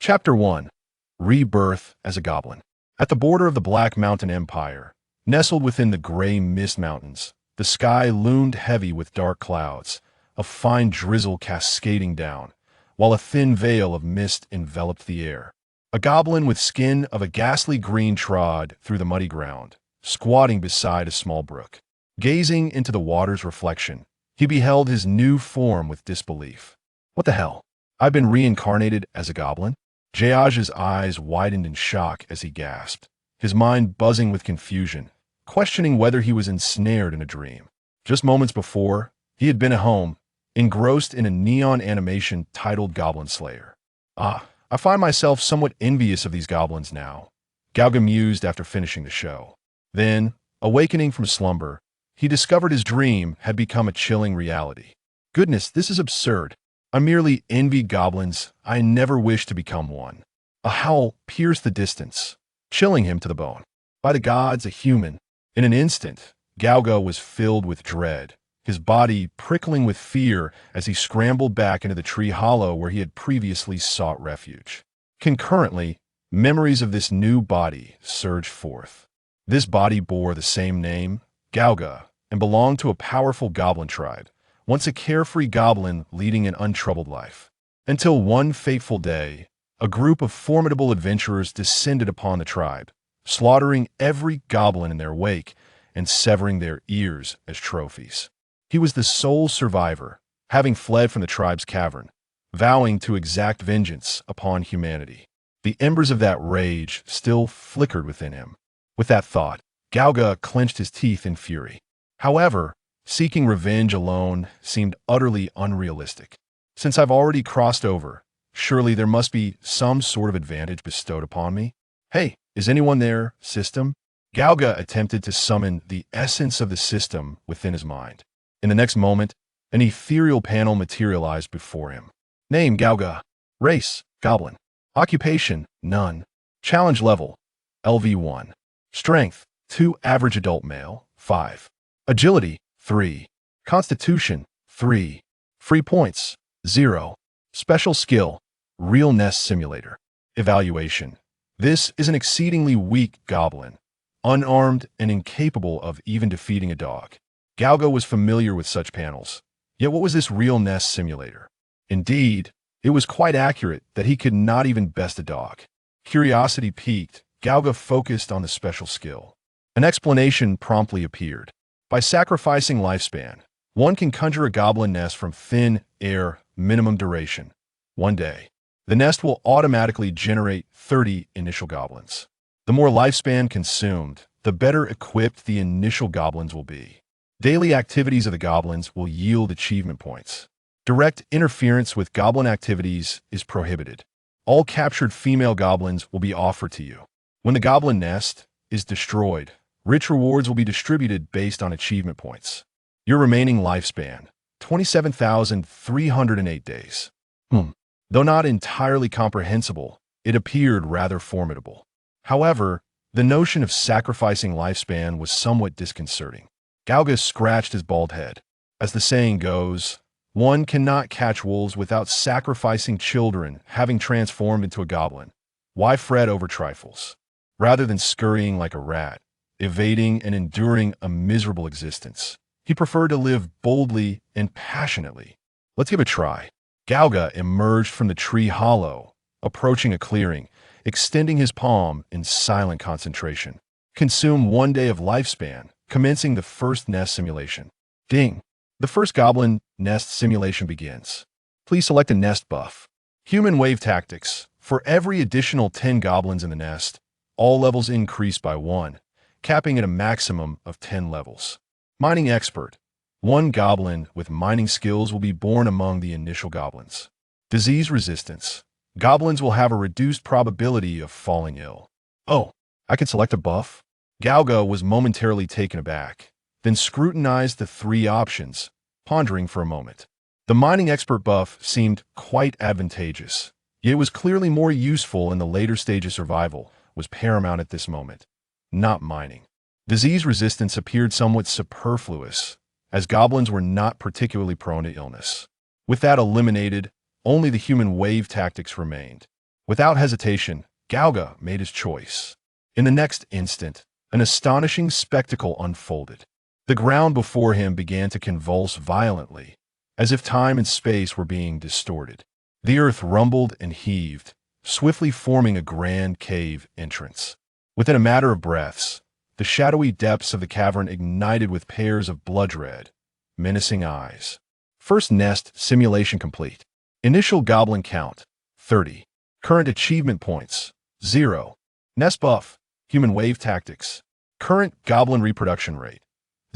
Chapter 1. Rebirth as a Goblin. At the border of the Black Mountain Empire, nestled within the gray mist mountains, the sky loomed heavy with dark clouds, a fine drizzle cascading down, while a thin veil of mist enveloped the air. A goblin with skin of a ghastly green trod through the muddy ground, squatting beside a small brook. Gazing into the water's reflection, he beheld his new form with disbelief. What the hell? I've been reincarnated as a goblin? Jayaj's eyes widened in shock as he gasped, his mind buzzing with confusion, questioning whether he was ensnared in a dream. Just moments before, he had been at home, engrossed in a neon animation titled Goblin Slayer. I find myself somewhat envious of these goblins now, Gauga mused after finishing the show. Then, awakening from slumber, he discovered his dream had become a chilling reality. Goodness, this is absurd. I merely envy goblins. I never wished to become one. A howl pierced the distance, chilling him to the bone. By the gods, a human. In an instant, Gauga was filled with dread, his body prickling with fear as he scrambled back into the tree hollow where he had previously sought refuge. Concurrently, memories of this new body surged forth. This body bore the same name, Gauga, and belonged to a powerful goblin tribe, once a carefree goblin leading an untroubled life. Until one fateful day, a group of formidable adventurers descended upon the tribe, slaughtering every goblin in their wake and severing their ears as trophies. He was the sole survivor, having fled from the tribe's cavern, vowing to exact vengeance upon humanity. The embers of that rage still flickered within him. With that thought, Gauga clenched his teeth in fury. However, seeking revenge alone seemed utterly unrealistic. Since I've already crossed over, surely there must be some sort of advantage bestowed upon me. Hey, is anyone there, system? Gauga attempted to summon the essence of the system within his mind. In the next moment, an ethereal panel materialized before him. Name, Gauga. Race, Goblin. Occupation, none. Challenge level, LV1. Strength, 2 average adult male, 5. Agility, 3. Constitution, 3. Free points, 0. Special skill, Real Nest Simulator. Evaluation. This is an exceedingly weak goblin, unarmed and incapable of even defeating a dog. Gauga was familiar with such panels. Yet what was this Real Nest Simulator? Indeed, it was quite accurate that he could not even best a dog. Curiosity piqued, Gauga focused on the special skill. An explanation promptly appeared. By sacrificing lifespan, one can conjure a goblin nest from thin air, minimum duration. 1 day. The nest will automatically generate 30 initial goblins. The more lifespan consumed, the better equipped the initial goblins will be. Daily activities of the goblins will yield achievement points. Direct interference with goblin activities is prohibited. All captured female goblins will be offered to you. When the goblin nest is destroyed, rich rewards will be distributed based on achievement points. Your remaining lifespan, 27,308 days. Though not entirely comprehensible, it appeared rather formidable. However, the notion of sacrificing lifespan was somewhat disconcerting. Gauga scratched his bald head. As the saying goes, one cannot catch wolves without sacrificing children having transformed into a goblin. Why fret over trifles? Rather than scurrying like a rat, evading and enduring a miserable existence, he preferred to live boldly and passionately. Let's give it a try. Gauga emerged from the tree hollow, approaching a clearing, extending his palm in silent concentration. Consume 1 day of lifespan, commencing the first nest simulation. Ding! The first goblin nest simulation begins. Please select a nest buff. Human wave tactics. For every additional 10 goblins in the nest, all levels increase by 1, capping at a maximum of 10 levels. Mining expert. 1 goblin with mining skills will be born among the initial goblins. Disease resistance. Goblins will have a reduced probability of falling ill. Oh, I can select a buff? Gauga was momentarily taken aback, then scrutinized the 3 options, pondering for a moment. The mining expert buff seemed quite advantageous, yet it was clearly more useful in the later stage of survival, was paramount at this moment, not mining. Disease resistance appeared somewhat superfluous, as goblins were not particularly prone to illness. With that eliminated, only the human wave tactics remained. Without hesitation, Gauga made his choice. In the next instant, an astonishing spectacle unfolded. The ground before him began to convulse violently, as if time and space were being distorted. The earth rumbled and heaved, swiftly forming a grand cave entrance. Within a matter of breaths, the shadowy depths of the cavern ignited with pairs of blood-red, menacing eyes. First nest simulation complete. Initial goblin count, 30. Current achievement points, 0. Nest buff, human wave tactics. Current goblin reproduction rate,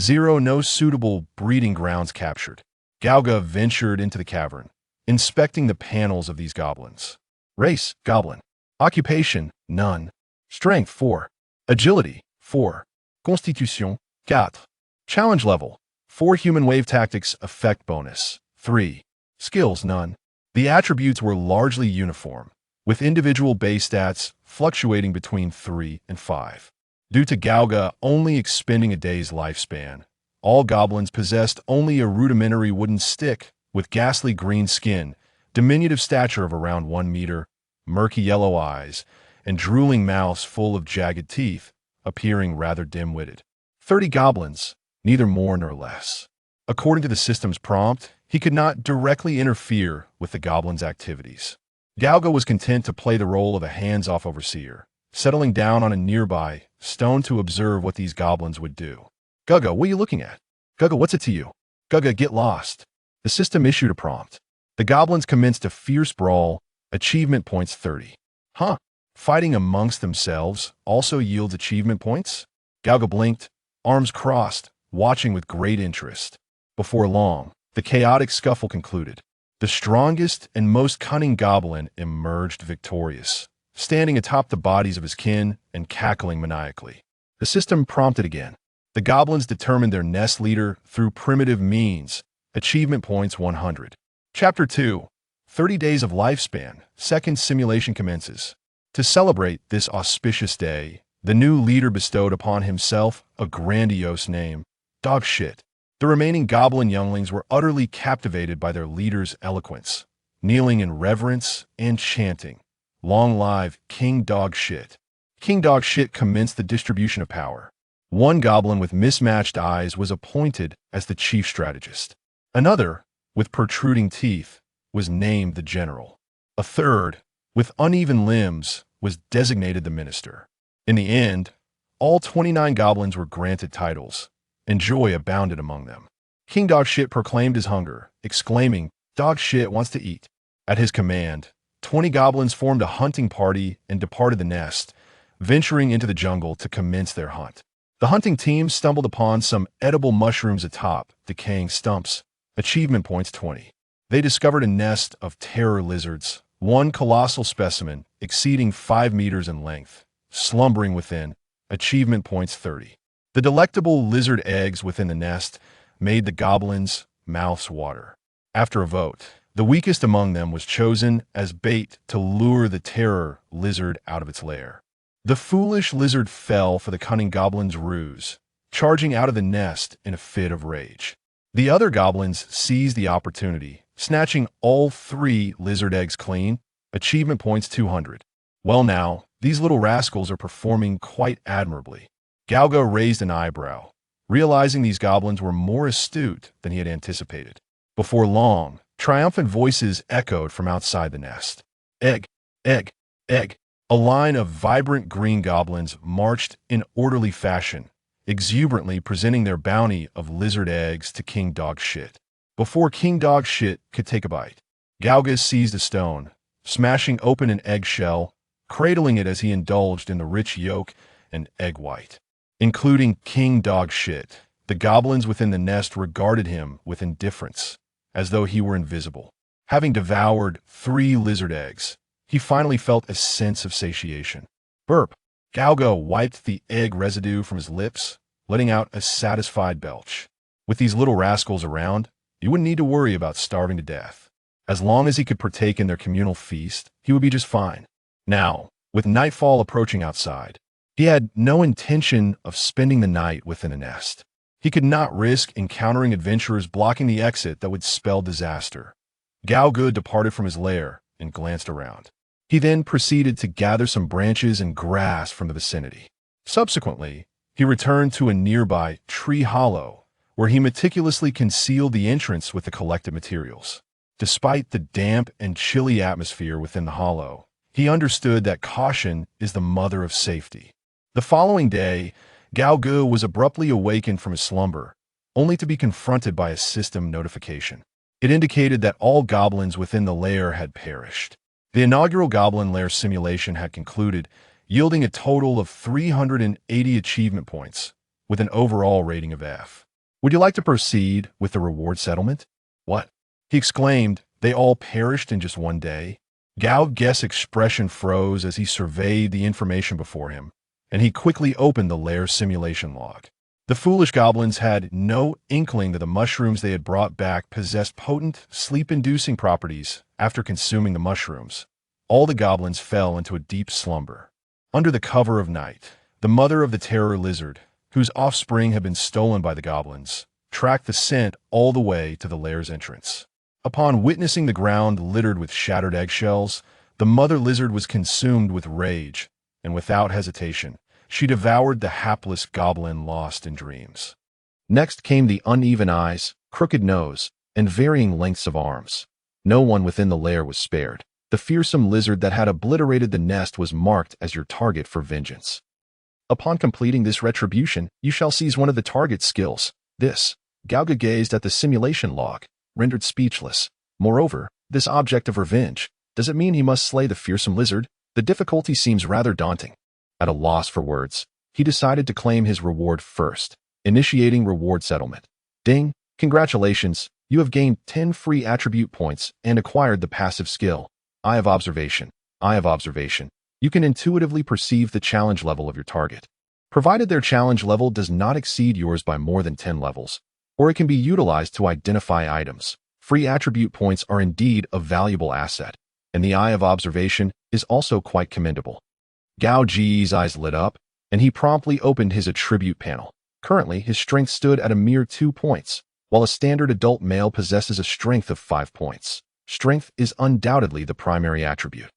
0. No suitable breeding grounds captured. Gauga ventured into the cavern, inspecting the panels of these goblins. Race, goblin. Occupation, none. Strength, 4. Agility, 4. Constitution, 4. Challenge level, 4. Human wave tactics effect bonus, 3. Skills, none. The attributes were largely uniform, with individual base stats fluctuating between 3 and 5. Due to Gauga only expending a day's lifespan, all goblins possessed only a rudimentary wooden stick with ghastly green skin, diminutive stature of around 1 meter, murky yellow eyes, and drooling mouths full of jagged teeth, appearing rather dim-witted. 30 goblins, neither more nor less. According to the system's prompt, he could not directly interfere with the goblins' activities. Gauga was content to play the role of a hands-off overseer, settling down on a nearby stone to observe what these goblins would do. Gauga, what are you looking at? Gauga, what's it to you? Gauga, get lost. The system issued a prompt. The goblins commenced a fierce brawl, achievement points 30. Huh? Fighting amongst themselves also yields achievement points? Gauga blinked, arms crossed, watching with great interest. Before long, the chaotic scuffle concluded. The strongest and most cunning goblin emerged victorious, standing atop the bodies of his kin and cackling maniacally. The system prompted again. The goblins determined their nest leader through primitive means. Achievement points 100. Chapter 2. 30 Days of Lifespan. Second simulation commences. To celebrate this auspicious day, the new leader bestowed upon himself a grandiose name, Dogshit. The remaining goblin younglings were utterly captivated by their leader's eloquence, kneeling in reverence and chanting, "Long live King Dogshit." King Dogshit commenced the distribution of power. One goblin with mismatched eyes was appointed as the chief strategist. Another, with protruding teeth, was named the general. A third, with uneven limbs, was designated the minister. In the end, all 29 goblins were granted titles, and joy abounded among them. King Dogshit proclaimed his hunger, exclaiming, "Dogshit wants to eat." At his command, 20 goblins formed a hunting party and departed the nest, venturing into the jungle to commence their hunt. The hunting team stumbled upon some edible mushrooms atop decaying stumps. Achievement points 20. They discovered a nest of terror lizards, one colossal specimen exceeding 5 meters in length, slumbering within. Achievement points 30. The delectable lizard eggs within the nest made the goblins' mouths water. After a vote, the weakest among them was chosen as bait to lure the terror lizard out of its lair. The foolish lizard fell for the cunning goblin's ruse, charging out of the nest in a fit of rage. The other goblins seized the opportunity, snatching all 3 lizard eggs clean. Achievement points 200. Well now, these little rascals are performing quite admirably. Gauga raised an eyebrow, realizing these goblins were more astute than he had anticipated. Before long, triumphant voices echoed from outside the nest. Egg, egg, egg. A line of vibrant green goblins marched in orderly fashion, exuberantly presenting their bounty of lizard eggs to King Dogshit. Before King Dogshit could take a bite, Gauga seized a stone, smashing open an eggshell, cradling it as he indulged in the rich yolk and egg white. Including King Dogshit, the goblins within the nest regarded him with indifference, as though he were invisible. Having devoured 3 lizard eggs, he finally felt a sense of satiation. Burp. Gauga wiped the egg residue from his lips, letting out a satisfied belch. With these little rascals around, he wouldn't need to worry about starving to death. As long as he could partake in their communal feast, he would be just fine. Now, with nightfall approaching outside, he had no intention of spending the night within the nest. He could not risk encountering adventurers blocking the exit that would spell disaster. Gauga departed from his lair and glanced around. He then proceeded to gather some branches and grass from the vicinity. Subsequently, he returned to a nearby tree hollow, where he meticulously concealed the entrance with the collected materials. Despite the damp and chilly atmosphere within the hollow, he understood that caution is the mother of safety. The following day, Gao Gu was abruptly awakened from his slumber, only to be confronted by a system notification. It indicated that all goblins within the lair had perished. The inaugural Goblin Lair simulation had concluded, yielding a total of 380 achievement points, with an overall rating of F. "Would you like to proceed with the reward settlement?" "What?" he exclaimed. "They all perished in just one day?" Gao Gu's expression froze as he surveyed the information before him, and he quickly opened the lair simulation log. The foolish goblins had no inkling that the mushrooms they had brought back possessed potent, sleep-inducing properties. After consuming the mushrooms, all the goblins fell into a deep slumber. Under the cover of night, the mother of the terror lizard, whose offspring had been stolen by the goblins, tracked the scent all the way to the lair's entrance. Upon witnessing the ground littered with shattered eggshells, the mother lizard was consumed with rage, and without hesitation, she devoured the hapless goblin lost in dreams. Next came the uneven eyes, crooked nose, and varying lengths of arms. No one within the lair was spared. The fearsome lizard that had obliterated the nest was marked as your target for vengeance. Upon completing this retribution, you shall seize one of the target's skills. This, Gao Gu gazed at the simulation log, rendered speechless. Moreover, this object of revenge, does it mean he must slay the fearsome lizard? The difficulty seems rather daunting. At a loss for words, he decided to claim his reward first, initiating reward settlement. Ding! Congratulations, you have gained 10 free attribute points and acquired the passive skill, Eye of Observation. Eye of Observation. You can intuitively perceive the challenge level of your target, provided their challenge level does not exceed yours by more than 10 levels, or it can be utilized to identify items. Free attribute points are indeed a valuable asset, and the Eye of Observation is also quite commendable. Gao Ji's eyes lit up, and he promptly opened his attribute panel. Currently, his strength stood at a mere 2 points, while a standard adult male possesses a strength of 5 points. Strength is undoubtedly the primary attribute.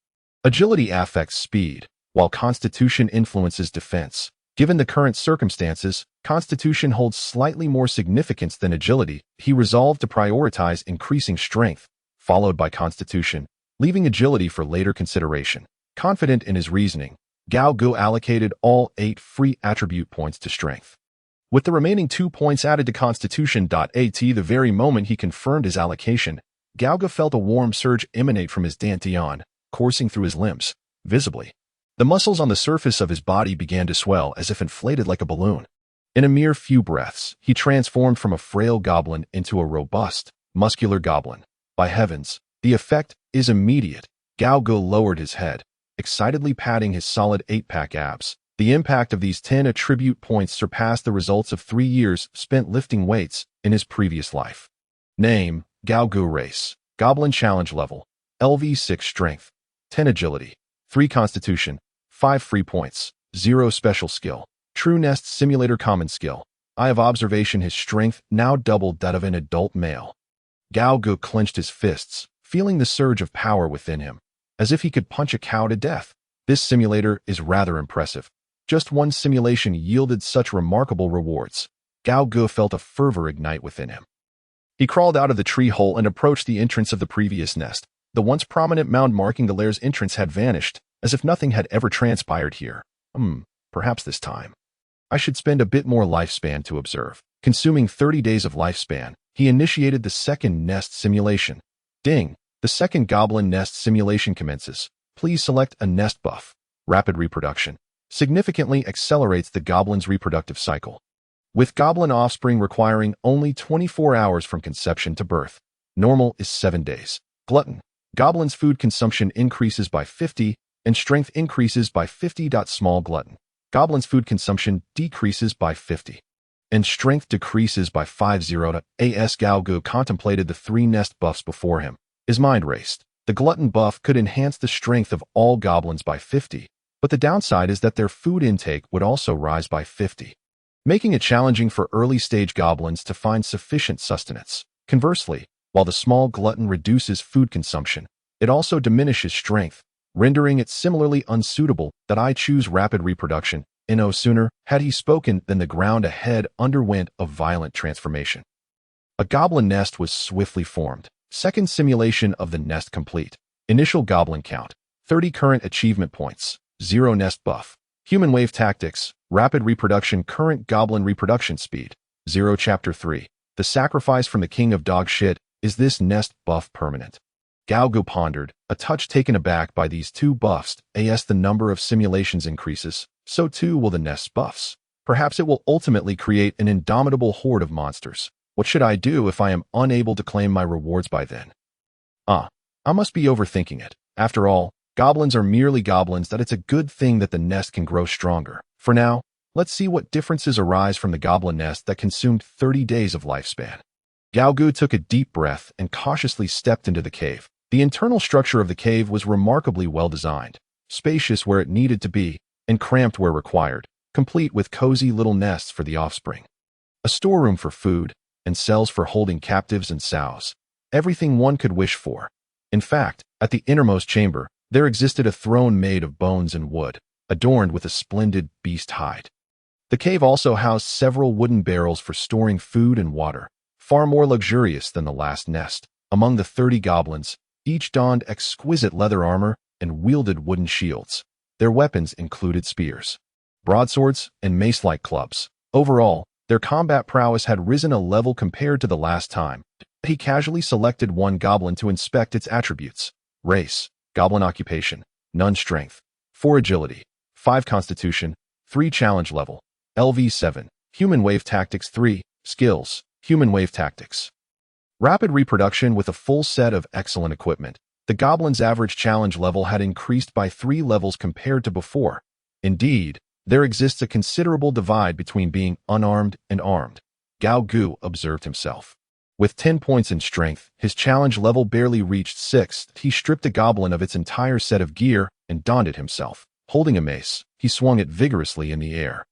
Agility affects speed, while Constitution influences defense. Given the current circumstances, Constitution holds slightly more significance than agility. He resolved to prioritize increasing strength, followed by Constitution, leaving agility for later consideration. Confident in his reasoning, Gao Gu allocated all 8 free attribute points to strength. With the remaining 2 points added to Constitution.at the very moment he confirmed his allocation, Gao Gu felt a warm surge emanate from his dantian, coursing through his limbs, visibly. The muscles on the surface of his body began to swell as if inflated like a balloon. In a mere few breaths, he transformed from a frail goblin into a robust, muscular goblin. By heavens, the effect is immediate. Gao Gu lowered his head, excitedly patting his solid 8-pack abs. The impact of these 10 attribute points surpassed the results of 3 years spent lifting weights in his previous life. Name, Gao Gu. Race, Goblin Challenge Level, LV6 Strength, 10 Agility, 3 Constitution, 5 Free Points, 0 Special Skill, True Nest Simulator Common Skill, Eye of Observation. His strength now doubled that of an adult male. Gao Gu clenched his fists, feeling the surge of power within him, as if he could punch a cow to death. This simulator is rather impressive. Just one simulation yielded such remarkable rewards. Gao Gu felt a fervor ignite within him. He crawled out of the tree hole and approached the entrance of the previous nest. The once prominent mound marking the lair's entrance had vanished, as if nothing had ever transpired here. Perhaps this time I should spend a bit more lifespan to observe. Consuming 30 days of lifespan, he initiated the second nest simulation. Ding! The second goblin nest simulation commences. Please select a nest buff. Rapid reproduction significantly accelerates the goblin's reproductive cycle, with goblin offspring requiring only 24 hours from conception to birth. Normal is 7 days. Glutton. Goblin's food consumption increases by 50, and strength increases by 50. Small glutton. Goblin's food consumption decreases by 50, and strength decreases by 50. As Gao Gu contemplated the 3 nest buffs before him, his mind raced. The glutton buff could enhance the strength of all goblins by 50, but the downside is that their food intake would also rise by 50, making it challenging for early-stage goblins to find sufficient sustenance. Conversely, while the small glutton reduces food consumption, it also diminishes strength, rendering it similarly unsuitable that I choose rapid reproduction. And no sooner had he spoken than the ground ahead underwent a violent transformation. A goblin nest was swiftly formed. Second simulation of the nest complete. Initial goblin count, 30 current achievement points, 0 nest buff. Human wave tactics, rapid reproduction current goblin reproduction speed, 0 Chapter 3. The sacrifice from the king of dog shit, is this nest buff permanent? Gaogu pondered, a touch taken aback by these two buffs. As the number of simulations increases, so too will the nest's buffs. Perhaps it will ultimately create an indomitable horde of monsters. What should I do if I am unable to claim my rewards by then? I must be overthinking it. After all, goblins are merely goblins. That it's a good thing that the nest can grow stronger. For now, let's see what differences arise from the goblin nest that consumed 30 days of lifespan. Gaogu took a deep breath and cautiously stepped into the cave. The internal structure of the cave was remarkably well designed, spacious where it needed to be, and cramped where required, complete with cozy little nests for the offspring. A storeroom for food, and cells for holding captives and sows. Everything one could wish for. In fact, at the innermost chamber, there existed a throne made of bones and wood, adorned with a splendid beast hide. The cave also housed several wooden barrels for storing food and water, far more luxurious than the last nest. Among the 30 goblins, each donned exquisite leather armor and wielded wooden shields. Their weapons included spears, broadswords, and mace-like clubs. Overall, their combat prowess had risen a level compared to the last time. He casually selected one goblin to inspect its attributes. Race, goblin occupation, none strength, 4 agility, 5 constitution, 3 challenge level, LV7, human wave tactics 3, skills, human wave tactics. Rapid reproduction with a full set of excellent equipment. The goblin's average challenge level had increased by 3 levels compared to before. Indeed, there exists a considerable divide between being unarmed and armed. Gaogu observed himself. With 10 points in strength, his challenge level barely reached 6th. He stripped a goblin of its entire set of gear and donned it himself. Holding a mace, he swung it vigorously in the air,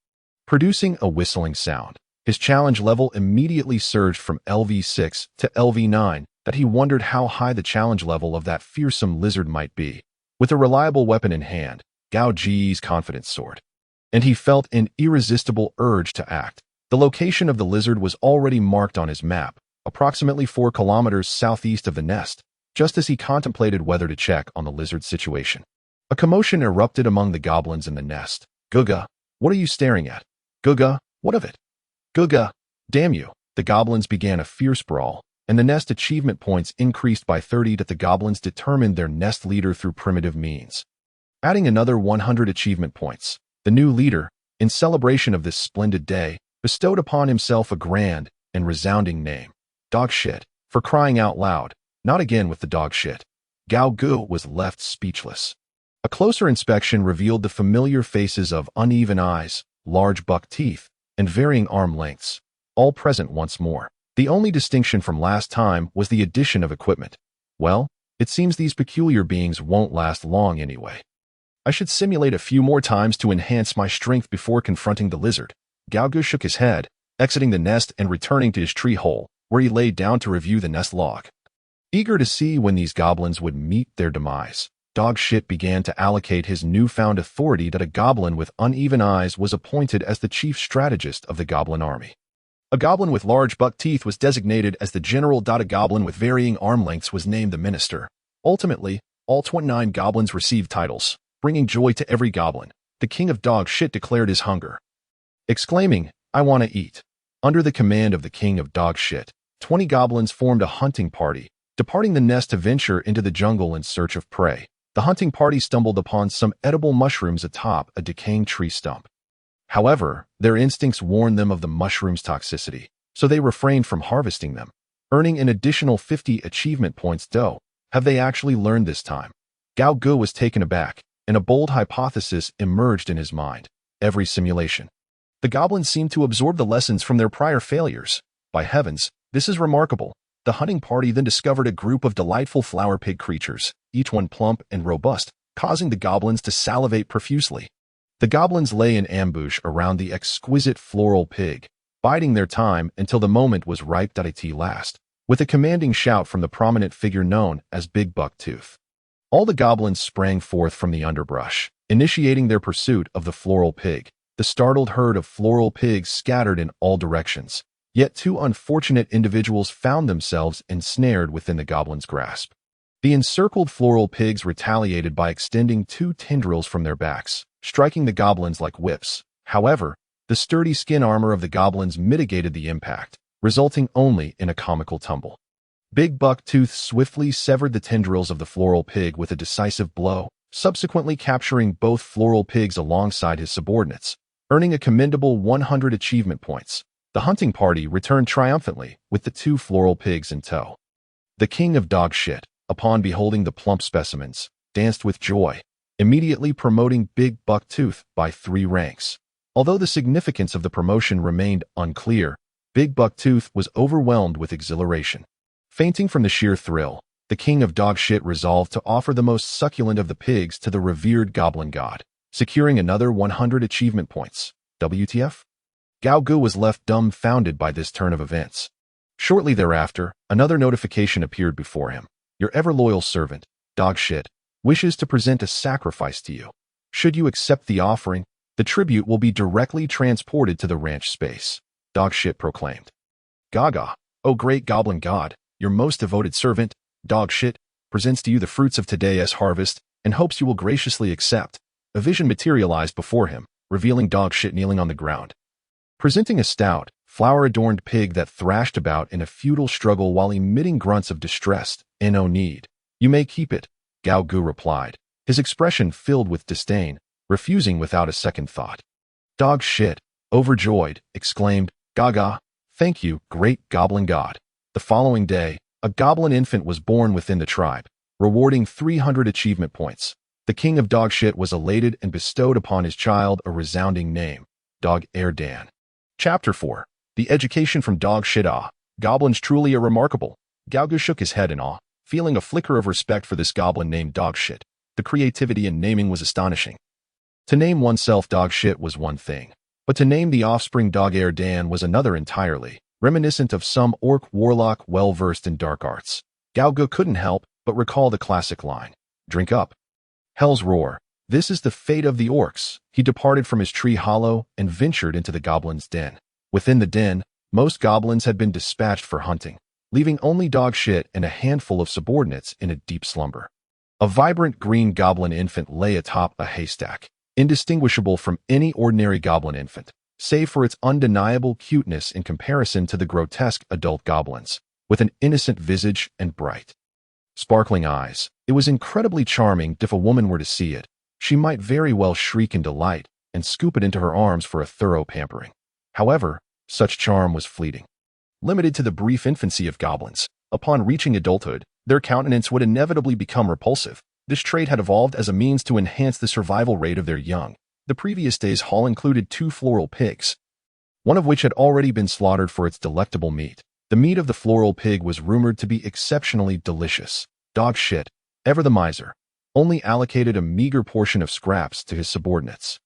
producing a whistling sound. His challenge level immediately surged from LV6 to LV9, that he wondered how high the challenge level of that fearsome lizard might be. With a reliable weapon in hand, Gao Ji's confidence soared, and he felt an irresistible urge to act. The location of the lizard was already marked on his map, approximately 4 kilometers southeast of the nest. Just as he contemplated whether to check on the lizard's situation, a commotion erupted among the goblins in the nest. Guga, what are you staring at? Guga, what of it? Guga, damn you. The goblins began a fierce brawl, and the nest achievement points increased by 30 that the goblins determined their nest leader through primitive means, adding another 100 achievement points. The new leader, in celebration of this splendid day, bestowed upon himself a grand and resounding name. Dog shit. For crying out loud, not again with the dog shit. Gaogu was left speechless. A closer inspection revealed the familiar faces of uneven eyes, large buck teeth, and varying arm lengths, all present once more. The only distinction from last time was the addition of equipment. Well, it seems these peculiar beings won't last long anyway. I should simulate a few more times to enhance my strength before confronting the lizard. Gaogu shook his head, exiting the nest and returning to his tree hole, where he lay down to review the nest log. Eager to see when these goblins would meet their demise, Dog Shit began to allocate his newfound authority that a goblin with uneven eyes was appointed as the chief strategist of the goblin army. A goblin with large buck teeth was designated as the general. A goblin with varying arm lengths was named the minister. Ultimately, all 29 goblins received titles, bringing joy to every goblin. The king of dog shit declared his hunger, exclaiming, "I want to eat." Under the command of the king of dog shit, 20 goblins formed a hunting party, departing the nest to venture into the jungle in search of prey. The hunting party stumbled upon some edible mushrooms atop a decaying tree stump. However, their instincts warned them of the mushroom's toxicity, so they refrained from harvesting them, earning an additional 50 achievement points. Have they actually learned this time? Gao Gu was taken aback, and a bold hypothesis emerged in his mind. Every simulation. The goblins seemed to absorb the lessons from their prior failures. By heavens, this is remarkable. The hunting party then discovered a group of delightful flower pig creatures, each one plump and robust, causing the goblins to salivate profusely. The goblins lay in ambush around the exquisite floral pig, biding their time until the moment was ripe. At last, with a commanding shout from the prominent figure known as Big Bucktooth. All the goblins sprang forth from the underbrush, initiating their pursuit of the floral pig. The startled herd of floral pigs scattered in all directions. Yet two unfortunate individuals found themselves ensnared within the goblins' grasp. The encircled floral pigs retaliated by extending two tendrils from their backs, striking the goblins like whips. However, the sturdy skin armor of the goblins mitigated the impact, resulting only in a comical tumble. Big Bucktooth swiftly severed the tendrils of the floral pig with a decisive blow, subsequently capturing both floral pigs alongside his subordinates, earning a commendable 100 achievement points. The hunting party returned triumphantly with the two floral pigs in tow. The king of dog shit, upon beholding the plump specimens, danced with joy, immediately promoting Big Bucktooth by 3 ranks. Although the significance of the promotion remained unclear, Big Bucktooth was overwhelmed with exhilaration. Fainting from the sheer thrill, the king of dog shit resolved to offer the most succulent of the pigs to the revered goblin god, securing another 100 achievement points. WTF? Gaogu was left dumbfounded by this turn of events. Shortly thereafter, another notification appeared before him. Your ever-loyal servant, dog shit, wishes to present a sacrifice to you. Should you accept the offering, the tribute will be directly transported to the ranch space. Dog shit proclaimed. Gaga, O great goblin god, your most devoted servant, dog shit, presents to you the fruits of today as harvest and hopes you will graciously accept. A vision materialized before him, revealing dog shit kneeling on the ground, presenting a stout, flower-adorned pig that thrashed about in a futile struggle while emitting grunts of distress. No need. You may keep it, Gaogu replied, his expression filled with disdain, refusing without a second thought. Dog shit, overjoyed, exclaimed, Gaga, thank you, great goblin god. The following day, a goblin infant was born within the tribe, rewarding 300 achievement points. The king of dog shit was elated and bestowed upon his child a resounding name, Dog Dan. Chapter 4. The Education from Dog Shit. Goblins truly are remarkable. Gaogu shook his head in awe, feeling a flicker of respect for this goblin named Dog Shit. The creativity in naming was astonishing. To name oneself Dog Shit was one thing, but to name the offspring Dog Dan was another entirely, reminiscent of some orc warlock well-versed in dark arts. Gaogu couldn't help but recall the classic line, drink up. Hell's roar. This is the fate of the orcs. He departed from his tree hollow and ventured into the goblin's den. Within the den, most goblins had been dispatched for hunting, leaving only Dog Shit and a handful of subordinates in a deep slumber. A vibrant green goblin infant lay atop a haystack, indistinguishable from any ordinary goblin infant, save for its undeniable cuteness in comparison to the grotesque adult goblins, with an innocent visage and bright, sparkling eyes. It was incredibly charming. If a woman were to see it, she might very well shriek in delight and scoop it into her arms for a thorough pampering. However, such charm was fleeting. Limited to the brief infancy of goblins, upon reaching adulthood, their countenance would inevitably become repulsive. This trait had evolved as a means to enhance the survival rate of their young. The previous day's haul included 2 floral pigs, one of which had already been slaughtered for its delectable meat. The meat of the floral pig was rumored to be exceptionally delicious. Dog Shit, ever the miser, only allocated a meager portion of scraps to his subordinates,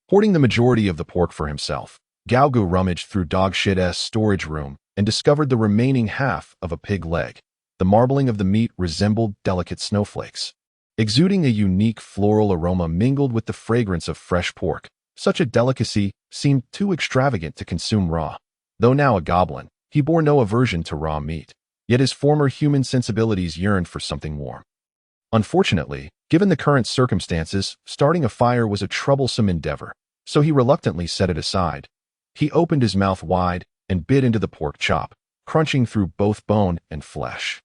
hoarding the majority of the pork for himself. Gaogu rummaged through Dog Shit's storage room and discovered the remaining half of a pig leg. The marbling of the meat resembled delicate snowflakes, exuding a unique floral aroma mingled with the fragrance of fresh pork. Such a delicacy seemed too extravagant to consume raw. Though now a goblin, he bore no aversion to raw meat, yet his former human sensibilities yearned for something warm. Unfortunately, given the current circumstances, starting a fire was a troublesome endeavor, so he reluctantly set it aside. He opened his mouth wide and bit into the pork chop, crunching through both bone and flesh.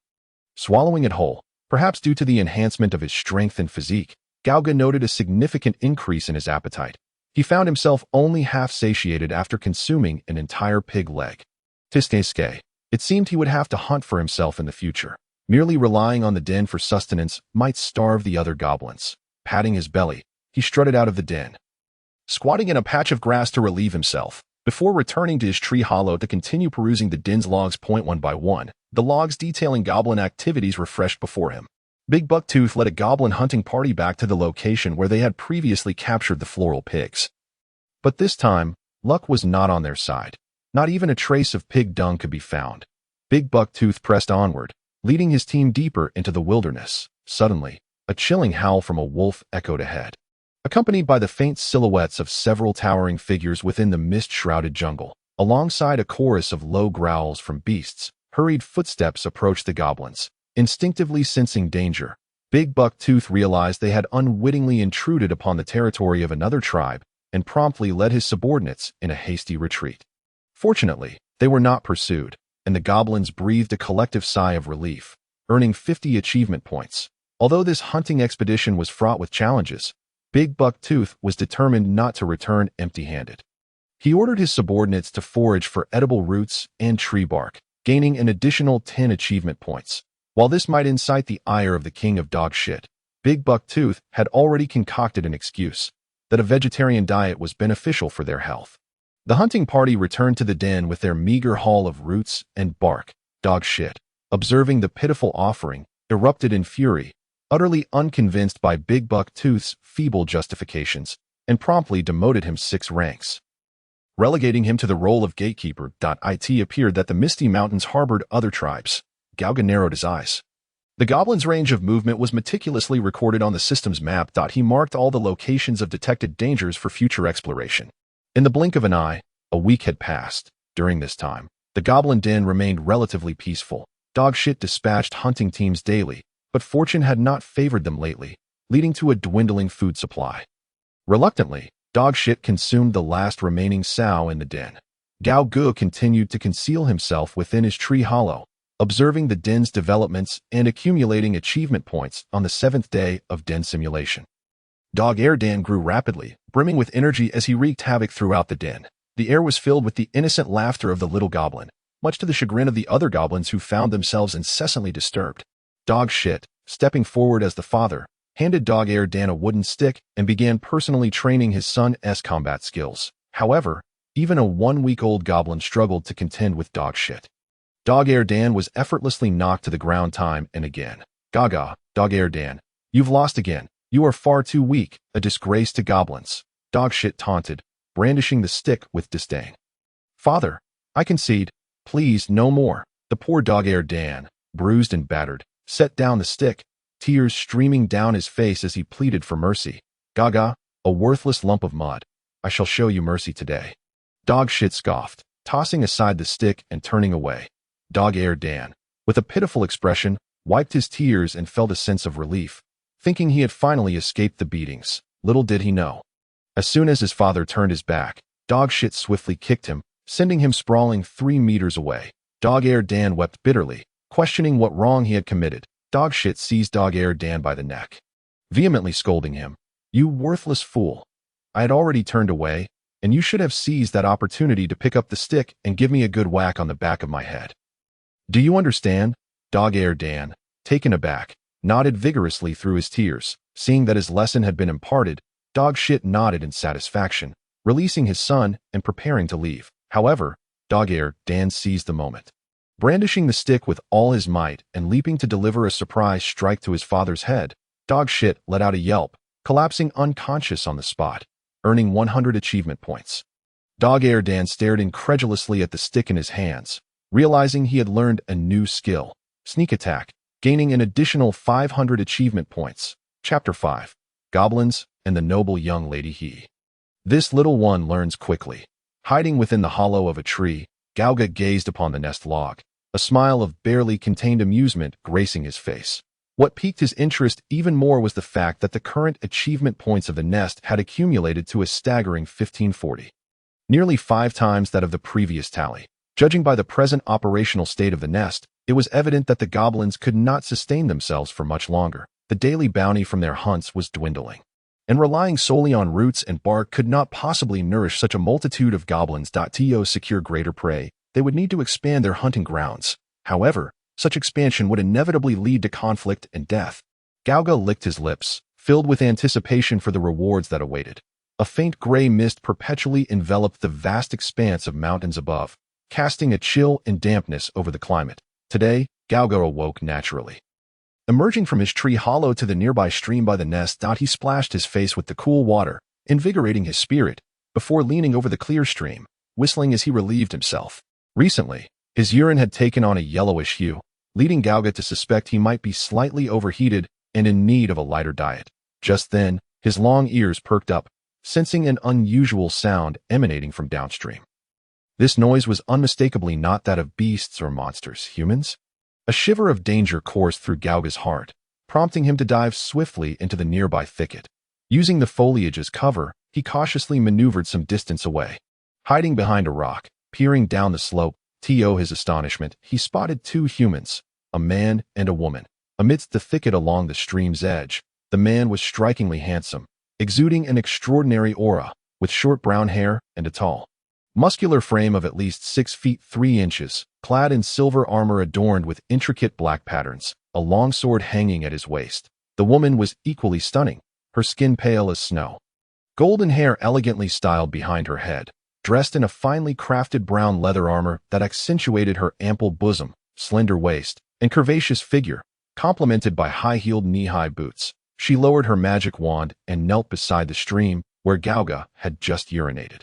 Swallowing it whole, perhaps due to the enhancement of his strength and physique, Gaogu noted a significant increase in his appetite. He found himself only half satiated after consuming an entire pig leg. Tiske. It seemed he would have to hunt for himself in the future. Merely relying on the den for sustenance might starve the other goblins. Patting his belly, he strutted out of the den, squatting in a patch of grass to relieve himself, before returning to his tree hollow to continue perusing the den's logs one by one. The logs detailing goblin activities refreshed before him. Big Bucktooth led a goblin hunting party back to the location where they had previously captured the floral pigs. But this time, luck was not on their side. Not even a trace of pig dung could be found. Big Bucktooth pressed onward, leading his team deeper into the wilderness. Suddenly, A chilling howl from a wolf echoed ahead, accompanied by the faint silhouettes of several towering figures within the mist-shrouded jungle. Alongside a chorus of low growls from beasts, hurried footsteps approached the goblins. Instinctively sensing danger, Big Bucktooth realized they had unwittingly intruded upon the territory of another tribe and promptly led his subordinates in a hasty retreat. Fortunately, they were not pursued, and the goblins breathed a collective sigh of relief, earning 50 achievement points. Although this hunting expedition was fraught with challenges, Big Bucktooth was determined not to return empty-handed. He ordered his subordinates to forage for edible roots and tree bark, gaining an additional 10 achievement points. While this might incite the ire of the king of dog shit, Big Bucktooth had already concocted an excuse that a vegetarian diet was beneficial for their health. The hunting party returned to the den with their meager haul of roots and bark. Dog shit, observing the pitiful offering, erupted in fury, utterly unconvinced by Big Bucktooth's feeble justifications, and promptly demoted him 6 ranks. Relegating him to the role of gatekeeper. It appeared that the Misty Mountains harbored other tribes. Gauga narrowed his eyes. The goblin's range of movement was meticulously recorded on the system's map. He marked all the locations of detected dangers for future exploration. In the blink of an eye, a week had passed. During this time, the goblin den remained relatively peaceful. Dogshit dispatched hunting teams daily, but fortune had not favored them lately, leading to a dwindling food supply. Reluctantly, Dogshit consumed the last remaining sow in the den. Gauga continued to conceal himself within his tree hollow, observing the den's developments and accumulating achievement points on the 7th day of den simulation. Dog Air Dan grew rapidly, brimming with energy as he wreaked havoc throughout the den. The air was filled with the innocent laughter of the little goblin, much to the chagrin of the other goblins who found themselves incessantly disturbed. Dogshit, stepping forward as the father, handed Dog Air Dan a wooden stick and began personally training his son's combat skills. However, even a 1-week-old goblin struggled to contend with Dogshit. Dog Air Dan was effortlessly knocked to the ground time and again. Gaga, Dog Air Dan, you've lost again. You are far too weak, a disgrace to goblins. Dogshit taunted, brandishing the stick with disdain. Father, I concede. Please, no more. The poor Dog Air Dan, bruised and battered, set down the stick, tears streaming down his face as he pleaded for mercy. Gaga, a worthless lump of mud. I shall show you mercy today. Dogshit scoffed, tossing aside the stick and turning away. Dog Air Dan, with a pitiful expression, wiped his tears and felt a sense of relief, thinking he had finally escaped the beatings. Little did he know. As soon as his father turned his back, Dogshit swiftly kicked him, sending him sprawling 3 meters away. Dog Air Dan wept bitterly, questioning what wrong he had committed. Dogshit seized Dog Air Dan by the neck, vehemently scolding him. You worthless fool. I had already turned away, and you should have seized that opportunity to pick up the stick and give me a good whack on the back of my head. Do you understand? Dog Air Dan, taken aback, nodded vigorously through his tears. Seeing that his lesson had been imparted, Dogshit nodded in satisfaction, releasing his son and preparing to leave. However, Dog Air Dan seized the moment. Brandishing the stick with all his might and leaping to deliver a surprise strike to his father's head, Dogshit let out a yelp, collapsing unconscious on the spot, earning 100 achievement points. Dog Air Dan stared incredulously at the stick in his hands, realizing he had learned a new skill, sneak attack, gaining an additional 500 achievement points. Chapter 5. Goblins and the Noble Young Lady He. This little one learns quickly. Hiding within the hollow of a tree, Gauga gazed upon the nest log, a smile of barely contained amusement gracing his face. What piqued his interest even more was the fact that the current achievement points of the nest had accumulated to a staggering 1540. Nearly 5 times that of the previous tally. Judging by the present operational state of the nest, it was evident that the goblins could not sustain themselves for much longer. The daily bounty from their hunts was dwindling, and relying solely on roots and bark could not possibly nourish such a multitude of goblins. To secure greater prey, they would need to expand their hunting grounds. However, such expansion would inevitably lead to conflict and death. Gauga licked his lips, filled with anticipation for the rewards that awaited. A faint gray mist perpetually enveloped the vast expanse of mountains above, casting a chill and dampness over the climate. Today, Gauga awoke naturally. Emerging from his tree hollow to the nearby stream by the nest, he splashed his face with the cool water, invigorating his spirit, before leaning over the clear stream, whistling as he relieved himself. Recently, his urine had taken on a yellowish hue, leading Gauga to suspect he might be slightly overheated and in need of a lighter diet. Just then, his long ears perked up, sensing an unusual sound emanating from downstream. This noise was unmistakably not that of beasts or monsters, humans. A shiver of danger coursed through Gauga's heart, prompting him to dive swiftly into the nearby thicket. Using the foliage as cover, he cautiously maneuvered some distance away. Hiding behind a rock, peering down the slope, to his astonishment, he spotted two humans, a man and a woman. Amidst the thicket along the stream's edge, the man was strikingly handsome, exuding an extraordinary aura, with short brown hair and a tall, muscular frame of at least 6 feet 3 inches, clad in silver armor adorned with intricate black patterns, a long sword hanging at his waist. The woman was equally stunning, her skin pale as snow, golden hair elegantly styled behind her head, dressed in a finely crafted brown leather armor that accentuated her ample bosom, slender waist, and curvaceous figure, complemented by high-heeled knee-high boots. She lowered her magic wand and knelt beside the stream where Gauga had just urinated.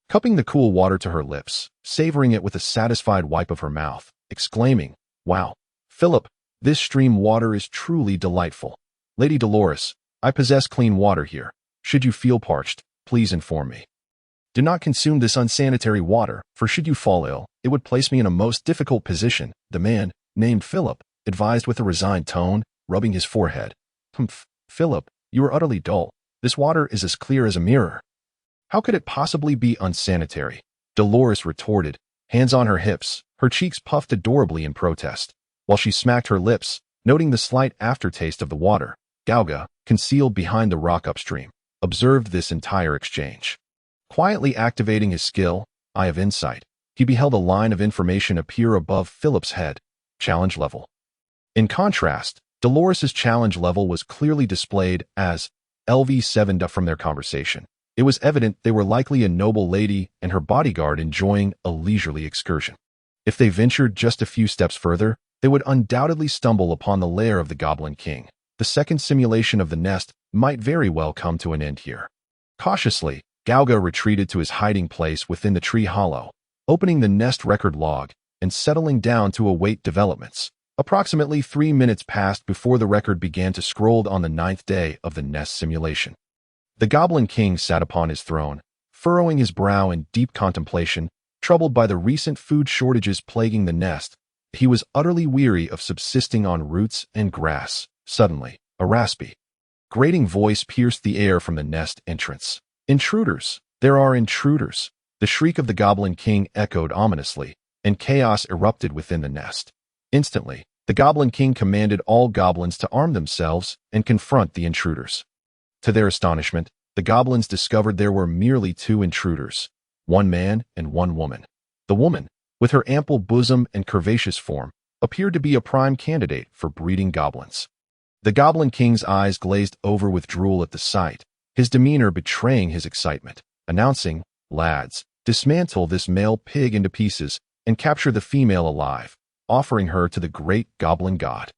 Cupping the cool water to her lips, savoring it with a satisfied wipe of her mouth, exclaiming, "Wow, Philip, this stream water is truly delightful. Lady Dolores, I possess clean water here. Should you feel parched, please inform me. Do not consume this unsanitary water, for should you fall ill, it would place me in a most difficult position," the man, named Philip, advised with a resigned tone, rubbing his forehead. "Humph, Philip, you are utterly dull. This water is as clear as a mirror." "How could it possibly be unsanitary?" Dolores retorted, hands on her hips, her cheeks puffed adorably in protest. While she smacked her lips, noting the slight aftertaste of the water, Gauga, concealed behind the rock upstream, observed this entire exchange. Quietly activating his skill, Eye of Insight, he beheld a line of information appear above Philip's head. Challenge level. In contrast, Dolores's challenge level was clearly displayed as LV7. From their conversation, it was evident they were likely a noble lady and her bodyguard enjoying a leisurely excursion. If they ventured just a few steps further, they would undoubtedly stumble upon the lair of the Goblin King. The second simulation of the nest might very well come to an end here. Cautiously, Gauga retreated to his hiding place within the tree hollow, opening the nest record log and settling down to await developments. Approximately 3 minutes passed before the record began to scroll on the 9th day of the nest simulation. The Goblin King sat upon his throne, furrowing his brow in deep contemplation, troubled by the recent food shortages plaguing the nest. He was utterly weary of subsisting on roots and grass. Suddenly, a raspy, grating voice pierced the air from the nest entrance. "Intruders! There are intruders!" The shriek of the Goblin King echoed ominously, and chaos erupted within the nest. Instantly, the Goblin King commanded all goblins to arm themselves and confront the intruders. To their astonishment, the goblins discovered there were merely 2 intruders, 1 man and 1 woman. The woman, with her ample bosom and curvaceous form, appeared to be a prime candidate for breeding goblins. The Goblin King's eyes glazed over with drool at the sight, his demeanor betraying his excitement, announcing, "Lads, dismantle this male pig into pieces and capture the female alive, offering her to the great goblin god.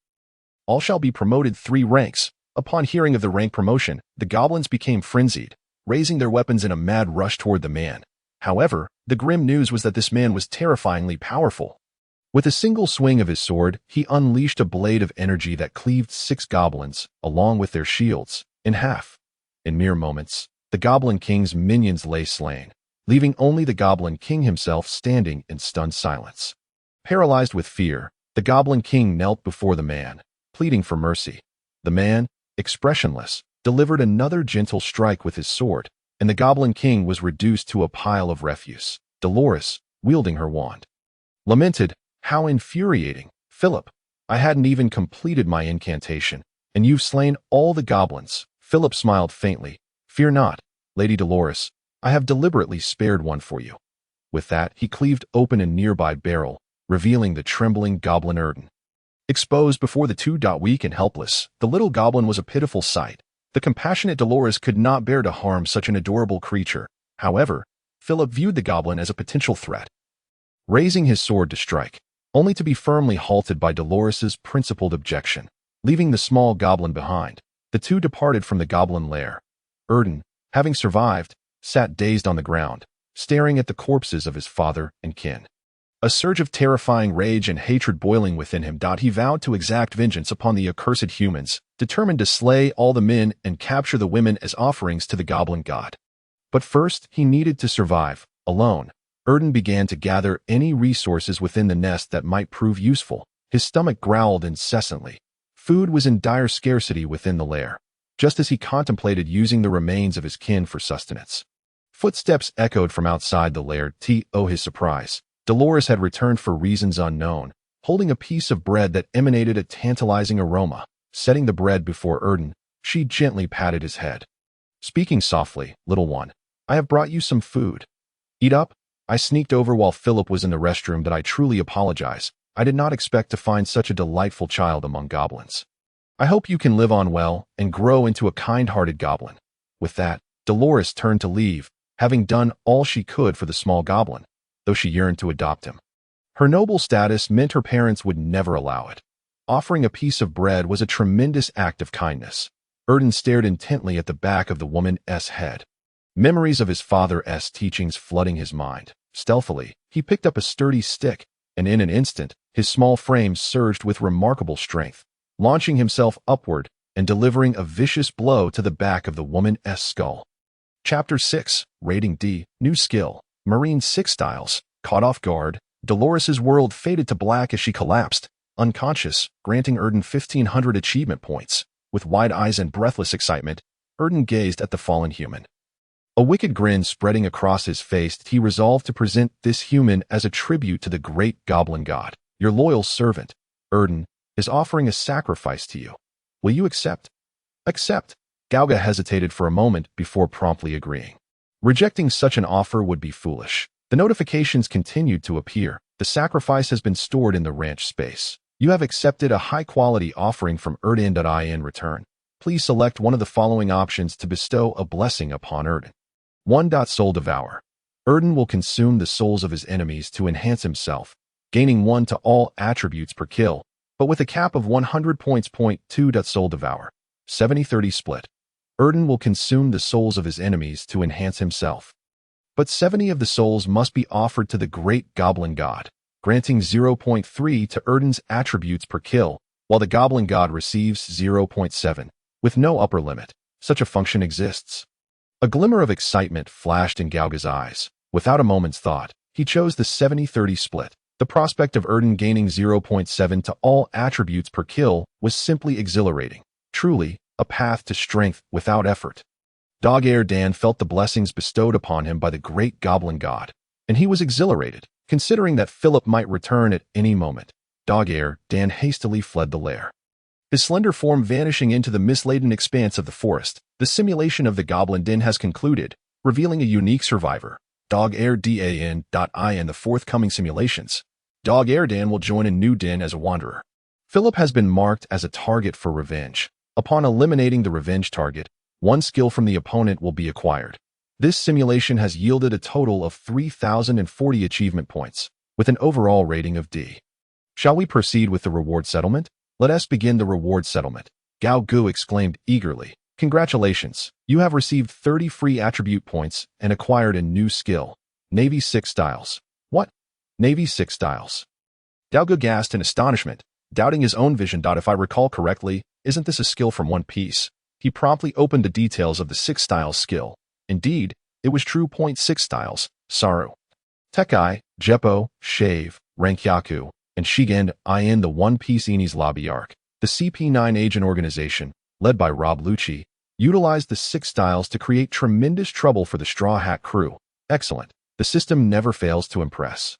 All shall be promoted 3 ranks." Upon hearing of the rank promotion, the goblins became frenzied, raising their weapons in a mad rush toward the man. However, the grim news was that this man was terrifyingly powerful. With a single swing of his sword, he unleashed a blade of energy that cleaved 6 goblins, along with their shields, in half. In mere moments, the Goblin King's minions lay slain, leaving only the Goblin King himself standing in stunned silence. Paralyzed with fear, the Goblin King knelt before the man, pleading for mercy. The man, expressionless, delivered another gentle strike with his sword, and the Goblin King was reduced to a pile of refuse. Dolores, wielding her wand, lamented, "How infuriating! Philip, I hadn't even completed my incantation, and you've slain all the goblins." Philip smiled faintly. "Fear not, Lady Dolores, I have deliberately spared one for you." With that, he cleaved open a nearby barrel, revealing the trembling goblin Erden. Exposed before the 2. Weak and helpless, the little goblin was a pitiful sight. The compassionate Dolores could not bear to harm such an adorable creature. However, Philip viewed the goblin as a potential threat. Raising his sword to strike, only to be firmly halted by Dolores's principled objection. Leaving the small goblin behind, the 2 departed from the Goblin Lair. Erden, having survived, sat dazed on the ground, staring at the corpses of his father and kin. A surge of terrifying rage and hatred boiling within him. He vowed to exact vengeance upon the accursed humans, determined to slay all the men and capture the women as offerings to the goblin god. But first, he needed to survive. Alone, Erden began to gather any resources within the nest that might prove useful. His stomach growled incessantly. Food was in dire scarcity within the lair, just as he contemplated using the remains of his kin for sustenance. Footsteps echoed from outside the lair. To his surprise, Dolores had returned for reasons unknown, holding a piece of bread that emanated a tantalizing aroma. Setting the bread before Erden, she gently patted his head. Speaking softly, "Little one, I have brought you some food. Eat up." I sneaked over while Philip was in the restroom. I truly apologize. I did not expect to find such a delightful child among goblins. I hope you can live on well and grow into a kind-hearted goblin. With that, Dolores turned to leave, having done all she could for the small goblin, though she yearned to adopt him. Her noble status meant her parents would never allow it. Offering a piece of bread was a tremendous act of kindness. Erden stared intently at the back of the woman's head. Memories of his father's teachings flooding his mind. Stealthily, he picked up a sturdy stick, and in an instant, his small frame surged with remarkable strength, launching himself upward and delivering a vicious blow to the back of the woman's skull. Chapter 6, Rating D, New Skill, Marine 6 Styles. Caught off guard, Dolores's world faded to black as she collapsed, unconscious, granting Erden 1,500 achievement points. With wide eyes and breathless excitement, Erden gazed at the fallen human. A wicked grin spreading across his face, he resolved to present this human as a tribute to the great goblin god. Your loyal servant, Erden, is offering a sacrifice to you. Will you accept? Accept. Gauga hesitated for a moment before promptly agreeing. Rejecting such an offer would be foolish. The notifications continued to appear. The sacrifice has been stored in the ranch space. You have accepted a high-quality offering from Erden. In return, please select one of the following options to bestow a blessing upon Erden. 1. Soul Devour. Erden will consume the souls of his enemies to enhance himself, gaining 1 to all attributes per kill, but with a cap of 100 points. 2. Soul Devour. 70-30 split. Erden will consume the souls of his enemies to enhance himself, but 70 of the souls must be offered to the great goblin god, granting 0.3 to Erden's attributes per kill, while the goblin god receives 0.7, with no upper limit. Such a function exists. A glimmer of excitement flashed in Gauga's eyes. Without a moment's thought, he chose the 70-30 split. The prospect of Erden gaining 0.7 to all attributes per kill was simply exhilarating. Truly, a path to strength without effort. Dan felt the blessings bestowed upon him by the great goblin god, and he was exhilarated, considering that Philip might return at any moment. Dan hastily fled the lair, his slender form vanishing into the mist-laden expanse of the forest. The simulation of the Goblin Den has concluded, revealing a unique survivor, Dan. In the forthcoming simulations, Dan will join a new den as a wanderer. Philip has been marked as a target for revenge. Upon eliminating the revenge target, 1 skill from the opponent will be acquired. This simulation has yielded a total of 3,040 achievement points, with an overall rating of D. Shall we proceed with the reward settlement? Let us begin the reward settlement. Gao Gu exclaimed eagerly. Congratulations, you have received 30 free attribute points and acquired a new skill, Navy 6 Styles. What? Navy 6 Styles? Gao Gu gasped in astonishment, doubting his own vision. If I recall correctly, isn't this a skill from One Piece? He promptly opened the details of the 6 Styles skill. Indeed, it was true. 6 Styles, Saru, Tekai, Jeppo, Shave, Rankyaku, and Shigen in the One Piece Enies Lobby arc. The CP9 agent organization, led by Rob Lucci, utilized the 6 Styles to create tremendous trouble for the Straw Hat crew. Excellent. The system never fails to impress.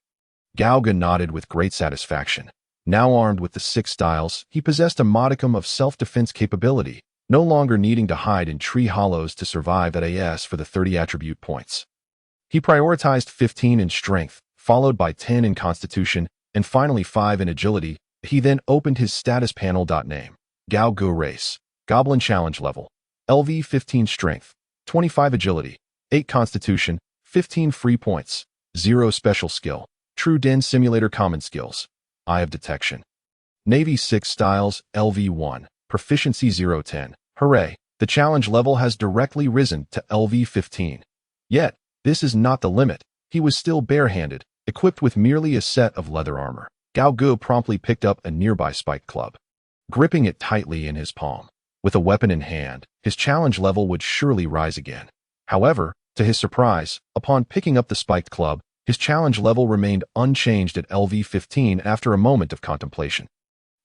Gauga nodded with great satisfaction. Now armed with the 6 Styles, he possessed a modicum of self-defense capability, no longer needing to hide in tree hollows to survive at AS for the 30 attribute points. He prioritized 15 in strength, followed by 10 in constitution, and finally 5 in agility. He then opened his status panel. Name: Gao Gu Race, Goblin Challenge Level, LV 15 Strength, 25 Agility, 8 Constitution, 15 Free Points, 0 Special Skill, True Den Simulator Common Skills, Eye of Detection. Navy 6 Styles, LV 1, Proficiency 010. Hooray! The challenge level has directly risen to LV 15. Yet, this is not the limit. He was still barehanded, equipped with merely a set of leather armor. Gao Gu promptly picked up a nearby spiked club, gripping it tightly in his palm. With a weapon in hand, his challenge level would surely rise again. However, to his surprise, upon picking up the spiked club, his challenge level remained unchanged at LV-15 after a moment of contemplation.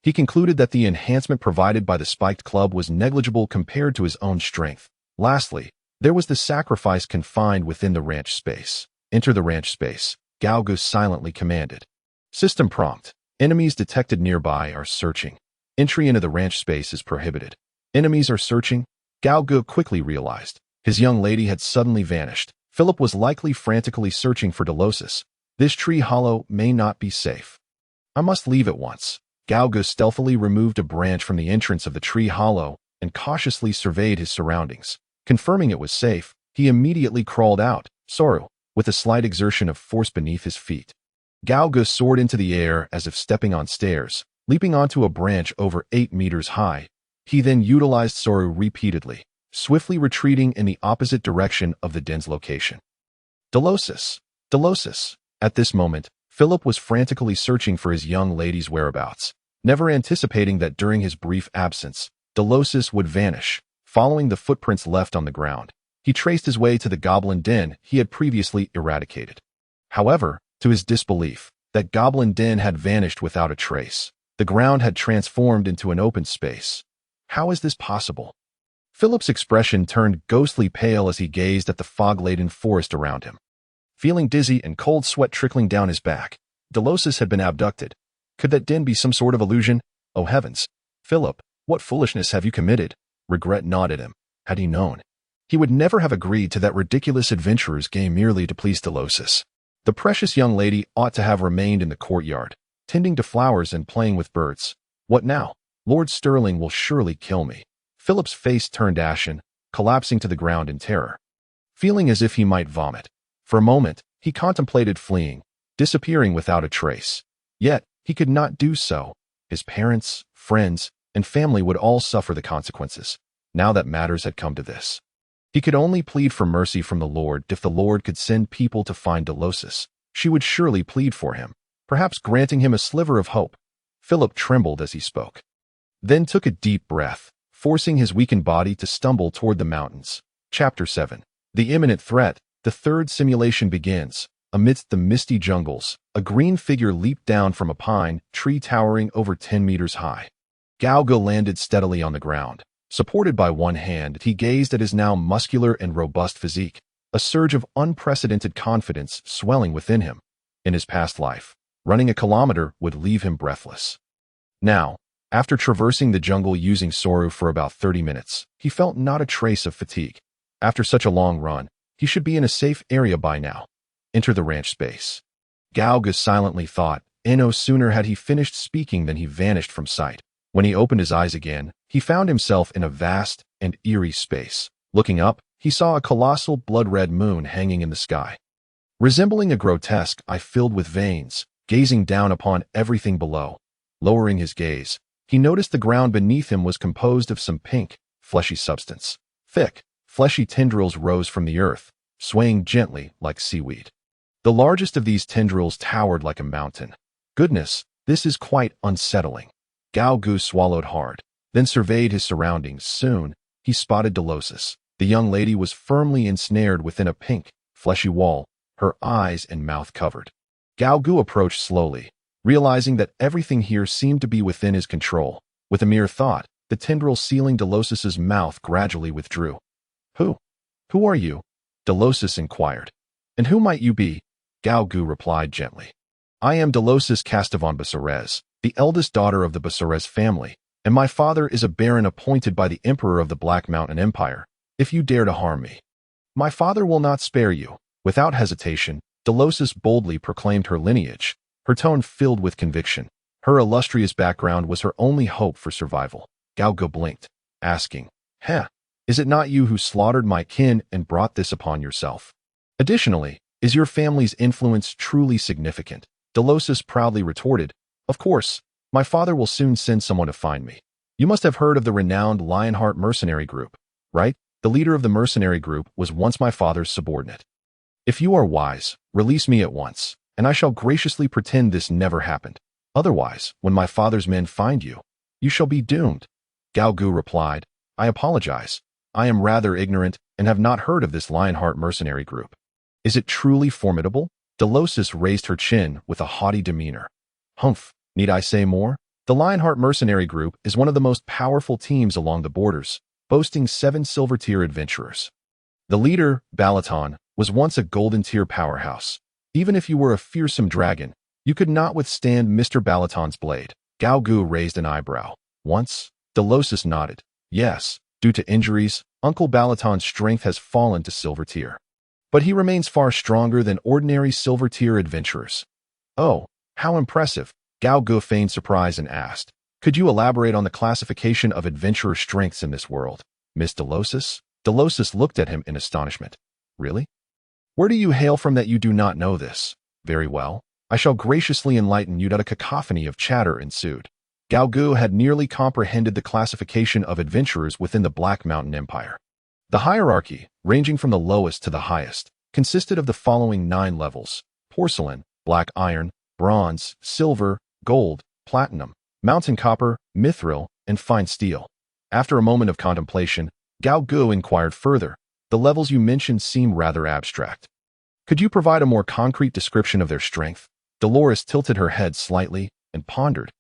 He concluded that the enhancement provided by the spiked club was negligible compared to his own strength. Lastly, there was the sacrifice confined within the ranch space. Enter the ranch space, Gao Gu silently commanded. System prompt. Enemies detected nearby are searching. Entry into the ranch space is prohibited. Enemies are searching? Gao Gu quickly realized. His young lady had suddenly vanished. Philip was likely frantically searching for Delosis. This tree hollow may not be safe. I must leave at once. Gao Gu stealthily removed a branch from the entrance of the tree hollow and cautiously surveyed his surroundings. Confirming it was safe, he immediately crawled out, Soru, with a slight exertion of force beneath his feet. Gao Gu soared into the air as if stepping on stairs, leaping onto a branch over 8 meters high. He then utilized Soru repeatedly, swiftly retreating in the opposite direction of the den's location. Delosis! Delosis! At this moment, Philip was frantically searching for his young lady's whereabouts, never anticipating that during his brief absence, Delosis would vanish. Following the footprints left on the ground, he traced his way to the goblin den he had previously eradicated. However, to his disbelief, that goblin den had vanished without a trace. The ground had transformed into an open space. How is this possible? Philip's expression turned ghostly pale as he gazed at the fog-laden forest around him. Feeling dizzy and cold sweat trickling down his back, Delosis had been abducted. Could that den be some sort of illusion? Oh heavens! Philip, what foolishness have you committed? Regret gnawed at him. Had he known, he would never have agreed to that ridiculous adventurer's game merely to please Delosis. The precious young lady ought to have remained in the courtyard, tending to flowers and playing with birds. What now? Lord Sterling will surely kill me. Philip's face turned ashen, collapsing to the ground in terror. Feeling as if he might vomit. For a moment, he contemplated fleeing, disappearing without a trace. Yet, he could not do so. His parents, friends, and family would all suffer the consequences, now that matters had come to this. He could only plead for mercy from the Lord. If the Lord could send people to find Delosis, she would surely plead for him, perhaps granting him a sliver of hope. Philip trembled as he spoke, then took a deep breath, forcing his weakened body to stumble toward the mountains. Chapter 7. The Imminent Threat. The third simulation begins. Amidst the misty jungles, a green figure leaped down from a pine tree towering over 10 meters high. Gao Gu landed steadily on the ground. Supported by one hand, he gazed at his now muscular and robust physique, a surge of unprecedented confidence swelling within him. In his past life, running a kilometer would leave him breathless. Now, after traversing the jungle using Soru for about 30 minutes, he felt not a trace of fatigue. After such a long run, he should be in a safe area by now. Enter the ranch space. Gao Gu silently thought, and no sooner had he finished speaking than he vanished from sight. When he opened his eyes again, he found himself in a vast and eerie space. Looking up, he saw a colossal blood-red moon hanging in the sky. Resembling a grotesque eye filled with veins, gazing down upon everything below. Lowering his gaze, he noticed the ground beneath him was composed of some pink, fleshy substance. Thick, fleshy tendrils rose from the earth, swaying gently like seaweed. The largest of these tendrils towered like a mountain. Goodness, this is quite unsettling. Gao Gu swallowed hard, then surveyed his surroundings. Soon, he spotted Delosis. The young lady was firmly ensnared within a pink, fleshy wall, her eyes and mouth covered. Gao Gu approached slowly, realizing that everything here seemed to be within his control. With a mere thought, the tendril sealing Delosis's mouth gradually withdrew. Who are you? Delosis inquired. And who might you be? Gao Gu replied gently. I am Delosis Castavon Basarez, the eldest daughter of the Basarez family, and my father is a baron appointed by the Emperor of the Black Mountain Empire. If you dare to harm me, my father will not spare you. Without hesitation, Delosis boldly proclaimed her lineage, her tone filled with conviction. Her illustrious background was her only hope for survival. Gao Gu blinked, asking, is it not you who slaughtered my kin and brought this upon yourself? Additionally, is your family's influence truly significant? Delosis proudly retorted, Of course, my father will soon send someone to find me. You must have heard of the renowned Lionheart mercenary group, right? The leader of the mercenary group was once my father's subordinate. If you are wise, release me at once. and I shall graciously pretend this never happened. Otherwise, when my father's men find you, you shall be doomed." Gao Gu replied, "I apologize. I am rather ignorant and have not heard of this Lionheart mercenary group. Is it truly formidable?" Delosis raised her chin with a haughty demeanor. "Humph, need I say more? The Lionheart mercenary group is one of the most powerful teams along the borders, boasting 7 silver-tier adventurers. The leader, Balaton, was once a golden-tier powerhouse. Even if you were a fearsome dragon, you could not withstand Mr. Balaton's blade." Gao Gu raised an eyebrow. "Once?" Delosis nodded. "Yes, due to injuries, Uncle Balaton's strength has fallen to silver tier. But he remains far stronger than ordinary silver tier adventurers." "Oh, how impressive." Gao Gu feigned surprise and asked, "Could you elaborate on the classification of adventurer strengths in this world, Miss Delosis?" Delosis looked at him in astonishment. "Really? Where do you hail from that you do not know this?" "Very well. I shall graciously enlighten you." A cacophony of chatter ensued. Gao Gu had nearly comprehended the classification of adventurers within the Black Mountain Empire. The hierarchy, ranging from the lowest to the highest, consisted of the following 9 levels: porcelain, black iron, bronze, silver, gold, platinum, mountain copper, mithril, and fine steel. After a moment of contemplation, Gao Gu inquired further, "The levels you mentioned seem rather abstract. Could you provide a more concrete description of their strength?" Dolores tilted her head slightly and pondered.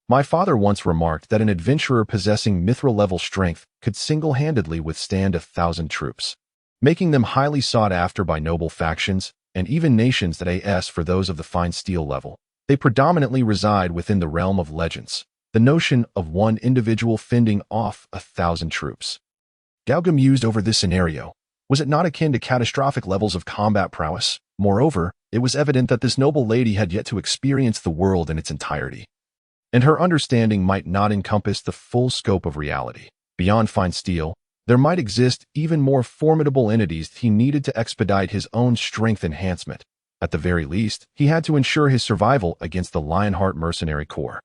My father once remarked that an adventurer possessing mithril-level strength could single-handedly withstand 1,000 troops, making them highly sought after by noble factions and even nations. That as for those of the fine steel level, they predominantly reside within the realm of legends, the notion of one individual fending off 1,000 troops. Gao Gu mused over this scenario. Was it not akin to catastrophic levels of combat prowess? Moreover, it was evident that this noble lady had yet to experience the world in its entirety, and her understanding might not encompass the full scope of reality. Beyond fine steel, there might exist even more formidable entities. He needed to expedite his own strength enhancement. At the very least, he had to ensure his survival against the Lionheart mercenary corps.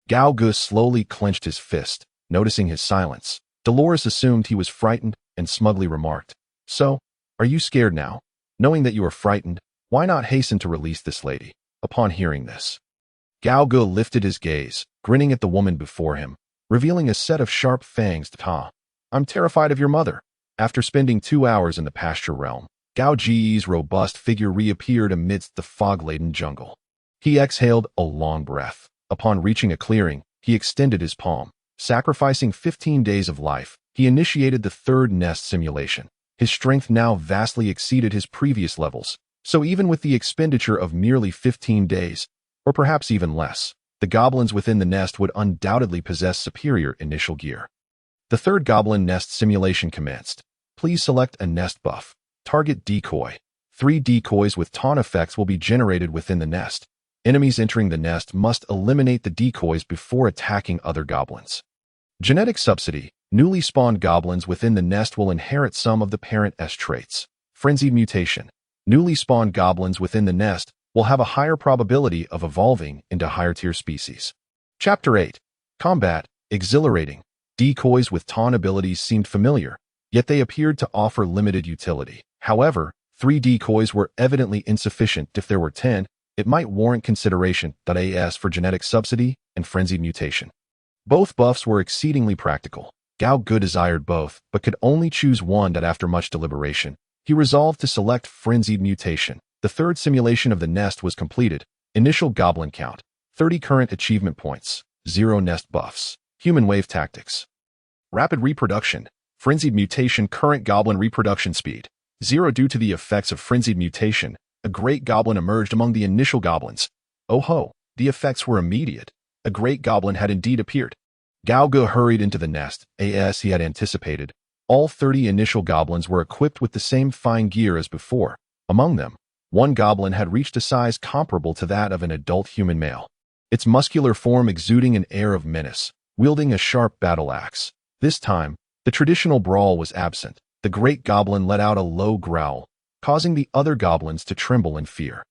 Gao Gu slowly clenched his fist, noticing his silence. Dolores assumed he was frightened and smugly remarked, "So, are you scared now? Knowing that you are frightened, why not hasten to release this lady?" Upon hearing this, Gao Gu lifted his gaze, grinning at the woman before him, revealing a set of sharp fangs. "I'm terrified of your mother." After spending 2 hours in the pasture realm, Gao Ji's robust figure reappeared amidst the fog-laden jungle. He exhaled a long breath. Upon reaching a clearing, he extended his palm. Sacrificing 15 days of life, he initiated the 3rd nest simulation. His strength now vastly exceeded his previous levels, so even with the expenditure of merely 15 days, or perhaps even less, the goblins within the nest would undoubtedly possess superior initial gear. The 3rd goblin nest simulation commenced. Please select a nest buff. Target decoy. 3 decoys with taunt effects will be generated within the nest. Enemies entering the nest must eliminate the decoys before attacking other goblins. Genetic subsidy. Newly spawned goblins within the nest will inherit some of the parent S traits. Frenzied mutation. Newly spawned goblins within the nest will have a higher probability of evolving into higher-tier species. Chapter 8. Combat. Exhilarating. Decoys with taunt abilities seemed familiar, yet they appeared to offer limited utility. However, 3 decoys were evidently insufficient. If there were 10, it might warrant consideration. As for genetic subsidy and frenzied mutation, both buffs were exceedingly practical. Gao Gu desired both, but could only choose one. After much deliberation, he resolved to select frenzied mutation. The 3rd simulation of the nest was completed. Initial goblin count, 30 current achievement points, 0 nest buffs. Human wave tactics. Rapid reproduction. Frenzied mutation. Current goblin reproduction speed, 0. Due to the effects of frenzied mutation, a great goblin emerged among the initial goblins. Oh ho, the effects were immediate. A great goblin had indeed appeared. Gao Gu hurried into the nest. As he had anticipated, all 30 initial goblins were equipped with the same fine gear as before. Among them, 1 goblin had reached a size comparable to that of an adult human male, its muscular form exuding an air of menace, wielding a sharp battle axe. This time, the traditional brawl was absent. The great goblin let out a low growl, causing the other goblins to tremble in fear.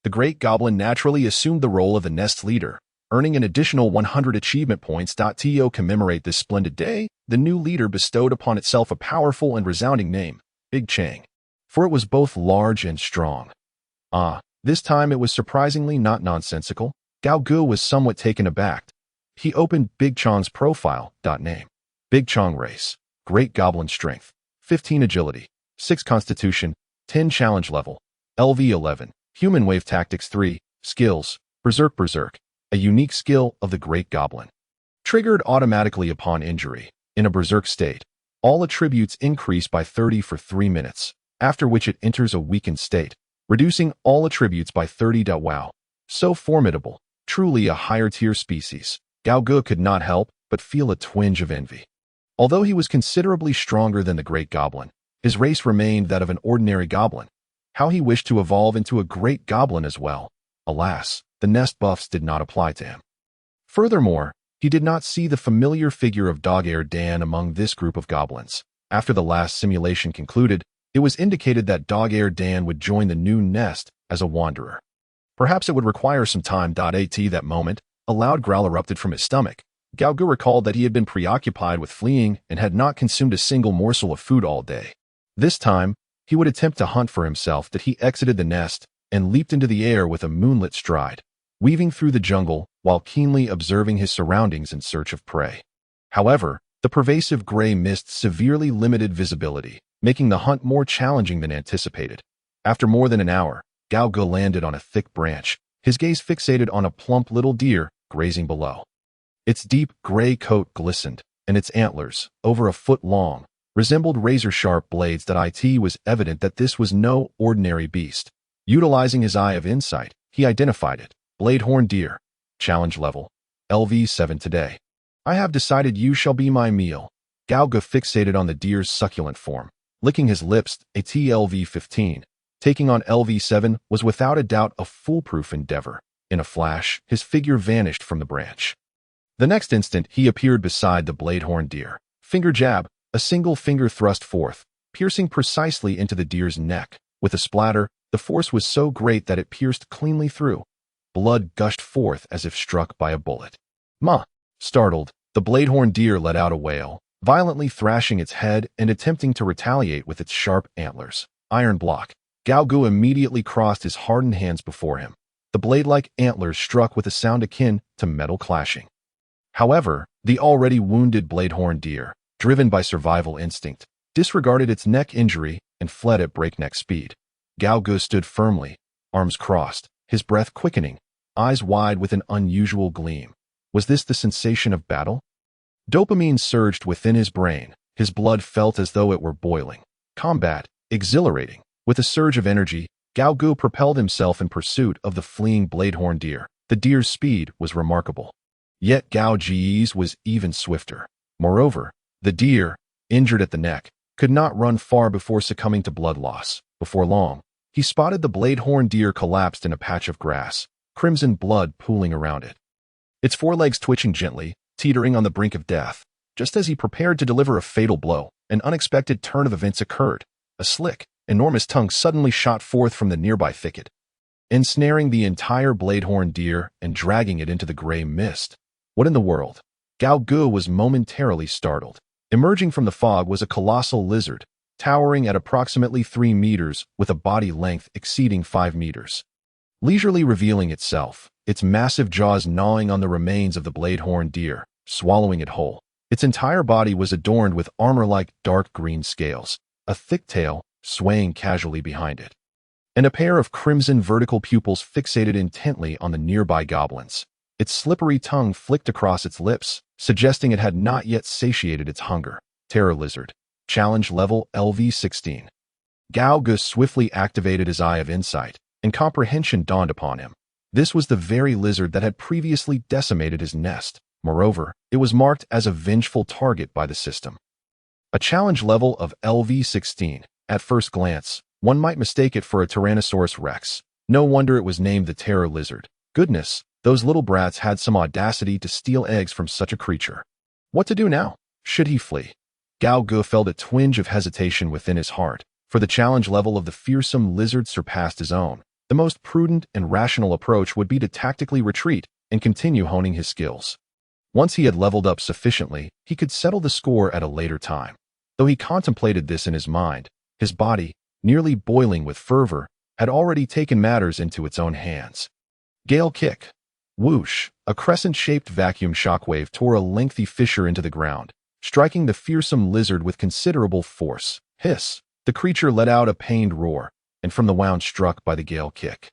The great goblin naturally assumed the role of the nest leader, earning an additional 100 achievement points. To commemorate this splendid day, the new leader bestowed upon itself a powerful and resounding name, Big Chang, for it was both large and strong. This time it was surprisingly not nonsensical. Gao Gu was somewhat taken aback. He opened Big Chong's profile. Name: Big Chong race, Great Goblin strength, 15 agility, 6 constitution, 10 challenge level, LV 11, human wave tactics 3, skills, Berserk, a unique skill of the Great Goblin. Triggered automatically upon injury. In a Berserk state, all attributes increase by 30 for 3 minutes, after which it enters a weakened state, reducing all attributes by 30. Wow. So formidable. Truly a higher-tier species. Gao Gu could not help but feel a twinge of envy. Although he was considerably stronger than the Great Goblin, his race remained that of an ordinary goblin. How he wished to evolve into a Great Goblin as well. Alas, the nest buffs did not apply to him. Furthermore, he did not see the familiar figure of Dog-Eared Dan among this group of goblins. After the last simulation concluded, it was indicated that Dog-Eared Dan would join the new nest as a wanderer. Perhaps it would require some time. At that moment, a loud growl erupted from his stomach. Gao Gu recalled that he had been preoccupied with fleeing and had not consumed a single morsel of food all day. This time, he would attempt to hunt for himself. That he exited the nest and leaped into the air with a moonlit stride, weaving through the jungle while keenly observing his surroundings in search of prey. However, the pervasive gray mist severely limited visibility, making the hunt more challenging than anticipated. After more than an hour, Gao Gu landed on a thick branch, his gaze fixated on a plump little deer grazing below. Its deep gray coat glistened, and its antlers, over a foot long, resembled razor-sharp blades. It was evident that this was no ordinary beast. Utilizing his eye of insight, he identified it. Bladehorn deer. Challenge level. LV 7 today. I have decided you shall be my meal. Gao Gu fixated on the deer's succulent form, licking his lips. LV 15. Taking on LV 7 was without a doubt a foolproof endeavor. In a flash, his figure vanished from the branch. The next instant, he appeared beside the Bladehorn deer. Finger jab, a single finger thrust forth, piercing precisely into the deer's neck. With a splatter, the force was so great that it pierced cleanly through. Blood gushed forth as if struck by a bullet. Ma! Startled, the Bladehorn deer let out a wail, violently thrashing its head and attempting to retaliate with its sharp antlers. Iron block. Gao Gu immediately crossed his hardened hands before him. The blade-like antlers struck with a sound akin to metal clashing. However, the already wounded Bladehorn deer, driven by survival instinct, disregarded its neck injury and fled at breakneck speed. Gao Gu stood firmly, arms crossed, his breath quickening, eyes wide with an unusual gleam. Was this the sensation of battle? Dopamine surged within his brain. His blood felt as though it were boiling. Combat, exhilarating. With a surge of energy, Gao Gu propelled himself in pursuit of the fleeing Bladehorn deer. The deer's speed was remarkable. Yet Gao Ji's was even swifter. Moreover, the deer, injured at the neck, could not run far before succumbing to blood loss. Before long, he spotted the Bladehorn deer collapsed in a patch of grass, crimson blood pooling around it. Its forelegs twitching gently, teetering on the brink of death. Just as he prepared to deliver a fatal blow, an unexpected turn of events occurred. A slick, enormous tongue suddenly shot forth from the nearby thicket, ensnaring the entire Bladehorn deer and dragging it into the gray mist. What in the world? Gao Gu was momentarily startled. Emerging from the fog was a colossal lizard, towering at approximately 3 meters with a body length exceeding 5 meters. Leisurely revealing itself, its massive jaws gnawing on the remains of the Bladehorn deer, swallowing it whole. Its entire body was adorned with armor-like dark green scales, a thick tail swaying casually behind it, and a pair of crimson vertical pupils fixated intently on the nearby goblins. Its slippery tongue flicked across its lips, suggesting it had not yet satiated its hunger. Terror lizard. Challenge level LV 16. Gao Gu swiftly activated his eye of insight, and comprehension dawned upon him. This was the very lizard that had previously decimated his nest. Moreover, it was marked as a vengeful target by the system. A challenge level of LV 16. At first glance, one might mistake it for a Tyrannosaurus rex. No wonder it was named the terror lizard. Goodness, those little brats had some audacity to steal eggs from such a creature. What to do now? Should he flee? Gao Gu felt a twinge of hesitation within his heart, for the challenge level of the fearsome lizard surpassed his own. The most prudent and rational approach would be to tactically retreat and continue honing his skills. Once he had leveled up sufficiently, he could settle the score at a later time. Though he contemplated this in his mind, his body, nearly boiling with fervor, had already taken matters into its own hands. Gale kick. Whoosh! A crescent-shaped vacuum shockwave tore a lengthy fissure into the ground, striking the fearsome lizard with considerable force. Hiss! The creature let out a pained roar, and from the wound struck by the gale kick.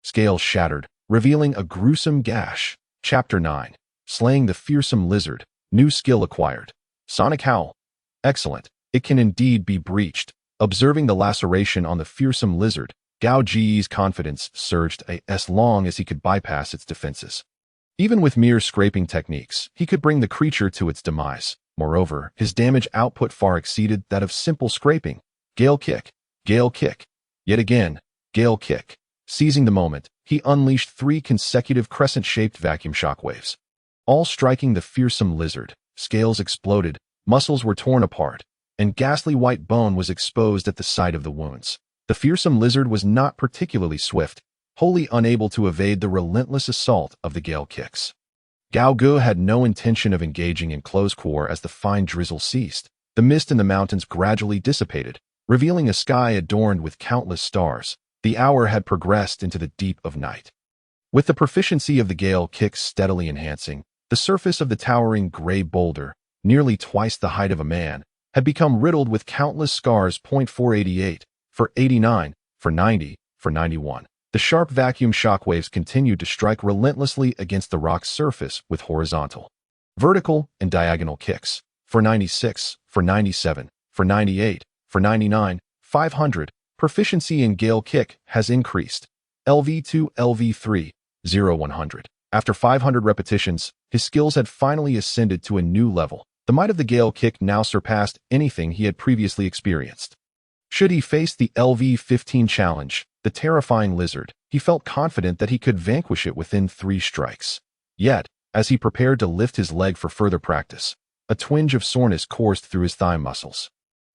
Scales shattered, revealing a gruesome gash. Chapter 9. Slaying the fearsome lizard. New skill acquired. Sonic Howl. Excellent. It can indeed be breached. Observing the laceration on the fearsome lizard, Gao Ji's confidence surged as long as he could bypass its defenses. Even with mere scraping techniques, he could bring the creature to its demise. Moreover, his damage output far exceeded that of simple scraping. Gale kick. Gale kick. Yet again, gale kick. Seizing the moment, he unleashed 3 consecutive crescent-shaped vacuum shockwaves, all striking the fearsome lizard. Scales exploded, muscles were torn apart, and ghastly white bone was exposed at the site of the wounds. The fearsome lizard was not particularly swift, wholly unable to evade the relentless assault of the gale kicks. Gao Gu had no intention of engaging in close quarter as the fine drizzle ceased. The mist in the mountains gradually dissipated, revealing a sky adorned with countless stars. The hour had progressed into the deep of night. With the proficiency of the gale kicks steadily enhancing, the surface of the towering gray boulder, nearly twice the height of a man, had become riddled with countless scars. 488, for 89, for 90, for 91. The sharp vacuum shockwaves continued to strike relentlessly against the rock's surface with horizontal, vertical, and diagonal kicks. For 96, for 97, for 98, for 99, 500. Proficiency in gale kick has increased. LV2, LV3, 0100. After 500 repetitions, his skills had finally ascended to a new level. The might of the gale kick now surpassed anything he had previously experienced. Should he face the LV15 challenge, the terrifying lizard, he felt confident that he could vanquish it within 3 strikes. Yet, as he prepared to lift his leg for further practice, a twinge of soreness coursed through his thigh muscles.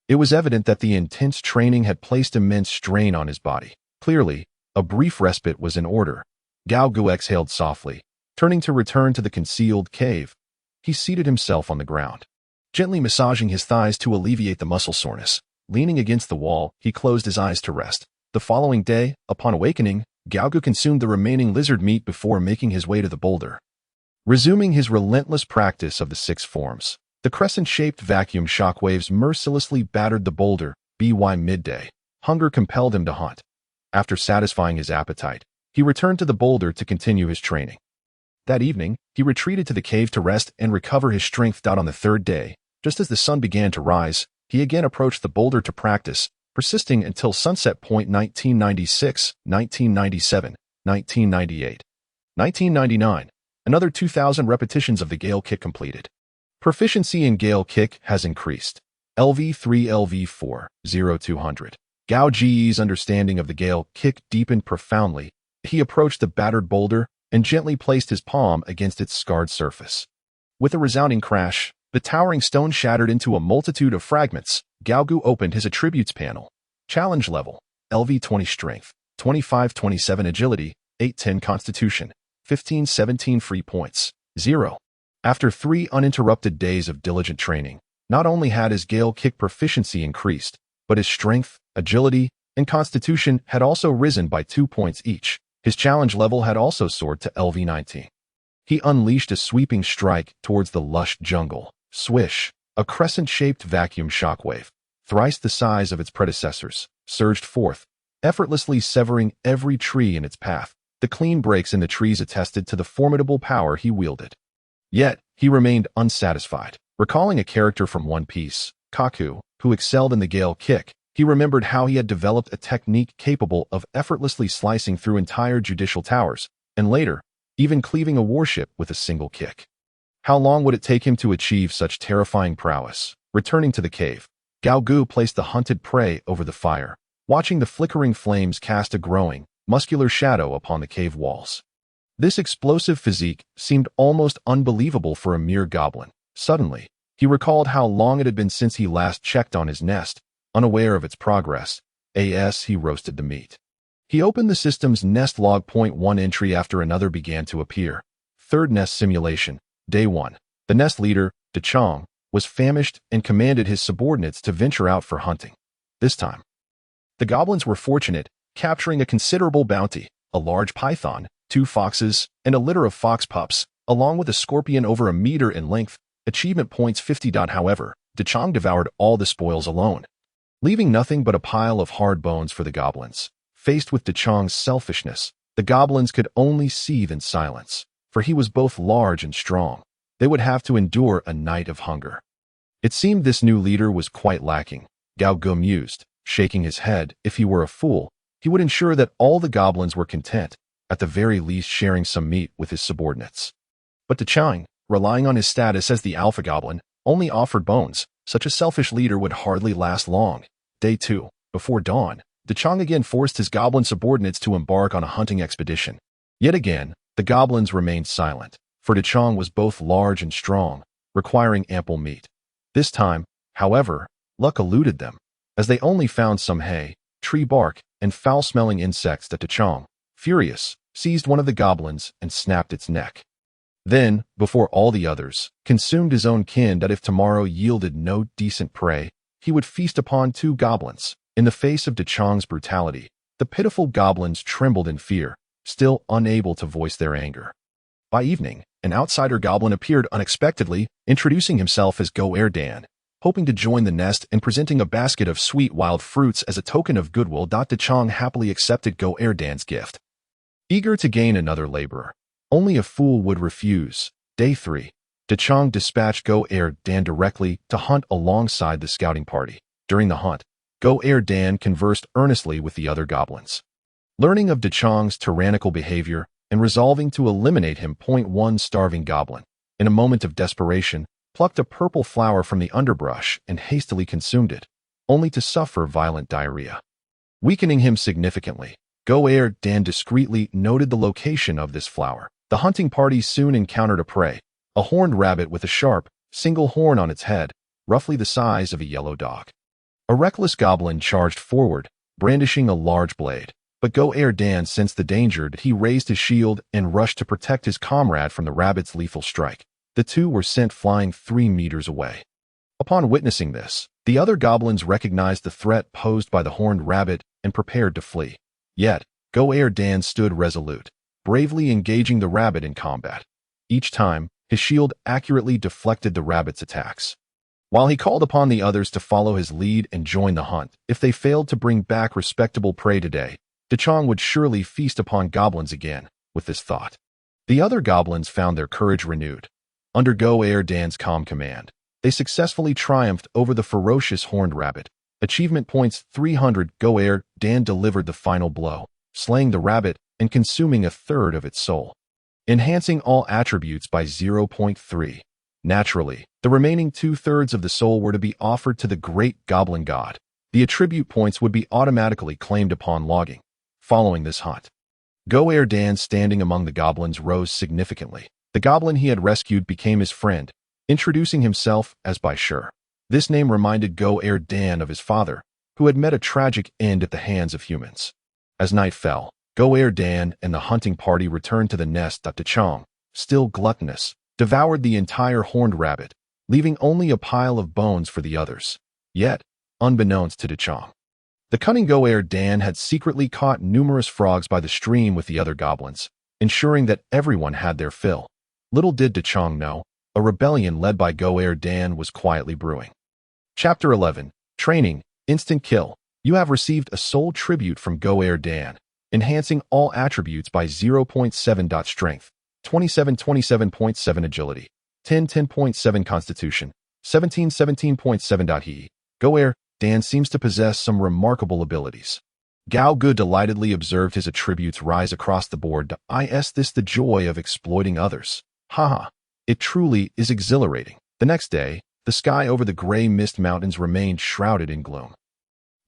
It was evident that the intense training had placed immense strain on his body. Clearly, a brief respite was in order. Gao Gu exhaled softly. Turning to return to the concealed cave, he seated himself on the ground, gently massaging his thighs to alleviate the muscle soreness. Leaning against the wall, he closed his eyes to rest. The following day, upon awakening, Gao Gu consumed the remaining lizard meat before making his way to the boulder. Resuming his relentless practice of the 6 forms, the crescent-shaped vacuum shockwaves mercilessly battered the boulder. By midday, hunger compelled him to hunt. After satisfying his appetite, he returned to the boulder to continue his training. That evening, he retreated to the cave to rest and recover his strength. On the 3rd day, just as the sun began to rise, he again approached the boulder to practice, persisting until sunset. 1996, 1997, 1998, 1999. Another 2,000 repetitions of the gale kick completed. Proficiency in gale kick has increased. LV3, LV4, 0200. Gao Ji's understanding of the gale kick deepened profoundly. He approached the battered boulder and gently placed his palm against its scarred surface. With a resounding crash, the towering stone shattered into a multitude of fragments. Gao Gu opened his attributes panel. Challenge level: LV20 strength, 25-27 agility, 8-10 constitution, 15-17 free points, 0. After 3 uninterrupted days of diligent training, not only had his gale kick proficiency increased, but his strength, agility, and constitution had also risen by 2 points each. His challenge level had also soared to LV19. He unleashed a sweeping strike towards the lush jungle. Swish! A crescent-shaped vacuum shockwave, thrice the size of its predecessors, surged forth, effortlessly severing every tree in its path. The clean breaks in the trees attested to the formidable power he wielded. Yet, he remained unsatisfied. Recalling a character from One Piece, Kaku, who excelled in the gale kick, he remembered how he had developed a technique capable of effortlessly slicing through entire judicial towers, and later, even cleaving a warship with a single kick. How long would it take him to achieve such terrifying prowess? Returning to the cave, Gao Gu placed the hunted prey over the fire, watching the flickering flames cast a growing, muscular shadow upon the cave walls. This explosive physique seemed almost unbelievable for a mere goblin. Suddenly, he recalled how long it had been since he last checked on his nest, unaware of its progress. He roasted the meat. He opened the system's nest log. One entry after another began to appear. 3rd nest simulation, day 1. The nest leader, De Chong, was famished and commanded his subordinates to venture out for hunting. This time, the goblins were fortunate. capturing a considerable bounty, a large python, 2 foxes, and a litter of fox pups, along with a scorpion over a meter in length. Achievement points 50. However, Dechang devoured all the spoils alone, leaving nothing but a pile of hard bones for the goblins. Faced with Dechang's selfishness, the goblins could only seethe in silence, for he was both large and strong. They would have to endure a night of hunger. It seemed this new leader was quite lacking. Gao Gu mused, shaking his head. If he were a fool, he would ensure that all the goblins were content, at the very least sharing some meat with his subordinates. But Dechang, relying on his status as the alpha goblin, only offered bones. Such a selfish leader would hardly last long. Day 2. Before dawn, Dechang again forced his goblin subordinates to embark on a hunting expedition. Yet again, the goblins remained silent, for Dechang was both large and strong, requiring ample meat. This time, however, luck eluded them, as they only found some hay, tree bark, and foul-smelling insects. That Dechang, furious, seized one of the goblins and snapped its neck. Then, before all the others, consumed his own kin. That if tomorrow yielded no decent prey, he would feast upon 2 goblins. In the face of Dechang's brutality, the pitiful goblins trembled in fear, still unable to voice their anger. By evening, an outsider goblin appeared unexpectedly, introducing himself as Goblin Dan, hoping to join the nest and presenting a basket of sweet wild fruits as a token of goodwill. Dechang happily accepted Goblin Dan's gift, eager to gain another laborer. Only a fool would refuse. Day 3. Dechang dispatched Goblin Dan directly to hunt alongside the scouting party. During the hunt, Goblin Dan conversed earnestly with the other goblins. Learning of Dechang's tyrannical behavior and resolving to eliminate him. One starving goblin, in a moment of desperation, plucked a purple flower from the underbrush and hastily consumed it, only to suffer violent diarrhea, weakening him significantly. Goblin Dan discreetly noted the location of this flower. The hunting party soon encountered a prey, a horned rabbit with a sharp, single horn on its head, roughly the size of a yellow dog. A reckless goblin charged forward, brandishing a large blade. But Goblin Dan sensed the danger. He raised his shield and rushed to protect his comrade from the rabbit's lethal strike. The 2 were sent flying 3 meters away. Upon witnessing this, the other goblins recognized the threat posed by the horned rabbit and prepared to flee. Yet, Goblin Dan stood resolute, bravely engaging the rabbit in combat. Each time, his shield accurately deflected the rabbit's attacks. While he called upon the others to follow his lead and join the hunt, if they failed to bring back respectable prey today, Dechang would surely feast upon goblins again. With this thought, the other goblins found their courage renewed. Under Goblin Dan's calm command, they successfully triumphed over the ferocious horned rabbit. Achievement points 300. Goblin Dan delivered the final blow, slaying the rabbit and consuming a third of its soul, enhancing all attributes by 0.3. Naturally, the remaining 2/3 of the soul were to be offered to the great goblin god. The attribute points would be automatically claimed upon logging. Following this hunt, Goblin Dan, standing among the goblins, rose significantly. The goblin he had rescued became his friend, introducing himself as Baishur. This name reminded Goblin Dan of his father, who had met a tragic end at the hands of humans. As night fell, Goblin Dan and the hunting party returned to the nest. Dechang, still gluttonous, devoured the entire horned rabbit, leaving only a pile of bones for the others. Yet, unbeknownst to Dechang, the cunning Goblin Dan had secretly caught numerous frogs by the stream with the other goblins, ensuring that everyone had their fill. Little did Dechang know, a rebellion led by Goblin Dan was quietly brewing. Chapter 11. Training, Instant Kill. You have received a soul tribute from Goblin Dan, enhancing all attributes by 0.7. Strength, 27.7 agility, 10.7 constitution, 17.7. He, Goblin Dan seems to possess some remarkable abilities. Gao Gu delightedly observed his attributes rise across the board. Is this the joy of exploiting others? Haha, it truly is exhilarating. The next day, the sky over the gray mist mountains remained shrouded in gloom.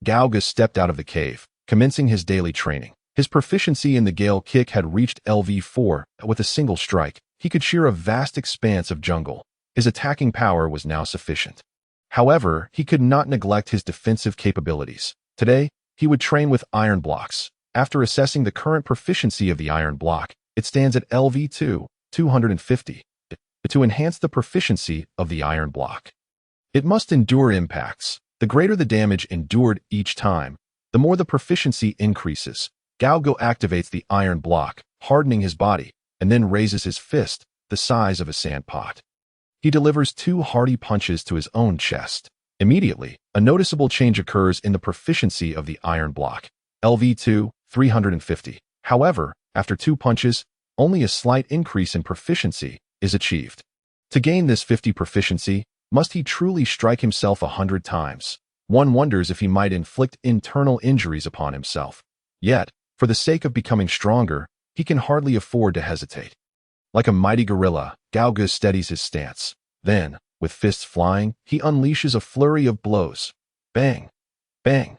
Gao Gu stepped out of the cave, commencing his daily training. His proficiency in the Gale Kick had reached LV4. With a single strike, he could shear a vast expanse of jungle. His attacking power was now sufficient. However, he could not neglect his defensive capabilities. Today, he would train with iron blocks. After assessing the current proficiency of the iron block, it stands at LV2, 250. To enhance the proficiency of the iron block, it must endure impacts. The greater the damage endured each time, The more the proficiency increases, Galgo activates the iron block, hardening his body, and then raises his fist, the size of a sandpot. He delivers 2 hearty punches to his own chest. Immediately, a noticeable change occurs in the proficiency of the iron block. LV2, 350. However, after 2 punches, only a slight increase in proficiency is achieved. To gain this 50 proficiency, must he truly strike himself 100 times? One wonders if he might inflict internal injuries upon himself. Yet, for the sake of becoming stronger, he can hardly afford to hesitate. Like a mighty gorilla, Galgo steadies his stance. Then, with fists flying, he unleashes a flurry of blows. Bang! Bang!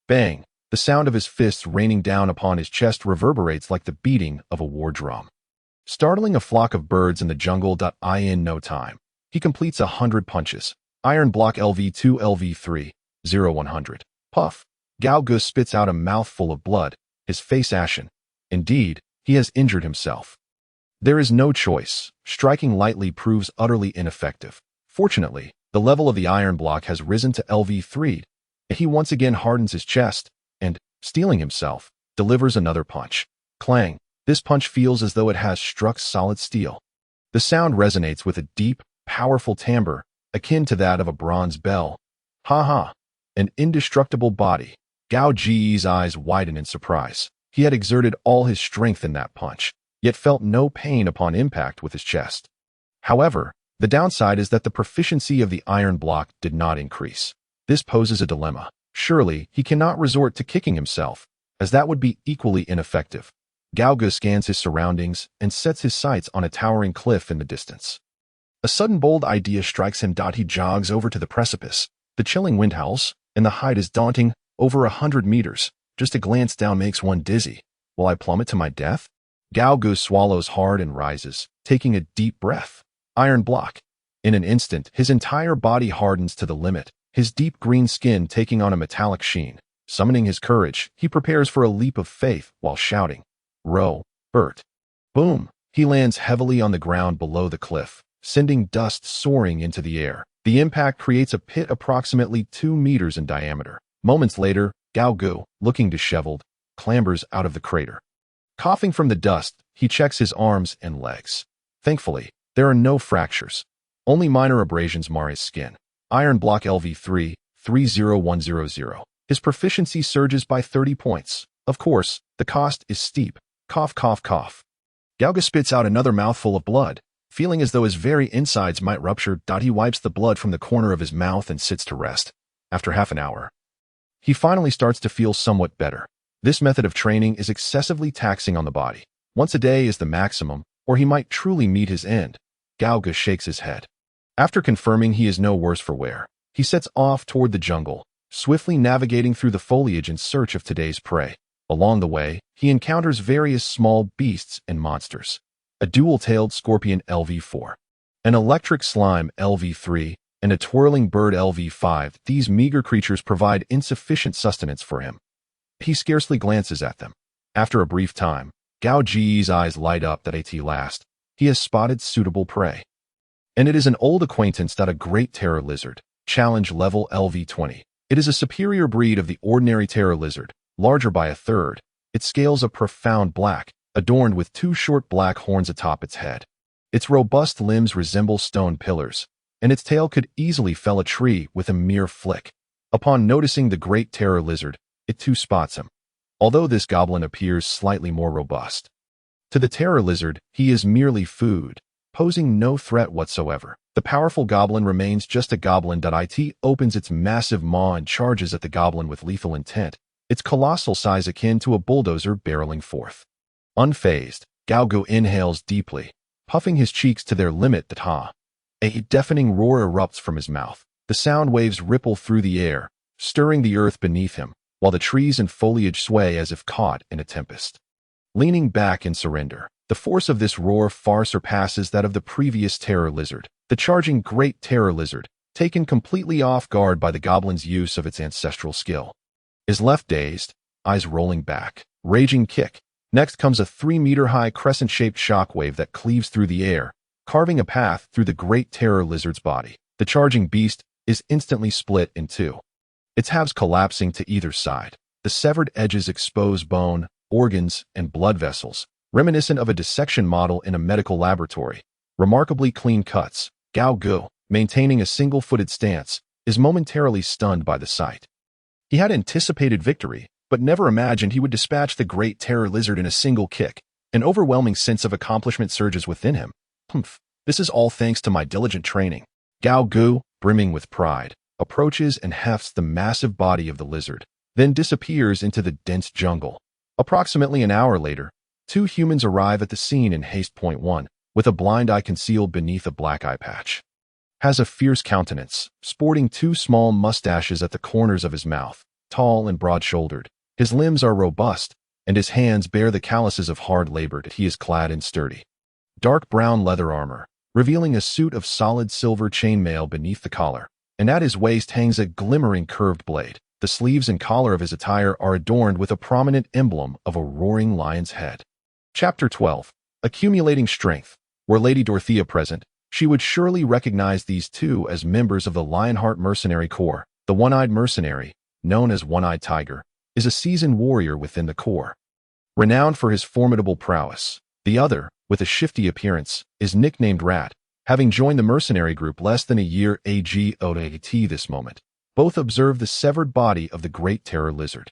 Bang! The sound of his fists raining down upon his chest reverberates like the beating of a war drum. Startling a flock of birds in the jungle. In no time, he completes 100 punches. Iron block LV2 LV3, 0100. Puff! Galgo spits out a mouthful of blood, his face ashen. Indeed, he has injured himself. There is no choice. Striking lightly proves utterly ineffective. Fortunately, the level of the iron block has risen to LV3. He once again hardens his chest, and, steeling himself, delivers another punch. Clang! This punch feels as though it has struck solid steel. The sound resonates with a deep, powerful timbre, akin to that of a bronze bell. Ha ha! An indestructible body. Gao Ji's eyes widen in surprise. He had exerted all his strength in that punch, yet felt no pain upon impact with his chest. However, the downside is that the proficiency of the iron block did not increase. This poses a dilemma. Surely, he cannot resort to kicking himself, as that would be equally ineffective. Galgo scans his surroundings and sets his sights on a towering cliff in the distance. A sudden bold idea strikes him. He jogs over to the precipice. The chilling wind howls, and the height is daunting, over 100 meters. Just a glance down makes one dizzy. Will I plummet to my death? Galgo swallows hard and rises, taking a deep breath. Iron block. In an instant, his entire body hardens to the limit, his deep green skin taking on a metallic sheen. Summoning his courage, he prepares for a leap of faith while shouting, "Row, Bert." Boom! He lands heavily on the ground below the cliff, sending dust soaring into the air. The impact creates a pit approximately 2 meters in diameter. Moments later, Galgo, looking disheveled, clambers out of the crater. Coughing from the dust, he checks his arms and legs. Thankfully, there are no fractures. Only minor abrasions mar his skin. Iron block LV3, 30100. His proficiency surges by 30 points. Of course, the cost is steep. Cough, cough, cough. Galgo spits out another mouthful of blood, feeling as though his very insides might rupture. He wipes the blood from the corner of his mouth and sits to rest. After half an hour, he finally starts to feel somewhat better. This method of training is excessively taxing on the body. Once a day is the maximum, or he might truly meet his end. Galgo shakes his head. After confirming he is no worse for wear, he sets off toward the jungle, swiftly navigating through the foliage in search of today's prey. Along the way, he encounters various small beasts and monsters. A dual-tailed scorpion LV4, an electric slime LV3, and a twirling bird LV5. These meager creatures provide insufficient sustenance for him. He scarcely glances at them. After a brief time, Gao Ji's eyes light up. At last, he has spotted suitable prey. And it is an old acquaintance. A great terror lizard, challenge level LV20. It is a superior breed of the ordinary terror lizard, larger by a third. Its scales a profound black, adorned with 2 short black horns atop its head. Its robust limbs resemble stone pillars, and its tail could easily fell a tree with a mere flick. Upon noticing the great terror lizard, it too spots him, although this goblin appears slightly more robust. To the terror lizard, he is merely food, posing no threat whatsoever. The powerful goblin remains just a goblin. It opens its massive maw and charges at the goblin with lethal intent, its colossal size akin to a bulldozer barreling forth. Unfazed, Galgo inhales deeply, puffing his cheeks to their limit. A deafening roar erupts from his mouth. The sound waves ripple through the air, stirring the earth beneath him, while the trees and foliage sway as if caught in a tempest. Leaning back in surrender, the force of this roar far surpasses that of the previous terror lizard. The charging great terror lizard, taken completely off guard by the goblin's use of its ancestral skill, is left dazed, eyes rolling back. Raging kick. Next comes a 3-meter-high crescent-shaped shockwave that cleaves through the air, carving a path through the great terror lizard's body. The charging beast is instantly split in two, its halves collapsing to either side. The severed edges expose bone, organs, and blood vessels, reminiscent of a dissection model in a medical laboratory. Remarkably clean cuts. Gao Gu, maintaining a single-footed stance, is momentarily stunned by the sight. He had anticipated victory, but never imagined he would dispatch the great terror lizard in a single kick. An overwhelming sense of accomplishment surges within him. Humph, this is all thanks to my diligent training. Gao Gu, brimming with pride, approaches and hefts the massive body of the lizard, then disappears into the dense jungle. Approximately an hour later, two humans arrive at the scene in haste. Point 1, with a blind eye concealed beneath a black eye patch. Has a fierce countenance, sporting two small mustaches at the corners of his mouth, tall and broad-shouldered. His limbs are robust, and his hands bear the calluses of hard labor. He is clad in sturdy, dark brown leather armor, revealing a suit of solid silver chainmail beneath the collar, and at his waist hangs a glimmering curved blade. The sleeves and collar of his attire are adorned with a prominent emblem of a roaring lion's head. Chapter 12. Accumulating Strength. Were Lady Dorothea present, she would surely recognize these two as members of the Lionheart Mercenary Corps. The one-eyed mercenary, known as One-Eyed Tiger, is a seasoned warrior within the Corps, renowned for his formidable prowess. The other, with a shifty appearance, is nicknamed Rat, having joined the mercenary group less than a year ago. This moment, both observed the severed body of the great terror lizard.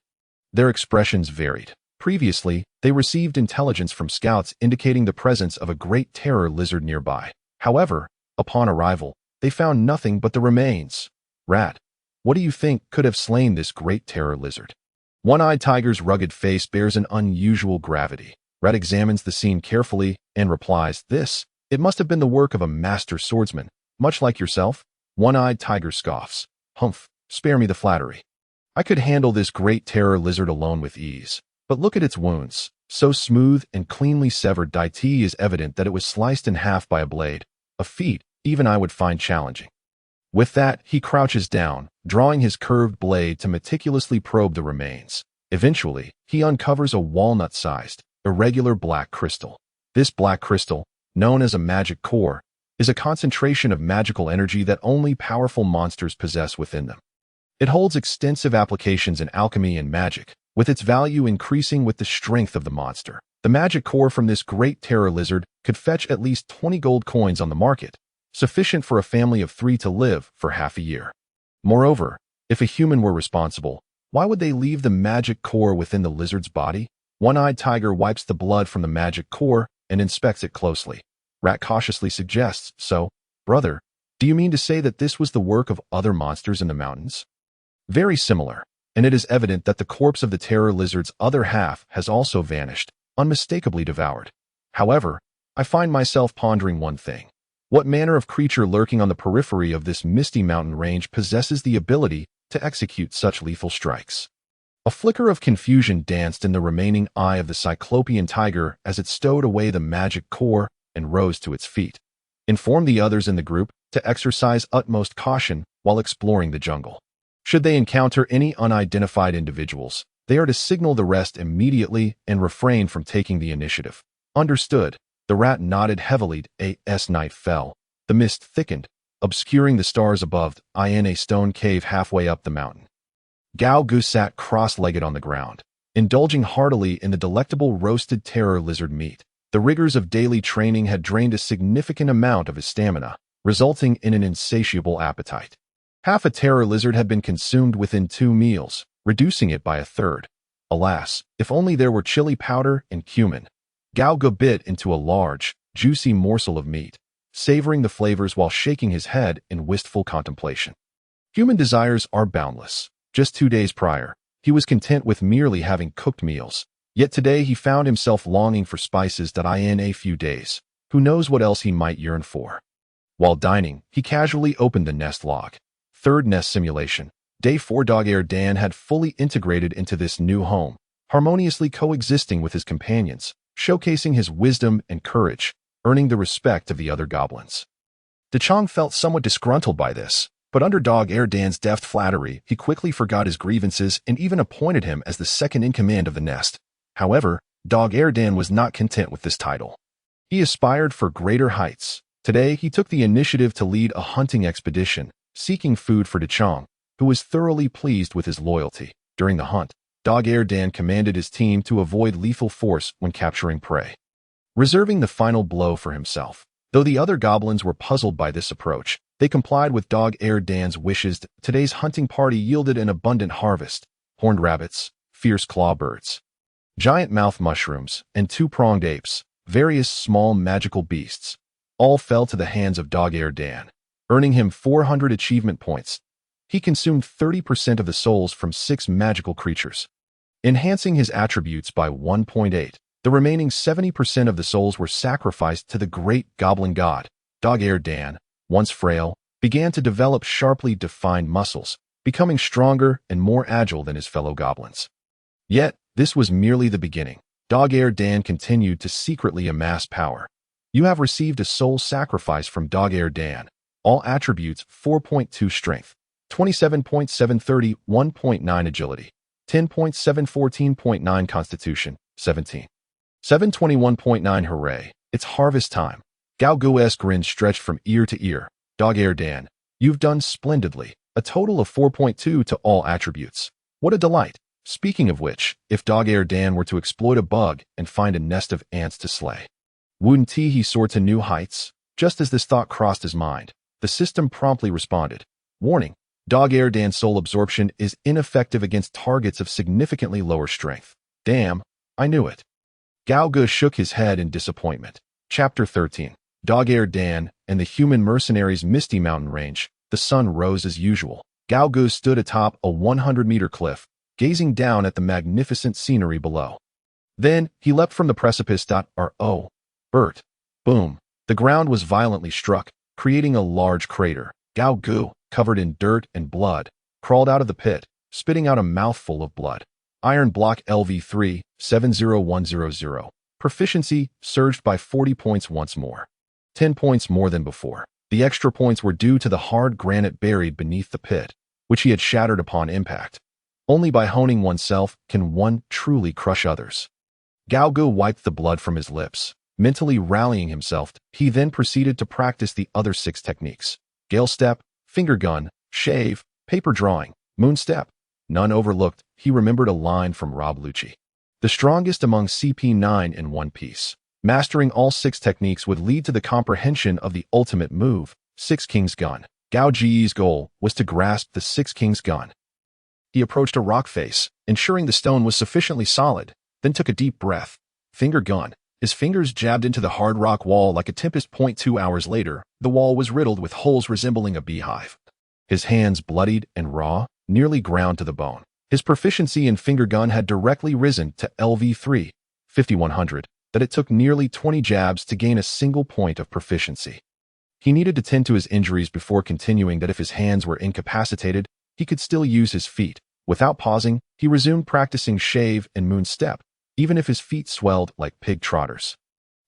Their expressions varied. Previously, they received intelligence from scouts indicating the presence of a great terror lizard nearby. However, upon arrival, they found nothing but the remains. Rat, what do you think could have slain this great terror lizard? One-Eyed Tiger's rugged face bears an unusual gravity. Rat examines the scene carefully and replies, it must have been the work of a master swordsman, much like yourself. One-Eyed Tiger scoffs. Humph, spare me the flattery. I could handle this great terror lizard alone with ease. But look at its wounds, so smooth and cleanly severed. It is evident that it was sliced in half by a blade, a feat even I would find challenging. With that, he crouches down, drawing his curved blade to meticulously probe the remains. Eventually, he uncovers a walnut-sized, irregular black crystal. This black crystal, known as a magic core, is a concentration of magical energy that only powerful monsters possess within them. It holds extensive applications in alchemy and magic, with its value increasing with the strength of the monster. The magic core from this great terror lizard could fetch at least 20 gold coins on the market, sufficient for a family of 3 to live for half a year. Moreover, if a human were responsible, why would they leave the magic core within the lizard's body? One-Eyed Tiger wipes the blood from the magic core and inspects it closely. Rat cautiously suggests, so, brother, do you mean to say that this was the work of other monsters in the mountains? Very similar, and it is evident that the corpse of the terror lizard's other half has also vanished, unmistakably devoured. However, I find myself pondering one thing. What manner of creature lurking on the periphery of this misty mountain range possesses the ability to execute such lethal strikes? A flicker of confusion danced in the remaining eye of the cyclopean tiger as it stowed away the magic core and rose to its feet. Inform the others in the group to exercise utmost caution while exploring the jungle. Should they encounter any unidentified individuals, they are to signal the rest immediately and refrain from taking the initiative. Understood. The rat nodded heavily. As night fell, the mist thickened, obscuring the stars above in a stone cave halfway up the mountain. Gao Gu sat cross-legged on the ground, indulging heartily in the delectable roasted terror lizard meat. The rigors of daily training had drained a significant amount of his stamina, resulting in an insatiable appetite. Half a terror lizard had been consumed within 2 meals, reducing it by a third. Alas, if only there were chili powder and cumin. Gao Gu bit into a large, juicy morsel of meat, savoring the flavors while shaking his head in wistful contemplation. Human desires are boundless. Just 2 days prior, he was content with merely having cooked meals. Yet today he found himself longing for spices that in a few days, who knows what else he might yearn for. While dining, he casually opened the nest log. Third nest simulation. Day 4. Dog-Eared Dan had fully integrated into this new home, harmoniously coexisting with his companions, showcasing his wisdom and courage, earning the respect of the other goblins. Dechong felt somewhat disgruntled by this, but under Dog-Eared Dan's deft flattery, he quickly forgot his grievances and even appointed him as the second in command of the nest. However, Dog-Eared Dan was not content with this title. He aspired for greater heights. Today, he took the initiative to lead a hunting expedition, seeking food for Dechong, who was thoroughly pleased with his loyalty. During the hunt, Dog-Eared Dan commanded his team to avoid lethal force when capturing prey, reserving the final blow for himself. Though the other goblins were puzzled by this approach, they complied with Dog-Eared Dan's wishes. Today's hunting party yielded an abundant harvest: horned rabbits, fierce claw birds, giant mouth mushrooms, and two-pronged apes, various small magical beasts. All fell to the hands of Dog-Eared Dan, earning him 400 achievement points. He consumed 30% of the souls from 6 magical creatures, enhancing his attributes by 1.8. The remaining 70% of the souls were sacrificed to the great goblin god. Dog-Eared Dan, once frail, began to develop sharply defined muscles, becoming stronger and more agile than his fellow goblins. Yet, this was merely the beginning. Dog-Eared Dan continued to secretly amass power. You have received a soul sacrifice from Dog-Eared Dan. All attributes: 4.2 strength, 27.730, 1.9 agility, 10.714.9 constitution, 17. 721.9. Hooray, it's harvest time. Gao Gu's grin stretched from ear to ear. Dog-Eared Dan, you've done splendidly. A total of 4.2 to all attributes. What a delight. Speaking of which, if Dog-Eared Dan were to exploit a bug and find a nest of ants to slay, wouldn't he soar to new heights? Just as this thought crossed his mind, the system promptly responded. Warning: Dog-Eared Dan's soul absorption is ineffective against targets of significantly lower strength. Damn, I knew it. Gao Gu shook his head in disappointment. Chapter 13. Dog-Eared Dan and the human mercenaries' misty mountain range. The sun rose as usual. Gao Gu stood atop a 100-meter cliff, gazing down at the magnificent scenery below. Then, he leapt from the precipice. Oh, Bert. Boom. The ground was violently struck, creating a large crater. Gao Gu, covered in dirt and blood, crawled out of the pit, spitting out a mouthful of blood. Iron block LV3, 70100. Proficiency surged by 40 points once more. 10 points more than before. The extra points were due to the hard granite buried beneath the pit, which he had shattered upon impact. Only by honing oneself can one truly crush others. Gao Gu wiped the blood from his lips. Mentally rallying himself, he then proceeded to practice the other 6 techniques: Gale Step, Finger Gun, Shave, Paper Drawing, Moon Step. None overlooked. He remembered a line from Rob Lucci: the strongest among CP9 in One Piece. Mastering all 6 techniques would lead to the comprehension of the ultimate move, Six Kings Gun. Gao Ji's goal was to grasp the Six Kings Gun. He approached a rock face, ensuring the stone was sufficiently solid, then took a deep breath. Finger Gun. His fingers jabbed into the hard rock wall like a tempest. 2 hours later, the wall was riddled with holes resembling a beehive. His hands, bloodied and raw, nearly ground to the bone. His proficiency in Finger Gun had directly risen to LV3, 5100, that it took nearly 20 jabs to gain a single point of proficiency. He needed to tend to his injuries before continuing. That if his hands were incapacitated, he could still use his feet. Without pausing, he resumed practicing Shave and Moon Step, even if his feet swelled like pig trotters.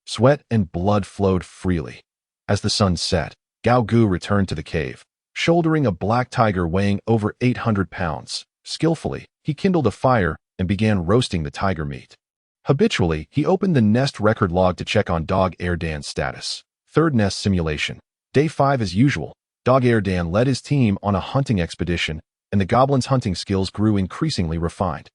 Sweat and blood flowed freely. As the sun set, Gao Gu returned to the cave, shouldering a black tiger weighing over 800 pounds. Skillfully, he kindled a fire and began roasting the tiger meat. Habitually, he opened the nest record log to check on Dog-Eared Dan's status. Third nest simulation. Day 5 as usual. Dog-Eared Dan led his team on a hunting expedition, and the goblins' hunting skills grew increasingly refined,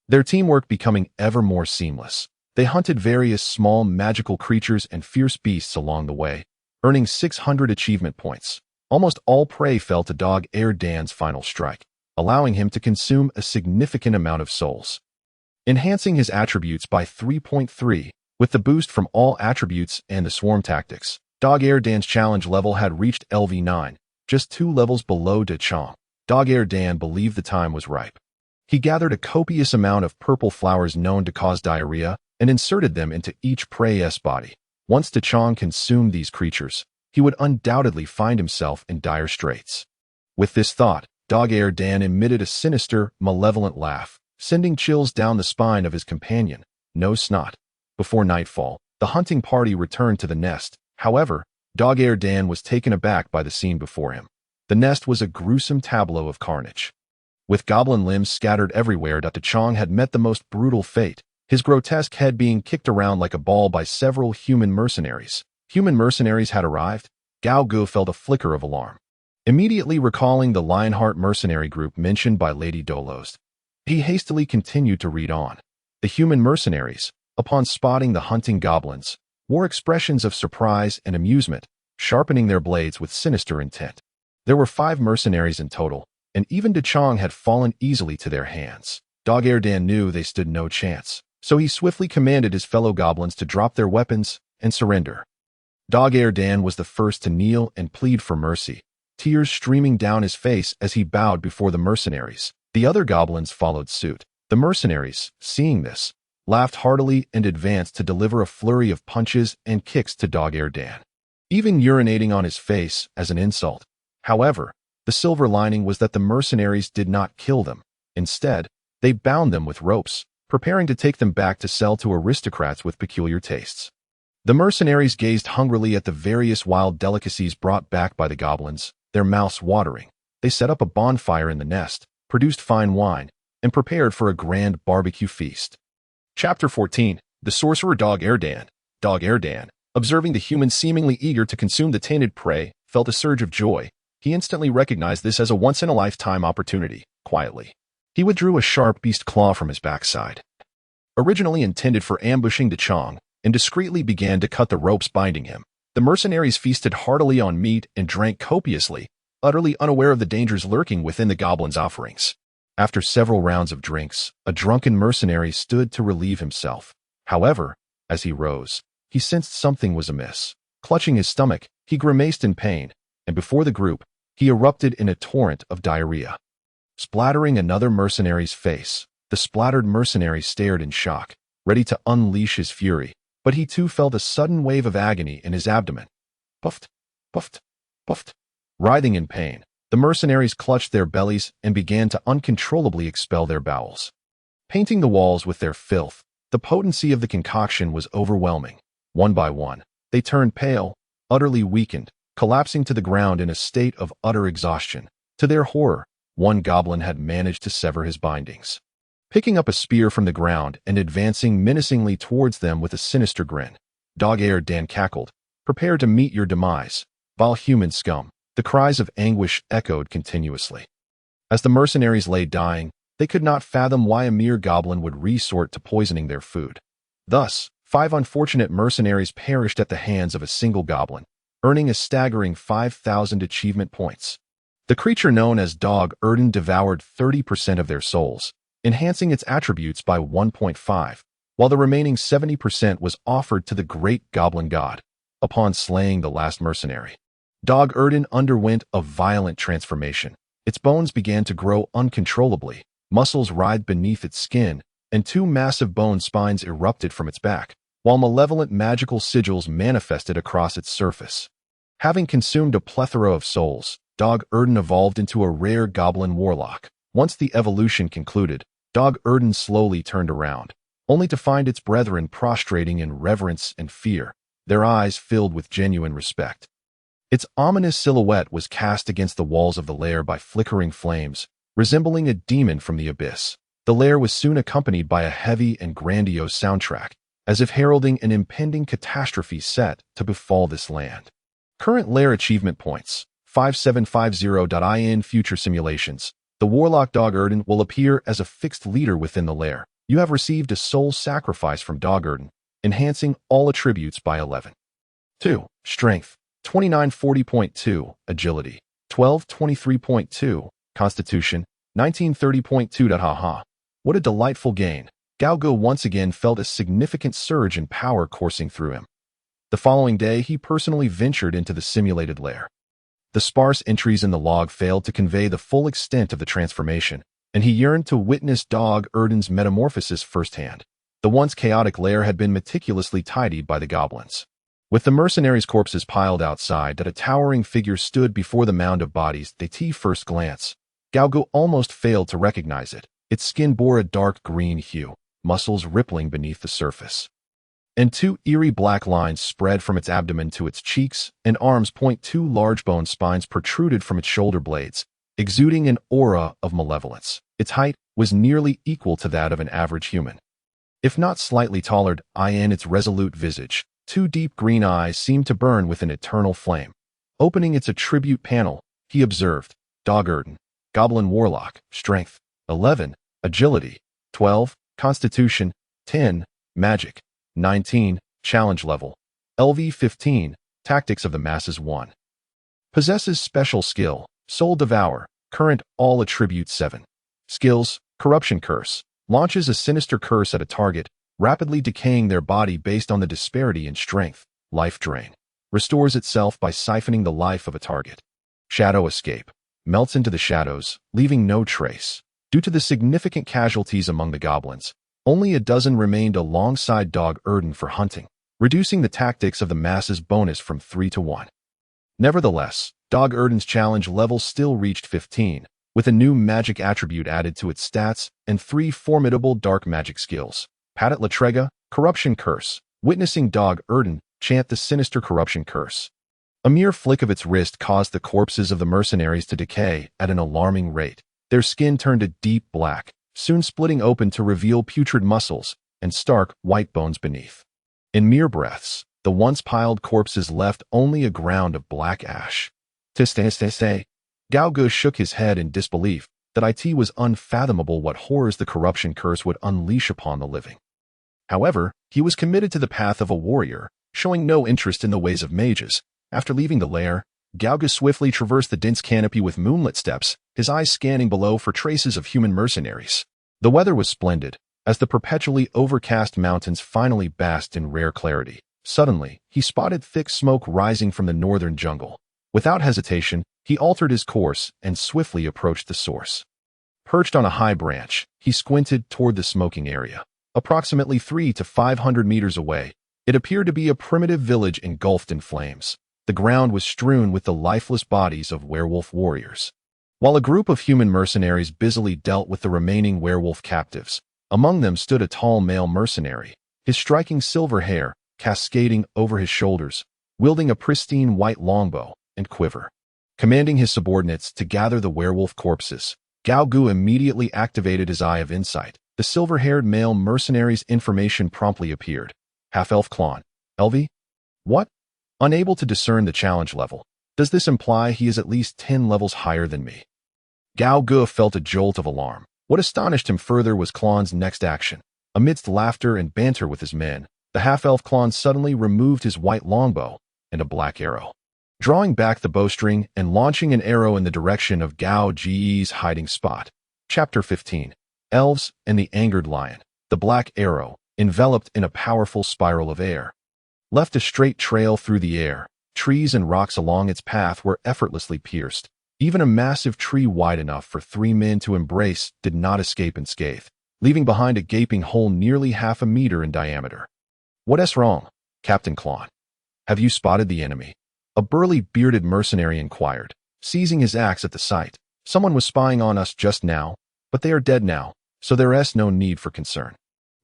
their teamwork becoming ever more seamless. They hunted various small magical creatures and fierce beasts along the way, earning 600 achievement points. Almost all prey fell to Dog-Eared Dan's final strike, allowing him to consume a significant amount of souls, enhancing his attributes by 3.3. With the boost from all attributes and the swarm tactics, Dog-Eared Dan's challenge level had reached LV9, just 2 levels below De Chong. Dog-Eared Dan believed the time was ripe. He gathered a copious amount of purple flowers known to cause diarrhea and inserted them into each prey's body. Once De Chong consumed these creatures, he would undoubtedly find himself in dire straits. With this thought, Dog-Eared Dan emitted a sinister, malevolent laugh, sending chills down the spine of his companion. No snot. Before nightfall, the hunting party returned to the nest. However, Dog-Eared Dan was taken aback by the scene before him. The nest was a gruesome tableau of carnage. With goblin limbs scattered everywhere, De Chong had met the most brutal fate, his grotesque head being kicked around like a ball by several human mercenaries. Human mercenaries had arrived? Gao Gu felt a flicker of alarm, immediately recalling the Lionheart mercenary group mentioned by Lady Dolos. He hastily continued to read on. The human mercenaries, upon spotting the hunting goblins, wore expressions of surprise and amusement, sharpening their blades with sinister intent. There were 5 mercenaries in total, and even De Chong had fallen easily to their hands. Dog-Eared Dan knew they stood no chance, so he swiftly commanded his fellow goblins to drop their weapons and surrender. Dog-Eared Dan was the first to kneel and plead for mercy, tears streaming down his face as he bowed before the mercenaries. The other goblins followed suit. The mercenaries, seeing this, laughed heartily and advanced to deliver a flurry of punches and kicks to Dog-Eared Dan, even urinating on his face as an insult. However, the silver lining was that the mercenaries did not kill them. Instead, they bound them with ropes, preparing to take them back to sell to aristocrats with peculiar tastes. The mercenaries gazed hungrily at the various wild delicacies brought back by the goblins, their mouths watering. They set up a bonfire in the nest, produced fine wine, and prepared for a grand barbecue feast. Chapter 14. The Sorcerer Dog-Eared Dan. Dog-Eared Dan, observing the humans seemingly eager to consume the tainted prey, felt a surge of joy. He instantly recognized this as a once-in-a-lifetime opportunity. Quietly, he withdrew a sharp beast claw from his backside, originally intended for ambushing De Chong, and discreetly began to cut the ropes binding him. The mercenaries feasted heartily on meat and drank copiously, utterly unaware of the dangers lurking within the goblins' offerings. After several rounds of drinks, a drunken mercenary stood to relieve himself. However, as he rose, he sensed something was amiss. Clutching his stomach, he grimaced in pain, and before the group, he erupted in a torrent of diarrhea, splattering another mercenary's face. The splattered mercenary stared in shock, ready to unleash his fury, but he too felt a sudden wave of agony in his abdomen. Puffed, puffed, puffed. Writhing in pain, the mercenaries clutched their bellies and began to uncontrollably expel their bowels, painting the walls with their filth. The potency of the concoction was overwhelming. One by one, they turned pale, utterly weakened, collapsing to the ground in a state of utter exhaustion. To their horror, one goblin had managed to sever his bindings. Picking up a spear from the ground and advancing menacingly towards them with a sinister grin, Dog-Eared Dan cackled, "Prepare to meet your demise, vile human scum." The cries of anguish echoed continuously. As the mercenaries lay dying, they could not fathom why a mere goblin would resort to poisoning their food. Thus, 5 unfortunate mercenaries perished at the hands of a single goblin, earning a staggering 5,000 achievement points. The creature known as Dog-Eared devoured 30% of their souls, enhancing its attributes by 1.5, while the remaining 70% was offered to the great goblin god. Upon slaying the last mercenary, Dog-Eared underwent a violent transformation. Its bones began to grow uncontrollably, muscles writhed beneath its skin, and 2 massive bone spines erupted from its back, while malevolent magical sigils manifested across its surface. Having consumed a plethora of souls, Dog-Eared evolved into a rare goblin warlock. Once the evolution concluded, Dog-Eared slowly turned around, only to find its brethren prostrating in reverence and fear, their eyes filled with genuine respect. Its ominous silhouette was cast against the walls of the lair by flickering flames, resembling a demon from the abyss. The lair was soon accompanied by a heavy and grandiose soundtrack, as if heralding an impending catastrophe set to befall this land. Current lair achievement points, 5750.in. Future simulations. The warlock Dog-Eared will appear as a fixed leader within the lair. You have received a soul sacrifice from Dog-Eared, enhancing all attributes by 11. 2. Strength. 2940.2, Agility, 1223.2, Constitution, 1930.2. Haha. What a delightful gain. Gao once again felt a significant surge in power coursing through him. The following day, he personally ventured into the simulated lair. The sparse entries in the log failed to convey the full extent of the transformation, and he yearned to witness Dog-Eared's metamorphosis firsthand. The once chaotic lair had been meticulously tidied by the goblins. With the mercenaries' corpses piled outside, that a towering figure stood before the mound of bodies. At first glance, Gao almost failed to recognize it. Its skin bore a dark green hue, muscles rippling beneath the surface, and 2 eerie black lines spread from its abdomen to its cheeks and arms. 2 large bone spines protruded from its shoulder blades, exuding an aura of malevolence. Its height was nearly equal to that of an average human, if not slightly taller. In its resolute visage, 2 deep green eyes seemed to burn with an eternal flame. Opening its attribute panel, he observed, Dog-Eared, Goblin Warlock, Strength, 11, Agility, 12, Constitution, 10, Magic, 19, Challenge level, LV 15, Tactics of the Masses 1. Possesses special skill, Soul Devour, current all attributes 7. Skills, Corruption Curse, launches a sinister curse at a target, rapidly decaying their body based on the disparity in strength. Life Drain, restores itself by siphoning the life of a target. Shadow Escape, melts into the shadows, leaving no trace. Due to the significant casualties among the goblins, only a dozen remained alongside Dog Erden for hunting, reducing the Tactics of the Masses bonus from 3 to 1. Nevertheless, Dog Erden's challenge level still reached 15, with a new magic attribute added to its stats and 3 formidable dark magic skills. Padat Latrega, Corruption Curse, witnessing Dog Erden chant the sinister corruption curse. A mere flick of its wrist caused the corpses of the mercenaries to decay at an alarming rate. Their skin turned a deep black, soon splitting open to reveal putrid muscles and stark white bones beneath. In mere breaths, the once piled corpses left only a ground of black ash. Gao Gu shook his head in disbelief that it was unfathomable what horrors the corruption curse would unleash upon the living. However, he was committed to the path of a warrior, showing no interest in the ways of mages. After leaving the lair, Gao Gu swiftly traversed the dense canopy with moonlit steps, his eyes scanning below for traces of human mercenaries. The weather was splendid, as the perpetually overcast mountains finally basked in rare clarity. Suddenly, he spotted thick smoke rising from the northern jungle. Without hesitation, he altered his course and swiftly approached the source. Perched on a high branch, he squinted toward the smoking area. Approximately 300 to 500 meters away, it appeared to be a primitive village engulfed in flames. The ground was strewn with the lifeless bodies of werewolf warriors. While a group of human mercenaries busily dealt with the remaining werewolf captives, among them stood a tall male mercenary, his striking silver hair cascading over his shoulders, wielding a pristine white longbow and quiver. Commanding his subordinates to gather the werewolf corpses, Gao Gu immediately activated his Eye of Insight. The silver-haired male mercenary's information promptly appeared. Half-elf clone. LV? What? Unable to discern the challenge level. Does this imply he is at least 10 levels higher than me? Gao Gu felt a jolt of alarm. What astonished him further was Klon's next action. Amidst laughter and banter with his men, the half-elf Klon suddenly removed his white longbow and a black arrow. Drawing back the bowstring and launching an arrow in the direction of Gao Ge's hiding spot. Chapter 15. Elves and the Angered Lion. The black arrow, enveloped in a powerful spiral of air, left a straight trail through the air. Trees and rocks along its path were effortlessly pierced. Even a massive tree wide enough for 3 men to embrace did not escape unscathed, leaving behind a gaping hole nearly half a meter in diameter. What's wrong, Captain Klon? Have you spotted the enemy? A burly, bearded mercenary inquired, seizing his axe at the sight. Someone was spying on us just now, but they are dead now, so there's no need for concern.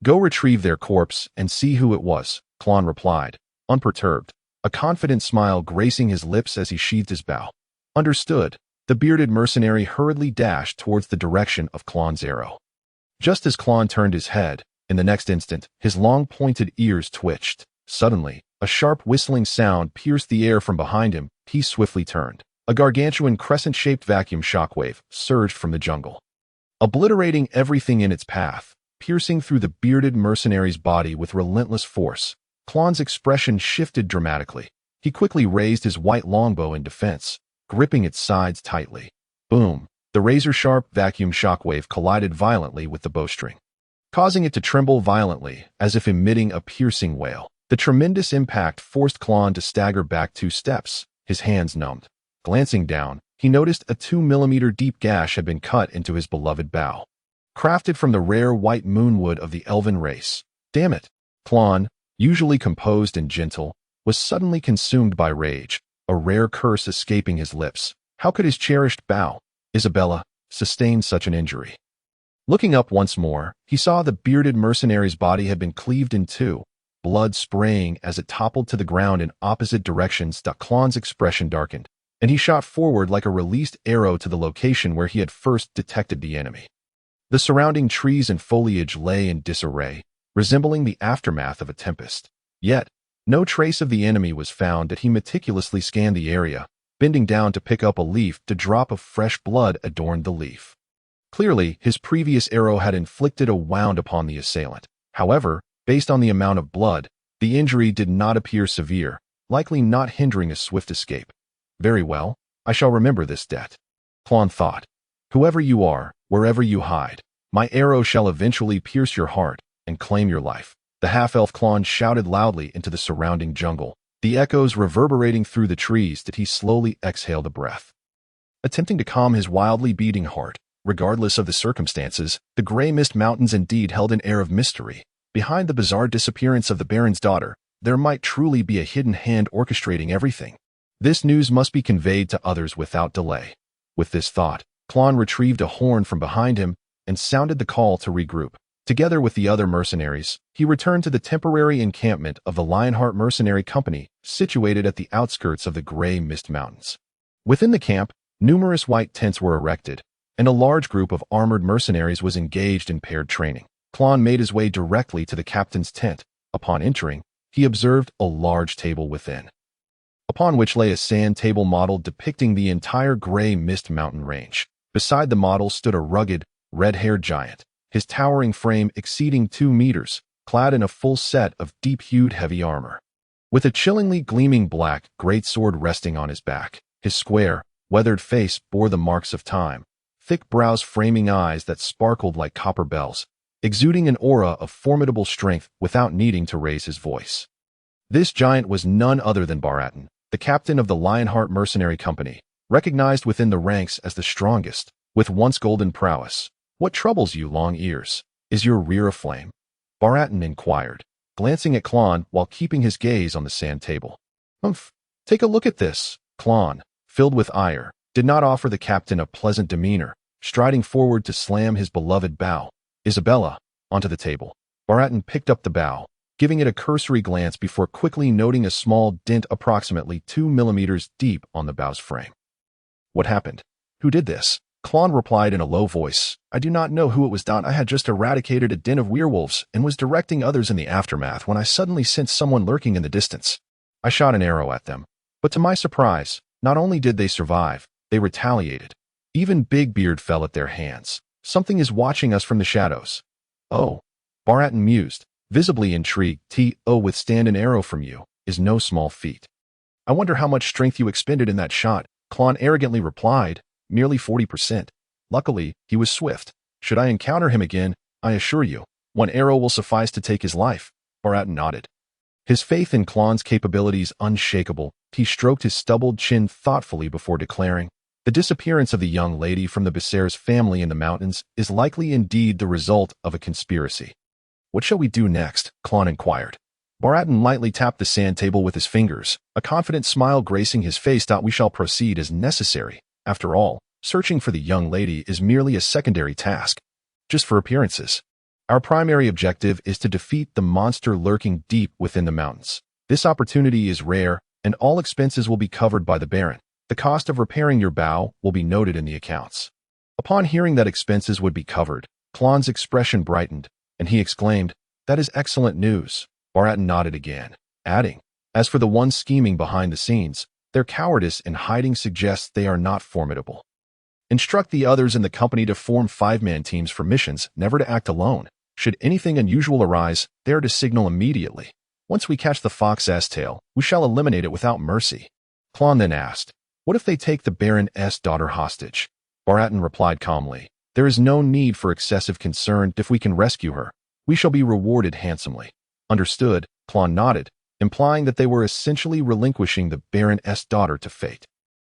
Go retrieve their corpse and see who it was, Klon replied, unperturbed, a confident smile gracing his lips as he sheathed his bow. Understood. The bearded mercenary hurriedly dashed towards the direction of Klon's arrow. Just as Klon turned his head, in the next instant, his long pointed ears twitched. Suddenly, a sharp whistling sound pierced the air from behind him. He swiftly turned. A gargantuan crescent-shaped vacuum shockwave surged from the jungle, obliterating everything in its path, piercing through the bearded mercenary's body with relentless force. Klon's expression shifted dramatically. He quickly raised his white longbow in defense, gripping its sides tightly. Boom! The razor-sharp vacuum shockwave collided violently with the bowstring, causing it to tremble violently as if emitting a piercing wail. The tremendous impact forced Klon to stagger back 2 steps, his hands numbed. Glancing down, he noticed a 2-millimeter deep gash had been cut into his beloved bow, crafted from the rare white moonwood of the elven race. Damn it! Klon, usually composed and gentle, was suddenly consumed by rage, a rare curse escaping his lips. How could his cherished bow, Isabella, sustain such an injury? Looking up once more, he saw the bearded mercenary's body had been cleaved in 2, blood spraying as it toppled to the ground in opposite directions. Klon's expression darkened, and he shot forward like a released arrow to the location where he had first detected the enemy. The surrounding trees and foliage lay in disarray, resembling the aftermath of a tempest. Yet, no trace of the enemy was found. That he meticulously scanned the area, bending down to pick up a leaf. The drop of fresh blood adorned the leaf. Clearly, his previous arrow had inflicted a wound upon the assailant. However, based on the amount of blood, the injury did not appear severe, likely not hindering a swift escape. Very well, I shall remember this debt. Klon thought. Whoever you are, wherever you hide, my arrow shall eventually pierce your heart and claim your life. The half-elf Klon shouted loudly into the surrounding jungle, the echoes reverberating through the trees that he slowly exhaled a breath. Attempting to calm his wildly beating heart, regardless of the circumstances, the Grey Mist Mountains indeed held an air of mystery. Behind the bizarre disappearance of the Baron's daughter, there might truly be a hidden hand orchestrating everything. This news must be conveyed to others without delay. With this thought, Klon retrieved a horn from behind him and sounded the call to regroup. Together with the other mercenaries, he returned to the temporary encampment of the Lionheart Mercenary Company, situated at the outskirts of the Grey Mist Mountains. Within the camp, numerous white tents were erected, and a large group of armored mercenaries was engaged in paired training. Klon made his way directly to the captain's tent. Upon entering, he observed a large table within, upon which lay a sand table model depicting the entire Grey Mist Mountain range. Beside the model stood a rugged, red-haired giant, his towering frame exceeding 2 meters, clad in a full set of deep-hued heavy armor. With a chillingly gleaming black greatsword resting on his back, his square, weathered face bore the marks of time, thick brows framing eyes that sparkled like copper bells, exuding an aura of formidable strength without needing to raise his voice. This giant was none other than Baratin, the captain of the Lionheart Mercenary Company, recognized within the ranks as the strongest, with once golden prowess. What troubles you, long ears? Is your rear aflame? Baratin inquired, glancing at Klon while keeping his gaze on the sand table. Take a look at this. Klon, filled with ire, did not offer the captain a pleasant demeanor, striding forward to slam his beloved bow, Isabella, onto the table. Baratin picked up the bow, giving it a cursory glance before quickly noting a small dent approximately 2 millimeters deep on the bow's frame. What happened? Who did this? Klon replied in a low voice. I do not know who it was done. I had just eradicated a den of werewolves and was directing others in the aftermath when I suddenly sensed someone lurking in the distance. I shot an arrow at them, but to my surprise, not only did they survive, they retaliated. Even Big Beard fell at their hands. Something is watching us from the shadows. Oh, Baratin mused, visibly intrigued. To withstand an arrow from you is no small feat. I wonder how much strength you expended in that shot, Klon arrogantly replied. Merely 40%. Luckily, he was swift. Should I encounter him again, I assure you, one arrow will suffice to take his life. Baratin nodded. His faith in Klon's capabilities unshakable, he stroked his stubbled chin thoughtfully before declaring, the disappearance of the young lady from the Becerra's family in the mountains is likely indeed the result of a conspiracy. What shall we do next? Klon inquired. Baratin lightly tapped the sand table with his fingers, a confident smile gracing his face. We shall proceed as necessary. After all, searching for the young lady is merely a secondary task, just for appearances. Our primary objective is to defeat the monster lurking deep within the mountains. This opportunity is rare, and all expenses will be covered by the Baron. The cost of repairing your bow will be noted in the accounts. Upon hearing that expenses would be covered, Klon's expression brightened, and he exclaimed, That is excellent news. Baratin nodded again, adding, As for the ones scheming behind the scenes, their cowardice in hiding suggests they are not formidable. Instruct the others in the company to form 5-man teams for missions, never to act alone. Should anything unusual arise, they are to signal immediately. Once we catch the fox-ass tail, we shall eliminate it without mercy. Klon then asked, What if they take the Baron's daughter hostage? Baratin replied calmly, There is no need for excessive concern. If we can rescue her, we shall be rewarded handsomely. Understood, Klon nodded, implying that they were essentially relinquishing the Baron's daughter to fate.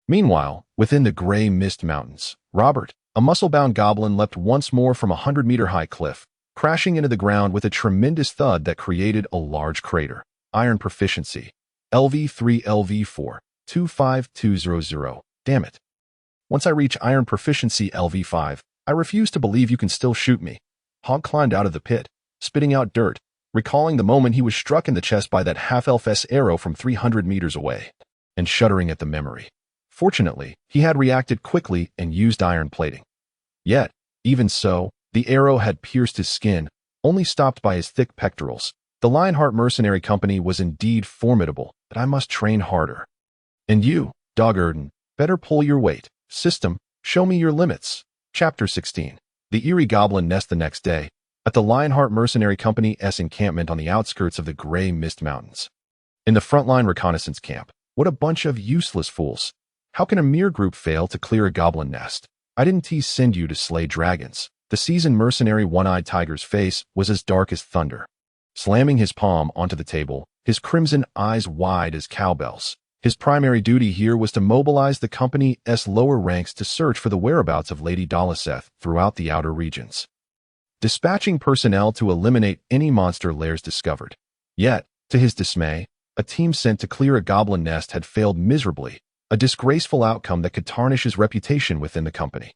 Meanwhile, within the Grey Mist Mountains, Robert, a muscle-bound goblin, leapt once more from a 100-meter-high cliff, crashing into the ground with a tremendous thud that created a large crater. Iron proficiency. LV3 LV4, 25200. Damn it. Once I reach iron proficiency LV5, I refuse to believe you can still shoot me. Hog climbed out of the pit, spitting out dirt, recalling the moment he was struck in the chest by that half-elf's arrow from 300 meters away, and shuddering at the memory. Fortunately, he had reacted quickly and used iron plating. Yet, even so, the arrow had pierced his skin, only stopped by his thick pectorals. The Lionheart Mercenary Company was indeed formidable, but I must train harder. And you, Dog Erden, better pull your weight. System, show me your limits. Chapter 16. The eerie goblin nest the next day, at the Lionheart Mercenary Company's encampment on the outskirts of the Gray Mist Mountains. In the frontline reconnaissance camp, what a bunch of useless fools. How can a mere group fail to clear a goblin nest? I didn't send you to slay dragons. The seasoned mercenary One-Eyed Tiger's face was as dark as thunder. Slamming his palm onto the table, his crimson eyes wide as cowbells. His primary duty here was to mobilize the company's lower ranks to search for the whereabouts of Lady Doliseth throughout the outer regions, dispatching personnel to eliminate any monster lairs discovered. Yet, to his dismay, a team sent to clear a goblin nest had failed miserably, a disgraceful outcome that could tarnish his reputation within the company.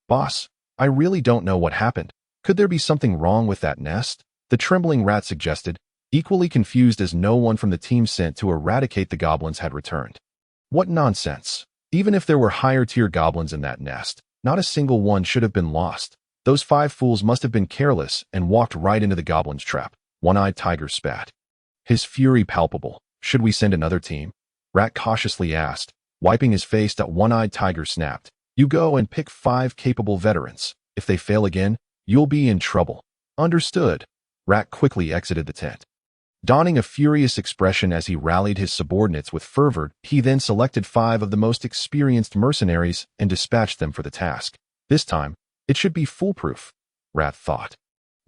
Boss, I really don't know what happened. Could there be something wrong with that nest? The trembling rat suggested, equally confused as no one from the team sent to eradicate the goblins had returned. What nonsense. Even if there were higher-tier goblins in that nest, not a single one should have been lost. Those 5 fools must have been careless and walked right into the goblin's trap. One-Eyed Tiger spat, his fury palpable. Should we send another team? Rat cautiously asked, wiping his face. One-Eyed Tiger snapped. You go and pick 5 capable veterans. If they fail again, you'll be in trouble. Understood. Rat quickly exited the tent. Donning a furious expression as he rallied his subordinates with fervor, he then selected 5 of the most experienced mercenaries and dispatched them for the task. This time, it should be foolproof, Rat thought.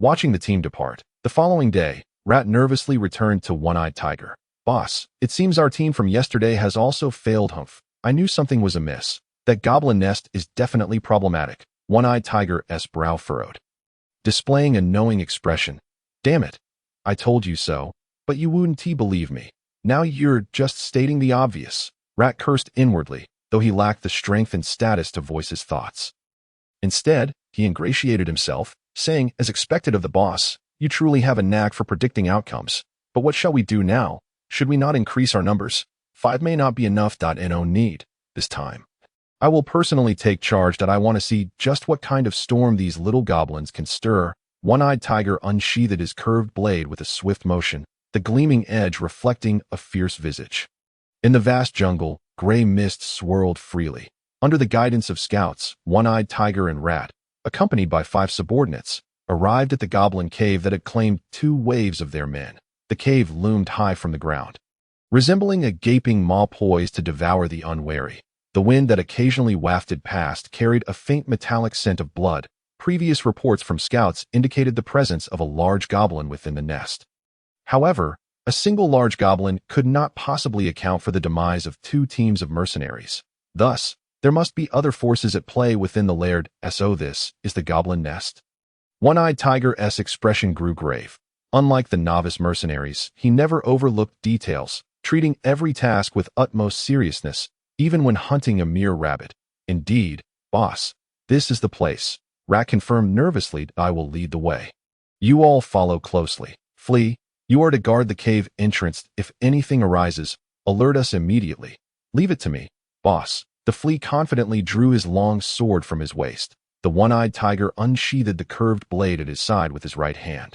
Watching the team depart, the following day, Rat nervously returned to One-Eyed Tiger. Boss, it seems our team from yesterday has also failed. Humph. I knew something was amiss. That goblin nest is definitely problematic. One-Eyed Tiger's brow furrowed, displaying a knowing expression. Damn it. I told you so, but you wouldn't believe me. Now you're just stating the obvious. Rat cursed inwardly, though he lacked the strength and status to voice his thoughts. Instead, he ingratiated himself, saying, as expected of the boss, you truly have a knack for predicting outcomes. But what shall we do now? Should we not increase our numbers? 5 may not be enough. No need. This time, I will personally take charge. I want to see just what kind of storm these little goblins can stir. One-Eyed Tiger unsheathed his curved blade with a swift motion, the gleaming edge reflecting a fierce visage. In the vast jungle, gray mist swirled freely. Under the guidance of scouts, One-Eyed Tiger and Rat, accompanied by 5 subordinates, arrived at the goblin cave that had claimed 2 waves of their men. The cave loomed high from the ground, resembling a gaping maw poised to devour the unwary. The wind that occasionally wafted past carried a faint metallic scent of blood. Previous reports from scouts indicated the presence of a large goblin within the nest. However, a single large goblin could not possibly account for the demise of 2 teams of mercenaries. Thus, there must be other forces at play within the lair. So this is the goblin nest? One-Eyed Tiger's expression grew grave. Unlike the novice mercenaries, he never overlooked details, treating every task with utmost seriousness, even when hunting a mere rabbit. Indeed, boss, this is the place. Rat confirmed nervously. I will lead the way. You all follow closely. Flea, you are to guard the cave entrance. If anything arises, alert us immediately. Leave it to me, boss. The flea confidently drew his long sword from his waist. The One-Eyed Tiger unsheathed the curved blade at his side with his right hand,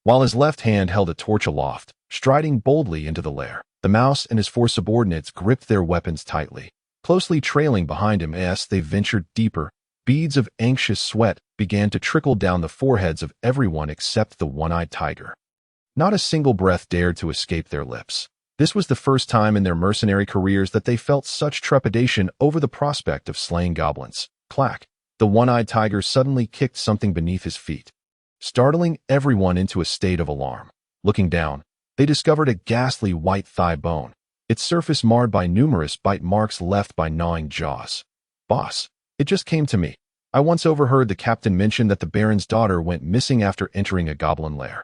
while his left hand held a torch aloft, striding boldly into the lair. The mouse and his 4 subordinates gripped their weapons tightly, closely trailing behind him as they ventured deeper. Beads of anxious sweat began to trickle down the foreheads of everyone except the One-Eyed Tiger. Not a single breath dared to escape their lips. This was the first time in their mercenary careers that they felt such trepidation over the prospect of slaying goblins. Clack! The One-Eyed Tiger suddenly kicked something beneath his feet, startling everyone into a state of alarm. Looking down, they discovered a ghastly white thigh bone, its surface marred by numerous bite marks left by gnawing jaws. Boss, it just came to me. I once overheard the captain mention that the Baron's daughter went missing after entering a goblin lair.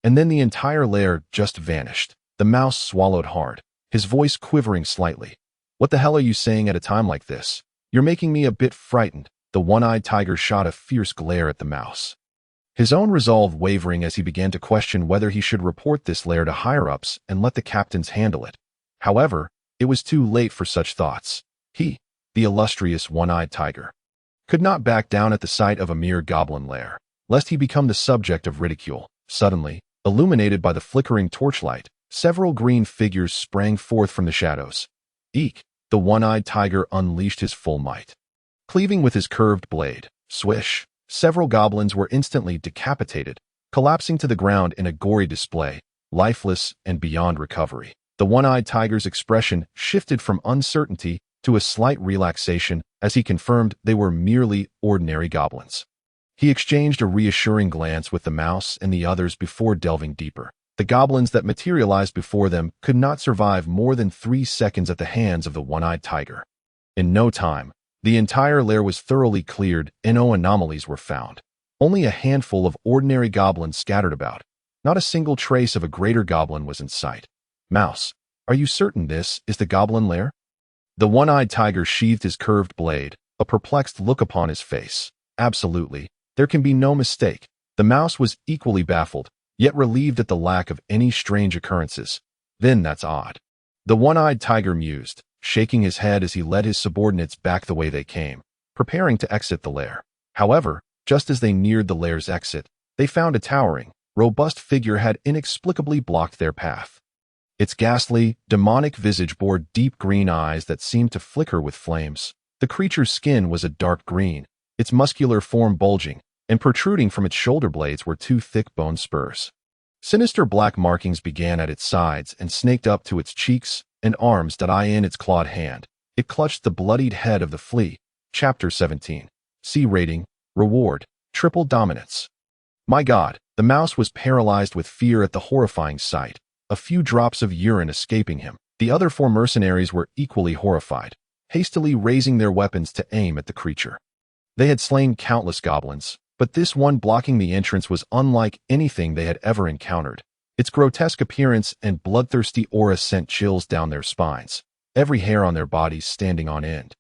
And then the entire lair just vanished. The mouse swallowed hard, his voice quivering slightly. What the hell are you saying at a time like this? You're making me a bit frightened. The One-Eyed Tiger shot a fierce glare at the mouse, his own resolve wavering as he began to question whether he should report this lair to higher-ups and let the captains handle it. However, it was too late for such thoughts. He, the illustrious One-Eyed Tiger, could not back down at the sight of a mere goblin lair, lest he become the subject of ridicule. Suddenly, illuminated by the flickering torchlight, several green figures sprang forth from the shadows. Eek! The One-Eyed Tiger unleashed his full might, cleaving with his curved blade. Swish! Several goblins were instantly decapitated, collapsing to the ground in a gory display, lifeless and beyond recovery. The one-eyed tiger's expression shifted from uncertainty to a slight relaxation as he confirmed they were merely ordinary goblins. He exchanged a reassuring glance with the mouse and the others before delving deeper. The goblins that materialized before them could not survive more than 3 seconds at the hands of the one-eyed tiger. In no time, the entire lair was thoroughly cleared and no anomalies were found. Only a handful of ordinary goblins scattered about. Not a single trace of a greater goblin was in sight. Mouse, are you certain this is the Goblin Lair? The one-eyed tiger sheathed his curved blade, a perplexed look upon his face. Absolutely. There can be no mistake. The mouse was equally baffled, yet relieved at the lack of any strange occurrences. Then that's odd. The one-eyed tiger mused, shaking his head as he led his subordinates back the way they came, preparing to exit the lair. However, just as they neared the lair's exit, they found a towering, robust figure had inexplicably blocked their path. Its ghastly, demonic visage bore deep green eyes that seemed to flicker with flames. The creature's skin was a dark green, its muscular form bulging, and protruding from its shoulder blades were 2 thick bone spurs. Sinister black markings began at its sides and snaked up to its cheeks and arms. In its clawed hand, it clutched the bloodied head of the flea. Chapter 17. C rating, reward, triple dominance. My God, the mouse was paralyzed with fear at the horrifying sight, a few drops of urine escaping him. The other 4 mercenaries were equally horrified, hastily raising their weapons to aim at the creature. They had slain countless goblins, but this one blocking the entrance was unlike anything they had ever encountered. Its grotesque appearance and bloodthirsty aura sent chills down their spines, every hair on their bodies standing on end.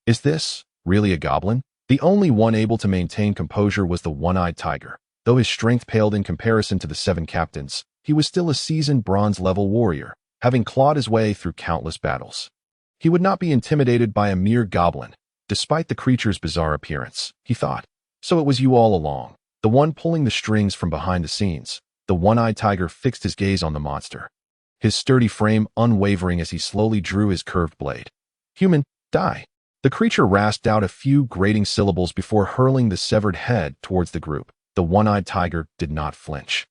Is this really a goblin? The only one able to maintain composure was the one-eyed tiger. Though his strength paled in comparison to the 7 captains, he was still a seasoned bronze-level warrior, having clawed his way through countless battles. He would not be intimidated by a mere goblin, despite the creature's bizarre appearance, he thought. So it was you all along, the one pulling the strings from behind the scenes. The one-eyed tiger fixed his gaze on the monster, his sturdy frame unwavering as he slowly drew his curved blade. Human, die. The creature rasped out a few grating syllables before hurling the severed head towards the group. The one-eyed tiger did not flinch,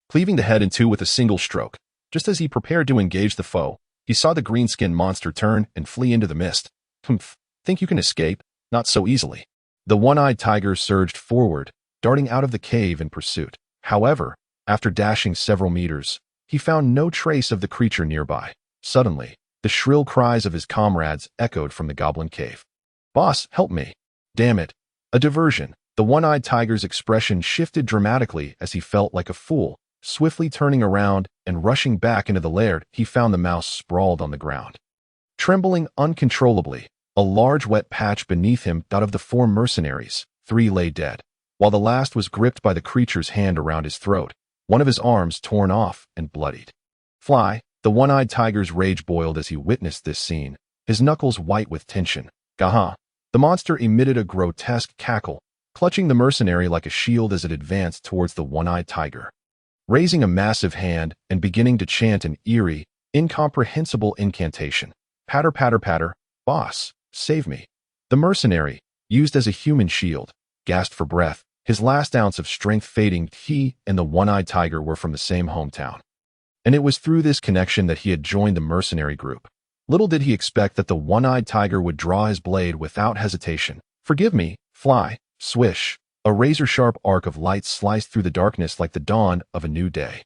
cleaving the head in 2 with a single stroke. Just as he prepared to engage the foe, he saw the green-skinned monster turn and flee into the mist. Humph, think you can escape? Not so easily. The one-eyed tiger surged forward, darting out of the cave in pursuit. However, after dashing several meters, he found no trace of the creature nearby. Suddenly, the shrill cries of his comrades echoed from the goblin cave. Boss, help me. Damn it. A diversion. The one-eyed tiger's expression shifted dramatically as he felt like a fool. Swiftly turning around and rushing back into the lair, he found the mouse sprawled on the ground. Trembling uncontrollably, a large wet patch beneath him. Out of the 4 mercenaries, 3 lay dead, while the last was gripped by the creature's hand around his throat, one of his arms torn off and bloodied. Fly. The one-eyed tiger's rage boiled as he witnessed this scene, his knuckles white with tension. Gaha. The monster emitted a grotesque cackle, clutching the mercenary like a shield as it advanced towards the one-eyed tiger. Raising a massive hand and beginning to chant an eerie, incomprehensible incantation. Patter, patter, patter. Boss, save me. The mercenary, used as a human shield, gasped for breath, his last ounce of strength fading. He and the one-eyed tiger were from the same hometown, and it was through this connection that he had joined the mercenary group. Little did he expect that the one-eyed tiger would draw his blade without hesitation. Forgive me, fly. Swish. A razor-sharp arc of light sliced through the darkness like the dawn of a new day.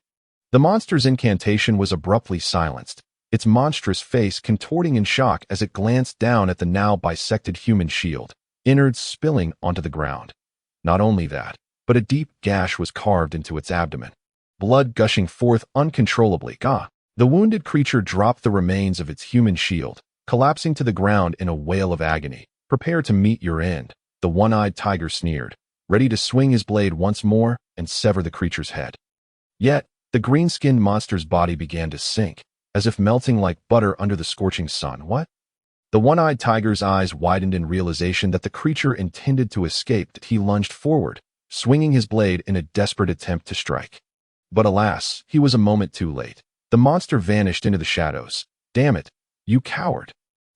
The monster's incantation was abruptly silenced, its monstrous face contorting in shock as it glanced down at the now bisected human shield, innards spilling onto the ground. Not only that, but a deep gash was carved into its abdomen, blood gushing forth uncontrollably. The wounded creature dropped the remains of its human shield, collapsing to the ground in a wail of agony. Prepare to meet your end, the one-eyed tiger sneered, ready to swing his blade once more and sever the creature's head. Yet, the green-skinned monster's body began to sink, as if melting like butter under the scorching sun. What? The one-eyed tiger's eyes widened in realization that the creature intended to escape. He lunged forward, swinging his blade in a desperate attempt to strike. But alas, he was a moment too late. The monster vanished into the shadows. Damn it, you coward!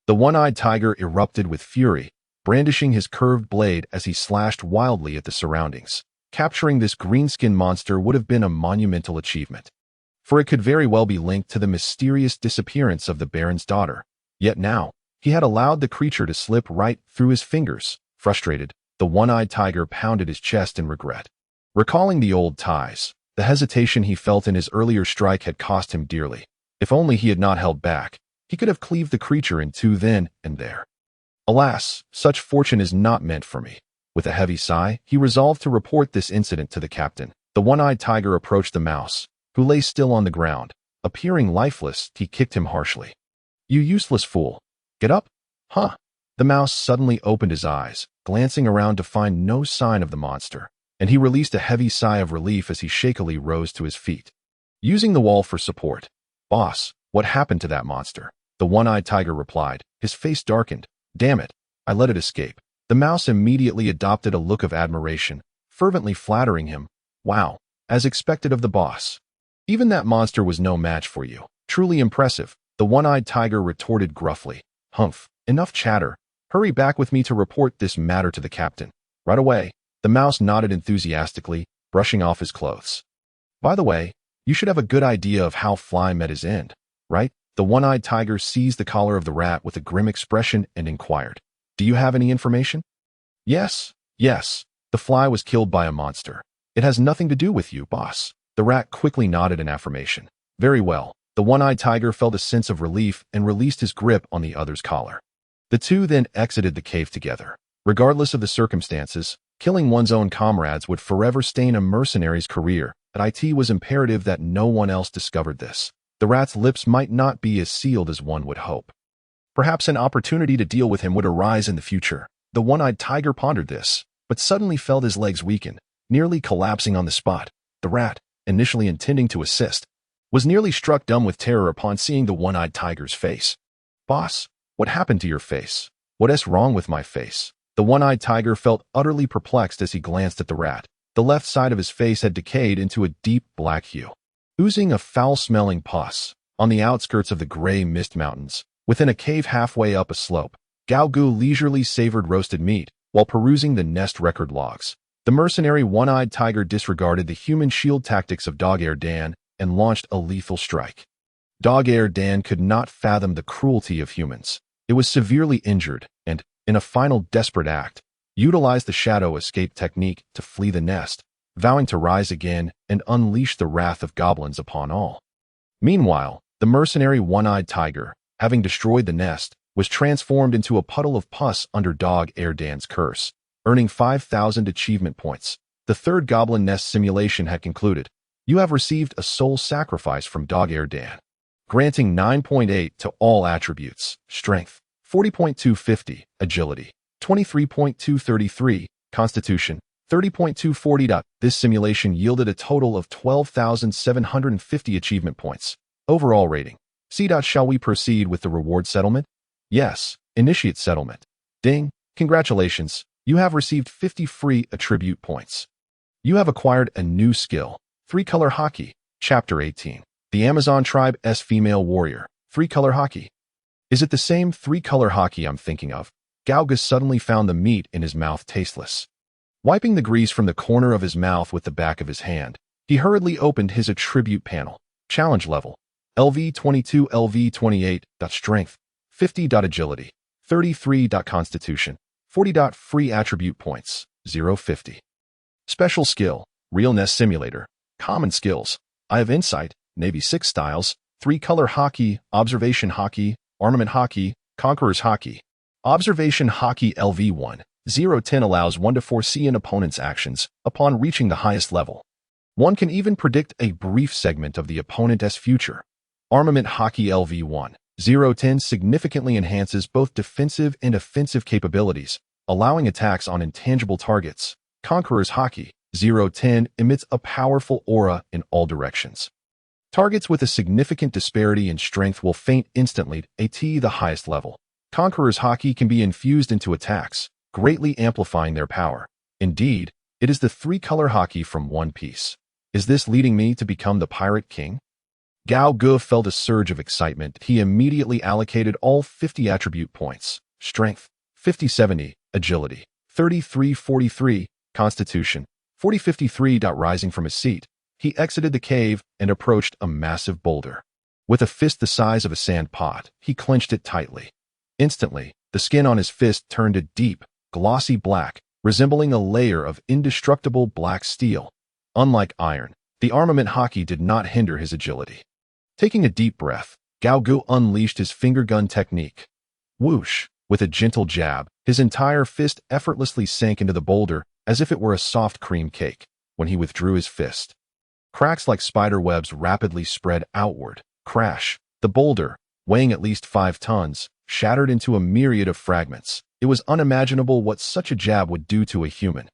The one-eyed tiger erupted with fury, brandishing his curved blade as he slashed wildly at the surroundings. Capturing this greenskin monster would have been a monumental achievement, for it could very well be linked to the mysterious disappearance of the Baron's daughter. Yet now, he had allowed the creature to slip right through his fingers. Frustrated, the one-eyed tiger pounded his chest in regret. Recalling the old ties, the hesitation he felt in his earlier strike had cost him dearly. If only he had not held back, he could have cleaved the creature in two then and there. Alas, such fortune is not meant for me. With a heavy sigh, he resolved to report this incident to the captain. The one-eyed tiger approached the mouse, who lay still on the ground. Appearing lifeless, he kicked him harshly. "You useless fool. Get up." "Huh?" The mouse suddenly opened his eyes, glancing around to find no sign of the monster, and he released a heavy sigh of relief as he shakily rose to his feet. Using the wall for support. "Boss, what happened to that monster?" The one-eyed tiger replied, his face darkened. "Damn it, I let it escape." The mouse immediately adopted a look of admiration, fervently flattering him. "Wow, as expected of the boss. Even that monster was no match for you. Truly impressive," the one-eyed tiger retorted gruffly. "Humph, enough chatter. Hurry back with me to report this matter to the captain." "Right away." The mouse nodded enthusiastically, brushing off his clothes. "By the way, you should have a good idea of how Fly met his end, right?" The one-eyed tiger seized the collar of the rat with a grim expression and inquired, "Do you have any information?" Yes. The fly was killed by a monster. It has nothing to do with you, boss." The rat quickly nodded in affirmation. "Very well." The one-eyed tiger felt a sense of relief and released his grip on the other's collar. The two then exited the cave together. Regardless of the circumstances, killing one's own comrades would forever stain a mercenary's career, but it was imperative that no one else discovered this. The rat's lips might not be as sealed as one would hope. Perhaps an opportunity to deal with him would arise in the future. The one-eyed tiger pondered this, but suddenly felt his legs weaken, nearly collapsing on the spot. The rat, initially intending to assist, was nearly struck dumb with terror upon seeing the one-eyed tiger's face. "Boss, what happened to your face?" "What's wrong with my face?" The one-eyed tiger felt utterly perplexed as he glanced at the rat. The left side of his face had decayed into a deep black hue, oozing a foul-smelling pus. On the outskirts of the gray mist mountains, within a cave halfway up a slope, Gao Gu leisurely savored roasted meat while perusing the nest record logs. The mercenary one-eyed tiger disregarded the human shield tactics of Dog-Ear Dan and launched a lethal strike. Dog-Ear Dan could not fathom the cruelty of humans. It was severely injured and, in a final desperate act, utilized the shadow escape technique to flee the nest, vowing to rise again and unleash the wrath of goblins upon all. Meanwhile, the mercenary one-eyed tiger, having destroyed the nest, was transformed into a puddle of pus under Dog-Ear Dan's curse, earning 5,000 achievement points. The third Goblin Nest simulation had concluded. You have received a soul sacrifice from Dog-Ear Dan, granting 9.8 to all attributes: Strength, 40.250, Agility, 23.233, Constitution, 30.240. This simulation yielded a total of 12,750 achievement points. Overall rating. C. Shall we proceed with the reward settlement? Yes. Initiate settlement. Ding. Congratulations. You have received 50 free attribute points. You have acquired a new skill. Tri-Color Haki. Chapter 18. The Amazon Tribe's Female Warrior. Tri-Color Haki. Is it the same Tri-Color Haki I'm thinking of? Gaugus suddenly found the meat in his mouth tasteless. Wiping the grease from the corner of his mouth with the back of his hand, he hurriedly opened his attribute panel. Challenge level. LV22 LV28. Strength. 50. Agility. 33. Constitution. 40. Free attribute points. 0.50. Special skill. Real Nest Simulator. Common skills. I have Insight, Navy 6 styles, Tri-Color Haki, Observation Haki, Armament Haki, Conqueror's Haki. Observation Haki LV1. 0.10 allows one to foresee an opponent's actions upon reaching the highest level. One can even predict a brief segment of the opponent's future. Armament Haki LV1. 0.10 significantly enhances both defensive and offensive capabilities, allowing attacks on intangible targets. Conqueror's Haki. 0.10 emits a powerful aura in all directions. Targets with a significant disparity in strength will faint instantly at the highest level. Conqueror's Haki can be infused into attacks, greatly amplifying their power. Indeed, it is the Tri-Color Haki from One Piece. Is this leading me to become the Pirate King? Gao Gu felt a surge of excitement. He immediately allocated all 50 attribute points. Strength, 50-70, agility 3343, constitution 4053. Rising from his seat, he exited the cave and approached a massive boulder. With a fist the size of a sand pot, he clenched it tightly. Instantly, the skin on his fist turned a deep, glossy black, resembling a layer of indestructible black steel. Unlike iron, the armament haki did not hinder his agility. Taking a deep breath, Gao Gu unleashed his finger gun technique. Whoosh! With a gentle jab, his entire fist effortlessly sank into the boulder as if it were a soft cream cake. When he withdrew his fist, cracks like spider webs rapidly spread outward. Crash! The boulder, weighing at least 5 tons, shattered into a myriad of fragments. It was unimaginable what such a jab would do to a human.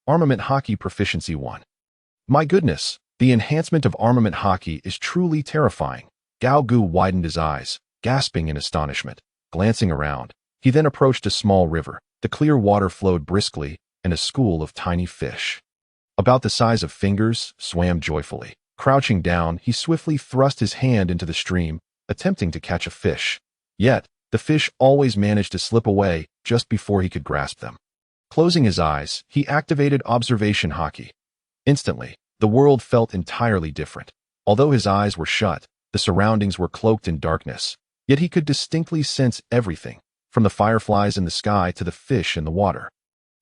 Armament Haki Proficiency 1. My goodness, the enhancement of Armament Haki is truly terrifying. Gao Gu widened his eyes, gasping in astonishment. Glancing around, he then approached a small river. The clear water flowed briskly, and a school of tiny fish, about the size of fingers, swam joyfully. Crouching down, he swiftly thrust his hand into the stream, attempting to catch a fish. Yet, the fish always managed to slip away just before he could grasp them. Closing his eyes, he activated Observation Haki. Instantly, the world felt entirely different. Although his eyes were shut, the surroundings were cloaked in darkness, yet he could distinctly sense everything, from the fireflies in the sky to the fish in the water.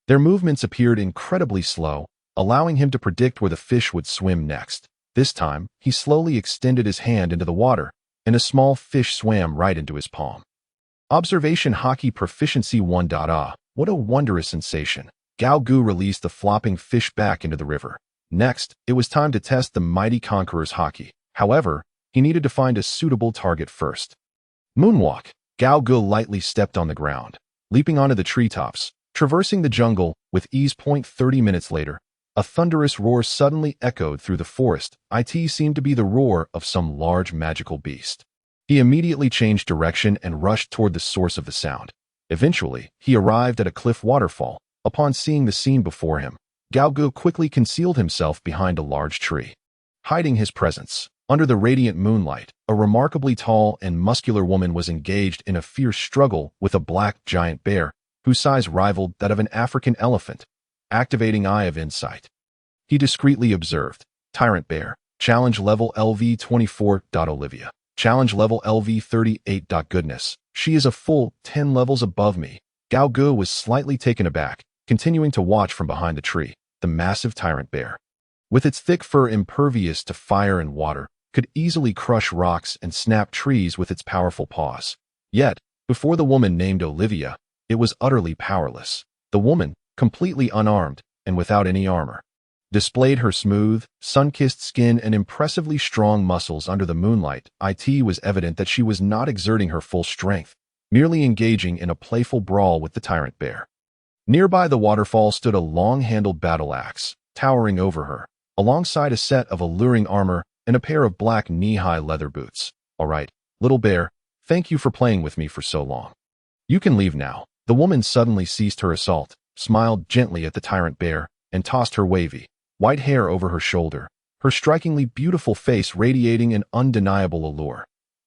Their movements appeared incredibly slow, allowing him to predict where the fish would swim next. This time, he slowly extended his hand into the water, and a small fish swam right into his palm. Observation Haki Proficiency 1. What a wondrous sensation. Gao Gu released the flopping fish back into the river. Next, it was time to test the mighty Conqueror's Haki. However, he needed to find a suitable target first. Moonwalk. Gao Gu lightly stepped on the ground, leaping onto the treetops, traversing the jungle with ease. 30 minutes later, a thunderous roar suddenly echoed through the forest. It seemed to be the roar of some large magical beast. He immediately changed direction and rushed toward the source of the sound. Eventually, he arrived at a cliff waterfall. Upon seeing the scene before him, Gao Gu quickly concealed himself behind a large tree. Hiding his presence, under the radiant moonlight, a remarkably tall and muscular woman was engaged in a fierce struggle with a black giant bear, whose size rivaled that of an African elephant. Activating Eye of Insight, he discreetly observed, Tyrant Bear, challenge level LV 24. Olivia, challenge level LV 38. Goodness, she is a full 10 levels above me. Gao Gu was slightly taken aback, continuing to watch from behind the tree. The massive Tyrant Bear, with its thick fur impervious to fire and water, could easily crush rocks and snap trees with its powerful paws. Yet, before the woman named Olivia, it was utterly powerless. The woman, completely unarmed and without any armor, displayed her smooth, sun-kissed skin and impressively strong muscles under the moonlight. It was evident that she was not exerting her full strength, merely engaging in a playful brawl with the Tyrant Bear. Nearby the waterfall stood a long-handled battle axe, towering over her, alongside a set of alluring armor and a pair of black knee-high leather boots. All right, little bear, thank you for playing with me for so long. You can leave now. The woman suddenly ceased her assault, smiled gently at the Tyrant Bear, and tossed her wavy, white hair over her shoulder, her strikingly beautiful face radiating an undeniable allure.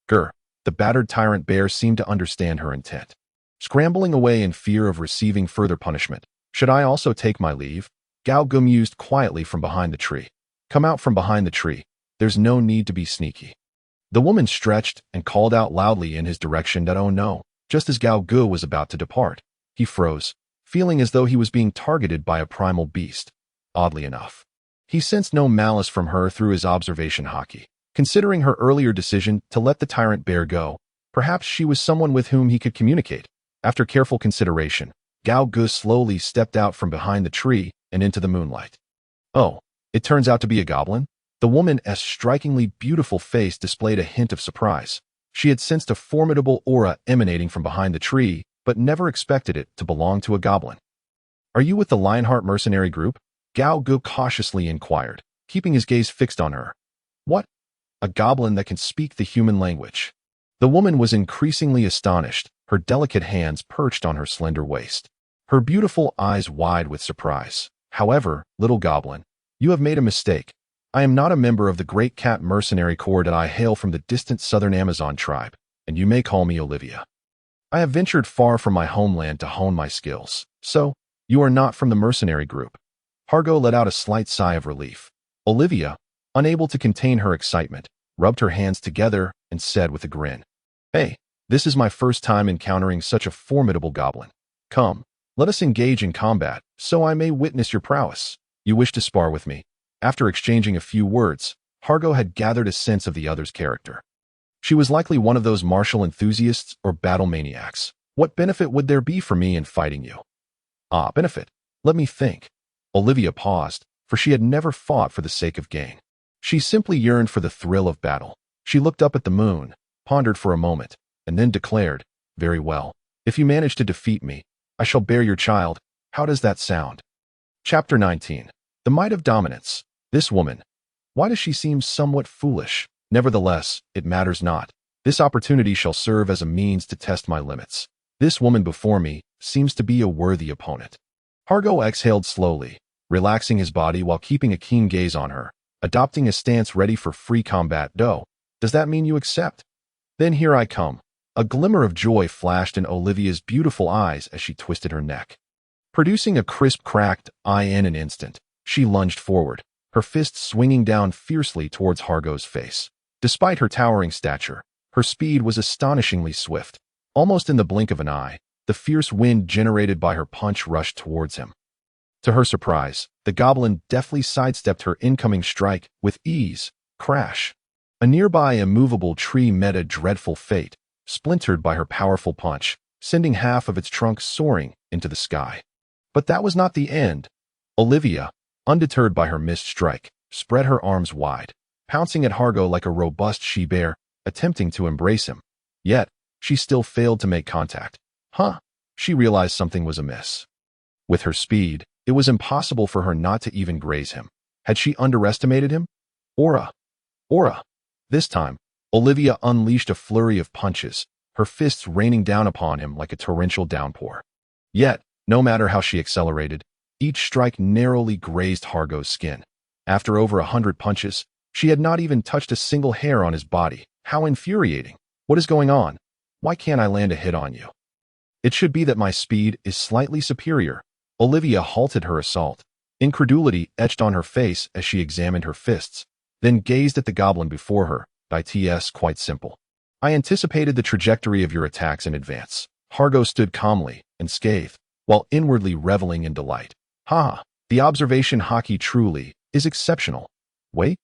Grr! The battered Tyrant Bear seemed to understand her intent. Scrambling away in fear of receiving further punishment, should I also take my leave? Gao Gu mused quietly from behind the tree. Come out from behind the tree. There's no need to be sneaky. The woman stretched and called out loudly in his direction that oh no. Just as Gao Gu was about to depart, he froze, feeling as though he was being targeted by a primal beast. Oddly enough, he sensed no malice from her through his observation haki. Considering her earlier decision to let the Tyrant Bear go, perhaps she was someone with whom he could communicate. After careful consideration, Gao Gu slowly stepped out from behind the tree and into the moonlight. Oh, it turns out to be a goblin? The woman's strikingly beautiful face displayed a hint of surprise. She had sensed a formidable aura emanating from behind the tree, but never expected it to belong to a goblin. Are you with the Lionheart mercenary group? Gao Gu cautiously inquired, keeping his gaze fixed on her. What? A goblin that can speak the human language? The woman was increasingly astonished, her delicate hands perched on her slender waist, her beautiful eyes wide with surprise. However, little goblin, you have made a mistake. I am not a member of the Great Cat Mercenary Corps. I hail from the distant southern Amazon tribe, and you may call me Olivia. I have ventured far from my homeland to hone my skills. So, you are not from the mercenary group. Hargo let out a slight sigh of relief. Olivia, unable to contain her excitement, rubbed her hands together and said with a grin, "Hey, this is my first time encountering such a formidable goblin. Come, let us engage in combat, so I may witness your prowess. You wish to spar with me?" After exchanging a few words, Hargo had gathered a sense of the other's character. She was likely one of those martial enthusiasts or battle maniacs. What benefit would there be for me in fighting you? Ah, benefit. Let me think. Olivia paused, for she had never fought for the sake of gain. She simply yearned for the thrill of battle. She looked up at the moon, pondered for a moment, and then declared, "Very well. If you manage to defeat me, I shall bear your child. How does that sound?" Chapter 19. The Might of Dominance. This woman. Why does she seem somewhat foolish? Nevertheless, it matters not. This opportunity shall serve as a means to test my limits. This woman before me seems to be a worthy opponent. Hargo exhaled slowly, relaxing his body while keeping a keen gaze on her, adopting a stance ready for free combat. Does that mean you accept? Then here I come. A glimmer of joy flashed in Olivia's beautiful eyes as she twisted her neck. Producing a crisp cracked eye in an instant, she lunged forward, her fists swinging down fiercely towards Hargo's face. Despite her towering stature, her speed was astonishingly swift. Almost in the blink of an eye, the fierce wind generated by her punch rushed towards him. To her surprise, the goblin deftly sidestepped her incoming strike with ease. Crash! A nearby immovable tree met a dreadful fate, splintered by her powerful punch, sending half of its trunk soaring into the sky. But that was not the end. Olivia, undeterred by her missed strike, spread her arms wide, pouncing at Hargo like a robust she-bear, attempting to embrace him. Yet, she still failed to make contact. She realized something was amiss. With her speed, it was impossible for her not to even graze him. Had she underestimated him? Aura! This time, Olivia unleashed a flurry of punches, her fists raining down upon him like a torrential downpour. Yet, no matter how she accelerated, each strike narrowly grazed Hargo's skin. After over 100 punches, she had not even touched a single hair on his body. How infuriating! What is going on? Why can't I land a hit on you? It should be that my speed is slightly superior. Olivia halted her assault. Incredulity etched on her face as she examined her fists, then gazed at the goblin before her. It's quite simple. I anticipated the trajectory of your attacks in advance. Hargo stood calmly, unscathed, while inwardly reveling in delight. The observation haki truly is exceptional. Wait,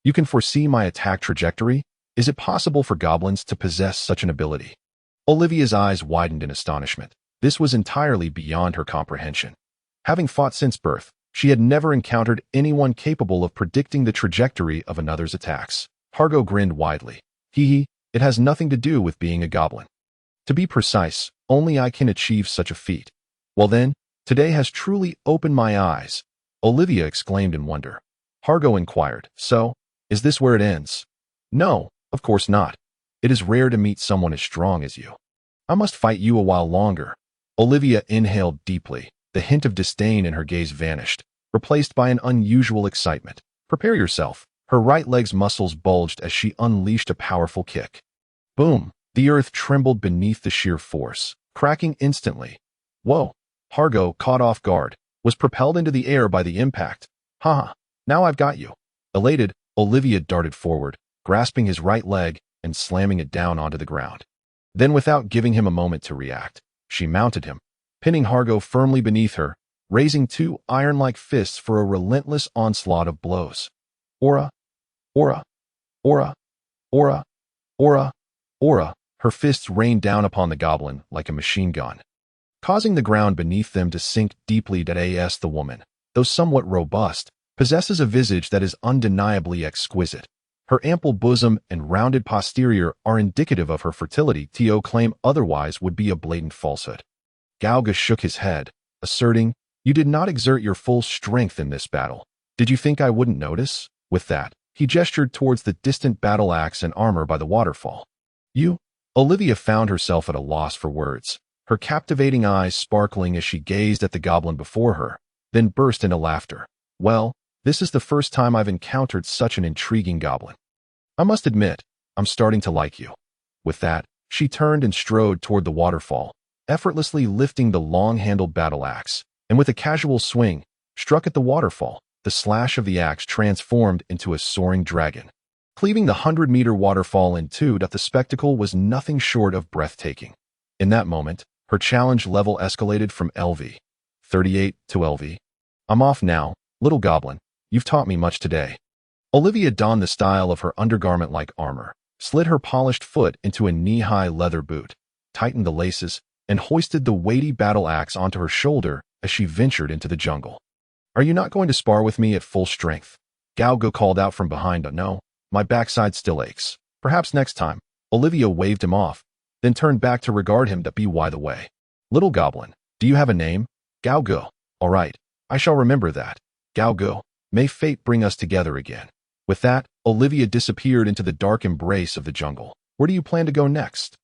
you can foresee my attack trajectory? Is it possible for goblins to possess such an ability? Olivia's eyes widened in astonishment. This was entirely beyond her comprehension. Having fought since birth, she had never encountered anyone capable of predicting the trajectory of another's attacks. Hargo grinned widely. It has nothing to do with being a goblin. To be precise, only I can achieve such a feat. Well then, today has truly opened my eyes, Olivia exclaimed in wonder. Hargo inquired, so, is this where it ends? No, of course not. It is rare to meet someone as strong as you. I must fight you a while longer. Olivia inhaled deeply. The hint of disdain in her gaze vanished, replaced by an unusual excitement. Prepare yourself. Her right leg's muscles bulged as she unleashed a powerful kick. Boom! The earth trembled beneath the sheer force, cracking instantly. Whoa! Hargo, caught off guard, was propelled into the air by the impact. Now I've got you. Elated, Olivia darted forward, grasping his right leg and slamming it down onto the ground. Then, without giving him a moment to react, she mounted him, pinning Hargo firmly beneath her, raising two iron-like fists for a relentless onslaught of blows. Aura! Her fists rained down upon the goblin like a machine gun, causing the ground beneath them to sink deeply. The woman, though somewhat robust, possesses a visage that is undeniably exquisite. Her ample bosom and rounded posterior are indicative of her fertility. To claim otherwise would be a blatant falsehood. Gauga shook his head, asserting, "You did not exert your full strength in this battle. Did you think I wouldn't notice?" With that, he gestured towards the distant battle axe and armor by the waterfall. Olivia found herself at a loss for words, her captivating eyes sparkling as she gazed at the goblin before her, then burst into laughter. Well, this is the first time I've encountered such an intriguing goblin. I must admit, I'm starting to like you. With that, She turned and strode toward the waterfall, effortlessly lifting the long-handled battle axe, and with a casual swing, struck at the waterfall. The slash of the axe transformed into a soaring dragon, cleaving the 100-meter waterfall in two. The spectacle was nothing short of breathtaking. In that moment, her challenge level escalated from LV 38 to LV. I'm off now, little goblin. You've taught me much today. Olivia donned the style of her undergarment-like armor, slid her polished foot into a knee-high leather boot, tightened the laces, and hoisted the weighty battle axe onto her shoulder as she ventured into the jungle. Are you not going to spar with me at full strength? Galgo called out from behind. No, my backside still aches. Perhaps next time. Olivia waved him off, then turned back to regard him. By the way, little goblin, do you have a name? Galgo. All right, I shall remember that. Galgo, may fate bring us together again. With that, Olivia disappeared into the dark embrace of the jungle. Where do you plan to go next?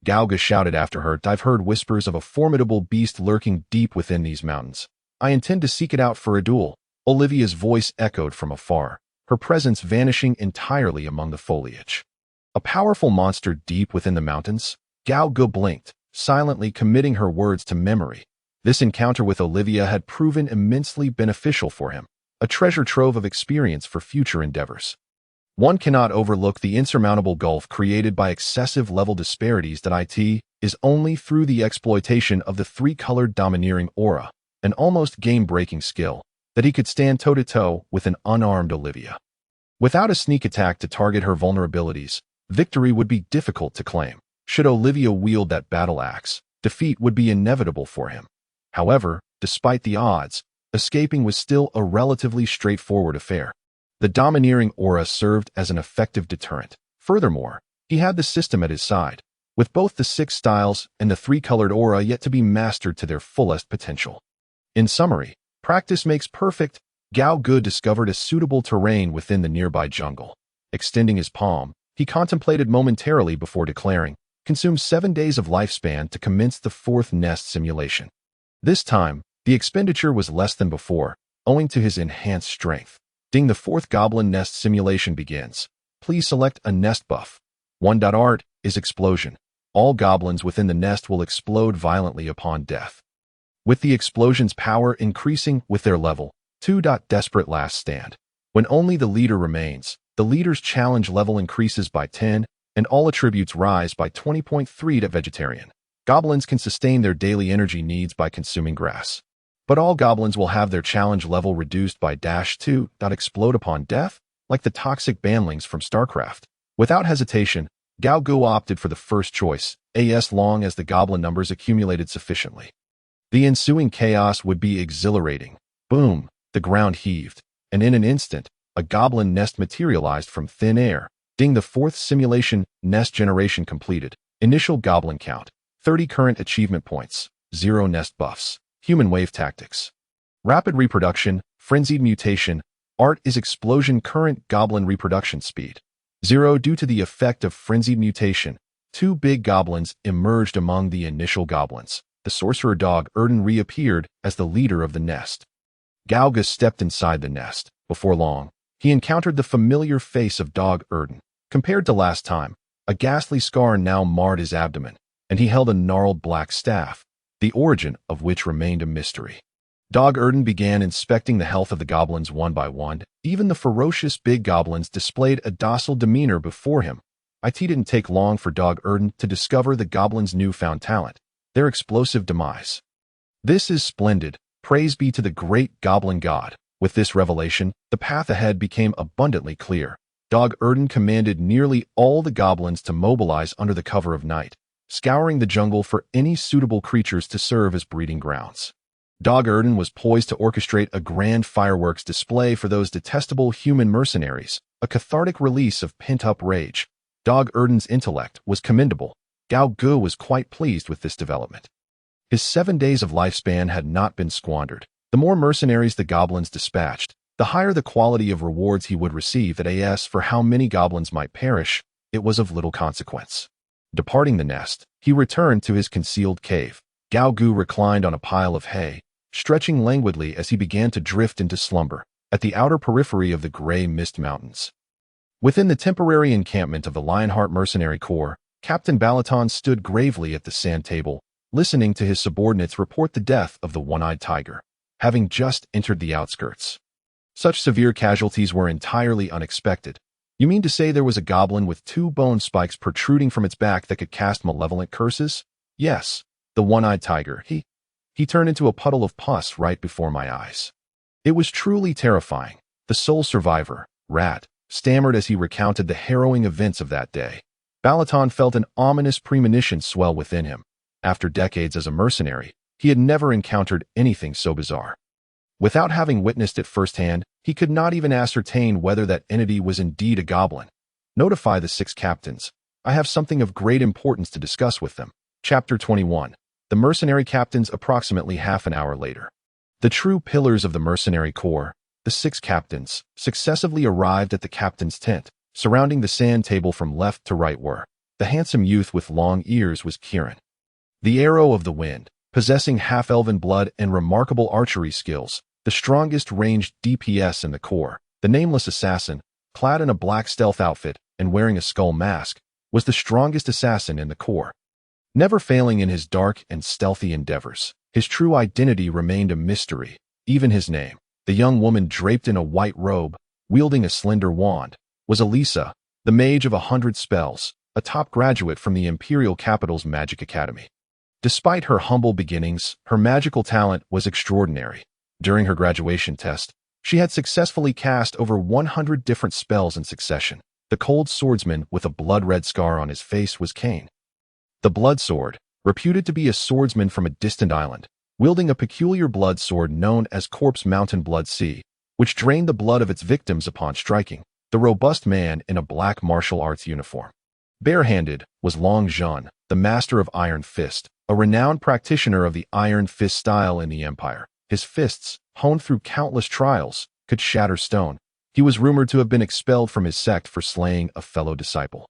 Galga shouted after her. I've heard whispers of a formidable beast lurking deep within these mountains. I intend to seek it out for a duel. Olivia's voice echoed from afar, her presence vanishing entirely among the foliage. A powerful monster deep within the mountains? Galga blinked, silently committing her words to memory. This encounter with Olivia had proven immensely beneficial for him, a treasure trove of experience for future endeavors. One cannot overlook the insurmountable gulf created by excessive level disparities. It is only through the exploitation of the three-colored domineering aura, an almost game-breaking skill, that he could stand toe-to-toe with an unarmed Olivia. Without a sneak attack to target her vulnerabilities, victory would be difficult to claim. Should Olivia wield that battle axe, defeat would be inevitable for him. However, despite the odds, escaping was still a relatively straightforward affair. The domineering aura served as an effective deterrent. Furthermore, he had the system at his side, with both the 6 styles and the 3-colored aura yet to be mastered to their fullest potential. In summary, practice makes perfect. Galgo discovered a suitable terrain within the nearby jungle. Extending his palm, he contemplated momentarily before declaring, consume 7 days of lifespan to commence the 4th nest simulation. This time, the expenditure was less than before, owing to his enhanced strength. The 4th goblin nest simulation begins. Please select a nest buff. 1. Art is explosion. All goblins within the nest will explode violently upon death, with the explosion's power increasing with their level. 2. Desperate last stand. When only the leader remains, the leader's challenge level increases by 10, and all attributes rise by 20.3. Vegetarian. Goblins can sustain their daily energy needs by consuming grass, but all goblins will have their challenge level reduced by -2. Explode upon death, like the toxic banlings from StarCraft. Without hesitation, Galgo opted for the first choice, as long as the goblin numbers accumulated sufficiently. The ensuing chaos would be exhilarating. Boom, the ground heaved, and in an instant, a goblin nest materialized from thin air. The 4th simulation nest generation completed. Initial goblin count, 30 current achievement points, 0 nest buffs. Human wave tactics. Rapid reproduction, frenzied mutation. Art is explosion. Current goblin reproduction speed, 0. Due to the effect of frenzied mutation, 2 big goblins emerged among the initial goblins. The sorcerer dog Erden reappeared as the leader of the nest. Galga stepped inside the nest. Before long, he encountered the familiar face of dog Erden. Compared to last time, a ghastly scar now marred his abdomen, and he held a gnarled black staff, the origin of which remained a mystery. Dog Erden began inspecting the health of the goblins one by one. Even the ferocious big goblins displayed a docile demeanor before him. It didn't take long for Dog Erden to discover the goblins' newfound talent, their explosive demise. This is splendid. Praise be to the great goblin god. With this revelation, the path ahead became abundantly clear. Dog Erden commanded nearly all the goblins to mobilize under the cover of night, scouring the jungle for any suitable creatures to serve as breeding grounds. Dog Erden was poised to orchestrate a grand fireworks display for those detestable human mercenaries, a cathartic release of pent-up rage. Dog Erden's intellect was commendable. Galgo was quite pleased with this development. His 7 days of lifespan had not been squandered. The more mercenaries the goblins dispatched, the higher the quality of rewards he would receive. As for how many goblins might perish, it was of little consequence. Departing the nest, he returned to his concealed cave. Galgo reclined on a pile of hay, stretching languidly as he began to drift into slumber, at the outer periphery of the gray mist mountains. Within the temporary encampment of the Lionheart Mercenary Corps, Captain Balaton stood gravely at the sand table, listening to his subordinates report the death of the one-eyed tiger, having just entered the outskirts. Such severe casualties were entirely unexpected. You mean to say there was a goblin with 2 bone spikes protruding from its back that could cast malevolent curses? Yes, the one-eyed tiger. He turned into a puddle of pus right before my eyes. It was truly terrifying. The sole survivor, Rat, stammered as he recounted the harrowing events of that day. Balaton felt an ominous premonition swell within him. After decades as a mercenary, he had never encountered anything so bizarre. Without having witnessed it firsthand, he could not even ascertain whether that entity was indeed a goblin. Notify the 6 captains. I have something of great importance to discuss with them. Chapter 21. The mercenary captains approximately half an hour later. The true pillars of the mercenary corps, the 6 captains, successively arrived at the captain's tent. Surrounding the sand table from left to right were the handsome youth with long ears was Kieran, the arrow of the wind, possessing half-elven blood and remarkable archery skills, the strongest ranged DPS in the corps. The nameless assassin, clad in a black stealth outfit and wearing a skull mask, was the strongest assassin in the corps. Never failing in his dark and stealthy endeavors, his true identity remained a mystery. Even his name, the young woman draped in a white robe, wielding a slender wand, was Elisa, the mage of 100 spells, a top graduate from the Imperial Capital's Magic Academy. Despite her humble beginnings, her magical talent was extraordinary. During her graduation test, she had successfully cast over 100 different spells in succession. The cold swordsman with a blood-red scar on his face was Kane. The blood sword, reputed to be a swordsman from a distant island, wielding a peculiar blood sword known as Corpse Mountain Blood Sea, which drained the blood of its victims upon striking. The robust man in a black martial arts uniform. Barehanded was Long Jean, the master of Iron Fist, a renowned practitioner of the Iron Fist style in the Empire. His fists, honed through countless trials, could shatter stone. He was rumored to have been expelled from his sect for slaying a fellow disciple.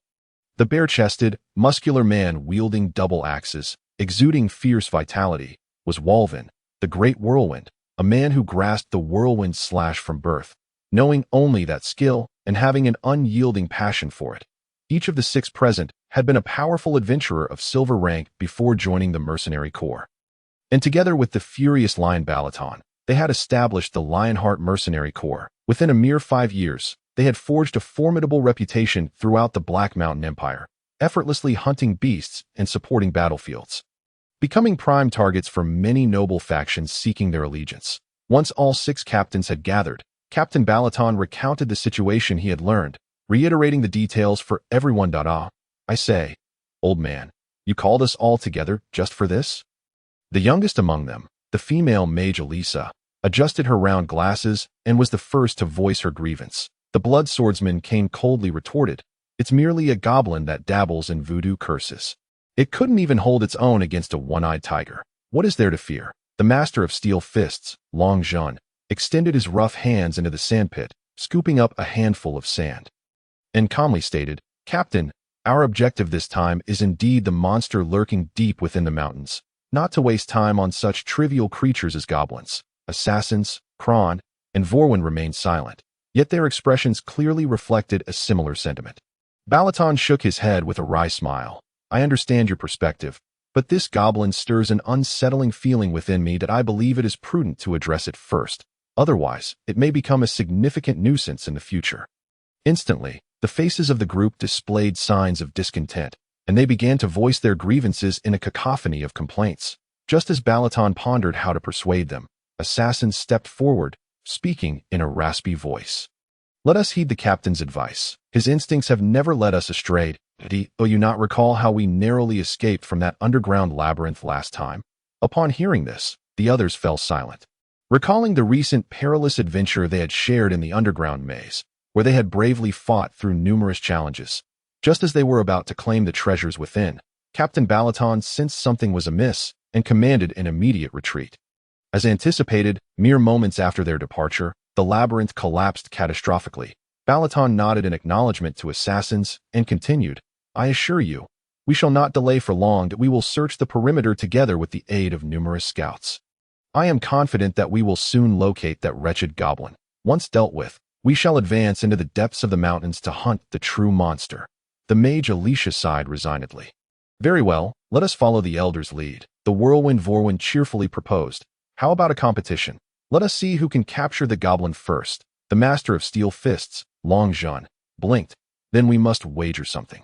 The bare-chested, muscular man wielding double axes, exuding fierce vitality, was Walvin, the Great Whirlwind, a man who grasped the whirlwind slash from birth, knowing only that skill and having an unyielding passion for it. Each of the 6 present had been a powerful adventurer of silver rank before joining the mercenary corps. And together with the furious Lion Balaton, they had established the Lionheart Mercenary Corps. Within a mere 5 years, they had forged a formidable reputation throughout the Black Mountain Empire, effortlessly hunting beasts and supporting battlefields, becoming prime targets for many noble factions seeking their allegiance. Once all 6 captains had gathered, Captain Balaton recounted the situation he had learned, reiterating the details for everyone. I say, old man, you called us all together just for this? The youngest among them, the female mage Elisa, adjusted her round glasses and was the first to voice her grievance. The blood swordsman Kane coldly retorted, it's merely a goblin that dabbles in voodoo curses. It couldn't even hold its own against a one-eyed tiger. What is there to fear? The master of steel fists, Long Jean, extended his rough hands into the sandpit, scooping up a handful of sand, and calmly stated, Captain, our objective this time is indeed the monster lurking deep within the mountains, not to waste time on such trivial creatures as goblins. Assassins, Kron, and Vorwin remained silent, yet their expressions clearly reflected a similar sentiment. Balaton shook his head with a wry smile. I understand your perspective, but this goblin stirs an unsettling feeling within me that I believe it is prudent to address it first. Otherwise, it may become a significant nuisance in the future. Instantly, the faces of the group displayed signs of discontent, and they began to voice their grievances in a cacophony of complaints. Just as Balaton pondered how to persuade them, Assassin stepped forward, speaking in a raspy voice. Let us heed the captain's advice. His instincts have never led us astray. Do you not recall how we narrowly escaped from that underground labyrinth last time? Upon hearing this, the others fell silent, recalling the recent perilous adventure they had shared in the underground maze, where they had bravely fought through numerous challenges. Just as they were about to claim the treasures within, Captain Balaton sensed something was amiss and commanded an immediate retreat. As anticipated, mere moments after their departure, the labyrinth collapsed catastrophically. Balaton nodded in acknowledgement to assassins and continued, I assure you, we shall not delay for long, that we will search the perimeter together with the aid of numerous scouts. I am confident that we will soon locate that wretched goblin. Once dealt with, we shall advance into the depths of the mountains to hunt the true monster. The mage Alicia sighed resignedly. Very well, let us follow the elder's lead. The whirlwind Vorwin cheerfully proposed. How about a competition? Let us see who can capture the goblin first. The master of steel fists, Long Jean, blinked. Then we must wager something.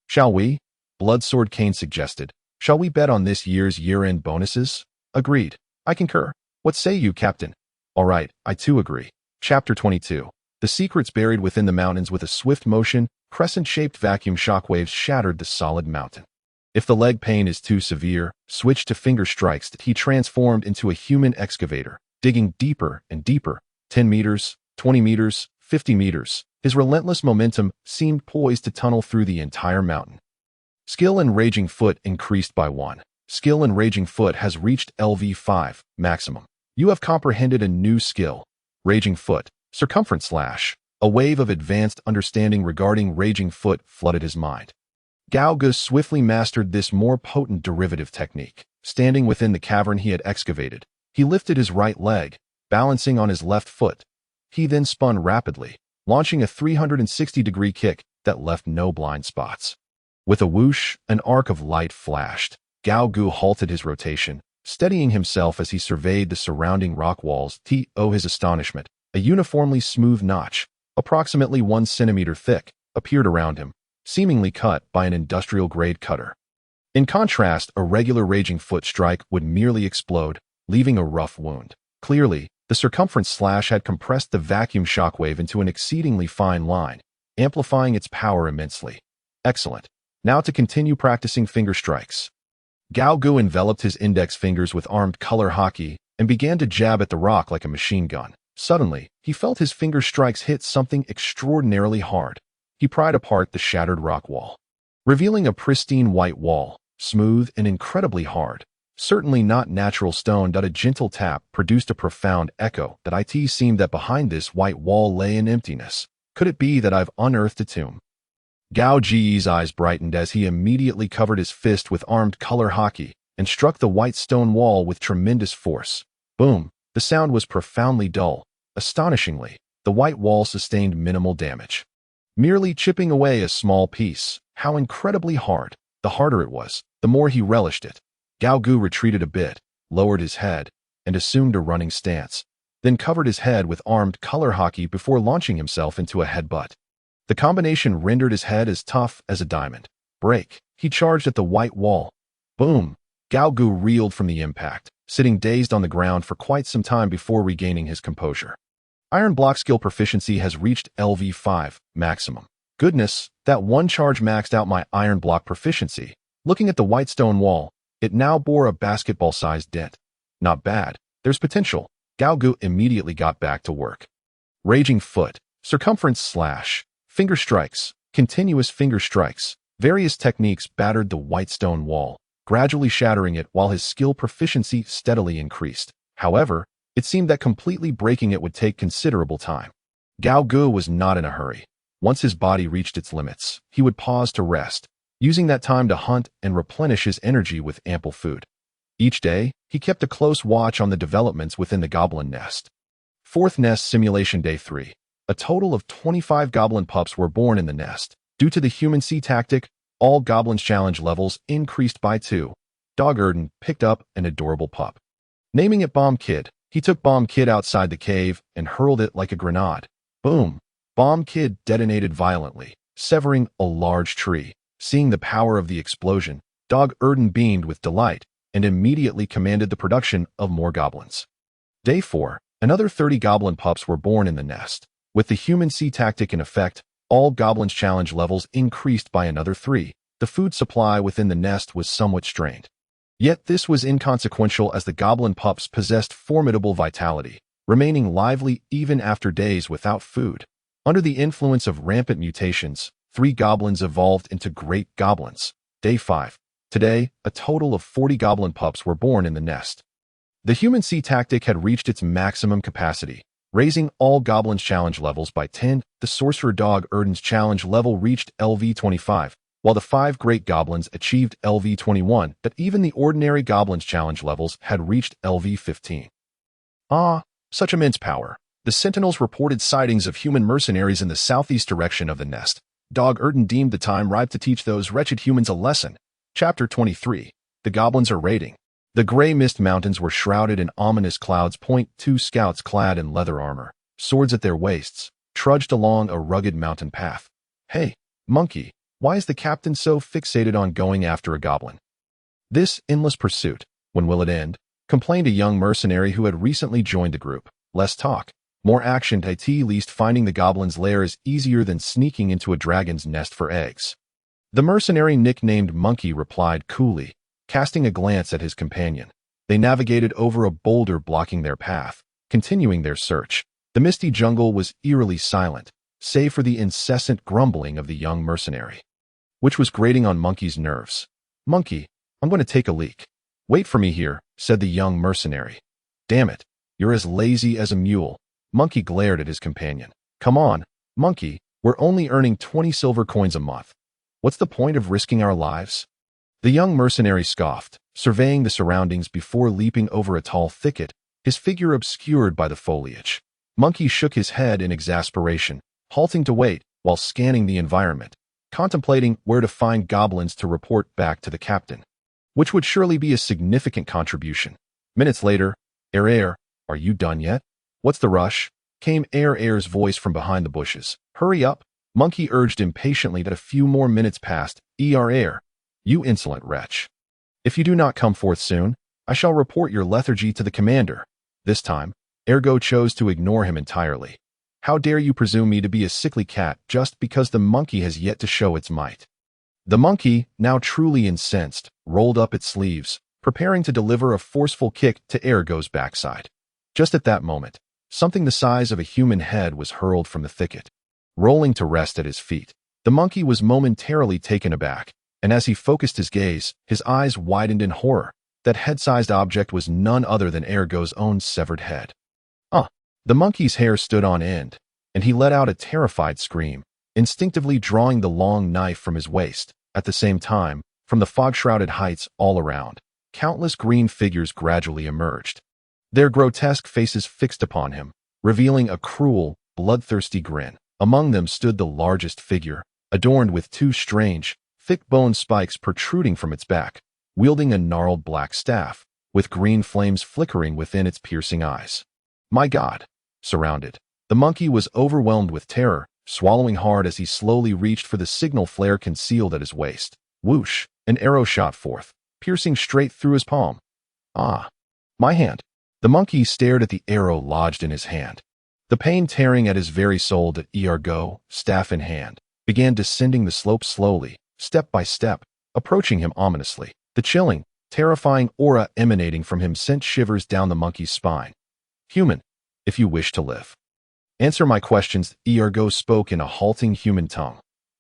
Shall we? Bloodsword Kane suggested. Shall we bet on this year's year-end bonuses? Agreed. I concur. What say you, Captain? All right, I too agree. Chapter 22. The secrets buried within the mountains. With a swift motion, crescent-shaped vacuum shockwaves shattered the solid mountain. If the leg pain is too severe, switch to finger strikes. He transformed into a human excavator, digging deeper and deeper. 10 meters, 20 meters, 50 meters. His relentless momentum seemed poised to tunnel through the entire mountain. Skill and Raging Foot increased by 1. Skill and Raging Foot has reached LV5 maximum. You have comprehended a new skill. Raging Foot, Circumference Slash. A wave of advanced understanding regarding Raging Foot flooded his mind. Gao Gu swiftly mastered this more potent derivative technique. Standing within the cavern he had excavated, he lifted his right leg, balancing on his left foot. He then spun rapidly, launching a 360-degree kick that left no blind spots. With a whoosh, an arc of light flashed. Gao Gu halted his rotation, steadying himself as he surveyed the surrounding rock walls. To his astonishment, a uniformly smooth notch, approximately 1 centimeter thick, appeared around him, seemingly cut by an industrial-grade cutter. In contrast, a regular Raging Foot strike would merely explode, leaving a rough wound. Clearly, the Circumference Slash had compressed the vacuum shockwave into an exceedingly fine line, amplifying its power immensely. Excellent. Now to continue practicing finger strikes. Gao Gu enveloped his index fingers with Tri-Color Haki and began to jab at the rock like a machine gun. Suddenly, he felt his finger strikes hit something extraordinarily hard. He pried apart the shattered rock wall, revealing a pristine white wall, smooth and incredibly hard. Certainly not natural stone. A gentle tap produced a profound echo. It seemed that behind this white wall lay an emptiness. Could it be that I've unearthed a tomb? Gao Ji's eyes brightened as he immediately covered his fist with Tri-Color Haki and struck the white stone wall with tremendous force. Boom! The sound was profoundly dull. Astonishingly, the white wall sustained minimal damage, merely chipping away a small piece. How incredibly hard! The harder it was, the more he relished it. Gao Gu retreated a bit, lowered his head, and assumed a running stance, then covered his head with Tri-Color Haki before launching himself into a headbutt. The combination rendered his head as tough as a diamond. Break! He charged at the white wall. Boom! Gao Gu reeled from the impact, sitting dazed on the ground for quite some time before regaining his composure. Iron Block Skill Proficiency has reached LV5 maximum. Goodness, that one charge maxed out my Iron Block Proficiency. Looking at the white stone wall, it now bore a basketball-sized dent. Not bad. There's potential. Gao Gu immediately got back to work. Raging Foot, Circumference Slash, Finger Strikes, Continuous Finger Strikes. Various techniques battered the white stone wall, gradually shattering it while his skill proficiency steadily increased. However, it seemed that completely breaking it would take considerable time. Gao Gu was not in a hurry. Once his body reached its limits, he would pause to rest, using that time to hunt and replenish his energy with ample food. Each day, he kept a close watch on the developments within the goblin nest. Fourth Nest Simulation Day 3. A total of 25 goblin pups were born in the nest. Due to the human sea tactic, all goblins challenge levels increased by 2. Dog Erden picked up an adorable pup. Naming it Bomb Kid, he took Bomb Kid outside the cave and hurled it like a grenade. Boom! Bomb Kid detonated violently, severing a large tree. Seeing the power of the explosion, Dog Erden beamed with delight and immediately commanded the production of more goblins. Day 4. Another 30 goblin pups were born in the nest. With the human sea tactic in effect, all goblins challenge levels increased by another 3. The food supply within the nest was somewhat strained. Yet this was inconsequential as the goblin pups possessed formidable vitality, remaining lively even after days without food. Under the influence of rampant mutations, 3 goblins evolved into great goblins. Day 5. Today, a total of 40 goblin pups were born in the nest. The human sea tactic had reached its maximum capacity, raising all goblins challenge levels by 10. The sorcerer Dog Erden's challenge level reached LV25, while the 5 great goblins achieved LV21, but even the ordinary goblins challenge levels had reached LV15. Ah, such immense power. The sentinels reported sightings of human mercenaries in the southeast direction of the nest. Dog Erden deemed the time ripe to teach those wretched humans a lesson. Chapter 23. The Goblins are raiding. The gray mist mountains were shrouded in ominous clouds. Two scouts clad in leather armor, swords at their waists, trudged along a rugged mountain path. Hey, monkey, why is the captain so fixated on going after a goblin? This endless pursuit, when will it end? Complained a young mercenary who had recently joined the group. Less talk, more action. At least finding the goblin's lair is easier than sneaking into a dragon's nest for eggs. The mercenary nicknamed Monkey replied coolly, casting a glance at his companion. They navigated over a boulder blocking their path, continuing their search. The misty jungle was eerily silent, save for the incessant grumbling of the young mercenary, which was grating on Monkey's nerves. Monkey, I'm going to take a leak. Wait for me here, said the young mercenary. Damn it, you're as lazy as a mule. Monkey glared at his companion. Come on, Monkey, we're only earning 20 silver coins a month. What's the point of risking our lives? The young mercenary scoffed, surveying the surroundings before leaping over a tall thicket, his figure obscured by the foliage. Monkey shook his head in exasperation, halting to wait while scanning the environment, contemplating where to find goblins to report back to the captain, which would surely be a significant contribution. Minutes later, Air, are you done yet? What's the rush? Came Air's voice from behind the bushes. Hurry up, Monkey urged impatiently. That a few more minutes passed. Air, you insolent wretch. If you do not come forth soon, I shall report your lethargy to the commander. This time, Ergo chose to ignore him entirely. How dare you presume me to be a sickly cat just because the monkey has yet to show its might? The monkey, now truly incensed, rolled up its sleeves, preparing to deliver a forceful kick to Ergo's backside. Just at that moment, something the size of a human head was hurled from the thicket. Rolling to rest at his feet, the monkey was momentarily taken aback, and as he focused his gaze, his eyes widened in horror. That head-sized object was none other than Ergo's own severed head. The monkey's hair stood on end, and he let out a terrified scream, instinctively drawing the long knife from his waist. At the same time, from the fog-shrouded heights all around, countless green figures gradually emerged, their grotesque faces fixed upon him, revealing a cruel, bloodthirsty grin. Among them stood the largest figure, adorned with two strange, thick-boned spikes protruding from its back, wielding a gnarled black staff, with green flames flickering within its piercing eyes. My God! Surrounded, the monkey was overwhelmed with terror, swallowing hard as he slowly reached for the signal flare concealed at his waist. Whoosh! An arrow shot forth, piercing straight through his palm. Ah! My hand! The monkey stared at the arrow lodged in his hand. The pain tearing at his very soul. Ergo, staff in hand, began descending the slope slowly, step by step, approaching him ominously. The chilling, terrifying aura emanating from him sent shivers down the monkey's spine. Human, if you wish to live, answer my questions. Ergo spoke in a halting human tongue.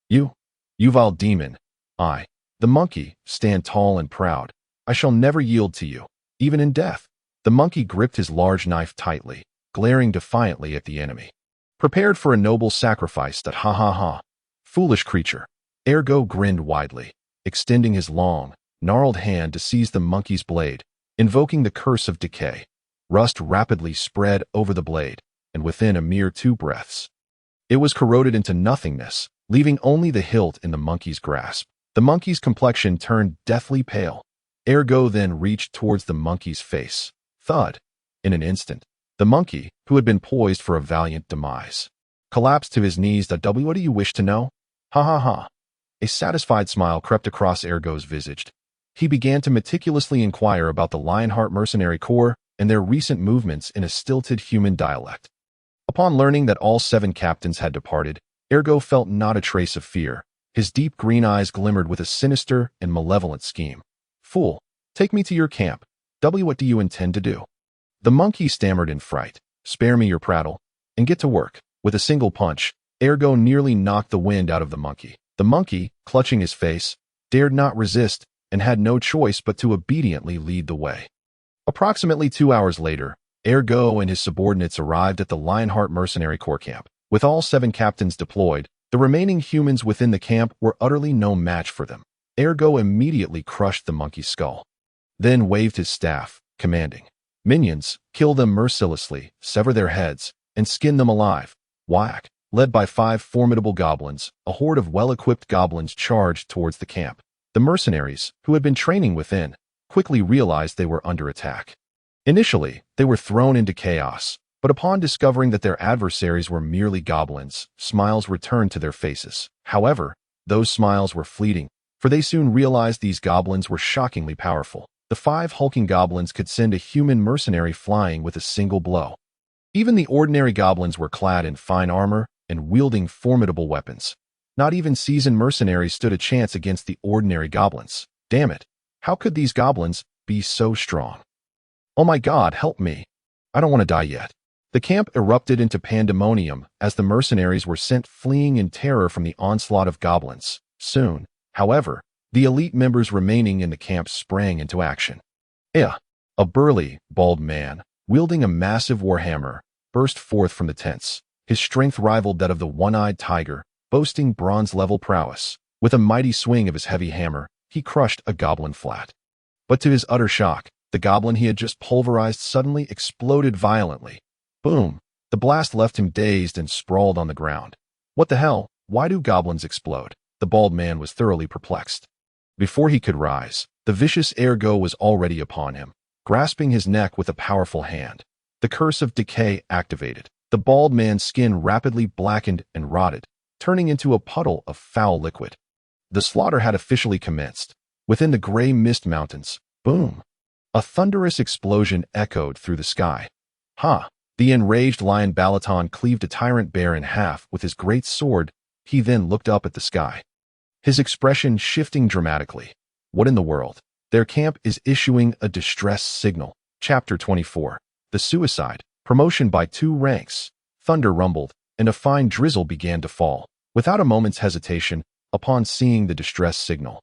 You vile demon, I, the monkey, stand tall and proud. I shall never yield to you, even in death. The monkey gripped his large knife tightly, glaring defiantly at the enemy. Prepared for a noble sacrifice. Ha ha ha. Foolish creature. Ergo grinned widely, extending his long, gnarled hand to seize the monkey's blade, invoking the curse of decay. Rust rapidly spread over the blade, and within a mere 2 breaths, it was corroded into nothingness, leaving only the hilt in the monkey's grasp. The monkey's complexion turned deathly pale. Ergo then reached towards the monkey's face. Thud! In an instant, the monkey, who had been poised for a valiant demise, collapsed to his knees. What do you wish to know? Ha ha ha. A satisfied smile crept across Ergo's visage. He began to meticulously inquire about the Lionheart Mercenary Corps and their recent movements in a stilted human dialect. Upon learning that all 7 captains had departed, Ergo felt not a trace of fear. His deep green eyes glimmered with a sinister and malevolent scheme. Fool, take me to your camp. What do you intend to do? The monkey stammered in fright. Spare me your prattle, and get to work. With a single punch, Ergo nearly knocked the wind out of the monkey. The monkey, clutching his face, dared not resist and had no choice but to obediently lead the way. Approximately 2 hours later, Ergo and his subordinates arrived at the Lionheart Mercenary Corps camp. With all 7 captains deployed, the remaining humans within the camp were utterly no match for them. Ergo immediately crushed the monkey's skull, then waved his staff, commanding, "Minions, kill them mercilessly, sever their heads, and skin them alive." Whack! Led by 5 formidable goblins, a horde of well-equipped goblins charged towards the camp. The mercenaries, who had been training within, quickly realized they were under attack. Initially, they were thrown into chaos, but upon discovering that their adversaries were merely goblins, smiles returned to their faces. However, those smiles were fleeting, for they soon realized these goblins were shockingly powerful. The 5 hulking goblins could send a human mercenary flying with a single blow. Even the ordinary goblins were clad in fine armor and wielding formidable weapons. Not even seasoned mercenaries stood a chance against the ordinary goblins. Damn it! How could these goblins be so strong? Oh my God, help me! I don't want to die yet. The camp erupted into pandemonium as the mercenaries were sent fleeing in terror from the onslaught of goblins. Soon, however, the elite members remaining in the camp sprang into action. A burly, bald man, wielding a massive warhammer, burst forth from the tents. His strength rivaled that of the one-eyed tiger, boasting bronze-level prowess. With a mighty swing of his heavy hammer, he crushed a goblin flat. But to his utter shock, the goblin he had just pulverized suddenly exploded violently. Boom! The blast left him dazed and sprawled on the ground. What the hell? Why do goblins explode? The bald man was thoroughly perplexed. Before he could rise, the vicious ergo was already upon him, grasping his neck with a powerful hand. The curse of decay activated. The bald man's skin rapidly blackened and rotted, turning into a puddle of foul liquid. The slaughter had officially commenced. Within the gray mist mountains, boom! A thunderous explosion echoed through the sky. Ha! The enraged lion Balaton cleaved a tyrant bear in half with his great sword. He then looked up at the sky, his expression shifting dramatically. What in the world? Their camp is issuing a distress signal. Chapter 24. The Suicide. Promotion by 2 ranks. Thunder rumbled, and a fine drizzle began to fall. Without a moment's hesitation, upon seeing the distress signal,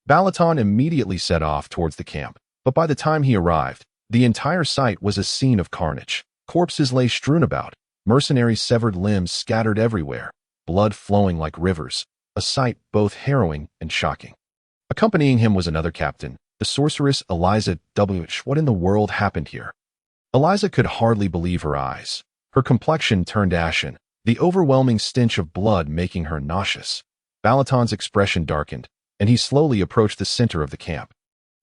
Balaton immediately set off towards the camp. But by the time he arrived, the entire site was a scene of carnage. Corpses lay strewn about, mercenaries' severed limbs scattered everywhere, blood flowing like rivers, a sight both harrowing and shocking. Accompanying him was another captain, the sorceress Eliza W. What in the world happened here? Eliza could hardly believe her eyes. Her complexion turned ashen, the overwhelming stench of blood making her nauseous. Balaton's expression darkened, and he slowly approached the center of the camp,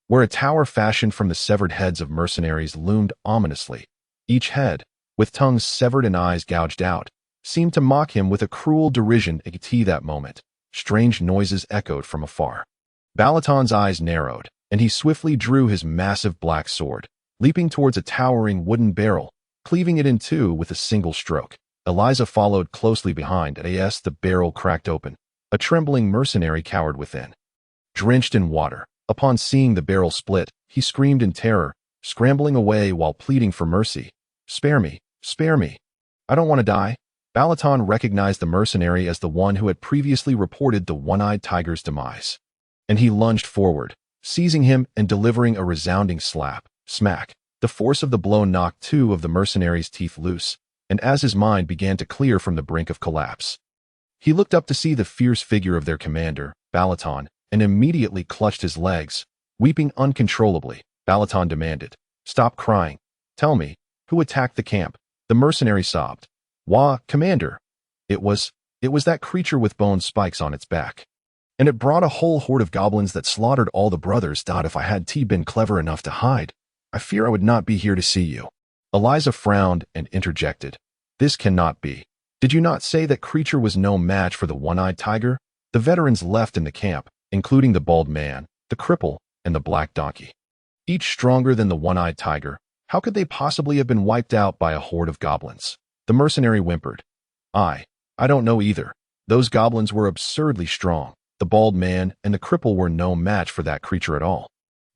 where a tower fashioned from the severed heads of mercenaries loomed ominously. Each head, with tongues severed and eyes gouged out, seemed to mock him with a cruel derision. At that moment, strange noises echoed from afar. Balaton's eyes narrowed, and he swiftly drew his massive black sword, leaping towards a towering wooden barrel, cleaving it in two with a single stroke. Eliza followed closely behind. As the barrel cracked open, a trembling mercenary cowered within. Drenched in water, upon seeing the barrel split, he screamed in terror, scrambling away while pleading for mercy. Spare me, spare me. I don't want to die. Balaton recognized the mercenary as the one who had previously reported the one-eyed tiger's demise, and he lunged forward, seizing him and delivering a resounding slap. Smack! The force of the blow knocked 2 of the mercenaries' teeth loose, and as his mind began to clear from the brink of collapse, he looked up to see the fierce figure of their commander, Balaton, and immediately clutched his legs, weeping uncontrollably. Balaton demanded, "Stop crying. Tell me, who attacked the camp?" The mercenary sobbed. "Wah, Commander. It was that creature with bone spikes on its back. And it brought a whole horde of goblins that slaughtered all the brothers. If I had been clever enough to hide, I fear I would not be here to see you." Eliza frowned and interjected, "This cannot be. Did you not say that creature was no match for the one-eyed tiger?" The veterans left in the camp, including the bald man, the cripple, and the black donkey. Each stronger than the one-eyed tiger. How could they possibly have been wiped out by a horde of goblins? The mercenary whimpered, I don't know either. Those goblins were absurdly strong. The bald man and the cripple were no match for that creature at all."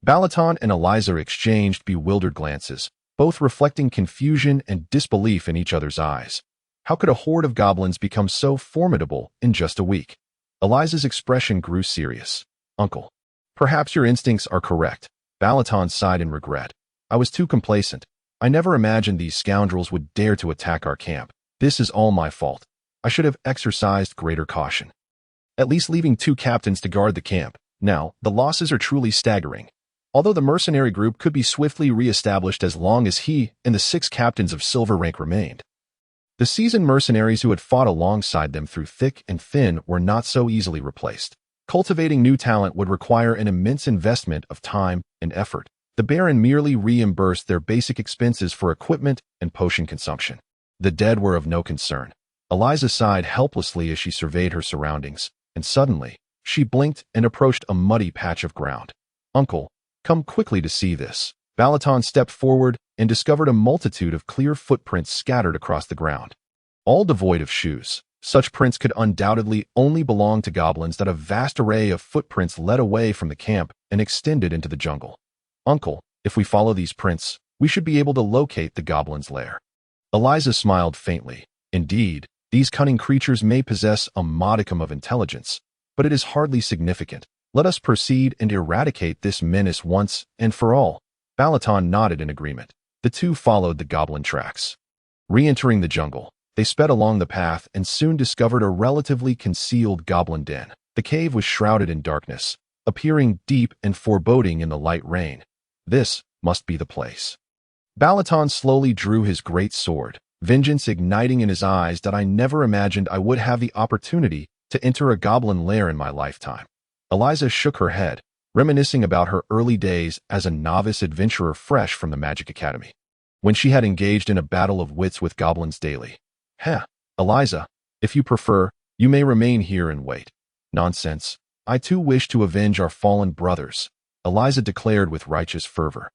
Balaton and Eliza exchanged bewildered glances, both reflecting confusion and disbelief in each other's eyes. How could a horde of goblins become so formidable in just a week? Eliza's expression grew serious. "Uncle, perhaps your instincts are correct." Balaton sighed in regret. "I was too complacent. I never imagined these scoundrels would dare to attack our camp. This is all my fault. I should have exercised greater caution. At least leaving 2 captains to guard the camp. Now, the losses are truly staggering. Although the mercenary group could be swiftly re-established as long as he and the 6 captains of silver rank remained. The seasoned mercenaries who had fought alongside them through thick and thin were not so easily replaced. Cultivating new talent would require an immense investment of time and effort. The Baron merely reimbursed their basic expenses for equipment and potion consumption. The dead were of no concern. Eliza sighed helplessly as she surveyed her surroundings, and suddenly, she blinked and approached a muddy patch of ground. "Uncle, come quickly to see this." Balaton stepped forward and discovered a multitude of clear footprints scattered across the ground. All devoid of shoes, such prints could undoubtedly only belong to goblins. That a vast array of footprints led away from the camp and extended into the jungle. "Uncle, if we follow these prints, we should be able to locate the goblin's lair." Eliza smiled faintly. Indeed, these cunning creatures may possess a modicum of intelligence, but it is hardly significant. Let us proceed and eradicate this menace once and for all. Balaton nodded in agreement. The two followed the goblin tracks. Re-entering the jungle, they sped along the path and soon discovered a relatively concealed goblin den. The cave was shrouded in darkness, appearing deep and foreboding in the light rain. This must be the place. Balaton slowly drew his great sword, vengeance igniting in his eyes. That I never imagined I would have the opportunity to enter a goblin lair in my lifetime. Eliza shook her head, reminiscing about her early days as a novice adventurer fresh from the Magic Academy, when she had engaged in a battle of wits with goblins daily. Eliza, if you prefer, you may remain here and wait." "Nonsense. I too wish to avenge our fallen brothers," Eliza declared with righteous fervor.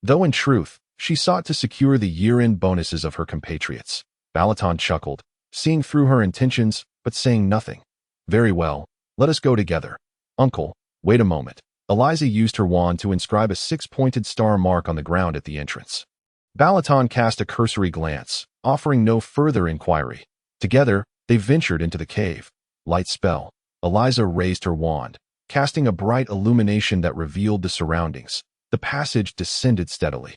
Though in truth, she sought to secure the year-end bonuses of her compatriots. Balaton chuckled, seeing through her intentions, but saying nothing. "Very well, let us go together. Uncle, wait a moment." Eliza used her wand to inscribe a six-pointed star mark on the ground at the entrance. Balaton cast a cursory glance, offering no further inquiry. Together, they ventured into the cave. Light spell. Eliza raised her wand, casting a bright illumination that revealed the surroundings. The passage descended steadily.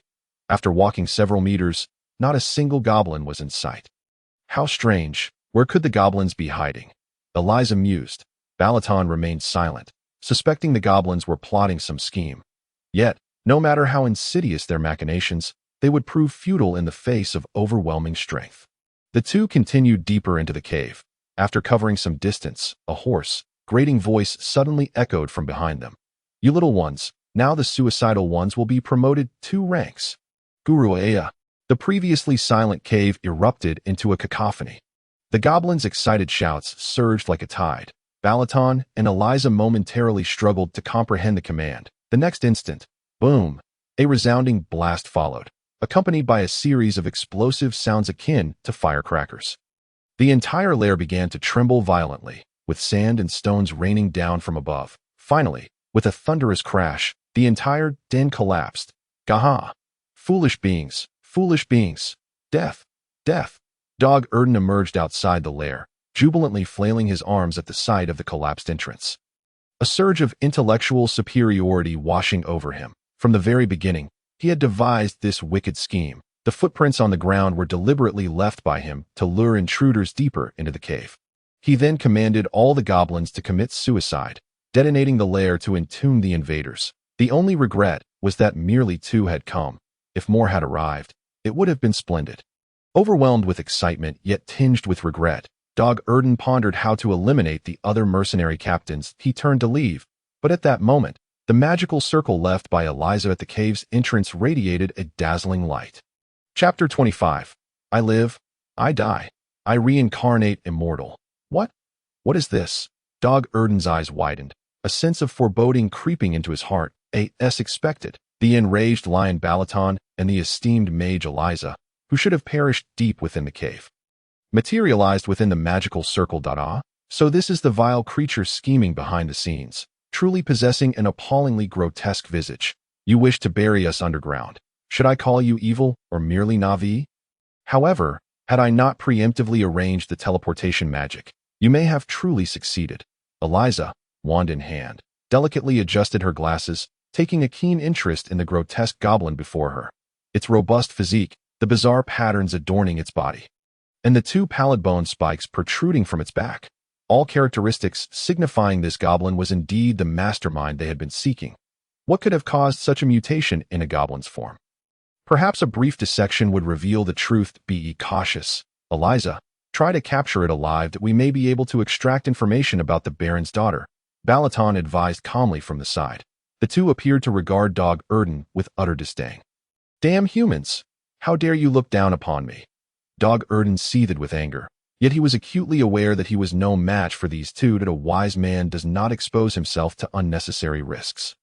After walking several meters, not a single goblin was in sight. How strange. Where could the goblins be hiding? Eliza mused. Balaton remained silent, suspecting the goblins were plotting some scheme. Yet, no matter how insidious their machinations, they would prove futile in the face of overwhelming strength. The two continued deeper into the cave. After covering some distance, a hoarse, grating voice suddenly echoed from behind them. "You little ones, now the suicidal ones will be promoted 2 ranks. Guru Aya." The previously silent cave erupted into a cacophony. The goblins' excited shouts surged like a tide. Balaton and Eliza momentarily struggled to comprehend the command. The next instant, boom, a resounding blast followed, accompanied by a series of explosive sounds akin to firecrackers. The entire lair began to tremble violently, with sand and stones raining down from above. Finally, with a thunderous crash, the entire den collapsed. "Gaha! Foolish beings! Foolish beings! Death! Death!" Dog Erden emerged outside the lair, jubilantly flailing his arms at the sight of the collapsed entrance. A surge of intellectual superiority washing over him. From the very beginning, he had devised this wicked scheme. The footprints on the ground were deliberately left by him to lure intruders deeper into the cave. He then commanded all the goblins to commit suicide, detonating the lair to entomb the invaders. The only regret was that merely 2 had come. If more had arrived, it would have been splendid. Overwhelmed with excitement yet tinged with regret, Dog Erden pondered how to eliminate the other mercenary captains. He turned to leave, but at that moment, the magical circle left by Eliza at the cave's entrance radiated a dazzling light. Chapter 25. I live, I die, I reincarnate immortal. What is this? Dog Erden's eyes widened, a sense of foreboding creeping into his heart. As expected, the enraged lion Balaton and the esteemed mage Eliza, who should have perished deep within the cave, materialized within the magical circle. So this is the vile creature scheming behind the scenes, truly possessing an appallingly grotesque visage. You wish to bury us underground. Should I call you evil or merely Navi? However, had I not preemptively arranged the teleportation magic, you may have truly succeeded. Eliza, wand in hand, delicately adjusted her glasses, taking a keen interest in the grotesque goblin before her. Its robust physique, the bizarre patterns adorning its body, and the 2 pallid bone spikes protruding from its back, all characteristics signifying this goblin was indeed the mastermind they had been seeking. What could have caused such a mutation in a goblin's form? Perhaps a brief dissection would reveal the truth. Be cautious. Eliza, try to capture it alive that we may be able to extract information about the Baron's daughter, Balaton advised calmly from the side. The two appeared to regard Dog Erden with utter disdain. Damn humans! How dare you look down upon me? Dog Erden seethed with anger, yet he was acutely aware that he was no match for these two, that a wise man does not expose himself to unnecessary risks.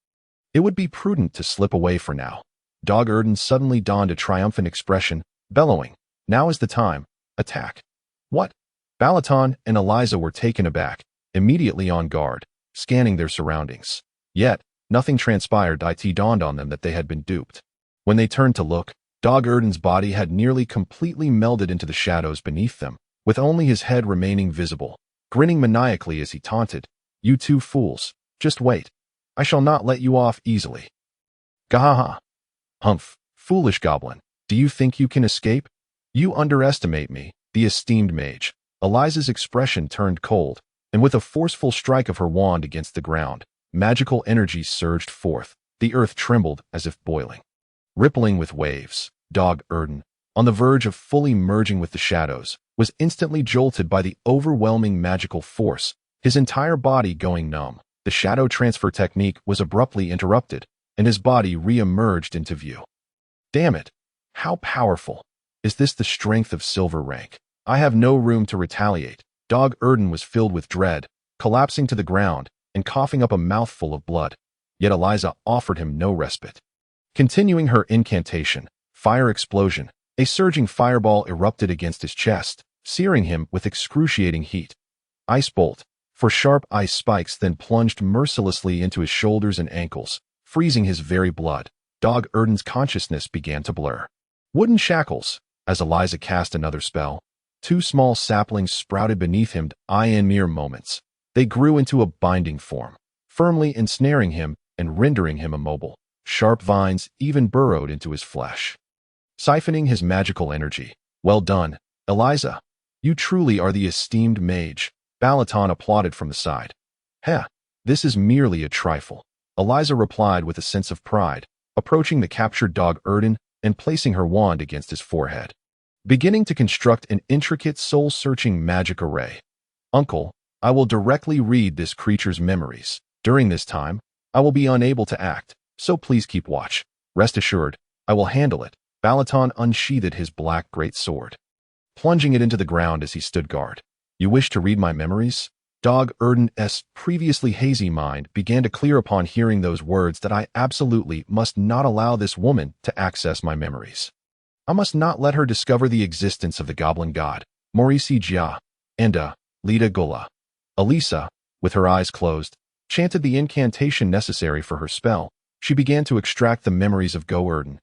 It would be prudent to slip away for now. Dog Erden suddenly donned a triumphant expression, bellowing, "Now is the time. Attack." What? Balaton and Eliza were taken aback, immediately on guard, scanning their surroundings. Yet, nothing transpired. It dawned on them that they had been duped. When they turned to look, Dog Erden's body had nearly completely melded into the shadows beneath them, with only his head remaining visible, grinning maniacally as he taunted, "You two fools, just wait. I shall not let you off easily." Gahaha. Humph, foolish goblin, do you think you can escape? You underestimate me, the esteemed mage. Eliza's expression turned cold, and with a forceful strike of her wand against the ground, magical energy surged forth. The earth trembled as if boiling. Rippling with waves, Dog Erden, on the verge of fully merging with the shadows, was instantly jolted by the overwhelming magical force, his entire body going numb. The shadow transfer technique was abruptly interrupted, and his body re-emerged into view. Damn it! How powerful! Is this the strength of silver rank? I have no room to retaliate. Dog Erden was filled with dread, collapsing to the ground and coughing up a mouthful of blood. Yet Eliza offered him no respite. Continuing her incantation, fire explosion, a surging fireball erupted against his chest, searing him with excruciating heat. Ice bolt, for sharp ice spikes then plunged mercilessly into his shoulders and ankles, freezing his very blood. Dog Erden's consciousness began to blur. Wooden shackles, as Eliza cast another spell. Two small saplings sprouted beneath him in mere moments. They grew into a binding form, firmly ensnaring him and rendering him immobile. Sharp vines even burrowed into his flesh, siphoning his magical energy. Well done, Eliza. You truly are the esteemed mage. Balaton applauded from the side. Heh, this is merely a trifle, Eliza replied with a sense of pride, approaching the captured Dog Erden and placing her wand against his forehead, beginning to construct an intricate soul-searching magic array. Uncle, I will directly read this creature's memories. During this time, I will be unable to act, so please keep watch. Rest assured, I will handle it. Balaton unsheathed his black greatsword, plunging it into the ground as he stood guard. You wish to read my memories? Dog Erden's previously hazy mind began to clear upon hearing those words that I absolutely must not allow this woman to access my memories. I must not let her discover the existence of the goblin god, Maurice Jia, and Lita Gula. Elisa, with her eyes closed, chanted the incantation necessary for her spell. She began to extract the memories of Go Erden.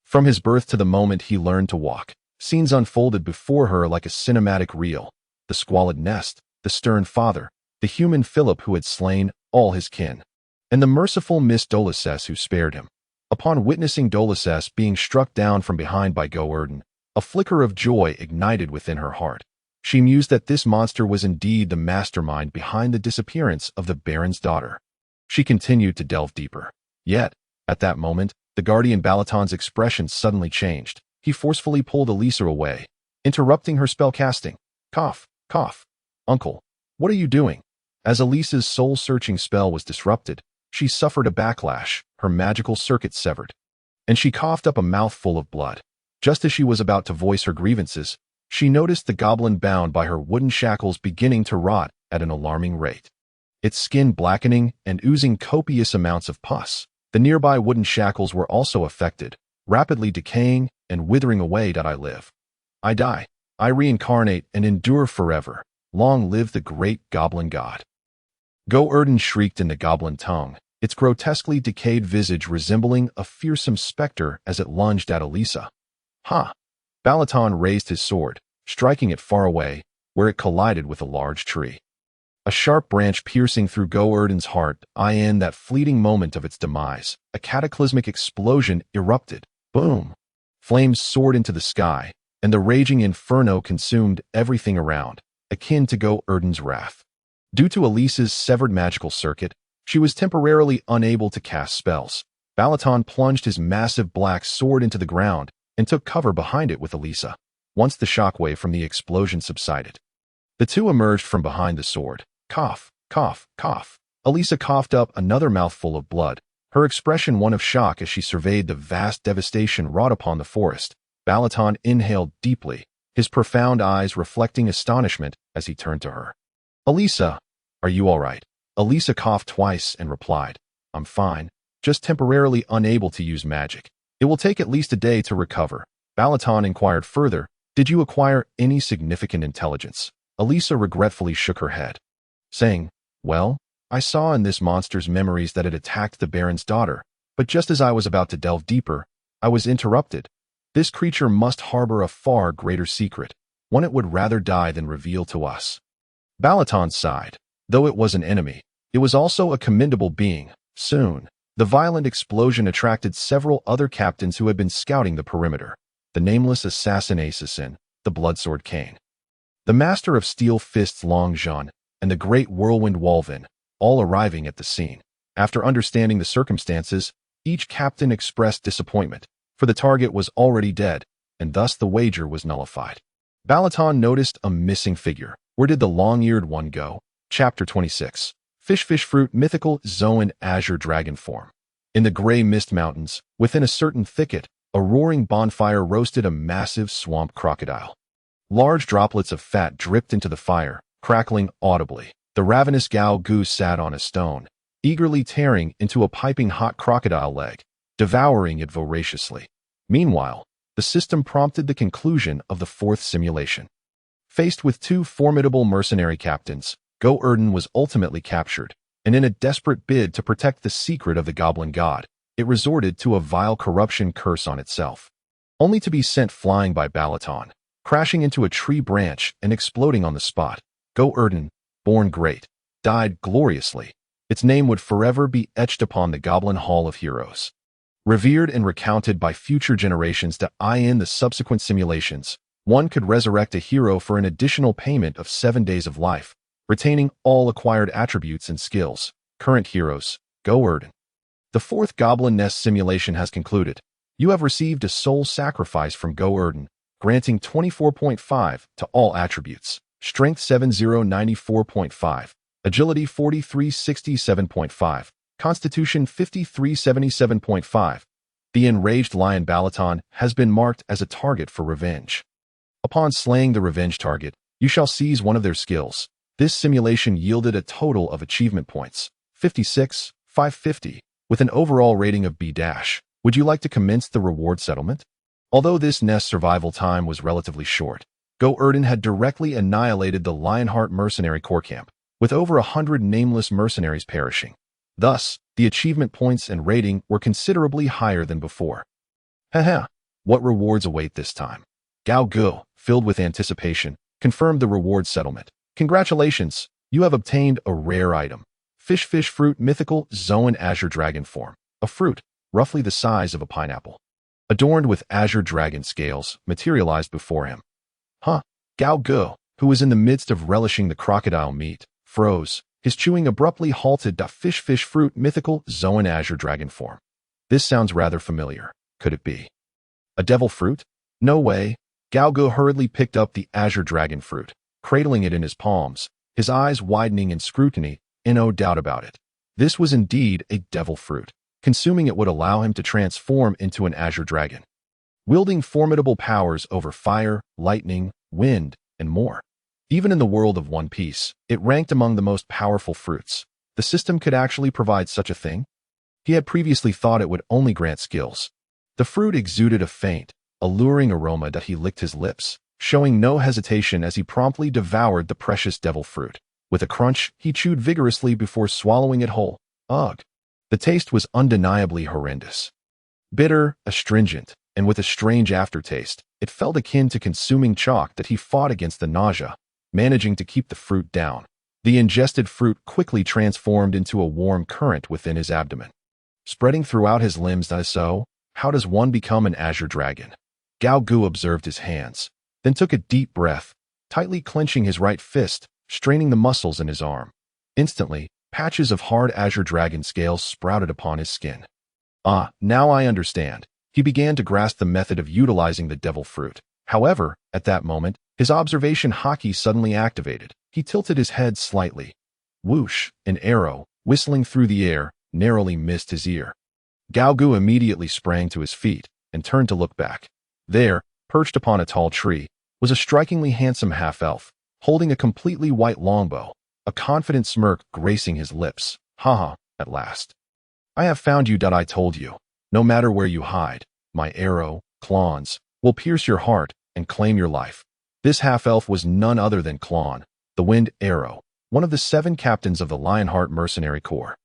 From his birth to the moment he learned to walk, scenes unfolded before her like a cinematic reel. The squalid nest, the stern father, the human Philip who had slain all his kin, and the merciful Miss Dolises who spared him. Upon witnessing Dolises being struck down from behind by Go Erden, a flicker of joy ignited within her heart. She mused that this monster was indeed the mastermind behind the disappearance of the Baron's daughter. She continued to delve deeper. Yet, at that moment, the guardian Balaton's expression suddenly changed. He forcefully pulled Elisa away, interrupting her spellcasting. Cough, cough. Uncle, what are you doing? As Elisa's soul-searching spell was disrupted, she suffered a backlash, her magical circuit severed, and she coughed up a mouthful of blood. Just as she was about to voice her grievances, she noticed the goblin bound by her wooden shackles beginning to rot at an alarming rate, its skin blackening and oozing copious amounts of pus. The nearby wooden shackles were also affected, rapidly decaying and withering away. I live. I die. I reincarnate and endure forever. Long live the great goblin god. Go Erden shrieked in the goblin tongue, its grotesquely decayed visage resembling a fearsome specter as it lunged at Elisa. Ha! Balaton raised his sword, striking it far away, where it collided with a large tree. A sharp branch piercing through Go Erden's heart. In that fleeting moment of its demise, a cataclysmic explosion erupted. Boom! Flames soared into the sky, and the raging inferno consumed everything around, akin to Go Erden's wrath. Due to Elisa's severed magical circuit, she was temporarily unable to cast spells. Balaton plunged his massive black sword into the ground and took cover behind it with Elisa. once the shockwave from the explosion subsided. The two emerged from behind the sword. Cough, cough, cough. Elisa coughed up another mouthful of blood, her expression one of shock as she surveyed the vast devastation wrought upon the forest. Balaton inhaled deeply, his profound eyes reflecting astonishment as he turned to her. Elisa, are you all right? Elisa coughed twice and replied, I'm fine, just temporarily unable to use magic. It will take at least a day to recover. Balaton inquired further, did you acquire any significant intelligence? Elisa regretfully shook her head, saying, well, I saw in this monster's memories that it attacked the Baron's daughter, but just as I was about to delve deeper, I was interrupted. This creature must harbor a far greater secret, one it would rather die than reveal to us. Balaton sighed. Though it was an enemy, it was also a commendable being. Soon, the violent explosion attracted several other captains who had been scouting the perimeter. The nameless assassin Assassin, the Bloodsword Cain, the Master of Steel Fists Long Jean, and the Great Whirlwind Walvin, all arriving at the scene. After understanding the circumstances, each captain expressed disappointment, for the target was already dead, and thus the wager was nullified. Balaton noticed a missing figure. Where did the long-eared one go? Chapter 26. Fish Fruit Mythical Zoan Azure Dragon Form. In the gray mist mountains, within a certain thicket, a roaring bonfire roasted a massive swamp crocodile. Large droplets of fat dripped into the fire, crackling audibly. The ravenous Gao Gu sat on a stone, eagerly tearing into a piping hot crocodile leg, devouring it voraciously. Meanwhile, the system prompted the conclusion of the fourth simulation. Faced with two formidable mercenary captains, Go Erden was ultimately captured, and in a desperate bid to protect the secret of the Goblin God, it resorted to a vile corruption curse on itself, only to be sent flying by Balaton, crashing into a tree branch and exploding on the spot. Go Erden, born great, died gloriously. Its name would forever be etched upon the Goblin Hall of Heroes. Revered and recounted by future generations to eye in the subsequent simulations, one could resurrect a hero for an additional payment of 7 days of life, retaining all acquired attributes and skills. Current heroes, Go Erden. The fourth Goblin Nest simulation has concluded. You have received a soul sacrifice from Go Erden, granting 24.5 to all attributes. Strength 7094.5, Agility 4367.5, Constitution 5377.5. The enraged lion Balaton has been marked as a target for revenge. Upon slaying the revenge target, you shall seize one of their skills. This simulation yielded a total of achievement points, 56,550, with an overall rating of B-. Would you like to commence the reward settlement? Although this nest survival time was relatively short, Go Erden had directly annihilated the Lionheart mercenary corps camp, with over 100 nameless mercenaries perishing. Thus, the achievement points and rating were considerably higher than before. Haha, what rewards await this time? Gao Gu, filled with anticipation, confirmed the reward settlement. Congratulations, you have obtained a rare item. Fish Fruit Mythical Zoan Azure Dragon Form, a fruit, roughly the size of a pineapple, adorned with azure dragon scales, materialized before him. Gao Gu, who was in the midst of relishing the crocodile meat, froze, his chewing abruptly halted. Fish Fruit Mythical Zoan Azure Dragon Form. This sounds rather familiar. Could it be a devil fruit? No way. Gao Gu hurriedly picked up the Azure Dragon Fruit, cradling it in his palms, his eyes widening in scrutiny, no doubt about it. This was indeed a devil fruit. Consuming it would allow him to transform into an azure dragon, wielding formidable powers over fire, lightning, wind, and more. Even in the world of One Piece, it ranked among the most powerful fruits. The system could actually provide such a thing? He had previously thought it would only grant skills. The fruit exuded a faint, alluring aroma that he licked his lips, showing no hesitation as he promptly devoured the precious devil fruit. With a crunch, he chewed vigorously before swallowing it whole. Ugh! The taste was undeniably horrendous. Bitter, astringent, and with a strange aftertaste, it felt akin to consuming chalk that he fought against the nausea, managing to keep the fruit down. The ingested fruit quickly transformed into a warm current within his abdomen, spreading throughout his limbs. So, how does one become an azure dragon? Gao Gu observed his hands, then took a deep breath, tightly clenching his right fist, straining the muscles in his arm. Instantly, patches of hard azure dragon scales sprouted upon his skin. Now I understand. He began to grasp the method of utilizing the devil fruit. However, at that moment, his observation haki suddenly activated. He tilted his head slightly. Whoosh, an arrow, whistling through the air, narrowly missed his ear. Gaogu immediately sprang to his feet and turned to look back. There, perched upon a tall tree, was a strikingly handsome half-elf, holding a completely white longbow, a confident smirk gracing his lips. Haha, at last. I have found you. I told you. No matter where you hide, my arrow, claws, will pierce your heart and claim your life. This half-elf was none other than Klon, the Wind Arrow, one of the 7 captains of the Lionheart Mercenary Corps,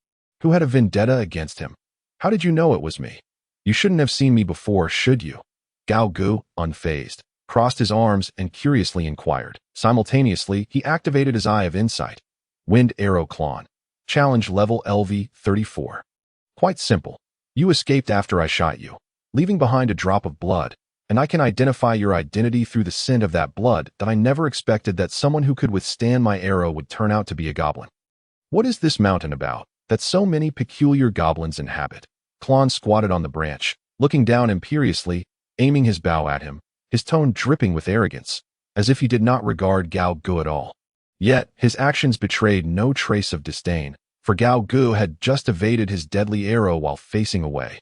who had a vendetta against him. How did you know it was me? You shouldn't have seen me before, should you? Gaogu, unfazed, crossed his arms and curiously inquired. Simultaneously, he activated his Eye of Insight. Wind Arrow Klon. Challenge level LV 34. Quite simple. You escaped after I shot you, leaving behind a drop of blood, and I can identify your identity through the scent of that blood. That I never expected that someone who could withstand my arrow would turn out to be a goblin. What is this mountain about that so many peculiar goblins inhabit? Klon squatted on the branch, looking down imperiously, aiming his bow at him, his tone dripping with arrogance, as if he did not regard Gaogu at all. Yet, his actions betrayed no trace of disdain, for Gaogu had just evaded his deadly arrow while facing away.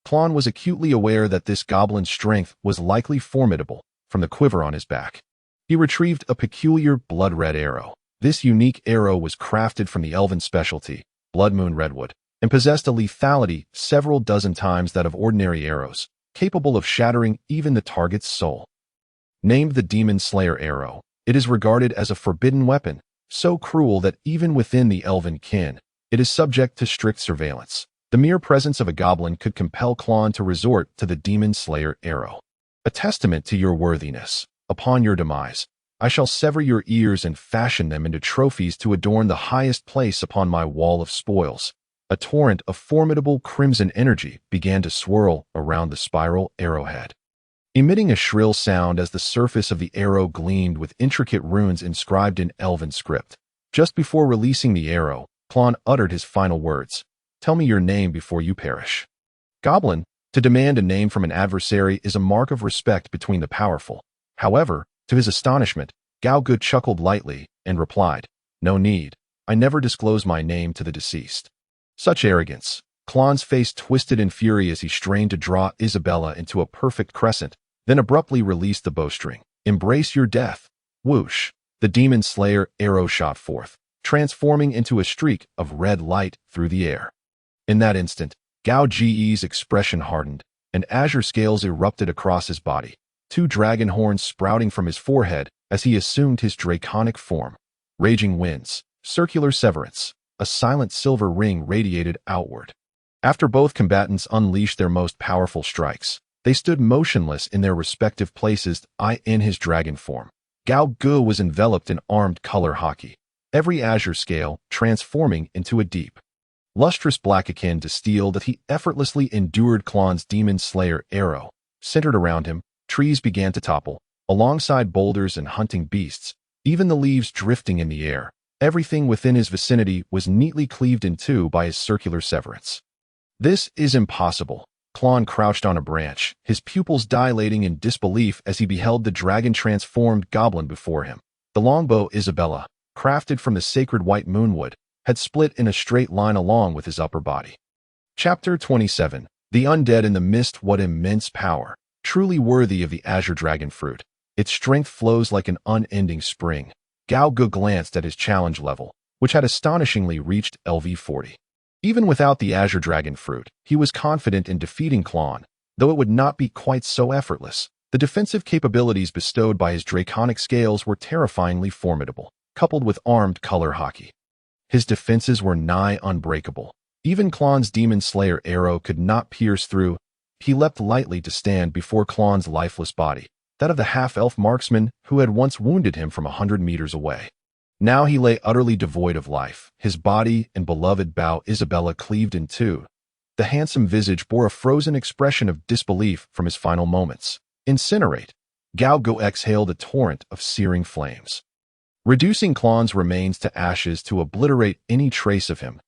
Klon was acutely aware that this goblin's strength was likely formidable from the quiver on his back. He retrieved a peculiar blood-red arrow. This unique arrow was crafted from the elven specialty, Blood Moon Redwood, and possessed a lethality several dozen times that of ordinary arrows, capable of shattering even the target's soul. Named the Demon Slayer Arrow, it is regarded as a forbidden weapon, so cruel that even within the elven kin, it is subject to strict surveillance. The mere presence of a goblin could compel Klon to resort to the Demon Slayer Arrow. A testament to your worthiness. Upon your demise, I shall sever your ears and fashion them into trophies to adorn the highest place upon my wall of spoils. A torrent of formidable crimson energy began to swirl around the spiral arrowhead, emitting a shrill sound as the surface of the arrow gleamed with intricate runes inscribed in elven script. Just before releasing the arrow, Klon uttered his final words. Tell me your name before you perish. Goblin, to demand a name from an adversary is a mark of respect between the powerful. However, to his astonishment, Gaogu chuckled lightly and replied, No need. I never disclose my name to the deceased. Such arrogance. Klon's face twisted in fury as he strained to draw Isabella into a perfect crescent, then abruptly released the bowstring. Embrace your death. Whoosh. The Demon Slayer arrow shot forth, transforming into a streak of red light through the air. In that instant, Gao Ji's expression hardened, and azure scales erupted across his body, 2 dragon horns sprouting from his forehead as he assumed his draconic form. Raging winds, circular severance, a silent silver ring radiated outward. After both combatants unleashed their most powerful strikes, they stood motionless in their respective places. In his dragon form, Gaogu was enveloped in armed color haki, every azure scale transforming into a deep, lustrous black akin to steel that he effortlessly endured. Klon's Demon Slayer arrow centered around him. Trees began to topple, alongside boulders and hunting beasts, even the leaves drifting in the air. Everything within his vicinity was neatly cleaved in two by his circular severance. This is impossible. Klon crouched on a branch, his pupils dilating in disbelief as he beheld the dragon-transformed goblin before him. The longbow Isabella, crafted from the sacred white moonwood, had split in a straight line along with his upper body. Chapter 27. The Undead in the Mist. What immense power, truly worthy of the Azure Dragon Fruit. Its strength flows like an unending spring. Gaogu glanced at his challenge level, which had astonishingly reached LV 40. Even without the Azure Dragon Fruit, he was confident in defeating Klon, though it would not be quite so effortless. The defensive capabilities bestowed by his draconic scales were terrifyingly formidable, coupled with armed color haki. His defenses were nigh unbreakable. Even Klon's Demon Slayer arrow could not pierce through. He leapt lightly to stand before Klon's lifeless body, that of the half-elf marksman who had once wounded him from 100 meters away. Now he lay utterly devoid of life, his body and beloved bow Isabella cleaved in two. The handsome visage bore a frozen expression of disbelief from his final moments. Incinerate. Gaogu exhaled a torrent of searing flames, reducing Klon's remains to ashes to obliterate any trace of him.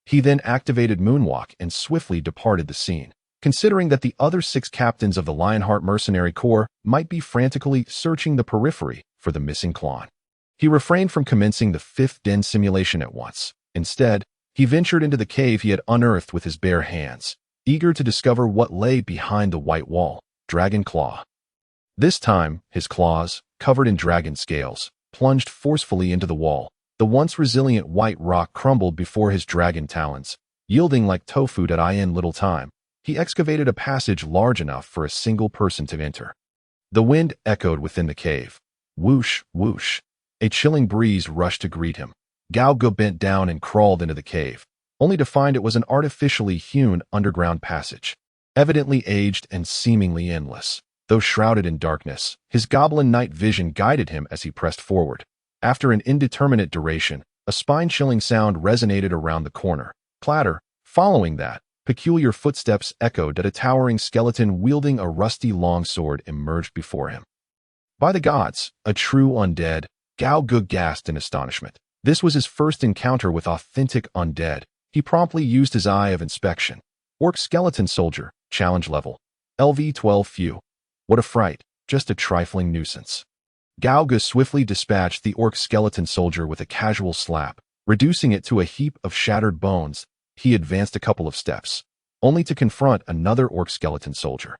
He then activated Moonwalk and swiftly departed the scene. considering that the other 6 captains of the Lionheart Mercenary Corps might be frantically searching the periphery for the missing Klon. He refrained from commencing the 5th den simulation at once. Instead, he ventured into the cave he had unearthed with his bare hands, eager to discover what lay behind the white wall. Dragon Claw. This time, his claws, covered in dragon scales, plunged forcefully into the wall. The once resilient white rock crumbled before his dragon talons, yielding like tofu that in little time. He excavated a passage large enough for a single person to enter. The wind echoed within the cave. Whoosh, whoosh. A chilling breeze rushed to greet him. Gao bent down and crawled into the cave, only to find it was an artificially hewn underground passage, evidently aged and seemingly endless. Though shrouded in darkness, his goblin night vision guided him as he pressed forward. After an indeterminate duration, a spine-chilling sound resonated around the corner. Clatter. Following that, peculiar footsteps echoed that a towering skeleton wielding a rusty longsword emerged before him. By the gods, a true undead, Gao gasped in astonishment. This was his first encounter with authentic undead. He promptly used his eye of inspection. Orc skeleton soldier, challenge level. LV-12 few. What a fright, just a trifling nuisance. Gao swiftly dispatched the orc skeleton soldier with a casual slap, reducing it to a heap of shattered bones. He advanced a couple of steps, only to confront another orc skeleton soldier.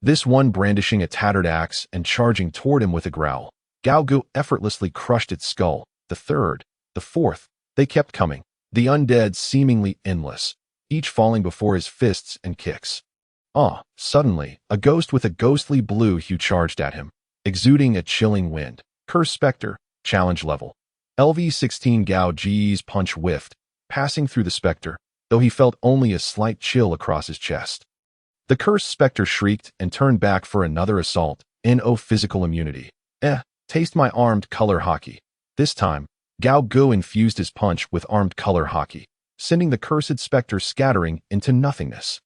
This one brandishing a tattered axe and charging toward him with a growl. Gao effortlessly crushed its skull. The third, the fourth, they kept coming, the undead seemingly endless, each falling before his fists and kicks. Suddenly, a ghost with a ghostly blue hue charged at him, exuding a chilling wind. Curse Spectre, challenge level. LV-16 Gao G's punch whiffed, passing through the spectre, though he felt only a slight chill across his chest. The cursed spectre shrieked and turned back for another assault. No physical immunity. Taste my armed color haki. This time, Gao infused his punch with armed color haki, sending the cursed spectre scattering into nothingness.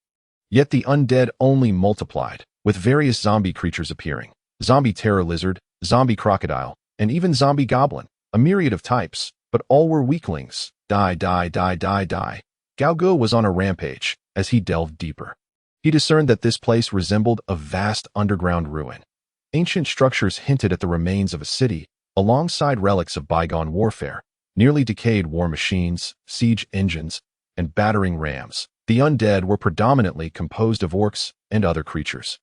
Yet the undead only multiplied, with various zombie creatures appearing. Zombie terror lizard, zombie crocodile, and even zombie goblin, a myriad of types, but all were weaklings. Die. Gao was on a rampage as he delved deeper. He discerned that this place resembled a vast underground ruin. Ancient structures hinted at the remains of a city, alongside relics of bygone warfare, nearly decayed war machines, siege engines, and battering rams. The undead were predominantly composed of orcs and other creatures,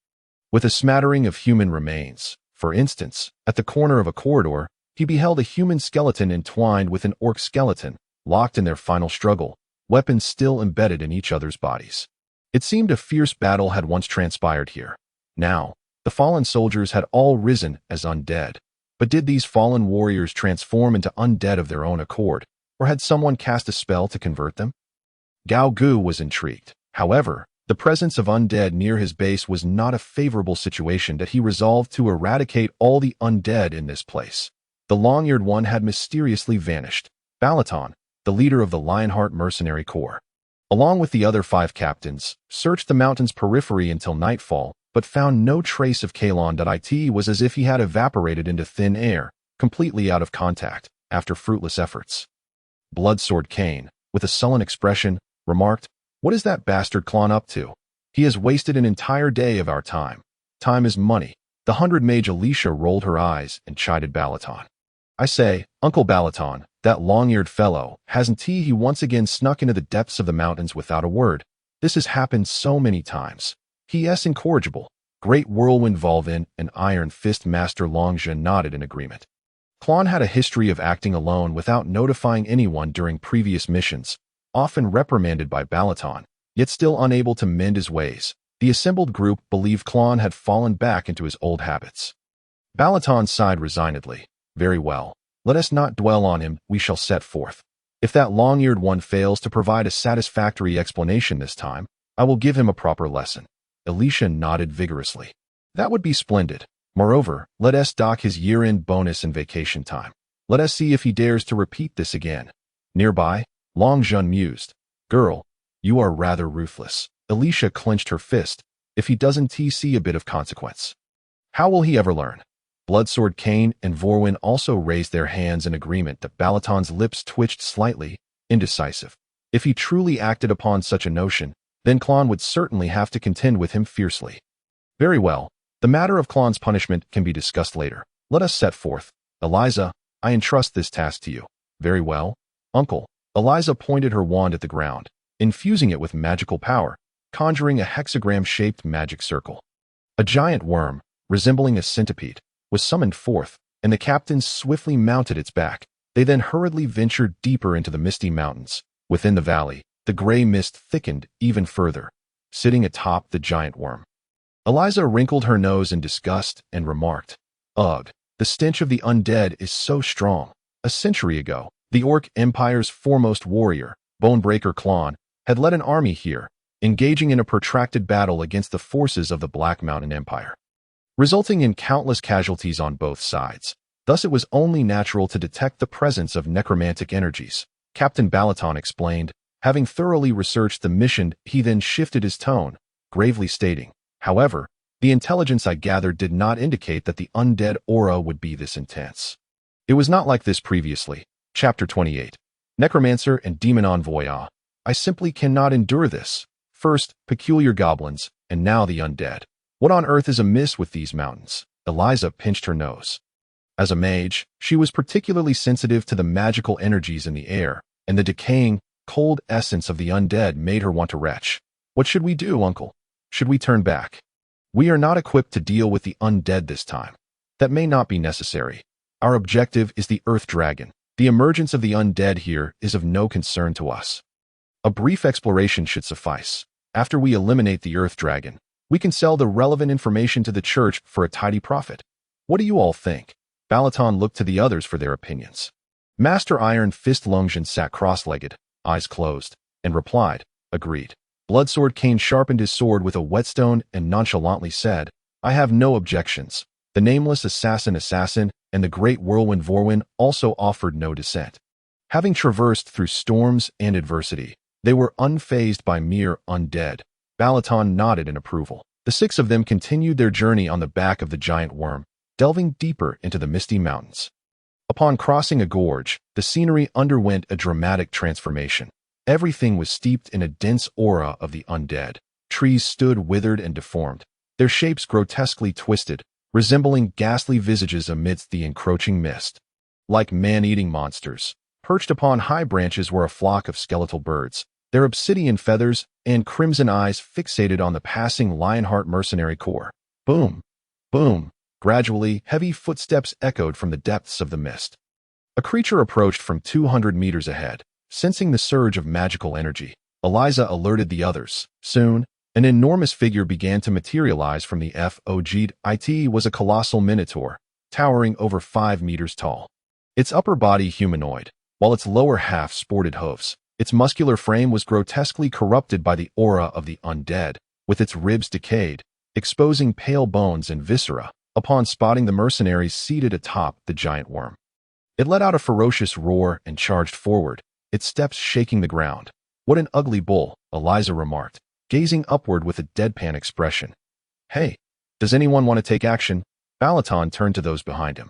with a smattering of human remains. For instance, at the corner of a corridor, he beheld a human skeleton entwined with an orc skeleton, locked in their final struggle, weapons still embedded in each other's bodies. It seemed a fierce battle had once transpired here. Now, the fallen soldiers had all risen as undead. But did these fallen warriors transform into undead of their own accord, or had someone cast a spell to convert them? Gao was intrigued. However, the presence of undead near his base was not a favorable situation that he resolved to eradicate all the undead in this place. The long-eared one had mysteriously vanished. Balaton, the leader of the Lionheart Mercenary Corps, along with the other 5 captains, searched the mountain's periphery until nightfall, but found no trace of Kalon. It was as if he had evaporated into thin air, completely out of contact, after fruitless efforts. Bloodsword Kane, with a sullen expression, remarked, "What is that bastard Klon up to? He has wasted an entire day of our time. Time is money." The 100 mage Alicia rolled her eyes and chided Balaton. "I say, Uncle Balaton, that long-eared fellow, hasn't he once again snuck into the depths of the mountains without a word? This has happened so many times. He.s. incorrigible." Great Whirlwind Volvin and Iron Fist Master Longzhen nodded in agreement. Klon had a history of acting alone without notifying anyone during previous missions, often reprimanded by Balaton, yet still unable to mend his ways. The assembled group believed Klon had fallen back into his old habits. Balaton sighed resignedly. "Very well. Let us not dwell on him, we shall set forth. If that long-eared one fails to provide a satisfactory explanation this time, I will give him a proper lesson." Alicia nodded vigorously. "That would be splendid. Moreover, let us dock his year-end bonus and vacation time. Let us see if he dares to repeat this again." Nearby, Longzhen mused. "Girl, you are rather ruthless." Alicia clenched her fist. "If he doesn't see a bit of consequence, how will he ever learn?" Bloodsword Kane and Vorwin also raised their hands in agreement. That Balaton's lips twitched slightly, indecisive. If he truly acted upon such a notion, then Klon would certainly have to contend with him fiercely. Very well. The matter of Klon's punishment can be discussed later. Let us set forth. Eliza, I entrust this task to you. Very well, uncle. Eliza pointed her wand at the ground, infusing it with magical power, conjuring a hexagram-shaped magic circle. A giant worm, resembling a centipede, was summoned forth, and the captains swiftly mounted its back. They then hurriedly ventured deeper into the misty mountains. Within the valley, the gray mist thickened even further, sitting atop the giant worm. Eliza wrinkled her nose in disgust and remarked, "Ugh, the stench of the undead is so strong." A century ago, the Orc Empire's foremost warrior, Bonebreaker Klon, had led an army here, engaging in a protracted battle against the forces of the Black Mountain Empire, resulting in countless casualties on both sides. Thus it was only natural to detect the presence of necromantic energies. Captain Balaton explained. Having thoroughly researched the mission, he then shifted his tone, gravely stating, "However, the intelligence I gathered did not indicate that the undead aura would be this intense. It was not like this previously." Chapter 28. Necromancer and Demon Envoy. I simply cannot endure this. First, peculiar goblins, and now the undead. What on earth is amiss with these mountains? Eliza pinched her nose. As a mage, she was particularly sensitive to the magical energies in the air, and the decaying, cold essence of the undead made her want to retch. What should we do, uncle? Should we turn back? We are not equipped to deal with the undead this time. That may not be necessary. Our objective is the Earth Dragon. The emergence of the undead here is of no concern to us. A brief exploration should suffice. After we eliminate the Earth Dragon, we can sell the relevant information to the church for a tidy profit. What do you all think? Balaton looked to the others for their opinions. Master Iron Fist Longzhen sat cross-legged, eyes closed, and replied, "Agreed." Bloodsword Kane sharpened his sword with a whetstone and nonchalantly said, "I have no objections." The nameless assassin and the great whirlwind Vorwin also offered no dissent. Having traversed through storms and adversity, they were unfazed by mere undead. Balaton nodded in approval. The six of them continued their journey on the back of the giant worm, delving deeper into the misty mountains. Upon crossing a gorge, the scenery underwent a dramatic transformation. Everything was steeped in a dense aura of the undead. Trees stood withered and deformed, their shapes grotesquely twisted, resembling ghastly visages amidst the encroaching mist. Like man-eating monsters, perched upon high branches were a flock of skeletal birds, their obsidian feathers and crimson eyes fixated on the passing Lionheart mercenary corps. Boom! Boom! Gradually, heavy footsteps echoed from the depths of the mist. A creature approached from 200 meters ahead. Sensing the surge of magical energy, Eliza alerted the others. Soon, an enormous figure began to materialize from the FOG. It was a colossal minotaur, towering over 5 meters tall. Its upper body humanoid, while its lower half sported hooves. Its muscular frame was grotesquely corrupted by the aura of the undead, with its ribs decayed, exposing pale bones and viscera. Upon spotting the mercenaries seated atop the giant worm, it let out a ferocious roar and charged forward, its steps shaking the ground. "What an ugly bull," Eliza remarked, gazing upward with a deadpan expression. "Hey, does anyone want to take action?" Balaton turned to those behind him.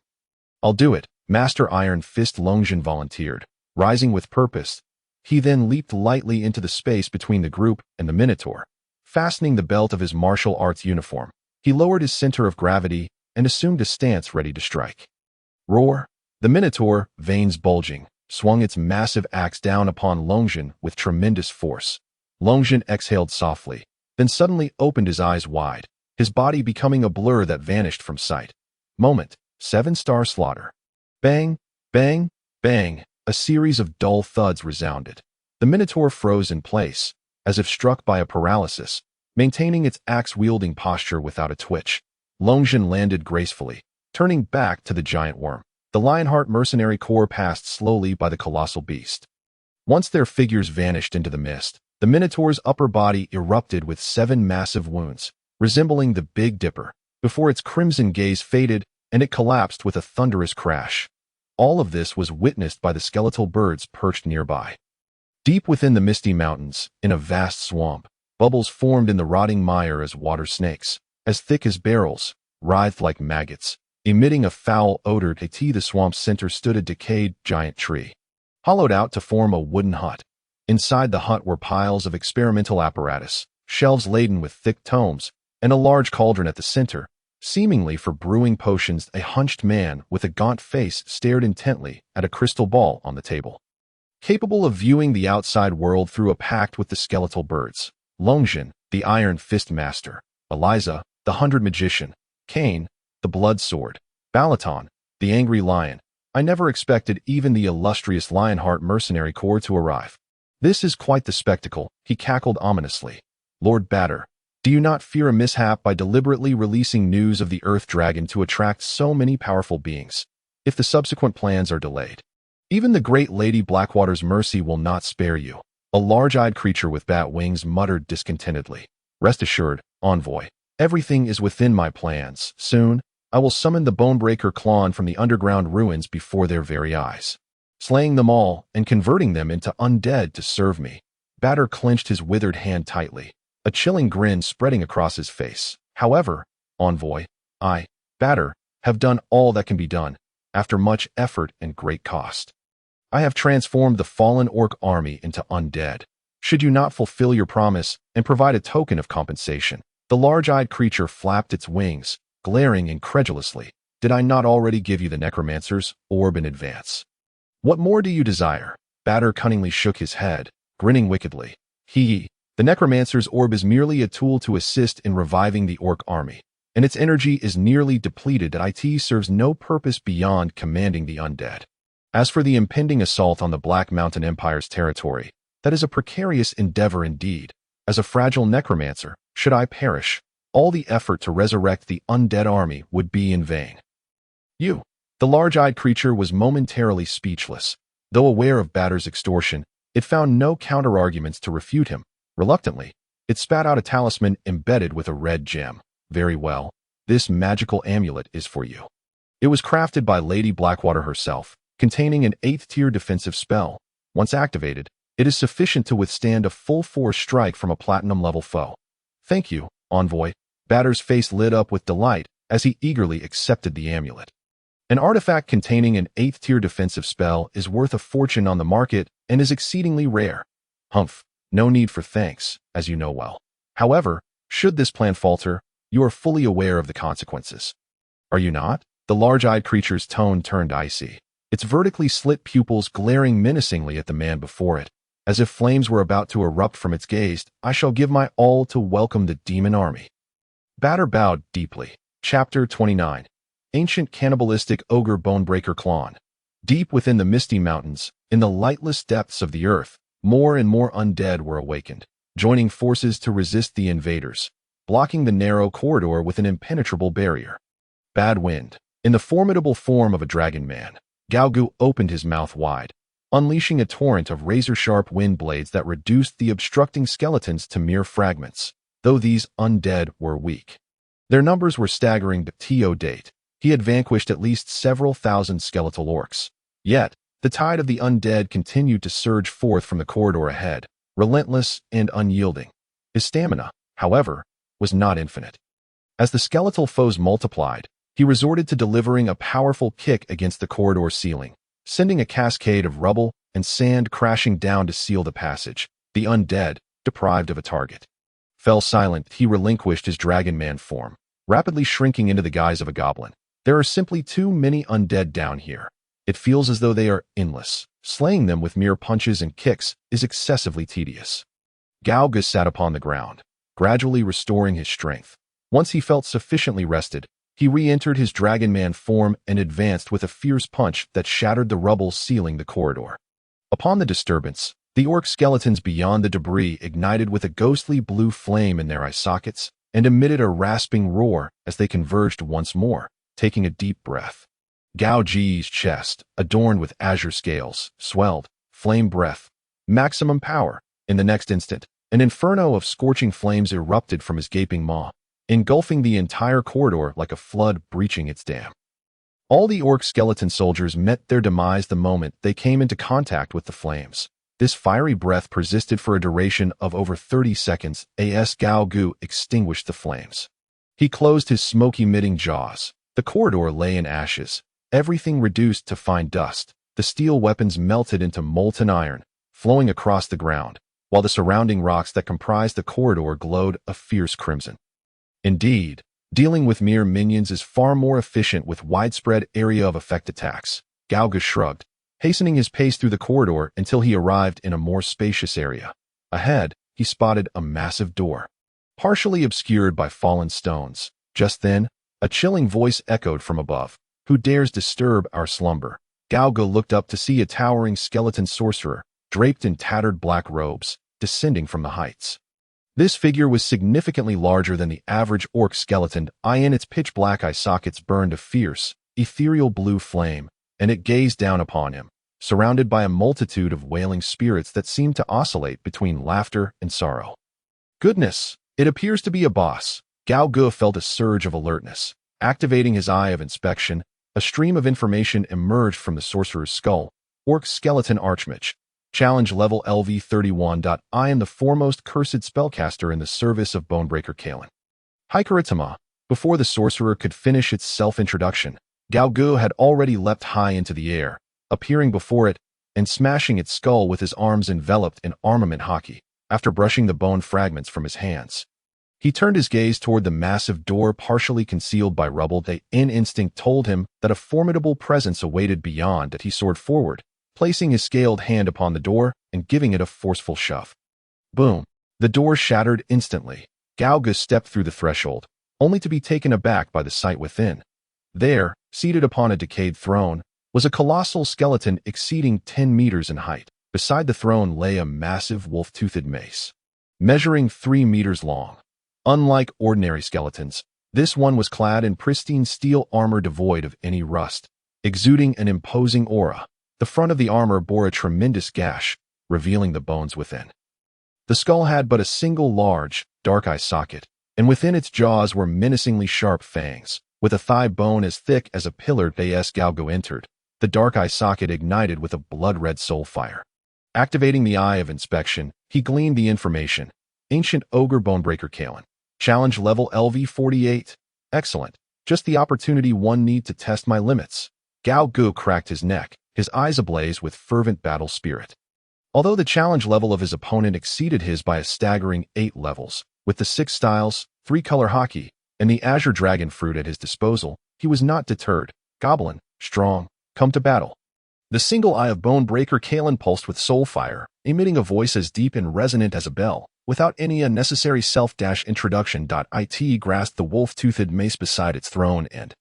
"I'll do it," Master Iron Fist Longzhen volunteered, rising with purpose. He then leaped lightly into the space between the group and the Minotaur. Fastening the belt of his martial arts uniform, he lowered his center of gravity and assumed a stance ready to strike. Roar! The Minotaur, veins bulging, swung its massive axe down upon Longzhen with tremendous force. Longzhen exhaled softly, then suddenly opened his eyes wide, his body becoming a blur that vanished from sight. Moment, 7-star slaughter. Bang, bang, bang, a series of dull thuds resounded. The Minotaur froze in place, as if struck by a paralysis, maintaining its axe-wielding posture without a twitch. Longzhen landed gracefully, turning back to the giant worm. The Lionheart mercenary corps passed slowly by the colossal beast. Once their figures vanished into the mist, the Minotaur's upper body erupted with 7 massive wounds, resembling the Big Dipper, before its crimson gaze faded and it collapsed with a thunderous crash. All of this was witnessed by the skeletal birds perched nearby. Deep within the misty mountains, in a vast swamp, bubbles formed in the rotting mire as water snakes, as thick as barrels, writhed like maggots. Emitting a foul odor, the swamp's center stood a decayed giant tree, hollowed out to form a wooden hut. Inside the hut were piles of experimental apparatus, shelves laden with thick tomes, and a large cauldron at the center, seemingly for brewing potions. A hunched man with a gaunt face stared intently at a crystal ball on the table. Capable of viewing the outside world through a pact with the skeletal birds, Longjin, the Iron Fist Master, Eliza, the 100 Magician, Cain, the Blood Sword, Balaton, the Angry Lion. I never expected even the illustrious Lionheart Mercenary Corps to arrive. This is quite the spectacle, he cackled ominously. Lord Batter, do you not fear a mishap by deliberately releasing news of the Earth Dragon to attract so many powerful beings, if the subsequent plans are delayed? Even the great Lady Blackwater's mercy will not spare you. A large-eyed creature with bat wings muttered discontentedly. Rest assured, Envoy, everything is within my plans. Soon, I will summon the Bonebreaker clone from the underground ruins before their very eyes, slaying them all and converting them into undead to serve me. Batter clenched his withered hand tightly, a chilling grin spreading across his face. However, Envoy, I, Batter, have done all that can be done, after much effort and great cost. I have transformed the fallen orc army into undead. Should you not fulfill your promise and provide a token of compensation? The large-eyed creature flapped its wings, glaring incredulously. Did I not already give you the necromancer's orb in advance? What more do you desire? Batter cunningly shook his head, grinning wickedly. The necromancer's orb is merely a tool to assist in reviving the orc army, and its energy is nearly depleted. It serves no purpose beyond commanding the undead. As for the impending assault on the Black Mountain Empire's territory, that is a precarious endeavor indeed. As a fragile necromancer, should I perish, all the effort to resurrect the undead army would be in vain. The large-eyed creature was momentarily speechless. Though aware of Batter's extortion, it found no counter-arguments to refute him. Reluctantly, it spat out a talisman embedded with a red gem. Very well, this magical amulet is for you. It was crafted by Lady Blackwater herself, containing an 8th-tier defensive spell. Once activated, it is sufficient to withstand a full-force strike from a platinum-level foe. Thank you, Envoy. Batter's face lit up with delight as he eagerly accepted the amulet. An artifact containing an 8th-tier defensive spell is worth a fortune on the market and is exceedingly rare. Humph, no need for thanks, as you know well. However, should this plan falter, you are fully aware of the consequences. Are you not? The large-eyed creature's tone turned icy, its vertically slit pupils glaring menacingly at the man before it, as if flames were about to erupt from its gaze. I shall give my all to welcome the demon army. Batter bowed deeply. Chapter 29. Ancient Cannibalistic Ogre Bonebreaker Clone. Deep within the misty mountains, in the lightless depths of the earth, more and more undead were awakened, joining forces to resist the invaders, blocking the narrow corridor with an impenetrable barrier. Bad wind. In the formidable form of a dragon man, Gaogu opened his mouth wide, unleashing a torrent of razor-sharp wind blades that reduced the obstructing skeletons to mere fragments, though these undead were weak. Their numbers were staggering, but to date, he had vanquished at least several thousand skeletal orcs. Yet, the tide of the undead continued to surge forth from the corridor ahead, relentless and unyielding. His stamina, however, was not infinite. As the skeletal foes multiplied, he resorted to delivering a powerful kick against the corridor ceiling, sending a cascade of rubble and sand crashing down to seal the passage. The undead, deprived of a target, fell silent. He relinquished his dragon man form, rapidly shrinking into the guise of a goblin. There are simply too many undead down here. It feels as though they are endless. Slaying them with mere punches and kicks is excessively tedious. Gaoga sat upon the ground, gradually restoring his strength. Once he felt sufficiently rested, he re-entered his dragon man form and advanced with a fierce punch that shattered the rubble sealing the corridor. Upon the disturbance, the orc skeletons beyond the debris ignited with a ghostly blue flame in their eye sockets and emitted a rasping roar as they converged once more, taking a deep breath. Gao Ji's chest, adorned with azure scales, swelled, flame breath, maximum power. In the next instant, an inferno of scorching flames erupted from his gaping maw, engulfing the entire corridor like a flood breaching its dam. All the orc skeleton soldiers met their demise the moment they came into contact with the flames. This fiery breath persisted for a duration of over 30 seconds. As Gao Gu extinguished the flames, he closed his smoke-emitting jaws. The corridor lay in ashes, everything reduced to fine dust. The steel weapons melted into molten iron, flowing across the ground, while the surrounding rocks that comprised the corridor glowed a fierce crimson. Indeed, dealing with mere minions is far more efficient with widespread area of effect attacks. Gao Ge shrugged, hastening his pace through the corridor until he arrived in a more spacious area. Ahead, he spotted a massive door, partially obscured by fallen stones. Just then, a chilling voice echoed from above. "Who dares disturb our slumber?" Gao Ge looked up to see a towering skeleton sorcerer, draped in tattered black robes, descending from the heights. This figure was significantly larger than the average orc skeleton. In its pitch-black eye sockets burned a fierce, ethereal blue flame, and it gazed down upon him, surrounded by a multitude of wailing spirits that seemed to oscillate between laughter and sorrow. "Goodness, it appears to be a boss." Gao Ge felt a surge of alertness. Activating his eye of inspection, a stream of information emerged from the sorcerer's skull. Orc skeleton archmage. Challenge level LV31. I am the foremost cursed spellcaster in the service of Bonebreaker Kalen. Hikaritama. Before the sorcerer could finish its self-introduction, Gao Ge had already leapt high into the air, appearing before it and smashing its skull with his arms enveloped in armament haki. After brushing the bone fragments from his hands, he turned his gaze toward the massive door partially concealed by rubble. Instinct told him that a formidable presence awaited beyond. That he soared forward, placing his scaled hand upon the door and giving it a forceful shove. Boom! The door shattered instantly. Gao Ge stepped through the threshold, only to be taken aback by the sight within. There, seated upon a decayed throne, was a colossal skeleton exceeding 10 meters in height. Beside the throne lay a massive wolf-toothed mace, measuring 3 meters long. Unlike ordinary skeletons, this one was clad in pristine steel armor devoid of any rust, exuding an imposing aura. The front of the armor bore a tremendous gash, revealing the bones within. The skull had but a single large, dark eye socket, and within its jaws were menacingly sharp fangs. With a thigh bone as thick as a pillar, Gao Ge entered. The dark eye socket ignited with a blood-red soul fire. Activating the eye of inspection, he gleaned the information. Ancient Ogre Bonebreaker Kalen. Challenge level LV48. Excellent. Just the opportunity one need to test my limits. Gao Ge cracked his neck, his eyes ablaze with fervent battle spirit. Although the challenge level of his opponent exceeded his by a staggering 8 levels, with the 6 styles, Tri-Color Haki, and the Azure Dragon Fruit at his disposal, he was not deterred. "Goblin, strong, come to battle." The single eye of Bonebreaker Kalen pulsed with soul fire, emitting a voice as deep and resonant as a bell. Without any unnecessary self-introduction, it grasped the wolf-toothed mace beside its throne and,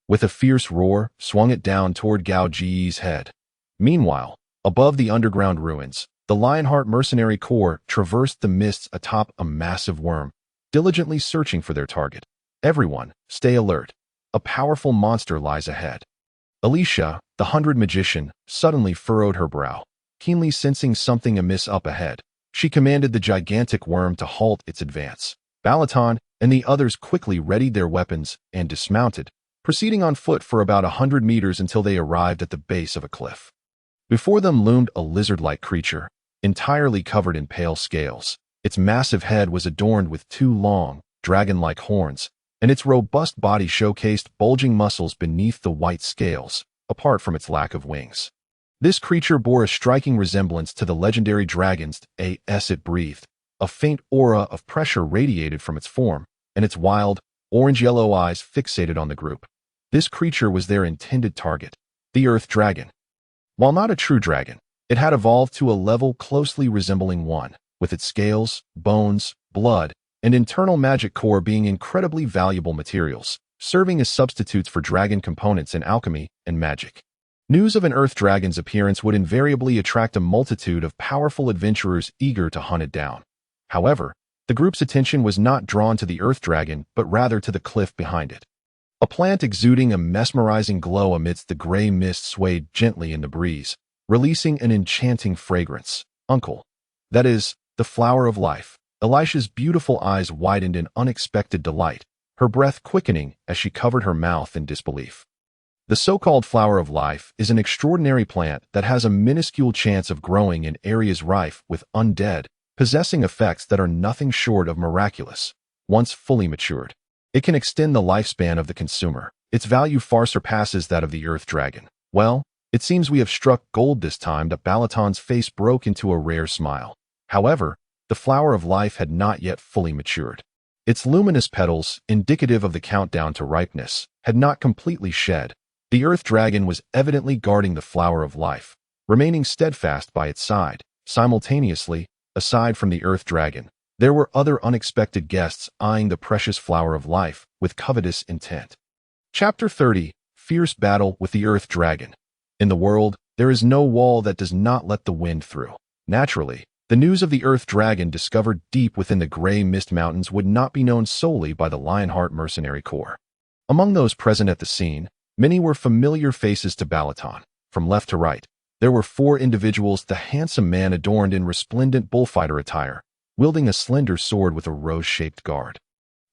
with a fierce roar, swung it down toward Gao Ge's head. Meanwhile, above the underground ruins, the Lionheart mercenary corps traversed the mists atop a massive worm, diligently searching for their target. "Everyone, stay alert. A powerful monster lies ahead." Alicia, the 100 magician, suddenly furrowed her brow, keenly sensing something amiss up ahead. She commanded the gigantic worm to halt its advance. Balaton and the others quickly readied their weapons and dismounted, proceeding on foot for about 100 meters until they arrived at the base of a cliff. Before them loomed a lizard-like creature, entirely covered in pale scales. Its massive head was adorned with 2 long, dragon-like horns, and its robust body showcased bulging muscles beneath the white scales, apart from its lack of wings. This creature bore a striking resemblance to the legendary dragons as it breathed. A faint aura of pressure radiated from its form, and its wild, orange-yellow eyes fixated on the group. This creature was their intended target, the Earth Dragon. While not a true dragon, it had evolved to a level closely resembling one, with its scales, bones, blood, and internal magic core being incredibly valuable materials, serving as substitutes for dragon components in alchemy and magic. News of an Earth Dragon's appearance would invariably attract a multitude of powerful adventurers eager to hunt it down. However, the group's attention was not drawn to the Earth Dragon, but rather to the cliff behind it. A plant exuding a mesmerizing glow amidst the gray mist swayed gently in the breeze, releasing an enchanting fragrance. "Uncle. That is, the flower of life." Alicia's beautiful eyes widened in unexpected delight, her breath quickening as she covered her mouth in disbelief. The so-called flower of life is an extraordinary plant that has a minuscule chance of growing in areas rife with undead, possessing effects that are nothing short of miraculous. Once fully matured, it can extend the lifespan of the consumer. Its value far surpasses that of the Earth Dragon. Well, It seems we have struck gold this time. That Balaton's face broke into a rare smile. However, the flower of life had not yet fully matured. Its luminous petals, indicative of the countdown to ripeness, had not completely shed. The earth dragon was evidently guarding the flower of life, remaining steadfast by its side. Simultaneously, aside from the earth dragon, there were other unexpected guests eyeing the precious flower of life with covetous intent. Chapter 30. Fierce Battle with the Earth Dragon. In the world, there is no wall that does not let the wind through. Naturally, the news of the Earth Dragon discovered deep within the Grey Mist Mountains would not be known solely by the Lionheart Mercenary Corps. Among those present at the scene, many were familiar faces to Balaton. From left to right, there were 4 individuals: the handsome man adorned in resplendent bullfighter attire, wielding a slender sword with a rose-shaped guard.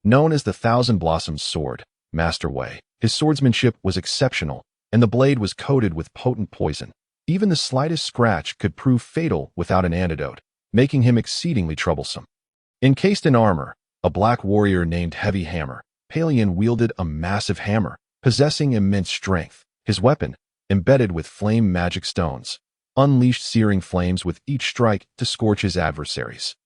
Known as the Thousand Blossoms Sword, Master Wei, his swordsmanship was exceptional, and the blade was coated with potent poison. Even the slightest scratch could prove fatal without an antidote, making him exceedingly troublesome. Encased in armor, a black warrior named Heavy Hammer, Palion wielded a massive hammer, possessing immense strength. His weapon, embedded with flame magic stones, unleashed searing flames with each strike to scorch his adversaries.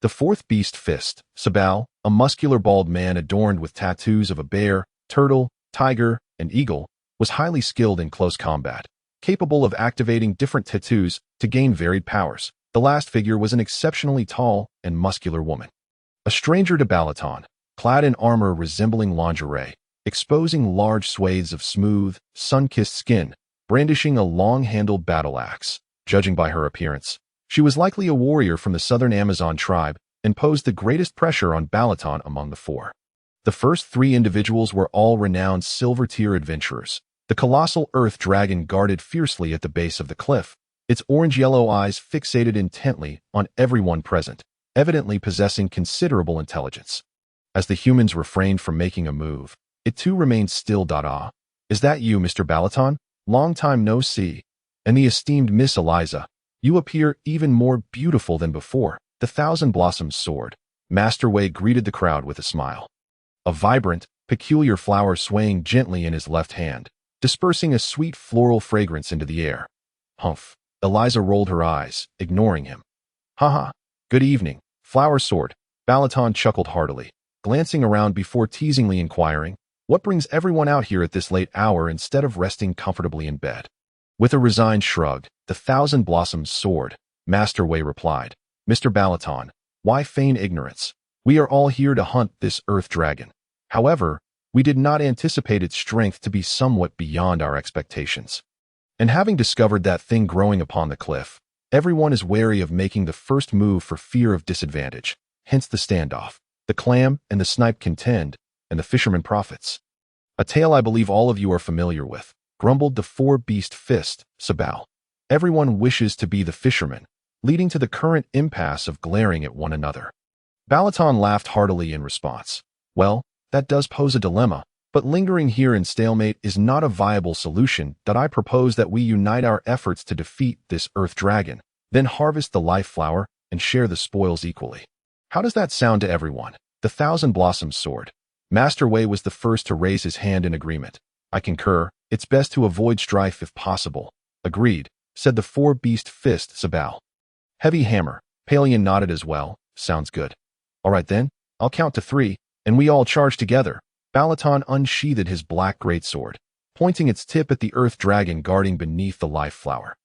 The 4th beast Fist, Sabal, a muscular bald man adorned with tattoos of a bear, turtle, tiger, and eagle, was highly skilled in close combat, capable of activating different tattoos to gain varied powers. The last figure was an exceptionally tall and muscular woman. A stranger to Balaton, clad in armor resembling lingerie, exposing large swathes of smooth, sun-kissed skin, brandishing a long-handled battle axe. Judging by her appearance, she was likely a warrior from the southern Amazon tribe and posed the greatest pressure on Balaton among the 4. The first 3 individuals were all renowned silver-tier adventurers. The colossal earth dragon guarded fiercely at the base of the cliff, its orange-yellow eyes fixated intently on everyone present, evidently possessing considerable intelligence. As the humans refrained from making a move, it too remained still. Ah, is that you, Mr. Balaton? Long time no see. And the esteemed Miss Eliza, you appear even more beautiful than before. The Thousand Blossoms Sword, Master Wei greeted the crowd with a smile. A vibrant, peculiar flower swaying gently in his left hand, dispersing a sweet floral fragrance into the air. Humph. Eliza rolled her eyes, ignoring him. Haha. Good evening, Flower Sword. Balaton chuckled heartily, glancing around before teasingly inquiring, what brings everyone out here at this late hour instead of resting comfortably in bed? With a resigned shrug, the Thousand Blossoms Sword, Master Wei replied, Mr. Balaton, why feign ignorance? We are all here to hunt this earth dragon. However, we did not anticipate its strength to be somewhat beyond our expectations. And having discovered that thing growing upon the cliff, everyone is wary of making the first move for fear of disadvantage, hence the standoff. The clam and the snipe contend, and the fisherman profits. A tale I believe all of you are familiar with, grumbled the 4-beast Fist, Sabal. Everyone wishes to be the fisherman, leading to the current impasse of glaring at one another. Balaton laughed heartily in response. Well, that does pose a dilemma, but lingering here in stalemate is not a viable solution. That I propose that we unite our efforts to defeat this earth dragon, then harvest the life flower and share the spoils equally. How does that sound to everyone? The Thousand Blossoms Sword, Master Wei was the first to raise his hand in agreement. I concur, it's best to avoid strife if possible. Agreed, said the 4-beast Fist, Sabal. Heavy Hammer, Palion nodded as well. Sounds good. All right then, I'll count to 3, and we all charge together. Balaton unsheathed his black greatsword, pointing its tip at the earth dragon guarding beneath the life flower.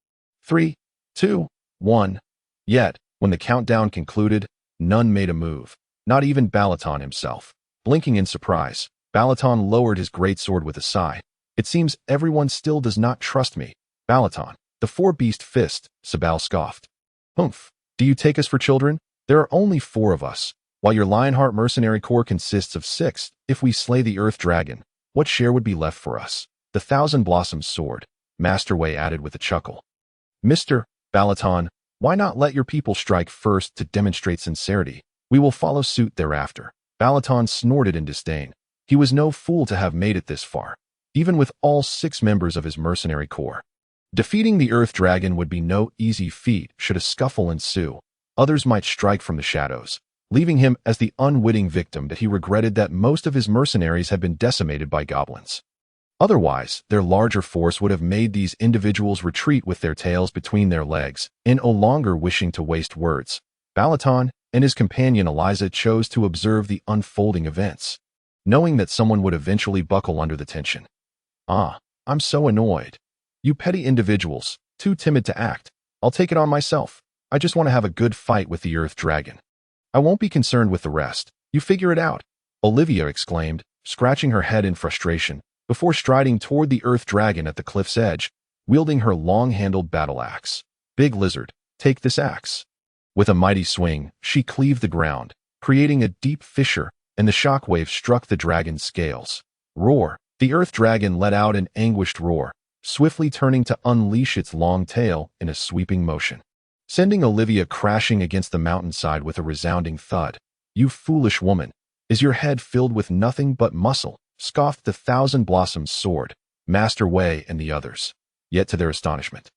3, 2, 1. Yet, when the countdown concluded, none made a move, not even Balaton himself. Blinking in surprise, Balaton lowered his greatsword with a sigh. It seems everyone still does not trust me. Balaton, the 4-beast Fist, Sabal scoffed. Humph, do you take us for children? There are only 4 of us, while your Lionheart Mercenary Corps consists of 6. If we slay the Earth Dragon, what share would be left for us? The Thousand Blossoms Sword, Master Wei added with a chuckle. Mr. Balaton, why not let your people strike first to demonstrate sincerity? We will follow suit thereafter. Balaton snorted in disdain. He was no fool to have made it this far, even with all 6 members of his mercenary corps. Defeating the Earth Dragon would be no easy feat should a scuffle ensue. Others might strike from the shadows, leaving him as the unwitting victim that he regretted that most of his mercenaries had been decimated by goblins. Otherwise, their larger force would have made these individuals retreat with their tails between their legs, and no longer wishing to waste words. Balaton and his companion Eliza chose to observe the unfolding events, knowing that someone would eventually buckle under the tension. I'm so annoyed. You petty individuals, too timid to act. I'll take it on myself. I just want to have a good fight with the Earth Dragon. I won't be concerned with the rest. You figure it out, Olivia exclaimed, scratching her head in frustration, before striding toward the Earth Dragon at the cliff's edge, wielding her long-handled battle axe. Big Lizard, take this axe. With a mighty swing, she cleaved the ground, creating a deep fissure, and the shockwave struck the dragon's scales. Roar! The Earth Dragon let out an anguished roar, swiftly turning to unleash its long tail in a sweeping motion, sending Olivia crashing against the mountainside with a resounding thud. You foolish woman! Is your head filled with nothing but muscle? Scoffed the Thousand Blossoms Sword, Master Wei and the others. Yet to their astonishment,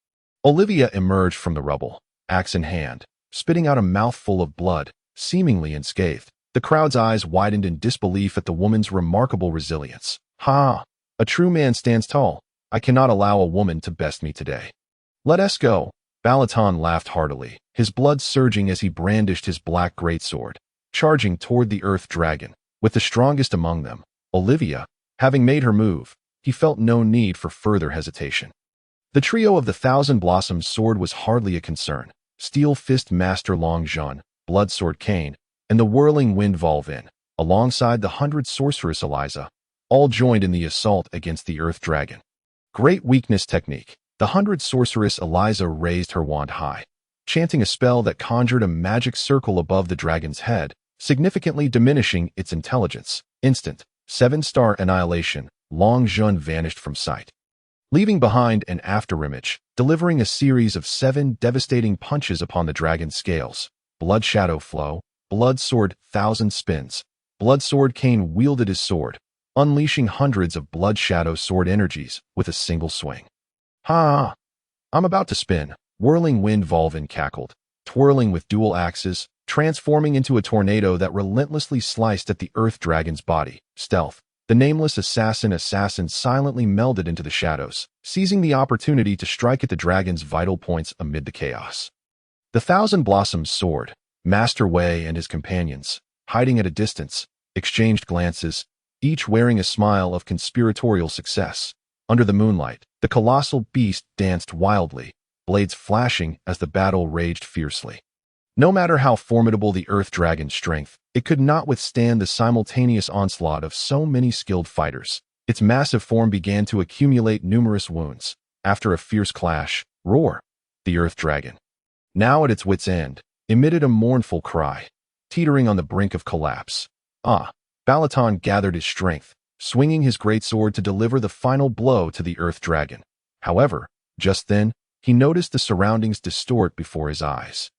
Olivia emerged from the rubble, axe in hand, spitting out a mouthful of blood, seemingly unscathed. The crowd's eyes widened in disbelief at the woman's remarkable resilience. Ha! A true man stands tall. I cannot allow a woman to best me today. Let us go. Balaton laughed heartily, his blood surging as he brandished his black greatsword, charging toward the Earth Dragon. With the strongest among them, Olivia, having made her move, he felt no need for further hesitation. The trio of the Thousand Blossoms Sword was hardly a concern. Steel Fist Master Long Zhan, Bloodsword Cain, and the Whirling Wind Volvin, alongside the 100 Sorceress Eliza, all joined in the assault against the Earth Dragon. Great Weakness Technique. The 100 Sorceress Eliza raised her wand high, chanting a spell that conjured a magic circle above the dragon's head, significantly diminishing its intelligence. Instant, 7-star annihilation. Long Zhan vanished from sight, leaving behind an afterimage, delivering a series of 7 devastating punches upon the dragon's scales. Blood Shadow Flow. Blood Sword 1000 Spins. Bloodsword Cain wielded his sword, unleashing hundreds of Blood Shadow Sword energies with a single swing. Ha! I'm about to spin. Whirling Wind Volvin cackled, twirling with dual axes, transforming into a tornado that relentlessly sliced at the Earth Dragon's body. Stealth. The nameless assassin silently melded into the shadows, seizing the opportunity to strike at the dragon's vital points amid the chaos. The Thousand Blossoms Sword, Master Wei and his companions, hiding at a distance, exchanged glances, each wearing a smile of conspiratorial success. Under the moonlight, the colossal beast danced wildly, blades flashing as the battle raged fiercely. No matter how formidable the Earth Dragon's strength, it could not withstand the simultaneous onslaught of so many skilled fighters. Its massive form began to accumulate numerous wounds. After a fierce clash, Roar, the Earth Dragon, now at its wit's end, emitted a mournful cry, teetering on the brink of collapse. Balaton gathered his strength, swinging his greatsword to deliver the final blow to the Earth Dragon. However, just then, he noticed the surroundings distort before his eyes.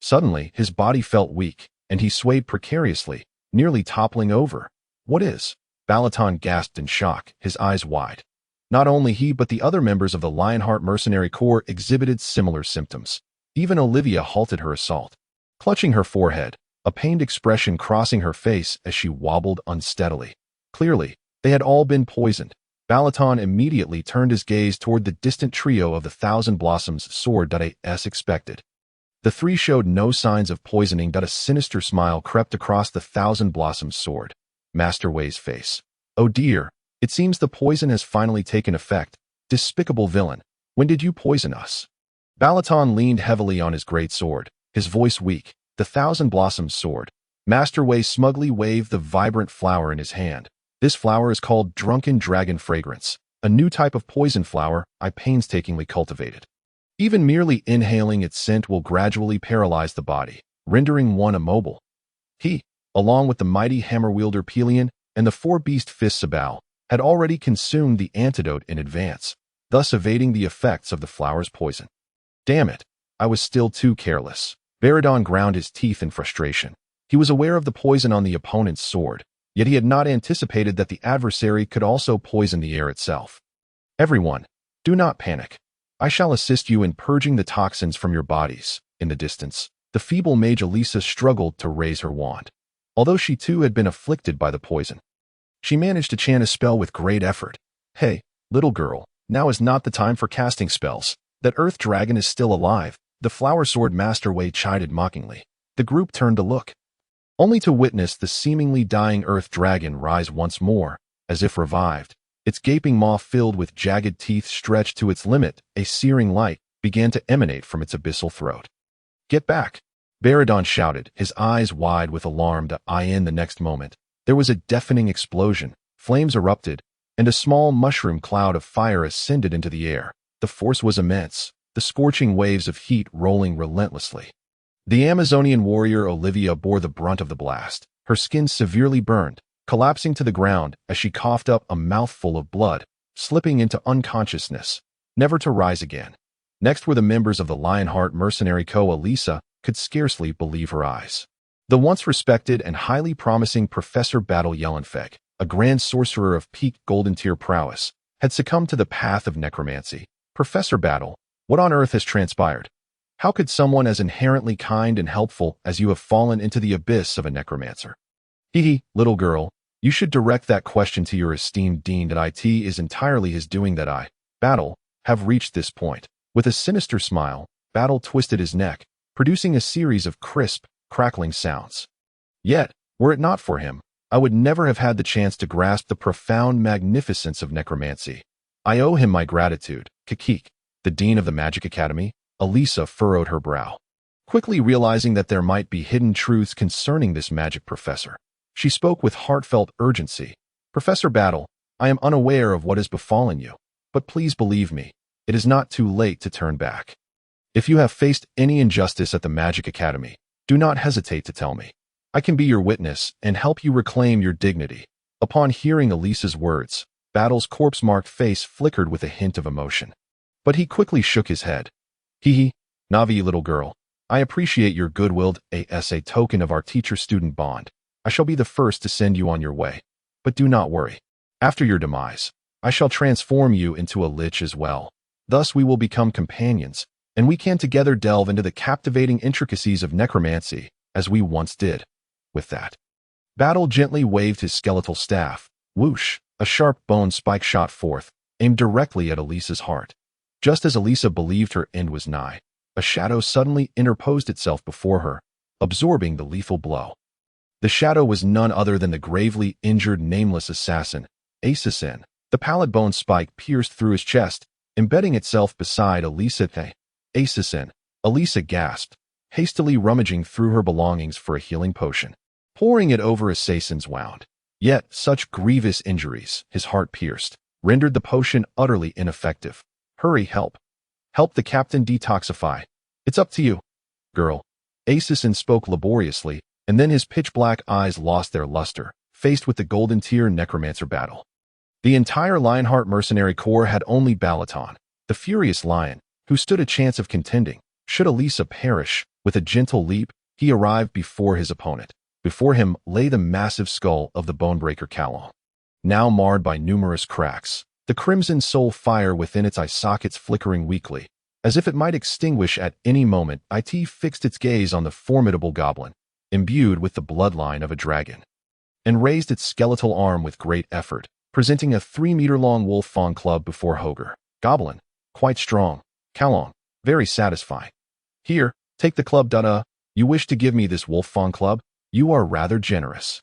Suddenly, his body felt weak, and he swayed precariously, nearly toppling over. What is? Balaton gasped in shock, his eyes wide. Not only he but the other members of the Lionheart Mercenary Corps exhibited similar symptoms. Even Olivia halted her assault, clutching her forehead, a pained expression crossing her face as she wobbled unsteadily. Clearly, they had all been poisoned. Balaton immediately turned his gaze toward the distant trio of the Thousand Blossoms Sword. As expected, the three showed no signs of poisoning. A sinister smile crept across the Thousand Blossoms Sword, Master Wei's face. Oh dear, it seems the poison has finally taken effect. Despicable villain, when did you poison us? Balaton leaned heavily on his great sword, his voice weak. The Thousand Blossoms Sword, Master Wei smugly waved the vibrant flower in his hand. This flower is called Drunken Dragon Fragrance, a new type of poison flower I painstakingly cultivated. Even merely inhaling its scent will gradually paralyze the body, rendering one immobile. He, along with the mighty hammer wielder Pelion and the 4 beast fists Sabal, had already consumed the antidote in advance, thus evading the effects of the flower's poison. Damn it, I was still too careless. Baradon ground his teeth in frustration. He was aware of the poison on the opponent's sword, yet he had not anticipated that the adversary could also poison the air itself. Everyone, do not panic. I shall assist you in purging the toxins from your bodies. In the distance, the feeble mage Elisa struggled to raise her wand. Although she too had been afflicted by the poison, she managed to chant a spell with great effort, Hey, little girl, now is not the time for casting spells. That earth dragon is still alive, the flower sword master Wei chided mockingly. The group turned to look, only to witness the seemingly dying earth dragon rise once more, as if revived. Its gaping maw filled with jagged teeth stretched to its limit, a searing light began to emanate from its abyssal throat. Get back! Baradon shouted, his eyes wide with alarm. The next moment, there was a deafening explosion, flames erupted, and a small mushroom cloud of fire ascended into the air. The force was immense, the scorching waves of heat rolling relentlessly. The Amazonian warrior Olivia bore the brunt of the blast, her skin severely burned, collapsing to the ground as she coughed up a mouthful of blood, slipping into unconsciousness, never to rise again. Next were the members of the Lionheart mercenary co. Elisa could scarcely believe her eyes. The once respected and highly promising Professor Battle Yellenfeg, a grand sorcerer of peaked golden tier prowess, had succumbed to the path of necromancy. Professor Battle, what on earth has transpired? How could someone as inherently kind and helpful as you have fallen into the abyss of a necromancer? Little girl, you should direct that question to your esteemed dean. It is entirely his doing that I, Battle, have reached this point. With a sinister smile, Battle twisted his neck, producing a series of crisp, crackling sounds. Yet, were it not for him, I would never have had the chance to grasp the profound magnificence of necromancy. I owe him my gratitude. Kakik, the dean of the Magic Academy. Elisa furrowed her brow, quickly realizing that there might be hidden truths concerning this magic professor. She spoke with heartfelt urgency. Professor Battle, I am unaware of what has befallen you, but please believe me, it is not too late to turn back. If you have faced any injustice at the Magic Academy, do not hesitate to tell me. I can be your witness and help you reclaim your dignity. Upon hearing Elisa's words, Battle's corpse-marked face flickered with a hint of emotion. But he quickly shook his head. Navi, little girl, I appreciate your goodwill as a token of our teacher-student bond. I shall be the first to send you on your way. But do not worry. After your demise, I shall transform you into a lich as well. Thus we will become companions, and we can together delve into the captivating intricacies of necromancy, as we once did. With that, Battle gently waved his skeletal staff. Whoosh! A sharp bone spike shot forth, aimed directly at Elisa's heart. Just as Elisa believed her end was nigh, a shadow suddenly interposed itself before her, absorbing the lethal blow. The shadow was none other than the gravely injured nameless assassin, Asasin. The pallid bone spike pierced through his chest, embedding itself beside Elisa. Asasin, Elisa gasped, hastily rummaging through her belongings for a healing potion, pouring it over Asasin's wound. Yet such grievous injuries, his heart pierced, rendered the potion utterly ineffective. Hurry, help. Help the captain detoxify. It's up to you, girl. Asasin spoke laboriously, and then his pitch-black eyes lost their luster, faced with the golden tier necromancer battle. The entire Lionheart mercenary corps had only Balaton, the furious lion, who stood a chance of contending. Should Elisa perish, with a gentle leap, he arrived before his opponent. Before him lay the massive skull of the Bonebreaker Kalong, now marred by numerous cracks. The crimson soul fire within its eye sockets flickering weakly, as if it might extinguish at any moment. It fixed its gaze on the formidable goblin, imbued with the bloodline of a dragon, and raised its skeletal arm with great effort, presenting a 3-meter-long wolf fawn club before Hoger. Goblin, quite strong. Kalong, very satisfying. Here, take the club. You wish to give me this wolf fawn club? You are rather generous.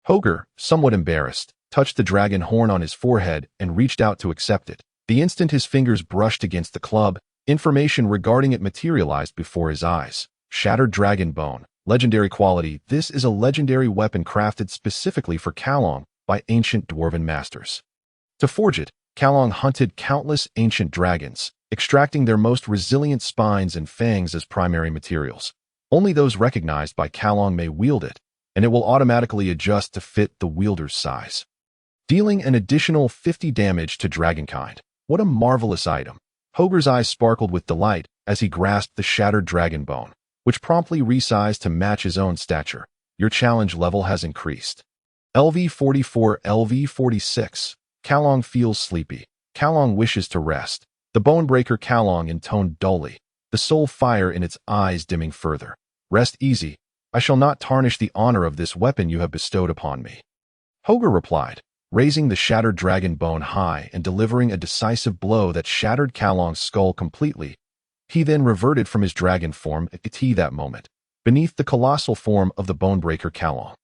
Hoger, somewhat embarrassed, touched the dragon horn on his forehead and reached out to accept it. The instant his fingers brushed against the club, information regarding it materialized before his eyes. Shattered dragon bone, legendary quality. This is a legendary weapon crafted specifically for Kalong by ancient dwarven masters. To forge it, Kalong hunted countless ancient dragons, extracting their most resilient spines and fangs as primary materials. Only those recognized by Kalong may wield it, and it will automatically adjust to fit the wielder's size, dealing an additional 50 damage to dragonkind. What a marvelous item. Hoger's eyes sparkled with delight as he grasped the shattered dragon bone, which promptly resized to match his own stature. Your challenge level has increased. LV 44, LV 46. Kalong feels sleepy. Kalong wishes to rest. The Bonebreaker Kalong intoned dully, the soul fire in its eyes dimming further. Rest easy. I shall not tarnish the honor of this weapon you have bestowed upon me. Hoger replied, raising the shattered dragon bone high and delivering a decisive blow that shattered Kalong's skull completely. He then reverted from his dragon form at that moment, beneath the colossal form of the Bonebreaker Kalong.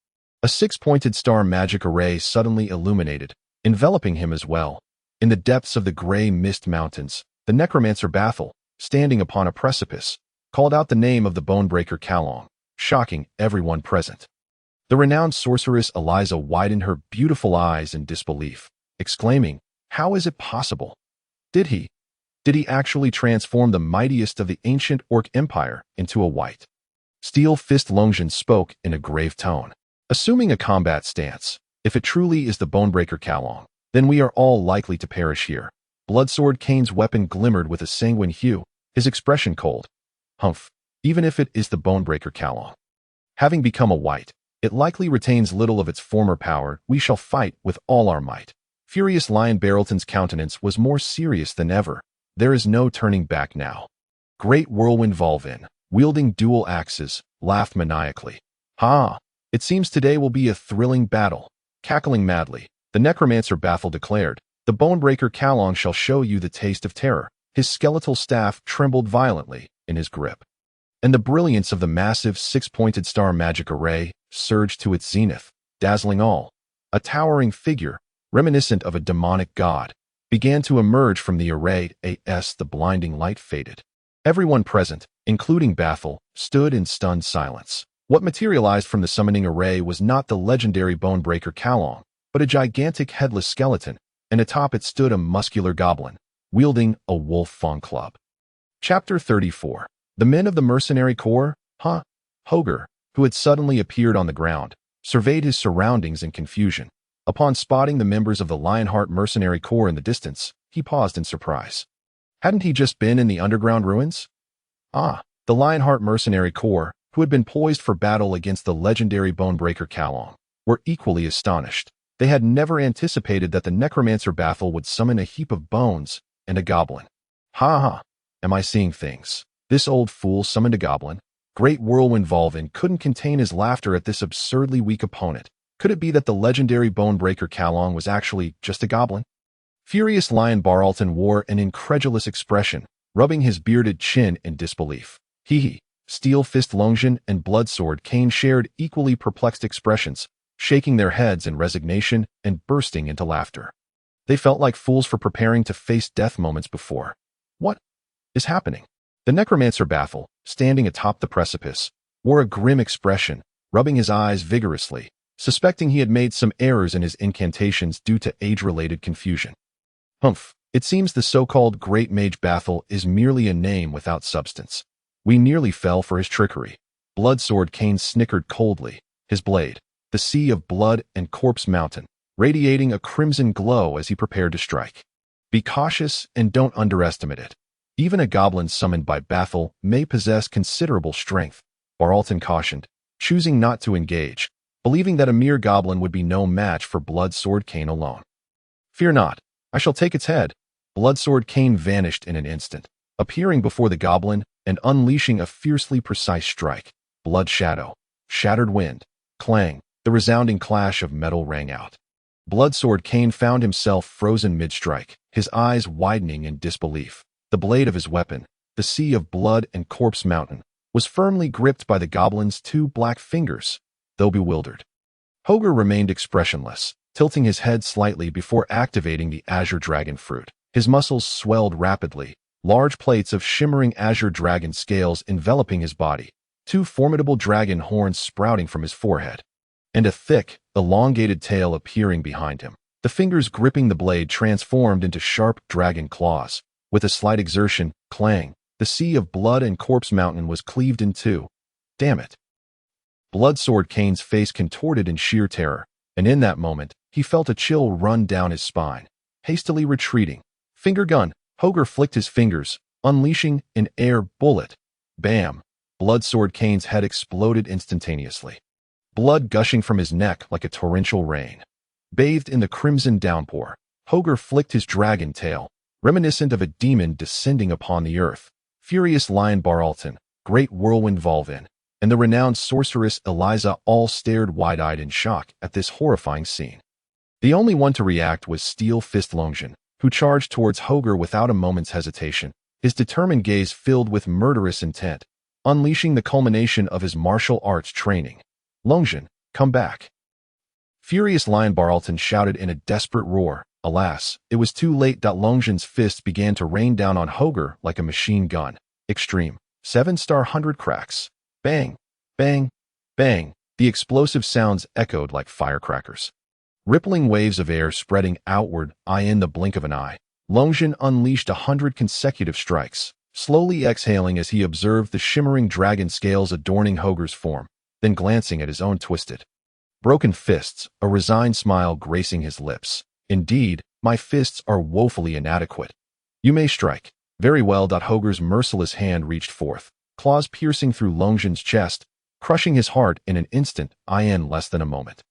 A six-pointed star magic array suddenly illuminated, enveloping him as well. In the depths of the gray mist mountains, the necromancer Bathel, standing upon a precipice, called out the name of the Bonebreaker Kalong, shocking everyone present. The renowned sorceress Eliza widened her beautiful eyes in disbelief, exclaiming, "How is it possible? Did he actually transform the mightiest of the ancient Orc Empire into a white?" Steel Fist Longzhen spoke in a grave tone. "Assuming a combat stance, if it truly is the Bonebreaker Kalong, then we are all likely to perish here." Bloodsword Kane's weapon glimmered with a sanguine hue, his expression cold. "Humph, even if it is the Bonebreaker Kalong. Having become a white, it likely retains little of its former power. We shall fight with all our might." Furious Lion Barrelton's countenance was more serious than ever. "There is no turning back now." Great Whirlwind Volvin, wielding dual axes, laughed maniacally. "Ha! It seems today will be a thrilling battle." Cackling madly, the necromancer Bathel declared, "The Bonebreaker Kalong shall show you the taste of terror." His skeletal staff trembled violently in his grip, and the brilliance of the massive six-pointed star magic array surged to its zenith, dazzling all. A towering figure, reminiscent of a demonic god, began to emerge from the array as the blinding light faded. Everyone present, including Bathel, stood in stunned silence. What materialized from the summoning array was not the legendary Bonebreaker Kalong, but a gigantic headless skeleton, and atop it stood a muscular goblin, wielding a wolf fang club. Chapter 34. The men of the mercenary corps, Hoger, who had suddenly appeared on the ground, surveyed his surroundings in confusion. Upon spotting the members of the Lionheart mercenary corps in the distance, he paused in surprise. Hadn't he just been in the underground ruins? The Lionheart mercenary corps, who had been poised for battle against the legendary Bonebreaker Kalong, were equally astonished. They had never anticipated that the necromancer Bathel would summon a heap of bones and a goblin. Am I seeing things? This old fool summoned a goblin? Great Whirlwind Volvin couldn't contain his laughter at this absurdly weak opponent. Could it be that the legendary Bonebreaker Kalong was actually just a goblin? Furious Lion Baralton wore an incredulous expression, rubbing his bearded chin in disbelief. Steel Fist Longzhen and Bloodsword Kane shared equally perplexed expressions, shaking their heads in resignation and bursting into laughter. They felt like fools for preparing to face death moments before. What is happening? The necromancer Bathel, standing atop the precipice, wore a grim expression, rubbing his eyes vigorously, suspecting he had made some errors in his incantations due to age-related confusion. It seems the so-called Great Mage Bathel is merely a name without substance. We nearly fell for his trickery. Bloodsword Kane snickered coldly, his blade, the sea of blood and corpse mountain, radiating a crimson glow as he prepared to strike. Be cautious and don't underestimate it. Even a goblin summoned by Bathel may possess considerable strength, Baralton cautioned, choosing not to engage, believing that a mere goblin would be no match for Bloodsword Kane alone. "Fear not, I shall take its head." Bloodsword Kane vanished in an instant, appearing before the goblin and unleashing a fiercely precise strike. Blood shadow, shattered wind, clang, the resounding clash of metal rang out. Bloodsword Kane found himself frozen mid-strike, his eyes widening in disbelief. The blade of his weapon, the sea of blood and corpse mountain, was firmly gripped by the goblin's two black fingers, though bewildered. Hoger remained expressionless, tilting his head slightly before activating the Azure Dragon Fruit. His muscles swelled rapidly, large plates of shimmering azure dragon scales enveloping his body, two formidable dragon horns sprouting from his forehead, and a thick, elongated tail appearing behind him. The fingers gripping the blade transformed into sharp dragon claws. With a slight exertion, clang, the sea of blood and corpse mountain was cleaved in two. Damn it. Bloodsword Kane's face contorted in sheer terror, and in that moment, he felt a chill run down his spine. Hastily retreating, finger gun, Hoger flicked his fingers, unleashing an air bullet. Bam! Bloodsword Kane's head exploded instantaneously, blood gushing from his neck like a torrential rain. Bathed in the crimson downpour, Hoger flicked his dragon tail, reminiscent of a demon descending upon the earth. Furious Lion Baralton, Great Whirlwind Volvin, and the renowned sorceress Eliza all stared wide-eyed in shock at this horrifying scene. The only one to react was Steel Fist Longjin, who charged towards Hoger without a moment's hesitation, his determined gaze filled with murderous intent, unleashing the culmination of his martial arts training. Longjin, come back. Furious Lion Barlton shouted in a desperate roar. Alas, it was too late. Longjin's fists began to rain down on Hoger like a machine gun. Extreme. 7-star 100 cracks. Bang, bang, bang. The explosive sounds echoed like firecrackers. Rippling waves of air spreading outward, in the blink of an eye. Longjin unleashed 100 consecutive strikes, slowly exhaling as he observed the shimmering dragon scales adorning Hoger's form, then glancing at his own twisted, broken fists, a resigned smile gracing his lips. Indeed, my fists are woefully inadequate. You may strike. Very well. Hoger's merciless hand reached forth, claws piercing through Longjin's chest, crushing his heart in an instant, in less than a moment.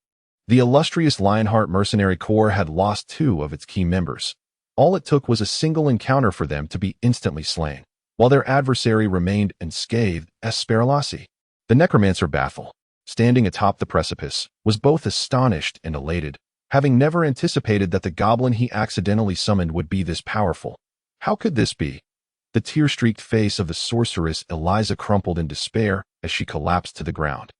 The illustrious Lionheart Mercenary Corps had lost 2 of its key members. All it took was a single encounter for them to be instantly slain, while their adversary remained unscathed. Esperalasi. The necromancer Bathel, standing atop the precipice, was both astonished and elated, having never anticipated that the goblin he accidentally summoned would be this powerful. How could this be? The tear-streaked face of the sorceress Eliza crumpled in despair as she collapsed to the ground.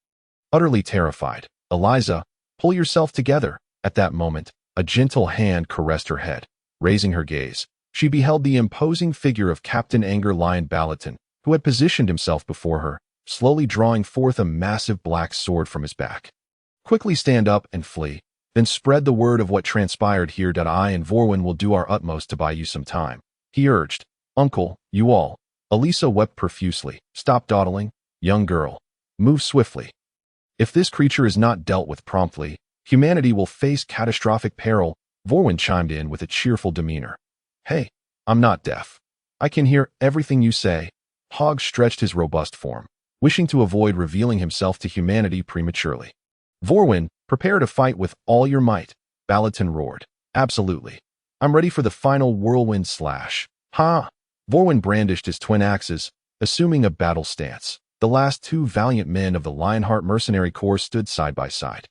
Utterly terrified, Eliza, pull yourself together. At that moment, a gentle hand caressed her head. Raising her gaze, she beheld the imposing figure of Captain Anger Lion Balaton, who had positioned himself before her, slowly drawing forth a massive black sword from his back. Quickly stand up and flee, then spread the word of what transpired here. I and Vorwin will do our utmost to buy you some time, he urged. Uncle, you all. Elisa wept profusely. Stop dawdling, young girl. Move swiftly. If this creature is not dealt with promptly, humanity will face catastrophic peril. Vorwin chimed in with a cheerful demeanor. Hey, I'm not deaf. I can hear everything you say. Hog stretched his robust form, wishing to avoid revealing himself to humanity prematurely. Vorwin, prepare to fight with all your might, Balaton roared. Absolutely. I'm ready for the final whirlwind slash. Ha! Vorwin brandished his twin axes, assuming a battle stance. The last 2 valiant men of the Lionheart Mercenary Corps stood side by side,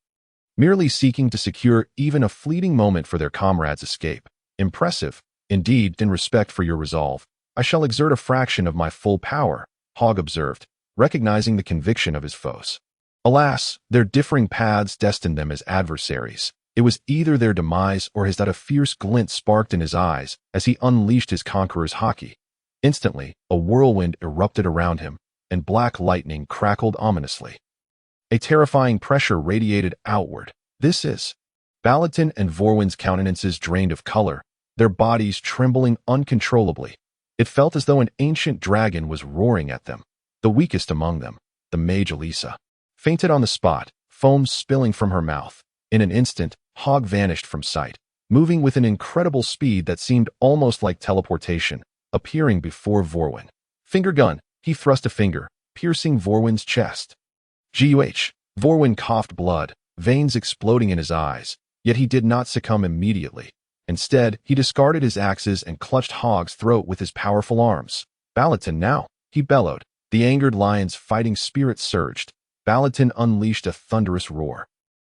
merely seeking to secure even a fleeting moment for their comrades' escape. Impressive. Indeed, in respect for your resolve, I shall exert a fraction of my full power, Hog observed, recognizing the conviction of his foes. Alas, their differing paths destined them as adversaries. It was either their demise or his. A fierce glint sparked in his eyes as he unleashed his conqueror's haki. Instantly, a whirlwind erupted around him, and black lightning crackled ominously. A terrifying pressure radiated outward. This is. Balaton and Vorwin's countenances drained of color, their bodies trembling uncontrollably. It felt as though an ancient dragon was roaring at them. The weakest among them, the mage Elisa, fainted on the spot, foam spilling from her mouth. In an instant, Hog vanished from sight, moving with an incredible speed that seemed almost like teleportation, appearing before Vorwin. Finger gun, he thrust a finger, piercing Vorwin's chest. Guh! Vorwin coughed blood, veins exploding in his eyes, yet he did not succumb immediately. Instead, he discarded his axes and clutched Hog's throat with his powerful arms. Balaton now, he bellowed. The angered lion's fighting spirit surged. Balaton unleashed a thunderous roar.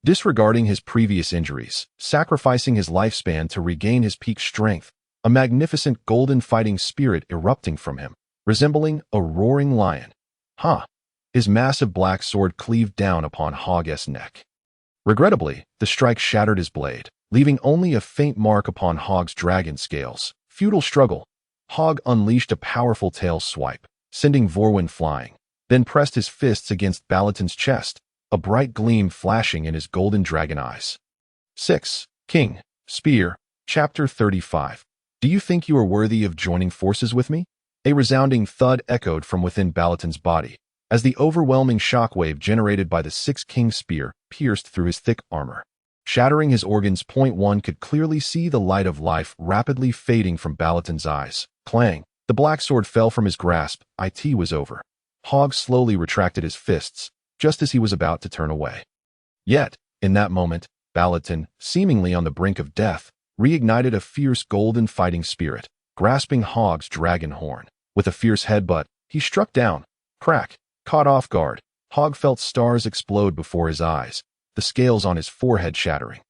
Disregarding his previous injuries, sacrificing his lifespan to regain his peak strength, a magnificent golden fighting spirit erupting from him, resembling a roaring lion. His massive black sword cleaved down upon Hog's neck. Regrettably, the strike shattered his blade, leaving only a faint mark upon Hog's dragon scales. Futile struggle. Hog unleashed a powerful tail swipe, sending Vorwin flying, then pressed his fists against Balaton's chest, a bright gleam flashing in his golden dragon eyes. 6. King, Spear, Chapter 35. Do you think you are worthy of joining forces with me? A resounding thud echoed from within Balaton's body, as the overwhelming shockwave generated by the 6 King Spear pierced through his thick armor, shattering his organs. One could clearly see the light of life rapidly fading from Balaton's eyes. Clang! The black sword fell from his grasp. It was over. Hog slowly retracted his fists, just as he was about to turn away. Yet, in that moment, Balaton, seemingly on the brink of death, reignited a fierce golden fighting spirit, grasping Hog's dragon horn. With a fierce headbutt, he struck down. Crack! Caught off guard, Hog felt stars explode before his eyes, the scales on his forehead shattering.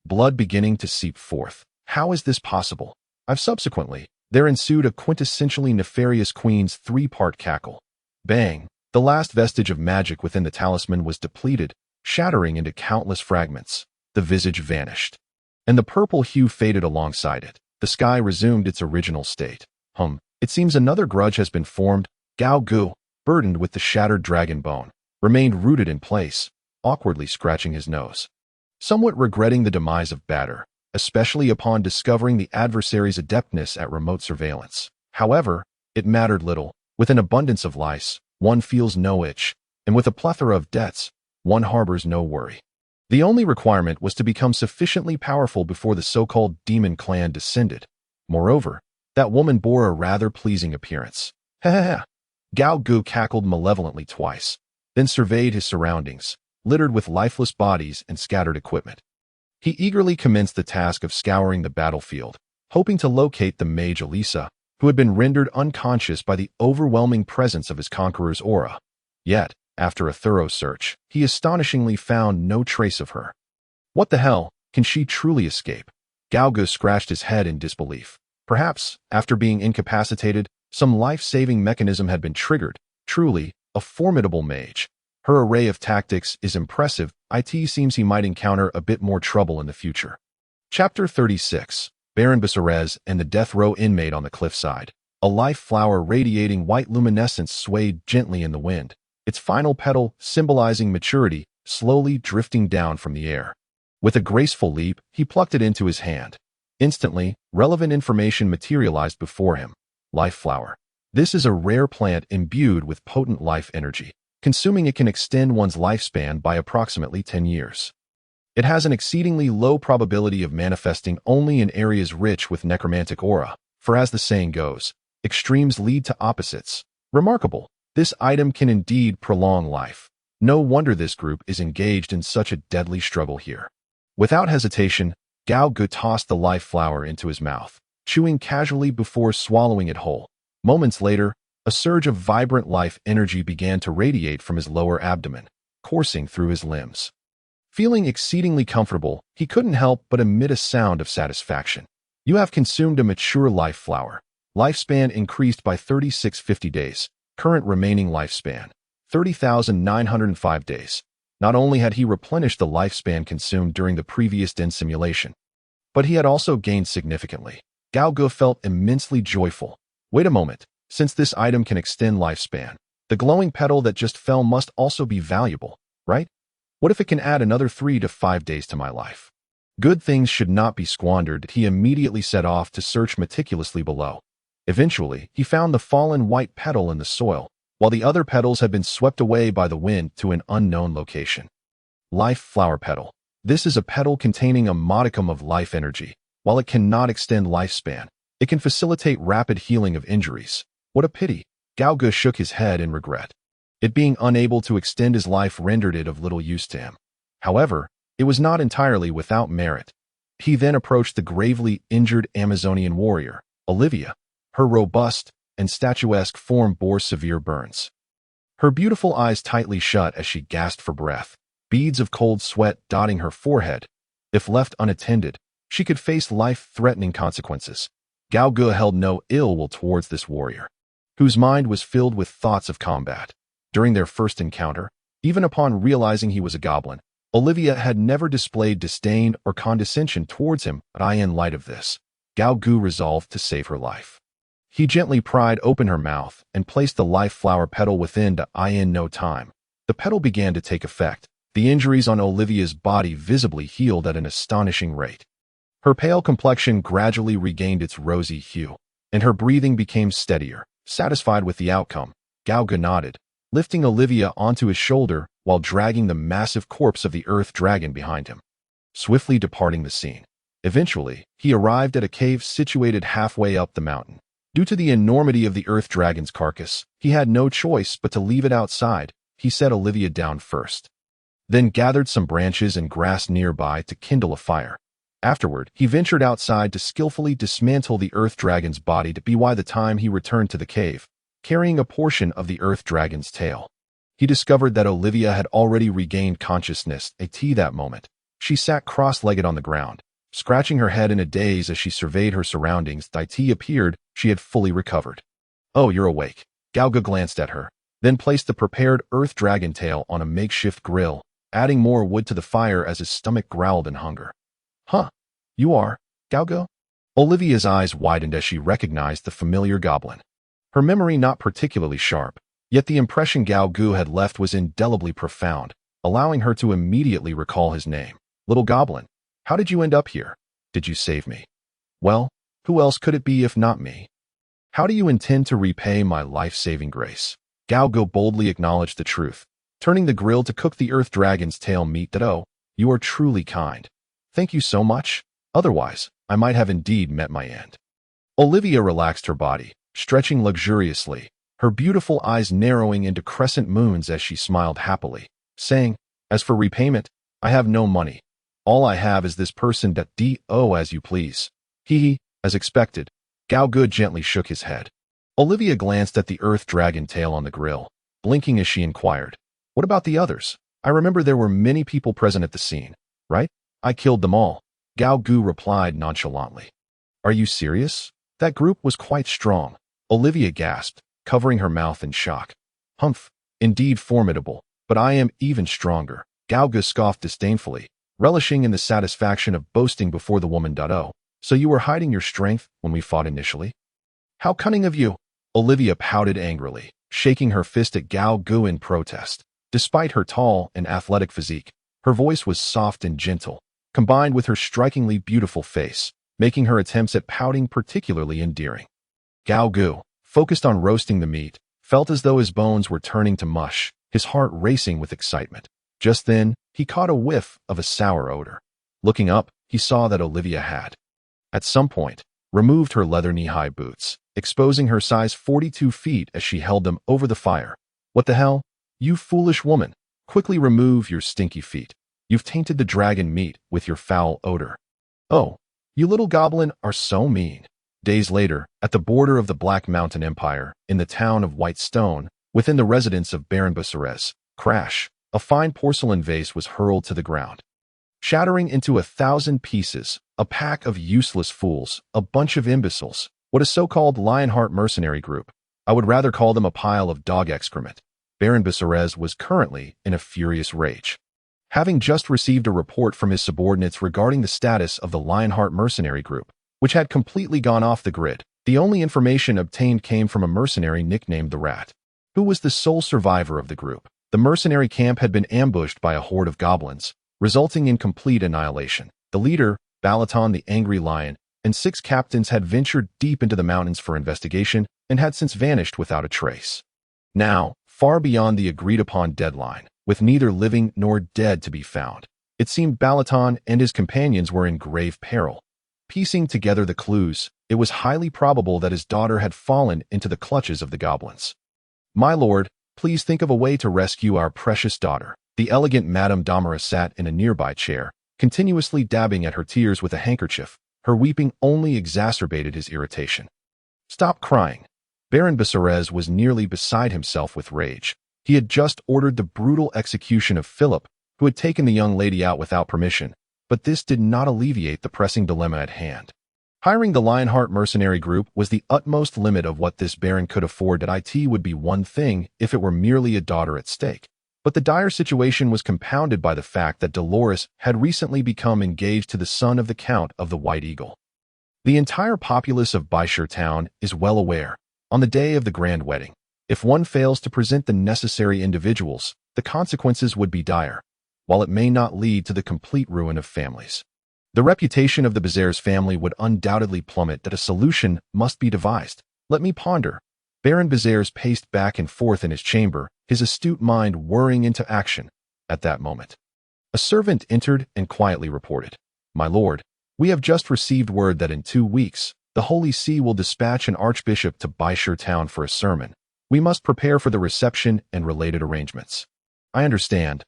blood beginning to seep forth. How is this possible? Subsequently, there ensued a quintessentially nefarious queen's three-part cackle. Bang! The last vestige of magic within the talisman was depleted, shattering into countless fragments. The visage vanished, and the purple hue faded alongside it. The sky resumed its original state. It seems another grudge has been formed. Gao Gu, burdened with the shattered dragon bone, remained rooted in place, awkwardly scratching his nose, somewhat regretting the demise of Batter, especially upon discovering the adversary's adeptness at remote surveillance. However, it mattered little. With an abundance of lice, one feels no itch, and with a plethora of debts, one harbors no worry. The only requirement was to become sufficiently powerful before the so-called demon clan descended. Moreover, that woman bore a rather pleasing appearance. Ha ha ha! Gao Gu cackled malevolently twice, then surveyed his surroundings, littered with lifeless bodies and scattered equipment. He eagerly commenced the task of scouring the battlefield, hoping to locate the mage Elisa, who had been rendered unconscious by the overwhelming presence of his conqueror's aura. Yet, after a thorough search, he astonishingly found no trace of her. What the hell? Can she truly escape? Gao Gu scratched his head in disbelief. Perhaps, after being incapacitated, some life-saving mechanism had been triggered. Truly, a formidable mage. Her array of tactics is impressive. It seems he might encounter a bit more trouble in the future. Chapter 36. Baron Basarez and the death row inmate on the cliffside. A life flower radiating white luminescence swayed gently in the wind, its final petal, symbolizing maturity, slowly drifting down from the air. With a graceful leap, he plucked it into his hand. Instantly, relevant information materialized before him. Life flower. This is a rare plant imbued with potent life energy. Consuming it can extend one's lifespan by approximately 10 years. It has an exceedingly low probability of manifesting only in areas rich with necromantic aura, for as the saying goes, extremes lead to opposites. Remarkable. This item can indeed prolong life. No wonder this group is engaged in such a deadly struggle here. Without hesitation, Gao Gu tossed the life flower into his mouth, chewing casually before swallowing it whole. Moments later, a surge of vibrant life energy began to radiate from his lower abdomen, coursing through his limbs. Feeling exceedingly comfortable, he couldn't help but emit a sound of satisfaction. You have consumed a mature life flower. Lifespan increased by 3650 days. Current remaining lifespan, 30,905 days. Not only had he replenished the lifespan consumed during the previous den simulation, but he had also gained significantly. Gao Gu felt immensely joyful. Wait a moment, since this item can extend lifespan, the glowing petal that just fell must also be valuable, right? What if it can add another 3 to 5 days to my life? Good things should not be squandered. He immediately set off to search meticulously below. Eventually, he found the fallen white petal in the soil, while the other petals had been swept away by the wind to an unknown location. Life flower petal. This is a petal containing a modicum of life energy. While it cannot extend lifespan, it can facilitate rapid healing of injuries. What a pity. Gao Gu shook his head in regret. It being unable to extend his life rendered it of little use to him. However, it was not entirely without merit. He then approached the gravely injured Amazonian warrior, Olivia. Her robust and statuesque form bore severe burns. Her beautiful eyes tightly shut as she gasped for breath, beads of cold sweat dotting her forehead. If left unattended, she could face life-threatening consequences. Gao Gu held no ill will towards this warrior, whose mind was filled with thoughts of combat. During their first encounter, even upon realizing he was a goblin, Olivia had never displayed disdain or condescension towards him, but in light of this, Gao Gu resolved to save her life. He gently pried open her mouth and placed the life flower petal within to in no time. The petal began to take effect. The injuries on Olivia's body visibly healed at an astonishing rate. Her pale complexion gradually regained its rosy hue, and her breathing became steadier. Satisfied with the outcome, Gao Gu nodded, lifting Olivia onto his shoulder while dragging the massive corpse of the earth dragon behind him, swiftly departing the scene. Eventually, he arrived at a cave situated halfway up the mountain. Due to the enormity of the earth dragon's carcass, he had no choice but to leave it outside. He set Olivia down first, then gathered some branches and grass nearby to kindle a fire. Afterward, he ventured outside to skillfully dismantle the earth dragon's body. By the time he returned to the cave, carrying a portion of the earth dragon's tail, he discovered that Olivia had already regained consciousness at that moment. She sat cross-legged on the ground, scratching her head in a daze as she surveyed her surroundings. It appeared she had fully recovered. "Oh, you're awake." Galga glanced at her, then placed the prepared earth dragon tail on a makeshift grill, adding more wood to the fire as his stomach growled in hunger. "Huh, you are, Galgo?" Olivia's eyes widened as she recognized the familiar goblin. Her memory not particularly sharp, yet the impression Galgu had left was indelibly profound, allowing her to immediately recall his name. "Little goblin, how did you end up here? Did you save me?" "Well, who else could it be if not me?" "How do you intend to repay my life-saving grace?" Galgo boldly acknowledged the truth, turning the grill to cook the earth dragon's tail meat. "Oh, you are truly kind. Thank you so much. Otherwise, I might have indeed met my end." Olivia relaxed her body, stretching luxuriously, her beautiful eyes narrowing into crescent moons as she smiled happily, saying, "As for repayment, I have no money. All I have is this person that do as you please." Hee, as expected, Galgo gently shook his head. Olivia glanced at the earth dragon tail on the grill, blinking as she inquired, "What about the others? I remember there were many people present at the scene, right?" "I killed them all," Galgo replied nonchalantly. "Are you serious? That group was quite strong." Olivia gasped, covering her mouth in shock. "Humph, indeed formidable, but I am even stronger," Galgo scoffed disdainfully, relishing in the satisfaction of boasting before the woman. "Oh, so you were hiding your strength when we fought initially?" "How cunning of you!" Olivia pouted angrily, shaking her fist at Galgo in protest. Despite her tall and athletic physique, her voice was soft and gentle, combined with her strikingly beautiful face, making her attempts at pouting particularly endearing. Galgo, focused on roasting the meat, felt as though his bones were turning to mush, his heart racing with excitement. Just then, he caught a whiff of a sour odor. Looking up, he saw that Olivia had, at some point, removed her leather knee-high boots, exposing her size 42 feet as she held them over the fire. "What the hell? You foolish woman! Quickly remove your stinky feet. You've tainted the dragon meat with your foul odor." "Oh, you little goblin are so mean." Days later, at the border of the Black Mountain Empire, in the town of White Stone, within the residence of Baron Busserez, crash, a fine porcelain vase was hurled to the ground, shattering into 1,000 pieces. A pack of useless fools, a bunch of imbeciles. What a so-called Lionheart mercenary group. I would rather call them a pile of dog excrement. Baron Busserez was currently in a furious rage. Having just received a report from his subordinates regarding the status of the Lionheart mercenary group, which had completely gone off the grid, the only information obtained came from a mercenary nicknamed the Rat, who was the sole survivor of the group. The mercenary camp had been ambushed by a horde of goblins, resulting in complete annihilation. The leader, Balaton the Angry Lion, and 6 captains had ventured deep into the mountains for investigation and had since vanished without a trace. Now, far beyond the agreed-upon deadline, with neither living nor dead to be found, it seemed Balaton and his companions were in grave peril. Piecing together the clues, it was highly probable that his daughter had fallen into the clutches of the goblins. "My lord, please think of a way to rescue our precious daughter." The elegant Madame Damara sat in a nearby chair, continuously dabbing at her tears with a handkerchief. Her weeping only exacerbated his irritation. "Stop crying." Baron Busserez was nearly beside himself with rage. He had just ordered the brutal execution of Philip, who had taken the young lady out without permission, but this did not alleviate the pressing dilemma at hand. Hiring the Lionheart mercenary group was the utmost limit of what this baron could afford. It would be one thing if it were merely a daughter at stake. But the dire situation was compounded by the fact that Dolores had recently become engaged to the son of the Count of the White Eagle. The entire populace of Baishur town is well aware, on the day of the grand wedding, if one fails to present the necessary individuals, the consequences would be dire, while it may not lead to the complete ruin of families. The reputation of the Bazairs family would undoubtedly plummet. That a solution must be devised. "Let me ponder." Baron Bazairs paced back and forth in his chamber, his astute mind whirring into action. At that moment, a servant entered and quietly reported, "My lord, we have just received word that in 2 weeks, the Holy See will dispatch an archbishop to Baishur town for a sermon. We must prepare for the reception and related arrangements." I understand.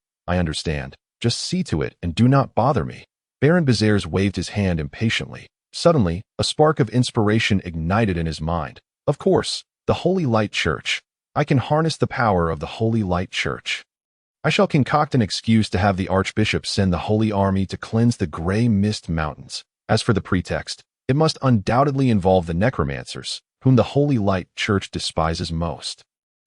Just see to it and do not bother me." Baron Bazairs waved his hand impatiently. Suddenly, a spark of inspiration ignited in his mind. "Of course, the Holy Light Church. I can harness the power of the Holy Light Church." I shall concoct an excuse to have the Archbishop send the Holy Army to cleanse the Grey Mist Mountains. As for the pretext, it must undoubtedly involve the necromancers, whom the Holy Light Church despises most.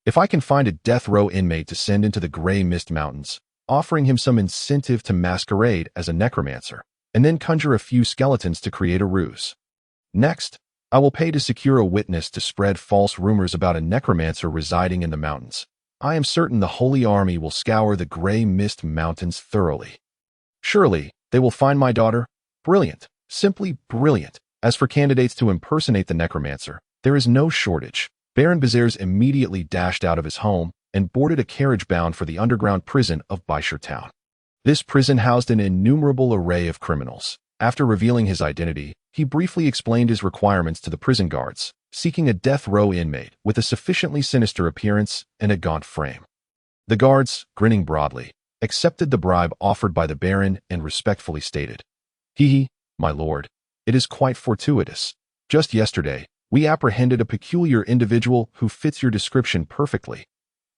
If I can find a death row inmate to send into the Grey Mist Mountains, offering him some incentive to masquerade as a necromancer, and then conjure a few skeletons to create a ruse. Next, I will pay to secure a witness to spread false rumors about a necromancer residing in the mountains. I am certain the Holy Army will scour the Grey Mist Mountains thoroughly. Surely, they will find my daughter brilliant, simply brilliant. As for candidates to impersonate the necromancer, there is no shortage. Baron Bezairs immediately dashed out of his home and boarded a carriage bound for the underground prison of Bishur Town. This prison housed an innumerable array of criminals. After revealing his identity, he briefly explained his requirements to the prison guards, seeking a death row inmate with a sufficiently sinister appearance and a gaunt frame. The guards, grinning broadly, accepted the bribe offered by the Baron and respectfully stated, "Hee, my lord, it is quite fortuitous. Just yesterday, we apprehended a peculiar individual who fits your description perfectly.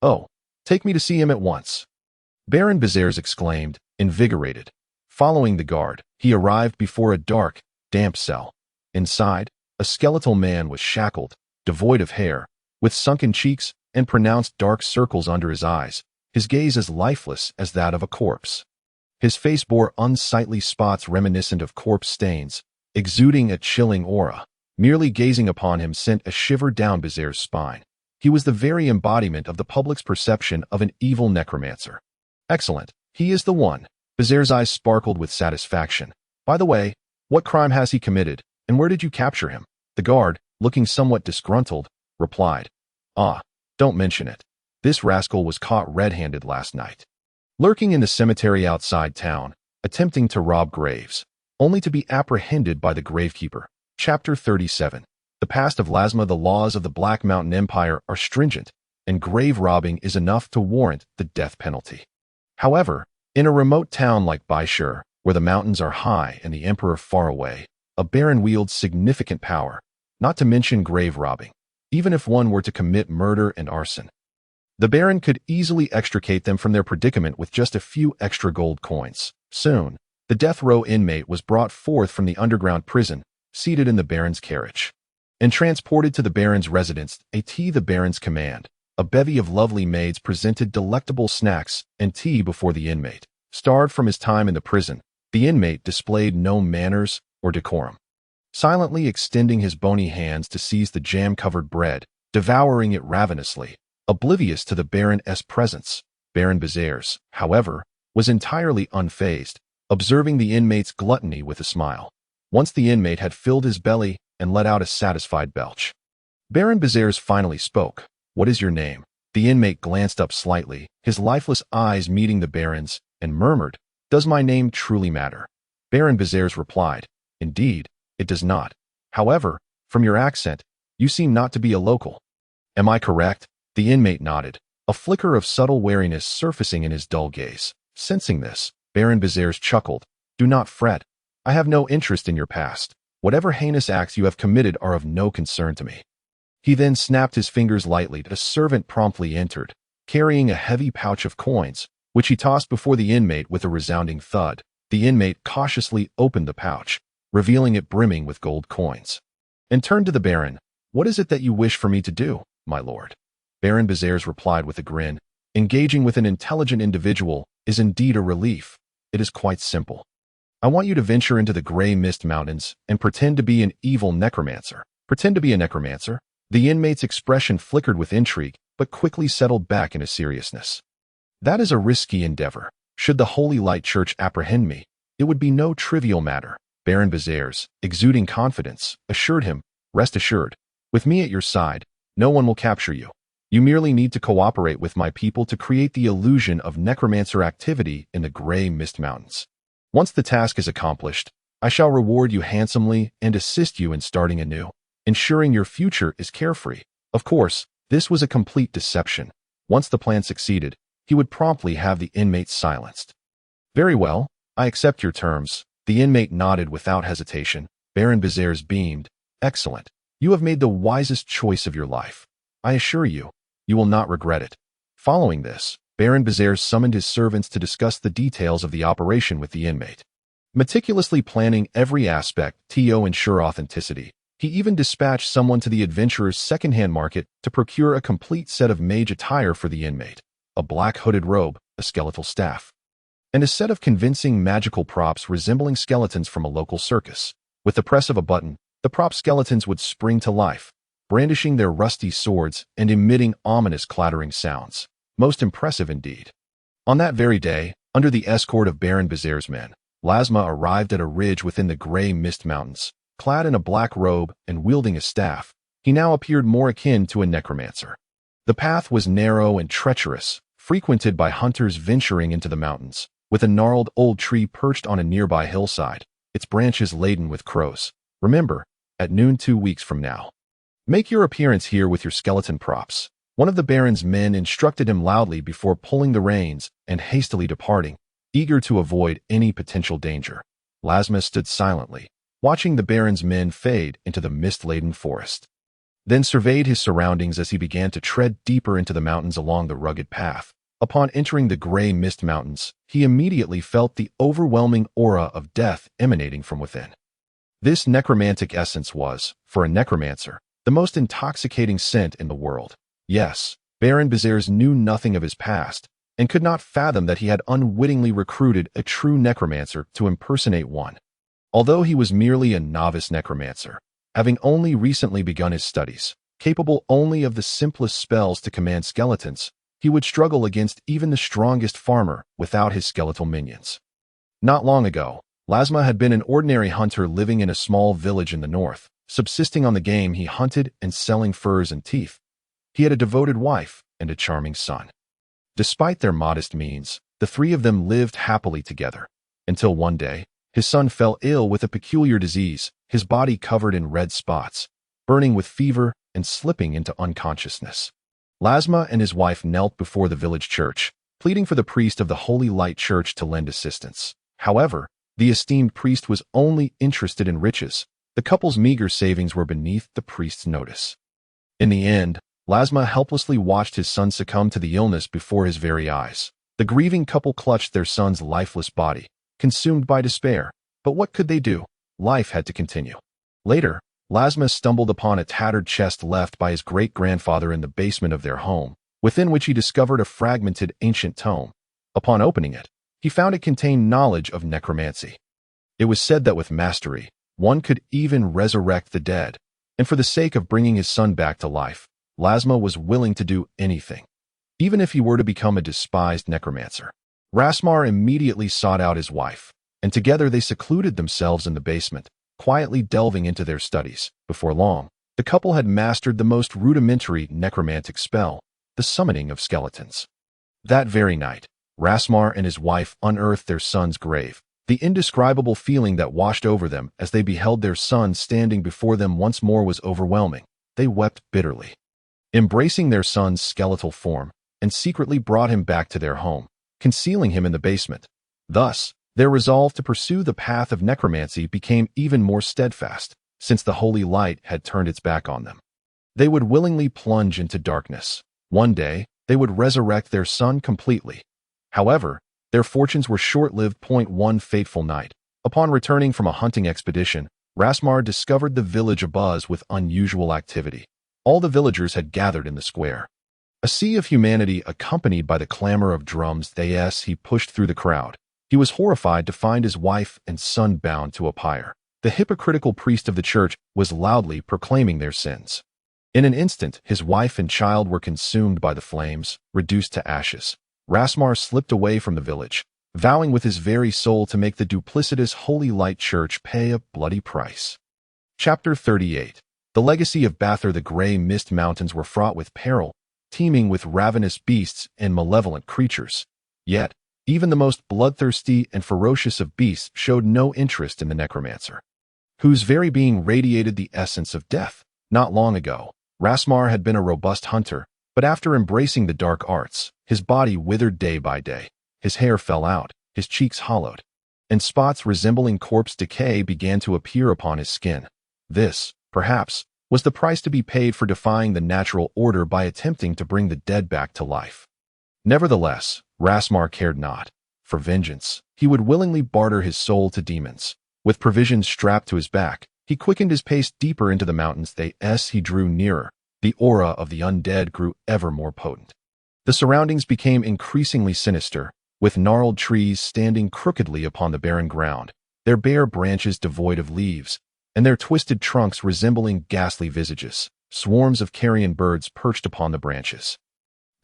Oh, take me to see him at once." Baron Bezairs exclaimed, invigorated. Following the guard, he arrived before a dark, damp cell. Inside, a skeletal man was shackled, devoid of hair, with sunken cheeks and pronounced dark circles under his eyes, his gaze as lifeless as that of a corpse. His face bore unsightly spots reminiscent of corpse stains, exuding a chilling aura. Merely gazing upon him sent a shiver down Bezairs' spine. He was the very embodiment of the public's perception of an evil necromancer. Excellent, he is the one. Bezairs' eyes sparkled with satisfaction. By the way, what crime has he committed, and where did you capture him? The guard, looking somewhat disgruntled, replied, "Ah, don't mention it. This rascal was caught red-handed last night, lurking in the cemetery outside town, attempting to rob graves, only to be apprehended by the gravekeeper." Chapter 37. The past of Lasma. The laws of the Black Mountain Empire are stringent, and grave robbing is enough to warrant the death penalty. However, in a remote town like Bishur, where the mountains are high and the emperor far away, a baron wields significant power, not to mention grave robbing, even if one were to commit murder and arson. The baron could easily extricate them from their predicament with just a few extra gold coins. Soon, the death row inmate was brought forth from the underground prison, seated in the baron's carriage, and transported to the baron's residence at the baron's command. A bevy of lovely maids presented delectable snacks and tea before the inmate. Starved from his time in the prison, the inmate displayed no manners or decorum, silently extending his bony hands to seize the jam-covered bread, devouring it ravenously, oblivious to the Baron's presence. Baron Bezairs, however, was entirely unfazed, observing the inmate's gluttony with a smile. Once the inmate had filled his belly and let out a satisfied belch, Baron Bezairs finally spoke. "What is your name?" The inmate glanced up slightly, his lifeless eyes meeting the Baron's, and murmured, "Does my name truly matter?" Baron Bezairs replied, "Indeed, it does not. However, from your accent, you seem not to be a local. Am I correct?" The inmate nodded, a flicker of subtle wariness surfacing in his dull gaze. Sensing this, Baron Bezairs chuckled, "Do not fret. I have no interest in your past. Whatever heinous acts you have committed are of no concern to me." He then snapped his fingers lightly. A servant promptly entered, carrying a heavy pouch of coins, which he tossed before the inmate with a resounding thud. The inmate cautiously opened the pouch, revealing it brimming with gold coins, and turned to the Baron. "What is it that you wish for me to do, my lord?" Baron Bezairs replied with a grin, "Engaging with an intelligent individual is indeed a relief. It is quite simple. I want you to venture into the Grey Mist Mountains and pretend to be an evil necromancer." "Pretend to be a necromancer?" The inmate's expression flickered with intrigue, but quickly settled back into seriousness. "That is a risky endeavor. Should the Holy Light Church apprehend me, it would be no trivial matter." Baron Bezairs, exuding confidence, assured him, "Rest assured, with me at your side, no one will capture you. You merely need to cooperate with my people to create the illusion of necromancer activity in the Grey Mist Mountains. Once the task is accomplished, I shall reward you handsomely and assist you in starting anew, ensuring your future is carefree." Of course, this was a complete deception. Once the plan succeeded, he would promptly have the inmate silenced. "Very well, I accept your terms." The inmate nodded without hesitation. Baron Bezairs beamed. "Excellent. You have made the wisest choice of your life. I assure you, you will not regret it." Following this, Baron Bazare summoned his servants to discuss the details of the operation with the inmate. Meticulously planning every aspect to ensure authenticity, he even dispatched someone to the adventurer's second-hand market to procure a complete set of mage attire for the inmate, a black hooded robe, a skeletal staff, and a set of convincing magical props resembling skeletons from a local circus. With the press of a button, the prop skeletons would spring to life, brandishing their rusty swords and emitting ominous clattering sounds. Most impressive indeed. On that very day, under the escort of Baron Bazare's men, Lasma arrived at a ridge within the gray mist mountains. Clad in a black robe and wielding a staff, he now appeared more akin to a necromancer. The path was narrow and treacherous, frequented by hunters venturing into the mountains, with a gnarled old tree perched on a nearby hillside, its branches laden with crows. Remember, at noon 2 weeks from now. Make your appearance here with your skeleton props. One of the Baron's men instructed him loudly before pulling the reins and hastily departing, eager to avoid any potential danger. Lasma stood silently, watching the Baron's men fade into the mist-laden forest. Then surveyed his surroundings as he began to tread deeper into the mountains along the rugged path. Upon entering the gray mist mountains, he immediately felt the overwhelming aura of death emanating from within. This necromantic essence was, for a necromancer, the most intoxicating scent in the world. Yes, Baron Bazares knew nothing of his past, and could not fathom that he had unwittingly recruited a true necromancer to impersonate one. Although he was merely a novice necromancer, having only recently begun his studies, capable only of the simplest spells to command skeletons, he would struggle against even the strongest farmer without his skeletal minions. Not long ago, Lasma had been an ordinary hunter living in a small village in the north, subsisting on the game he hunted and selling furs and teeth. He had a devoted wife and a charming son. Despite their modest means, the three of them lived happily together, until one day, his son fell ill with a peculiar disease, his body covered in red spots, burning with fever and slipping into unconsciousness. Lasma and his wife knelt before the village church, pleading for the priest of the Holy Light Church to lend assistance. However, the esteemed priest was only interested in riches. The couple's meager savings were beneath the priest's notice. In the end, Lasma helplessly watched his son succumb to the illness before his very eyes. The grieving couple clutched their son's lifeless body, consumed by despair. But what could they do? Life had to continue. Later, Lasma stumbled upon a tattered chest left by his great-grandfather in the basement of their home, within which he discovered a fragmented ancient tome. Upon opening it, he found it contained knowledge of necromancy. It was said that with mastery, one could even resurrect the dead, and for the sake of bringing his son back to life, Lasma was willing to do anything, even if he were to become a despised necromancer. Rasmar immediately sought out his wife, and together they secluded themselves in the basement, quietly delving into their studies. Before long, the couple had mastered the most rudimentary necromantic spell, the summoning of skeletons. That very night, Rasmar and his wife unearthed their son's grave. The indescribable feeling that washed over them as they beheld their son standing before them once more was overwhelming. They wept bitterly, embracing their son's skeletal form, and secretly brought him back to their home, concealing him in the basement. Thus, their resolve to pursue the path of necromancy became even more steadfast, since the holy light had turned its back on them. They would willingly plunge into darkness. One day, they would resurrect their son completely. However, their fortunes were short-lived. One fateful night, upon returning from a hunting expedition, Rasmar discovered the village abuzz with unusual activity. All the villagers had gathered in the square. A sea of humanity accompanied by the clamor of drums. He pushed through the crowd. He was horrified to find his wife and son bound to a pyre. The hypocritical priest of the church was loudly proclaiming their sins. In an instant, his wife and child were consumed by the flames, reduced to ashes. Rasmar slipped away from the village, vowing with his very soul to make the duplicitous Holy Light Church pay a bloody price. Chapter 38. The legacy of Bather. The gray mist mountains were fraught with peril, teeming with ravenous beasts and malevolent creatures. Yet, even the most bloodthirsty and ferocious of beasts showed no interest in the necromancer, whose very being radiated the essence of death. Not long ago, Rasmar had been a robust hunter, but after embracing the dark arts, his body withered day by day. His hair fell out, his cheeks hollowed, and spots resembling corpse decay began to appear upon his skin. This, perhaps, was the price to be paid for defying the natural order by attempting to bring the dead back to life. Nevertheless, Rasmar cared not. For vengeance, he would willingly barter his soul to demons. With provisions strapped to his back, he quickened his pace deeper into the mountains. As he drew nearer, the aura of the undead grew ever more potent. The surroundings became increasingly sinister, with gnarled trees standing crookedly upon the barren ground, their bare branches devoid of leaves, and their twisted trunks resembling ghastly visages. Swarms of carrion birds perched upon the branches,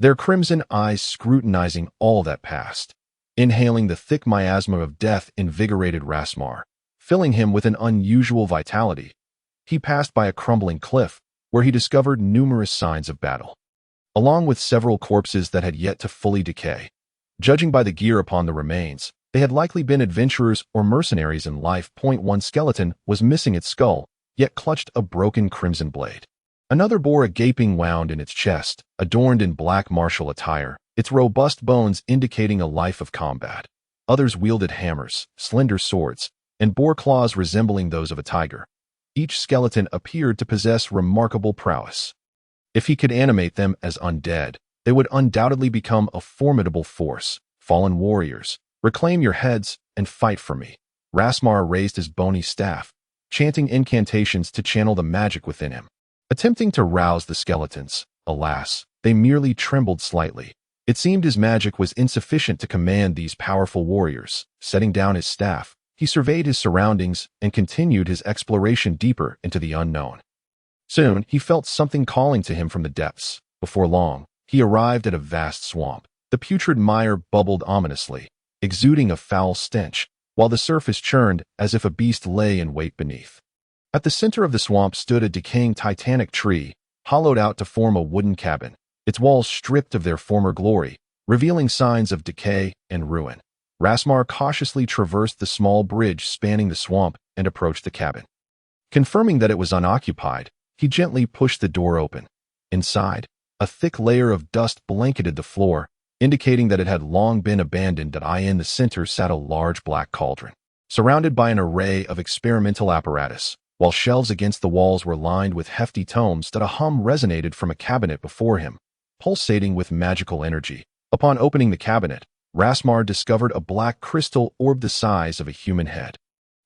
their crimson eyes scrutinizing all that passed. Inhaling the thick miasma of death invigorated Rasmar, filling him with an unusual vitality. He passed by a crumbling cliff, where he discovered numerous signs of battle, along with several corpses that had yet to fully decay. Judging by the gear upon the remains, they had likely been adventurers or mercenaries in life. One skeleton was missing its skull, yet clutched a broken crimson blade. Another bore a gaping wound in its chest, adorned in black martial attire, its robust bones indicating a life of combat. Others wielded hammers, slender swords, and bore claws resembling those of a tiger. Each skeleton appeared to possess remarkable prowess. If he could animate them as undead, they would undoubtedly become a formidable force. Fallen warriors, reclaim your heads and fight for me. Rasmar raised his bony staff, chanting incantations to channel the magic within him. Attempting to rouse the skeletons, alas, they merely trembled slightly. It seemed his magic was insufficient to command these powerful warriors. Setting down his staff, he surveyed his surroundings and continued his exploration deeper into the unknown. Soon, he felt something calling to him from the depths. Before long, he arrived at a vast swamp. The putrid mire bubbled ominously, exuding a foul stench, while the surface churned as if a beast lay in wait beneath. At the center of the swamp stood a decaying titanic tree, hollowed out to form a wooden cabin, its walls stripped of their former glory, revealing signs of decay and ruin. Rasmar cautiously traversed the small bridge spanning the swamp and approached the cabin. Confirming that it was unoccupied, he gently pushed the door open. Inside, a thick layer of dust blanketed the floor, indicating that it had long been abandoned. In the center sat a large black cauldron, surrounded by an array of experimental apparatus, while shelves against the walls were lined with hefty tomes. A hum resonated from a cabinet before him, pulsating with magical energy. Upon opening the cabinet, Rasmar discovered a black crystal orb the size of a human head,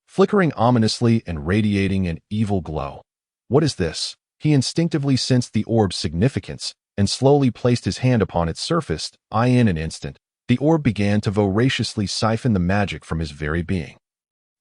flickering ominously and radiating an evil glow. What is this? He instinctively sensed the orb's significance and slowly placed his hand upon its surface. In an instant, the orb began to voraciously siphon the magic from his very being.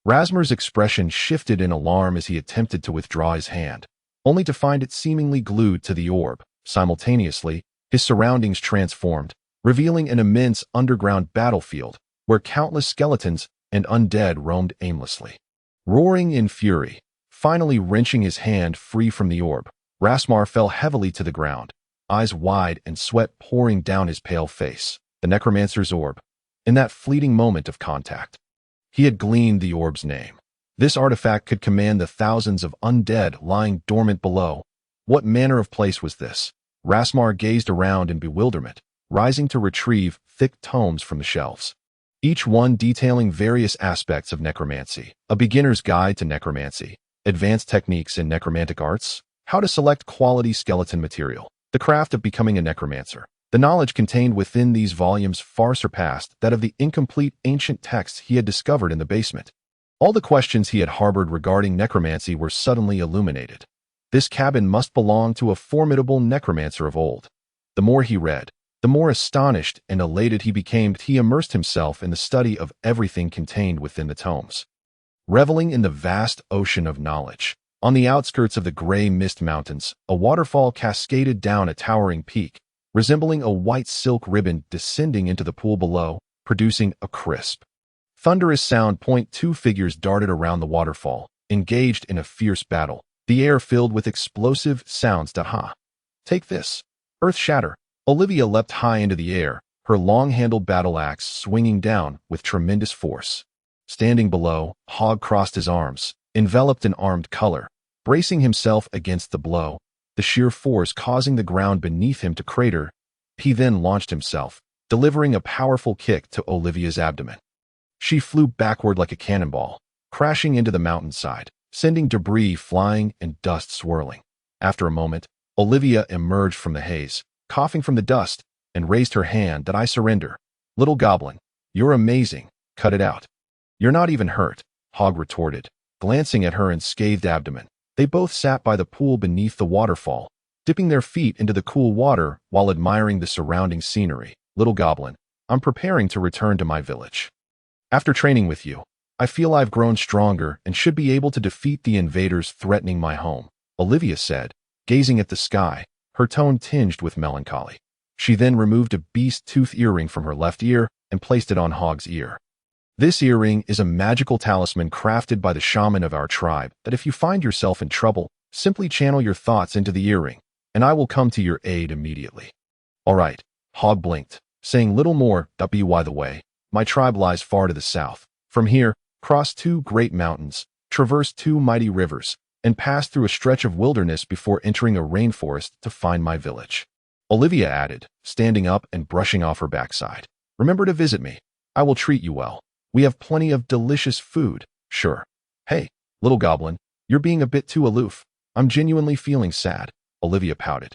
Rasmar's expression shifted in alarm as he attempted to withdraw his hand, only to find it seemingly glued to the orb. Simultaneously, his surroundings transformed, revealing an immense underground battlefield where countless skeletons and undead roamed aimlessly. Roaring in fury, finally wrenching his hand free from the orb, Rasmar fell heavily to the ground, eyes wide and sweat pouring down his pale face. The necromancer's orb. In that fleeting moment of contact, he had gleaned the orb's name. This artifact could command the thousands of undead lying dormant below. What manner of place was this? Rasmar gazed around in bewilderment, rising to retrieve thick tomes from the shelves, each one detailing various aspects of necromancy. A beginner's guide to necromancy, advanced techniques in necromantic arts, how to select quality skeleton material, the craft of becoming a necromancer. The knowledge contained within these volumes far surpassed that of the incomplete ancient texts he had discovered in the basement. All the questions he had harbored regarding necromancy were suddenly illuminated. This cabin must belong to a formidable necromancer of old. The more he read, the more astonished and elated he became. He immersed himself in the study of everything contained within the tomes, reveling in the vast ocean of knowledge. On the outskirts of the gray mist mountains, a waterfall cascaded down a towering peak, resembling a white silk ribbon descending into the pool below, producing a crisp, thunderous sound. Two figures darted around the waterfall, engaged in a fierce battle, the air filled with explosive sounds. Take this. Earth shatter. Olivia leapt high into the air, her long-handled battle axe swinging down with tremendous force. Standing below, Hog crossed his arms, enveloped in armed color, bracing himself against the blow, the sheer force causing the ground beneath him to crater. He then launched himself, delivering a powerful kick to Olivia's abdomen. She flew backward like a cannonball, crashing into the mountainside, sending debris flying and dust swirling. After a moment, Olivia emerged from the haze, coughing from the dust, and raised her hand that I surrender. Little goblin, you're amazing. Cut it out. You're not even hurt, Hog retorted, glancing at her unscathed abdomen. They both sat by the pool beneath the waterfall, dipping their feet into the cool water while admiring the surrounding scenery. Little goblin, I'm preparing to return to my village. After training with you, I feel I've grown stronger and should be able to defeat the invaders threatening my home, Olivia said, gazing at the sky, her tone tinged with melancholy. She then removed a beast tooth earring from her left ear and placed it on Hog's ear. This earring is a magical talisman crafted by the shaman of our tribe that if you find yourself in trouble, simply channel your thoughts into the earring, and I will come to your aid immediately. All right, Hog blinked, saying little more. By the way, my tribe lies far to the south. From here, cross 2 great mountains, traverse 2 mighty rivers, and pass through a stretch of wilderness before entering a rainforest to find my village. Olivia added, standing up and brushing off her backside. Remember to visit me. I will treat you well. We have plenty of delicious food. Sure. Hey, little goblin, you're being a bit too aloof. I'm genuinely feeling sad, Olivia pouted.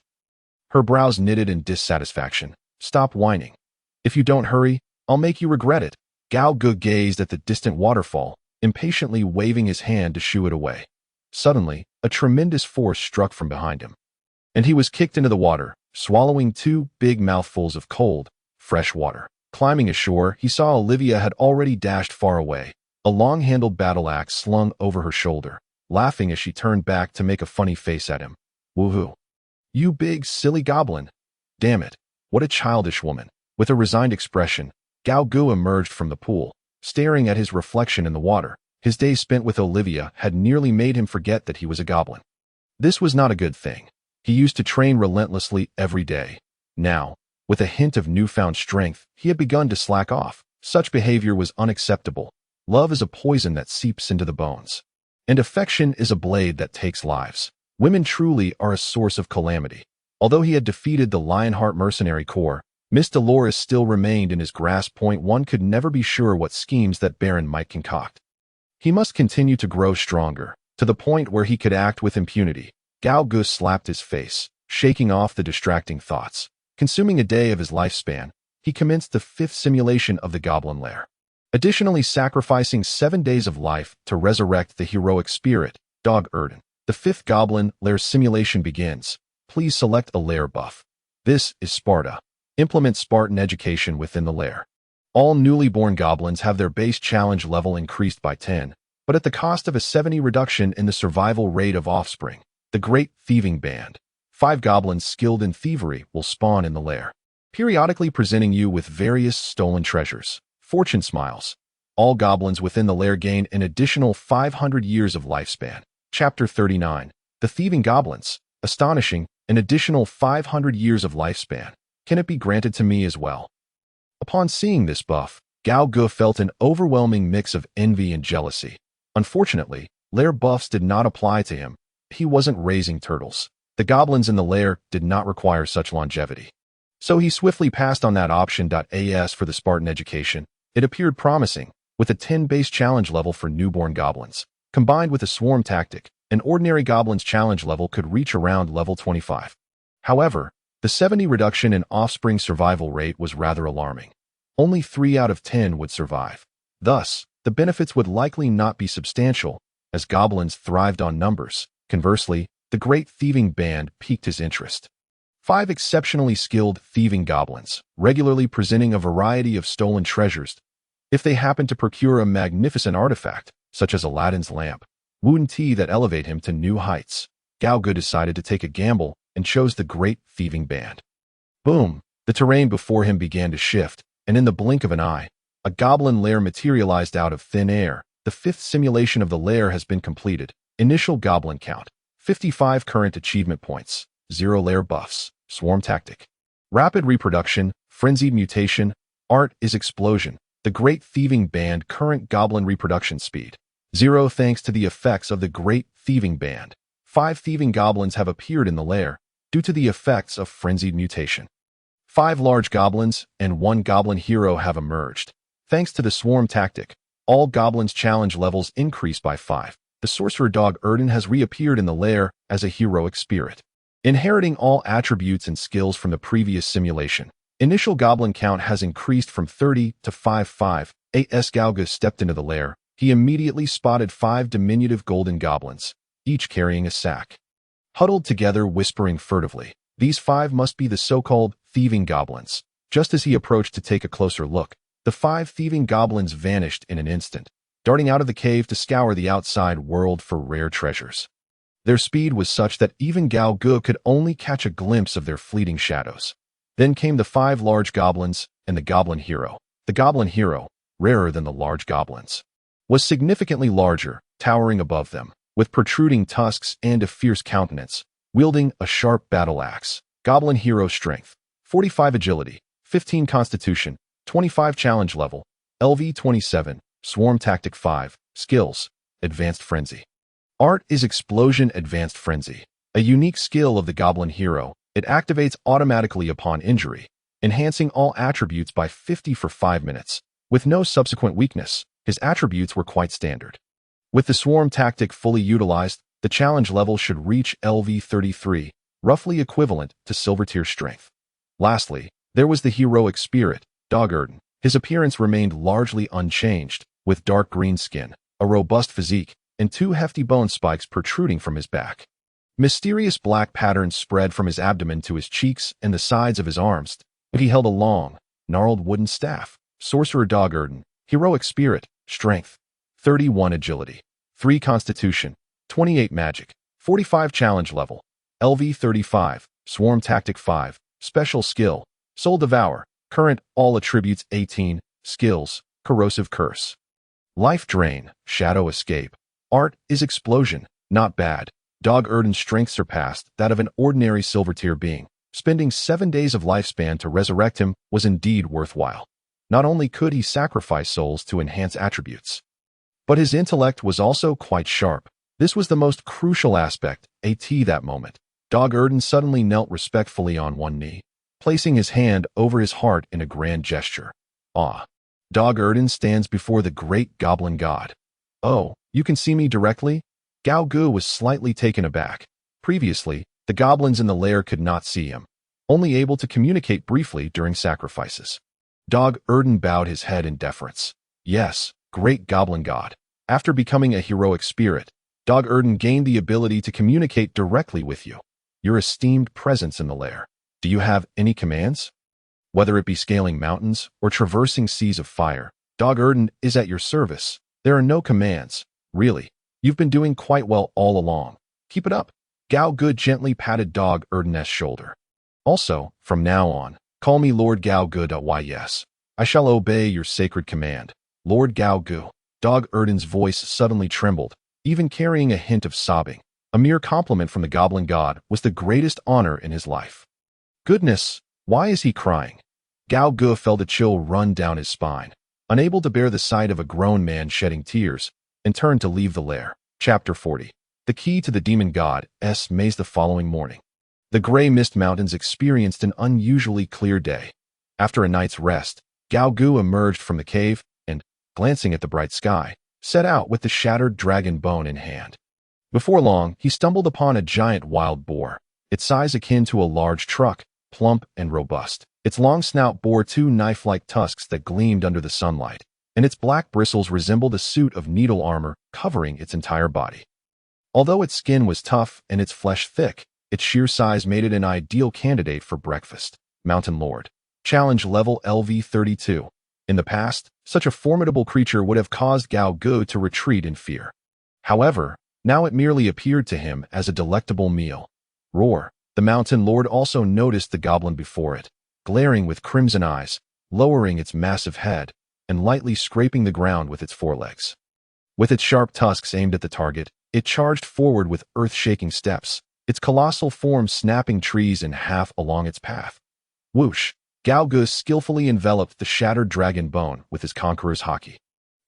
Her brows knitted in dissatisfaction. Stop whining. If you don't hurry, I'll make you regret it. Gao Gu gazed at the distant waterfall, impatiently waving his hand to shoo it away. Suddenly, a tremendous force struck from behind him, and he was kicked into the water, swallowing 2 big mouthfuls of cold, fresh water. Climbing ashore, he saw Olivia had already dashed far away, a long-handled battle axe slung over her shoulder, laughing as she turned back to make a funny face at him. Woohoo! You big, silly goblin! Damn it, what a childish woman. With a resigned expression, Gao Gu emerged from the pool, staring at his reflection in the water. His days spent with Olivia had nearly made him forget that he was a goblin. This was not a good thing. He used to train relentlessly every day. Now, with a hint of newfound strength, he had begun to slack off. Such behavior was unacceptable. Love is a poison that seeps into the bones, and affection is a blade that takes lives. Women truly are a source of calamity. Although he had defeated the Lionheart mercenary corps, Miss Dolores still remained in his grasp. One could never be sure what schemes that Baron might concoct. He must continue to grow stronger, to the point where he could act with impunity. Gao Gu slapped his face, shaking off the distracting thoughts. Consuming a day of his lifespan, he commenced the 5th simulation of the Goblin Lair, additionally sacrificing 7 days of life to resurrect the heroic spirit, Dog Erden. The 5th Goblin Lair simulation begins. Please select a lair buff. This is Sparta. Implement Spartan education within the lair. All newly born goblins have their base challenge level increased by 10, but at the cost of a 70 reduction in the survival rate of offspring. The Great Thieving Band. 5 goblins skilled in thievery will spawn in the lair, periodically presenting you with various stolen treasures. Fortune smiles. All goblins within the lair gain an additional 500 years of lifespan. Chapter 39. The Thieving Goblins. Astonishing, an additional 500 years of lifespan. Can it be granted to me as well? Upon seeing this buff, Gao Gu felt an overwhelming mix of envy and jealousy. Unfortunately, lair buffs did not apply to him. He wasn't raising turtles. The goblins in the lair did not require such longevity. So he swiftly passed on that option. As for the Spartan education, it appeared promising, with a 10 base challenge level for newborn goblins. Combined with a swarm tactic, an ordinary goblin's challenge level could reach around level 25. However, the 70 reduction in offspring survival rate was rather alarming. Only 3 out of 10 would survive. Thus, the benefits would likely not be substantial, as goblins thrived on numbers. Conversely, the Great Thieving Band piqued his interest. 5 exceptionally skilled thieving goblins, regularly presenting a variety of stolen treasures. If they happened to procure a magnificent artifact, such as Aladdin's lamp, Wu Ti that elevate him to new heights, Gao Gu decided to take a gamble and chose the Great Thieving Band. Boom! The terrain before him began to shift, and in the blink of an eye, a goblin lair materialized out of thin air. The 5th simulation of the lair has been completed. Initial goblin count, 55 current achievement points, 0 lair buffs, swarm tactic. Rapid reproduction, frenzied mutation, art is explosion. The Great Thieving Band current goblin reproduction speed, 0 thanks to the effects of the Great Thieving Band. 5 thieving goblins have appeared in the lair, due to the effects of frenzied mutation. 5 large goblins and 1 goblin hero have emerged. Thanks to the swarm tactic, all goblins' challenge levels increase by 5. The sorcerer Dog Erden has reappeared in the lair as a heroic spirit, inheriting all attributes and skills from the previous simulation. Initial goblin count has increased from 30 to 55. As Gao Gu stepped into the lair, he immediately spotted 5 diminutive golden goblins, each carrying a sack. Huddled together, whispering furtively, these 5 must be the so-called thieving goblins. Just as he approached to take a closer look, the 5 thieving goblins vanished in an instant, darting out of the cave to scour the outside world for rare treasures. Their speed was such that even Gao Gu could only catch a glimpse of their fleeting shadows. Then came the 5 large goblins and the goblin hero. The goblin hero, rarer than the large goblins, was significantly larger, towering above them, with protruding tusks and a fierce countenance, wielding a sharp battle axe. Goblin hero strength, 45 agility, 15 constitution, 25 challenge level, LV 27, swarm tactic 5, skills, advanced frenzy. Art is explosion advanced frenzy, a unique skill of the goblin hero. It activates automatically upon injury, enhancing all attributes by 50 for 5 minutes. With no subsequent weakness, his attributes were quite standard. With the swarm tactic fully utilized, the challenge level should reach LV 33, roughly equivalent to silver tier strength. Lastly, there was the heroic spirit, Dog Erden. His appearance remained largely unchanged, with dark green skin, a robust physique, and 2 hefty bone spikes protruding from his back. Mysterious black patterns spread from his abdomen to his cheeks and the sides of his arms, but he held a long, gnarled wooden staff. Sorcerer Dog Erden, heroic spirit, strength, 31 agility, 3 constitution, 28 magic, 45 challenge level, LV 35, swarm tactic 5, special skill, soul devour, current all attributes 18, skills, corrosive curse. Life drain, shadow escape. Art is explosion, not bad. Dog Erden's strength surpassed that of an ordinary silver tier being. Spending 7 days of lifespan to resurrect him was indeed worthwhile. Not only could he sacrifice souls to enhance attributes, but his intellect was also quite sharp. This was the most crucial aspect, that moment. Dog Erden suddenly knelt respectfully on one knee, placing his hand over his heart in a grand gesture. Dog Erden stands before the great goblin god. Oh, you can see me directly? Gao Gu was slightly taken aback. Previously, the goblins in the lair could not see him, only able to communicate briefly during sacrifices. Dog Erden bowed his head in deference. Yes, great goblin god. After becoming a heroic spirit, Dog Erden gained the ability to communicate directly with you, your esteemed presence in the lair. Do you have any commands? Whether it be scaling mountains or traversing seas of fire, Dog Erden is at your service. There are no commands, really. You've been doing quite well all along. Keep it up. Gao Gu gently patted Dog Erden's shoulder. Also, from now on, call me Lord Gao Gu. Yes, I shall obey your sacred command. Lord Gao Gu. Dog Erden's voice suddenly trembled, even carrying a hint of sobbing. A mere compliment from the goblin god was the greatest honor in his life. Goodness, why is he crying? Gao Gu felt a chill run down his spine, unable to bear the sight of a grown man shedding tears, and turned to leave the lair. Chapter 40. The key to the demon god's maze. The following morning, the gray mist mountains experienced an unusually clear day. After a night's rest, Gao Gu emerged from the cave and, glancing at the bright sky, set out with the shattered dragon bone in hand. Before long, he stumbled upon a giant wild boar, its size akin to a large truck, plump and robust. Its long snout bore 2 knife-like tusks that gleamed under the sunlight, and its black bristles resembled a suit of needle armor covering its entire body. Although its skin was tough and its flesh thick, its sheer size made it an ideal candidate for breakfast. Mountain Lord. Challenge level LV 32. In the past, such a formidable creature would have caused Gao Gu to retreat in fear. However, now it merely appeared to him as a delectable meal. Roar. The Mountain Lord also noticed the goblin before it, glaring with crimson eyes, lowering its massive head, and lightly scraping the ground with its forelegs. With its sharp tusks aimed at the target, it charged forward with earth-shaking steps, its colossal form snapping trees in half along its path. Whoosh! Gao Gu skillfully enveloped the shattered dragon bone with his conqueror's haki,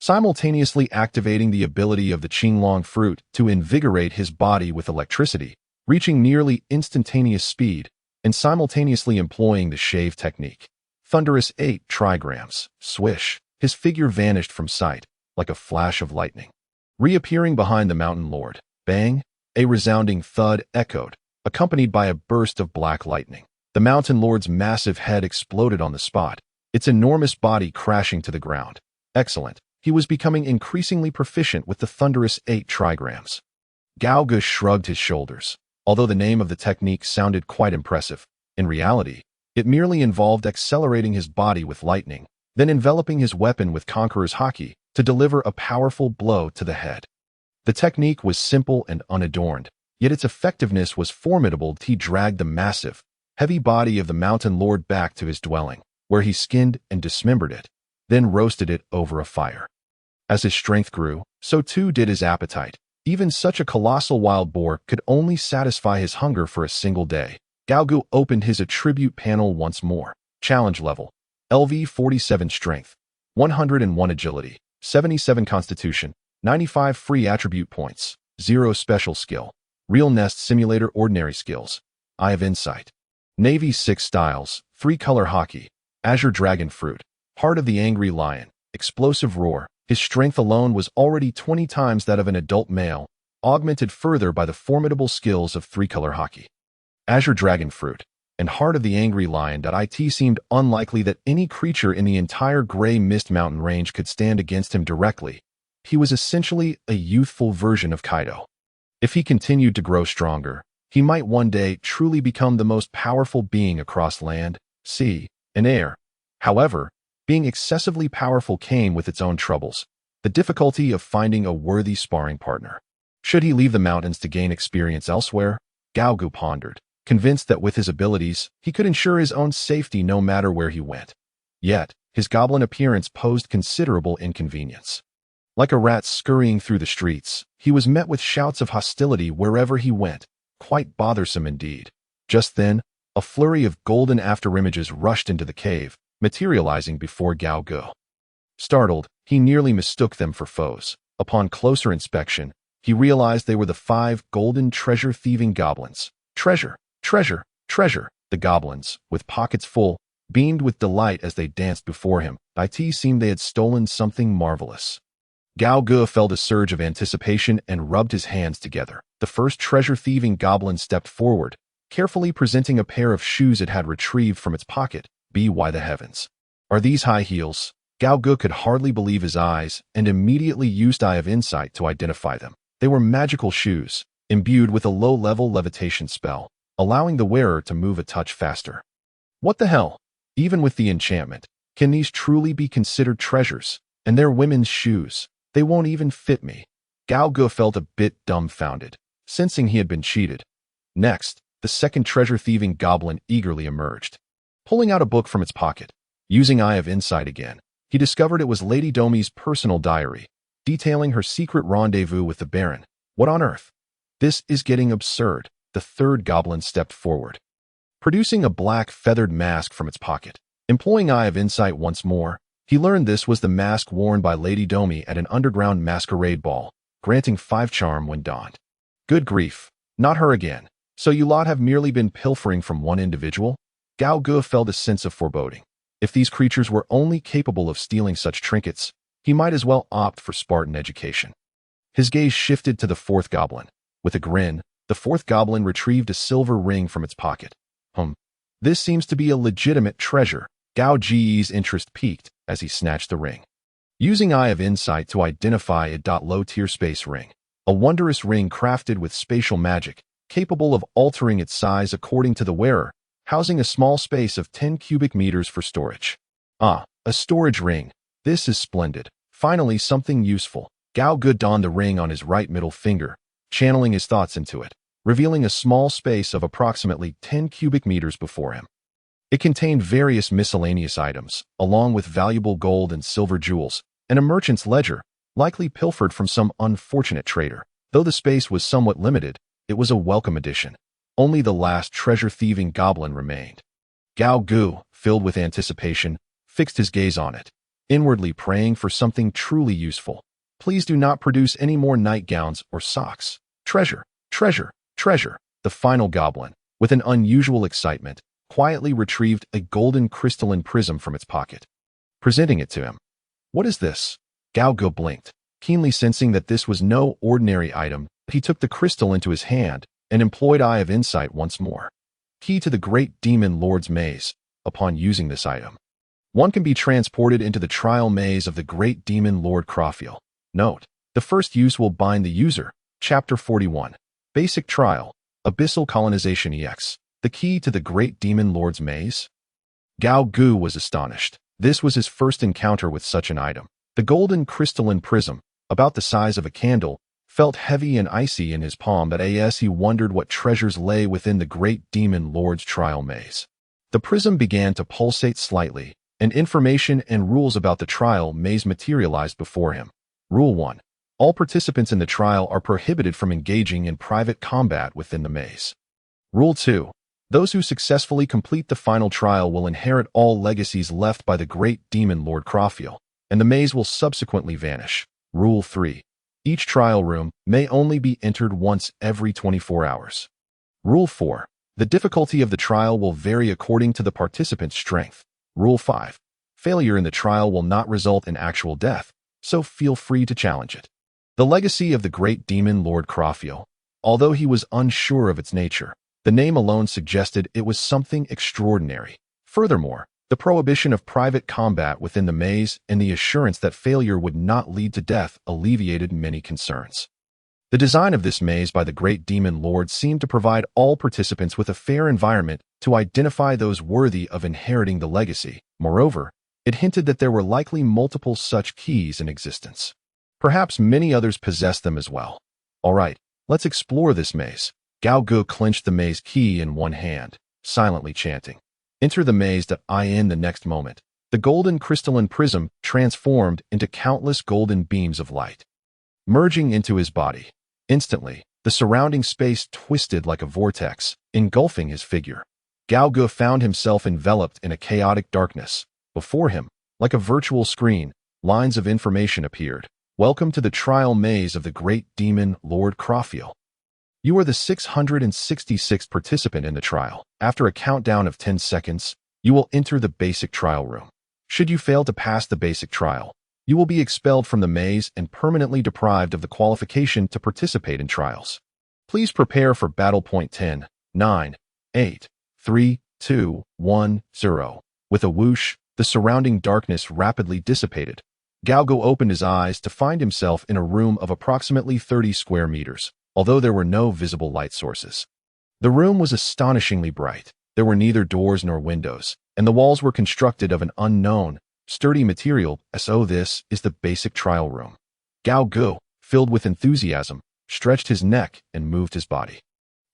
simultaneously activating the ability of the Qinglong fruit to invigorate his body with electricity, reaching nearly instantaneous speed, and simultaneously employing the shave technique. Thunderous 8 trigrams. Swish! His figure vanished from sight, like a flash of lightning. Reappearing behind the Mountain Lord, bang! A resounding thud echoed, accompanied by a burst of black lightning. The Mountain Lord's massive head exploded on the spot, its enormous body crashing to the ground. Excellent. He was becoming increasingly proficient with the thunderous 8 trigrams. Gao Ge shrugged his shoulders. Although the name of the technique sounded quite impressive, in reality, it merely involved accelerating his body with lightning, then enveloping his weapon with Conqueror's Haki to deliver a powerful blow to the head. The technique was simple and unadorned, yet its effectiveness was formidable. He dragged the massive, heavy body of the Mountain Lord back to his dwelling, where he skinned and dismembered it, then roasted it over a fire. As his strength grew, so too did his appetite. Even such a colossal wild boar could only satisfy his hunger for a single day. Gao Ge opened his attribute panel once more. Challenge level: LV 47 strength, 101 agility, 77 constitution, 95 free attribute points, 0 special skill. Real Nest Simulator ordinary skills. Eye of Insight. Navy 6 styles, Tri-Color Haki, Azure Dragon Fruit, Heart of the Angry Lion, Explosive Roar. His strength alone was already 20 times that of an adult male, augmented further by the formidable skills of Tri-Color Haki. Azure Dragon Fruit and Heart of the Angry Lion. It seemed unlikely that any creature in the entire Grey Mist Mountain range could stand against him directly. He was essentially a youthful version of Kaido. If he continued to grow stronger, he might one day truly become the most powerful being across land, sea, and air. However, being excessively powerful came with its own troubles, the difficulty of finding a worthy sparring partner. Should he leave the mountains to gain experience elsewhere? Gao Ge pondered, convinced that with his abilities, he could ensure his own safety no matter where he went. Yet, his goblin appearance posed considerable inconvenience. Like a rat scurrying through the streets, he was met with shouts of hostility wherever he went, quite bothersome indeed. Just then, a flurry of golden afterimages rushed into the cave, materializing before Gao Ge. Startled, he nearly mistook them for foes. Upon closer inspection, he realized they were the 5 golden treasure-thieving goblins. Treasure, treasure, treasure! The goblins, with pockets full, beamed with delight as they danced before him. It seemed they had stolen something marvelous. Gao Ge felt a surge of anticipation and rubbed his hands together. The first treasure-thieving goblin stepped forward, carefully presenting a pair of shoes it had retrieved from its pocket. By the heavens! Are these high heels? Gao Ge could hardly believe his eyes and immediately used Eye of Insight to identify them. They were magical shoes, imbued with a low-level levitation spell, allowing the wearer to move a touch faster. What the hell? Even with the enchantment, can these truly be considered treasures? And they're women's shoes. They won't even fit me. Gao Ge felt a bit dumbfounded, sensing he had been cheated. Next, the second treasure-thieving goblin eagerly emerged. Pulling out a book from its pocket, using Eye of Insight again, he discovered it was Lady Domi's personal diary, detailing her secret rendezvous with the Baron. What on earth? This is getting absurd. The third goblin stepped forward, producing a black feathered mask from its pocket. Employing Eye of Insight once more, he learned this was the mask worn by Lady Domi at an underground masquerade ball, granting 5 charm when donned. Good grief, not her again. So you lot have merely been pilfering from one individual? Gao Ge felt a sense of foreboding. If these creatures were only capable of stealing such trinkets, he might as well opt for Spartan education. His gaze shifted to the 4th goblin. With a grin, the 4th goblin retrieved a silver ring from its pocket. This seems to be a legitimate treasure. Gao Ge's interest peaked as he snatched the ring. Using Eye of Insight to identify a low-tier space ring, a wondrous ring crafted with spatial magic, capable of altering its size according to the wearer, housing a small space of 10 cubic meters for storage. A storage ring. This is splendid. Finally, something useful. Gao Ge donned the ring on his right middle finger, channeling his thoughts into it, revealing a small space of approximately 10 cubic meters before him. It contained various miscellaneous items, along with valuable gold and silver jewels, and a merchant's ledger, likely pilfered from some unfortunate trader. Though the space was somewhat limited, it was a welcome addition. Only the last treasure-thieving goblin remained. Gao Ge, filled with anticipation, fixed his gaze on it, inwardly praying for something truly useful. Please do not produce any more nightgowns or socks. Treasure, treasure, treasure. The final goblin, with an unusual excitement, quietly retrieved a golden crystalline prism from its pocket, presenting it to him. What is this? Gao Ge blinked, keenly sensing that this was no ordinary item. He took the crystal into his hand and employed Eye of Insight once more. key to the Great Demon Lord's Maze. Upon using this item, one can be transported into the trial maze of the Great Demon Lord Croffiel. Note: the first use will bind the user. Chapter 41. Basic Trial. Abyssal Colonization EX. The key to the Great Demon Lord's Maze? Gao Gu was astonished. This was his first encounter with such an item. The golden crystalline prism, about the size of a candle, felt heavy and icy in his palm, but as he wondered what treasures lay within the Great Demon Lord's trial maze. The prism began to pulsate slightly, and information and rules about the trial maze materialized before him. Rule 1. All participants in the trial are prohibited from engaging in private combat within the maze. Rule 2. Those who successfully complete the final trial will inherit all legacies left by the Great Demon Lord Croffiel, and the maze will subsequently vanish. Rule 3. Each trial room may only be entered once every 24 hours. Rule 4. The difficulty of the trial will vary according to the participant's strength. Rule 5. Failure in the trial will not result in actual death, so feel free to challenge it. The legacy of the Great Demon Lord Croffiel. Although he was unsure of its nature, the name alone suggested it was something extraordinary. Furthermore, the prohibition of private combat within the maze and the assurance that failure would not lead to death alleviated many concerns. The design of this maze by the Great Demon Lord seemed to provide all participants with a fair environment to identify those worthy of inheriting the legacy. Moreover, it hinted that there were likely multiple such keys in existence. Perhaps many others possessed them as well. All right, let's explore this maze. Gao Gu clenched the maze key in one hand, silently chanting, "Enter the maze that I in." The next moment, the golden crystalline prism transformed into countless golden beams of light, merging into his body. Instantly, the surrounding space twisted like a vortex, engulfing his figure. Gao Gu found himself enveloped in a chaotic darkness. Before him, like a virtual screen, lines of information appeared. Welcome to the trial maze of the Great Demon Lord Croffiel. You are the 666th participant in the trial. After a countdown of 10 seconds, you will enter the basic trial room. Should you fail to pass the basic trial, you will be expelled from the maze and permanently deprived of the qualification to participate in trials. Please prepare for battle point 10, 9, 8, 3, 2, 1, 0. With a whoosh, the surrounding darkness rapidly dissipated. Gao Gu opened his eyes to find himself in a room of approximately 30 square meters, although there were no visible light sources. The room was astonishingly bright. There were neither doors nor windows, and the walls were constructed of an unknown, sturdy material. So this is the basic trial room. Gao Gu, filled with enthusiasm, stretched his neck and moved his body,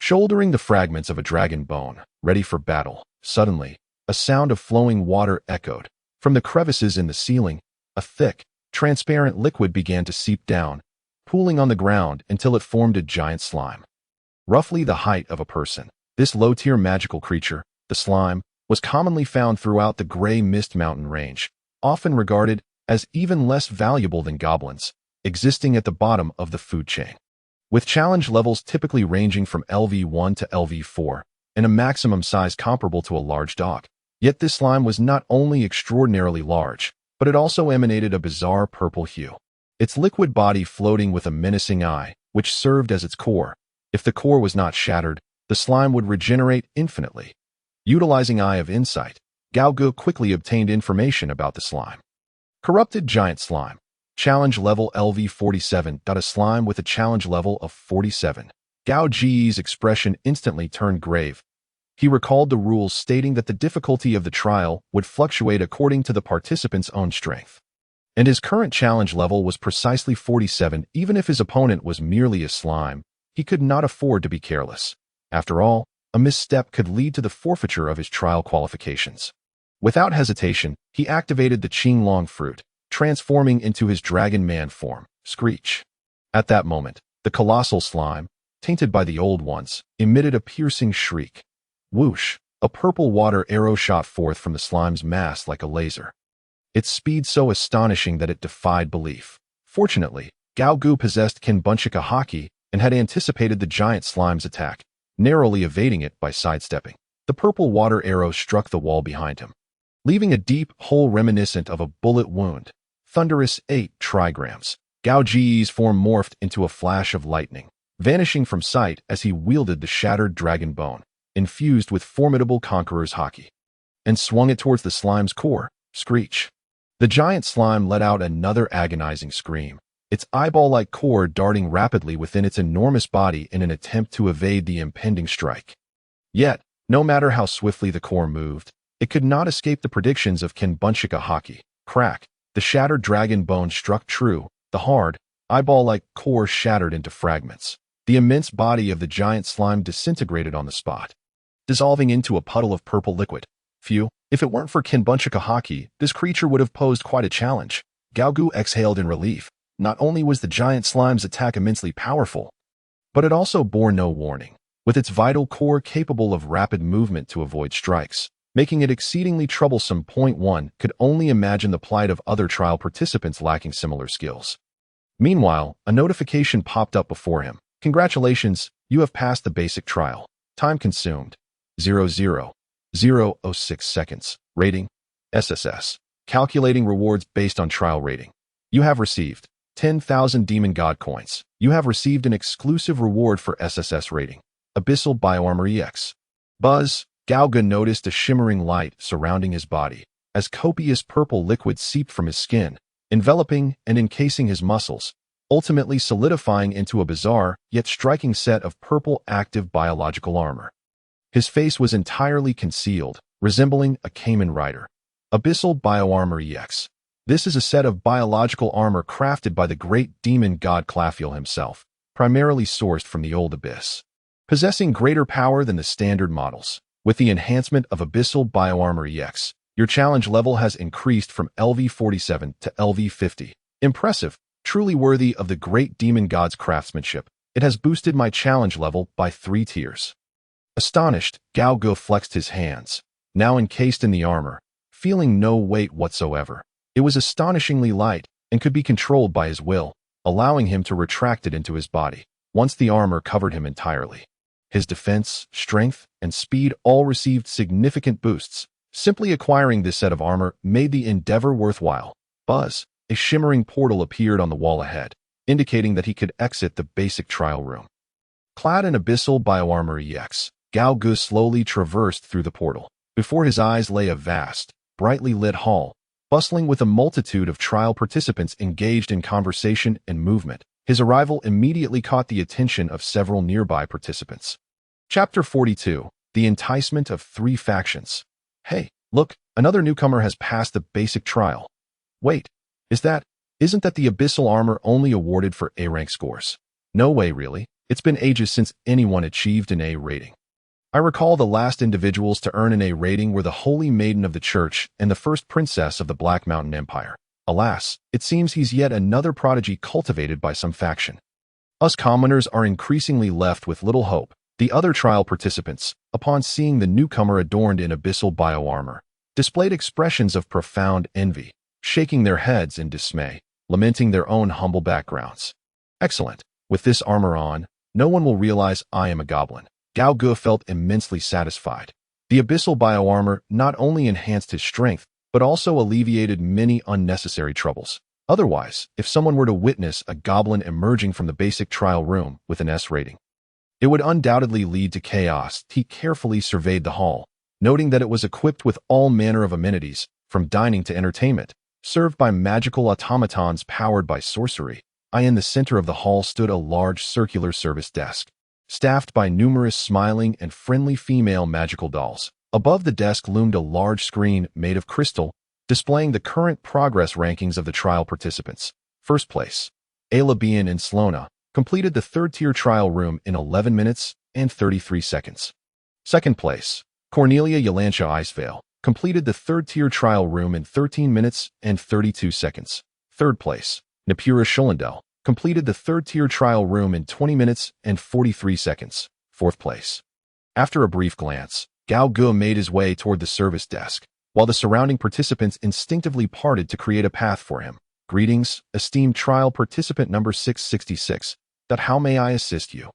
shouldering the fragments of a dragon bone, ready for battle. Suddenly, a sound of flowing water echoed. From the crevices in the ceiling, a thick, transparent liquid began to seep down, pooling on the ground until it formed a giant slime. Roughly the height of a person, this low-tier magical creature, the slime, was commonly found throughout the Grey Mist Mountain range, often regarded as even less valuable than goblins, existing at the bottom of the food chain. With challenge levels typically ranging from LV1 to LV4, and a maximum size comparable to a large dog. Yet this slime was not only extraordinarily large, but it also emanated a bizarre purple hue. Its liquid body floating with a menacing eye, which served as its core. If the core was not shattered, the slime would regenerate infinitely. Utilizing Eye of Insight, Gao Gu quickly obtained information about the slime. Corrupted Giant Slime. Challenge level LV47. A slime with a challenge level of 47. Gao Ji's expression instantly turned grave. He recalled the rules stating that the difficulty of the trial would fluctuate according to the participant's own strength. And his current challenge level was precisely 47. Even if his opponent was merely a slime, he could not afford to be careless. After all, a misstep could lead to the forfeiture of his trial qualifications. Without hesitation, he activated the Qinglong fruit, transforming into his Dragon Man form, Screech. At that moment, the colossal slime, tainted by the old ones, emitted a piercing shriek. Whoosh! A purple water arrow shot forth from the slime's mass like a laser. Its speed so astonishing that it defied belief. Fortunately, Gao Gu possessed Kinbunchika Haki and had anticipated the giant slime's attack, narrowly evading it by sidestepping. The purple water arrow struck the wall behind him, leaving a deep hole reminiscent of a bullet wound. Thunderous 8 trigrams. Gao Ji's form morphed into a flash of lightning, vanishing from sight as he wielded the shattered dragon bone. infused with formidable Conqueror's Haki, and swung it towards the slime's core. Screech. The giant slime let out another agonizing scream, its eyeball-like core darting rapidly within its enormous body in an attempt to evade the impending strike. Yet, no matter how swiftly the core moved, it could not escape the predictions of Kinbunchika Haki. Crack. The shattered dragon bone struck true, the hard, eyeball-like core shattered into fragments. The immense body of the giant slime disintegrated on the spot, dissolving into a puddle of purple liquid. Phew, if it weren't for Kinbunchika Haki, this creature would have posed quite a challenge. Gaogu exhaled in relief. Not only was the giant slime's attack immensely powerful, but it also bore no warning, with its vital core capable of rapid movement to avoid strikes, making it exceedingly troublesome. One could only imagine the plight of other trial participants lacking similar skills. Meanwhile, a notification popped up before him. Congratulations, you have passed the basic trial. Time consumed, 0.006 seconds. Rating, SSS. Calculating rewards based on trial rating. You have received 10,000 Demon God Coins. You have received an exclusive reward for SSS rating. Abyssal Bioarmor EX. Buzz. Gaoga noticed a shimmering light surrounding his body, as copious purple liquid seeped from his skin, enveloping and encasing his muscles, ultimately solidifying into a bizarre yet striking set of purple active biological armor. His face was entirely concealed, resembling a Cayman rider. Abyssal Bioarmor EX. This is a set of biological armor crafted by the great demon god Clafiel himself, primarily sourced from the old abyss. Possessing greater power than the standard models, with the enhancement of Abyssal Bioarmor EX, your challenge level has increased from LV47 to LV50. Impressive, truly worthy of the great demon god's craftsmanship. It has boosted my challenge level by 3 tiers. Astonished, Gao Gu flexed his hands, now encased in the armor, feeling no weight whatsoever. It was astonishingly light and could be controlled by his will, allowing him to retract it into his body, once the armor covered him entirely. His defense, strength, and speed all received significant boosts. Simply acquiring this set of armor made the endeavor worthwhile. Buzz. A shimmering portal appeared on the wall ahead, indicating that he could exit the basic trial room. Clad in Abyssal Bioarmor EX, Gao Gu slowly traversed through the portal. Before his eyes lay a vast, brightly lit hall, bustling with a multitude of trial participants engaged in conversation and movement. His arrival immediately caught the attention of several nearby participants. Chapter 42. The Enticement of 3 Factions. Hey, look, another newcomer has passed the basic trial. Wait, isn't that the abyssal armor only awarded for A rank scores? No way, really. It's been ages since anyone achieved an A rating. I recall the last individuals to earn an A rating were the Holy Maiden of the Church and the first princess of the Black Mountain Empire. Alas, it seems he's yet another prodigy cultivated by some faction. Us commoners are increasingly left with little hope. The other trial participants, upon seeing the newcomer adorned in abyssal bioarmor, displayed expressions of profound envy, shaking their heads in dismay, lamenting their own humble backgrounds. Excellent. With this armor on, no one will realize I am a goblin. Gao Gu felt immensely satisfied. The abyssal bioarmor not only enhanced his strength, but also alleviated many unnecessary troubles. Otherwise, if someone were to witness a goblin emerging from the basic trial room with an S rating, it would undoubtedly lead to chaos. He carefully surveyed the hall, noting that it was equipped with all manner of amenities, from dining to entertainment, served by magical automatons powered by sorcery. In the center of the hall stood a large circular service desk, staffed by numerous smiling and friendly female magical dolls. Above the desk loomed a large screen made of crystal, displaying the current progress rankings of the trial participants. First place, Ayla Bian in Slona, completed the 3rd-tier trial room in 11 minutes and 33 seconds. Second place, Cornelia Yelancia Icevale, completed the 3rd-tier trial room in 13 minutes and 32 seconds. Third place, Napura Shulendel, completed the 3rd-tier trial room in 20 minutes and 43 seconds. Fourth place. After a brief glance, Gao Gu made his way toward the service desk, while the surrounding participants instinctively parted to create a path for him. Greetings, esteemed trial participant number 666. How may I assist you?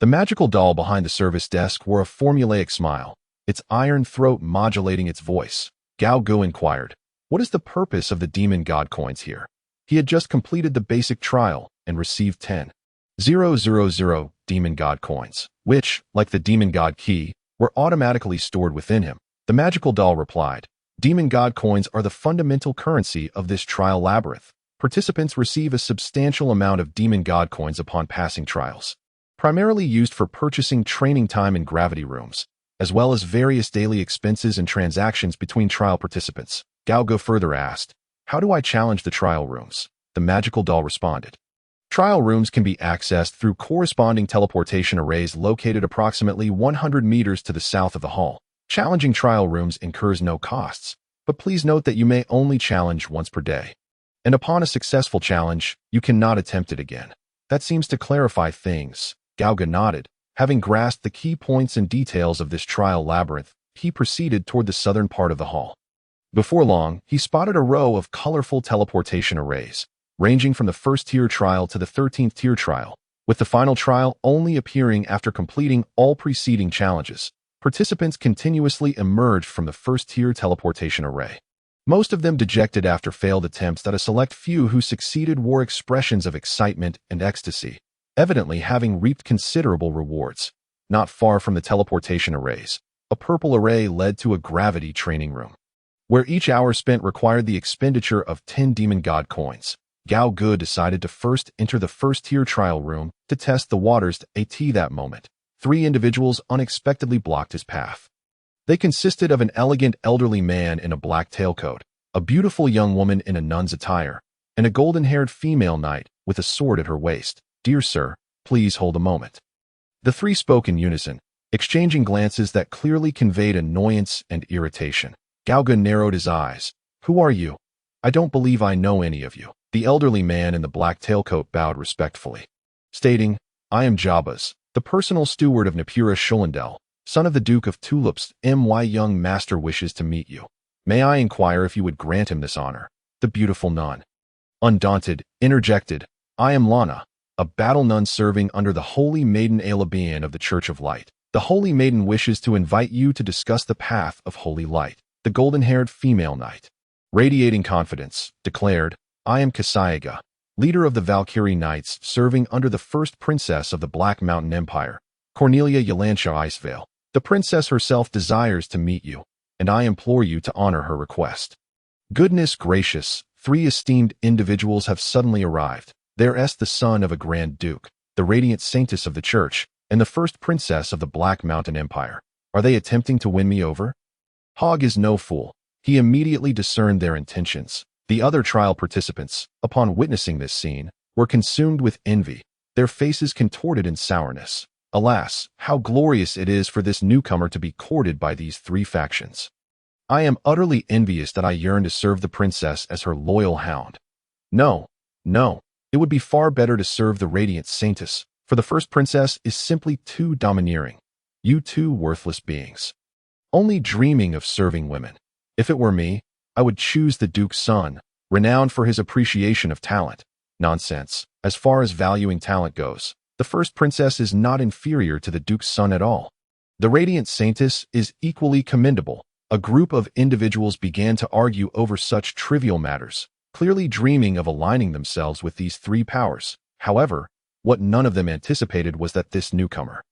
The magical doll behind the service desk wore a formulaic smile, its iron throat modulating its voice. Gao Gu inquired, what is the purpose of the demon god coins here? He had just completed the basic trial and received 10,000 demon god coins, which, like the demon god key, were automatically stored within him. The magical doll replied, "Demon God coins are the fundamental currency of this trial labyrinth. Participants receive a substantial amount of Demon God coins upon passing trials, primarily used for purchasing training time in gravity rooms, as well as various daily expenses and transactions between trial participants." Galgo further asked, "How do I challenge the trial rooms?" The magical doll responded, "Trial rooms can be accessed through corresponding teleportation arrays located approximately 100 meters to the south of the hall. Challenging trial rooms incurs no costs, but please note that you may only challenge once per day. And upon a successful challenge, you cannot attempt it again." That seems to clarify things. Galga nodded. Having grasped the key points and details of this trial labyrinth, he proceeded toward the southern part of the hall. Before long, he spotted a row of colorful teleportation arrays, ranging from the first-tier trial to the 13th-tier trial, with the final trial only appearing after completing all preceding challenges. Participants continuously emerged from the first-tier teleportation array. Most of them dejected after failed attempts that a select few who succeeded wore expressions of excitement and ecstasy, evidently having reaped considerable rewards. Not far from the teleportation arrays, a purple array led to a gravity training room, where each hour spent required the expenditure of 10 Demon God coins. Gao Gu decided to first enter the first-tier trial room to test the waters. At that moment, 3 individuals unexpectedly blocked his path. They consisted of an elegant elderly man in a black tailcoat, a beautiful young woman in a nun's attire, and a golden-haired female knight with a sword at her waist. "Dear sir, please hold a moment." The 3 spoke in unison, exchanging glances that clearly conveyed annoyance and irritation. Gao Gu narrowed his eyes. "Who are you? I don't believe I know any of you." The elderly man in the black tailcoat bowed respectfully, stating, "I am Jabez, the personal steward of Napura Shulendel, son of the Duke of Tulips. My young master wishes to meet you. May I inquire if you would grant him this honor?" The beautiful nun, undaunted, interjected, "I am Lana, a battle nun serving under the Holy Maiden Alabian of the Church of Light. The Holy Maiden wishes to invite you to discuss the path of holy light." The golden-haired female knight, radiating confidence, declared, "I am Kasayaga, leader of the Valkyrie Knights serving under the first princess of the Black Mountain Empire, Cornelia Yelancia Icevale. The princess herself desires to meet you, and I implore you to honor her request." Goodness gracious, 3 esteemed individuals have suddenly arrived. There's the son of a Grand Duke, the radiant saintess of the church, and the first princess of the Black Mountain Empire. Are they attempting to win me over? Hog is no fool. He immediately discerned their intentions. The other trial participants, upon witnessing this scene, were consumed with envy, their faces contorted in sourness. Alas, how glorious it is for this newcomer to be courted by these 3 factions. I am utterly envious that I yearn to serve the princess as her loyal hound. No, no, it would be far better to serve the radiant saintess, for the first princess is simply too domineering. You 2 worthless beings, only dreaming of serving women. If it were me, I would choose the Duke's son, renowned for his appreciation of talent. Nonsense. As far as valuing talent goes, the first princess is not inferior to the Duke's son at all. The radiant saintess is equally commendable. A group of individuals began to argue over such trivial matters, clearly dreaming of aligning themselves with these 3 powers. However, what none of them anticipated was that this newcomer,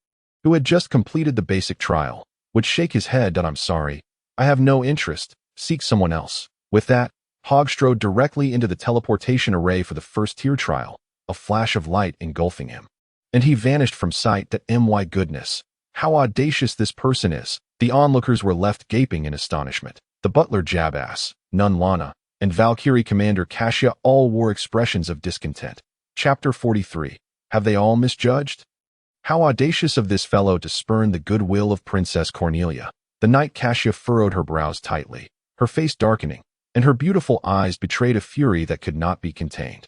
who had just completed the basic trial, would shake his head that "I'm sorry, I have no interest, seek someone else." With that, Hog strode directly into the teleportation array for the first-tier trial, a flash of light engulfing him. And he vanished from sight. My goodness, how audacious this person is. The onlookers were left gaping in astonishment. The butler Jabaz, Nun Lana, and Valkyrie Commander Kasia all wore expressions of discontent. Chapter 43. Have they all misjudged? How audacious of this fellow to spurn the goodwill of Princess Cornelia. The knight Kasia furrowed her brows tightly, her face darkening, and her beautiful eyes betrayed a fury that could not be contained.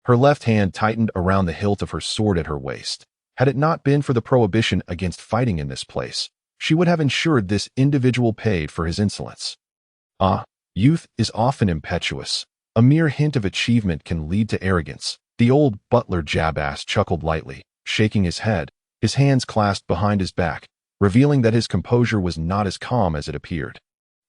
Her left hand tightened around the hilt of her sword at her waist. Had it not been for the prohibition against fighting in this place, she would have ensured this individual paid for his insolence. Youth is often impetuous. A mere hint of achievement can lead to arrogance. The old butler Jabaz chuckled lightly, shaking his head, his hands clasped behind his back, revealing that his composure was not as calm as it appeared.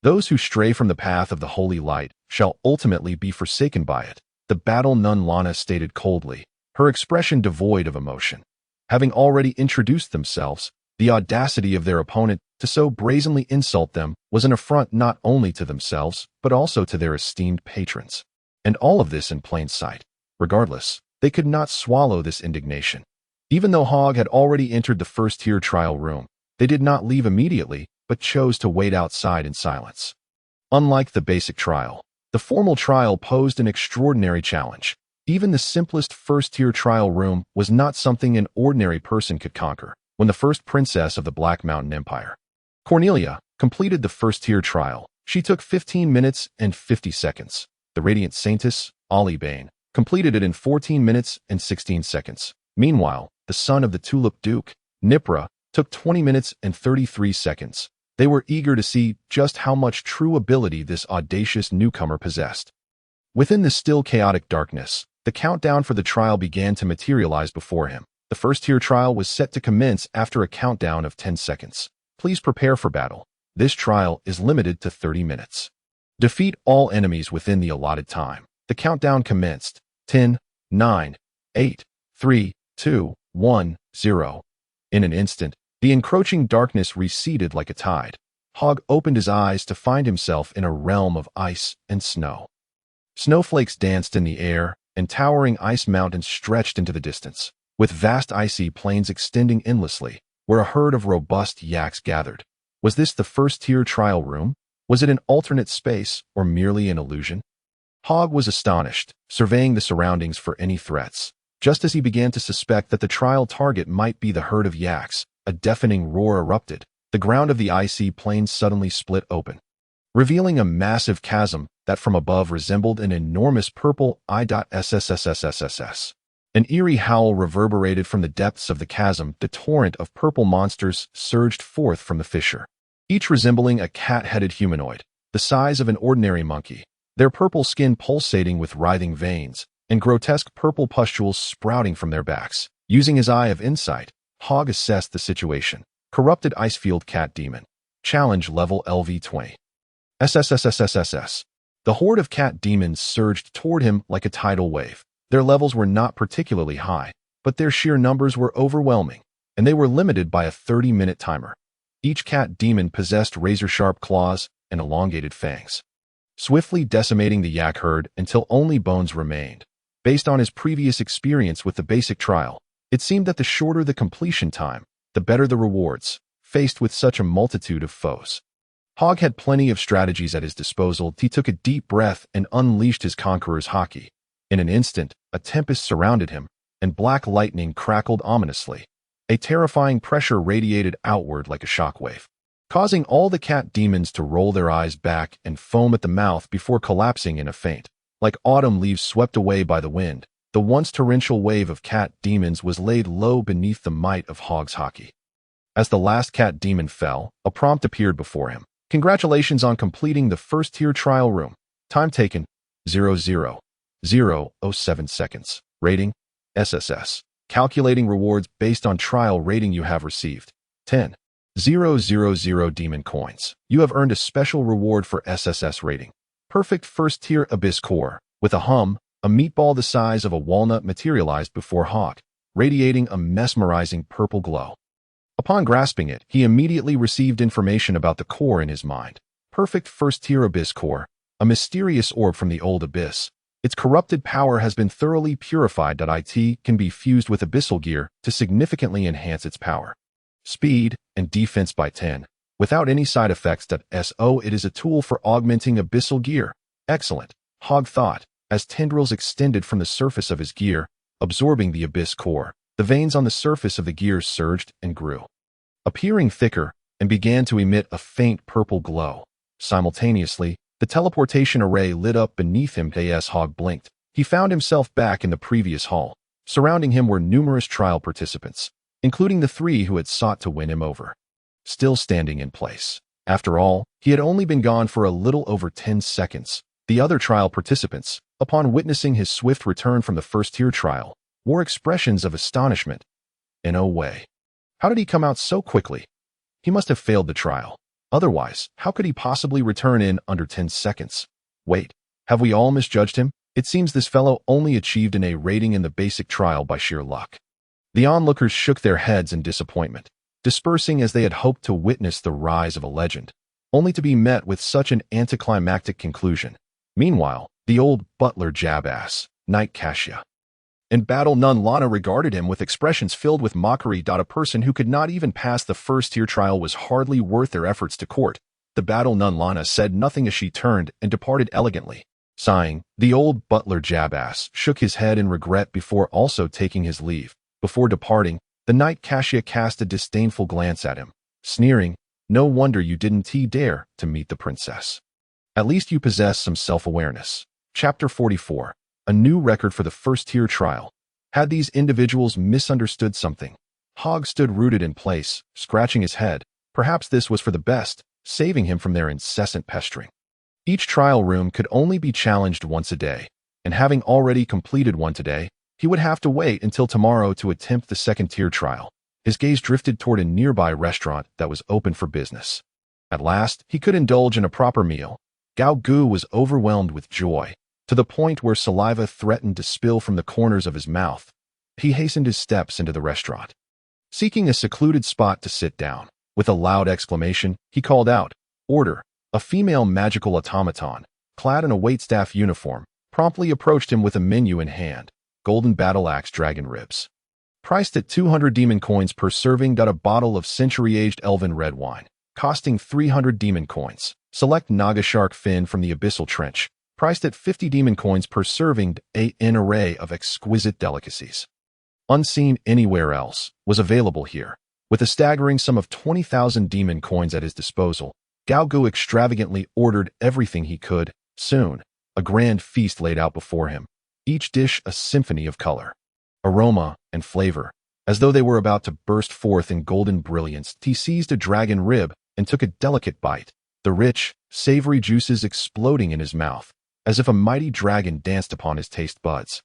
Those who stray from the path of the holy light shall ultimately be forsaken by it, the battle nun Lana stated coldly, her expression devoid of emotion. Having already introduced themselves, the audacity of their opponent To so brazenly insult them was an affront not only to themselves, but also to their esteemed patrons. And all of this in plain sight. Regardless, they could not swallow this indignation. Even though Hogg had already entered the first-tier trial room, they did not leave immediately, but chose to wait outside in silence. Unlike the basic trial, the formal trial posed an extraordinary challenge. Even the simplest first-tier trial room was not something an ordinary person could conquer. When the first princess of the Black Mountain Empire, Cornelia, completed the first-tier trial, she took 15 minutes and 50 seconds. The Radiant Saintess, Ollie Bane, completed it in 14 minutes and 16 seconds. Meanwhile, the son of the Tulip Duke, Nipra, took 20 minutes and 33 seconds. They were eager to see just how much true ability this audacious newcomer possessed. Within the still chaotic darkness, the countdown for the trial began to materialize before him. The first-tier trial was set to commence after a countdown of 10 seconds. Please prepare for battle. This trial is limited to 30 minutes. Defeat all enemies within the allotted time. The countdown commenced. 10, 9, 8, 3, 2, 1, 0. In an instant, the encroaching darkness receded like a tide. Hogg opened his eyes to find himself in a realm of ice and snow. Snowflakes danced in the air, and towering ice mountains stretched into the distance, with vast icy plains extending endlessly, where a herd of robust yaks gathered. Was this the first-tier trial room? Was it an alternate space, or merely an illusion? Hogg was astonished, surveying the surroundings for any threats. Just as he began to suspect that the trial target might be the herd of yaks, a deafening roar erupted. The ground of the icy plains suddenly split open, revealing a massive chasm that from above resembled an enormous purple eye.sssssss. An eerie howl reverberated from the depths of the chasm. The torrent of purple monsters surged forth from the fissure, each resembling a cat-headed humanoid, the size of an ordinary monkey, their purple skin pulsating with writhing veins, and grotesque purple pustules sprouting from their backs. Using his eye of insight, Hogg assessed the situation. Corrupted Icefield Cat Demon. Challenge level LV20. SSSSSSS. The horde of cat demons surged toward him like a tidal wave. Their levels were not particularly high, but their sheer numbers were overwhelming, and they were limited by a 30-minute timer. Each cat demon possessed razor-sharp claws and elongated fangs, swiftly decimating the yak herd until only bones remained. Based on his previous experience with the basic trial, it seemed that the shorter the completion time, the better the rewards, faced with such a multitude of foes. Hogg had plenty of strategies at his disposal. He took a deep breath and unleashed his Conqueror's Haki. In an instant, a tempest surrounded him, and black lightning crackled ominously. A terrifying pressure radiated outward like a shockwave, causing all the cat demons to roll their eyes back and foam at the mouth before collapsing in a faint. Like autumn leaves swept away by the wind, the once torrential wave of cat demons was laid low beneath the might of Hogg's Haki. As the last cat demon fell, a prompt appeared before him. Congratulations on completing the first-tier trial room. Time taken, 00007 seconds. Rating, SSS. Calculating rewards based on trial rating you have received. 10,000 demon coins. You have earned a special reward for SSS rating. Perfect first-tier Abyss Core. With a hum, a meatball the size of a walnut materialized before Hogg, radiating a mesmerizing purple glow. Upon grasping it, he immediately received information about the core in his mind. Perfect first-tier Abyss Core, a mysterious orb from the old Abyss. Its corrupted power has been thoroughly purified. It can be fused with Abyssal Gear to significantly enhance its power, speed, and defense by 10, without any side effects. It is a tool for augmenting Abyssal Gear. Excellent, Hogg thought, as tendrils extended from the surface of his gear, absorbing the Abyss Core. The veins on the surface of the gear surged and grew, appearing thicker, and began to emit a faint purple glow. Simultaneously, the teleportation array lit up beneath him. As Hogg blinked, he found himself back in the previous hall. Surrounding him were numerous trial participants, including the 3 who had sought to win him over, still standing in place. After all, he had only been gone for a little over 10 seconds. The other trial participants, upon witnessing his swift return from the first-tier trial, wore expressions of astonishment. No way. How did he come out so quickly? He must have failed the trial. Otherwise, how could he possibly return in under 10 seconds? Wait, have we all misjudged him? It seems this fellow only achieved an A rating in the basic trial by sheer luck. The onlookers shook their heads in disappointment. dispersing as they had hoped to witness the rise of a legend, only to be met with such an anticlimactic conclusion. Meanwhile, the old butler Jabass, Knight Cassia. In battle, none Lana regarded him with expressions filled with mockery. A person who could not even pass the first-tier trial was hardly worth their efforts to court. The battle Nun Lana said nothing as she turned and departed elegantly. Sighing, the old butler Jabass shook his head in regret before also taking his leave. Before departing, the Knight Cassia cast a disdainful glance at him, sneering, "No wonder you didn't dare to meet the princess. At least you possess some self-awareness." Chapter 44. A new record for the first-tier trial. Had these individuals misunderstood something? Hogg stood rooted in place, scratching his head. Perhaps this was for the best, saving him from their incessant pestering. Each trial room could only be challenged once a day, and having already completed one today, he would have to wait until tomorrow to attempt the second-tier trial. His gaze drifted toward a nearby restaurant that was open for business. At last, he could indulge in a proper meal. Gao Gu was overwhelmed with joy, to the point where saliva threatened to spill from the corners of his mouth. He hastened his steps into the restaurant. Seeking a secluded spot to sit down, with a loud exclamation, he called out, "Order!" A female magical automaton, clad in a waitstaff uniform, promptly approached him with a menu in hand. Golden battle axe dragon ribs. Priced at 200 demon coins per serving. A bottle of century-aged elven red wine, costing 300 demon coins. Select Naga shark fin from the abyssal trench, priced at 50 demon coins per serving. An array of exquisite delicacies, unseen anywhere else, was available here. With a staggering sum of 20,000 demon coins at his disposal, Gao Gu extravagantly ordered everything he could. Soon, a grand feast laid out before him, each dish a symphony of color, aroma, and flavor. As though they were about to burst forth in golden brilliance, he seized a dragon rib and took a delicate bite, the rich, savory juices exploding in his mouth, as if a mighty dragon danced upon his taste buds.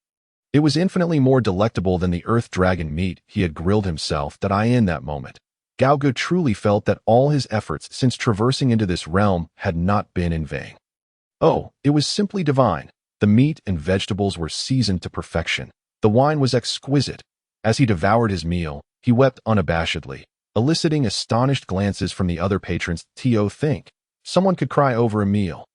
It was infinitely more delectable than the earth dragon meat he had grilled himself. In that moment, Gao Gu truly felt that all his efforts since traversing into this realm had not been in vain. Oh, it was simply divine. The meat and vegetables were seasoned to perfection. The wine was exquisite. As he devoured his meal, he wept unabashedly, eliciting astonished glances from the other patrons. Think, someone could cry over a meal.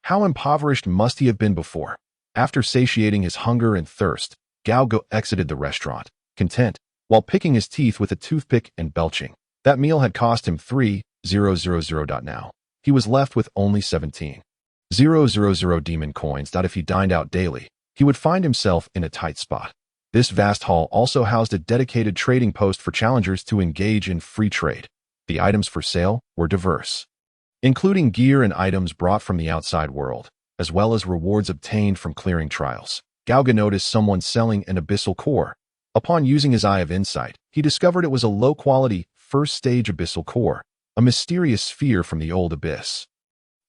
How impoverished must he have been before? After satiating his hunger and thirst, Gao Gu exited the restaurant, content, while picking his teeth with a toothpick and belching. That meal had cost him 3,000. Now, he was left with only 17,000 demon coins. If he dined out daily, he would find himself in a tight spot. This vast hall also housed a dedicated trading post for challengers to engage in free trade. The items for sale were diverse, including gear and items brought from the outside world, as well as rewards obtained from clearing trials. Gao Gu noticed someone selling an abyssal core. Upon using his eye of insight, he discovered it was a low-quality, first-stage abyssal core, a mysterious sphere from the old abyss,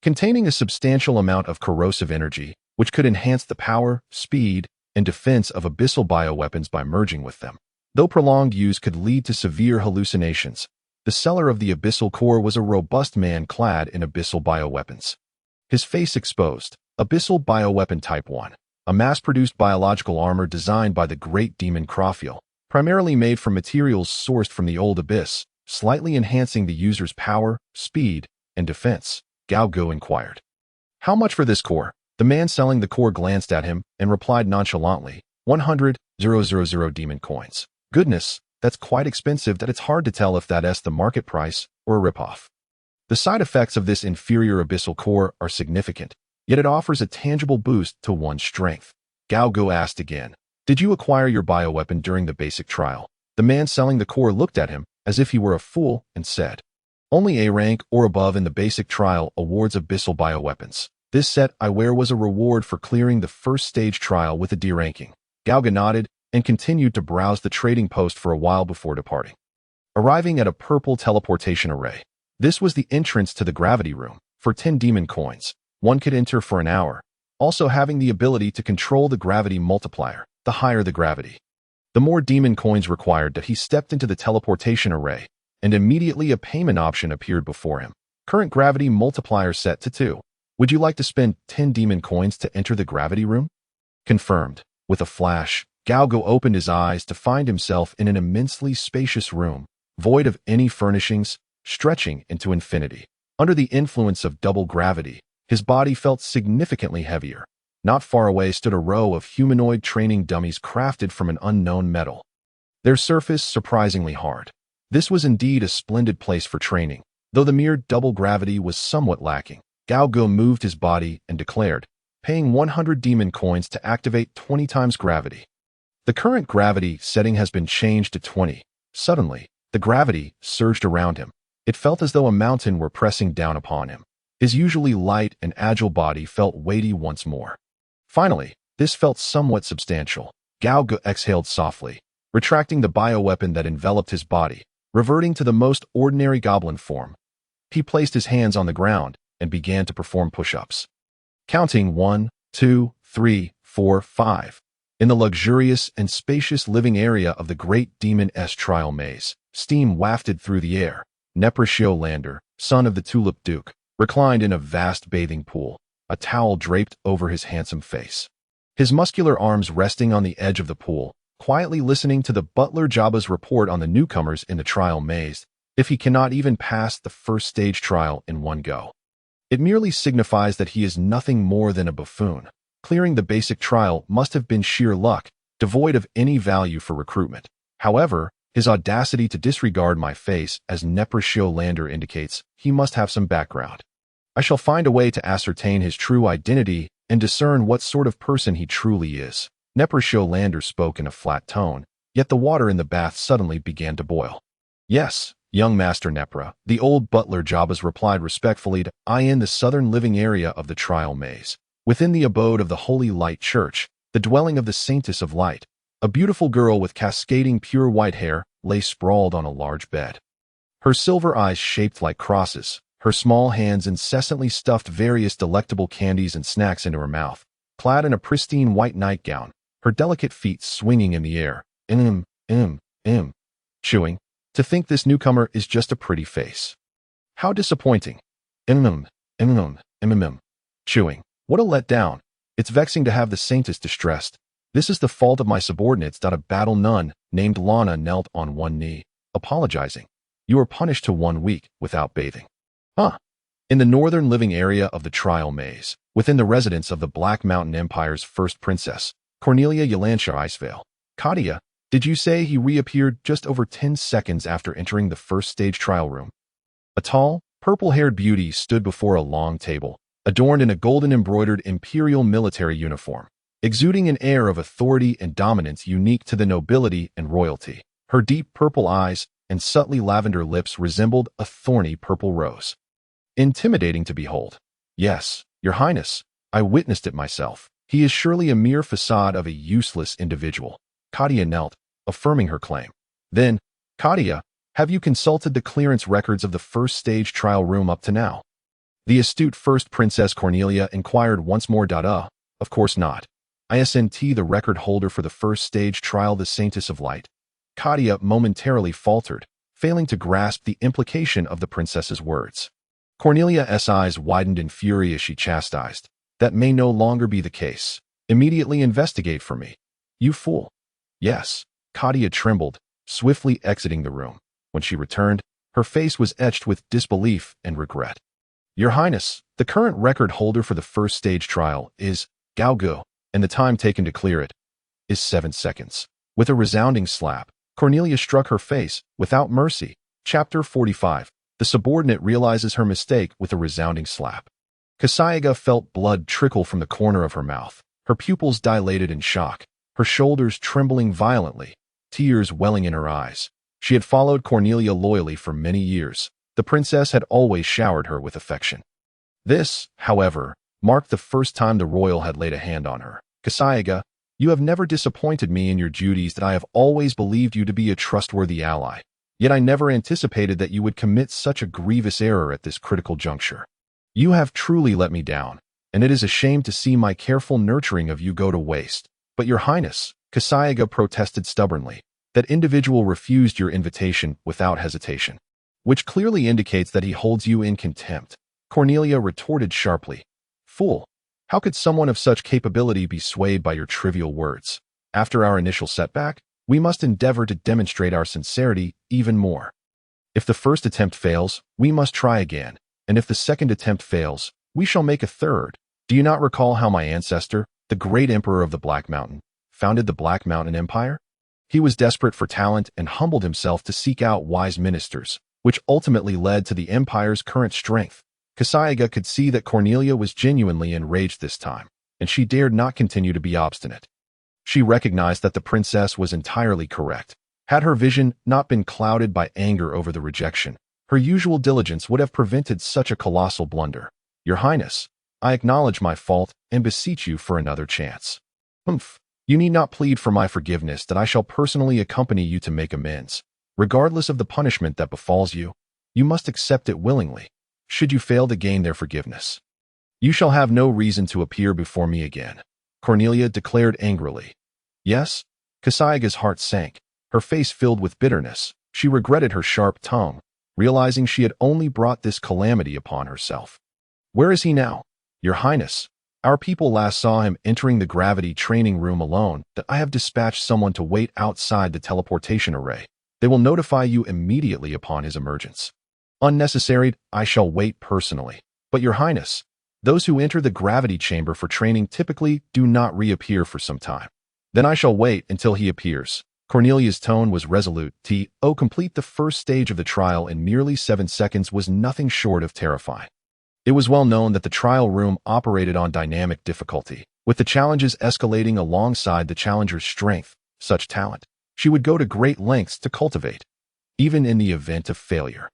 containing a substantial amount of corrosive energy, which could enhance the power, speed, and defense of abyssal bioweapons by merging with them. Though prolonged use could lead to severe hallucinations, the seller of the abyssal core was a robust man clad in abyssal bioweapons. His face exposed. Abyssal Bioweapon Type 1, a mass-produced biological armor designed by the great demon Crawfiel, primarily made from materials sourced from the old abyss, slightly enhancing the user's power, speed, and defense. Gao Gu inquired, "How much for this core?" The man selling the core glanced at him and replied nonchalantly, 100,000 demon coins. Goodness, that's quite expensive. It's hard to tell if that's the market price or a ripoff. The side effects of this inferior abyssal core are significant, yet it offers a tangible boost to one's strength. Gao Gu asked again, "Did you acquire your bioweapon during the basic trial?" The man selling the core looked at him as if he were a fool and said, "Only A rank or above in the basic trial awards abyssal bioweapons. This set I wear was a reward for clearing the first stage trial with a D ranking." Gao Gu nodded and continued to browse the trading post for a while before departing. Arriving at a purple teleportation array. This was the entrance to the gravity room. For 10 demon coins, one could enter for an hour, also having the ability to control the gravity multiplier. The higher the gravity, the more demon coins required. He stepped into the teleportation array, and immediately a payment option appeared before him. Current gravity multiplier set to 2. Would you like to spend 10 demon coins to enter the gravity room? Confirmed. With a flash, Gao Gu opened his eyes to find himself in an immensely spacious room, void of any furnishings, stretching into infinity. Under the influence of double gravity, his body felt significantly heavier. Not far away stood a row of humanoid training dummies crafted from an unknown metal. Their surface surprisingly hard. This was indeed a splendid place for training, though the mere double gravity was somewhat lacking. Gao Gu moved his body and declared, paying 100 demon coins to activate 20 times gravity. The current gravity setting has been changed to 20. Suddenly, the gravity surged around him. It felt as though a mountain were pressing down upon him. His usually light and agile body felt weighty once more. Finally, this felt somewhat substantial. Gao Gu exhaled softly, retracting the bioweapon that enveloped his body, reverting to the most ordinary goblin form. He placed his hands on the ground and began to perform push-ups. Counting 1, 2, 3, 4, 5. In the luxurious and spacious living area of the great Demon-S trial maze, steam wafted through the air. Neprashio Lander, son of the Tulip Duke, reclined in a vast bathing pool, a towel draped over his handsome face. His muscular arms resting on the edge of the pool, quietly listening to the butler Jabba's report on the newcomers in the trial maze, if he cannot even pass the first stage trial in one go. It merely signifies that he is nothing more than a buffoon. Clearing the basic trial must have been sheer luck, devoid of any value for recruitment. However, his audacity to disregard my face, as Neprashio Lander indicates, he must have some background. I shall find a way to ascertain his true identity and discern what sort of person he truly is. Neprashio Lander spoke in a flat tone, yet the water in the bath suddenly began to boil. Yes, young Master Nepra, the old butler Jabba's replied respectfully to I in the southern living area of the trial maze. Within the abode of the Holy Light Church, the dwelling of the Saintess of Light, a beautiful girl with cascading pure white hair lay sprawled on a large bed. Her silver eyes shaped like crosses, her small hands incessantly stuffed various delectable candies and snacks into her mouth, clad in a pristine white nightgown, her delicate feet swinging in the air, chewing. To think this newcomer is just a pretty face. How disappointing. Chewing. What a letdown. It's vexing to have the Saintess distressed. This is the fault of my subordinates. A battle nun named Lana knelt on one knee, apologizing. You are punished to 1 week without bathing. In the northern living area of the trial maze, within the residence of the Black Mountain Empire's first princess, Cornelia Yelancia Icevale. Katia, did you say he reappeared just over 10 seconds after entering the first stage trial room? A tall, purple-haired beauty stood before a long table, adorned in a golden-embroidered imperial military uniform, exuding an air of authority and dominance unique to the nobility and royalty. Her deep purple eyes and subtly lavender lips resembled a thorny purple rose. Intimidating to behold. Yes, Your Highness, I witnessed it myself. He is surely a mere facade of a useless individual. Katia knelt, affirming her claim. Then, Katia, have you consulted the clearance records of the first stage trial room up to now? The astute first Princess Cornelia inquired once more. Of course not. Isn't the record holder for the first stage trial the Saintess of Light? Katia momentarily faltered, failing to grasp the implication of the princess's words. Cornelia's eyes widened in fury as she chastised. That may no longer be the case. Immediately investigate for me. You fool. Yes. Katia trembled, swiftly exiting the room. When she returned, her face was etched with disbelief and regret. Your Highness, the current record holder for the first stage trial is Gao Gu, and the time taken to clear it is 7 seconds. With a resounding slap, Cornelia struck her face without mercy. Chapter 45. The subordinate realizes her mistake with a resounding slap. Kasaiga felt blood trickle from the corner of her mouth, her pupils dilated in shock, her shoulders trembling violently, tears welling in her eyes. She had followed Cornelia loyally for many years. The princess had always showered her with affection. This, however, marked the first time the royal had laid a hand on her. Kasaiga, you have never disappointed me in your duties. That I have always believed you to be a trustworthy ally. Yet I never anticipated that you would commit such a grievous error at this critical juncture. You have truly let me down, and it is a shame to see my careful nurturing of you go to waste. But Your Highness, Kasaiga protested stubbornly, that individual refused your invitation without hesitation, which clearly indicates that he holds you in contempt. Cornelia retorted sharply. Fool, how could someone of such capability be swayed by your trivial words? After our initial setback, we must endeavor to demonstrate our sincerity even more. If the first attempt fails, we must try again, and if the second attempt fails, we shall make a third. Do you not recall how my ancestor, the great emperor of the Black Mountain, founded the Black Mountain Empire? He was desperate for talent and humbled himself to seek out wise ministers, which ultimately led to the empire's current strength. Kasaiga could see that Cornelia was genuinely enraged this time, and she dared not continue to be obstinate. She recognized that the princess was entirely correct. Had her vision not been clouded by anger over the rejection, her usual diligence would have prevented such a colossal blunder. Your Highness, I acknowledge my fault and beseech you for another chance. Humph. You need not plead for my forgiveness, that I shall personally accompany you to make amends. Regardless of the punishment that befalls you, you must accept it willingly, should you fail to gain their forgiveness. You shall have no reason to appear before me again, Cornelia declared angrily. Yes? Kasaiga's heart sank, her face filled with bitterness. She regretted her sharp tongue, realizing she had only brought this calamity upon herself. Where is he now? Your Highness, our people last saw him entering the gravity training room alone. That I have dispatched someone to wait outside the teleportation array. They will notify you immediately upon his emergence. Unnecessary, I shall wait personally. But Your Highness, those who enter the gravity chamber for training typically do not reappear for some time. Then I shall wait until he appears. Cornelia's tone was resolute. Complete the first stage of the trial in merely 7 seconds was nothing short of terrifying. It was well known that the trial room operated on dynamic difficulty, with the challenges escalating alongside the challenger's strength. Such talent she would go to great lengths to cultivate, even in the event of failure.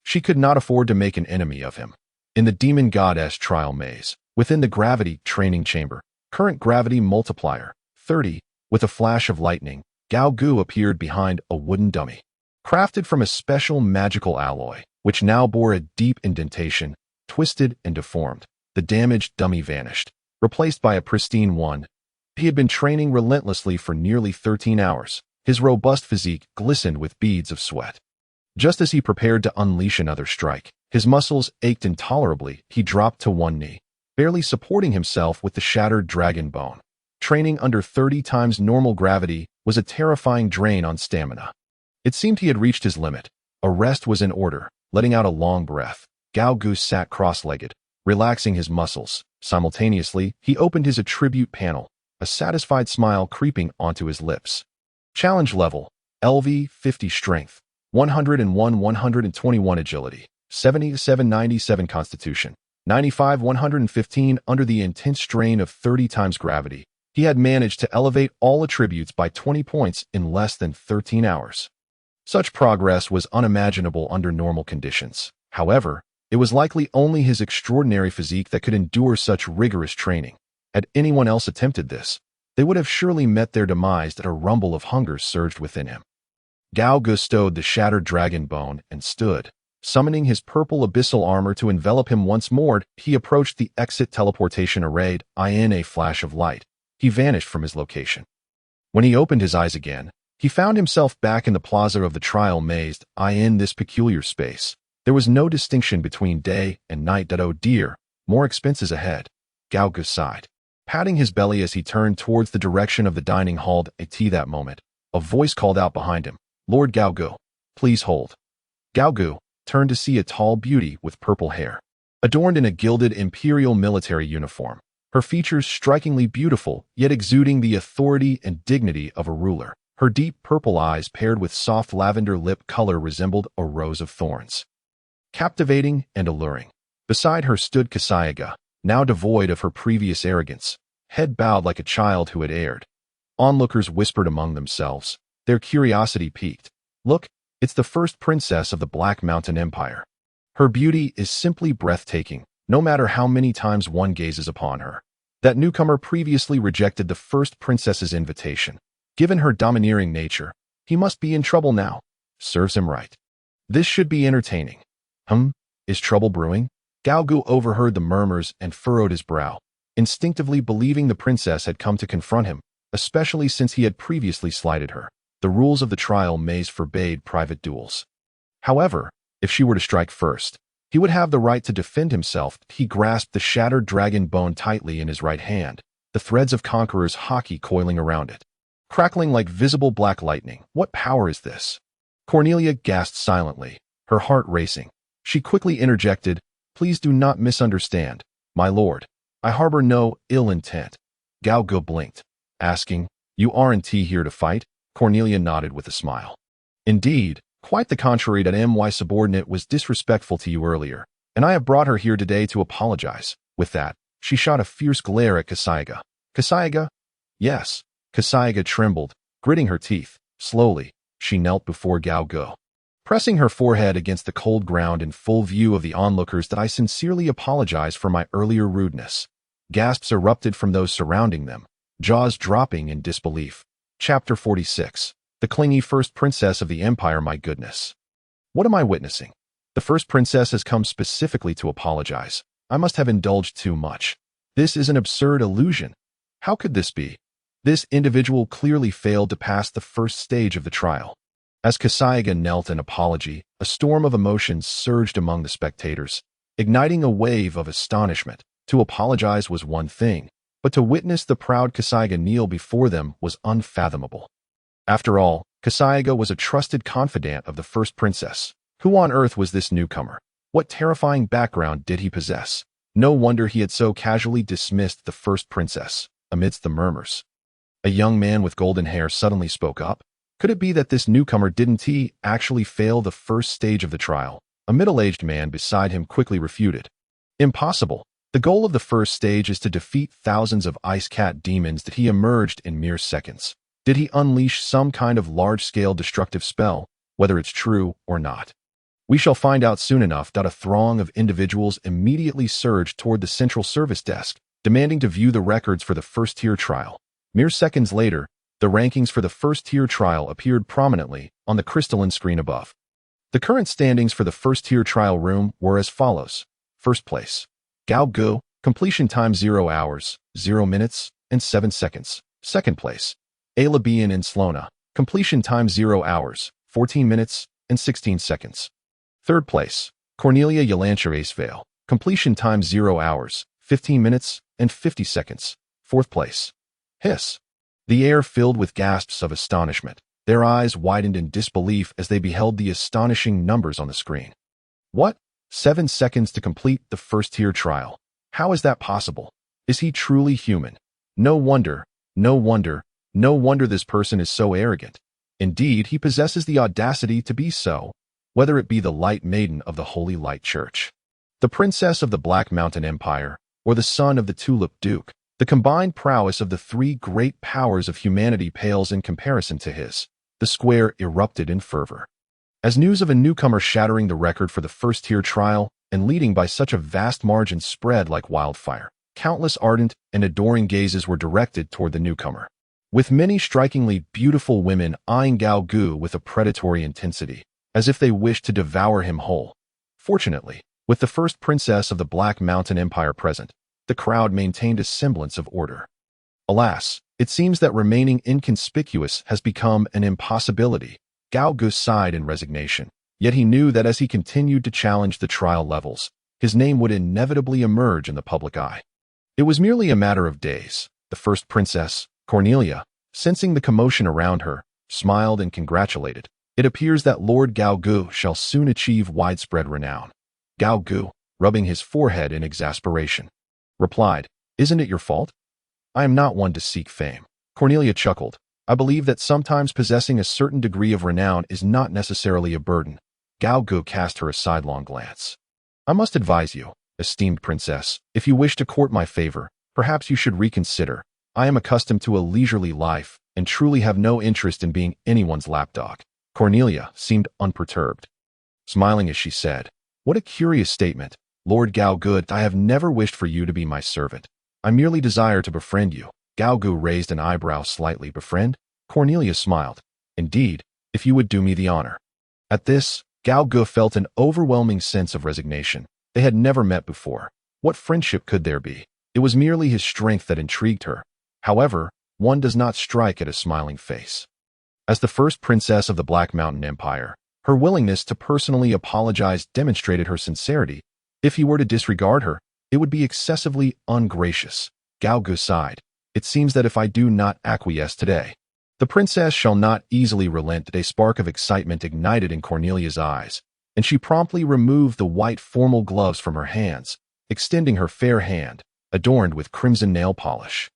She could not afford to make an enemy of him. In the Demon Goddess trial maze, within the gravity training chamber, current gravity multiplier, 30, with a flash of lightning, Gao Gu appeared behind a wooden dummy, crafted from a special magical alloy, which now bore a deep indentation. Twisted and deformed, the damaged dummy vanished, replaced by a pristine one. He had been training relentlessly for nearly 13 hours. His robust physique glistened with beads of sweat. Just as he prepared to unleash another strike, his muscles ached intolerably. He dropped to one knee, barely supporting himself with the shattered dragon bone. Training under 30 times normal gravity was a terrifying drain on stamina. It seemed he had reached his limit. A rest was in order. Letting out a long breath, Gao Gu sat cross-legged, relaxing his muscles. Simultaneously, he opened his attribute panel, a satisfied smile creeping onto his lips. Challenge level, LV 50 strength, 101 121 agility, 77 97 constitution, 95 115. Under the intense strain of 30 times gravity, he had managed to elevate all attributes by 20 points in less than 13 hours. Such progress was unimaginable under normal conditions. However, it was likely only his extraordinary physique that could endure such rigorous training. Had anyone else attempted this, they would have surely met their demise as a rumble of hunger surged within him. Gao bestowed the shattered dragon bone and stood, summoning his purple abyssal armor to envelop him once more. He approached the exit teleportation array. In a flash of light, he vanished from his location. When he opened his eyes again, he found himself back in the plaza of the trial maze. In this peculiar space, there was no distinction between day and night. Oh dear, more expenses ahead. Gao Gu sighed, patting his belly as he turned towards the direction of the dining hall. At that moment, a voice called out behind him, Lord Gao Gu, please hold. Gao Gu turned to see a tall beauty with purple hair, adorned in a gilded imperial military uniform, her features strikingly beautiful, yet exuding the authority and dignity of a ruler. Her deep purple eyes paired with soft lavender lip color resembled a rose of thorns, captivating and alluring. Beside her stood Kasaiga, now devoid of her previous arrogance, head bowed like a child who had erred. Onlookers whispered among themselves, their curiosity piqued. Look, it's the first princess of the Black Mountain Empire. Her beauty is simply breathtaking, no matter how many times one gazes upon her. That newcomer previously rejected the first princess's invitation. Given her domineering nature, he must be in trouble now. Serves him right. This should be entertaining. Is trouble brewing? Gao Gu overheard the murmurs and furrowed his brow, instinctively believing the princess had come to confront him, especially since he had previously slighted her. The rules of the trial maze forbade private duels. However, if she were to strike first, he would have the right to defend himself. He grasped the shattered dragon bone tightly in his right hand, the threads of Conqueror's Haki coiling around it, crackling like visible black lightning. What power is this? Cornelia gasped silently, her heart racing. She quickly interjected, "Please do not misunderstand, my lord. I harbor no ill intent." Gao Gu blinked, asking, "You aren't here to fight?" Cornelia nodded with a smile. "Indeed, quite the contrary. That my subordinate was disrespectful to you earlier, and I have brought her here today to apologize." With that, she shot a fierce glare at Kasaiga. "Kasaiga?" "Yes." Kasaiga trembled, gritting her teeth. Slowly, she knelt before Gao Gu, pressing her forehead against the cold ground in full view of the onlookers. "That I sincerely apologize for my earlier rudeness." Gasps erupted from those surrounding them, jaws dropping in disbelief. Chapter 46. The clingy first princess of the empire. My goodness. What am I witnessing? The first princess has come specifically to apologize. I must have indulged too much. This is an absurd illusion. How could this be? This individual clearly failed to pass the first stage of the trial. As Kasaiga knelt in apology, a storm of emotions surged among the spectators, igniting a wave of astonishment. To apologize was one thing, but to witness the proud Kasaiga kneel before them was unfathomable. After all, Kasaiga was a trusted confidant of the first princess. Who on earth was this newcomer? What terrifying background did he possess? No wonder he had so casually dismissed the first princess. Amidst the murmurs, a young man with golden hair suddenly spoke up. Could it be that this newcomer didn't actually fail the first stage of the trial? A middle-aged man beside him quickly refuted. Impossible. The goal of the first stage is to defeat thousands of ice cat demons. That he emerged in mere seconds. Did he unleash some kind of large-scale destructive spell, whether it's true or not? We shall find out soon enough. A throng of individuals immediately surged toward the central service desk, demanding to view the records for the first-tier trial. Mere seconds later, the rankings for the first-tier trial appeared prominently on the crystalline screen above. The current standings for the first-tier trial room were as follows. First place, Gao Gu, completion time 0 hours, 0 minutes, and 7 seconds. Second place, Alabian in Slona, completion time 0 hours, 14 minutes, and 16 seconds. Third place, Cornelia Yalancher, completion time 0 hours, 15 minutes, and 50 seconds. Fourth place, Hiss. The air filled with gasps of astonishment. Their eyes widened in disbelief as they beheld the astonishing numbers on the screen. What? 7 seconds to complete the first-tier trial. How is that possible? Is he truly human? No wonder this person is so arrogant. Indeed, he possesses the audacity to be so, whether it be the Light Maiden of the Holy Light Church, the Princess of the Black Mountain Empire, or the son of the Tulip Duke. The combined prowess of the three great powers of humanity pales in comparison to his. The square erupted in fervor. As news of a newcomer shattering the record for the first-tier trial and leading by such a vast margin spread like wildfire, countless ardent and adoring gazes were directed toward the newcomer, with many strikingly beautiful women eyeing Gao Gu with a predatory intensity, as if they wished to devour him whole. Fortunately, with the first princess of the Black Mountain Empire present, the crowd maintained a semblance of order. Alas, it seems that remaining inconspicuous has become an impossibility. Gao Gu sighed in resignation, yet he knew that as he continued to challenge the trial levels, his name would inevitably emerge in the public eye. It was merely a matter of days. The first princess, Cornelia, sensing the commotion around her, smiled and congratulated. It appears that Lord Gao Gu shall soon achieve widespread renown. Gao Gu, rubbing his forehead in exasperation, replied, "Isn't it your fault? I am not one to seek fame." Cornelia chuckled. "I believe that sometimes possessing a certain degree of renown is not necessarily a burden." Gao Gu cast her a sidelong glance. "I must advise you, esteemed princess, if you wish to court my favor, perhaps you should reconsider. I am accustomed to a leisurely life and truly have no interest in being anyone's lapdog." Cornelia seemed unperturbed, smiling as she said, "What a curious statement. Lord Gao Gu, I have never wished for you to be my servant. I merely desire to befriend you." Gao Gu raised an eyebrow slightly. "Befriend?" Cornelia smiled. "Indeed, if you would do me the honor." At this, Gao Gu felt an overwhelming sense of resignation. They had never met before. What friendship could there be? It was merely his strength that intrigued her. However, one does not strike at a smiling face. As the first princess of the Black Mountain Empire, her willingness to personally apologize demonstrated her sincerity. If he were to disregard her, it would be excessively ungracious. Gao Gu sighed. "It seems that if I do not acquiesce today, the princess shall not easily relent." A spark of excitement ignited in Cornelia's eyes. and she promptly removed the white formal gloves from her hands, extending her fair hand, adorned with crimson nail polish,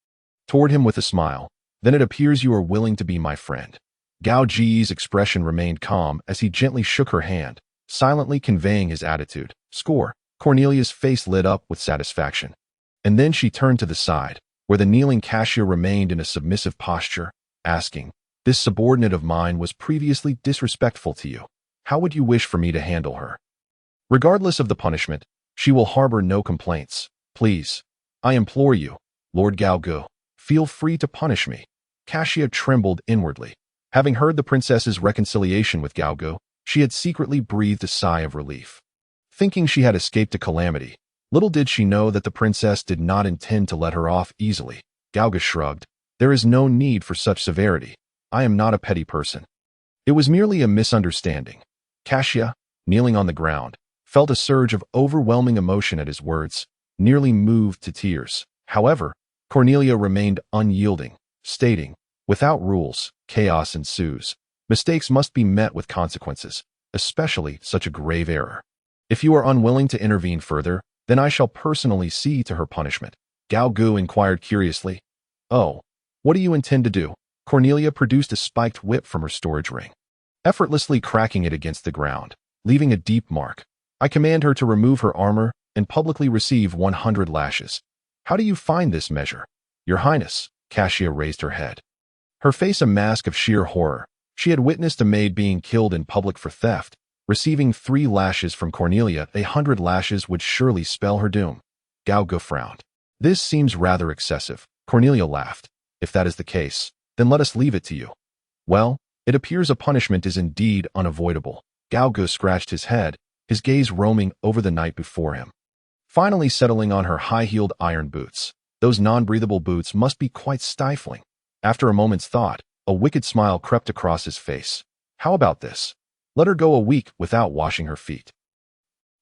toward him with a smile. "Then it appears you are willing to be my friend." Gao Ji's expression remained calm as he gently shook her hand, silently conveying his attitude. Score. Cornelia's face lit up with satisfaction. And then she turned to the side, where the kneeling cashier remained in a submissive posture, asking, "This subordinate of mine was previously disrespectful to you. How would you wish for me to handle her?" "Regardless of the punishment, she will harbor no complaints. Please, I implore you, Lord Gaogu, feel free to punish me." Cassia trembled inwardly. Having heard the princess's reconciliation with Gaogu, she had secretly breathed a sigh of relief. Thinking she had escaped a calamity, little did she know that the princess did not intend to let her off easily. Gaogu shrugged. "There is no need for such severity. I am not a petty person. It was merely a misunderstanding." Cassia, kneeling on the ground, felt a surge of overwhelming emotion at his words, nearly moved to tears. However, Cornelia remained unyielding, stating, "Without rules, chaos ensues. Mistakes must be met with consequences, especially such a grave error. If you are unwilling to intervene further, then I shall personally see to her punishment." Gaogu inquired curiously, "Oh, what do you intend to do?" Cornelia produced a spiked whip from her storage ring, effortlessly cracking it against the ground, leaving a deep mark. "I command her to remove her armor and publicly receive 100 lashes. How do you find this measure?" "Your Highness," Cassia raised her head, her face a mask of sheer horror. She had witnessed a maid being killed in public for theft. Receiving 3 lashes from Cornelia, 100 lashes would surely spell her doom. Gaogu frowned. "This seems rather excessive." Cornelia laughed. "If that is the case, then let us leave it to you." "Well, it appears a punishment is indeed unavoidable." Gaogu scratched his head, his gaze roaming over the night before him, finally settling on her high-heeled iron boots. Those non-breathable boots must be quite stifling. After a moment's thought, a wicked smile crept across his face. "How about this? Let her go a week without washing her feet."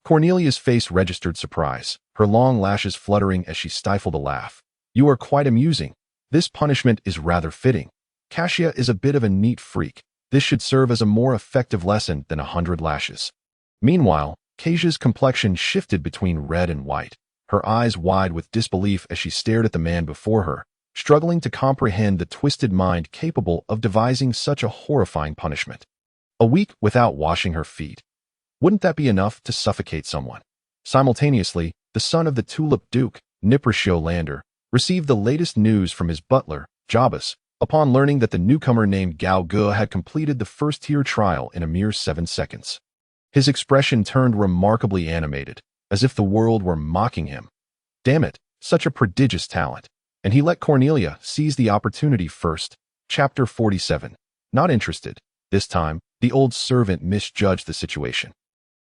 Cornelia's face registered surprise, her long lashes fluttering as she stifled a laugh. "You are quite amusing. This punishment is rather fitting. Cassia is a bit of a neat freak. This should serve as a more effective lesson than 100 lashes." Meanwhile, Kasia's complexion shifted between red and white, her eyes wide with disbelief as she stared at the man before her, struggling to comprehend the twisted mind capable of devising such a horrifying punishment. A week without washing her feet. Wouldn't that be enough to suffocate someone? Simultaneously, the son of the Tulip Duke, Niprisho Lander, received the latest news from his butler, Jabas, upon learning that the newcomer named Gaogu had completed the first-tier trial in a mere 7 seconds. His expression turned remarkably animated, as if the world were mocking him. Damn it, such a prodigious talent. And he let Cornelia seize the opportunity first. Chapter 47. Not interested. This time, the old servant misjudged the situation.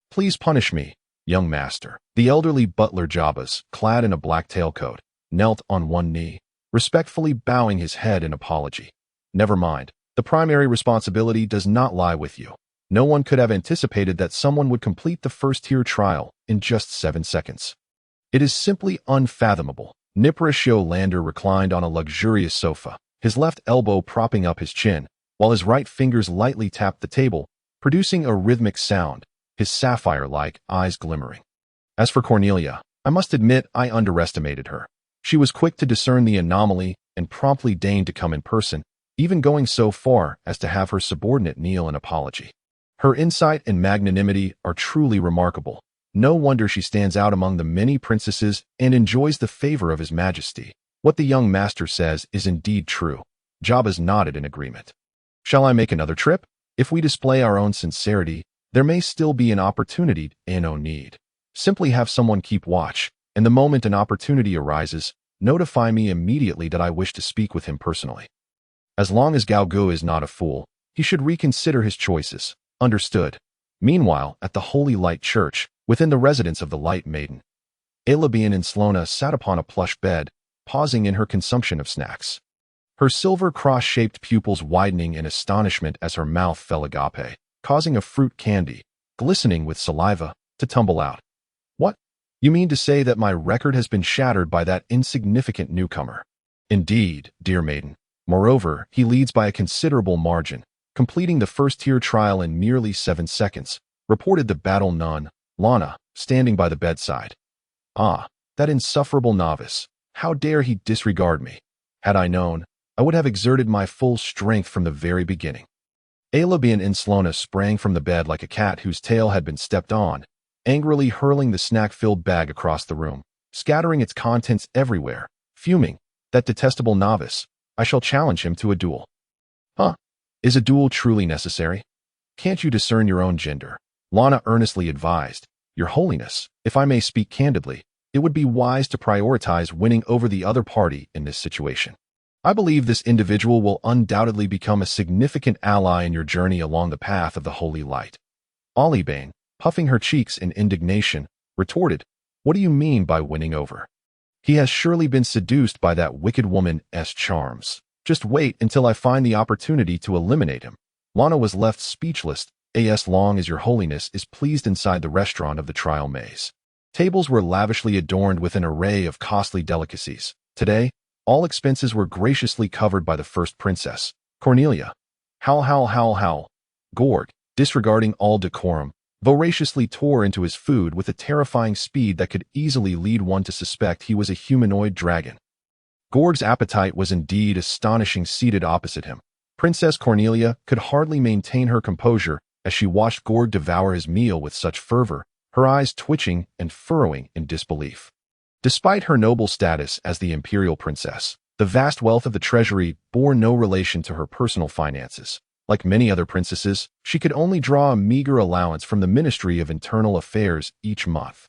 "Please punish me, young master." The elderly butler Jabas, clad in a black tailcoat, knelt on one knee, respectfully bowing his head in apology. "Never mind. The primary responsibility does not lie with you. No one could have anticipated that someone would complete the first-tier trial in just 7 seconds. It is simply unfathomable." Niprisho Lander reclined on a luxurious sofa, his left elbow propping up his chin, while his right fingers lightly tapped the table, producing a rhythmic sound, his sapphire-like eyes glimmering. As for Cornelia, I must admit I underestimated her. She was quick to discern the anomaly and promptly deigned to come in person, even going so far as to have her subordinate kneel in apology. Her insight and magnanimity are truly remarkable. No wonder she stands out among the many princesses and enjoys the favor of His Majesty. What the young master says is indeed true. Jabez nodded in agreement. "Shall I make another trip? If we display our own sincerity, there may still be an opportunity and no need. Simply have someone keep watch, and the moment an opportunity arises, notify me immediately that I wish to speak with him personally." As long as Gaogu is not a fool, he should reconsider his choices. Understood. Meanwhile, at the Holy Light Church, within the residence of the Light Maiden, Elabian and Slona sat upon a plush bed, pausing in her consumption of snacks. Her silver cross-shaped pupils widening in astonishment as her mouth fell agape, causing a fruit candy, glistening with saliva, to tumble out. "What? You mean to say that my record has been shattered by that insignificant newcomer?" "Indeed, dear maiden. Moreover, he leads by a considerable margin, completing the first-tier trial in merely 7 seconds, reported the battle nun, Lana, standing by the bedside. Ah, that insufferable novice. How dare he disregard me? Had I known, I would have exerted my full strength from the very beginning. Alabian Inslona sprang from the bed like a cat whose tail had been stepped on, angrily hurling the snack-filled bag across the room, scattering its contents everywhere, fuming. That detestable novice. I shall challenge him to a duel. Huh? Is a duel truly necessary? Can't you discern your own gender? Lana earnestly advised. Your Holiness, if I may speak candidly, it would be wise to prioritize winning over the other party in this situation. I believe this individual will undoubtedly become a significant ally in your journey along the path of the Holy Light. Olivine, puffing her cheeks in indignation, retorted, What do you mean by winning over? He has surely been seduced by that wicked woman's charms. Just wait until I find the opportunity to eliminate him. Lana was left speechless, as long as your Holiness is pleased inside the restaurant of the trial maze. Tables were lavishly adorned with an array of costly delicacies. Today, all expenses were graciously covered by the first princess, Cornelia. Howl. Gorg, disregarding all decorum, voraciously tore into his food with a terrifying speed that could easily lead one to suspect he was a humanoid dragon. Gorg's appetite was indeed astonishing. Seated opposite him, Princess Cornelia could hardly maintain her composure as she watched Gorg devour his meal with such fervor, her eyes twitching and furrowing in disbelief. Despite her noble status as the imperial princess, the vast wealth of the treasury bore no relation to her personal finances. Like many other princesses, she could only draw a meager allowance from the Ministry of Internal Affairs each month.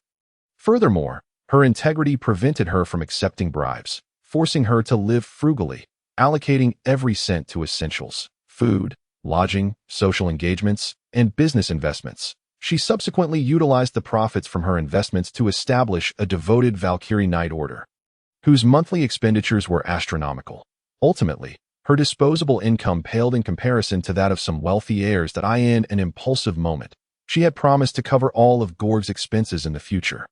Furthermore, her integrity prevented her from accepting bribes, forcing her to live frugally, allocating every cent to essentials, food, lodging, social engagements, and business investments. She subsequently utilized the profits from her investments to establish a devoted Valkyrie Knight Order, whose monthly expenditures were astronomical. Ultimately, her disposable income paled in comparison to that of some wealthy heirs that in an impulsive moment, she had promised to cover all of Gorg's expenses in the future.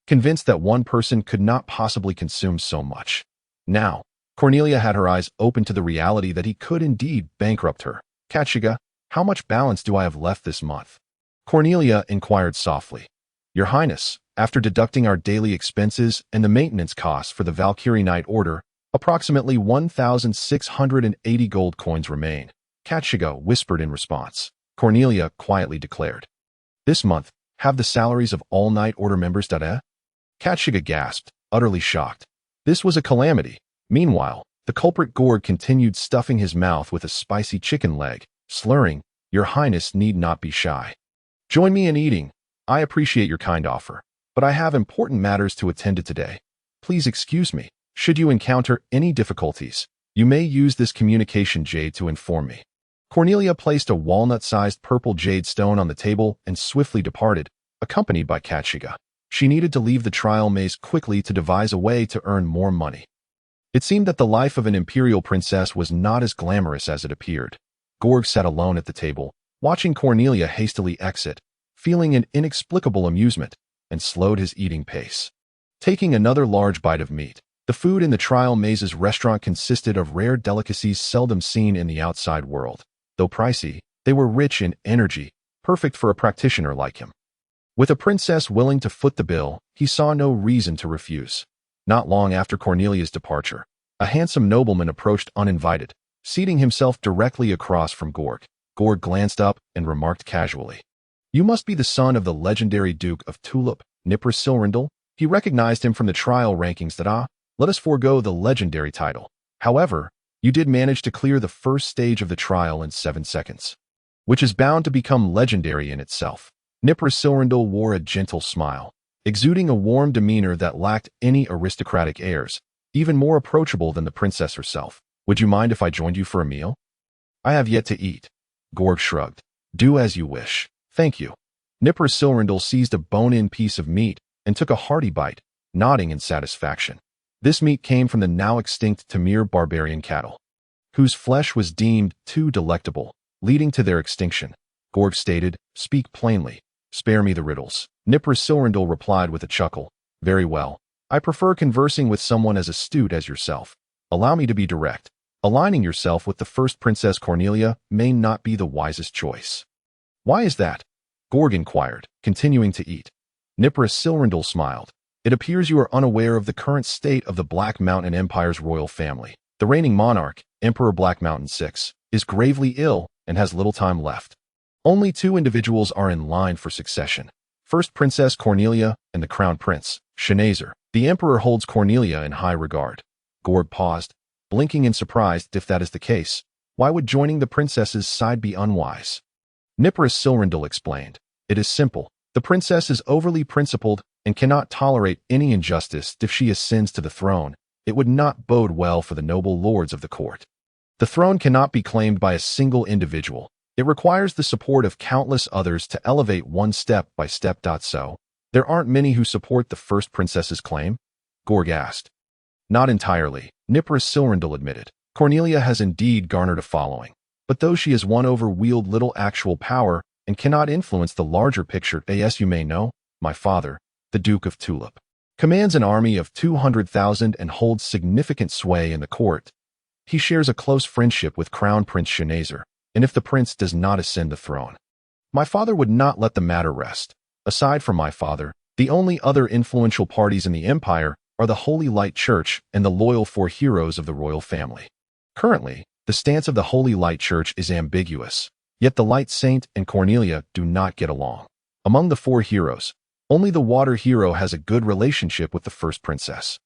Convinced that one person could not possibly consume so much. Now, Cornelia had her eyes open to the reality that he could indeed bankrupt her. Katshiga, how much balance do I have left this month? Cornelia inquired softly. Your Highness, after deducting our daily expenses and the maintenance costs for the Valkyrie Knight Order, approximately 1,680 gold coins remain. Katshiga whispered in response. Cornelia quietly declared. This month, have the salaries of all Knight Order members Katshiga gasped, utterly shocked. This was a calamity. Meanwhile, the culprit Gorg continued stuffing his mouth with a spicy chicken leg, slurring, Your Highness need not be shy. Join me in eating. I appreciate your kind offer, but I have important matters to attend to today. Please excuse me. Should you encounter any difficulties, you may use this communication jade to inform me. Cornelia placed a walnut-sized purple jade stone on the table and swiftly departed, accompanied by Katshiga. She needed to leave the trial maze quickly to devise a way to earn more money. It seemed that the life of an imperial princess was not as glamorous as it appeared. Gorg sat alone at the table, watching Cornelia hastily exit, feeling an inexplicable amusement, and slowed his eating pace. Taking another large bite of meat, the food in the trial maze's restaurant consisted of rare delicacies seldom seen in the outside world. Though pricey, they were rich in energy, perfect for a practitioner like him. With a princess willing to foot the bill, he saw no reason to refuse. Not long after Cornelia's departure, a handsome nobleman approached uninvited, seating himself directly across from Gorg. Gorg glanced up and remarked casually, You must be the son of the legendary Duke of Tulip, Nipra Silrindal. He recognized him from the trial rankings let us forego the legendary title. However, you did manage to clear the first stage of the trial in 7 seconds, which is bound to become legendary in itself. Nipra Silrindal wore a gentle smile, exuding a warm demeanor that lacked any aristocratic airs, even more approachable than the princess herself. Would you mind if I joined you for a meal? I have yet to eat. Gorg shrugged. Do as you wish. Thank you. Nipra Silrindal seized a bone-in piece of meat and took a hearty bite, nodding in satisfaction. This meat came from the now extinct Tamir barbarian cattle, whose flesh was deemed too delectable, leading to their extinction. Gorg stated, Speak plainly. Spare me the riddles. Nipra Silrindal replied with a chuckle. Very well. I prefer conversing with someone as astute as yourself. Allow me to be direct. Aligning yourself with the first Princess Cornelia may not be the wisest choice. Why is that? Gorg inquired, continuing to eat. Nippra Silrindal smiled. It appears you are unaware of the current state of the Black Mountain Empire's royal family. The reigning monarch, Emperor Black Mountain VI, is gravely ill and has little time left. Only two individuals are in line for succession. First Princess Cornelia and the Crown Prince, Shanazar. The Emperor holds Cornelia in high regard. Gorg paused, blinking in surprise. If that is the case, why would joining the princess's side be unwise? Nippra Silrindal explained. It is simple. The princess is overly principled and cannot tolerate any injustice. If she ascends to the throne, it would not bode well for the noble lords of the court. The throne cannot be claimed by a single individual. It requires the support of countless others to elevate one step by step. So, there aren't many who support the first princess's claim? Gorg asked. Not entirely, Nippra Silrindal admitted. Cornelia has indeed garnered a following, but though she has won over wield little actual power and cannot influence the larger picture. As you may know, my father, the Duke of Tulip, commands an army of 200,000 and holds significant sway in the court. He shares a close friendship with Crown Prince Shanazar, and if the prince does not ascend the throne, my father would not let the matter rest. Aside from my father, the only other influential parties in the empire are the Holy Light Church and the loyal four heroes of the royal family. Currently, the stance of the Holy Light Church is ambiguous, yet the Light Saint and Cornelia do not get along. Among the four heroes, only the Water Hero has a good relationship with the first princess.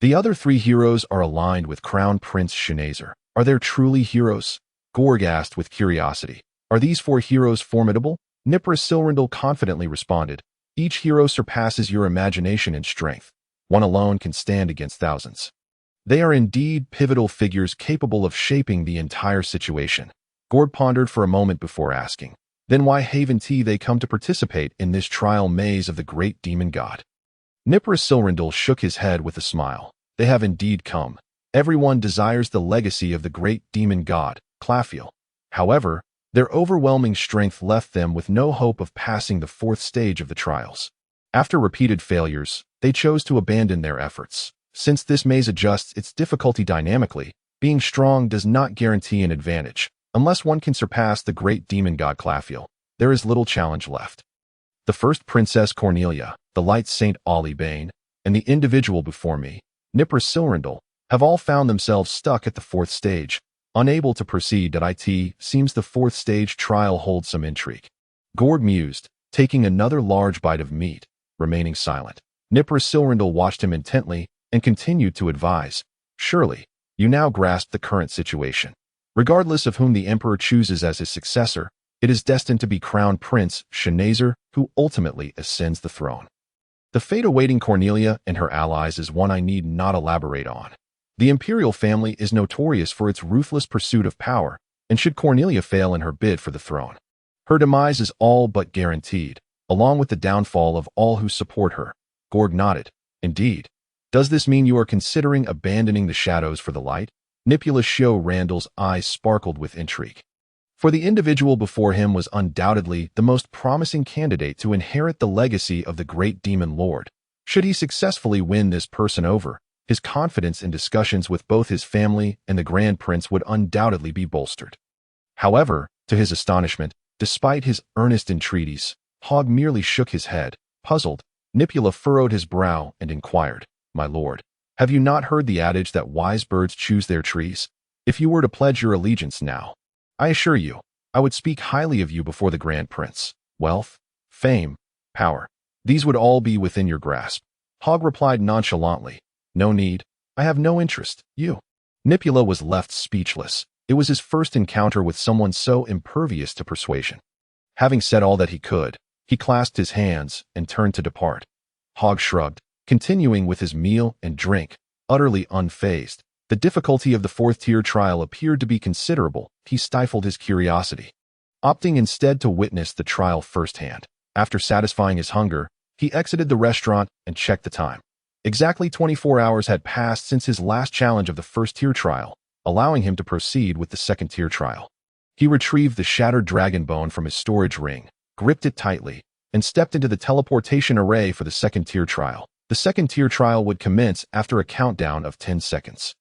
The other three heroes are aligned with Crown Prince Shanazar. Are there truly heroes? Gorg asked with curiosity. Are these four heroes formidable? Nippra Silrindal confidently responded. Each hero surpasses your imagination in strength. One alone can stand against thousands. They are indeed pivotal figures capable of shaping the entire situation. Gorg pondered for a moment before asking. Then why haven't they come to participate in this trial maze of the great demon god? Nippra Silrindal shook his head with a smile. They have indeed come. Everyone desires the legacy of the great demon god, Clafiel. However, their overwhelming strength left them with no hope of passing the fourth stage of the trials. After repeated failures, they chose to abandon their efforts. Since this maze adjusts its difficulty dynamically, being strong does not guarantee an advantage. Unless one can surpass the great demon god Clafiel, there is little challenge left. The first Princess Cornelia, the Light Saint Ollie Bane, and the individual before me, Nippra Silrindal, have all found themselves stuck at the fourth stage, unable to proceed. It seems the fourth stage trial holds some intrigue. Gorg mused, taking another large bite of meat, remaining silent. Nippra Silrindal watched him intently and continued to advise. Surely, you now grasp the current situation. Regardless of whom the Emperor chooses as his successor, it is destined to be Crown Prince Shanazar who ultimately ascends the throne. The fate awaiting Cornelia and her allies is one I need not elaborate on. The imperial family is notorious for its ruthless pursuit of power, and should Cornelia fail in her bid for the throne, her demise is all but guaranteed, along with the downfall of all who support her. Gorg nodded. Indeed. Does this mean you are considering abandoning the shadows for the light? Nippula Sho Randall's eyes sparkled with intrigue. For the individual before him was undoubtedly the most promising candidate to inherit the legacy of the great demon lord. Should he successfully win this person over, his confidence in discussions with both his family and the Grand Prince would undoubtedly be bolstered. However, to his astonishment, despite his earnest entreaties, Hogg merely shook his head. Puzzled, Nippula furrowed his brow and inquired, "My lord, have you not heard the adage that wise birds choose their trees? If you were to pledge your allegiance now, I assure you, I would speak highly of you before the Grand Prince. Wealth, fame, power, these would all be within your grasp." Hogg replied nonchalantly, "No need. I have no interest. You." Nippula was left speechless. It was his first encounter with someone so impervious to persuasion. Having said all that he could, he clasped his hands and turned to depart. Hogg shrugged, continuing with his meal and drink, utterly unfazed. The difficulty of the fourth-tier trial appeared to be considerable. He stifled his curiosity, opting instead to witness the trial firsthand. After satisfying his hunger, he exited the restaurant and checked the time. Exactly 24 hours had passed since his last challenge of the first-tier trial, allowing him to proceed with the second-tier trial. He retrieved the shattered dragon bone from his storage ring, gripped it tightly, and stepped into the teleportation array for the second-tier trial. The second-tier trial would commence after a countdown of 10 seconds.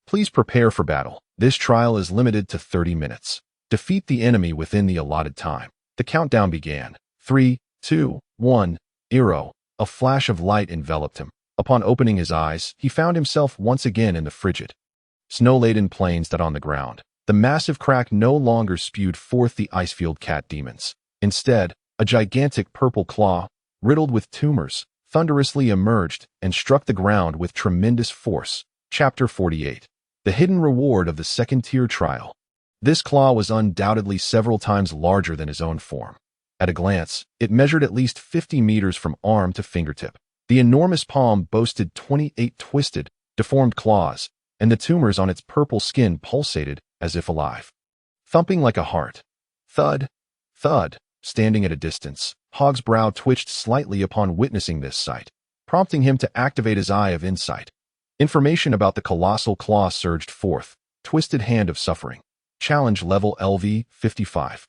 Please prepare for battle. This trial is limited to 30 minutes. Defeat the enemy within the allotted time. The countdown began. 3, 2, 1, Eero. A flash of light enveloped him. Upon opening his eyes, he found himself once again in the frigid, snow-laden plains that on the ground. The massive crack no longer spewed forth the ice-field cat demons. Instead, a gigantic purple claw, riddled with tumors, thunderously emerged and struck the ground with tremendous force. Chapter 48. The hidden reward of the second-tier trial. This claw was undoubtedly several times larger than his own form. At a glance, it measured at least 50 meters from arm to fingertip. The enormous palm boasted 28 twisted, deformed claws, and the tumors on its purple skin pulsated as if alive, thumping like a heart. Thud, thud. Standing at a distance, Hog's brow twitched slightly upon witnessing this sight, prompting him to activate his eye of insight. Information about the colossal claw surged forth. Twisted Hand of Suffering. Challenge level LV 55.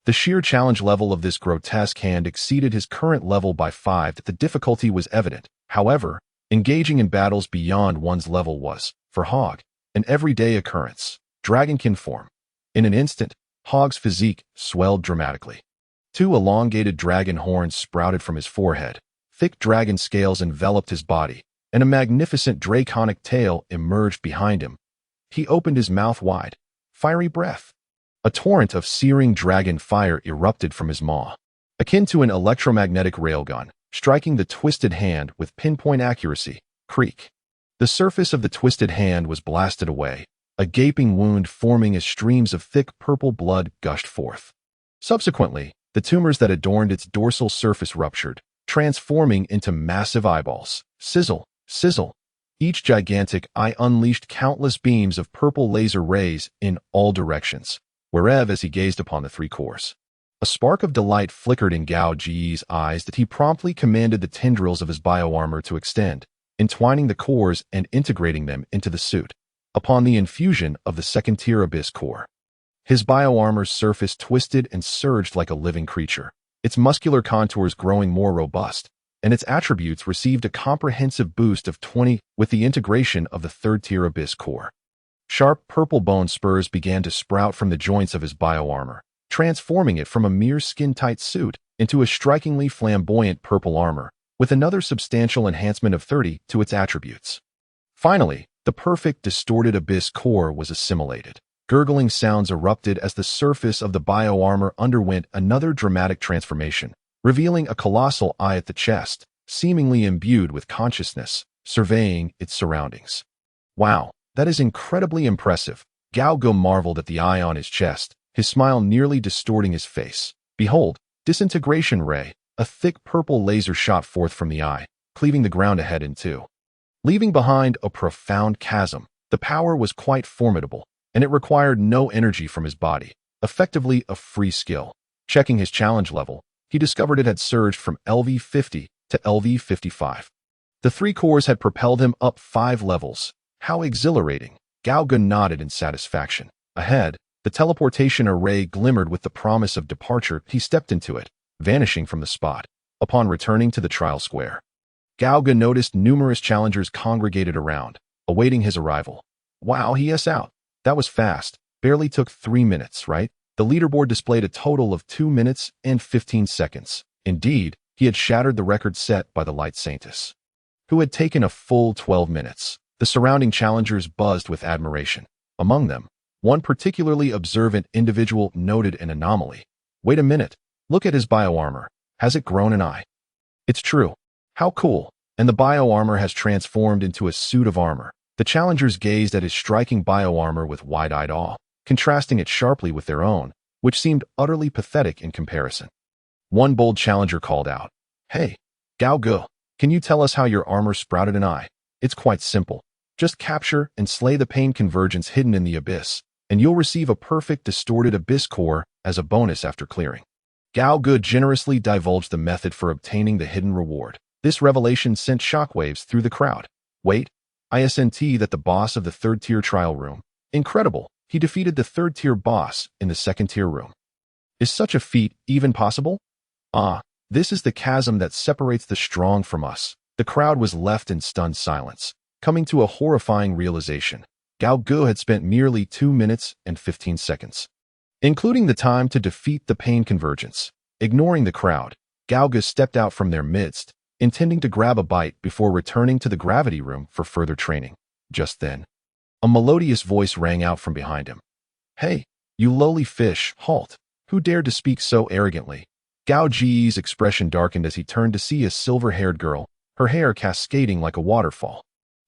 The sheer challenge level of this grotesque hand exceeded his current level by 5. The difficulty was evident. However, engaging in battles beyond one's level was, for Hog, an everyday occurrence. Dragonkin form. In an instant, Hog's physique swelled dramatically. 2 elongated dragon horns sprouted from his forehead. Thick dragon scales enveloped his body, and a magnificent draconic tail emerged behind him. He opened his mouth wide. Fiery breath. A torrent of searing dragon fire erupted from his maw, akin to an electromagnetic railgun, striking the twisted hand with pinpoint accuracy. Creak. The surface of the twisted hand was blasted away, a gaping wound forming as streams of thick purple blood gushed forth. Subsequently, the tumors that adorned its dorsal surface ruptured, transforming into massive eyeballs. Sizzle, sizzle. Each gigantic eye unleashed countless beams of purple laser rays in all directions, wherever as he gazed upon the 3 cores. A spark of delight flickered in Gao Ji's eyes that he promptly commanded the tendrils of his bioarmor to extend, entwining the cores and integrating them into the suit. Upon the infusion of the second-tier Abyss core, his bioarmor's surface twisted and surged like a living creature, its muscular contours growing more robust, and its attributes received a comprehensive boost of 20 with the integration of the third-tier Abyss core. Sharp purple bone spurs began to sprout from the joints of his bioarmor, transforming it from a mere skin-tight suit into a strikingly flamboyant purple armor, with another substantial enhancement of 30 to its attributes. Finally, the perfect distorted Abyss core was assimilated. Gurgling sounds erupted as the surface of the bioarmor underwent another dramatic transformation, revealing a colossal eye at the chest, seemingly imbued with consciousness, surveying its surroundings. Wow, that is incredibly impressive. Gao Ge marveled at the eye on his chest, his smile nearly distorting his face. Behold, disintegration ray, a thick purple laser shot forth from the eye, cleaving the ground ahead in 2. Leaving behind a profound chasm, the power was quite formidable, and it required no energy from his body, effectively a free skill. Checking his challenge level, he discovered it had surged from LV 50 to LV 55. The 3 cores had propelled him up 5 levels. How exhilarating! Gao Ge nodded in satisfaction. Ahead, the teleportation array glimmered with the promise of departure. He stepped into it, vanishing from the spot. Upon returning to the trial square, Gao Ge noticed numerous challengers congregated around, awaiting his arrival. Wow, he yes out. That was fast. Barely took 3 minutes, right? The leaderboard displayed a total of 2 minutes and 15 seconds. Indeed, he had shattered the record set by the Light Saintess, who had taken a full 12 minutes. The surrounding challengers buzzed with admiration. Among them, one particularly observant individual noted an anomaly. Wait a minute. Look at his bioarmor. Has it grown an eye? It's true. How cool. And the bioarmor has transformed into a suit of armor. The challengers gazed at his striking bioarmor with wide-eyed awe, contrasting it sharply with their own, which seemed utterly pathetic in comparison. One bold challenger called out, "Hey, Gao Ge, can you tell us how your armor sprouted an eye? It's quite simple. Just capture and slay the pain convergence hidden in the abyss, and you'll receive a perfect distorted abyss core as a bonus after clearing." Gao Ge generously divulged the method for obtaining the hidden reward. This revelation sent shockwaves through the crowd. Wait, ISNT that the boss of the third-tier trial room. Incredible, he defeated the third-tier boss in the second-tier room. Is such a feat even possible? Ah, this is the chasm that separates the strong from us. The crowd was left in stunned silence, coming to a horrifying realization. Gao Ge had spent merely 2 minutes and 15 seconds, including the time to defeat the pain convergence, Ignoring the crowd, Gauga stepped out from their midst, intending to grab a bite before returning to the gravity room for further training. Just then, a melodious voice rang out from behind him. "Hey, you lowly fish, halt! Who dared to speak so arrogantly?" Gao Ji's expression darkened as he turned to see a silver-haired girl, her hair cascading like a waterfall.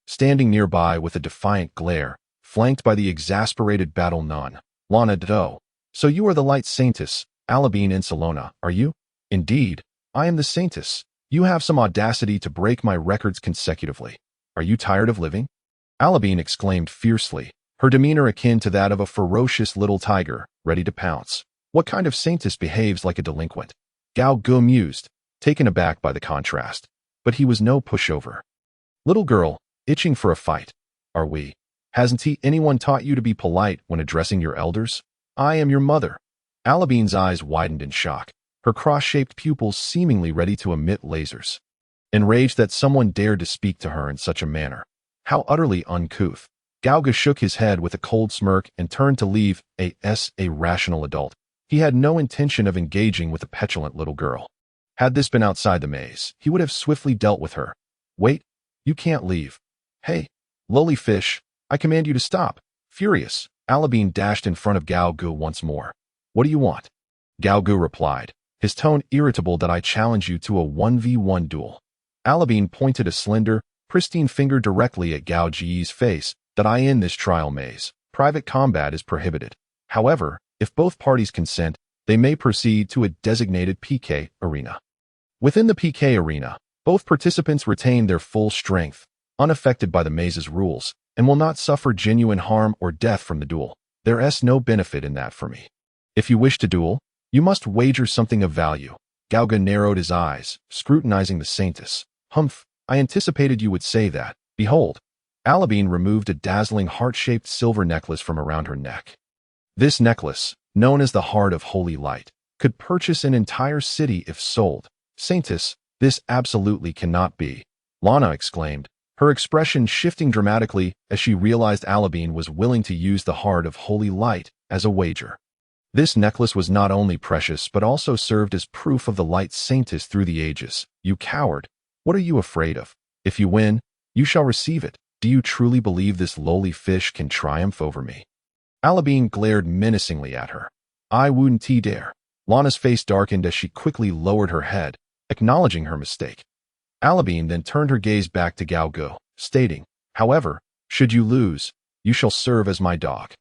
Standing nearby with a defiant glare, flanked by the exasperated battle nun, Lana Do. "So you are the Light Saintess, Alabine Insolona, are you?" "Indeed, I am the Saintess. You have some audacity to break my records consecutively. Are you tired of living?" Alabine exclaimed fiercely, her demeanor akin to that of a ferocious little tiger, ready to pounce. "What kind of Saintess behaves like a delinquent?" Gao Gu mused, taken aback by the contrast. But he was no pushover. "Little girl, itching for a fight, are we? Hasn't anyone taught you to be polite when addressing your elders? I am your mother." Alabine's eyes widened in shock, her cross-shaped pupils seemingly ready to emit lasers. Enraged that someone dared to speak to her in such a manner. How utterly uncouth. Gauga shook his head with a cold smirk and turned to leave a rational adult. He had no intention of engaging with a petulant little girl. Had this been outside the maze, he would have swiftly dealt with her. "Wait, you can't leave. Hey, lowly fish, I command you to stop." Furious, Alabine dashed in front of Gao Gu once more. "What do you want?" Gao Gu replied, his tone irritable. "That I challenge you to a 1v1 duel." Alabine pointed a slender, pristine finger directly at Gao Ji's face. "That I in this trial maze. Private combat is prohibited. However, if both parties consent, they may proceed to a designated PK arena. Within the PK arena, both participants retain their full strength, unaffected by the maze's rules, and will not suffer genuine harm or death from the duel. There's no benefit in that for me. If you wish to duel, you must wager something of value." Gauga narrowed his eyes, scrutinizing the Saintess. "Humph, I anticipated you would say that. Behold." Alabine removed a dazzling heart-shaped silver necklace from around her neck. This necklace, known as the Heart of Holy Light, could purchase an entire city if sold. "Saintess, this absolutely cannot be," Lana exclaimed, her expression shifting dramatically as she realized Alabine was willing to use the Heart of Holy Light as a wager. This necklace was not only precious but also served as proof of the Light Saintess through the ages. "You coward! What are you afraid of? If you win, you shall receive it. Do you truly believe this lowly fish can triumph over me?" Alabine glared menacingly at her. "I wouldn't dare." Lana's face darkened as she quickly lowered her head, acknowledging her mistake. Alabine then turned her gaze back to Gao Gu, stating, "However, should you lose, you shall serve as my dog."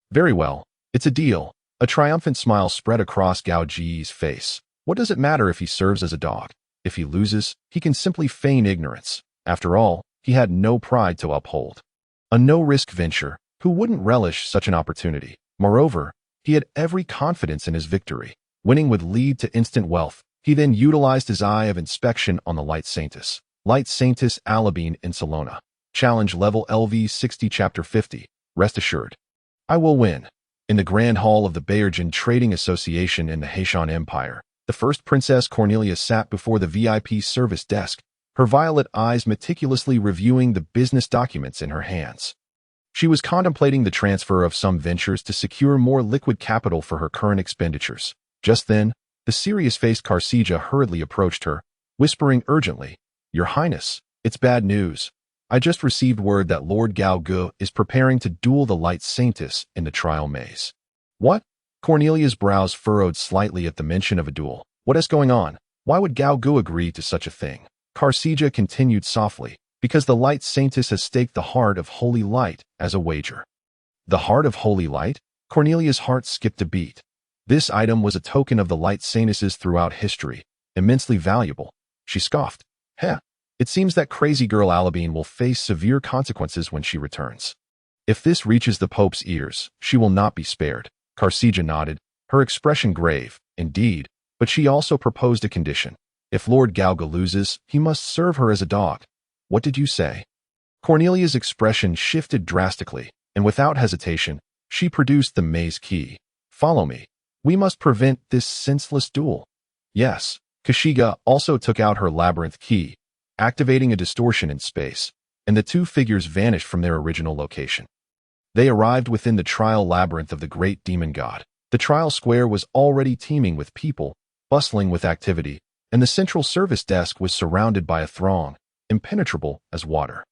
"Very well, it's a deal." A triumphant smile spread across Gao Ji's face. What does it matter if he serves as a dog? If he loses, he can simply feign ignorance. After all, he had no pride to uphold. A no-risk venture, who wouldn't relish such an opportunity? Moreover, he had every confidence in his victory. Winning would lead to instant wealth. He then utilized his eye of inspection on the Light Saintess. Light Saintess Alabine Insolona. Challenge level LV60 Chapter 50. Rest assured, I will win. In the Grand Hall of the Bayergen Trading Association in the Haitian Empire, the first Princess Cornelia sat before the VIP service desk, her violet eyes meticulously reviewing the business documents in her hands. She was contemplating the transfer of some ventures to secure more liquid capital for her current expenditures. Just then, the serious-faced Carceja hurriedly approached her, whispering urgently, "Your Highness, it's bad news. I just received word that Lord Gao Gu is preparing to duel the Light Saintess in the trial maze." "What?" Cornelia's brows furrowed slightly at the mention of a duel. "What is going on? Why would Gao Gu agree to such a thing?" Carceja continued softly, "Because the Light Saintess has staked the Heart of Holy Light as a wager." The Heart of Holy Light? Cornelia's heart skipped a beat. This item was a token of the Light Saintesses throughout history, immensely valuable. She scoffed. "Heh. It seems that crazy girl Alabine will face severe consequences when she returns. If this reaches the Pope's ears, she will not be spared." Carceja nodded, her expression grave, indeed, but she also proposed a condition. If Lord Gao Gu loses, he must serve her as a dog. "What did you say?" Cornelia's expression shifted drastically, and without hesitation, she produced the maze key. "Follow me. We must prevent this senseless duel." "Yes." Kashiga also took out her labyrinth key, activating a distortion in space, and the two figures vanished from their original location. They arrived within the trial labyrinth of the great demon god. The trial square was already teeming with people, bustling with activity, and the central service desk was surrounded by a throng, impenetrable as water.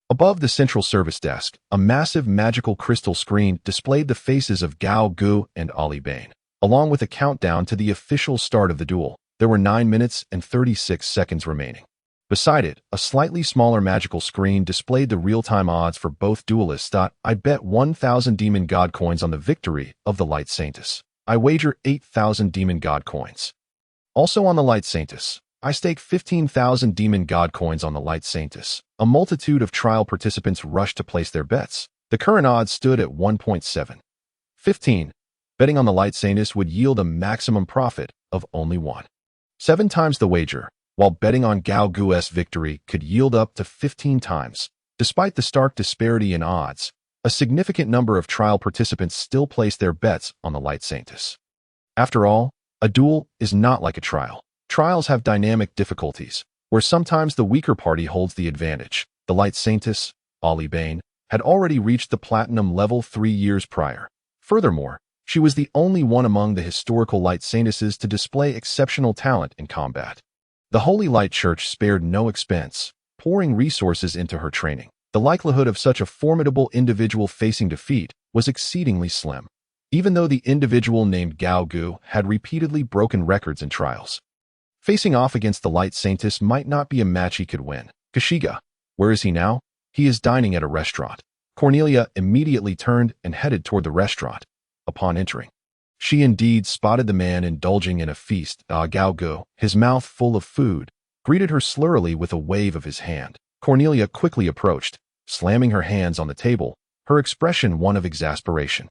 Above the central service desk, a massive magical crystal screen displayed the faces of Gao Gu and Ali Bane, along with a countdown to the official start of the duel. There were 9 minutes and 36 seconds remaining. Beside it, a slightly smaller magical screen displayed the real-time odds for both duelists. I bet 1,000 demon god coins on the victory of the Light Saintess. I wager 8,000 demon god coins. Also on the Light Saintess, I stake 15,000 demon god coins on the Light Saintess. A multitude of trial participants rushed to place their bets. The current odds stood at 1.7. 15. Betting on the Light Saintess would yield a maximum profit of only 1. 7 times the wager, while betting on Gao Gu's victory could yield up to 15 times. Despite the stark disparity in odds, a significant number of trial participants still placed their bets on the Light Saintess. After all, a duel is not like a trial. Trials have dynamic difficulties, where sometimes the weaker party holds the advantage. The Light Saintess, Ali Bane, had already reached the Platinum level 3 years prior. Furthermore, she was the only one among the historical Light Saintesses to display exceptional talent in combat. The Holy Light Church spared no expense, pouring resources into her training. The likelihood of such a formidable individual facing defeat was exceedingly slim, even though the individual named Gao Gu had repeatedly broken records in trials. Facing off against the Light Saintess might not be a match he could win. Kashiga, where is he now? He is dining at a restaurant. Cornelia immediately turned and headed toward the restaurant. Upon entering, she indeed spotted the man indulging in a feast. Gao Gu, his mouth full of food, greeted her slurrily with a wave of his hand. Cornelia quickly approached, slamming her hands on the table, her expression one of exasperation.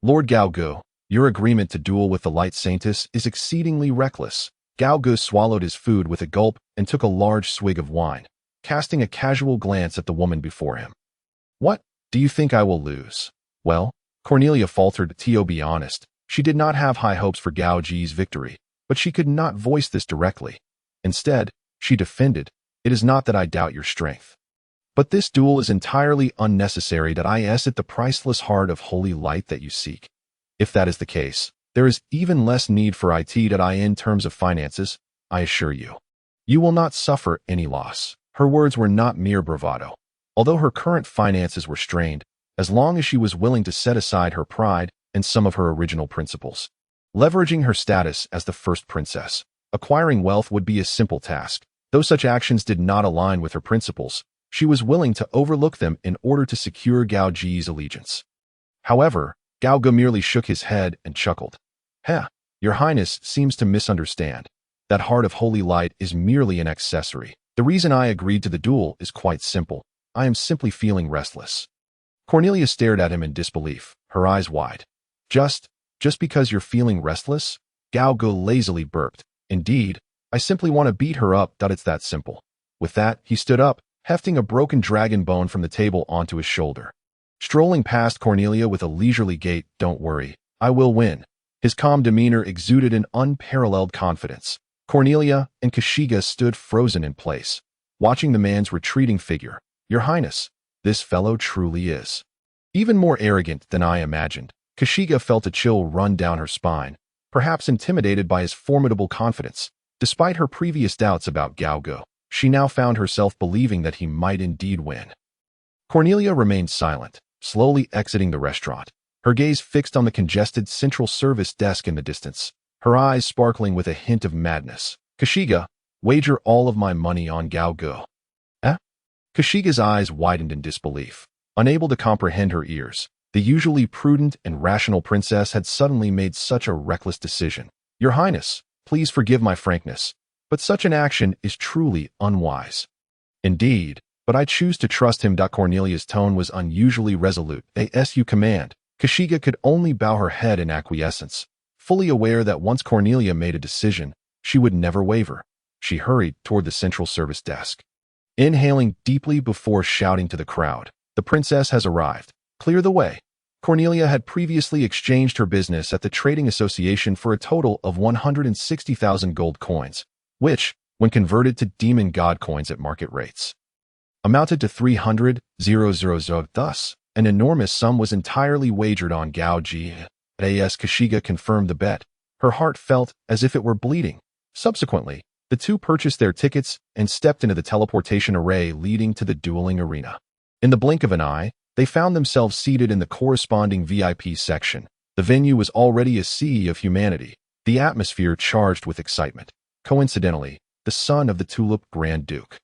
Lord Gao Gu, your agreement to duel with the Light Saintess is exceedingly reckless. Gao Gu swallowed his food with a gulp and took a large swig of wine, casting a casual glance at the woman before him. What, do you think I will lose? Well, Cornelia faltered. To be honest, she did not have high hopes for Gao Ji's victory, but she could not voice this directly. Instead, she defended, it is not that I doubt your strength. But this duel is entirely unnecessary. That I ask it the priceless heart of holy light that you seek. If that is the case, there is even less need for it. In terms of finances, I assure you. You will not suffer any loss. Her words were not mere bravado. Although her current finances were strained, as long as she was willing to set aside her pride and some of her original principles. Leveraging her status as the first princess, acquiring wealth would be a simple task. Though such actions did not align with her principles, she was willing to overlook them in order to secure Gao Ji's allegiance. However, Gao Gu merely shook his head and chuckled. Your Highness seems to misunderstand. That heart of holy light is merely an accessory. The reason I agreed to the duel is quite simple. I am simply feeling restless. Cornelia stared at him in disbelief, her eyes wide. Just because you're feeling restless? Gao Gu lazily burped. Indeed, I simply want to beat her up. It's that simple. With that, he stood up, hefting a broken dragon bone from the table onto his shoulder. Strolling past Cornelia with a leisurely gait, don't worry, I will win. His calm demeanor exuded an unparalleled confidence. Cornelia and Kashiga stood frozen in place, watching the man's retreating figure. Your Highness, this fellow truly is even more arrogant than I imagined. Kashiga felt a chill run down her spine, perhaps intimidated by his formidable confidence. Despite her previous doubts about Gao Gu, she now found herself believing that he might indeed win. Cornelia remained silent, slowly exiting the restaurant, her gaze fixed on the congested central service desk in the distance, her eyes sparkling with a hint of madness. Kashiga, wager all of my money on Gao Gu. Kashiga's eyes widened in disbelief, unable to comprehend her ears. The usually prudent and rational princess had suddenly made such a reckless decision. Your Highness, please forgive my frankness, but such an action is truly unwise. Indeed, but I choose to trust him. Cornelia's tone was unusually resolute. As you command. Kashiga could only bow her head in acquiescence, fully aware that once Cornelia made a decision, she would never waver. She hurried toward the central service desk, inhaling deeply before shouting to the crowd, the princess has arrived. Clear the way. Cornelia had previously exchanged her business at the Trading Association for a total of 160,000 gold coins, which, when converted to demon god coins at market rates, amounted to 300,000. Thus, an enormous sum was entirely wagered on Gao Ji. As Kashiga confirmed the bet, Her heart felt as if it were bleeding. Subsequently, the two purchased their tickets and stepped into the teleportation array leading to the dueling arena. In the blink of an eye, they found themselves seated in the corresponding VIP section. The venue was already a sea of humanity, the atmosphere charged with excitement. Coincidentally, the son of the Tulip Grand Duke,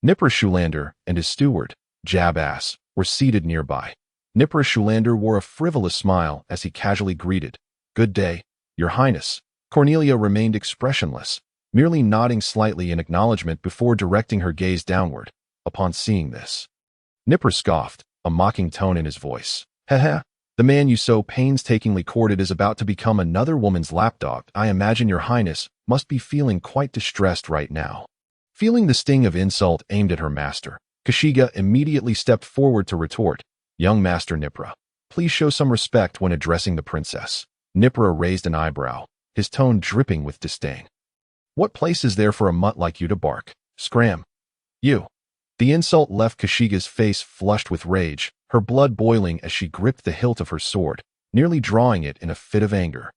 Nipra Shulander, and his steward, Jabass, were seated nearby. Nipra Shulander wore a frivolous smile as he casually greeted, "Good day, Your Highness." Cornelia remained expressionless, merely nodding slightly in acknowledgement before directing her gaze downward. Upon seeing this, Nipra scoffed, a mocking tone in his voice. "Heh, the man you so painstakingly courted is about to become another woman's lapdog. I imagine Your Highness must be feeling quite distressed right now." Feeling the sting of insult aimed at her master, Kashiga immediately stepped forward to retort, "Young Master Nipra, please show some respect when addressing the princess." Nipra raised an eyebrow, his tone dripping with disdain. "What place is there for a mutt like you to bark? Scram! You!" The insult left Kashiga's face flushed with rage, her blood boiling as she gripped the hilt of her sword, nearly drawing it in a fit of anger.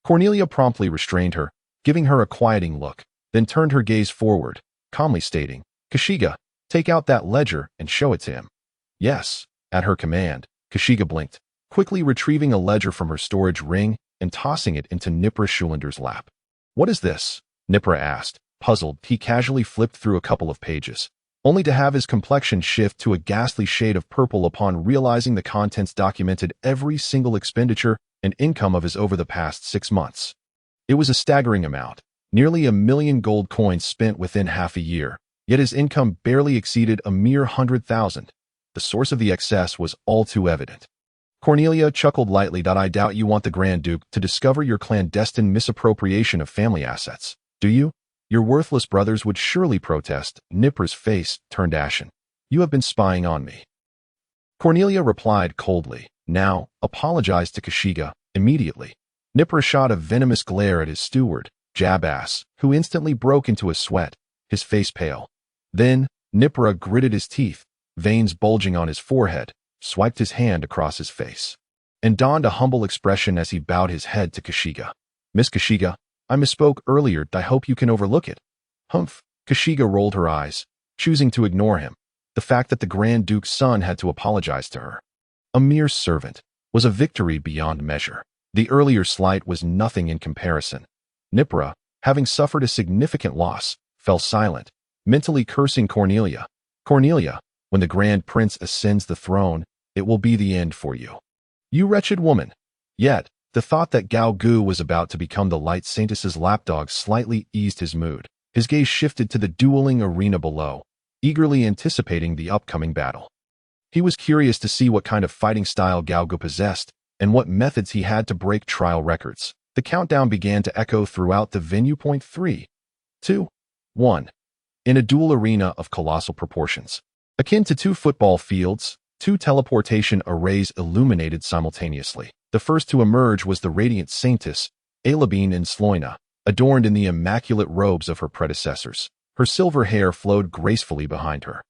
Cornelia promptly restrained her, giving her a quieting look, then turned her gaze forward, calmly stating, "Kashiga, take out that ledger and show it to him." "Yes." At her command, Kashiga blinked, quickly retrieving a ledger from her storage ring and tossing it into Nipra Shulander's lap. "What is this?" Nipra asked, puzzled. He casually flipped through a couple of pages, only to have his complexion shift to a ghastly shade of purple upon realizing the contents documented every single expenditure and income of his over the past 6 months. It was a staggering amount, nearly 1,000,000 gold coins spent within half a year, yet his income barely exceeded a mere 100,000. The source of the excess was all too evident. Cornelia chuckled lightly. "I doubt you want the Grand Duke to discover your clandestine misappropriation of family assets, do you? Your worthless brothers would surely protest." Nipra's face turned ashen. "You have been spying on me." Cornelia replied coldly, "Now, apologize to Kashiga immediately." Nipra shot a venomous glare at his steward, Jabass, who instantly broke into a sweat, his face pale. Then, Nipra gritted his teeth, veins bulging on his forehead, swiped his hand across his face, and donned a humble expression as he bowed his head to Kashiga. "Miss Kashiga, I misspoke earlier. I hope you can overlook it." "Humph." Kashiga rolled her eyes, choosing to ignore him. The fact that the Grand Duke's son had to apologize to her, a mere servant, was a victory beyond measure. The earlier slight was nothing in comparison. Nipra, having suffered a significant loss, fell silent, mentally cursing Cornelia. "Cornelia, when the Grand Prince ascends the throne, it will be the end for you. You wretched woman." Yet, the thought that Gao Gu was about to become the Light Saintess's lapdog slightly eased his mood. His gaze shifted to the dueling arena below, eagerly anticipating the upcoming battle. He was curious to see what kind of fighting style Gao Gu possessed and what methods he had to break trial records. The countdown began to echo throughout the venue. 3, 2, 1. In a duel arena of colossal proportions, akin to 2 football fields, 2 teleportation arrays illuminated simultaneously. The first to emerge was the radiant saintess, Alabine in Sloina, adorned in the immaculate robes of her predecessors. Her silver hair flowed gracefully behind her,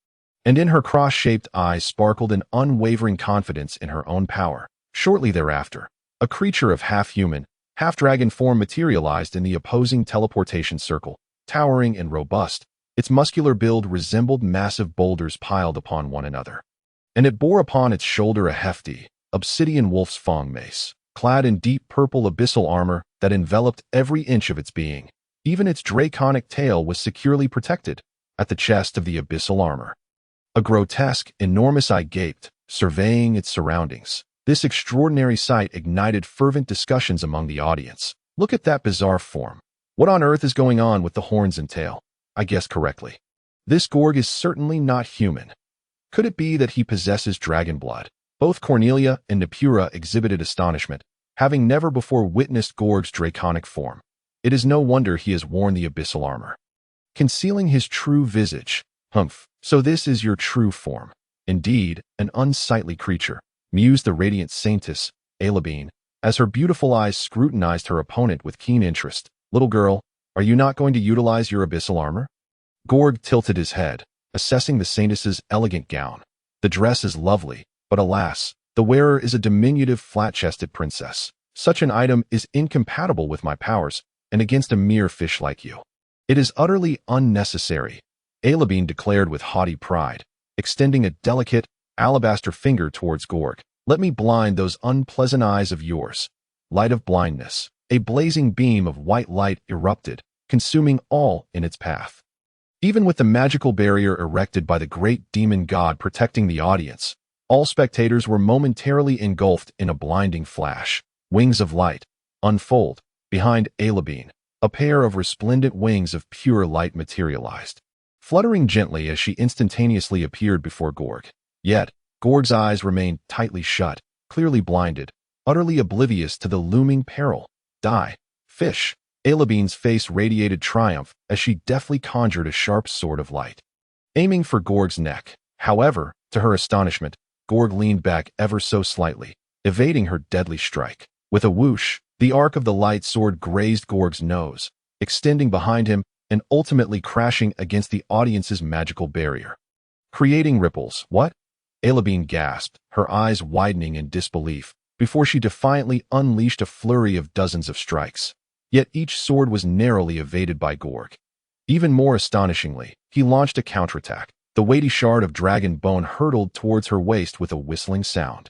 and in her cross-shaped eyes sparkled an unwavering confidence in her own power. Shortly thereafter, a creature of half-human, half-dragon form materialized in the opposing teleportation circle, towering and robust. Its muscular build resembled massive boulders piled upon one another, and it bore upon its shoulder a hefty, obsidian wolf's fang mace, clad in deep purple abyssal armor that enveloped every inch of its being. Even its draconic tail was securely protected. At the chest of the abyssal armor, a grotesque, enormous eye gaped, surveying its surroundings. This extraordinary sight ignited fervent discussions among the audience. "Look at that bizarre form. What on earth is going on with the horns and tail? I guessed correctly. This Gorg is certainly not human. Could it be that he possesses dragon blood?" Both Cornelia and Nipura exhibited astonishment, having never before witnessed Gorg's draconic form. It is no wonder he has worn the abyssal armor, concealing his true visage. "Humph, so this is your true form. Indeed, an unsightly creature," mused the radiant saintess, Alabine, as her beautiful eyes scrutinized her opponent with keen interest. "Little girl, are you not going to utilize your abyssal armor?" Gorg tilted his head, assessing the saintess's elegant gown. "The dress is lovely, but alas, the wearer is a diminutive, flat-chested princess. Such an item is incompatible with my powers and against a mere fish like you. It is utterly unnecessary, Alabine declared with haughty pride, extending a delicate, alabaster finger towards Gorg. Let me blind those unpleasant eyes of yours. Light of blindness. A blazing beam of white light erupted, consuming all in its path. Even with the magical barrier erected by the great demon god protecting the audience, all spectators were momentarily engulfed in a blinding flash. Wings of light unfold. Behind Alabine, a pair of resplendent wings of pure light materialized, fluttering gently as she instantaneously appeared before Gorg. Yet, Gorg's eyes remained tightly shut, clearly blinded, utterly oblivious to the looming peril. Die, fish. Alabine's face radiated triumph as she deftly conjured a sharp sword of light, aiming for Gorg's neck. However, to her astonishment, Gorg leaned back ever so slightly, evading her deadly strike. With a whoosh, the arc of the light sword grazed Gorg's nose, extending behind him and ultimately crashing against the audience's magical barrier, creating ripples. What? Alabine gasped, her eyes widening in disbelief, before she defiantly unleashed a flurry of dozens of strikes. Yet each sword was narrowly evaded by Gorg. Even more astonishingly, he launched a counterattack. The weighty shard of dragon bone hurtled towards her waist with a whistling sound.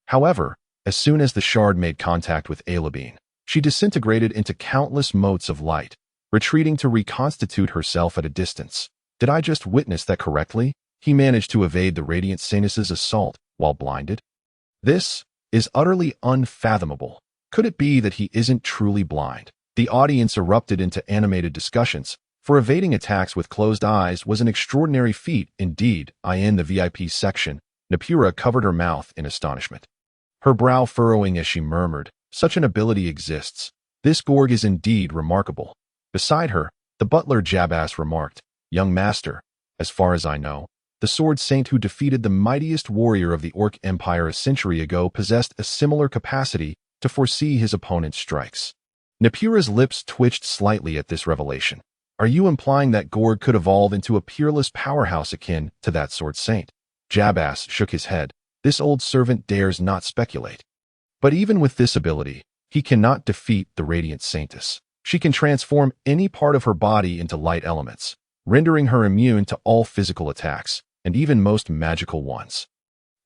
However, as soon as the shard made contact with Alabine, she disintegrated into countless motes of light, retreating to reconstitute herself at a distance. Did I just witness that correctly? He managed to evade the Radiant Saintess's assault while blinded. This is utterly unfathomable. Could it be that he isn't truly blind? The audience erupted into animated discussions, for evading attacks with closed eyes was an extraordinary feat indeed. In the VIP section, Nepura covered her mouth in astonishment, her brow furrowing as she murmured, such an ability exists. This Gorg is indeed remarkable. Beside her, the butler Jabas remarked, young master, as far as I know, the sword saint who defeated the mightiest warrior of the Orc Empire a century ago possessed a similar capacity to foresee his opponent's strikes. Nepura's lips twitched slightly at this revelation. Are you implying that Gorg could evolve into a peerless powerhouse akin to that sword saint? Jabas shook his head. This old servant dares not speculate. But even with this ability, he cannot defeat the Radiant Saintess. She can transform any part of her body into light elements, rendering her immune to all physical attacks, and even most magical ones.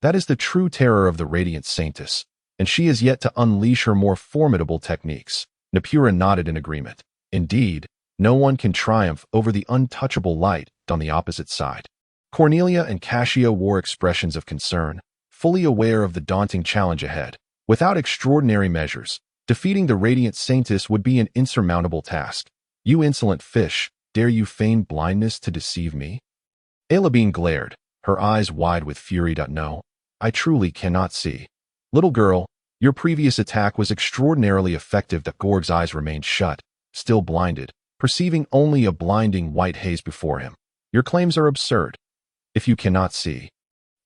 That is the true terror of the Radiant Saintess, and she is yet to unleash her more formidable techniques. Nepura nodded in agreement. Indeed, no one can triumph over the untouchable light on the opposite side. Cornelia and Cassia wore expressions of concern, fully aware of the daunting challenge ahead. Without extraordinary measures, defeating the Radiant Saintess would be an insurmountable task. You insolent fish, dare you feign blindness to deceive me? Alabine glared, her eyes wide with fury. No, I truly cannot see. Little girl, your previous attack was extraordinarily effective. Gorg's eyes remained shut, still blinded, perceiving only a blinding white haze before him. Your claims are absurd. If you cannot see,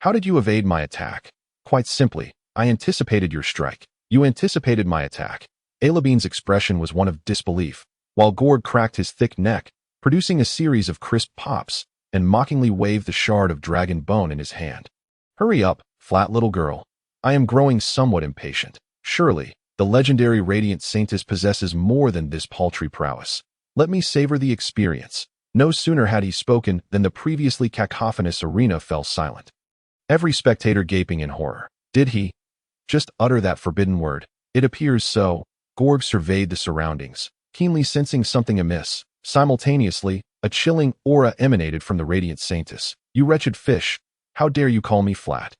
how did you evade my attack? Quite simply, I anticipated your strike. You anticipated my attack. Alabine's expression was one of disbelief, while Gorg cracked his thick neck, producing a series of crisp pops, and mockingly waved the shard of dragon bone in his hand. Hurry up, flat little girl. I am growing somewhat impatient. Surely, the legendary Radiant Saintess possesses more than this paltry prowess. Let me savor the experience. No sooner had he spoken than the previously cacophonous arena fell silent. Every spectator gaping in horror. Did he just utter that forbidden word? It appears so. Gorg surveyed the surroundings, keenly sensing something amiss. Simultaneously, a chilling aura emanated from the Radiant Saintess. You wretched fish, how dare you call me flat?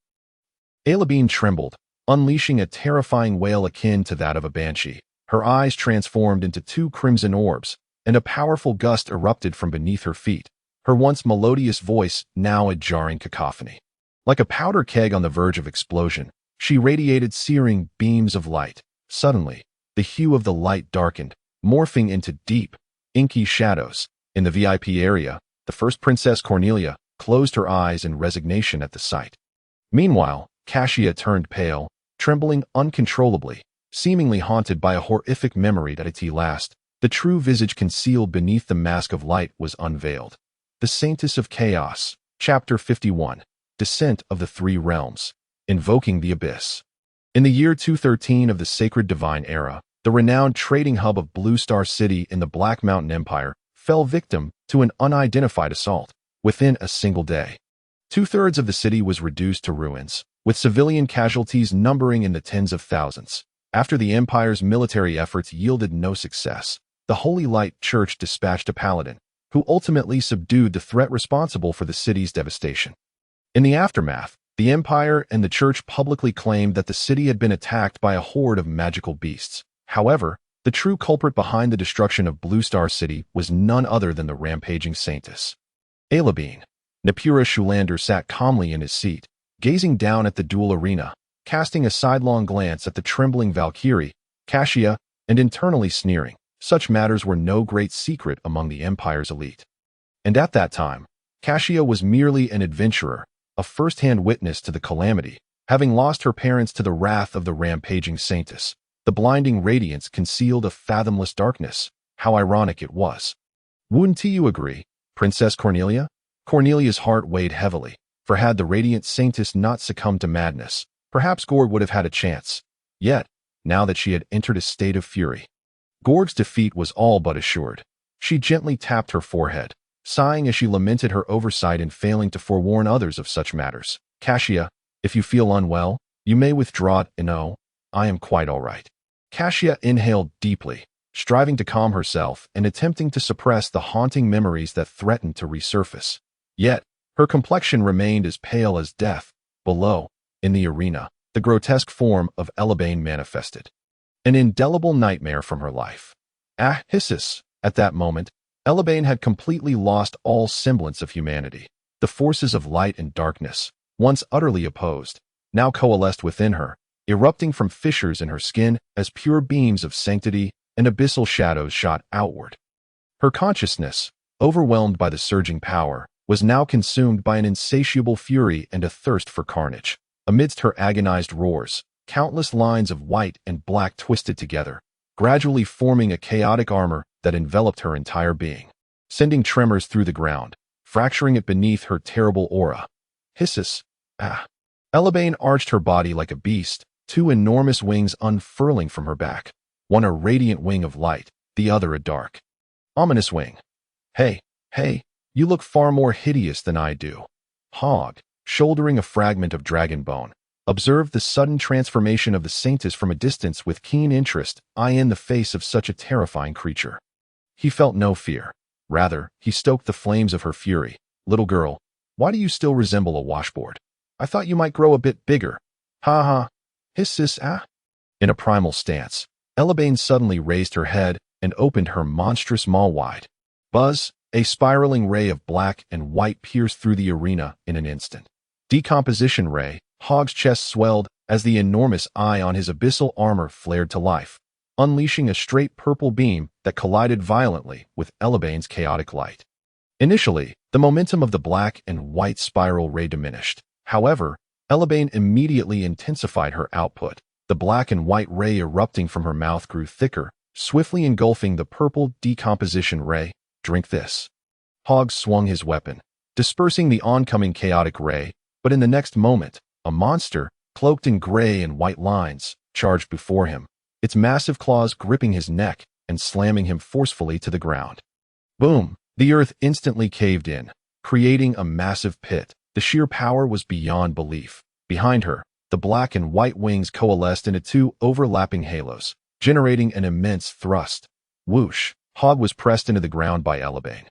Alabine trembled, unleashing a terrifying wail akin to that of a banshee. Her eyes transformed into two crimson orbs, and a powerful gust erupted from beneath her feet, her once melodious voice now a jarring cacophony. Like a powder keg on the verge of explosion, she radiated searing beams of light. Suddenly, the hue of the light darkened, morphing into deep, inky shadows. In the VIP area, the first Princess Cornelia closed her eyes in resignation at the sight. Meanwhile, Cassia turned pale, trembling uncontrollably, seemingly haunted by a horrific memory that at last, the true visage concealed beneath the mask of light was unveiled. The Saintess of Chaos, Chapter 51, Descent of the Three Realms, Invoking the Abyss. In the year 213 of the Sacred Divine Era, the renowned trading hub of Blue Star City in the Black Mountain Empire fell victim to an unidentified assault within a single day. Two-thirds of the city was reduced to ruins, with civilian casualties numbering in the tens of thousands. After the Empire's military efforts yielded no success, the Holy Light Church dispatched a paladin, who ultimately subdued the threat responsible for the city's devastation. In the aftermath, the Empire and the Church publicly claimed that the city had been attacked by a horde of magical beasts. However, the true culprit behind the destruction of Blue Star City was none other than the rampaging Saintess. Alabine. Napura Shulander sat calmly in his seat, gazing down at the duel arena, casting a sidelong glance at the trembling Valkyrie, Cassia, and internally sneering. Such matters were no great secret among the Empire's elite. And at that time, Cassia was merely an adventurer, a first-hand witness to the calamity, having lost her parents to the wrath of the rampaging Saintess. The blinding radiance concealed a fathomless darkness. How ironic it was. Wouldn't you agree, Princess Cornelia? Cornelia's heart weighed heavily, for had the radiant Saintess not succumbed to madness, perhaps Gorg would have had a chance. Yet, now that she had entered a state of fury, Gorg's defeat was all but assured. She gently tapped her forehead, sighing as she lamented her oversight in failing to forewarn others of such matters. Cassia, if you feel unwell, you may withdraw. No, I am quite all right. Cassia inhaled deeply, striving to calm herself and attempting to suppress the haunting memories that threatened to resurface. Yet, her complexion remained as pale as death. Below, in the arena, the grotesque form of Elabane manifested. An indelible nightmare from her life. Hissus. At that moment, Elabane had completely lost all semblance of humanity. The forces of light and darkness, once utterly opposed, now coalesced within her, erupting from fissures in her skin as pure beams of sanctity and abyssal shadows shot outward. Her consciousness, overwhelmed by the surging power, was now consumed by an insatiable fury and a thirst for carnage. Amidst her agonized roars, countless lines of white and black twisted together, gradually forming a chaotic armor that enveloped her entire being, sending tremors through the ground, fracturing it beneath her terrible aura. Hissus. Elabane arched her body like a beast, two enormous wings unfurling from her back, one a radiant wing of light, the other a dark, ominous wing. Hey, you look far more hideous than I do. Hog, shouldering a fragment of dragon bone, observed the sudden transformation of the Saintess from a distance with keen interest, eyeing the face of such a terrifying creature. He felt no fear. Rather, he stoked the flames of her fury. Little girl, why do you still resemble a washboard? I thought you might grow a bit bigger. Ha ha. Hissus. In a primal stance, Elabane suddenly raised her head and opened her monstrous maw wide. Buzz, a spiraling ray of black and white pierced through the arena in an instant. Decomposition ray. Hog's chest swelled as the enormous eye on his abyssal armor flared to life, unleashing a straight purple beam that collided violently with Elabane's chaotic light. Initially, the momentum of the black and white spiral ray diminished. However, Elabane immediately intensified her output. The black and white ray erupting from her mouth grew thicker, swiftly engulfing the purple decomposition ray. Drink this. Hog swung his weapon, dispersing the oncoming chaotic ray, but in the next moment, a monster, cloaked in gray and white lines, charged before him, its massive claws gripping his neck and slamming him forcefully to the ground. Boom! The earth instantly caved in, creating a massive pit. The sheer power was beyond belief. Behind her, the black and white wings coalesced into two overlapping halos, generating an immense thrust. Whoosh! Hog was pressed into the ground by Elabane,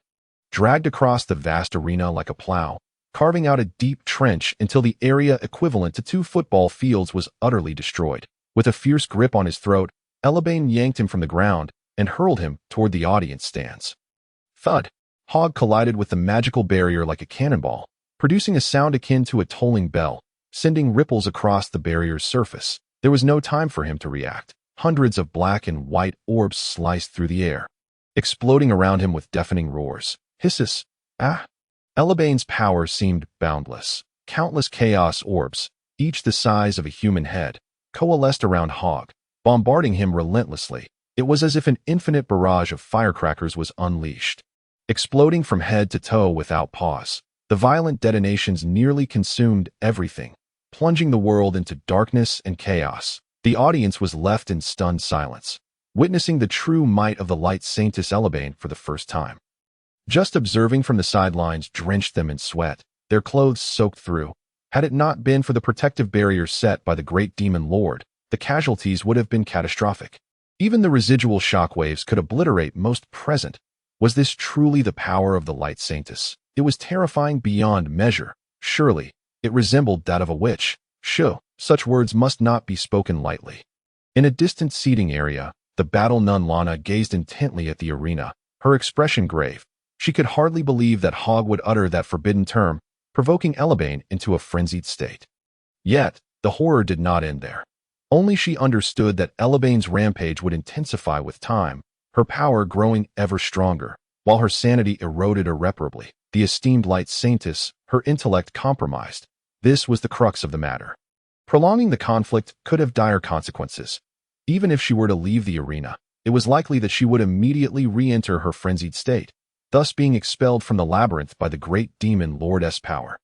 dragged across the vast arena like a plow, carving out a deep trench until the area equivalent to 2 football fields was utterly destroyed. With a fierce grip on his throat, Elabane yanked him from the ground and hurled him toward the audience stands. Thud! Hog collided with the magical barrier like a cannonball, producing a sound akin to a tolling bell, sending ripples across the barrier's surface. There was no time for him to react. Hundreds of black and white orbs sliced through the air, exploding around him with deafening roars. Hissus. Elabane's power seemed boundless. Countless chaos orbs, each the size of a human head, coalesced around Hog, bombarding him relentlessly. It was as if an infinite barrage of firecrackers was unleashed, exploding from head to toe without pause. The violent detonations nearly consumed everything, plunging the world into darkness and chaos. The audience was left in stunned silence, witnessing the true might of the light Saintess Elebane for the first time. Just observing from the sidelines drenched them in sweat, their clothes soaked through. Had it not been for the protective barrier set by the great demon lord, the casualties would have been catastrophic. Even the residual shockwaves could obliterate most present. Was this truly the power of the light Saintess? It was terrifying beyond measure. Surely, it resembled that of a witch. Shoo, such words must not be spoken lightly. In a distant seating area, the battle nun Lana gazed intently at the arena, her expression grave. She could hardly believe that Hog would utter that forbidden term, provoking Elebane into a frenzied state. Yet, the horror did not end there. Only she understood that Elebane's rampage would intensify with time, her power growing ever stronger, while her sanity eroded irreparably. The esteemed light Saintess, her intellect compromised. This was the crux of the matter. Prolonging the conflict could have dire consequences. Even if she were to leave the arena, it was likely that she would immediately re-enter her frenzied state, thus being expelled from the labyrinth by the great demon lord's power,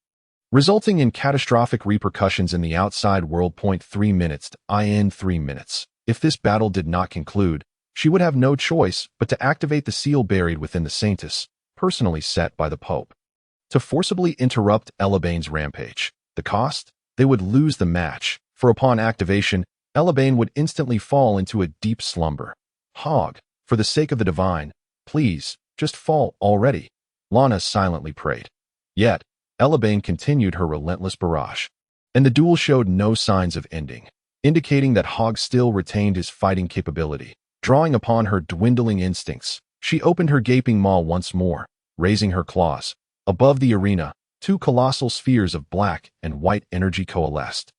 resulting in catastrophic repercussions in the outside world. 3 minutes in 3 minutes. If this battle did not conclude, she would have no choice but to activate the seal buried within the Saintess, personally set by the Pope, to forcibly interrupt Elebane's rampage. The cost? They would lose the match, for upon activation, Elebane would instantly fall into a deep slumber. Hog, for the sake of the divine, please, just fall already, Lana silently prayed. Yet, Elebane continued her relentless barrage, and the duel showed no signs of ending, indicating that Hog still retained his fighting capability. Drawing upon her dwindling instincts, she opened her gaping maw once more, raising her claws. Above the arena, two colossal spheres of black and white energy coalesced,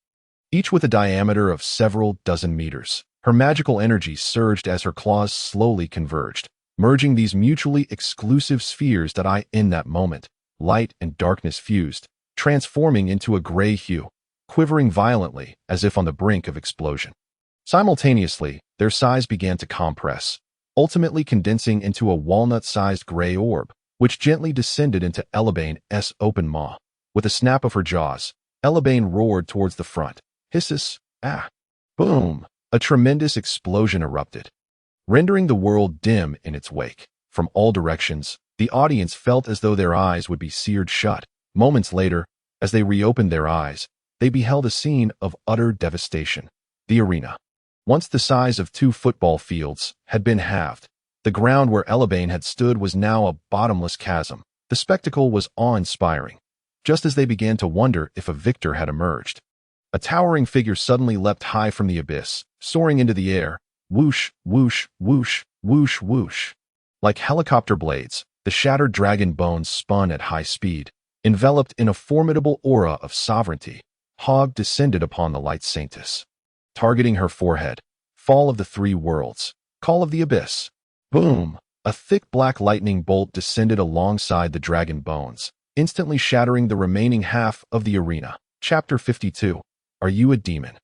each with a diameter of several dozen meters. Her magical energy surged as her claws slowly converged, merging these mutually exclusive spheres in that moment, light and darkness fused, transforming into a gray hue, quivering violently as if on the brink of explosion. Simultaneously, their size began to compress, ultimately condensing into a walnut-sized gray orb, which gently descended into Elebane's open maw. With a snap of her jaws, Elebane roared towards the front. Hisses, ah! Boom! A tremendous explosion erupted, rendering the world dim in its wake. From all directions, the audience felt as though their eyes would be seared shut. Moments later, as they reopened their eyes, they beheld a scene of utter devastation. The arena, once the size of 2 football fields, had been halved. The ground where Elebane had stood was now a bottomless chasm. The spectacle was awe-inspiring, just as they began to wonder if a victor had emerged. A towering figure suddenly leapt high from the abyss, soaring into the air. Whoosh, whoosh, whoosh, whoosh, whoosh. Like helicopter blades, the shattered dragon bones spun at high speed, enveloped in a formidable aura of sovereignty. Hog descended upon the light Saintess, targeting her forehead. Fall of the 3 worlds. Call of the abyss. Boom! A thick black lightning bolt descended alongside the dragon bones, instantly shattering the remaining half of the arena. Chapter 52. Are you a demon?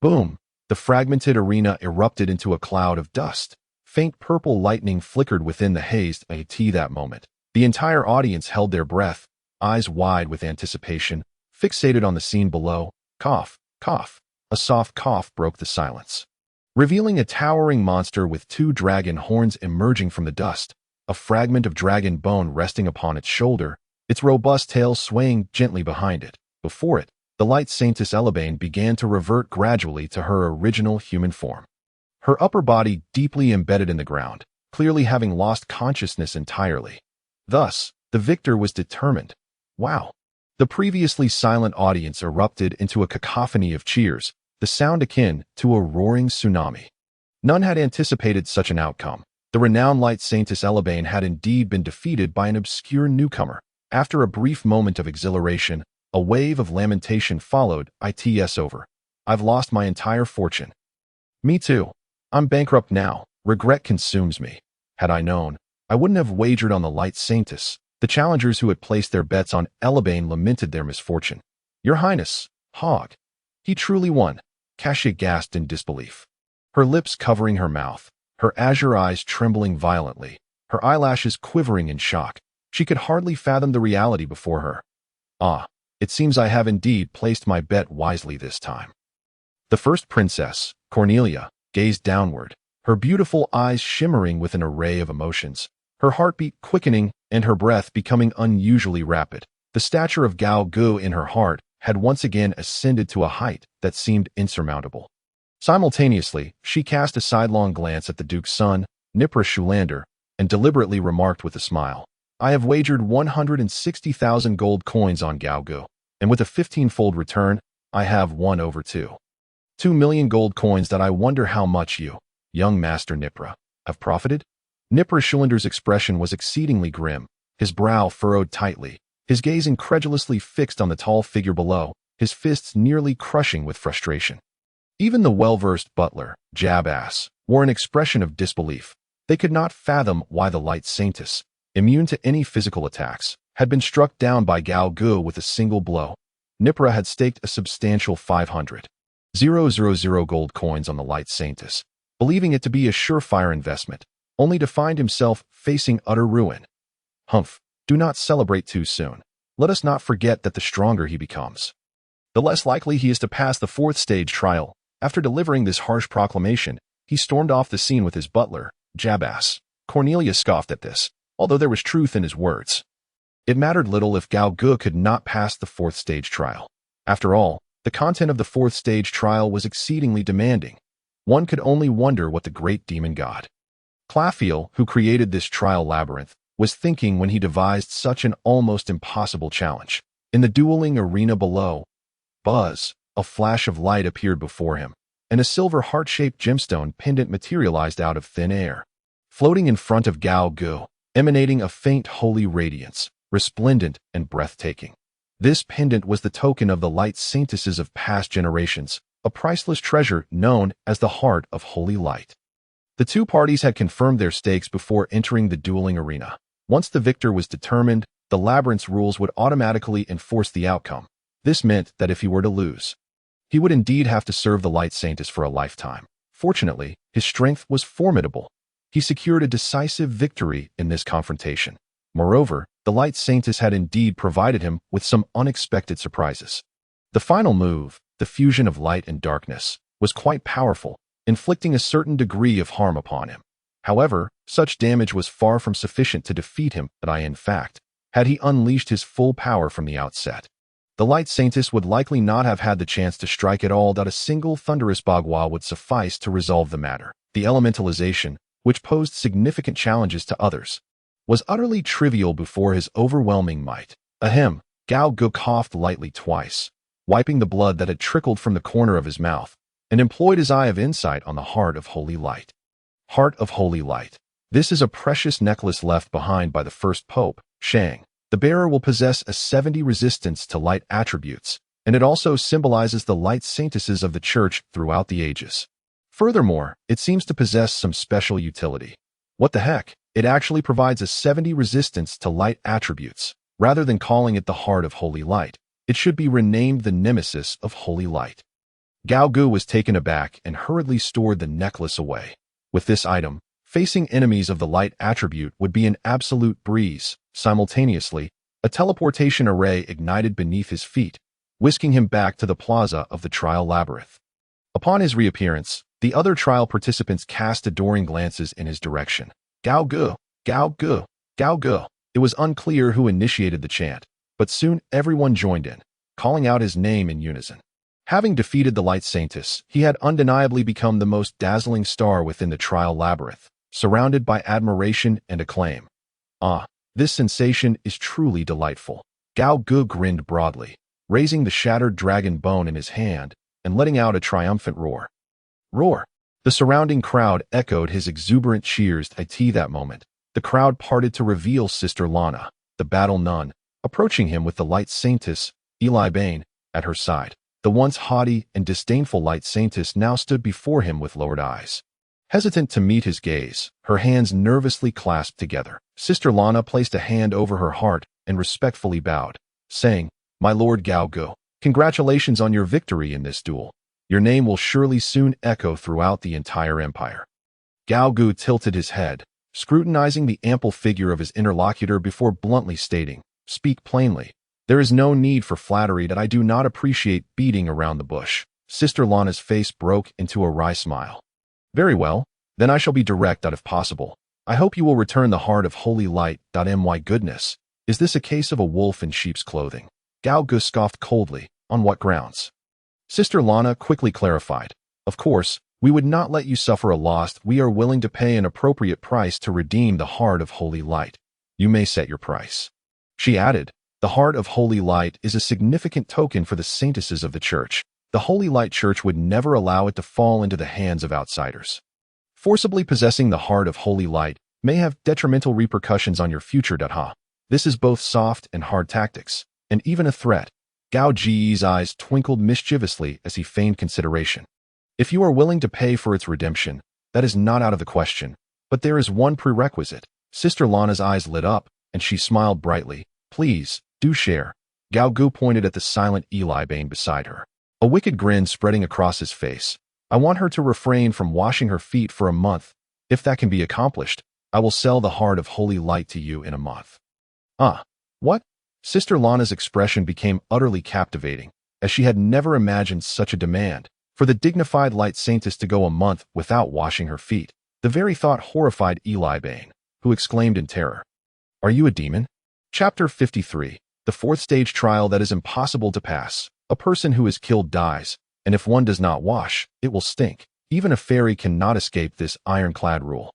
Boom! The fragmented arena erupted into a cloud of dust. Faint purple lightning flickered within the haze at that moment. The entire audience held their breath, eyes wide with anticipation, fixated on the scene below. Cough, cough. A soft cough broke the silence, revealing a towering monster with 2 dragon horns emerging from the dust, a fragment of dragon bone resting upon its shoulder, its robust tail swaying gently behind it. Before it, the light Saintess Elebane began to revert gradually to her original human form, her upper body deeply embedded in the ground, clearly having lost consciousness entirely. Thus, the victor was determined. Wow! The previously silent audience erupted into a cacophony of cheers, the sound akin to a roaring tsunami. None had anticipated such an outcome. The renowned light Saintess Elebane had indeed been defeated by an obscure newcomer. After a brief moment of exhilaration, a wave of lamentation followed. It's over. I've lost my entire fortune. Me too. I'm bankrupt now. Regret consumes me. Had I known, I wouldn't have wagered on the light Saintess. The challengers who had placed their bets on Elebane lamented their misfortune. Your Highness, Hog. He truly won. Cassia gasped in disbelief, her lips covering her mouth, her azure eyes trembling violently, her eyelashes quivering in shock. She could hardly fathom the reality before her. Ah, It seems I have indeed placed my bet wisely this time. The first princess, Cornelia, gazed downward, her beautiful eyes shimmering with an array of emotions, her heartbeat quickening and her breath becoming unusually rapid. The stature of Gao Gu in her heart had once again ascended to a height that seemed insurmountable. Simultaneously, she cast a sidelong glance at the Duke's son, Nipra Shulander, and deliberately remarked with a smile, I have wagered 160,000 gold coins on Gao Gu, and with a 15-fold return, I have won over 2 million gold coins that I wonder how much you, young Master Nipra, have profited? Nipra Shulander's expression was exceedingly grim, his brow furrowed tightly, his gaze incredulously fixed on the tall figure below, his fists nearly crushing with frustration. Even the well-versed butler, Jab-Ass, wore an expression of disbelief. They could not fathom why the Light Saintess, immune to any physical attacks, had been struck down by Gao Gu with a single blow. Nipra had staked a substantial 500,000 gold coins on the Light Saintess, believing it to be a surefire investment, only to find himself facing utter ruin. Humph, do not celebrate too soon. Let us not forget that the stronger he becomes, the less likely he is to pass the fourth stage trial. After delivering this harsh proclamation, he stormed off the scene with his butler, Jab-Ass. Cornelia scoffed at this, although there was truth in his words. It mattered little if Gao Gu could not pass the fourth stage trial. After all, the content of the fourth stage trial was exceedingly demanding. One could only wonder what the great demon god, Clafiel, who created this trial labyrinth, was thinking when he devised such an almost impossible challenge. In the dueling arena below, buzz, a flash of light appeared before him, and a silver heart-shaped gemstone pendant materialized out of thin air. Floating in front of Gao Gu, emanating a faint holy radiance, resplendent and breathtaking. This pendant was the token of the Light Saintesses of past generations, a priceless treasure known as the Heart of Holy Light. The two parties had confirmed their stakes before entering the dueling arena. Once the victor was determined, the labyrinth's rules would automatically enforce the outcome. This meant that if he were to lose, he would indeed have to serve the Light Saintess for a lifetime. Fortunately, his strength was formidable. He secured a decisive victory in this confrontation. Moreover, the Light Saintess had indeed provided him with some unexpected surprises. The final move, the fusion of light and darkness, was quite powerful, inflicting a certain degree of harm upon him. However, such damage was far from sufficient to defeat him, in fact, had he unleashed his full power from the outset. The Light Saintess would likely not have had the chance to strike at all. A single thunderous bagua would suffice to resolve the matter. The elementalization, which posed significant challenges to others, was utterly trivial before his overwhelming might. Ahem, Gao Gu coughed lightly twice, wiping the blood that had trickled from the corner of his mouth, and employed his eye of insight on the Heart of Holy Light. Heart of Holy Light. This is a precious necklace left behind by the first Pope, Shang. The bearer will possess a 70 resistance to light attributes, and it also symbolizes the Light Saintesses of the Church throughout the ages. Furthermore, it seems to possess some special utility. What the heck? It actually provides a 70 resistance to light attributes. Rather than calling it the Heart of Holy Light, it should be renamed the Nemesis of Holy Light. Gao Gu was taken aback and hurriedly stored the necklace away. With this item, facing enemies of the light attribute would be an absolute breeze. Simultaneously, a teleportation array ignited beneath his feet, whisking him back to the plaza of the trial labyrinth. Upon his reappearance, the other trial participants cast adoring glances in his direction. Gao Gu, Gao Gu, Gao Gu. It was unclear who initiated the chant, but soon everyone joined in, calling out his name in unison. Having defeated the Light Saintess, he had undeniably become the most dazzling star within the trial labyrinth, surrounded by admiration and acclaim. Ah, this sensation is truly delightful. Gao Gu grinned broadly, raising the shattered dragon bone in his hand and letting out a triumphant roar. Roar! The surrounding crowd echoed his exuberant cheers. At that moment, the crowd parted to reveal Sister Lana, the battle nun, approaching him with the Light Saintess, Eli Bane, at her side. The once haughty and disdainful Light Saintess now stood before him with lowered eyes. Hesitant to meet his gaze, her hands nervously clasped together, Sister Lana placed a hand over her heart and respectfully bowed, saying, "My Lord Gao Gu, congratulations on your victory in this duel. Your name will surely soon echo throughout the entire empire." Gao Gu tilted his head, scrutinizing the ample figure of his interlocutor before bluntly stating, "Speak plainly. There is no need for flattery that I do not appreciate beating around the bush. Sister Lana's face broke into a wry smile. Very well, then I shall be direct if possible. I hope you will return the heart of holy light. My goodness, is this a case of a wolf in sheep's clothing? Gao Gu scoffed coldly. On what grounds? Sister Lana quickly clarified. Of course, we would not let you suffer a loss. We are willing to pay an appropriate price to redeem the heart of holy light. You may set your price. She added, the heart of holy light is a significant token for the saintesses of the church. The Holy Light Church would never allow it to fall into the hands of outsiders. Forcibly possessing the heart of holy light may have detrimental repercussions on your future. This is both soft and hard tactics, and even a threat. Gao Ji's eyes twinkled mischievously as he feigned consideration. If you are willing to pay for its redemption, that is not out of the question, but there is one prerequisite. Sister Lana's eyes lit up, and she smiled brightly. Please, do share. Gao Gu pointed at the silent Eli Bane beside her. A wicked grin spreading across his face. I want her to refrain from washing her feet for a month. If that can be accomplished, I will sell the heart of holy light to you in a month. What? Sister Lana's expression became utterly captivating, as she had never imagined such a demand. For the dignified light saintess to go a month without washing her feet. The very thought horrified Eli Bane, who exclaimed in terror. Are you a demon? Chapter 53. The fourth stage trial that is impossible to pass. A person who is killed dies, and if one does not wash, it will stink. Even a fairy cannot escape this ironclad rule.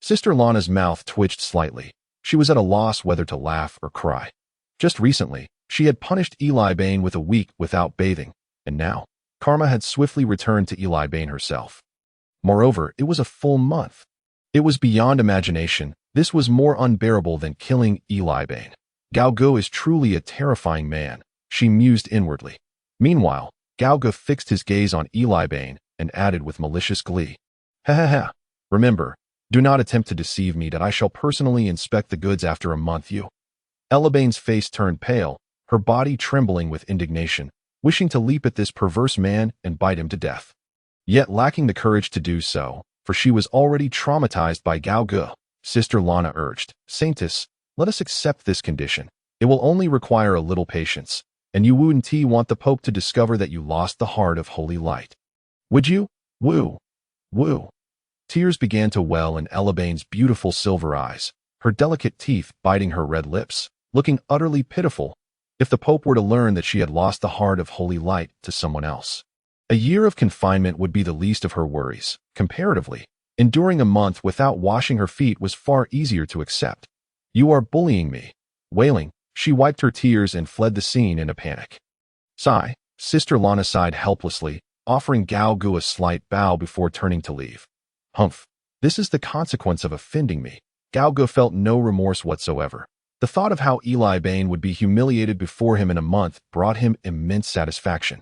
Sister Lana's mouth twitched slightly. She was at a loss whether to laugh or cry. Just recently, she had punished Eli Bane with a week without bathing, and now, karma had swiftly returned to Eli Bane herself. Moreover, it was a full month. It was beyond imagination. This was more unbearable than killing Eli Bane. Gao Gu is truly a terrifying man, she mused inwardly. Meanwhile, Gao Gu fixed his gaze on Eli Bane and added with malicious glee. Ha ha ha. Remember, do not attempt to deceive me that I shall personally inspect the goods after a month. Eli Bane's face turned pale, her body trembling with indignation, wishing to leap at this perverse man and bite him to death. Yet lacking the courage to do so, for she was already traumatized by Gao Gu. Sister Lana urged, Saintess, let us accept this condition. It will only require a little patience. And you wouldn't want the Pope to discover that you lost the heart of holy light. Would you? Woo. Woo. Tears began to well in Eli Bane's beautiful silver eyes, her delicate teeth biting her red lips, looking utterly pitiful. If the Pope were to learn that she had lost the heart of holy light to someone else. A year of confinement would be the least of her worries. Comparatively, enduring a month without washing her feet was far easier to accept. You are bullying me. Wailing, she wiped her tears and fled the scene in a panic. Sigh, Sister Lana sighed helplessly, offering Gao Gu a slight bow before turning to leave. Humph, this is the consequence of offending me. Gao Gu felt no remorse whatsoever. The thought of how Eli Bane would be humiliated before him in a month brought him immense satisfaction.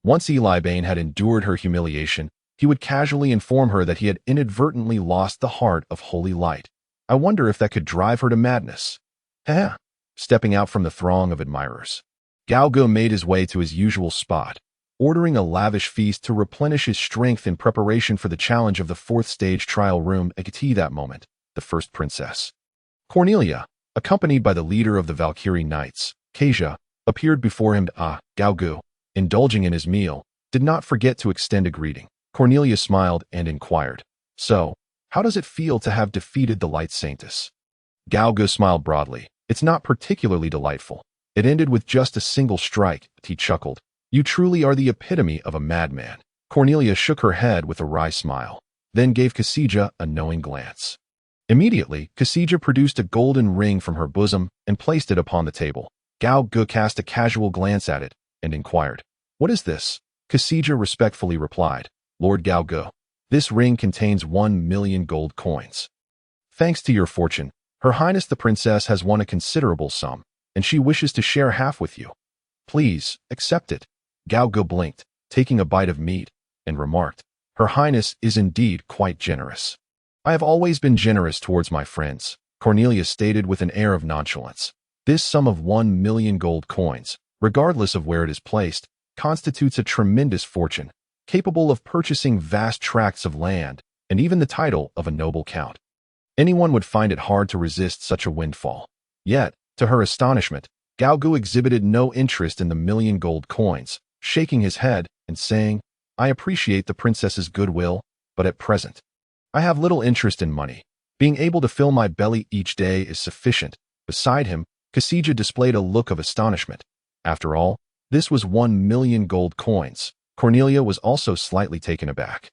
Once Eli Bane had endured her humiliation, he would casually inform her that he had inadvertently lost the heart of holy light. I wonder if that could drive her to madness. Ha! Stepping out from the throng of admirers, Gao Gu made his way to his usual spot, ordering a lavish feast to replenish his strength in preparation for the challenge of the fourth stage trial room. At that moment, the first princess, Cornelia, accompanied by the leader of the Valkyrie Knights, Kasia, appeared before him. Gao Gu, indulging in his meal, did not forget to extend a greeting. Cornelia smiled and inquired, So, how does it feel to have defeated the Light Saintess? Gao Gu smiled broadly. It's not particularly delightful. It ended with just a single strike, he chuckled. You truly are the epitome of a madman. Cornelia shook her head with a wry smile, then gave Kasia a knowing glance. Immediately, Kasia produced a golden ring from her bosom and placed it upon the table. Gao Gu cast a casual glance at it and inquired, What is this? Kasia respectfully replied, Lord Gao Gu, this ring contains 1,000,000 gold coins. Thanks to your fortune, Her Highness the Princess has won a considerable sum, and she wishes to share half with you. Please, accept it. Gao Gu blinked, taking a bite of meat, and remarked, Her Highness is indeed quite generous. I have always been generous towards my friends, Cornelia stated with an air of nonchalance. This sum of 1,000,000 gold coins, regardless of where it is placed, constitutes a tremendous fortune, capable of purchasing vast tracts of land, and even the title of a noble count. Anyone would find it hard to resist such a windfall. Yet, to her astonishment, Gaogu exhibited no interest in the 1,000,000 gold coins, shaking his head and saying, "I appreciate the princess's goodwill, but at present, I have little interest in money. Being able to fill my belly each day is sufficient." Beside him, Kasija displayed a look of astonishment. After all, this was 1,000,000 gold coins. Cornelia was also slightly taken aback.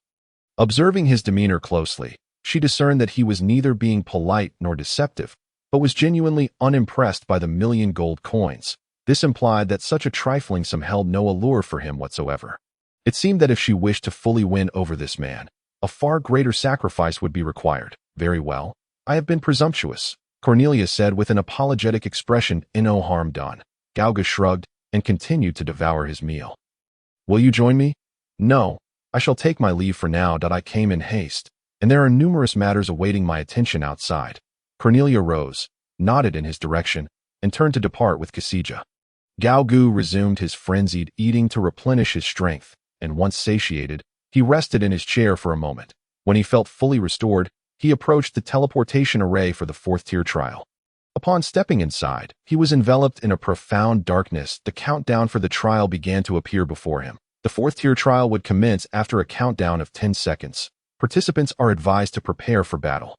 Observing his demeanor closely, she discerned that he was neither being polite nor deceptive, but was genuinely unimpressed by the 1,000,000 gold coins. This implied that such a trifling sum held no allure for him whatsoever. It seemed that if she wished to fully win over this man, a far greater sacrifice would be required. "Very well, I have been presumptuous," Cornelia said with an apologetic expression. "No harm done." Gaogu shrugged and continued to devour his meal. "Will you join me?" "No, I shall take my leave for now. I came in haste, and there are numerous matters awaiting my attention outside." Cornelia rose, nodded in his direction, and turned to depart with Kasija. Gaogu resumed his frenzied eating to replenish his strength, and once satiated, he rested in his chair for a moment. When he felt fully restored, he approached the teleportation array for the 4th-tier trial. Upon stepping inside, he was enveloped in a profound darkness. The countdown for the trial began to appear before him. The 4th-tier trial would commence after a countdown of 10 seconds. Participants are advised to prepare for battle.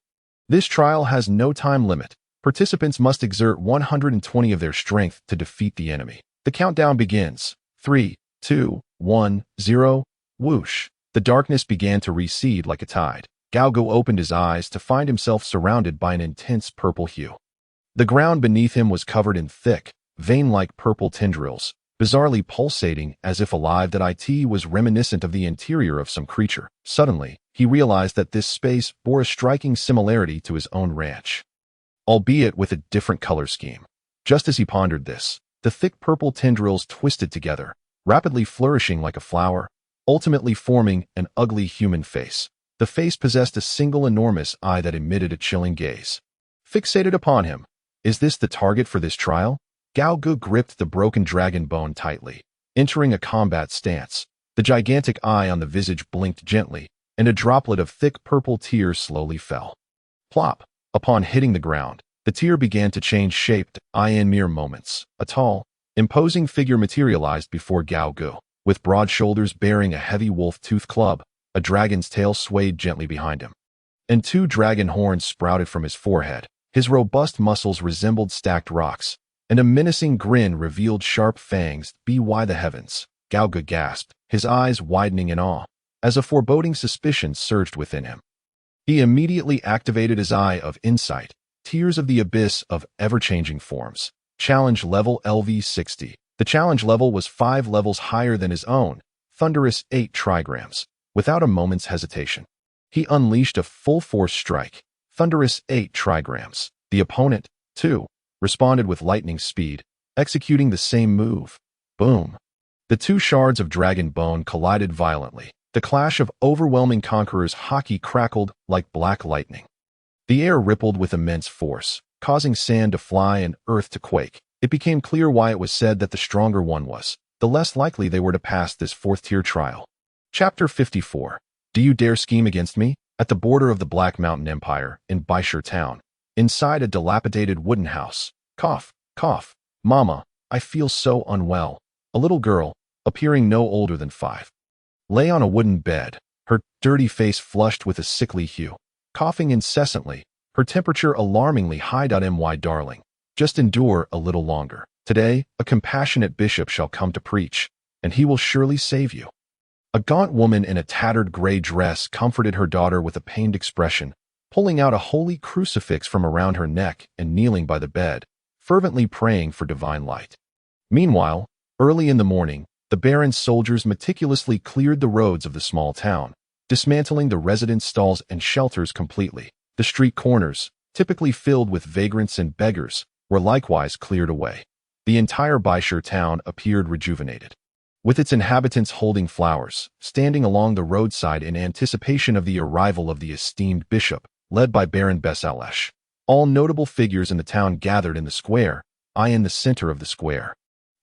This trial has no time limit. Participants must exert 120 of their strength to defeat the enemy. The countdown begins. 3, 2, 1, 0. Whoosh. The darkness began to recede like a tide. Gaogu opened his eyes to find himself surrounded by an intense purple hue. The ground beneath him was covered in thick, vein-like purple tendrils, bizarrely pulsating as if alive. That it was reminiscent of the interior of some creature. Suddenly, he realized that this space bore a striking similarity to his own ranch, albeit with a different color scheme. Just as he pondered this, the thick purple tendrils twisted together, rapidly flourishing like a flower, ultimately forming an ugly human face. The face possessed a single enormous eye that emitted a chilling gaze, fixated upon him. Is this the target for this trial? Gaogu gripped the broken dragon bone tightly, entering a combat stance. The gigantic eye on the visage blinked gently, and a droplet of thick purple tears slowly fell. Plop! Upon hitting the ground, the tear began to change shape. In mere moments, a tall, imposing figure materialized before Gaogu, with broad shoulders bearing a heavy wolf-tooth club. A dragon's tail swayed gently behind him, and 2 dragon horns sprouted from his forehead. His robust muscles resembled stacked rocks, and a menacing grin revealed sharp fangs. "By the heavens!" Gaogu gasped, his eyes widening in awe, as a foreboding suspicion surged within him. He immediately activated his eye of insight, tears of the abyss of ever-changing forms. Challenge level LV60. The challenge level was 5 levels higher than his own, thunderous 8 trigrams. Without a moment's hesitation, he unleashed a full-force strike, thunderous 8 trigrams. The opponent, too, responded with lightning speed, executing the same move. Boom! The 2 shards of dragon bone collided violently. The clash of overwhelming conquerors' haki crackled like black lightning. The air rippled with immense force, causing sand to fly and earth to quake. It became clear why it was said that the stronger one was, the less likely they were to pass this 4th-tier trial. Chapter 54. Do you dare scheme against me? At the border of the Black Mountain Empire, in Baishur town, inside a dilapidated wooden house. Cough, cough. "Mama, I feel so unwell." A little girl, appearing no older than 5, lay on a wooden bed, her dirty face flushed with a sickly hue, coughing incessantly, her temperature alarmingly high. My darling, just endure a little longer. Today, a compassionate bishop shall come to preach, and he will surely save you. A gaunt woman in a tattered gray dress comforted her daughter with a pained expression, pulling out a holy crucifix from around her neck and kneeling by the bed, fervently praying for divine light. Meanwhile, early in the morning, the Baron's soldiers meticulously cleared the roads of the small town, dismantling the residence stalls and shelters completely. The street corners, typically filled with vagrants and beggars, were likewise cleared away. The entire Baishur town appeared rejuvenated, with its inhabitants holding flowers, standing along the roadside in anticipation of the arrival of the esteemed bishop, led by Baron Besalesh. All notable figures in the town gathered in the square, in the center of the square.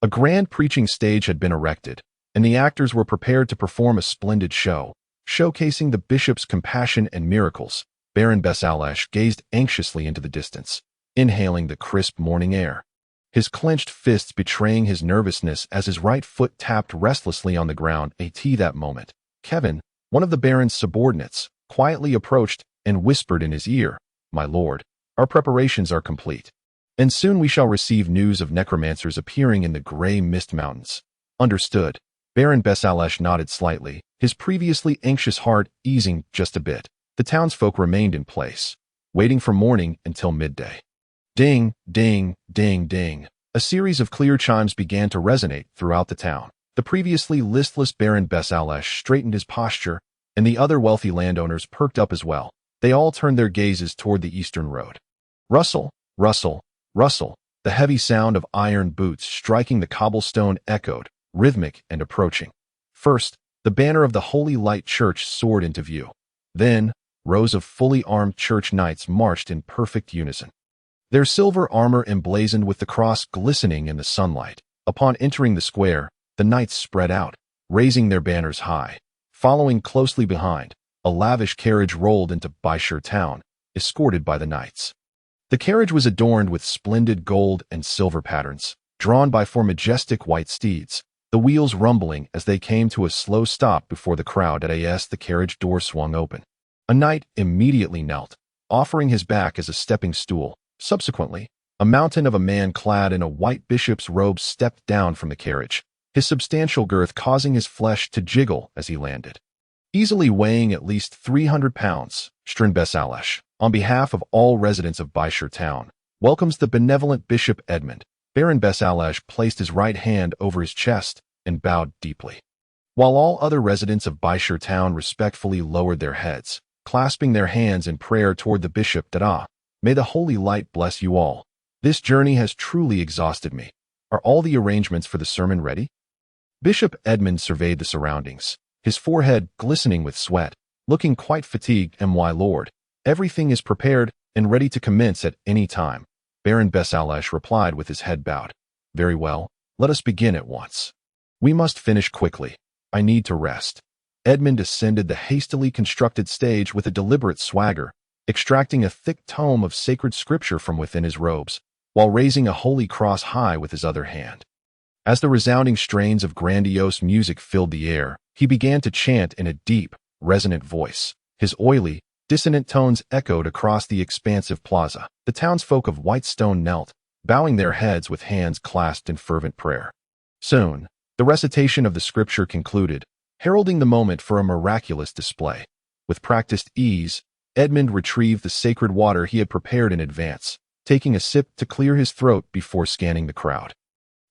A grand preaching stage had been erected, and the actors were prepared to perform a splendid show, showcasing the bishop's compassion and miracles. Baron Besalesh gazed anxiously into the distance, inhaling the crisp morning air. his clenched fists betraying his nervousness as his right foot tapped restlessly on the ground. At that moment, Kevin, one of the Baron's subordinates, quietly approached and whispered in his ear, "My lord, our preparations are complete, and soon we shall receive news of necromancers appearing in the gray mist mountains." Understood. Baron Besalesh nodded slightly, his previously anxious heart easing just a bit. The townsfolk remained in place, waiting for morning until midday. Ding, ding, ding, ding. A series of clear chimes began to resonate throughout the town. The previously listless Baron Besalesh straightened his posture, and the other wealthy landowners perked up as well. They all turned their gazes toward the eastern road. Rustle, rustle, rustle. The heavy sound of iron boots striking the cobblestone echoed, rhythmic and approaching. First, the banner of the Holy Light Church soared into view. Then, rows of fully armed church knights marched in perfect unison, their silver armor emblazoned with the cross glistening in the sunlight. Upon entering the square, the knights spread out, raising their banners high. Following closely behind, a lavish carriage rolled into Azure town, escorted by the knights. The carriage was adorned with splendid gold and silver patterns, drawn by four majestic white steeds, the wheels rumbling as they came to a slow stop before the crowd. As the carriage door swung open, a knight immediately knelt, offering his back as a stepping stool. Subsequently, a mountain of a man clad in a white bishop's robe stepped down from the carriage, his substantial girth causing his flesh to jiggle as he landed. Easily weighing at least 300 pounds, Stern Besalesh, on behalf of all residents of Azure town, welcomes the benevolent Bishop Edmund. Baron Besalesh placed his right hand over his chest and bowed deeply, while all other residents of Azure town respectfully lowered their heads, clasping their hands in prayer toward the bishop. Dada, may the holy light bless you all. This journey has truly exhausted me. Are all the arrangements for the sermon ready? Bishop Edmund surveyed the surroundings, his forehead glistening with sweat, looking quite fatigued. My lord, everything is prepared and ready to commence at any time. Baron Besalesh replied with his head bowed. Very well, let us begin at once. We must finish quickly. I need to rest. Edmund ascended the hastily constructed stage with a deliberate swagger, extracting a thick tome of sacred scripture from within his robes, while raising a holy cross high with his other hand. As the resounding strains of grandiose music filled the air, he began to chant in a deep, resonant voice. His oily, dissonant tones echoed across the expansive plaza. The townsfolk of Whitestone knelt, bowing their heads with hands clasped in fervent prayer. Soon, the recitation of the scripture concluded, heralding the moment for a miraculous display. With practiced ease, Edmund retrieved the sacred water he had prepared in advance, taking a sip to clear his throat before scanning the crowd,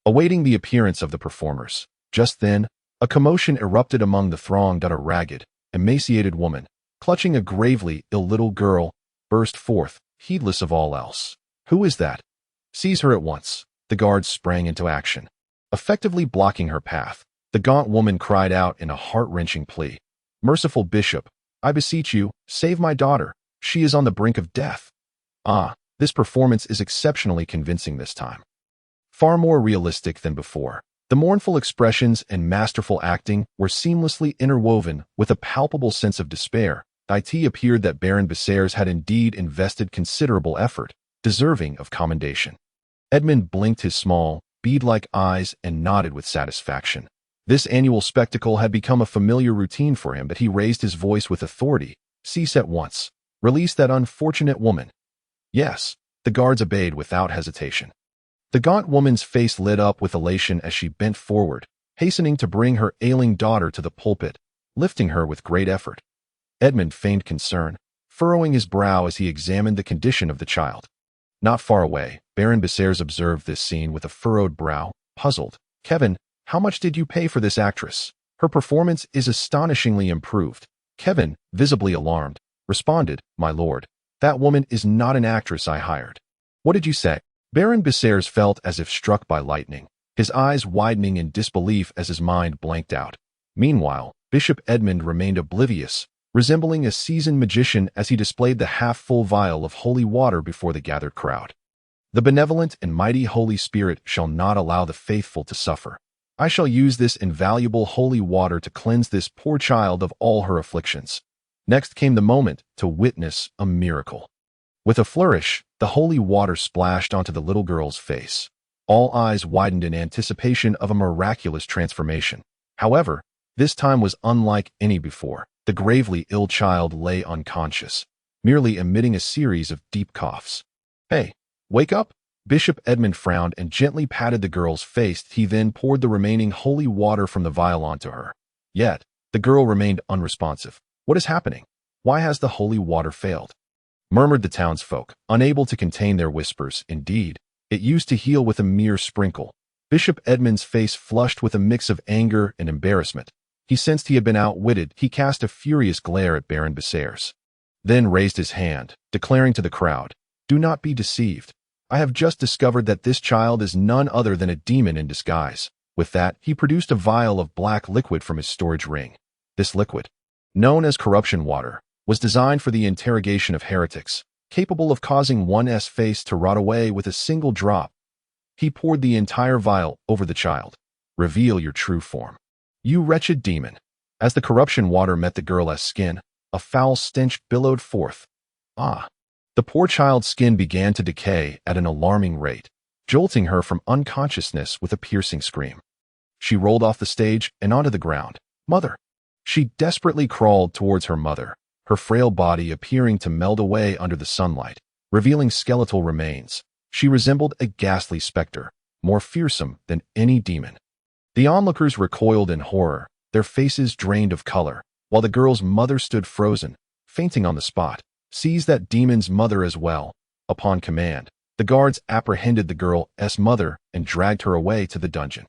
awaiting the appearance of the performers. Just then, a commotion erupted among the throng. A ragged, emaciated woman, clutching a gravely ill little girl, burst forth, heedless of all else. Who is that? Seize her at once. The guards sprang into action, effectively blocking her path. The gaunt woman cried out in a heart-wrenching plea. Merciful bishop, I beseech you, save my daughter. She is on the brink of death. Ah, this performance is exceptionally convincing this time. Far more realistic than before. The mournful expressions and masterful acting were seamlessly interwoven with a palpable sense of despair. It appeared that Baron Besalesh had indeed invested considerable effort, deserving of commendation. Edmund blinked his small, bead-like eyes and nodded with satisfaction. This annual spectacle had become a familiar routine for him, but he raised his voice with authority. Cease at once. Release that unfortunate woman. Yes, the guards obeyed without hesitation. The gaunt woman's face lit up with elation as she bent forward, hastening to bring her ailing daughter to the pulpit, lifting her with great effort. Edmund feigned concern, furrowing his brow as he examined the condition of the child. Not far away, Baron Besalesh observed this scene with a furrowed brow, puzzled. Kevin, how much did you pay for this actress? Her performance is astonishingly improved. Kevin, visibly alarmed, responded, My lord, that woman is not an actress I hired. What did you say? Baron Besalesh felt as if struck by lightning, his eyes widening in disbelief as his mind blanked out. Meanwhile, Bishop Edmund remained oblivious, resembling a seasoned magician as he displayed the half-full vial of holy water before the gathered crowd. The benevolent and mighty Holy Spirit shall not allow the faithful to suffer. I shall use this invaluable holy water to cleanse this poor child of all her afflictions. Next came the moment to witness a miracle. With a flourish, the holy water splashed onto the little girl's face. All eyes widened in anticipation of a miraculous transformation. However, this time was unlike any before. The gravely ill child lay unconscious, merely emitting a series of deep coughs. "Hey, wake up!" Bishop Edmund frowned and gently patted the girl's face. He then poured the remaining holy water from the vial onto her. Yet, the girl remained unresponsive. "What is happening? Why has the holy water failed?" murmured the townsfolk, unable to contain their whispers. Indeed, it used to heal with a mere sprinkle. Bishop Edmund's face flushed with a mix of anger and embarrassment. He sensed he had been outwitted. He cast a furious glare at Baron Bessers, then raised his hand, declaring to the crowd, "Do not be deceived. I have just discovered that this child is none other than a demon in disguise." With that, he produced a vial of black liquid from his storage ring. This liquid, known as corruption water, was designed for the interrogation of heretics, capable of causing one's face to rot away with a single drop. He poured the entire vial over the child. "Reveal your true form, you wretched demon." As the corruption water met the girl's skin, a foul stench billowed forth. The poor child's skin began to decay at an alarming rate, jolting her from unconsciousness with a piercing scream. She rolled off the stage and onto the ground. "Mother!" She desperately crawled towards her mother, her frail body appearing to melt away under the sunlight, revealing skeletal remains. She resembled a ghastly specter, more fearsome than any demon. The onlookers recoiled in horror, their faces drained of color, while the girl's mother stood frozen, fainting on the spot. "Seize that demon's mother as well." Upon command, the guards apprehended the girl's mother and dragged her away to the dungeon.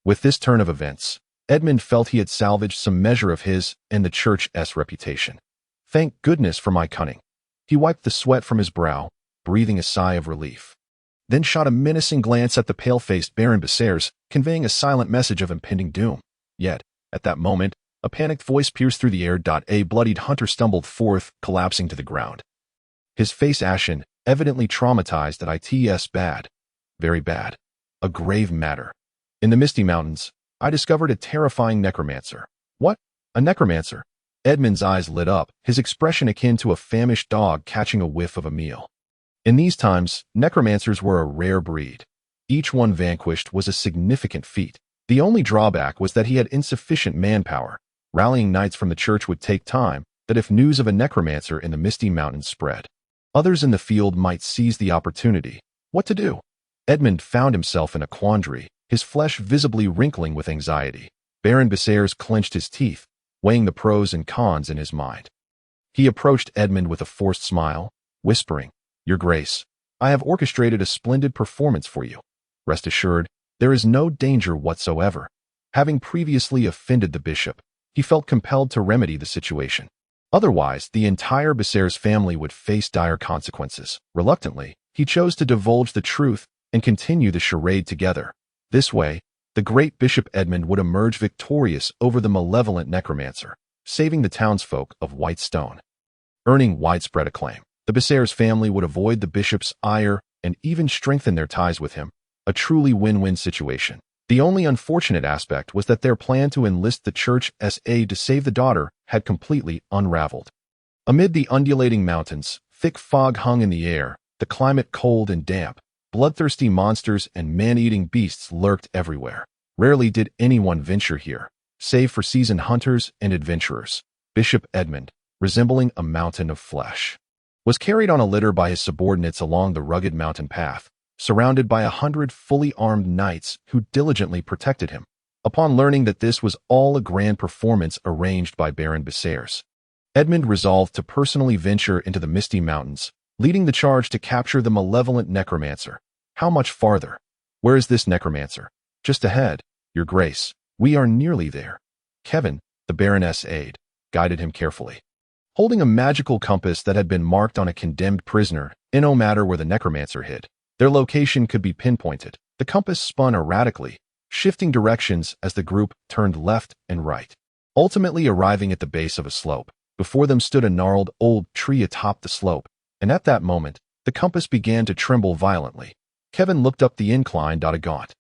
With this turn of events, Edmund felt he had salvaged some measure of his and the church's reputation. "Thank goodness for my cunning." He wiped the sweat from his brow, breathing a sigh of relief, then shot a menacing glance at the pale-faced Baron Bessers, conveying a silent message of impending doom. Yet, at that moment, a panicked voice pierced through the air. A bloodied hunter stumbled forth, collapsing to the ground. His face ashen, evidently traumatized at it's bad. Very bad. A grave matter. "In the Misty Mountains, I discovered a terrifying necromancer." "What? A necromancer?" Edmund's eyes lit up, his expression akin to a famished dog catching a whiff of a meal. In these times, necromancers were a rare breed. Each one vanquished was a significant feat. The only drawback was that he had insufficient manpower. Rallying knights from the church would take time, that if news of a necromancer in the Misty Mountains spread, others in the field might seize the opportunity. What to do? Edmund found himself in a quandary, his flesh visibly wrinkling with anxiety. Baron Bessers clenched his teeth, weighing the pros and cons in his mind. He approached Edmund with a forced smile, whispering, "Your Grace, I have orchestrated a splendid performance for you. Rest assured, there is no danger whatsoever." Having previously offended the bishop, he felt compelled to remedy the situation. Otherwise, the entire Bessers family would face dire consequences. Reluctantly, he chose to divulge the truth and continue the charade together. This way, the great Bishop Edmund would emerge victorious over the malevolent necromancer, saving the townsfolk of White Stone. Earning widespread acclaim, the Bessers family would avoid the bishop's ire and even strengthen their ties with him, a truly win-win situation. The only unfortunate aspect was that their plan to enlist the church's aid to save the daughter had completely unraveled. Amid the undulating mountains, thick fog hung in the air, the climate cold and damp. Bloodthirsty monsters and man-eating beasts lurked everywhere. Rarely did anyone venture here, save for seasoned hunters and adventurers. Bishop Edmund, resembling a mountain of flesh, was carried on a litter by his subordinates along the rugged mountain path, surrounded by 100 fully armed knights who diligently protected him. Upon learning that this was all a grand performance arranged by Baron Bessers, Edmund resolved to personally venture into the Misty Mountains, leading the charge to capture the malevolent necromancer. How much farther? Where is this necromancer? Just ahead, Your Grace. We are nearly there. Kevin, the Baroness' aide, guided him carefully. Holding a magical compass that had been marked on a condemned prisoner, no matter where the necromancer hid, their location could be pinpointed. The compass spun erratically, shifting directions as the group turned left and right, ultimately arriving at the base of a slope. Before them stood a gnarled old tree atop the slope, and at that moment, the compass began to tremble violently. Kevin looked up the incline. A gaunt,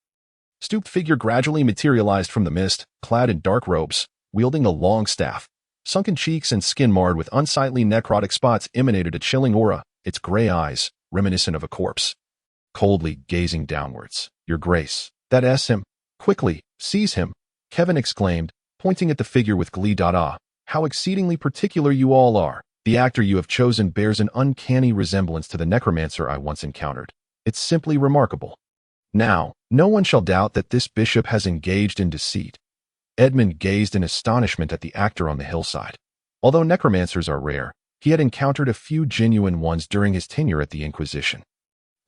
stooped figure gradually materialized from the mist, clad in dark robes, wielding a long staff. Sunken cheeks and skin marred with unsightly necrotic spots emanated a chilling aura, its gray eyes, reminiscent of a corpse, coldly gazing downwards. Your Grace, that's him. Quickly, seize him, Kevin exclaimed, pointing at the figure with glee. Ah, how exceedingly particular you all are. The actor you have chosen bears an uncanny resemblance to the necromancer I once encountered. It's simply remarkable. Now, no one shall doubt that this bishop has engaged in deceit. Edmund gazed in astonishment at the actor on the hillside. Although necromancers are rare, he had encountered a few genuine ones during his tenure at the Inquisition.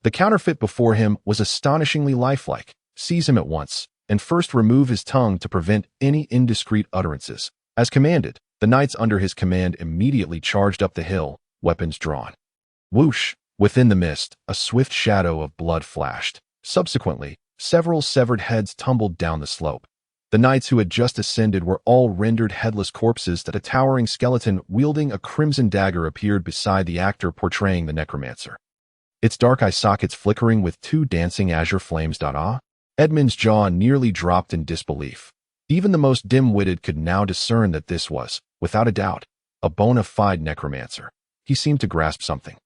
The counterfeit before him was astonishingly lifelike. Seize him at once, and first remove his tongue to prevent any indiscreet utterances. As commanded, the knights under his command immediately charged up the hill, weapons drawn. Whoosh! Within the mist, a swift shadow of blood flashed. Subsequently, several severed heads tumbled down the slope. The knights who had just ascended were all rendered headless corpses that a towering skeleton wielding a crimson dagger appeared beside the actor portraying the necromancer. Its dark eye sockets flickering with two dancing azure flames. Ah! Edmund's jaw nearly dropped in disbelief. Even the most dim-witted could now discern that this was, without a doubt, a bona fide necromancer. He seemed to grasp something.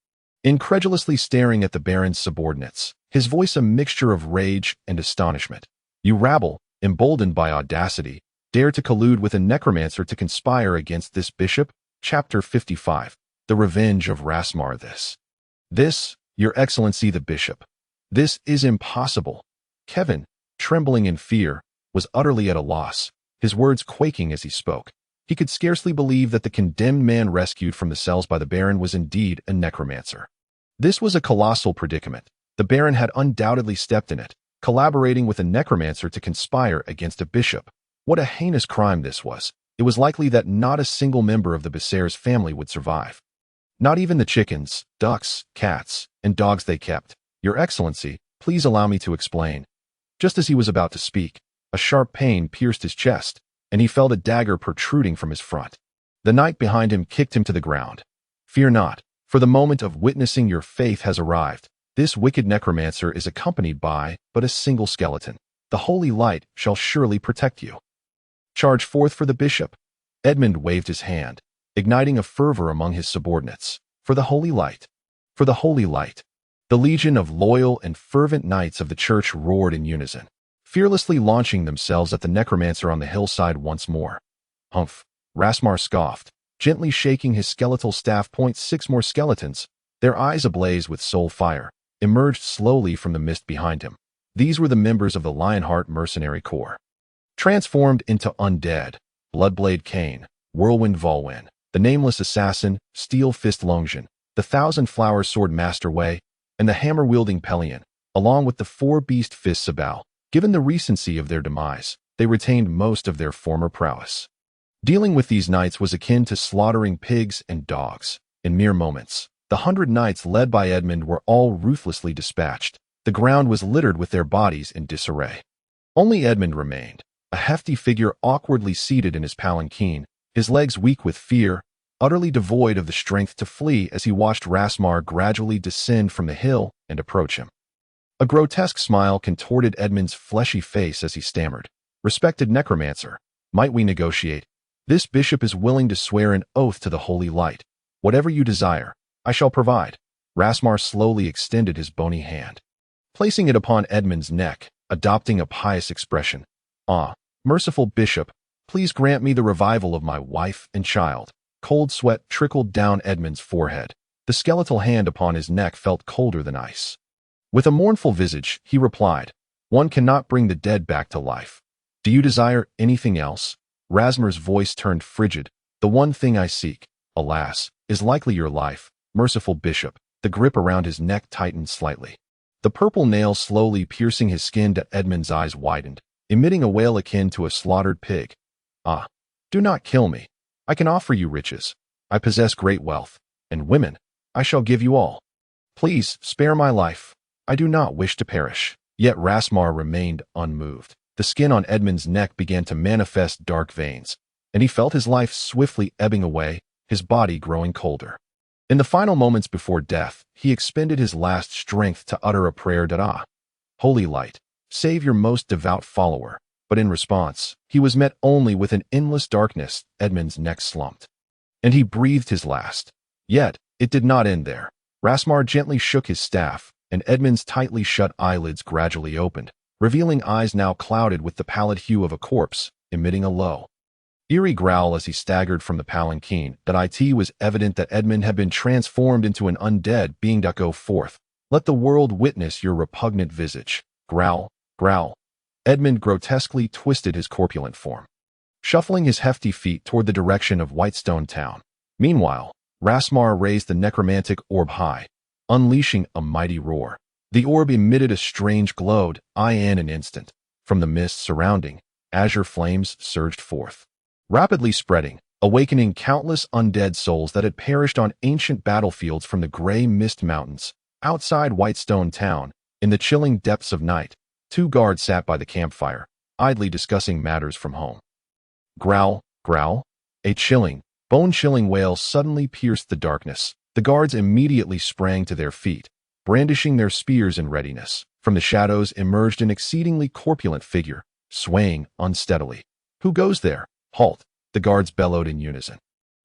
Incredulously staring at the Baron's subordinates, his voice a mixture of rage and astonishment. You rabble, emboldened by audacity, dare to collude with a necromancer to conspire against this bishop? Chapter 55. The Revenge of Rasmar. This, Your Excellency the Bishop. This is impossible. Kevin, trembling in fear, was utterly at a loss, his words quaking as he spoke. He could scarcely believe that the condemned man rescued from the cells by the Baron was indeed a necromancer. This was a colossal predicament. The Baron had undoubtedly stepped in it, collaborating with a necromancer to conspire against a bishop. What a heinous crime this was. It was likely that not a single member of the Bessairs family would survive. Not even the chickens, ducks, cats, and dogs they kept. Your Excellency, please allow me to explain. Just as he was about to speak, a sharp pain pierced his chest, and he felt a dagger protruding from his front. The knight behind him kicked him to the ground. Fear not, for the moment of witnessing your faith has arrived. This wicked necromancer is accompanied by but a single skeleton. The holy light shall surely protect you. Charge forth for the bishop. Edmund waved his hand, igniting a fervor among his subordinates. For the holy light. For the holy light. The legion of loyal and fervent knights of the church roared in unison, fearlessly launching themselves at the necromancer on the hillside once more. Humph! Rasmar scoffed, gently shaking his skeletal staff. 6 more skeletons, their eyes ablaze with soul fire, emerged slowly from the mist behind him. These were the members of the Lionheart Mercenary Corps. Transformed into undead, Bloodblade Cain, Whirlwind Volwyn, the Nameless Assassin, Steel Fist Longzhen, the Thousand-Flower Sword Master Wei, and the hammer-wielding Pelion, along with the 4 Beast Fist Sabal. Given the recency of their demise, they retained most of their former prowess. Dealing with these knights was akin to slaughtering pigs and dogs. In mere moments, the 100 knights led by Edmund were all ruthlessly dispatched. The ground was littered with their bodies in disarray. Only Edmund remained, a hefty figure awkwardly seated in his palanquin, his legs weak with fear, utterly devoid of the strength to flee as he watched Rasmar gradually descend from the hill and approach him. A grotesque smile contorted Edmund's fleshy face as he stammered. Respected necromancer, might we negotiate? This bishop is willing to swear an oath to the holy light. Whatever you desire, I shall provide. Rasmar slowly extended his bony hand, placing it upon Edmund's neck, adopting a pious expression. Ah, merciful bishop, please grant me the revival of my wife and child. Cold sweat trickled down Edmund's forehead. The skeletal hand upon his neck felt colder than ice. With a mournful visage, he replied, One cannot bring the dead back to life. Do you desire anything else? Rasmar's voice turned frigid. The one thing I seek, alas, is likely your life, merciful bishop. The grip around his neck tightened slightly. The purple nail slowly piercing his skin. Edmund's eyes widened, emitting a wail akin to a slaughtered pig. Ah, do not kill me. I can offer you riches. I possess great wealth, and women. I shall give you all. Please, spare my life. I do not wish to perish. Yet Rasmar remained unmoved. The skin on Edmund's neck began to manifest dark veins, and he felt his life swiftly ebbing away, his body growing colder. In the final moments before death, he expended his last strength to utter a prayer. Ah, holy light, save your most devout follower. But in response, he was met only with an endless darkness. Edmund's neck slumped, and he breathed his last. Yet, it did not end there. Rasmar gently shook his staff, and Edmund's tightly shut eyelids gradually opened, revealing eyes now clouded with the pallid hue of a corpse, emitting a low, eerie growl as he staggered from the palanquin. It was evident that Edmund had been transformed into an undead being. Go forth. Let the world witness your repugnant visage. Growl, growl. Edmund grotesquely twisted his corpulent form, shuffling his hefty feet toward the direction of Whitestone Town. Meanwhile, Rasmar raised the necromantic orb high, unleashing a mighty roar. The orb emitted a strange glow. In an instant, from the mist surrounding, azure flames surged forth, rapidly spreading, awakening countless undead souls that had perished on ancient battlefields from the gray mist mountains. Outside Whitestone Town, in the chilling depths of night, two guards sat by the campfire, idly discussing matters from home. Growl, growl. A chilling, bone-chilling wail suddenly pierced the darkness. The guards immediately sprang to their feet, brandishing their spears in readiness. From the shadows emerged an exceedingly corpulent figure, swaying unsteadily. Who goes there? Halt, the guards bellowed in unison.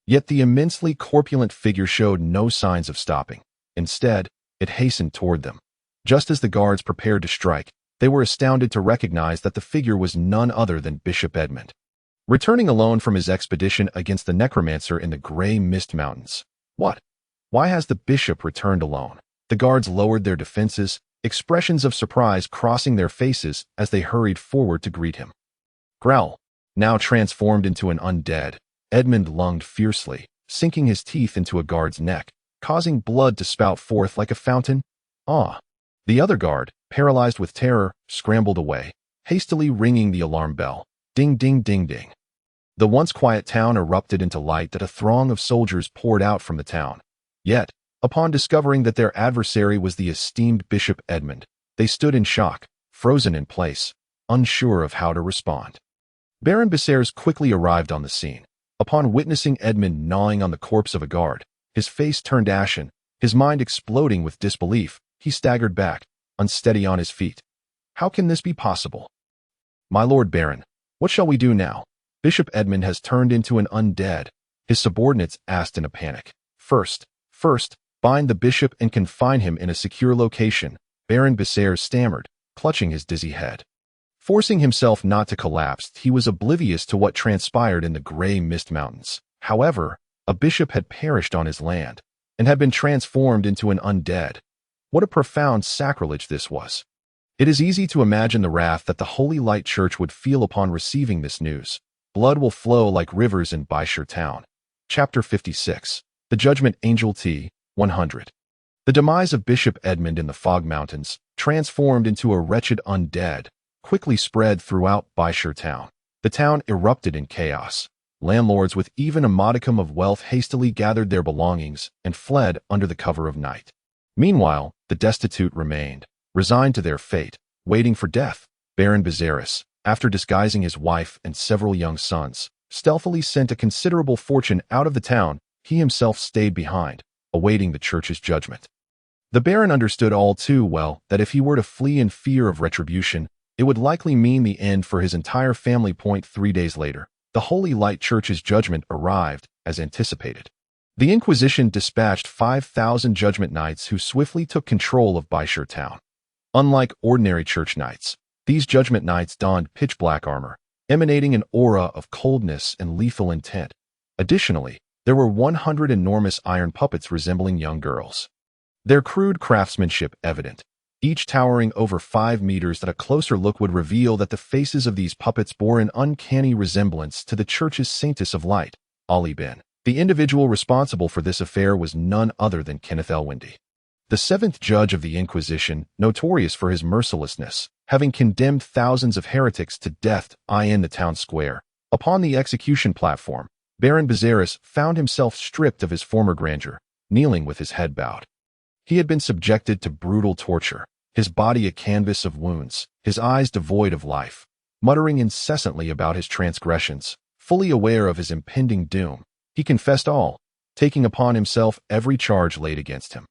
Yet the immensely corpulent figure showed no signs of stopping. Instead, it hastened toward them. Just as the guards prepared to strike, they were astounded to recognize that the figure was none other than Bishop Edmund, returning alone from his expedition against the necromancer in the gray mist mountains. What? Why has the bishop returned alone? The guards lowered their defenses, expressions of surprise crossing their faces as they hurried forward to greet him. Growl. Now transformed into an undead, Edmund lunged fiercely, sinking his teeth into a guard's neck, causing blood to spout forth like a fountain. Ah! The other guard, paralyzed with terror, scrambled away, hastily ringing the alarm bell. Ding, ding, ding, ding. The once quiet town erupted into light that a throng of soldiers poured out from the town. Yet, upon discovering that their adversary was the esteemed Bishop Edmund, they stood in shock, frozen in place, unsure of how to respond. Baron Viserys quickly arrived on the scene. Upon witnessing Edmund gnawing on the corpse of a guard, his face turned ashen, his mind exploding with disbelief. He staggered back, unsteady on his feet. How can this be possible? My lord Baron, what shall we do now? Bishop Edmund has turned into an undead, his subordinates asked in a panic. First, bind the bishop and confine him in a secure location, Baron Viserys stammered, clutching his dizzy head. Forcing himself not to collapse, he was oblivious to what transpired in the gray mist mountains. However, a bishop had perished on his land, and had been transformed into an undead. What a profound sacrilege this was. It is easy to imagine the wrath that the Holy Light Church would feel upon receiving this news. Blood will flow like rivers in Azure Town. Chapter 56. The Judgment Angel T. 100. The demise of Bishop Edmund in the Fog Mountains, transformed into a wretched undead, quickly spread throughout Azure Town. The town erupted in chaos. Landlords with even a modicum of wealth hastily gathered their belongings and fled under the cover of night. Meanwhile, the destitute remained, resigned to their fate, waiting for death. Baron Viserys, after disguising his wife and several young sons, stealthily sent a considerable fortune out of the town. He himself stayed behind, awaiting the church's judgment. The Baron understood all too well that if he were to flee in fear of retribution, it would likely mean the end for his entire family. 3 days later, the Holy Light Church's judgment arrived, as anticipated. The Inquisition dispatched 5,000 judgment knights who swiftly took control of Azure Town. Unlike ordinary church knights, these judgment knights donned pitch-black armor, emanating an aura of coldness and lethal intent. Additionally, there were 100 enormous iron puppets resembling young girls, their crude craftsmanship evident, each towering over 5 meters. That a closer look would reveal that the faces of these puppets bore an uncanny resemblance to the church's Saintess of Light, Ali Ben. The individual responsible for this affair was none other than Kenneth Elwindy, the seventh judge of the Inquisition, notorious for his mercilessness, having condemned thousands of heretics to death in the town square. Upon the execution platform, Baron Viserys found himself stripped of his former grandeur, kneeling with his head bowed. He had been subjected to brutal torture, his body a canvas of wounds, his eyes devoid of life, muttering incessantly about his transgressions. Fully aware of his impending doom, he confessed all, taking upon himself every charge laid against him.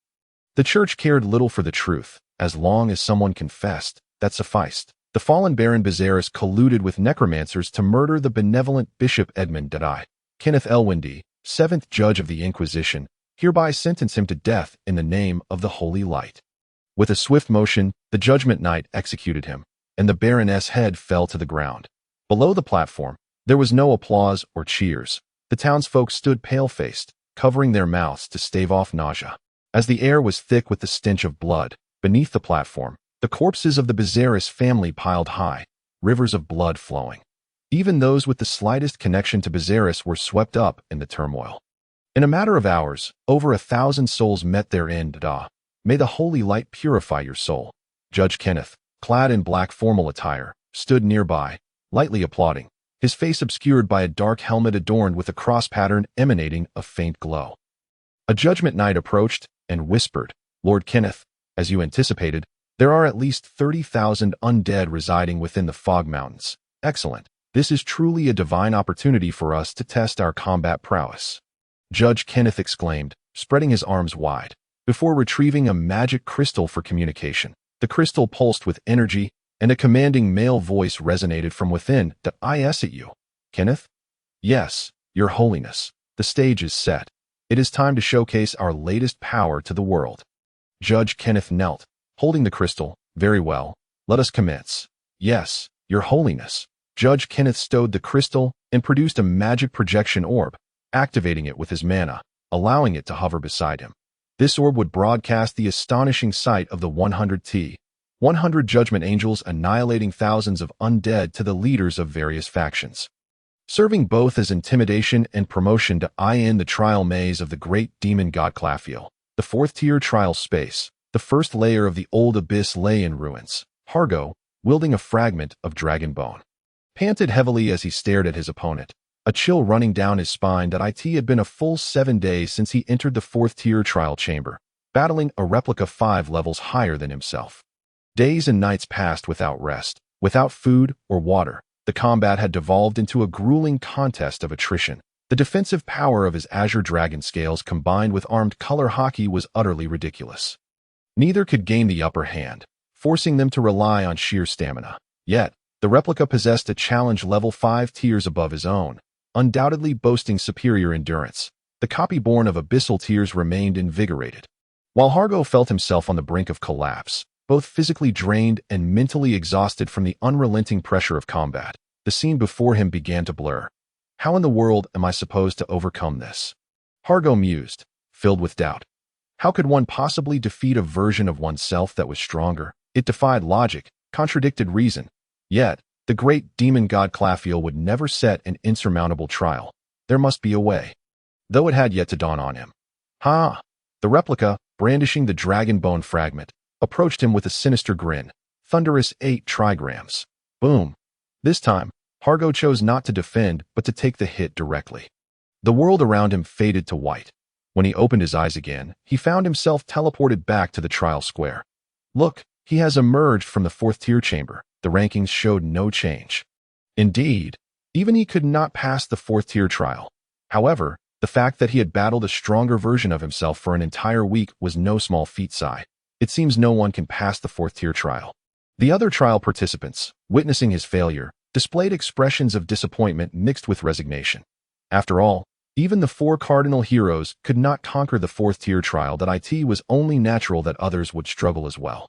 The church cared little for the truth. As long as someone confessed, that sufficed. The fallen Baron Viserys colluded with necromancers to murder the benevolent Bishop Edmund. Kenneth Elwindy, seventh judge of the Inquisition, hereby sentence him to death in the name of the Holy Light. With a swift motion, the Judgment Knight executed him, and the Baroness' head fell to the ground. Below the platform, there was no applause or cheers. The townsfolk stood pale-faced, covering their mouths to stave off nausea. As the air was thick with the stench of blood, beneath the platform, the corpses of the Bezeris family piled high, rivers of blood flowing. Even those with the slightest connection to Bezeris were swept up in the turmoil. In a matter of hours, over 1,000 souls met their end. May the holy light purify your soul. Judge Kenneth, clad in black formal attire, stood nearby, lightly applauding, his face obscured by a dark helmet adorned with a cross pattern emanating a faint glow. A Judgment Knight approached and whispered, "Lord Kenneth, as you anticipated, there are at least 30,000 undead residing within the Fog Mountains. Excellent. This is truly a divine opportunity for us to test our combat prowess." Judge Kenneth exclaimed, spreading his arms wide, before retrieving a magic crystal for communication. The crystal pulsed with energy, and a commanding male voice resonated from within. "Is it you, Kenneth?" "Yes, Your Holiness. The stage is set. It is time to showcase our latest power to the world." Judge Kenneth knelt, holding the crystal. "Very well. Let us commence." "Yes, Your Holiness." Judge Kenneth stowed the crystal and produced a magic projection orb, activating it with his mana, allowing it to hover beside him. This orb would broadcast the astonishing sight of the 100 judgment angels annihilating thousands of undead to the leaders of various factions, serving both as intimidation and promotion to in the trial maze of the great demon god Clafiel. The fourth-tier trial space, the first layer of the old abyss, lay in ruins. Hargo, wielding a fragment of dragon bone, panted heavily as he stared at his opponent, a chill running down his spine. It had been a full 7 days since he entered the fourth-tier trial chamber, battling a replica 5 levels higher than himself. Days and nights passed without rest, without food or water. The combat had devolved into a grueling contest of attrition. The defensive power of his Azure Dragon scales combined with armed color Haki was utterly ridiculous. Neither could gain the upper hand, forcing them to rely on sheer stamina. Yet, the replica possessed a challenge level 5 tiers above his own, undoubtedly boasting superior endurance. The copy born of abyssal tiers remained invigorated. While Hargo felt himself on the brink of collapse, both physically drained and mentally exhausted from the unrelenting pressure of combat, the scene before him began to blur. How in the world am I supposed to overcome this? Hargo mused, filled with doubt. How could one possibly defeat a version of oneself that was stronger? It defied logic, contradicted reason. Yet, the great demon god Clafiel would never set an insurmountable trial. There must be a way. Though it had yet to dawn on him. "Ha!" The replica, brandishing the dragon bone fragment, approached him with a sinister grin. Thunderous 8 trigrams. Boom. This time, Hargo chose not to defend but to take the hit directly. The world around him faded to white. When he opened his eyes again, he found himself teleported back to the trial square. Look, he has emerged from the fourth-tier chamber. The rankings showed no change. Indeed, even he could not pass the fourth-tier trial. However, the fact that he had battled a stronger version of himself for an entire week was no small feat. It seems no one can pass the fourth-tier trial. The other trial participants, witnessing his failure, displayed expressions of disappointment mixed with resignation. After all, even the 4 cardinal heroes could not conquer the fourth-tier trial. It was only natural that others would struggle as well.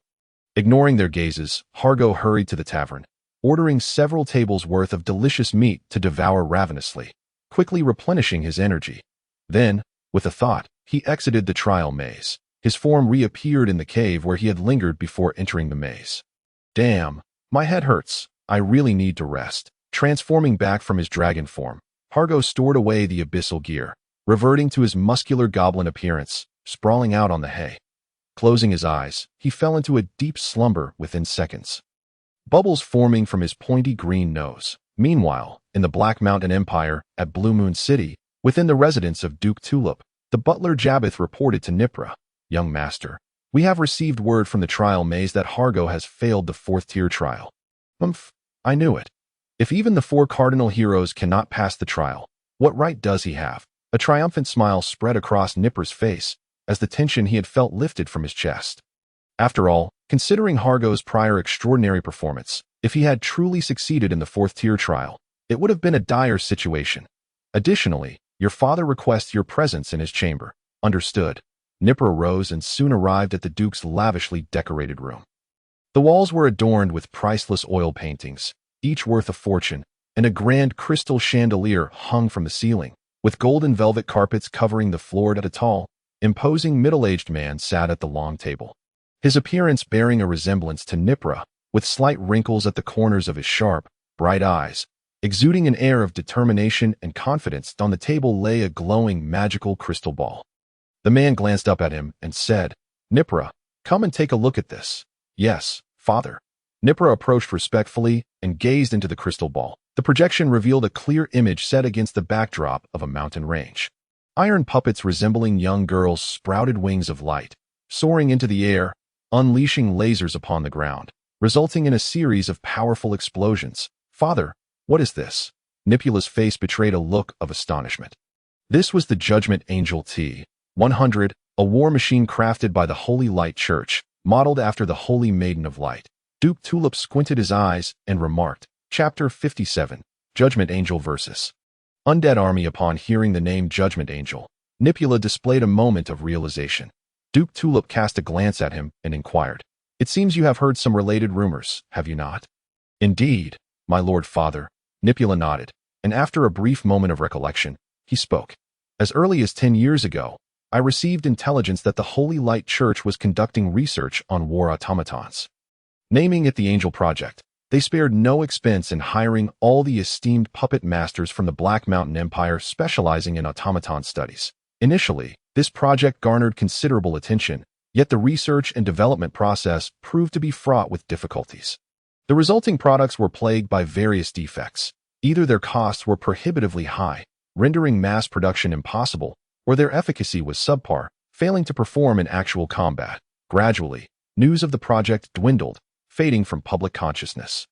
Ignoring their gazes, Hargo hurried to the tavern, ordering several tables worth of delicious meat to devour ravenously, quickly replenishing his energy. Then, with a thought, he exited the trial maze. His form reappeared in the cave where he had lingered before entering the maze. "Damn, my head hurts. I really need to rest." Transforming back from his dragon form, Hargo stored away the abyssal gear, reverting to his muscular goblin appearance, sprawling out on the hay. Closing his eyes, he fell into a deep slumber within seconds. Bubbles forming from his pointy green nose. Meanwhile, in the Black Mountain Empire, at Blue Moon City, within the residence of Duke Tulip, the butler Jabeth reported to Nipra, "Young master, we have received word from the trial maze that Hargo has failed the fourth-tier trial." "Humph, I knew it. If even the 4 cardinal heroes cannot pass the trial, what right does he have?" A triumphant smile spread across Nipra's face, as the tension he had felt lifted from his chest. After all, considering Hargo's prior extraordinary performance, if he had truly succeeded in the fourth-tier trial, it would have been a dire situation. Additionally, your father requests your presence in his chamber. Understood. Nipra rose and soon arrived at the Duke's lavishly decorated room. The walls were adorned with priceless oil paintings, each worth a fortune, and a grand crystal chandelier hung from the ceiling, with golden velvet carpets covering the floor. At a tall, imposing middle-aged man sat at the long table, his appearance bearing a resemblance to Nipra, with slight wrinkles at the corners of his sharp, bright eyes, exuding an air of determination and confidence. On the table lay a glowing magical crystal ball. The man glanced up at him and said, "Nipra, come and take a look at this." "Yes, father." Nipra approached respectfully and gazed into the crystal ball. The projection revealed a clear image set against the backdrop of a mountain range. Iron puppets resembling young girls sprouted wings of light, soaring into the air, unleashing lasers upon the ground, resulting in a series of powerful explosions. "Father, what is this?" Nipula's face betrayed a look of astonishment. This was the Judgment Angel T-100, a war machine crafted by the Holy Light Church, modeled after the Holy Maiden of Light. Duke Tulip squinted his eyes and remarked, Chapter 57, Judgment Angel vs. Undead Army. Upon hearing the name Judgment Angel, Nipula displayed a moment of realization. Duke Tulip cast a glance at him and inquired, "It seems you have heard some related rumors, have you not?" "Indeed, my lord father." Nipula nodded, and after a brief moment of recollection, he spoke. "As early as 10 years ago, I received intelligence that the Holy Light Church was conducting research on war automatons. Naming it the Angel Project, they spared no expense in hiring all the esteemed puppet masters from the Black Mountain Empire specializing in automaton studies. Initially, this project garnered considerable attention, yet the research and development process proved to be fraught with difficulties. The resulting products were plagued by various defects. Either their costs were prohibitively high, rendering mass production impossible, or their efficacy was subpar, failing to perform in actual combat. Gradually, news of the project dwindled, fading from public consciousness.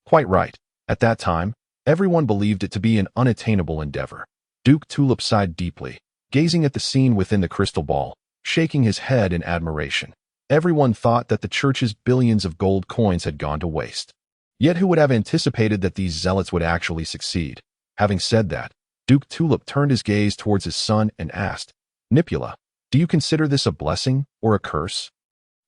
Quite right. At that time, everyone believed it to be an unattainable endeavor. Duke Tulip sighed deeply, gazing at the scene within the crystal ball, shaking his head in admiration. Everyone thought that the church's billions of gold coins had gone to waste. Yet who would have anticipated that these zealots would actually succeed? Having said that, Duke Tulip turned his gaze towards his son and asked, "Nipula, do you consider this a blessing or a curse?"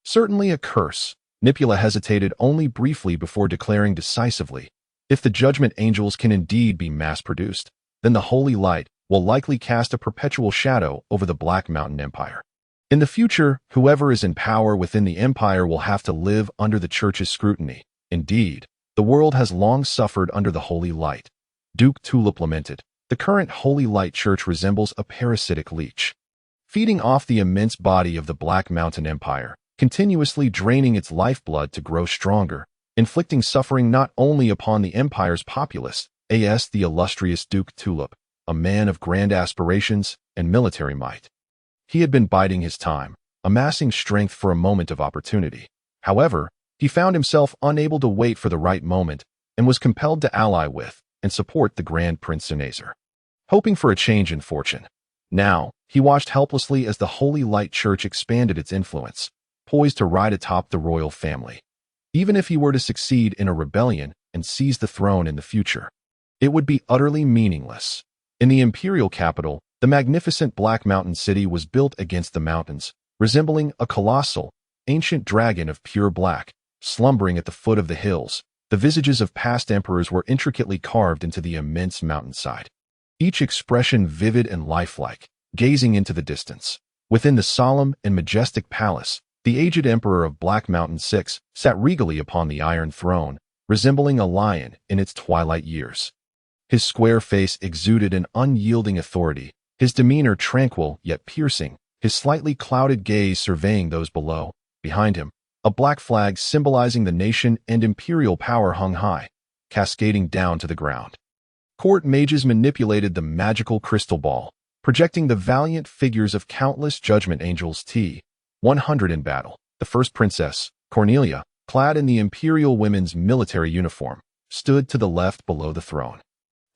"Certainly a curse." Nipula hesitated only briefly before declaring decisively, "If the Judgment Angels can indeed be mass-produced, then the Holy Light will likely cast a perpetual shadow over the Black Mountain Empire. In the future, whoever is in power within the Empire will have to live under the Church's scrutiny. Indeed, the world has long suffered under the Holy Light." Duke Tulip lamented, "The current Holy Light Church resembles a parasitic leech, feeding off the immense body of the Black Mountain Empire, continuously draining its lifeblood to grow stronger, inflicting suffering not only upon the Empire's populace, as the illustrious Duke Tulip, a man of grand aspirations and military might. He had been biding his time, amassing strength for a moment of opportunity. However, he found himself unable to wait for the right moment and was compelled to ally with and support the Grand Prince Senazar, hoping for a change in fortune. Now, he watched helplessly as the Holy Light Church expanded its influence, poised to ride atop the royal family. Even if he were to succeed in a rebellion and seize the throne in the future, it would be utterly meaningless. In the imperial capital, the magnificent Black Mountain City was built against the mountains, resembling a colossal, ancient dragon of pure black, slumbering at the foot of the hills. The visages of past emperors were intricately carved into the immense mountainside, each expression vivid and lifelike, gazing into the distance. Within the solemn and majestic palace, the aged emperor of Black Mountain 6 sat regally upon the iron throne, resembling a lion in its twilight years. His square face exuded an unyielding authority, his demeanor tranquil yet piercing, his slightly clouded gaze surveying those below. Behind him, a black flag symbolizing the nation and imperial power hung high, cascading down to the ground. Court mages manipulated the magical crystal ball, projecting the valiant figures of countless Judgment Angels T-100 in battle. The first princess, Cornelia, clad in the imperial women's military uniform, stood to the left below the throne.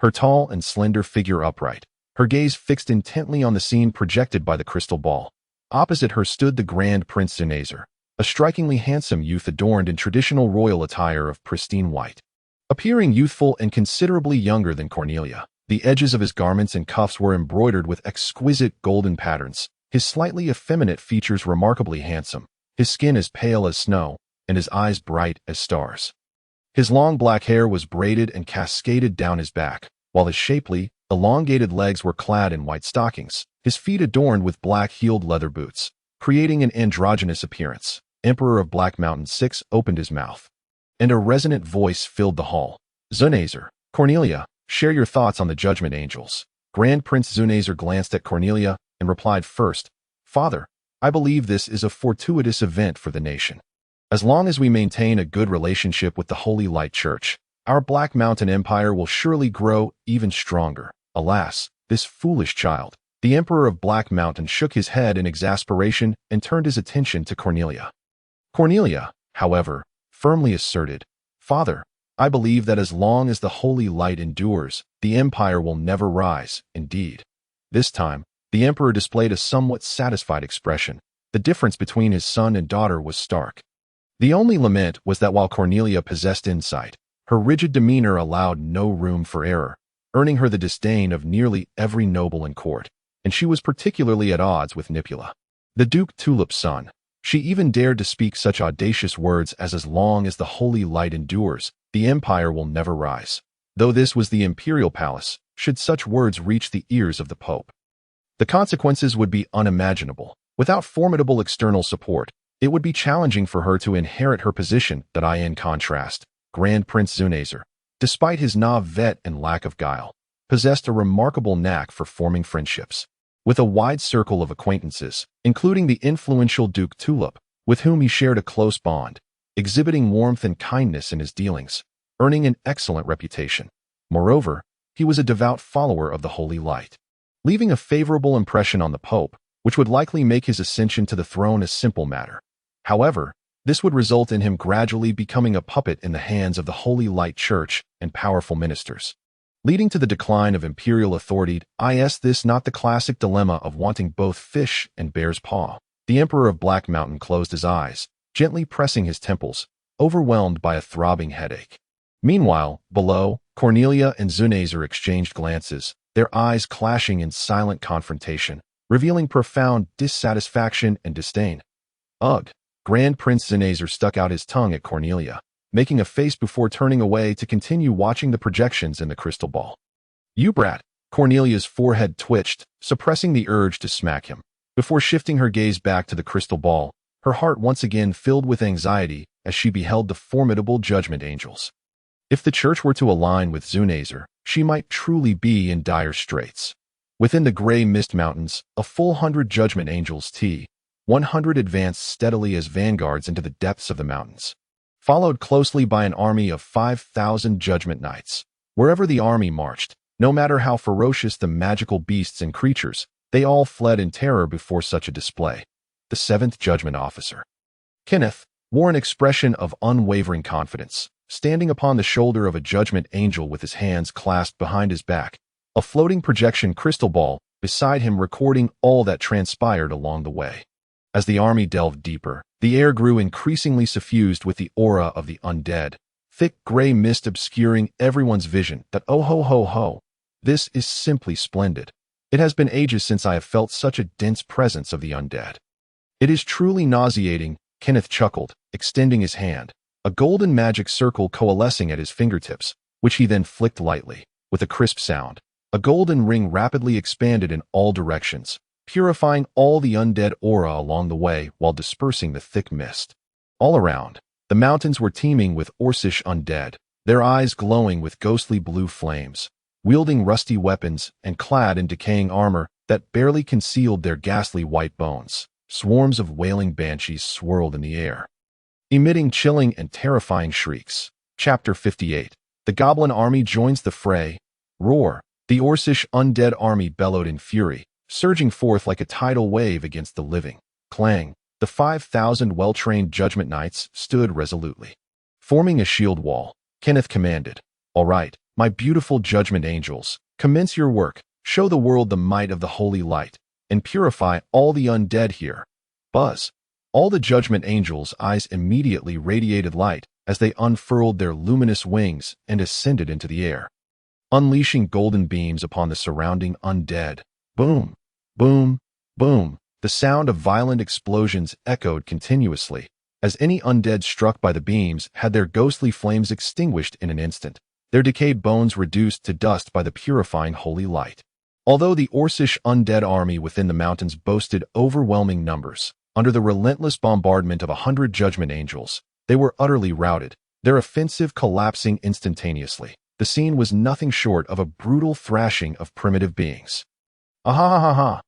Her tall and slender figure upright, her gaze fixed intently on the scene projected by the crystal ball. Opposite her stood the Grand Prince Senazar, a strikingly handsome youth adorned in traditional royal attire of pristine white. Appearing youthful and considerably younger than Cornelia, the edges of his garments and cuffs were embroidered with exquisite golden patterns, his slightly effeminate features remarkably handsome, his skin as pale as snow, and his eyes bright as stars. His long black hair was braided and cascaded down his back, while his shapely, elongated legs were clad in white stockings, his feet adorned with black-heeled leather boots, creating an androgynous appearance. Emperor of Black Mountain 6 opened his mouth, and a resonant voice filled the hall. Zunazer, Cornelia, share your thoughts on the judgment angels. Grand Prince Zunazer glanced at Cornelia and replied first, Father, I believe this is a fortuitous event for the nation. As long as we maintain a good relationship with the Holy Light Church, our Black Mountain Empire will surely grow even stronger. Alas, this foolish child. The Emperor of Black Mountain shook his head in exasperation and turned his attention to Cornelia. Cornelia, however, firmly asserted, Father, I believe that as long as the Holy Light endures, the Empire will never rise. Indeed. This time, the Emperor displayed a somewhat satisfied expression. The difference between his son and daughter was stark. The only lament was that while Cornelia possessed insight, her rigid demeanor allowed no room for error, earning her the disdain of nearly every noble in court, and she was particularly at odds with Nipula, the Duke Tulip's son. She even dared to speak such audacious words as long as the Holy Light endures, the Empire will never rise. Though this was the imperial palace, should such words reach the ears of the Pope, the consequences would be unimaginable. Without formidable external support, it would be challenging for her to inherit her position. In contrast, Grand Prince Zunazer, despite his naivete and lack of guile, possessed a remarkable knack for forming friendships. With a wide circle of acquaintances, including the influential Duke Tulip, with whom he shared a close bond, exhibiting warmth and kindness in his dealings, earning an excellent reputation. Moreover, he was a devout follower of the Holy Light, leaving a favorable impression on the Pope, which would likely make his ascension to the throne a simple matter. However, this would result in him gradually becoming a puppet in the hands of the Holy Light Church and powerful ministers, leading to the decline of imperial authority. Is this not the classic dilemma of wanting both fish and bear's paw? The Emperor of Black Mountain closed his eyes, gently pressing his temples, overwhelmed by a throbbing headache. Meanwhile, below, Cornelia and Zunazer exchanged glances, their eyes clashing in silent confrontation, revealing profound dissatisfaction and disdain. Ugh! Grand Prince Zunazer stuck out his tongue at Cornelia, making a face before turning away to continue watching the projections in the crystal ball. You brat! Cornelia's forehead twitched, suppressing the urge to smack him. Before shifting her gaze back to the crystal ball, her heart once again filled with anxiety as she beheld the formidable judgment angels. If the church were to align with Zunazer, she might truly be in dire straits. Within the gray mist mountains, a full 100 judgment angels T-100 advanced steadily as vanguards into the depths of the mountains, followed closely by an army of 5,000 judgment knights. Wherever the army marched, no matter how ferocious the magical beasts and creatures, they all fled in terror before such a display. The 7th judgment officer, Kenneth, wore an expression of unwavering confidence, standing upon the shoulder of a judgment angel with his hands clasped behind his back, a floating projection crystal ball beside him recording all that transpired along the way. As the army delved deeper, the air grew increasingly suffused with the aura of the undead, thick gray mist obscuring everyone's vision. Oh ho ho ho! This is simply splendid. It has been ages since I have felt such a dense presence of the undead. It is truly nauseating, Kenneth chuckled, extending his hand, a golden magic circle coalescing at his fingertips, which he then flicked lightly. With a crisp sound, a golden ring rapidly expanded in all directions, purifying all the undead aura along the way while dispersing the thick mist. All around, the mountains were teeming with Orcish undead, their eyes glowing with ghostly blue flames, wielding rusty weapons and clad in decaying armor that barely concealed their ghastly white bones. Swarms of wailing banshees swirled in the air, emitting chilling and terrifying shrieks. Chapter 58. The Goblin Army joins the fray. Roar! The Orcish undead army bellowed in fury, surging forth like a tidal wave against the living. Clang! The 5,000 well-trained judgment knights stood resolutely, forming a shield wall. Kenneth commanded, "All right, my beautiful judgment angels, commence your work, show the world the might of the holy light, and purify all the undead here." Buzz! All the judgment angels' eyes immediately radiated light as they unfurled their luminous wings and ascended into the air, unleashing golden beams upon the surrounding undead. Boom! Boom! Boom! The sound of violent explosions echoed continuously, as any undead struck by the beams had their ghostly flames extinguished in an instant, their decayed bones reduced to dust by the purifying holy light. Although the Orcish undead army within the mountains boasted overwhelming numbers, under the relentless bombardment of 100 judgment angels, they were utterly routed, their offensive collapsing instantaneously. The scene was nothing short of a brutal thrashing of primitive beings. Ahahaha!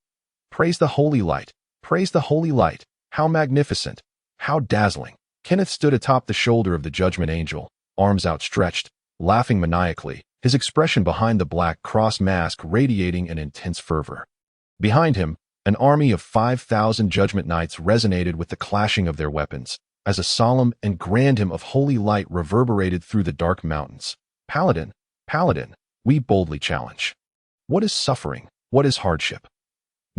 Praise the holy light! Praise the holy light! How magnificent! How dazzling! Kenneth stood atop the shoulder of the judgment angel, arms outstretched, laughing maniacally, his expression behind the black cross mask radiating an intense fervor. Behind him, an army of 5,000 judgment knights resonated with the clashing of their weapons, as a solemn and grand hymn of holy light reverberated through the dark mountains. Paladin, Paladin, we boldly challenge. What is suffering? What is hardship?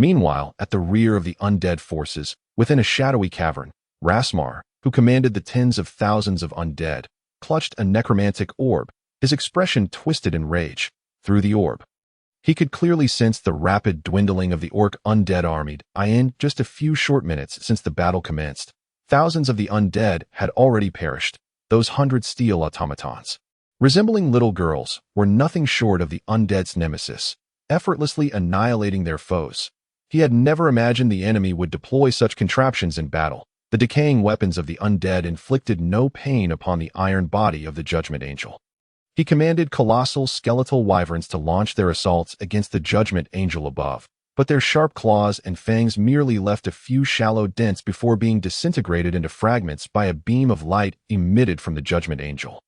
Meanwhile, at the rear of the undead forces, within a shadowy cavern, Rasmar, who commanded the tens of thousands of undead, clutched a necromantic orb, his expression twisted in rage. Through the orb, he could clearly sense the rapid dwindling of the orc undead army. In just a few short minutes since the battle commenced, thousands of the undead had already perished. Those 100 steel automatons, resembling little girls, were nothing short of the undead's nemesis, effortlessly annihilating their foes. He had never imagined the enemy would deploy such contraptions in battle. The decaying weapons of the undead inflicted no pain upon the iron body of the Judgment Angel. He commanded colossal skeletal wyverns to launch their assaults against the Judgment Angel above, but their sharp claws and fangs merely left a few shallow dents before being disintegrated into fragments by a beam of light emitted from the Judgment Angel.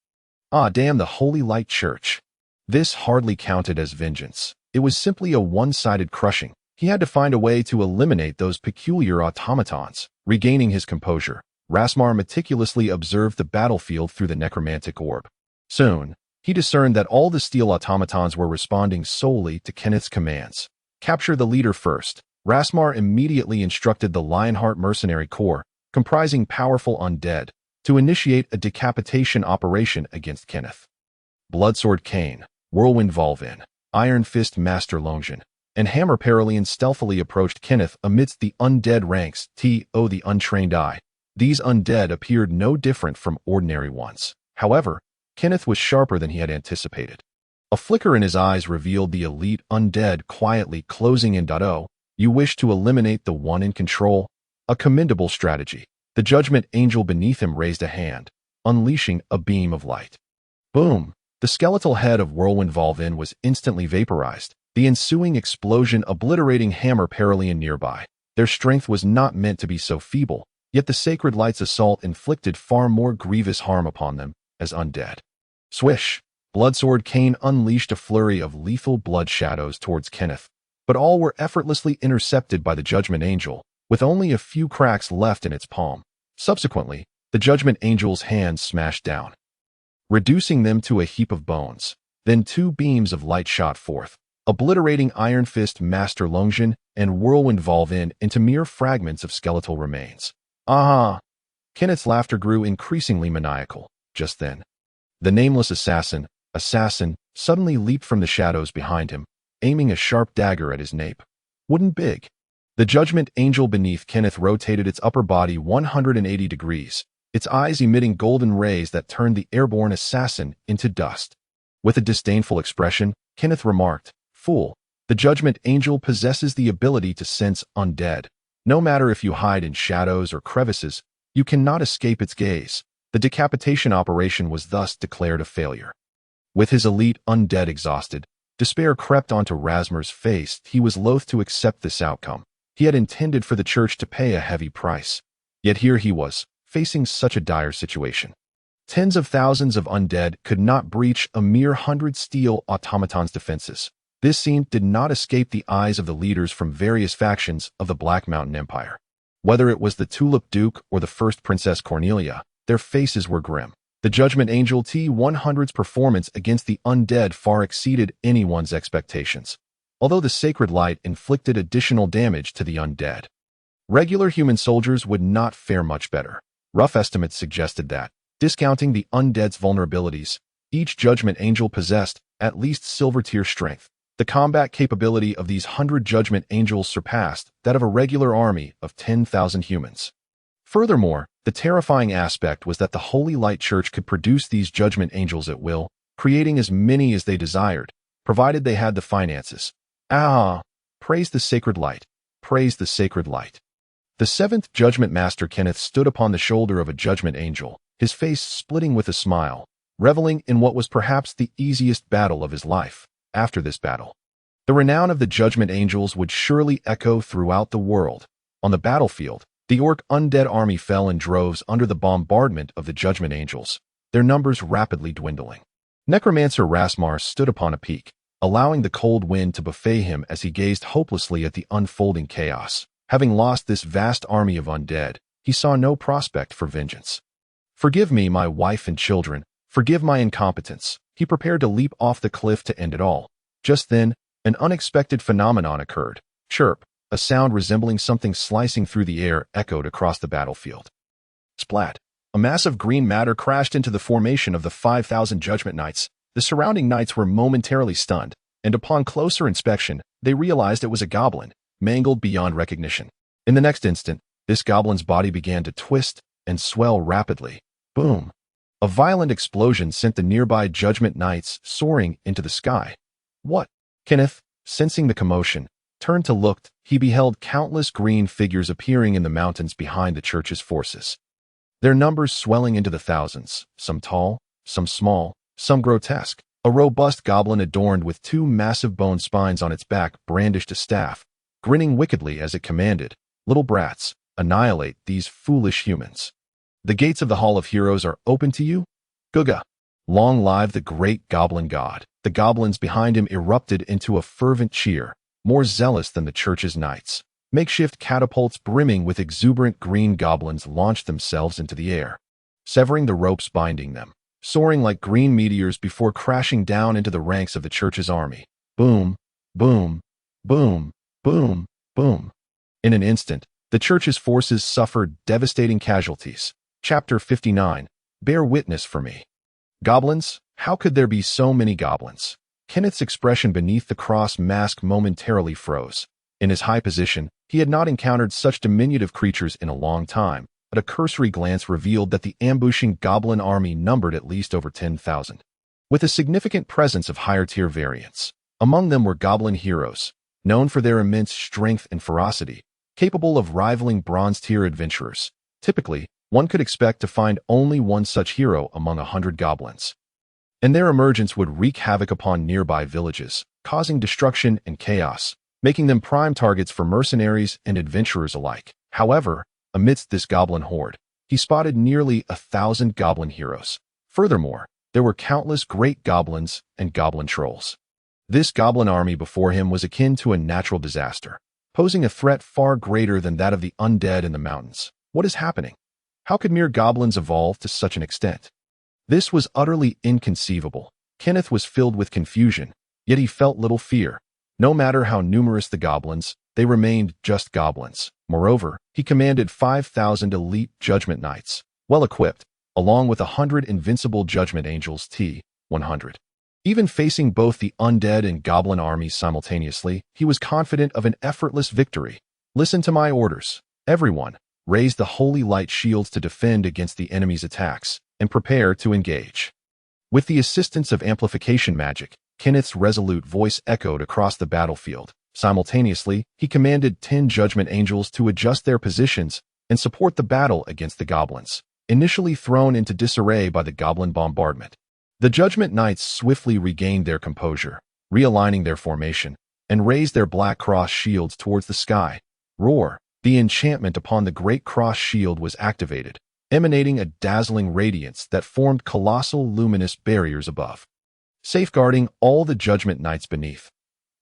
Ah, damn the Holy Light Church! This hardly counted as vengeance. It was simply a one-sided crushing. He had to find a way to eliminate those peculiar automatons. Regaining his composure, Rasmar meticulously observed the battlefield through the necromantic orb. Soon, he discerned that all the steel automatons were responding solely to Kenneth's commands. Capture the leader first. Rasmar immediately instructed the Lionheart Mercenary Corps, comprising powerful undead, to initiate a decapitation operation against Kenneth. Bloodsword Cain, Whirlwind Volvin, Iron Fist Master Longian, and Hammer Paralian stealthily approached Kenneth amidst the undead ranks. The untrained eye. These undead appeared no different from ordinary ones. However, Kenneth was sharper than he had anticipated. A flicker in his eyes revealed the elite undead quietly closing in. You wish to eliminate the one in control? A commendable strategy. The Judgment Angel beneath him raised a hand, unleashing a beam of light. Boom! The skeletal head of Whirlwind Volvin was instantly vaporized, the ensuing explosion obliterating Hammer Paralian nearby. Their strength was not meant to be so feeble, yet the Sacred Light's assault inflicted far more grievous harm upon them as undead. Swish! Bloodsword Cain unleashed a flurry of lethal blood shadows towards Kenneth, but all were effortlessly intercepted by the Judgment Angel, with only a few cracks left in its palm. Subsequently, the Judgment Angel's hands smashed down, reducing them to a heap of bones. Then two beams of light shot forth, obliterating Iron Fist Master Longian and Whirlwind Volvin into mere fragments of skeletal remains. Aha! Kenneth's laughter grew increasingly maniacal. Just then, the nameless assassin, suddenly leaped from the shadows behind him, aiming a sharp dagger at his nape. Wouldn't big. The Judgment Angel beneath Kenneth rotated its upper body 180 degrees, its eyes emitting golden rays that turned the airborne assassin into dust. With a disdainful expression, Kenneth remarked, "Fool, the Judgment Angel possesses the ability to sense undead. No matter if you hide in shadows or crevices, you cannot escape its gaze." The decapitation operation was thus declared a failure. With his elite undead exhausted, despair crept onto Rasmar's face. He was loath to accept this outcome. He had intended for the church to pay a heavy price. Yet here he was, facing such a dire situation. Tens of thousands of undead could not breach a mere 100 steel automatons' defenses. This scene did not escape the eyes of the leaders from various factions of the Black Mountain Empire. Whether it was the Tulip Duke or the First Princess Cornelia, their faces were grim. The Judgment Angel T-100's performance against the undead far exceeded anyone's expectations, although the Sacred Light inflicted additional damage to the undead. Regular human soldiers would not fare much better. Rough estimates suggested that, discounting the undead's vulnerabilities, each Judgment Angel possessed at least silver tier strength. The combat capability of these 100 judgment angels surpassed that of a regular army of 10,000 humans. Furthermore, the terrifying aspect was that the Holy Light Church could produce these judgment angels at will, creating as many as they desired, provided they had the finances. Praise the sacred light. Praise the sacred light. The seventh Judgment Master Kenneth stood upon the shoulder of a judgment angel, his face splitting with a smile, reveling in what was perhaps the easiest battle of his life. After this battle, the renown of the judgment angels would surely echo throughout the world. On the battlefield, the orc undead army fell in droves under the bombardment of the judgment angels, their numbers rapidly dwindling. Necromancer Rasmar stood upon a peak, allowing the cold wind to buffet him as he gazed hopelessly at the unfolding chaos. Having lost this vast army of undead, he saw no prospect for vengeance. "Forgive me, my wife and children. Forgive my incompetence." He prepared to leap off the cliff to end it all. Just then, an unexpected phenomenon occurred. Chirp, a sound resembling something slicing through the air, echoed across the battlefield. Splat! A mass of green matter crashed into the formation of the 5,000 Judgment Knights. The surrounding knights were momentarily stunned, and upon closer inspection, they realized it was a goblin, mangled beyond recognition. In the next instant, this goblin's body began to twist and swell rapidly. Boom! A violent explosion sent the nearby Judgment Knights soaring into the sky. What? Kenneth, sensing the commotion, turned to look. He beheld countless green figures appearing in the mountains behind the church's forces. Their numbers swelling into the thousands, some tall, some small, some grotesque. A robust goblin adorned with two massive bone spines on its back brandished a staff, grinning wickedly as it commanded, "Little brats, annihilate these foolish humans. The gates of the Hall of Heroes are open to you. Guga! Long live the great goblin god." The goblins behind him erupted into a fervent cheer, more zealous than the church's knights. Makeshift catapults brimming with exuberant green goblins launched themselves into the air, severing the ropes binding them, soaring like green meteors before crashing down into the ranks of the church's army. Boom, boom, boom, boom, boom. In an instant, the church's forces suffered devastating casualties. Chapter 59. Bear witness for me. Goblins? How could there be so many goblins? Kenneth's expression beneath the cross mask momentarily froze. In his high position, he had not encountered such diminutive creatures in a long time, but a cursory glance revealed that the ambushing goblin army numbered at least over 10,000, with a significant presence of higher-tier variants. Among them were goblin heroes, known for their immense strength and ferocity, capable of rivaling bronze-tier adventurers. Typically, one could expect to find only one such hero among 100 goblins, and their emergence would wreak havoc upon nearby villages, causing destruction and chaos, making them prime targets for mercenaries and adventurers alike. However, amidst this goblin horde, he spotted nearly 1,000 goblin heroes. Furthermore, there were countless great goblins and goblin trolls. This goblin army before him was akin to a natural disaster, posing a threat far greater than that of the undead in the mountains. What is happening? How could mere goblins evolve to such an extent? This was utterly inconceivable. Kenneth was filled with confusion, yet he felt little fear. No matter how numerous the goblins, they remained just goblins. Moreover, he commanded 5,000 elite Judgment Knights, well-equipped, along with 100 invincible Judgment Angels T-100. Even facing both the undead and goblin armies simultaneously, he was confident of an effortless victory. "Listen to my orders. Everyone, raise the holy light shields to defend against the enemy's attacks, and prepare to engage." With the assistance of amplification magic, Kenneth's resolute voice echoed across the battlefield. Simultaneously, he commanded 10 Judgment Angels to adjust their positions and support the battle against the goblins, initially thrown into disarray by the goblin bombardment. The Judgment Knights swiftly regained their composure, realigning their formation, and raised their black cross shields towards the sky. Roar! The enchantment upon the great cross shield was activated, emanating a dazzling radiance that formed colossal luminous barriers above, safeguarding all the Judgment Knights beneath.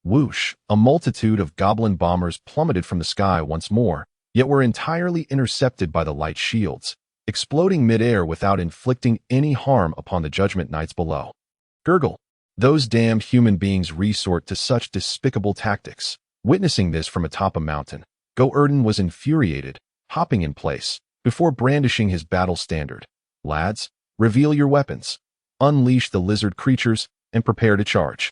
Whoosh! A multitude of goblin bombers plummeted from the sky once more, yet were entirely intercepted by the light shields, exploding mid-air without inflicting any harm upon the Judgment Knights below. Gurgle! Those damned human beings resort to such despicable tactics. Witnessing this from atop a mountain, Go-Erden was infuriated, hopping in place, before brandishing his battle standard. "Lads, reveal your weapons. Unleash the lizard creatures, and prepare to charge."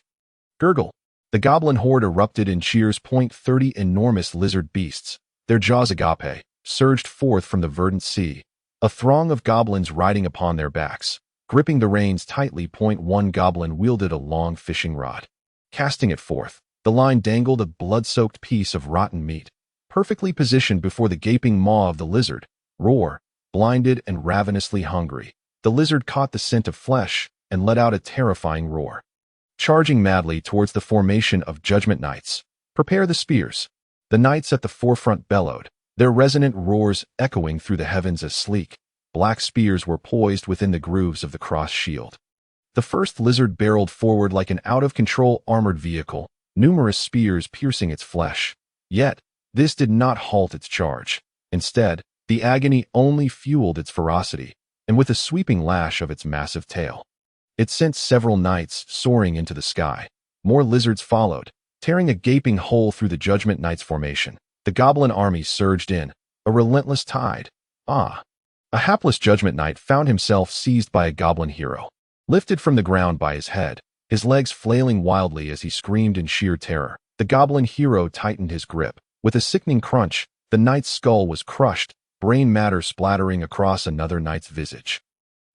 Gurgle! The goblin horde erupted in cheers. 30 enormous lizard beasts, their jaws agape, surged forth from the verdant sea, a throng of goblins riding upon their backs, gripping the reins tightly. 1 goblin wielded a long fishing rod. Casting it forth, the line dangled a blood-soaked piece of rotten meat, perfectly positioned before the gaping maw of the lizard. Roar, blinded and ravenously hungry, the lizard caught the scent of flesh and let out a terrifying roar. Charging madly towards the formation of Judgment Knights. Prepare the spears. The knights at the forefront bellowed, their resonant roars echoing through the heavens as sleek, black spears were poised within the grooves of the cross shield. The first lizard barreled forward like an out-of-control armored vehicle, numerous spears piercing its flesh. Yet, this did not halt its charge. Instead, the agony only fueled its ferocity, and with a sweeping lash of its massive tail, it sent several knights soaring into the sky. More lizards followed, tearing a gaping hole through the Judgment Knights formation. The goblin army surged in, a relentless tide. A hapless Judgment Knight found himself seized by a goblin hero, lifted from the ground by his head, his legs flailing wildly as he screamed in sheer terror. The goblin hero tightened his grip. With a sickening crunch, the knight's skull was crushed, brain matter splattering across another knight's visage,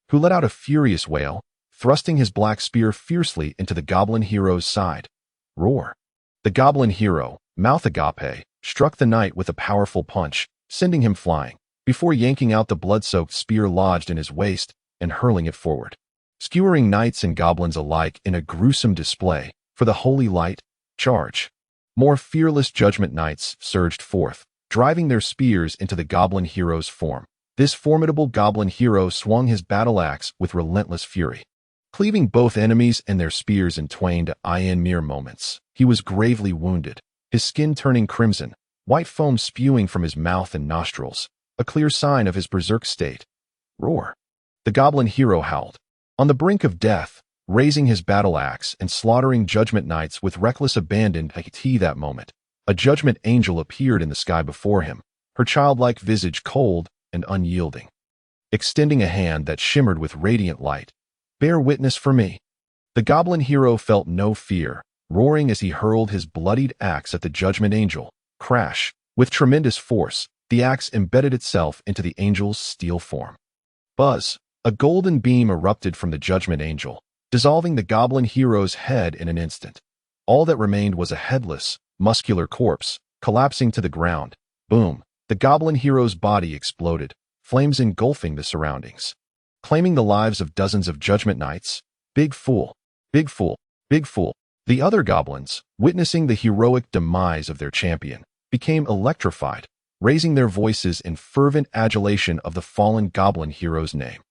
who let out a furious wail, thrusting his black spear fiercely into the goblin hero's side. Roar. The goblin hero, mouth agape, struck the knight with a powerful punch, sending him flying, before yanking out the blood-soaked spear lodged in his waist and hurling it forward, skewering knights and goblins alike in a gruesome display for the holy light. Charge. More fearless Judgment Knights surged forth, driving their spears into the goblin hero's form. This formidable goblin hero swung his battle axe with relentless fury, cleaving both enemies and their spears in twain. In mere moments, he was gravely wounded, his skin turning crimson, white foam spewing from his mouth and nostrils, a clear sign of his berserk state. Roar. The goblin hero howled, on the brink of death, raising his battle axe and slaughtering Judgment Knights with reckless abandon. That moment, a Judgment Angel appeared in the sky before him, her childlike visage cold and unyielding, extending a hand that shimmered with radiant light. Bear witness for me. The goblin hero felt no fear, roaring as he hurled his bloodied axe at the Judgment Angel. Crash. With tremendous force, the axe embedded itself into the angel's steel form. Buzz. A golden beam erupted from the Judgment Angel, dissolving the goblin hero's head in an instant. All that remained was a headless, muscular corpse, collapsing to the ground. Boom. The goblin hero's body exploded, flames engulfing the surroundings, claiming the lives of dozens of Judgment Knights. Big fool. Big fool. Big fool. The other goblins, witnessing the heroic demise of their champion, became electrified, raising their voices in fervent adulation of the fallen goblin hero's name.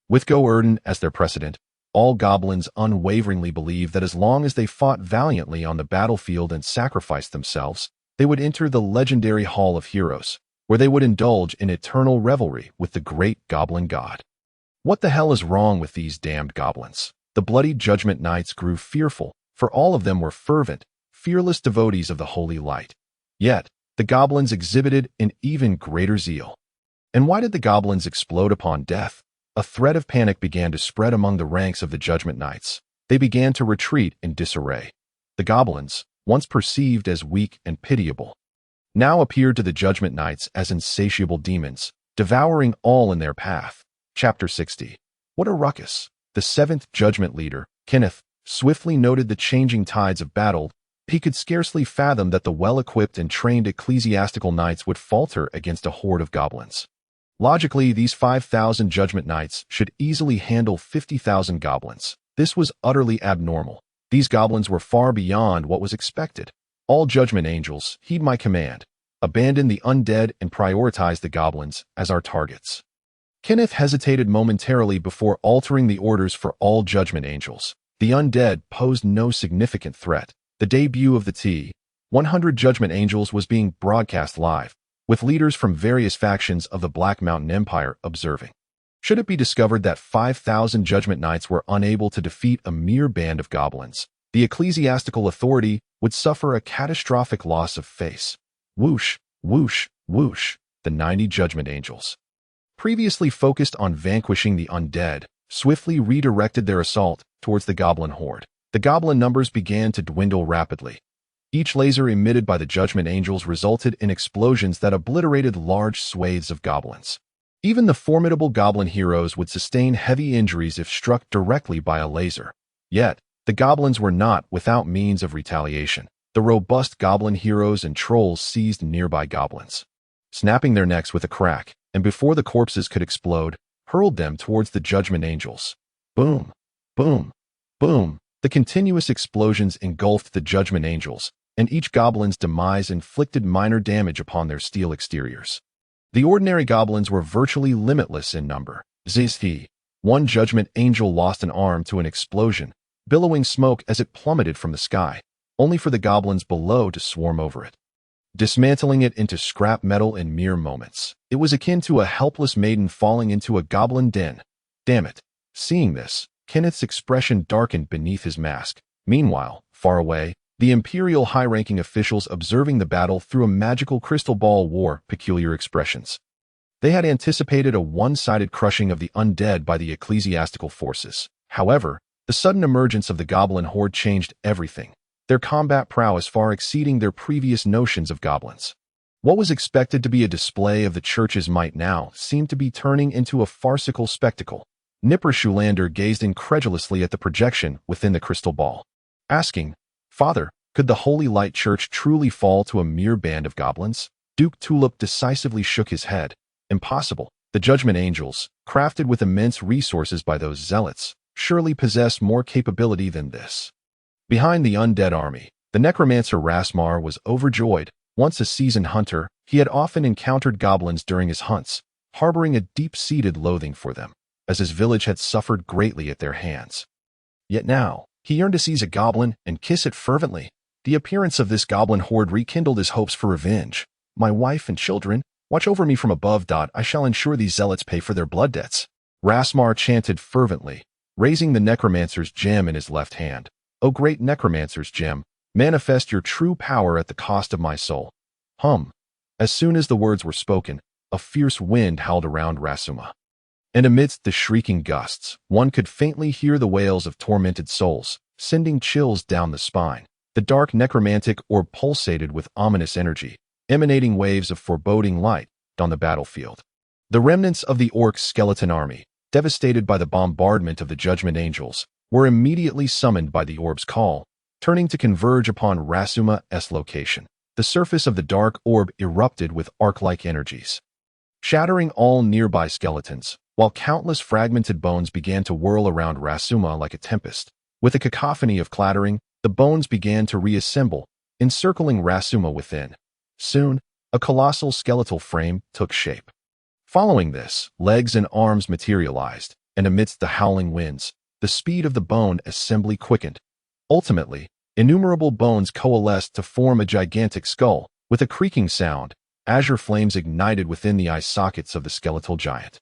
With Go-Erden as their precedent, all goblins unwaveringly believed that as long as they fought valiantly on the battlefield and sacrificed themselves, they would enter the legendary Hall of Heroes, where they would indulge in eternal revelry with the great goblin god. What the hell is wrong with these damned goblins? The bloody Judgment Knights grew fearful, for all of them were fervent, fearless devotees of the holy light. Yet, the goblins exhibited an even greater zeal. And why did the goblins explode upon death? A threat of panic began to spread among the ranks of the Judgment Knights. They began to retreat in disarray. The goblins, once perceived as weak and pitiable, now appeared to the Judgment Knights as insatiable demons, devouring all in their path. Chapter 60. What a ruckus! The seventh Judgment Leader, Kenneth, swiftly noted the changing tides of battle. He could scarcely fathom that the well-equipped and trained ecclesiastical knights would falter against a horde of goblins. Logically, these 5,000 Judgment Knights should easily handle 50,000 goblins. This was utterly abnormal. These goblins were far beyond what was expected. All Judgment Angels, heed my command. Abandon the undead and prioritize the goblins as our targets. Kenneth hesitated momentarily before altering the orders for all Judgment Angels. The undead posed no significant threat. The debut of the T-100 Judgment Angels was being broadcast live, with leaders from various factions of the Black Mountain Empire observing. Should it be discovered that 5,000 Judgment Knights were unable to defeat a mere band of goblins, the ecclesiastical authority would suffer a catastrophic loss of face. Whoosh, whoosh, whoosh. The 90 Judgment Angels, previously focused on vanquishing the undead, swiftly redirected their assault towards the goblin horde. The goblin numbers began to dwindle rapidly. Each laser emitted by the Judgment Angels resulted in explosions that obliterated large swathes of goblins. Even the formidable goblin heroes would sustain heavy injuries if struck directly by a laser. Yet, the goblins were not without means of retaliation. The robust goblin heroes and trolls seized nearby goblins, snapping their necks with a crack, and before the corpses could explode, hurled them towards the Judgment Angels. Boom! Boom! Boom! The continuous explosions engulfed the Judgment Angels, and each goblin's demise inflicted minor damage upon their steel exteriors. The ordinary goblins were virtually limitless in number. Zzz. One Judgment Angel lost an arm to an explosion, billowing smoke as it plummeted from the sky, only for the goblins below to swarm over it, dismantling it into scrap metal in mere moments. It was akin to a helpless maiden falling into a goblin den. Damn it. Seeing this, Kenneth's expression darkened beneath his mask. Meanwhile, far away, the Imperial high-ranking officials observing the battle through a magical crystal ball wore peculiar expressions. They had anticipated a one-sided crushing of the undead by the ecclesiastical forces. However, the sudden emergence of the goblin horde changed everything, their combat prowess far exceeding their previous notions of goblins. What was expected to be a display of the church's might now seemed to be turning into a farcical spectacle. Nipper Shulander gazed incredulously at the projection within the crystal ball, asking, "Father, could the Holy Light Church truly fall to a mere band of goblins?" Duke Tulip decisively shook his head. Impossible. The Judgment Angels, crafted with immense resources by those zealots, surely possessed more capability than this. Behind the undead army, the necromancer Rasmar was overjoyed. Once a seasoned hunter, he had often encountered goblins during his hunts, harboring a deep-seated loathing for them, as his village had suffered greatly at their hands. Yet now, he yearned to seize a goblin and kiss it fervently. The appearance of this goblin horde rekindled his hopes for revenge. "My wife and children, watch over me from above. I shall ensure these zealots pay for their blood debts." Rasmar chanted fervently, raising the necromancer's gem in his left hand. "O great necromancer's gem, manifest your true power at the cost of my soul." As soon as the words were spoken, a fierce wind howled around Rasuma. And amidst the shrieking gusts, one could faintly hear the wails of tormented souls, sending chills down the spine. The dark necromantic orb pulsated with ominous energy, emanating waves of foreboding light on the battlefield. The remnants of the orc skeleton army, devastated by the bombardment of the Judgment Angels, were immediately summoned by the orb's call, turning to converge upon Rasuma's location. The surface of the dark orb erupted with arc-like energies, shattering all nearby skeletons, while countless fragmented bones began to whirl around Rasuma like a tempest. With a cacophony of clattering, the bones began to reassemble, encircling Rasuma within. Soon, a colossal skeletal frame took shape. Following this, legs and arms materialized, and amidst the howling winds, the speed of the bone assembly quickened. Ultimately, innumerable bones coalesced to form a gigantic skull. With a creaking sound, azure flames ignited within the eye sockets of the skeletal giant,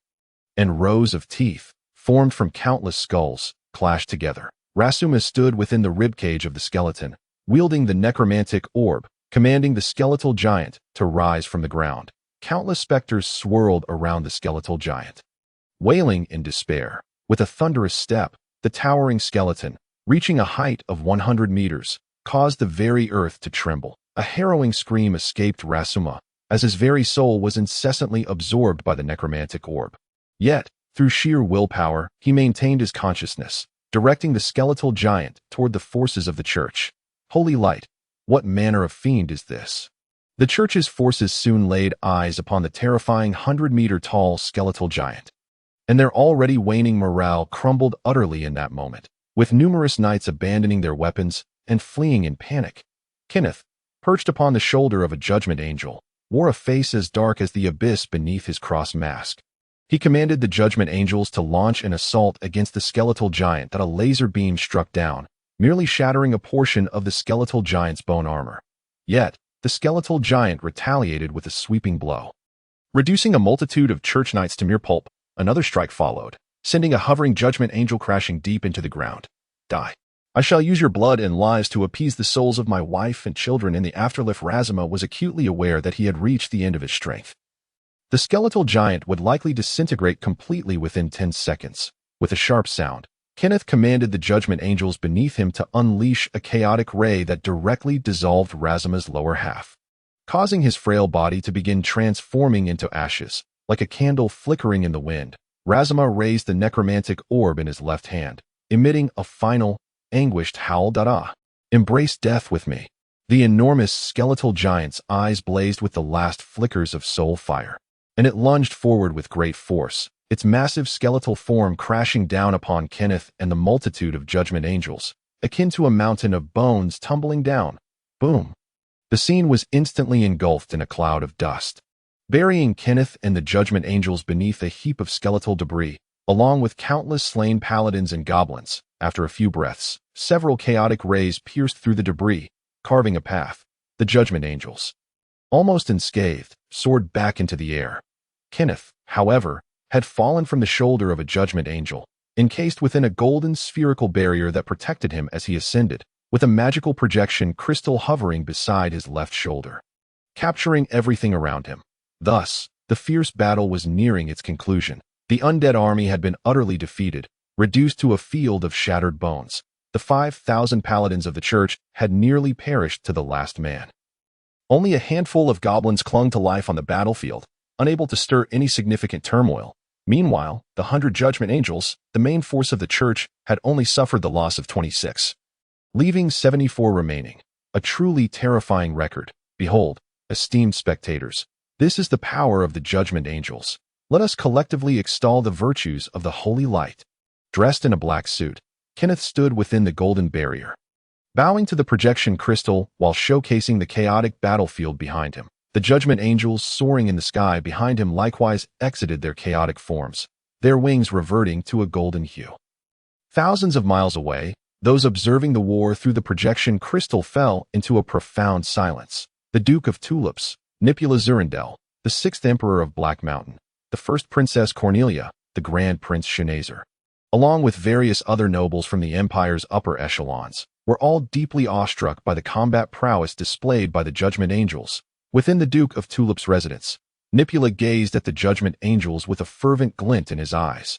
and rows of teeth, formed from countless skulls, clashed together. Rasuma stood within the ribcage of the skeleton, wielding the necromantic orb, commanding the skeletal giant to rise from the ground. Countless specters swirled around the skeletal giant, wailing in despair. With a thunderous step, the towering skeleton, reaching a height of 100 meters, caused the very earth to tremble. A harrowing scream escaped Rasuma, as his very soul was incessantly absorbed by the necromantic orb. Yet, through sheer willpower, he maintained his consciousness, directing the skeletal giant toward the forces of the church. Holy light, what manner of fiend is this? The church's forces soon laid eyes upon the terrifying 100-meter-tall skeletal giant, and their already waning morale crumbled utterly in that moment, with numerous knights abandoning their weapons and fleeing in panic. Kenneth, perched upon the shoulder of a judgment angel, wore a face as dark as the abyss beneath his cross mask. He commanded the judgment angels to launch an assault against the skeletal giant that a laser beam struck down, merely shattering a portion of the skeletal giant's bone armor. Yet, the skeletal giant retaliated with a sweeping blow, reducing a multitude of church knights to mere pulp. Another strike followed, sending a hovering judgment angel crashing deep into the ground. Die. I shall use your blood and lives to appease the souls of my wife and children in the afterlife. Rasuma was acutely aware that he had reached the end of his strength. The skeletal giant would likely disintegrate completely within 10 seconds. With a sharp sound, Kenneth commanded the judgment angels beneath him to unleash a chaotic ray that directly dissolved Razima's lower half, causing his frail body to begin transforming into ashes. Like a candle flickering in the wind, Razima raised the necromantic orb in his left hand, emitting a final, anguished howl. Embrace death with me. The enormous skeletal giant's eyes blazed with the last flickers of soul fire, and it lunged forward with great force, its massive skeletal form crashing down upon Kenneth and the multitude of judgment angels, akin to a mountain of bones tumbling down. Boom! The scene was instantly engulfed in a cloud of dust, burying Kenneth and the judgment angels beneath a heap of skeletal debris, along with countless slain paladins and goblins. After a few breaths, several chaotic rays pierced through the debris, carving a path. The judgment angels, almost unscathed, soared back into the air. Kenneth, however, had fallen from the shoulder of a judgment angel, encased within a golden spherical barrier that protected him as he ascended, with a magical projection crystal hovering beside his left shoulder, capturing everything around him. Thus, the fierce battle was nearing its conclusion. The undead army had been utterly defeated, reduced to a field of shattered bones. The 5,000 paladins of the church had nearly perished to the last man. Only a handful of goblins clung to life on the battlefield, unable to stir any significant turmoil. Meanwhile, the 100 judgment angels, the main force of the church, had only suffered the loss of 26, leaving 74 remaining. A truly terrifying record. Behold, esteemed spectators, this is the power of the judgment angels. Let us collectively extol the virtues of the holy light. Dressed in a black suit, Kenneth stood within the golden barrier, bowing to the projection crystal while showcasing the chaotic battlefield behind him. The judgment angels soaring in the sky behind him likewise exited their chaotic forms, their wings reverting to a golden hue. Thousands of miles away, those observing the war through the projection crystal fell into a profound silence. The Duke of Tulips, Nipula Zurindel, the 6th Emperor of Black Mountain, the 1st Princess Cornelia, the Grand Prince Shinazar, along with various other nobles from the Empire's upper echelons, were all deeply awestruck by the combat prowess displayed by the judgment angels. Within the Duke of Tulip's residence, Nipula gazed at the judgment angels with a fervent glint in his eyes,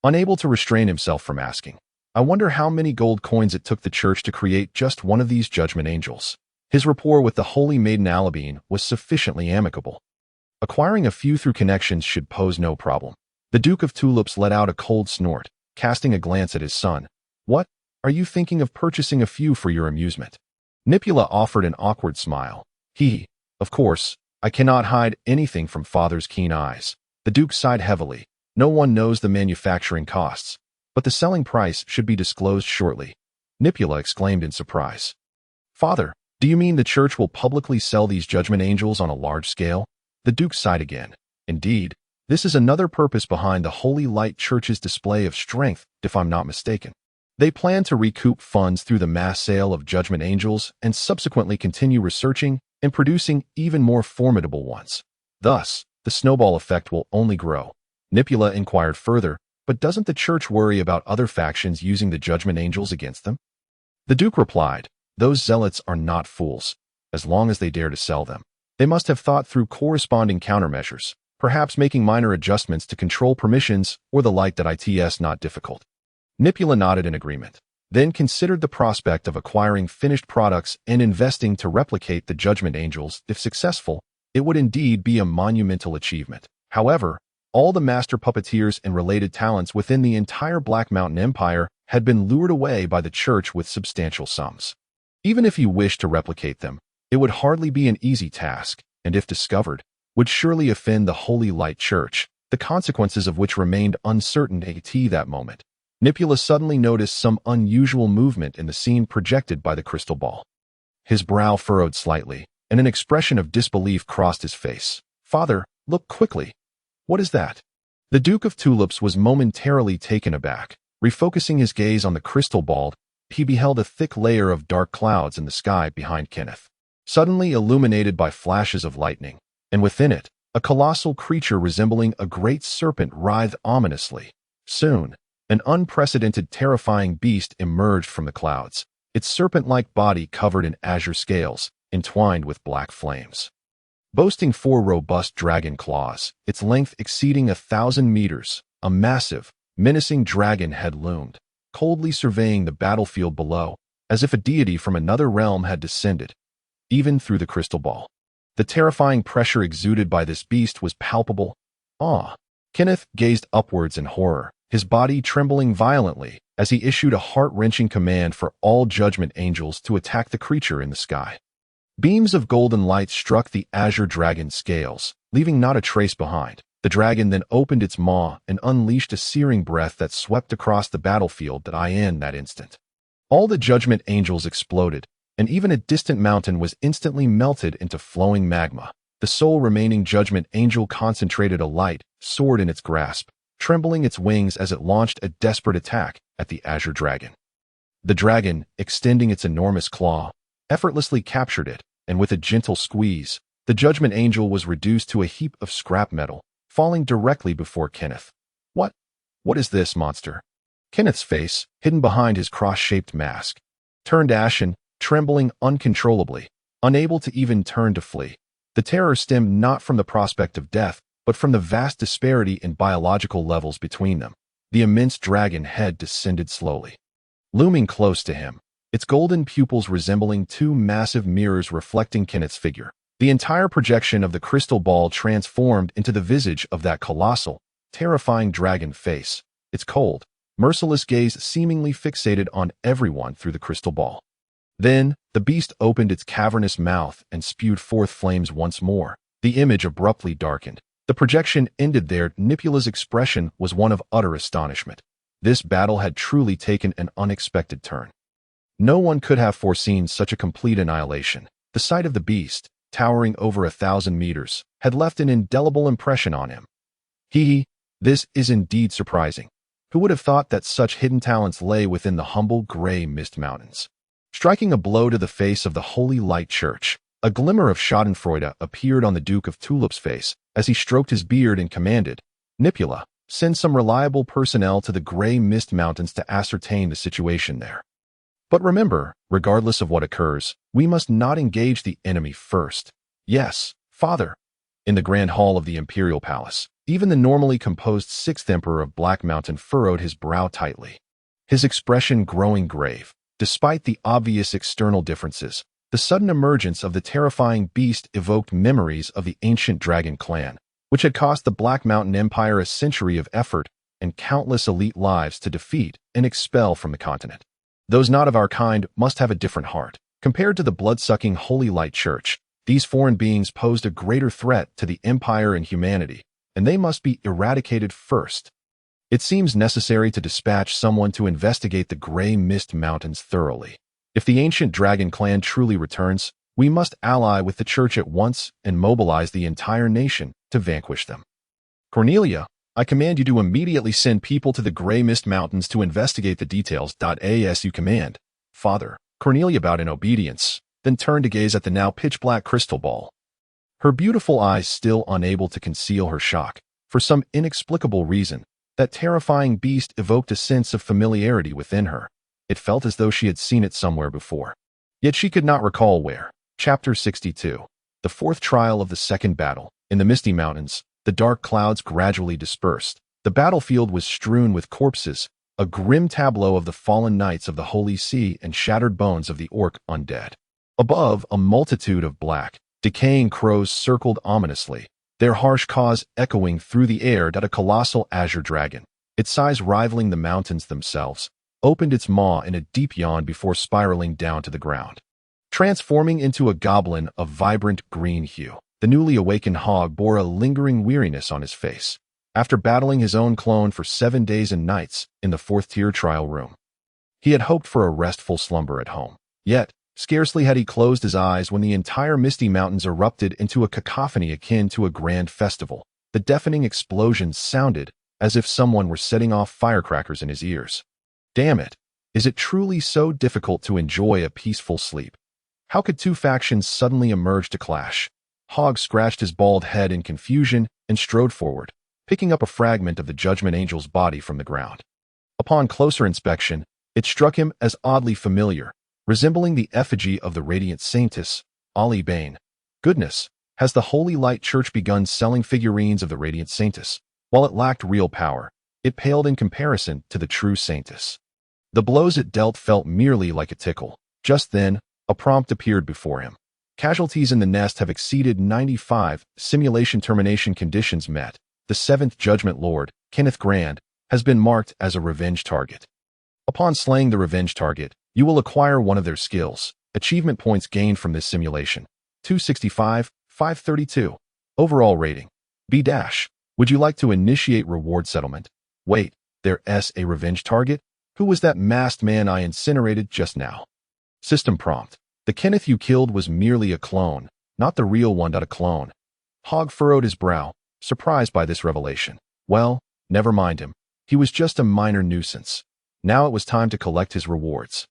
unable to restrain himself from asking, I wonder how many gold coins it took the church to create just one of these judgment angels. His rapport with the holy maiden Alabine was sufficiently amicable. Acquiring a few through connections should pose no problem. The Duke of Tulips let out a cold snort, casting a glance at his son. What? Are you thinking of purchasing a few for your amusement? Nipula offered an awkward smile. Of course, I cannot hide anything from father's keen eyes. The Duke sighed heavily. No one knows the manufacturing costs, but the selling price should be disclosed shortly. Nipula exclaimed in surprise. Father, do you mean the church will publicly sell these judgment angels on a large scale? The Duke sighed again. Indeed, this is another purpose behind the Holy Light Church's display of strength, if I'm not mistaken. They plan to recoup funds through the mass sale of judgment angels and subsequently continue researching and producing even more formidable ones. Thus, the snowball effect will only grow. Nipula inquired further, but doesn't the church worry about other factions using the judgment angels against them? The Duke replied, those zealots are not fools. As long as they dare to sell them, they must have thought through corresponding countermeasures, perhaps making minor adjustments to control permissions or the like. That it's not difficult. Nipula nodded in agreement, then considered the prospect of acquiring finished products and investing to replicate the judgment angels. If successful, it would indeed be a monumental achievement. However, all the master puppeteers and related talents within the entire Black Mountain Empire had been lured away by the church with substantial sums. Even if he wished to replicate them, it would hardly be an easy task, and if discovered, would surely offend the Holy Light Church, the consequences of which remained uncertain at that moment. Nipula suddenly noticed some unusual movement in the scene projected by the crystal ball. His brow furrowed slightly, and an expression of disbelief crossed his face. Father, look quickly. What is that? The Duke of Tulips was momentarily taken aback. Refocusing his gaze on the crystal ball, he beheld a thick layer of dark clouds in the sky behind Kenneth, suddenly illuminated by flashes of lightning, and within it, a colossal creature resembling a great serpent writhed ominously. Soon, an unprecedented terrifying beast emerged from the clouds, its serpent-like body covered in azure scales, entwined with black flames. Boasting 4 robust dragon claws, its length exceeding 1,000 meters, a massive, menacing dragon head loomed, coldly surveying the battlefield below, as if a deity from another realm had descended, even through the crystal ball. The terrifying pressure exuded by this beast was palpable. Kenneth gazed upwards in horror, his body trembling violently as he issued a heart-wrenching command for all judgment angels to attack the creature in the sky. Beams of golden light struck the Azure Dragon's scales, leaving not a trace behind. The dragon then opened its maw and unleashed a searing breath that swept across the battlefield in that instant. All the judgment angels exploded, and even a distant mountain was instantly melted into flowing magma. The sole remaining judgment angel concentrated a light sword in its grasp, trembling its wings as it launched a desperate attack at the Azure Dragon. The dragon, extending its enormous claw, effortlessly captured it, and with a gentle squeeze, the judgment angel was reduced to a heap of scrap metal, falling directly before Kenneth. What is this monster? Kenneth's face, hidden behind his cross-shaped mask, turned ashen, trembling uncontrollably, unable to even turn to flee. The terror stemmed not from the prospect of death, but from the vast disparity in biological levels between them. The immense dragon head descended slowly. Looming close to him, its golden pupils resembling two massive mirrors reflecting Kenneth's figure. The entire projection of the crystal ball transformed into the visage of that colossal, terrifying dragon face, its cold, merciless gaze seemingly fixated on everyone through the crystal ball. Then, the beast opened its cavernous mouth and spewed forth flames once more. The image abruptly darkened. The projection ended there. Nipula's expression was one of utter astonishment. This battle had truly taken an unexpected turn. No one could have foreseen such a complete annihilation. The sight of the beast, towering over 1,000 meters, had left an indelible impression on him. This is indeed surprising. Who would have thought that such hidden talents lay within the humble gray mist mountains? Striking a blow to the face of the Holy Light Church, a glimmer of schadenfreude appeared on the Duke of Tulip's face as he stroked his beard and commanded, "Nipula, send some reliable personnel to the gray mist mountains to ascertain the situation there. But remember, regardless of what occurs, we must not engage the enemy first." "Yes, Father." In the grand hall of the Imperial Palace, even the normally composed 6th Emperor of Black Mountain furrowed his brow tightly, his expression growing grave. Despite the obvious external differences, the sudden emergence of the terrifying beast evoked memories of the ancient dragon clan, which had cost the Black Mountain Empire a century of effort and countless elite lives to defeat and expel from the continent. Those not of our kind must have a different heart. Compared to the blood-sucking Holy Light Church, these foreign beings posed a greater threat to the Empire and humanity, and they must be eradicated first. It seems necessary to dispatch someone to investigate the Gray Mist Mountains thoroughly. If the ancient dragon clan truly returns, we must ally with the church at once and mobilize the entire nation to vanquish them. Cornelia, I command you to immediately send people to the Gray Mist Mountains to investigate the details. As you command, Father. Cornelia bowed in obedience, then turned to gaze at the now pitch-black crystal ball. Her beautiful eyes still unable to conceal her shock. For some inexplicable reason, that terrifying beast evoked a sense of familiarity within her. It felt as though she had seen it somewhere before. Yet she could not recall where. Chapter 62. The fourth trial of the second battle. In the misty mountains, the dark clouds gradually dispersed. The battlefield was strewn with corpses, a grim tableau of the fallen knights of the Holy See and shattered bones of the orc undead. Above, a multitude of black, decaying crows circled ominously, their harsh caws echoing through the air. A colossal azure dragon, its size rivaling the mountains themselves, opened its maw in a deep yawn before spiraling down to the ground. Transforming into a goblin of vibrant green hue, the newly awakened hog bore a lingering weariness on his face, after battling his own clone for 7 days and nights in the 4th-tier trial room. He had hoped for a restful slumber at home. Yet, scarcely had he closed his eyes when the entire Misty Mountains erupted into a cacophony akin to a grand festival. The deafening explosions sounded as if someone were setting off firecrackers in his ears. Damn it! Is it truly so difficult to enjoy a peaceful sleep? How could two factions suddenly emerge to clash? Hog scratched his bald head in confusion and strode forward, picking up a fragment of the Judgment Angel's body from the ground. Upon closer inspection, it struck him as oddly familiar, resembling the effigy of the Radiant Saintess, Ali Bane. Goodness, has the Holy Light Church begun selling figurines of the Radiant Saintess? While it lacked real power, it paled in comparison to the true Saintess. The blows it dealt felt merely like a tickle. Just then, a prompt appeared before him. Casualties in the nest have exceeded 95. Simulation termination conditions met. The 7th Judgment Lord, Kenneth Grand, has been marked as a revenge target. Upon slaying the revenge target, you will acquire one of their skills. Achievement points gained from this simulation: 265, 532. Overall rating: B-. Would you like to initiate reward settlement? Wait, there's a revenge target? Who was that masked man I incinerated just now? System prompt: the Kenneth you killed was merely a clone, not the real one. A clone. Hog furrowed his brow, surprised by this revelation. Well, never mind him. He was just a minor nuisance. Now it was time to collect his rewards.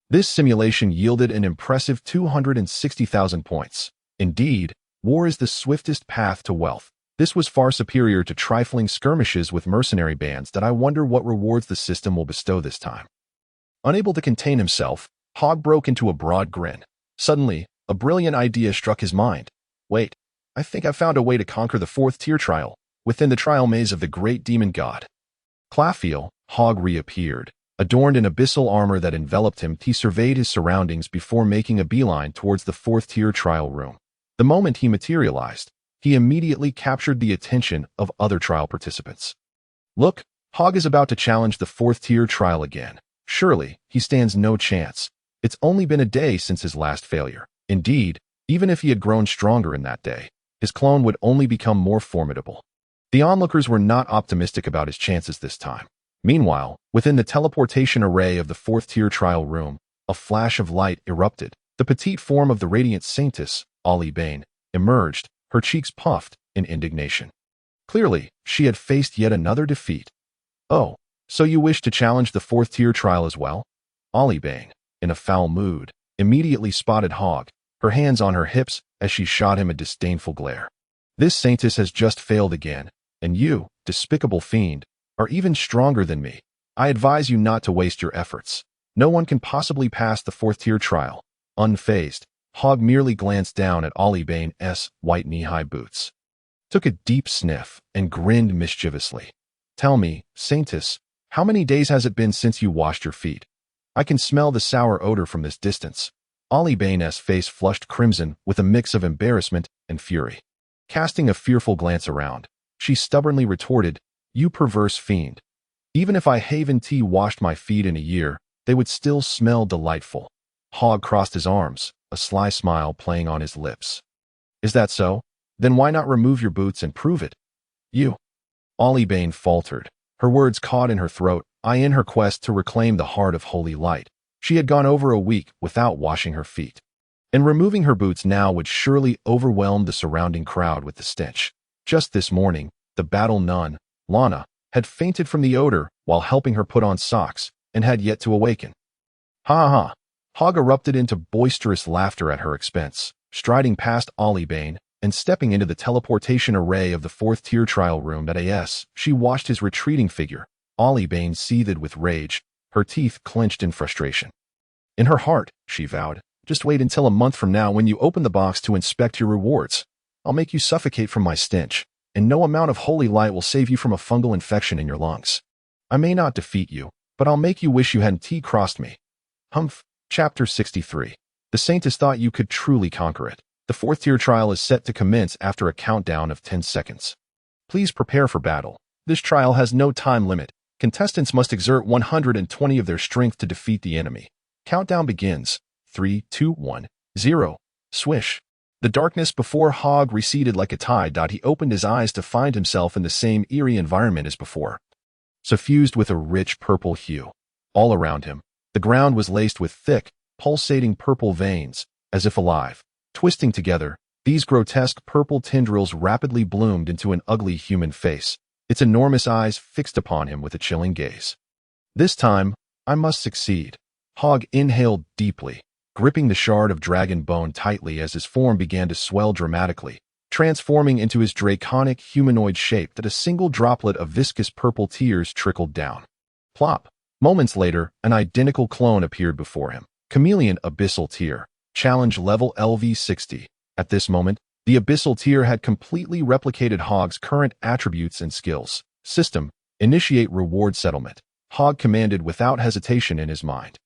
This simulation yielded an impressive 260,000 points. Indeed, war is the swiftest path to wealth. This was far superior to trifling skirmishes with mercenary bands. I wonder what rewards the system will bestow this time. Unable to contain himself, Hog broke into a broad grin. Suddenly, a brilliant idea struck his mind. Wait, I think I've found a way to conquer the 4th tier trial, within the trial maze of the great demon god. Claffiel, Hog reappeared. Adorned in abyssal armor that enveloped him, he surveyed his surroundings before making a beeline towards the 4th tier trial room. The moment he materialized, he immediately captured the attention of other trial participants. Look, Hog is about to challenge the 4th tier trial again. Surely, he stands no chance. It's only been a day since his last failure. Indeed, even if he had grown stronger in that day, his clone would only become more formidable. The onlookers were not optimistic about his chances this time. Meanwhile, within the teleportation array of the 4th tier trial room, a flash of light erupted. The petite form of the radiant saintess, Ollie Bane, emerged, her cheeks puffed in indignation. Clearly, she had faced yet another defeat. Oh, so you wish to challenge the 4th tier trial as well? Ollie Bane, in a foul mood, immediately spotted Hog, her hands on her hips as she shot him a disdainful glare. This saintess has just failed again, and you, despicable fiend, are even stronger than me. I advise you not to waste your efforts. No one can possibly pass the 4th tier trial. Unfazed, Hog merely glanced down at Ollie Bane's white knee-high boots, took a deep sniff, and grinned mischievously. Tell me, saintess, how many days has it been since you washed your feet? I can smell the sour odor from this distance. Ollie Bane's face flushed crimson with a mix of embarrassment and fury. Casting a fearful glance around, she stubbornly retorted, You perverse fiend. Even if I haven't washed my feet in a year, they would still smell delightful. Hog crossed his arms, a sly smile playing on his lips. Is that so? Then why not remove your boots and prove it? You. Ollie Bane faltered, her words caught in her throat. In her quest to reclaim the heart of holy light, she had gone over a week without washing her feet. And removing her boots now would surely overwhelm the surrounding crowd with the stench. Just this morning, the battle nun, Lana, had fainted from the odor while helping her put on socks, and had yet to awaken. Ha ha! Hog erupted into boisterous laughter at her expense, striding past Ollie Bane and stepping into the teleportation array of the 4th tier trial room. She watched his retreating figure. Ollie Bane seethed with rage, her teeth clenched in frustration. In her heart, she vowed, just wait until a month from now when you open the box to inspect your rewards. I'll make you suffocate from my stench, and no amount of holy light will save you from a fungal infection in your lungs. I may not defeat you, but I'll make you wish you hadn't crossed me. Humph. Chapter 63. The saintess thought you could truly conquer it. The 4th tier trial is set to commence after a countdown of 10 seconds. Please prepare for battle. This trial has no time limit. Contestants must exert 120 of their strength to defeat the enemy. Countdown begins. 3, 2, 1, 0. Swish. The darkness before Hog receded like a tide. He opened his eyes to find himself in the same eerie environment as before, suffused with a rich purple hue. All around him, the ground was laced with thick, pulsating purple veins, as if alive. Twisting together, these grotesque purple tendrils rapidly bloomed into an ugly human face, its enormous eyes fixed upon him with a chilling gaze. This time, I must succeed. Hog inhaled deeply, gripping the shard of dragon bone tightly as his form began to swell dramatically, transforming into his draconic humanoid shape. That a single droplet of viscous purple tears trickled down. Plop. Moments later, an identical clone appeared before him. Chameleon Abyssal Tier. Challenge level LV60. At this moment, the Abyssal Tier had completely replicated Hog's current attributes and skills. System. Initiate reward settlement. Hog commanded without hesitation in his mind.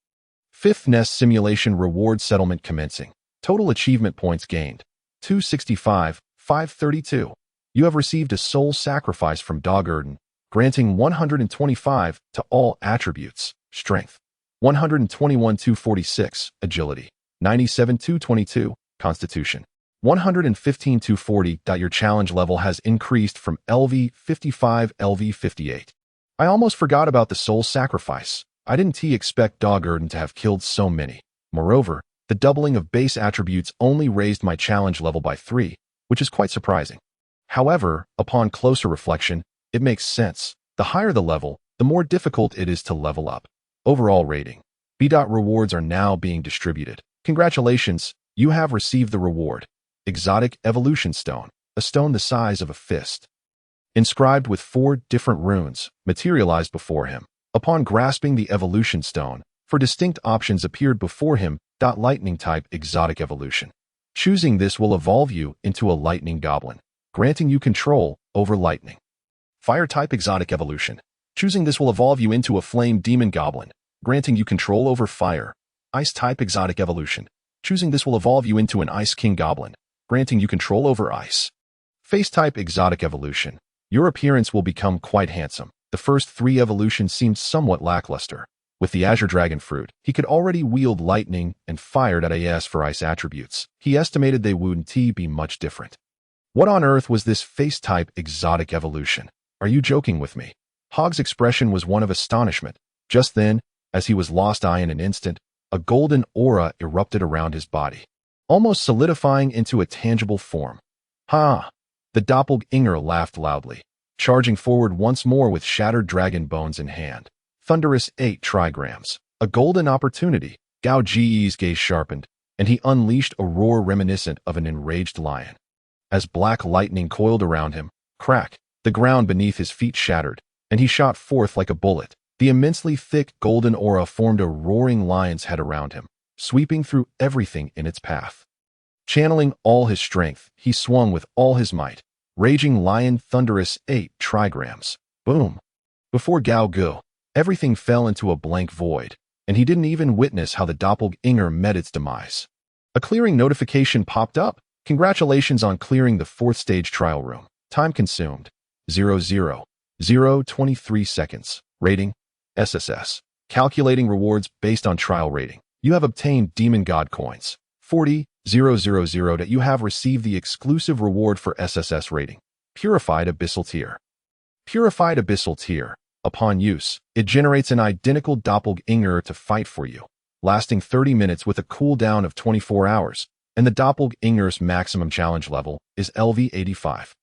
Fifth Nest Simulation Reward Settlement commencing. Total achievement points gained. 265, 532. You have received a soul sacrifice from Dog-Erden, granting 125 to all attributes. Strength. 121 246, Agility. 97 222, Constitution. 115 240. Your challenge level has increased from LV 55 LV 58. I almost forgot about the soul sacrifice. I didn't expect Dog-Erden to have killed so many. Moreover, the doubling of base attributes only raised my challenge level by 3, which is quite surprising. However, upon closer reflection, it makes sense. The higher the level, the more difficult it is to level up. Overall rating. B. Rewards are now being distributed. Congratulations, you have received the reward. Exotic Evolution Stone, a stone the size of a fist. Inscribed with 4 different runes, materialized before him. Upon grasping the Evolution Stone, 4 distinct options appeared before him. Lightning type Exotic Evolution. Choosing this will evolve you into a lightning goblin, granting you control over lightning. Fire type Exotic Evolution. Choosing this will evolve you into a flame demon goblin, granting you control over fire. Ice type Exotic Evolution. Choosing this will evolve you into an Ice King goblin, granting you control over ice. Face type Exotic Evolution. Your appearance will become quite handsome. The first 3 evolutions seemed somewhat lackluster. With the Azure Dragon Fruit, he could already wield lightning and fired at AS for ice attributes. He estimated they wouldn't be much different. What on earth was this face type Exotic Evolution? Are you joking with me? Hog's expression was one of astonishment. Just then, as he was lost eye in an instant, a golden aura erupted around his body, almost solidifying into a tangible form. Ha! The doppelganger laughed loudly, charging forward once more with shattered dragon bones in hand. Thunderous 8 trigrams. A golden opportunity. Gao Ji's gaze sharpened, and he unleashed a roar reminiscent of an enraged lion. As black lightning coiled around him, crack, the ground beneath his feet shattered, and he shot forth like a bullet. The immensely thick golden aura formed a roaring lion's head around him, sweeping through everything in its path. Channeling all his strength, he swung with all his might. Raging lion thunderous 8 trigrams. Boom. Before Gao Gu, everything fell into a blank void, and he didn't even witness how the doppelganger met its demise. A clearing notification popped up. Congratulations on clearing the 4th stage trial room. Time consumed. 0:0:0:23 seconds. Rating. SSS. Calculating rewards based on trial rating. You have obtained Demon God coins. 40,000 that you have received the exclusive reward for SSS rating. Purified Abyssal Tear. Purified Abyssal Tear. Upon use, it generates an identical doppelganger to fight for you, lasting 30 minutes with a cooldown of 24 hours, and the doppelganger's maximum challenge level is LV 85.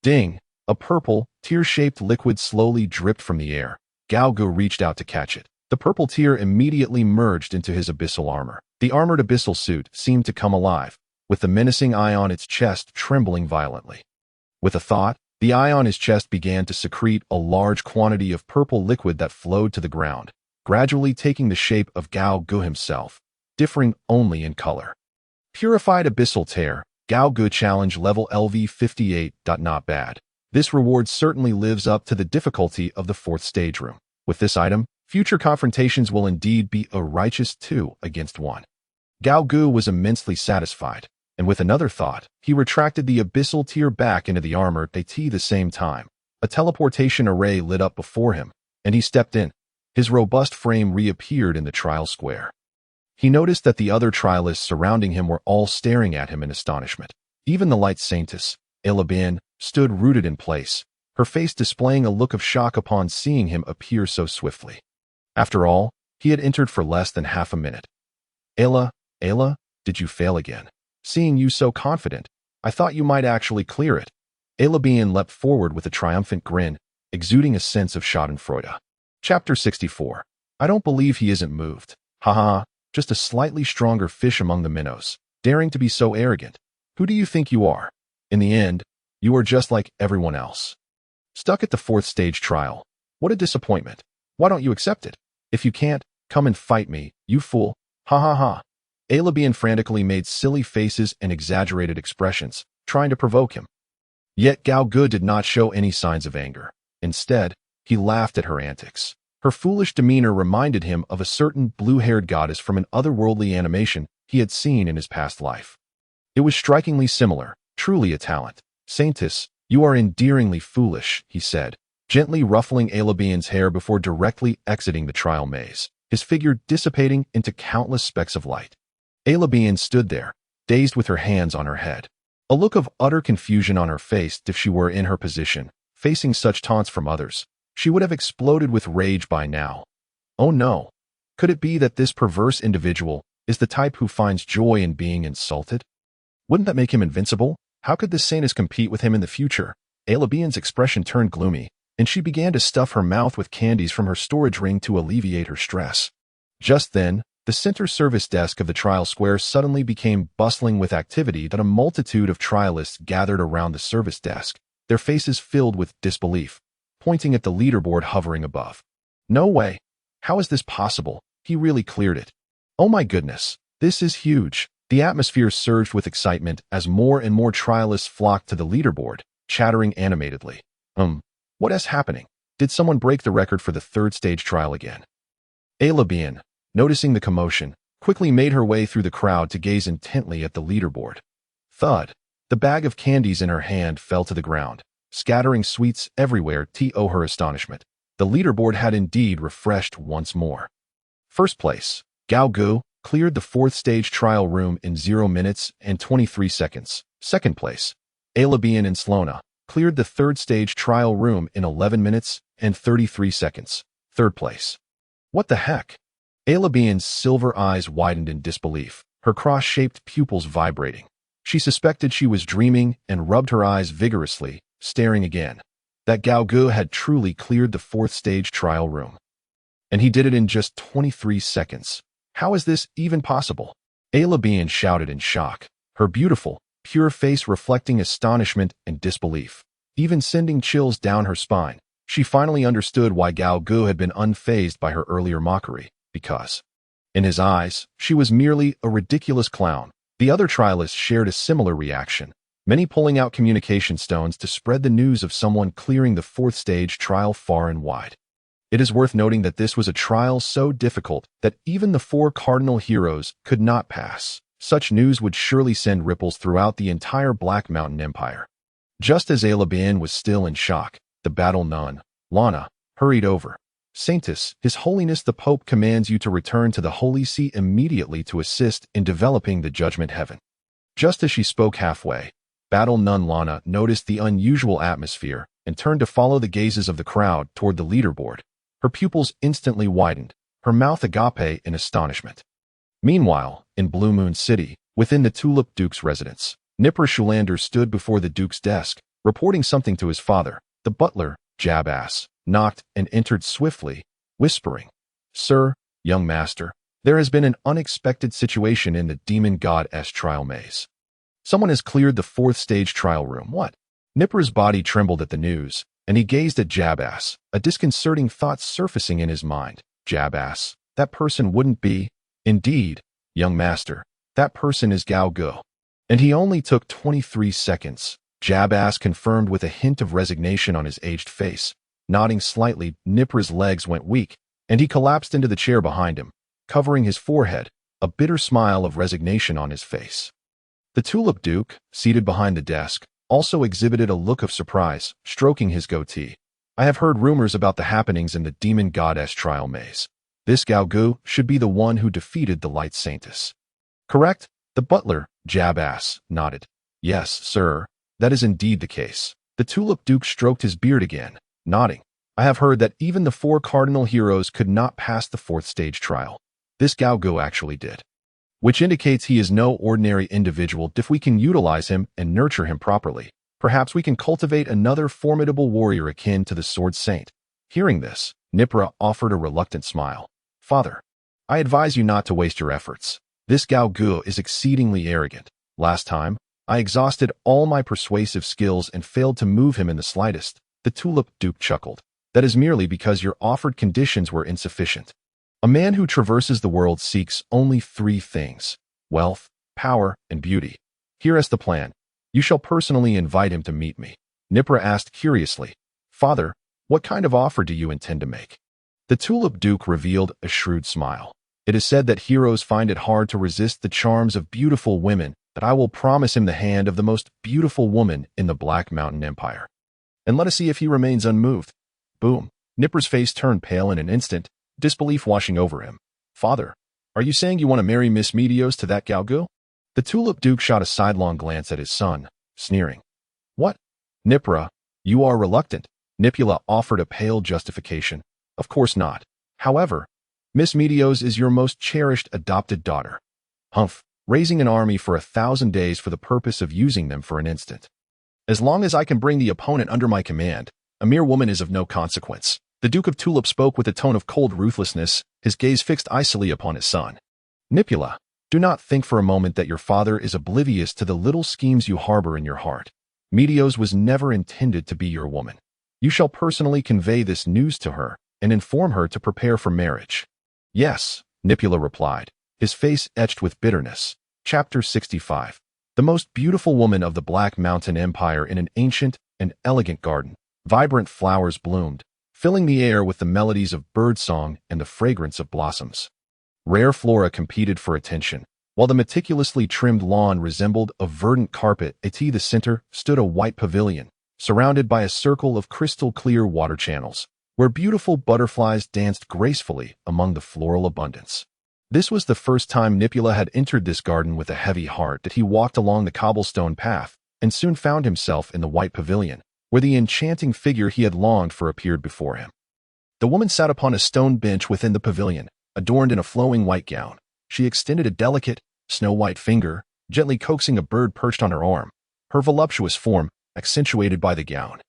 Ding! A purple, tear-shaped liquid slowly dripped from the air. Gao Gu reached out to catch it. The purple tear immediately merged into his abyssal armor. The armored abyssal suit seemed to come alive, with the menacing eye on its chest trembling violently. With a thought, the eye on his chest began to secrete a large quantity of purple liquid that flowed to the ground, gradually taking the shape of Gao Gu himself, differing only in color. Purified Abyssal Tear, Gao Gu Challenge Level LV 58. Not bad. This reward certainly lives up to the difficulty of the 4th stage room. With this item, future confrontations will indeed be a righteous 2 against 1. Gao Gu was immensely satisfied, and with another thought, he retracted the abyssal tear back into the armor at the same time. A teleportation array lit up before him, and he stepped in. His robust frame reappeared in the trial square. He noticed that the other trialists surrounding him were all staring at him in astonishment. Even the light saintess, Elabin, stood rooted in place, her face displaying a look of shock upon seeing him appear so swiftly. After all, he had entered for less than half a minute. Ayla, did you fail again? Seeing you so confident, I thought you might actually clear it. Elabin leapt forward with a triumphant grin, exuding a sense of schadenfreude. Chapter 64. I don't believe he isn't moved. Haha, just a slightly stronger fish among the minnows, daring to be so arrogant. Who do you think you are? In the end, you are just like everyone else. Stuck at the 4th stage trial. What a disappointment. Why don't you accept it? If you can't, come and fight me, you fool. Ha ha ha. Elabin frantically made silly faces and exaggerated expressions, trying to provoke him. Yet Gao Gu did not show any signs of anger. Instead, he laughed at her antics. Her foolish demeanor reminded him of a certain blue-haired goddess from an otherworldly animation he had seen in his past life. It was strikingly similar, truly a talent. "Saintess, you are endearingly foolish," he said, gently ruffling Alabian's hair before directly exiting the trial maze, his figure dissipating into countless specks of light. Alabian stood there, dazed with her hands on her head, a look of utter confusion on her face. If she were in her position, facing such taunts from others, she would have exploded with rage by now. Oh no! Could it be that this perverse individual is the type who finds joy in being insulted? Wouldn't that make him invincible? How could this saintess compete with him in the future? Alabian's expression turned gloomy, and she began to stuff her mouth with candies from her storage ring to alleviate her stress. Just then, the center service desk of the trial square suddenly became bustling with activity. That a multitude of trialists gathered around the service desk, their faces filled with disbelief, pointing at the leaderboard hovering above. "No way! How is this possible? He really cleared it. Oh my goodness, this is huge." The atmosphere surged with excitement as more and more trialists flocked to the leaderboard, chattering animatedly. What is happening? Did someone break the record for the third stage trial again?" Alabian, noticing the commotion, quickly made her way through the crowd to gaze intently at the leaderboard. Thud! The bag of candies in her hand fell to the ground, scattering sweets everywhere. To her astonishment, the leaderboard had indeed refreshed once more. First place, Gao Gu, cleared the fourth stage trial room in 0 minutes and 23 seconds. Second place, Alabian and Slona, cleared the third stage trial room in 11 minutes and 33 seconds. Third place. What the heck? Alabian's silver eyes widened in disbelief, her cross-shaped pupils vibrating. She suspected she was dreaming and rubbed her eyes vigorously, staring again. That Gao Gu had truly cleared the fourth stage trial room. And he did it in just 23 seconds. How is this even possible? Alabian shouted in shock, her beautiful, pure face reflecting astonishment and disbelief, even sending chills down her spine. She finally understood why Gao Gu had been unfazed by her earlier mockery, because, in his eyes, she was merely a ridiculous clown. The other trialists shared a similar reaction, many pulling out communication stones to spread the news of someone clearing the fourth stage trial far and wide. It is worth noting that this was a trial so difficult that even the 4 cardinal heroes could not pass. Such news would surely send ripples throughout the entire Black Mountain Empire. Just as Alabian was still in shock, the battle nun, Lana, hurried over. "Saintess, His Holiness the Pope commands you to return to the Holy See immediately to assist in developing the Judgment Heaven." Just as she spoke halfway, battle nun Lana noticed the unusual atmosphere and turned to follow the gazes of the crowd toward the leaderboard. Her pupils instantly widened, her mouth agape in astonishment. Meanwhile, in Blue Moon City, within the Tulip Duke's residence, Nipper Shulander stood before the Duke's desk, reporting something to his father. The butler, Jabass, knocked and entered swiftly, whispering, "Sir, young master, there has been an unexpected situation in the Demon Goddess trial maze. Someone has cleared the fourth stage trial room." "What?" Nipper's body trembled at the news, and he gazed at Jabass, a disconcerting thought surfacing in his mind. Jabass, that person wouldn't be... "Indeed, young master, that person is Gao Gu. And he only took 23 seconds. Jabass confirmed with a hint of resignation on his aged face. Nodding slightly, Nipper's legs went weak, and he collapsed into the chair behind him, covering his forehead, a bitter smile of resignation on his face. The Tulip Duke, seated behind the desk, also exhibited a look of surprise, stroking his goatee. "I have heard rumors about the happenings in the Demon Goddess trial maze. This Gao Gu should be the one who defeated the Light Saintess." "Correct?" The butler, Jabass, nodded. "Yes, sir, that is indeed the case." The Tulip Duke stroked his beard again, nodding. "I have heard that even the 4 cardinal heroes could not pass the fourth stage trial. This Gao Gu actually did. Which indicates he is no ordinary individual. If we can utilize him and nurture him properly, perhaps we can cultivate another formidable warrior akin to the Sword Saint." Hearing this, Nipra offered a reluctant smile. "Father, I advise you not to waste your efforts. This Gao Gu is exceedingly arrogant. Last time, I exhausted all my persuasive skills and failed to move him in the slightest." The Tulip Duke chuckled. "That is merely because your offered conditions were insufficient. A man who traverses the world seeks only 3 things: wealth, power, and beauty. Here is the plan. You shall personally invite him to meet me." Nipra asked curiously, "Father, what kind of offer do you intend to make?" The Tulip Duke revealed a shrewd smile. It is said that heroes find it hard to resist the charms of beautiful women, but I will promise him the hand of the most beautiful woman in the Black Mountain Empire. And let us see if he remains unmoved. Boom. Nipper's face turned pale in an instant, disbelief washing over him. Father, are you saying you want to marry Miss Meteos to that Galgul? The Tulip Duke shot a sidelong glance at his son, sneering. What? Nipra, you are reluctant. Nipula offered a pale justification. Of course not. However, Miss Meteos is your most cherished adopted daughter. Humph, raising an army for 1,000 days for the purpose of using them for an instant. As long as I can bring the opponent under my command, a mere woman is of no consequence. The Duke of Tulip spoke with a tone of cold ruthlessness, his gaze fixed icily upon his son. Nipula, do not think for a moment that your father is oblivious to the little schemes you harbor in your heart. Meteos was never intended to be your woman. You shall personally convey this news to her and inform her to prepare for marriage. Yes, Nipula replied, his face etched with bitterness. Chapter 65. The most beautiful woman of the Black Mountain Empire in an ancient and elegant garden. Vibrant flowers bloomed, filling the air with the melodies of birdsong and the fragrance of blossoms. Rare flora competed for attention, while the meticulously trimmed lawn resembled a verdant carpet. At the center stood a white pavilion, surrounded by a circle of crystal-clear water channels, where beautiful butterflies danced gracefully among the floral abundance. This was the first time Nipula had entered this garden with a heavy heart. That he walked along the cobblestone path and soon found himself in the white pavilion, where the enchanting figure he had longed for appeared before him. The woman sat upon a stone bench within the pavilion, adorned in a flowing white gown. She extended a delicate, snow-white finger, gently coaxing a bird perched on her arm. Her voluptuous form, accentuated by the gown,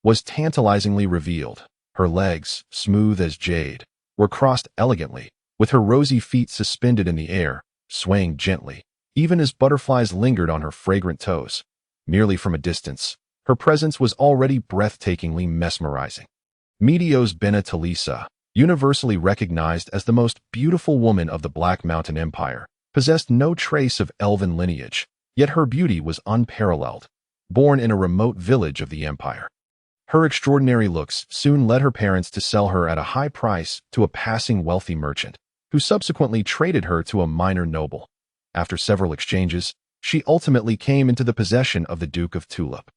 was tantalizingly revealed. Her legs, smooth as jade, were crossed elegantly, with her rosy feet suspended in the air, swaying gently, even as butterflies lingered on her fragrant toes. Merely from a distance, her presence was already breathtakingly mesmerizing. Meteos Bena Talisa, universally recognized as the most beautiful woman of the Black Mountain Empire, possessed no trace of elven lineage, yet her beauty was unparalleled. Born in a remote village of the empire, her extraordinary looks soon led her parents to sell her at a high price to a passing wealthy merchant, who subsequently traded her to a minor noble. After several exchanges, she ultimately came into the possession of the Duke of Tulip.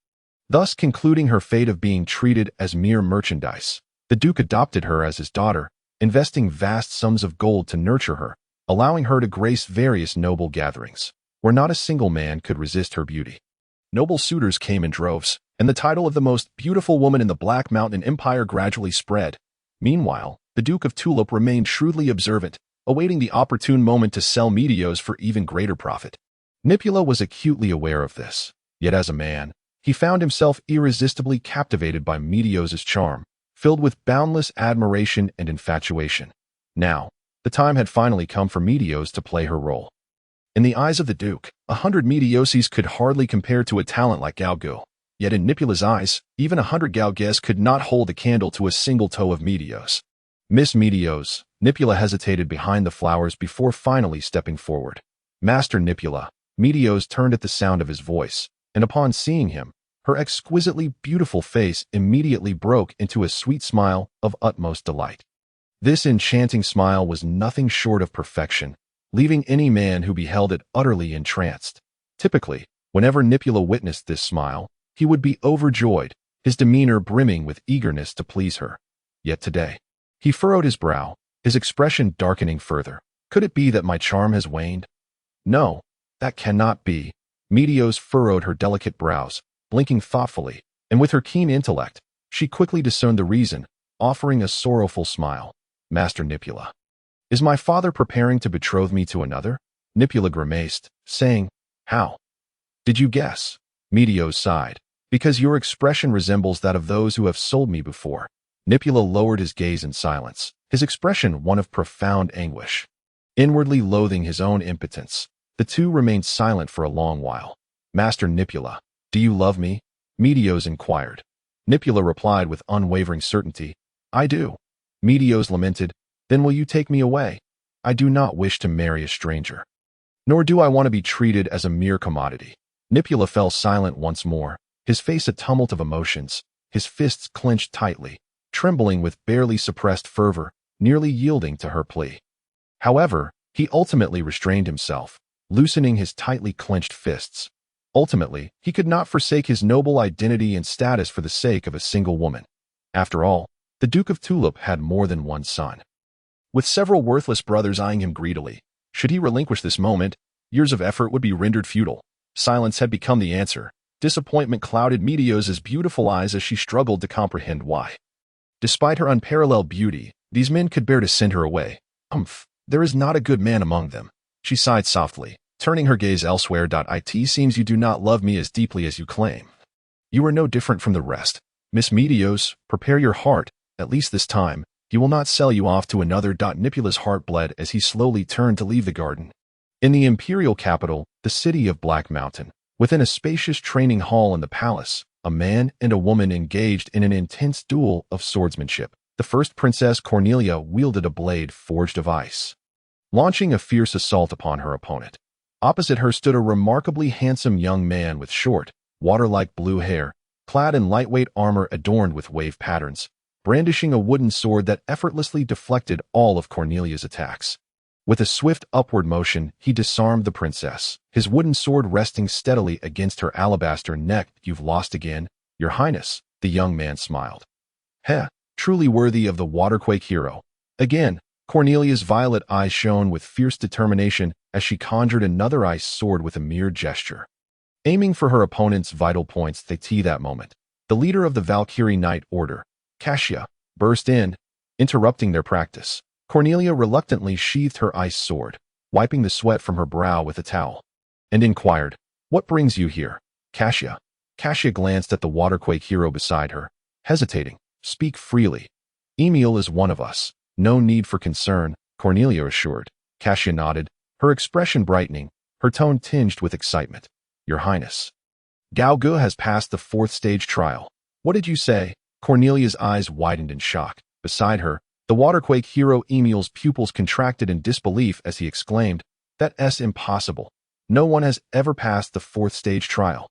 Thus concluding her fate of being treated as mere merchandise, the Duke adopted her as his daughter, investing vast sums of gold to nurture her, allowing her to grace various noble gatherings, where not a single man could resist her beauty. Noble suitors came in droves, and the title of the most beautiful woman in the Black Mountain Empire gradually spread. Meanwhile, the Duke of Tulip remained shrewdly observant, awaiting the opportune moment to sell Meteos for even greater profit. Nipula was acutely aware of this, yet as a man, he found himself irresistibly captivated by Meteos' charm, filled with boundless admiration and infatuation. Now, the time had finally come for Meteos to play her role. In the eyes of the Duke, 100 Meteoses could hardly compare to a talent like Galgul. Yet in Nipula's eyes, even 100 Galges could not hold a candle to a single toe of Meteos. Miss Meteos, Nipula hesitated behind the flowers before finally stepping forward. Master Nipula, Meteos turned at the sound of his voice, and upon seeing him, her exquisitely beautiful face immediately broke into a sweet smile of utmost delight. This enchanting smile was nothing short of perfection, leaving any man who beheld it utterly entranced. Typically, whenever Nipula witnessed this smile, he would be overjoyed, his demeanor brimming with eagerness to please her. Yet today, he furrowed his brow, his expression darkening further. Could it be that my charm has waned? No, that cannot be. Meteos furrowed her delicate brows, blinking thoughtfully, and with her keen intellect, she quickly discerned the reason, offering a sorrowful smile. Master Nipula, is my father preparing to betroth me to another? Nipula grimaced, saying, How? Did you guess? Meteos sighed. Because your expression resembles that of those who have sold me before. Nipula lowered his gaze in silence, his expression one of profound anguish. Inwardly loathing his own impotence, the two remained silent for a long while. Master Nipula, do you love me? Meteos inquired. Nipula replied with unwavering certainty, I do. Meteos lamented, Then will you take me away? I do not wish to marry a stranger. Nor do I want to be treated as a mere commodity. Nipula fell silent once more, his face a tumult of emotions, his fists clenched tightly. trembling with barely suppressed fervor, nearly yielding to her plea. However, he ultimately restrained himself, loosening his tightly clenched fists. Ultimately, he could not forsake his noble identity and status for the sake of a single woman. After all, the Duke of Tulip had more than one son, with several worthless brothers eyeing him greedily. Should he relinquish this moment, years of effort would be rendered futile. Silence had become the answer. Disappointment clouded Meteosa's beautiful eyes as she struggled to comprehend why. Despite her unparalleled beauty, these men could bear to send her away. There is not a good man among them. She sighed softly, turning her gaze elsewhere. It seems you do not love me as deeply as you claim. You are no different from the rest. Miss Meteos, prepare your heart. At least this time, he will not sell you off to another. Nipula's heart bled as he slowly turned to leave the garden. In the imperial capital, the city of Black Mountain, within a spacious training hall in the palace, a man and a woman engaged in an intense duel of swordsmanship. The first Princess Cornelia wielded a blade forged of ice, launching a fierce assault upon her opponent. Opposite her stood a remarkably handsome young man with short, water-like blue hair, clad in lightweight armor adorned with wave patterns, brandishing a wooden sword that effortlessly deflected all of Cornelia's attacks. With a swift upward motion, he disarmed the princess, his wooden sword resting steadily against her alabaster neck. You've lost again, Your Highness, the young man smiled. Heh, truly worthy of the waterquake hero. Again, Cornelia's violet eyes shone with fierce determination as she conjured another ice sword with a mere gesture. Aiming for her opponent's vital points, that moment, the leader of the Valkyrie Knight Order, Cassia, burst in, interrupting their practice. Cornelia reluctantly sheathed her ice sword, wiping the sweat from her brow with a towel, and inquired, "What brings you here, Cassia?" Cassia glanced at the waterquake hero beside her, hesitating. "Speak freely. Emil is one of us. No need for concern," Cornelia assured. Cassia nodded, her expression brightening, her tone tinged with excitement. "Your Highness, Gao Gu has passed the 4th stage trial." "What did you say?" Cornelia's eyes widened in shock. Beside her, the waterquake hero Emil's pupils contracted in disbelief as he exclaimed, "That's impossible. No one has ever passed the 4th stage trial."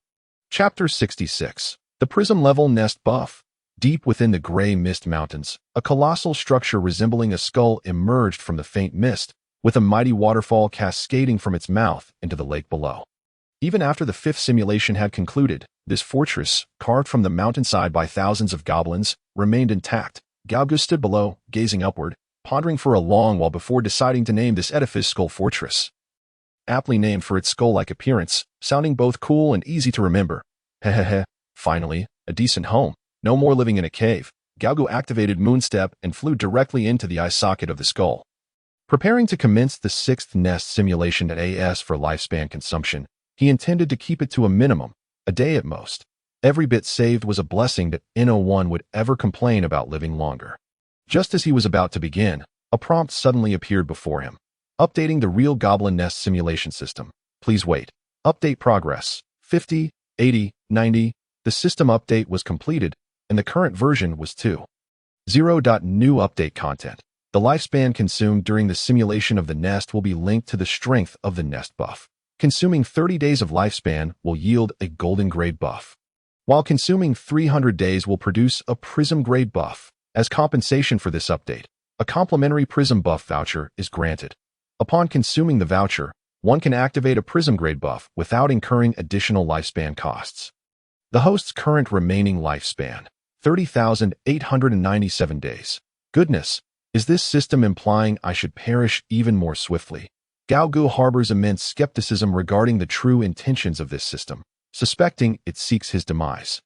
Chapter 66. The Prism Level Nest Buff. Deep within the gray mist mountains, a colossal structure resembling a skull emerged from the faint mist, with a mighty waterfall cascading from its mouth into the lake below. Even after the 5th simulation had concluded, this fortress, carved from the mountainside by thousands of goblins, remained intact. Gao Gu stood below, gazing upward, pondering for a long while before deciding to name this edifice Skull Fortress. Aptly named for its skull-like appearance, sounding both cool and easy to remember. Hehehe, finally, a decent home. No more living in a cave. Gao Gu activated Moonstep and flew directly into the eye socket of the skull. Preparing to commence the 6th nest simulation at AS for lifespan consumption, he intended to keep it to a minimum, a day at most. Every bit saved was a blessing that no one would ever complain about living longer. Just as he was about to begin, a prompt suddenly appeared before him. Updating the real Goblin Nest simulation system. Please wait. Update progress. 50, 80, 90. The system update was completed, and the current version was 2.0. New update content. The lifespan consumed during the simulation of the nest will be linked to the strength of the nest buff. Consuming 30 days of lifespan will yield a golden grade buff, while consuming 300 days will produce a prism grade buff. As compensation for this update, a complimentary prism buff voucher is granted. Upon consuming the voucher, one can activate a prism grade buff without incurring additional lifespan costs. The host's current remaining lifespan, 30,897 days. Goodness, is this system implying I should perish even more swiftly? Gao Gu harbors immense skepticism regarding the true intentions of this system, suspecting it seeks his demise.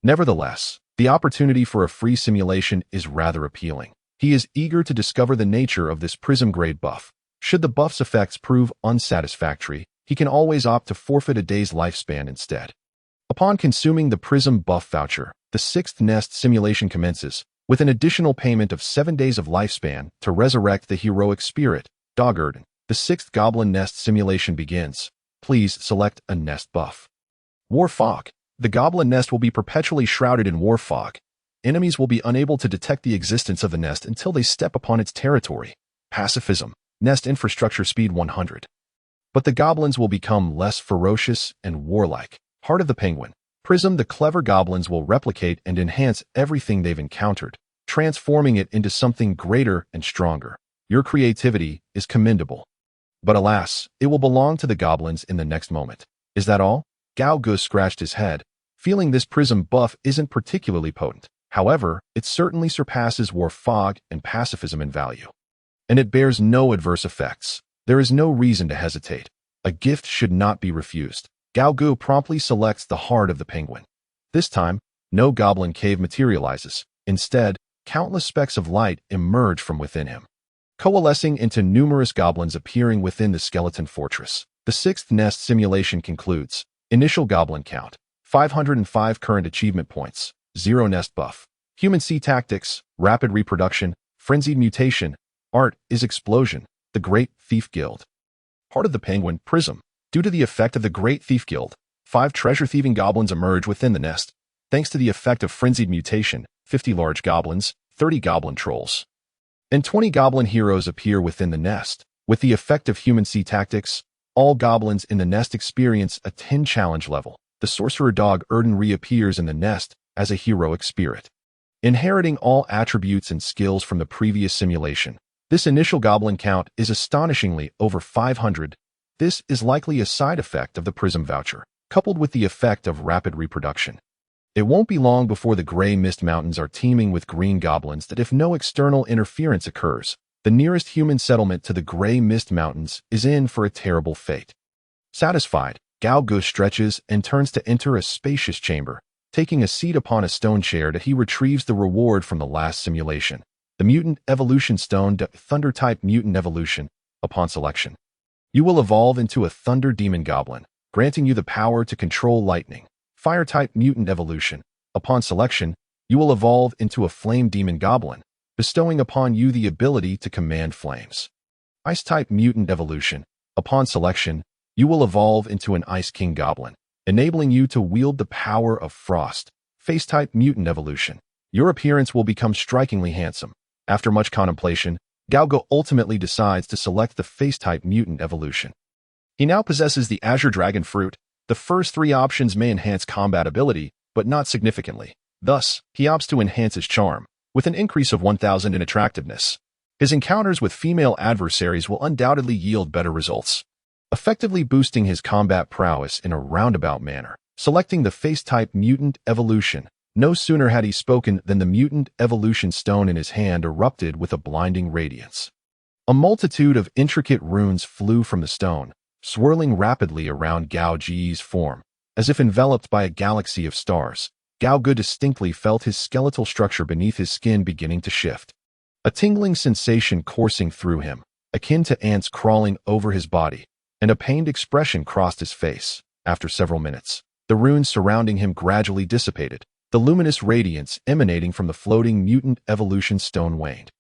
Nevertheless, the opportunity for a free simulation is rather appealing. He is eager to discover the nature of this prism grade buff. Should the buff's effects prove unsatisfactory, he can always opt to forfeit a day's lifespan instead. Upon consuming the prism buff voucher, the 6th nest simulation commences, with an additional payment of 7 days of lifespan to resurrect the heroic spirit, Doggerden. The 6th Goblin Nest simulation begins. Please select a nest buff. War Fog. The Goblin Nest will be perpetually shrouded in war fog. Enemies will be unable to detect the existence of the nest until they step upon its territory. Pacifism. Nest infrastructure speed 100. But the goblins will become less ferocious and warlike. Heart of the Penguin. Prism. The clever goblins will replicate and enhance everything they've encountered, transforming it into something greater and stronger. Your creativity is commendable. But alas, it will belong to the goblins in the next moment. Is that all? Gao Gu scratched his head, feeling this prism buff isn't particularly potent. However, it certainly surpasses War Fog and pacifism in value. And it bears no adverse effects. There is no reason to hesitate. A gift should not be refused. Gao Gu promptly selects the heart of the penguin. This time, no goblin cave materializes. Instead, countless specks of light emerge from within him, coalescing into numerous goblins appearing within the skeleton fortress. The sixth nest simulation concludes. Initial goblin count, 505 current achievement points, 0 nest buff. Human C tactics, rapid reproduction, frenzied mutation, art is explosion, the Great Thief Guild. Part of the penguin prism. Due to the effect of the Great Thief Guild, 5 treasure-thieving goblins emerge within the nest. Thanks to the effect of frenzied mutation, 50 large goblins, 30 goblin trolls, and 20 goblin heroes appear within the nest. With the effect of human C tactics, all goblins in the nest experience a 10 challenge level. The sorcerer dog Erden reappears in the nest as a heroic spirit, inheriting all attributes and skills from the previous simulation. This initial goblin count is astonishingly over 500. This is likely a side effect of the prism voucher, coupled with the effect of rapid reproduction. It won't be long before the Grey Mist Mountains are teeming with green goblins that if no external interference occurs, the nearest human settlement to the Grey Mist Mountains is in for a terrible fate. Satisfied, Gao Gu stretches and turns to enter a spacious chamber. Taking a seat upon a stone chair that he retrieves the reward from the last simulation. The Mutant Evolution Stone, Thunder-type Mutant Evolution. Upon selection, you will evolve into a Thunder Demon Goblin, granting you the power to control lightning. Fire-type Mutant Evolution. Upon selection, you will evolve into a Flame Demon Goblin, bestowing upon you the ability to command flames. Ice-type Mutant Evolution. Upon selection, you will evolve into an Ice King Goblin, enabling you to wield the power of frost. Face-type Mutant Evolution. Your appearance will become strikingly handsome. After much contemplation, Gao Gu ultimately decides to select the Face-type Mutant Evolution. He now possesses the Azure Dragon Fruit. The first 3 options may enhance combat ability, but not significantly. Thus, he opts to enhance his charm, with an increase of 1,000 in attractiveness. His encounters with female adversaries will undoubtedly yield better results, effectively boosting his combat prowess in a roundabout manner. Selecting the Face-type Mutant Evolution, no sooner had he spoken than the Mutant Evolution Stone in his hand erupted with a blinding radiance. A multitude of intricate runes flew from the stone, swirling rapidly around Gao Ji's form. As if enveloped by a galaxy of stars, Gao Gu distinctly felt his skeletal structure beneath his skin beginning to shift. A tingling sensation coursing through him, akin to ants crawling over his body, and a pained expression crossed his face. After several minutes, the runes surrounding him gradually dissipated. The luminous radiance emanating from the floating Mutant Evolution Stone waned,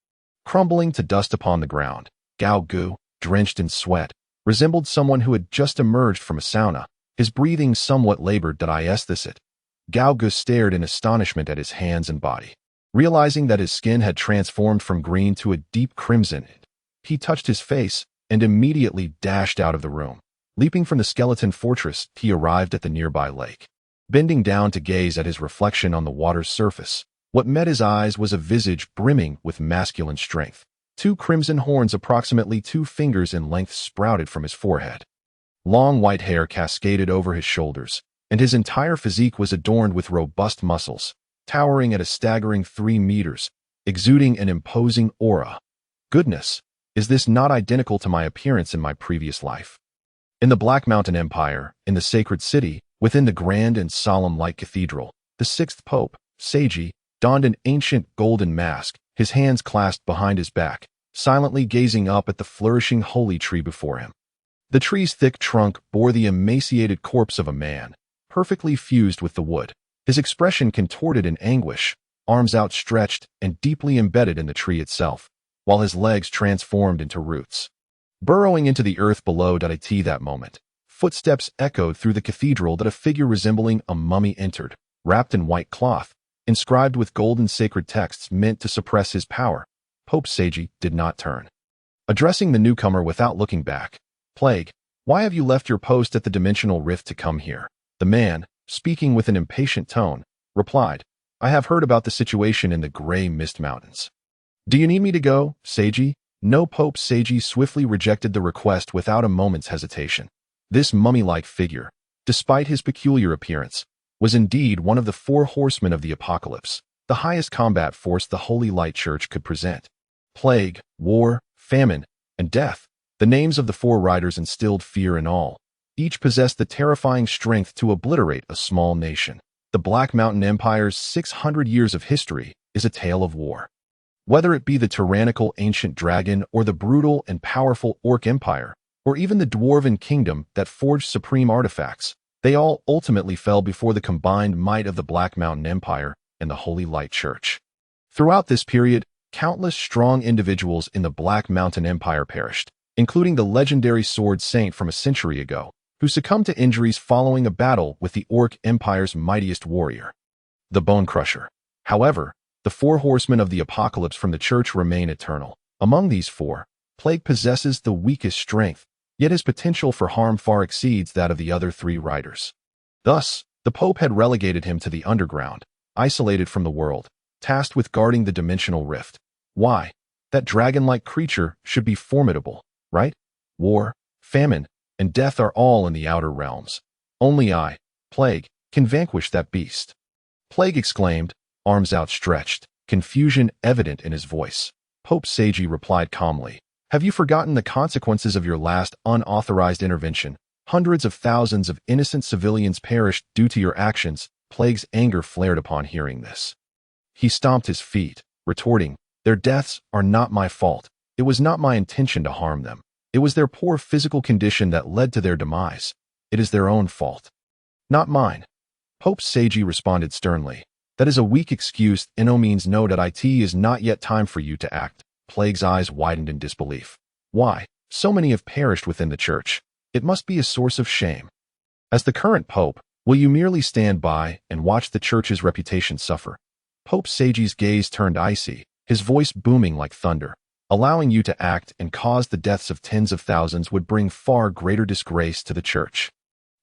crumbling to dust upon the ground. Gao Gu, drenched in sweat, resembled someone who had just emerged from a sauna, his breathing somewhat labored. Gao Gu stared in astonishment at his hands and body. Realizing that his skin had transformed from green to a deep crimson, he touched his face and immediately dashed out of the room. Leaping from the skeleton fortress, he arrived at the nearby lake. Bending down to gaze at his reflection on the water's surface, what met his eyes was a visage brimming with masculine strength. 2 crimson horns approximately 2 fingers in length sprouted from his forehead. Long white hair cascaded over his shoulders, and his entire physique was adorned with robust muscles, towering at a staggering 3 meters, exuding an imposing aura. Goodness, is this not identical to my appearance in my previous life? In the Black Mountain Empire, in the sacred city, within the grand and solemn light cathedral, the 6th Pope, Seiji, donned an ancient golden mask, his hands clasped behind his back, silently gazing up at the flourishing holy tree before him. The tree's thick trunk bore the emaciated corpse of a man, perfectly fused with the wood, his expression contorted in anguish, arms outstretched and deeply embedded in the tree itself, while his legs transformed into roots. Burrowing into the earth below that moment, footsteps echoed through the cathedral that a figure resembling a mummy entered, wrapped in white cloth, inscribed with golden sacred texts meant to suppress his power. Pope Seiji did not turn. Addressing the newcomer without looking back, "Plague, why have you left your post at the dimensional rift to come here?" The man, speaking with an impatient tone, replied, I have heard about the situation in the Gray Mist Mountains. Do you need me to go, Seiji? No. Pope Seiji swiftly rejected the request without a moment's hesitation. This mummy-like figure, despite his peculiar appearance, was indeed one of the four horsemen of the apocalypse, the highest combat force the Holy Light Church could present. Plague, war, famine, and death, the names of the four riders instilled fear in all. Each possessed the terrifying strength to obliterate a small nation. The Black Mountain Empire's 600 years of history is a tale of war. Whether it be the tyrannical ancient dragon or the brutal and powerful Orc Empire, or even the Dwarven Kingdom that forged supreme artifacts, they all ultimately fell before the combined might of the Black Mountain Empire and the Holy Light Church. Throughout this period, countless strong individuals in the Black Mountain Empire perished, including the legendary Sword Saint from a century ago, who succumbed to injuries following a battle with the Orc Empire's mightiest warrior, the Bone Crusher. However, the four horsemen of the apocalypse from the church remain eternal. Among these four, Plague possesses the weakest strength, yet his potential for harm far exceeds that of the other three riders. Thus, the Pope had relegated him to the underground, isolated from the world, tasked with guarding the dimensional rift. Why? That dragon-like creature should be formidable, right? War, famine, and death are all in the outer realms. Only I, Plague, can vanquish that beast. Plague exclaimed, arms outstretched, confusion evident in his voice. Pope Seiji replied calmly, "Have you forgotten the consequences of your last unauthorized intervention? Hundreds of thousands of innocent civilians perished due to your actions." Plague's anger flared upon hearing this. He stomped his feet, retorting, "Their deaths are not my fault. It was not my intention to harm them. It was their poor physical condition that led to their demise. It is their own fault. Not mine." Pope Seiji responded sternly, "That is a weak excuse. No means no. It is not yet time for you to act." Plague's eyes widened in disbelief. Why? So many have perished within the church. It must be a source of shame. As the current pope, will you merely stand by and watch the church's reputation suffer? Pope Seiji's gaze turned icy, his voice booming like thunder. Allowing you to act and cause the deaths of tens of thousands would bring far greater disgrace to the church.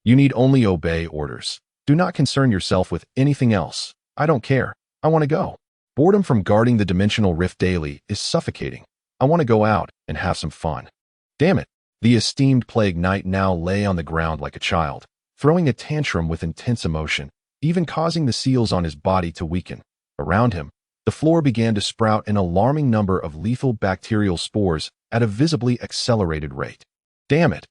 You need only obey orders. Do not concern yourself with anything else. I don't care. I want to go. Boredom from guarding the dimensional rift daily is suffocating. I want to go out and have some fun. Damn it. The esteemed Plague Knight now lay on the ground like a child, throwing a tantrum with intense emotion, even causing the seals on his body to weaken. Around him, the floor began to sprout an alarming number of lethal bacterial spores at a visibly accelerated rate. Damn it.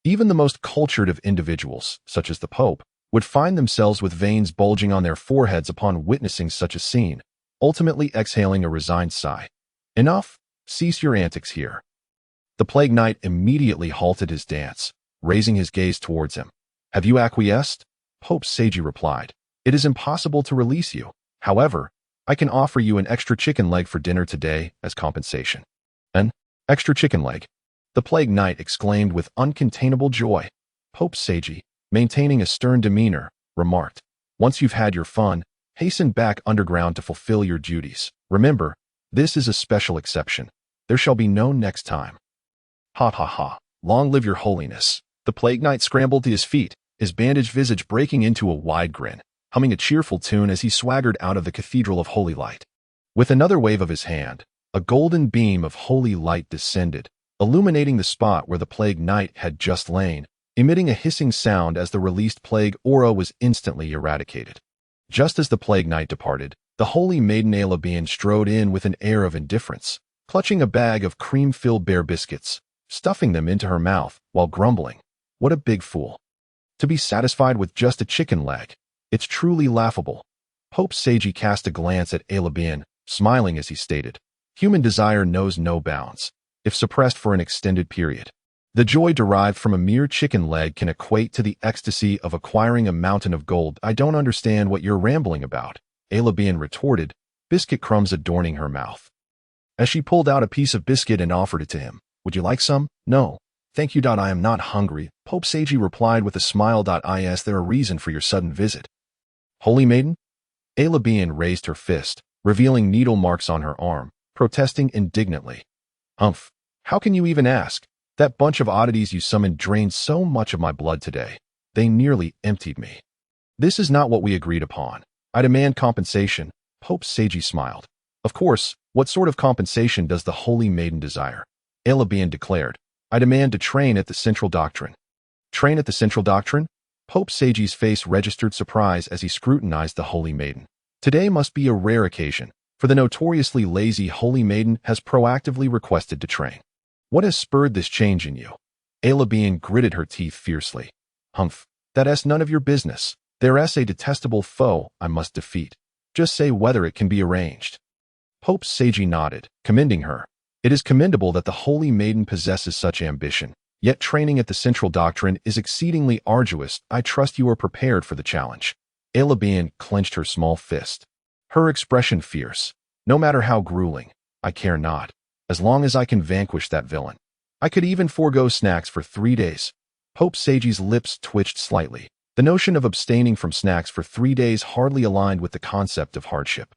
Even the most cultured of individuals, such as the Pope, would find themselves with veins bulging on their foreheads upon witnessing such a scene, ultimately exhaling a resigned sigh. Enough. Cease your antics here. The Plague Knight immediately halted his dance, raising his gaze towards him. Have you acquiesced? Pope Seiji replied. It is impossible to release you. However, I can offer you an extra chicken leg for dinner today as compensation. An extra chicken leg? The Plague Knight exclaimed with uncontainable joy. Pope Seiji, maintaining a stern demeanor, remarked, once you've had your fun, hasten back underground to fulfill your duties. Remember, this is a special exception. There shall be no next time. Ha ha ha. Long live your holiness. The Plague Knight scrambled to his feet, his bandaged visage breaking into a wide grin, humming a cheerful tune as he swaggered out of the Cathedral of Holy Light. With another wave of his hand, a golden beam of holy light descended, illuminating the spot where the Plague Knight had just lain, emitting a hissing sound as the released plague aura was instantly eradicated. Just as the Plague Knight departed, the holy maiden Alabian strode in with an air of indifference, clutching a bag of cream-filled bear biscuits, stuffing them into her mouth while grumbling, "What a big fool. To be satisfied with just a chicken leg. It's truly laughable." Pope Seiji cast a glance at Alabian, smiling as he stated, "Human desire knows no bounds, if suppressed for an extended period. The joy derived from a mere chicken leg can equate to the ecstasy of acquiring a mountain of gold." "I don't understand what you're rambling about," Alabian retorted, biscuit crumbs adorning her mouth. As she pulled out a piece of biscuit and offered it to him, "Would you like some?" "No, thank you. I am not hungry," Pope Seiji replied with a smile. "Is there a reason for your sudden visit?" "Holy Maiden?" Alabian raised her fist, revealing needle marks on her arm, protesting indignantly. "Humph, how can you even ask? That bunch of oddities you summoned drained so much of my blood today. They nearly emptied me. This is not what we agreed upon. I demand compensation. Pope Seiji smiled. Of course, what sort of compensation does the Holy Maiden desire? Elabian declared. I demand to train at the Central Doctrine. Train at the Central Doctrine? Pope Seiji's face registered surprise as he scrutinized the Holy Maiden. Today must be a rare occasion, for the notoriously lazy Holy Maiden has proactively requested to train. What has spurred this change in you? Elabian gritted her teeth fiercely. Humph, that's none of your business. There's a detestable foe I must defeat. Just say whether it can be arranged. Pope Seiji nodded, commending her. It is commendable that the Holy Maiden possesses such ambition, yet training at the Central Doctrine is exceedingly arduous. I trust you are prepared for the challenge. Elabian clenched her small fist. Her expression fierce. No matter how grueling, I care not. As long as I can vanquish that villain. I could even forego snacks for 3 days. Pope Seiji's lips twitched slightly. The notion of abstaining from snacks for 3 days hardly aligned with the concept of hardship.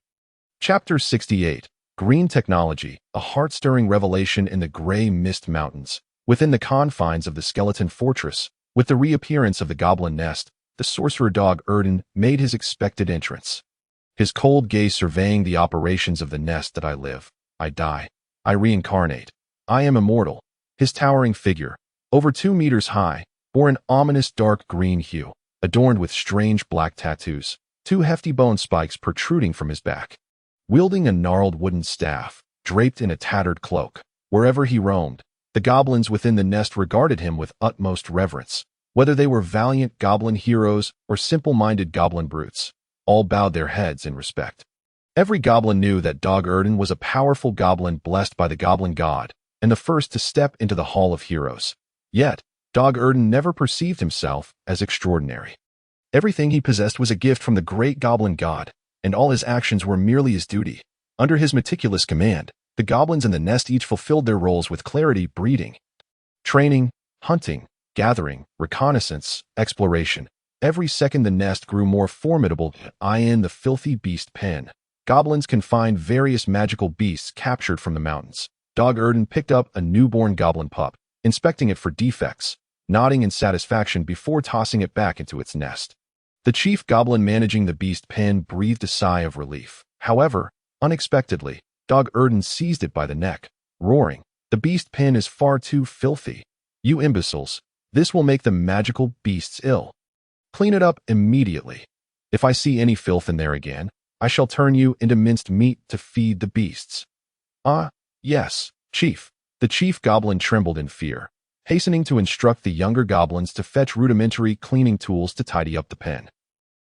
Chapter 68. Green Technology, a heart-stirring revelation in the Gray Mist Mountains. Within the confines of the Skeleton Fortress, with the reappearance of the Goblin Nest, the sorcerer dog Erden made his expected entrance. His cold gaze surveying the operations of the nest. That I live, I die, I reincarnate, I am immortal. His towering figure, over 2 meters high, bore an ominous dark green hue, adorned with strange black tattoos, 2 hefty bone spikes protruding from his back. Wielding a gnarled wooden staff, draped in a tattered cloak, wherever he roamed, the goblins within the nest regarded him with utmost reverence. Whether they were valiant goblin heroes or simple-minded goblin brutes, all bowed their heads in respect. Every goblin knew that Dog Erden was a powerful goblin blessed by the goblin god, and the first to step into the Hall of Heroes. Yet, Dog Erden never perceived himself as extraordinary. Everything he possessed was a gift from the great goblin god, and all his actions were merely his duty. Under his meticulous command, the goblins in the nest each fulfilled their roles with clarity: breeding, training, hunting, gathering, reconnaissance, exploration. Every second the nest grew more formidable. In the filthy beast pen, goblins can find various magical beasts captured from the mountains. Dog Erden picked up a newborn goblin pup, inspecting it for defects, nodding in satisfaction before tossing it back into its nest. The chief goblin managing the beast pen breathed a sigh of relief. However, unexpectedly, Dog Erden seized it by the neck, roaring, "The beast pen is far too filthy. You imbeciles, this will make the magical beasts ill. Clean it up immediately. If I see any filth in there again, I shall turn you into minced meat to feed the beasts." "Ah, yes, chief." The chief goblin trembled in fear, hastening to instruct the younger goblins to fetch rudimentary cleaning tools to tidy up the pen.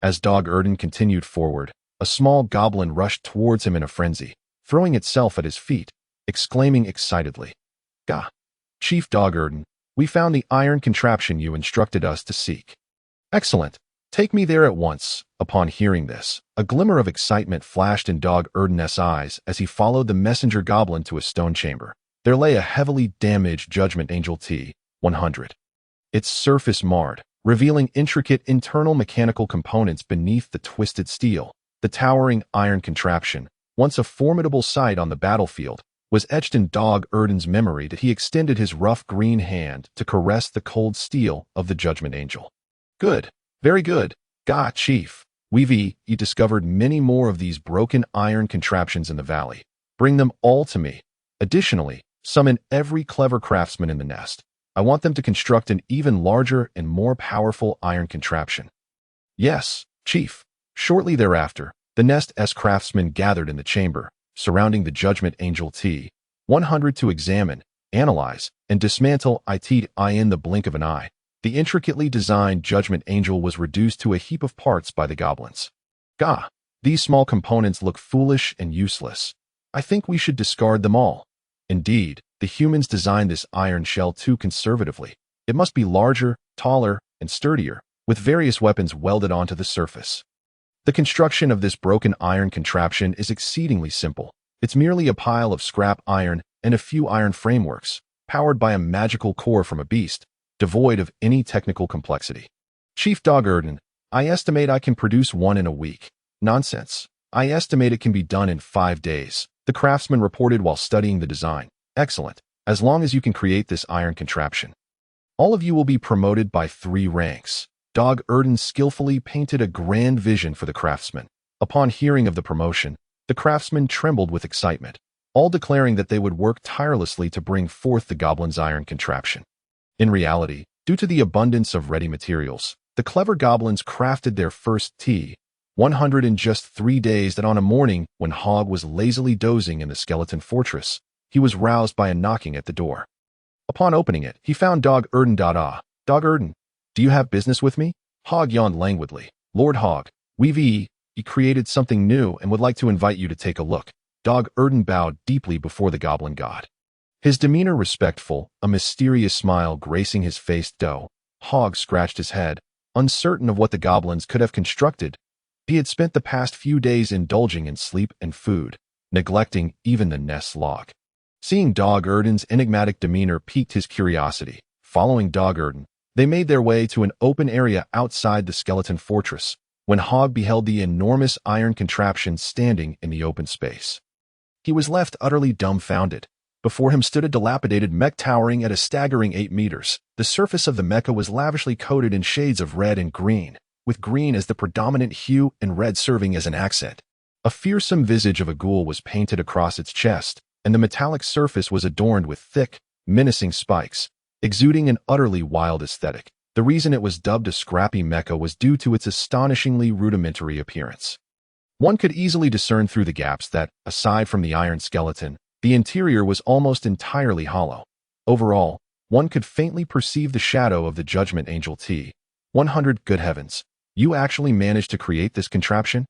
As Dog Erden continued forward, a small goblin rushed towards him in a frenzy, throwing itself at his feet, exclaiming excitedly, "Gah! Chief Dog Erden, we found the iron contraption you instructed us to seek." "Excellent. Take me there at once." Upon hearing this, a glimmer of excitement flashed in Dog Erden's eyes as he followed the messenger goblin to a stone chamber. There lay a heavily damaged Judgment Angel T-100. Its surface marred, revealing intricate internal mechanical components beneath the twisted steel. The towering iron contraption, once a formidable sight on the battlefield, was etched in Dog Erden's memory that he extended his rough green hand to caress the cold steel of the Judgment Angel. "Good, very good. Gah, chief. We've discovered many more of these broken iron contraptions in the valley. Bring them all to me. Additionally, summon every clever craftsman in the nest. I want them to construct an even larger and more powerful iron contraption." "Yes, chief." Shortly thereafter, the nest's craftsmen gathered in the chamber, surrounding the Judgment Angel T-100 to examine, analyze, and dismantle it. In the blink of an eye, the intricately designed Judgment Angel was reduced to a heap of parts by the goblins. "Gah, these small components look foolish and useless. I think we should discard them all. Indeed, the humans designed this iron shell too conservatively. It must be larger, taller, and sturdier, with various weapons welded onto the surface." The construction of this broken iron contraption is exceedingly simple. It's merely a pile of scrap iron and a few iron frameworks, powered by a magical core from a beast, devoid of any technical complexity. "Chief Dog Erden, I estimate I can produce one in a week." "Nonsense. I estimate it can be done in 5 days. The craftsman reported while studying the design. "Excellent, as long as you can create this iron contraption. All of you will be promoted by 3 ranks. Dog Erden skillfully painted a grand vision for the craftsman. Upon hearing of the promotion, the craftsmen trembled with excitement, all declaring that they would work tirelessly to bring forth the goblin's iron contraption. In reality, due to the abundance of ready materials, the clever goblins crafted their first T-100 in just 3 days. That on a morning when Hog was lazily dozing in the skeleton fortress, he was roused by a knocking at the door. Upon opening it, he found Dog Erden. Dog Erden, do you have business with me? Hog yawned languidly. Lord Hog, we created something new and would like to invite you to take a look. Dog Erden bowed deeply before the goblin god. His demeanor respectful, a mysterious smile gracing his face. Hog scratched his head, uncertain of what the goblins could have constructed. He had spent the past few days indulging in sleep and food, neglecting even the nest's log. Seeing Dog Erden's enigmatic demeanor piqued his curiosity. Following Dog Erden, they made their way to an open area outside the skeleton fortress, when Hog beheld the enormous iron contraption standing in the open space. He was left utterly dumbfounded. Before him stood a dilapidated mech towering at a staggering 8 meters. The surface of the mecha was lavishly coated in shades of red and green, with green as the predominant hue and red serving as an accent. A fearsome visage of a ghoul was painted across its chest, and the metallic surface was adorned with thick, menacing spikes, exuding an utterly wild aesthetic. The reason it was dubbed a scrappy mecha was due to its astonishingly rudimentary appearance. One could easily discern through the gaps that, aside from the iron skeleton, the interior was almost entirely hollow. Overall, one could faintly perceive the shadow of the Judgment Angel T-100. Good heavens, you actually managed to create this contraption?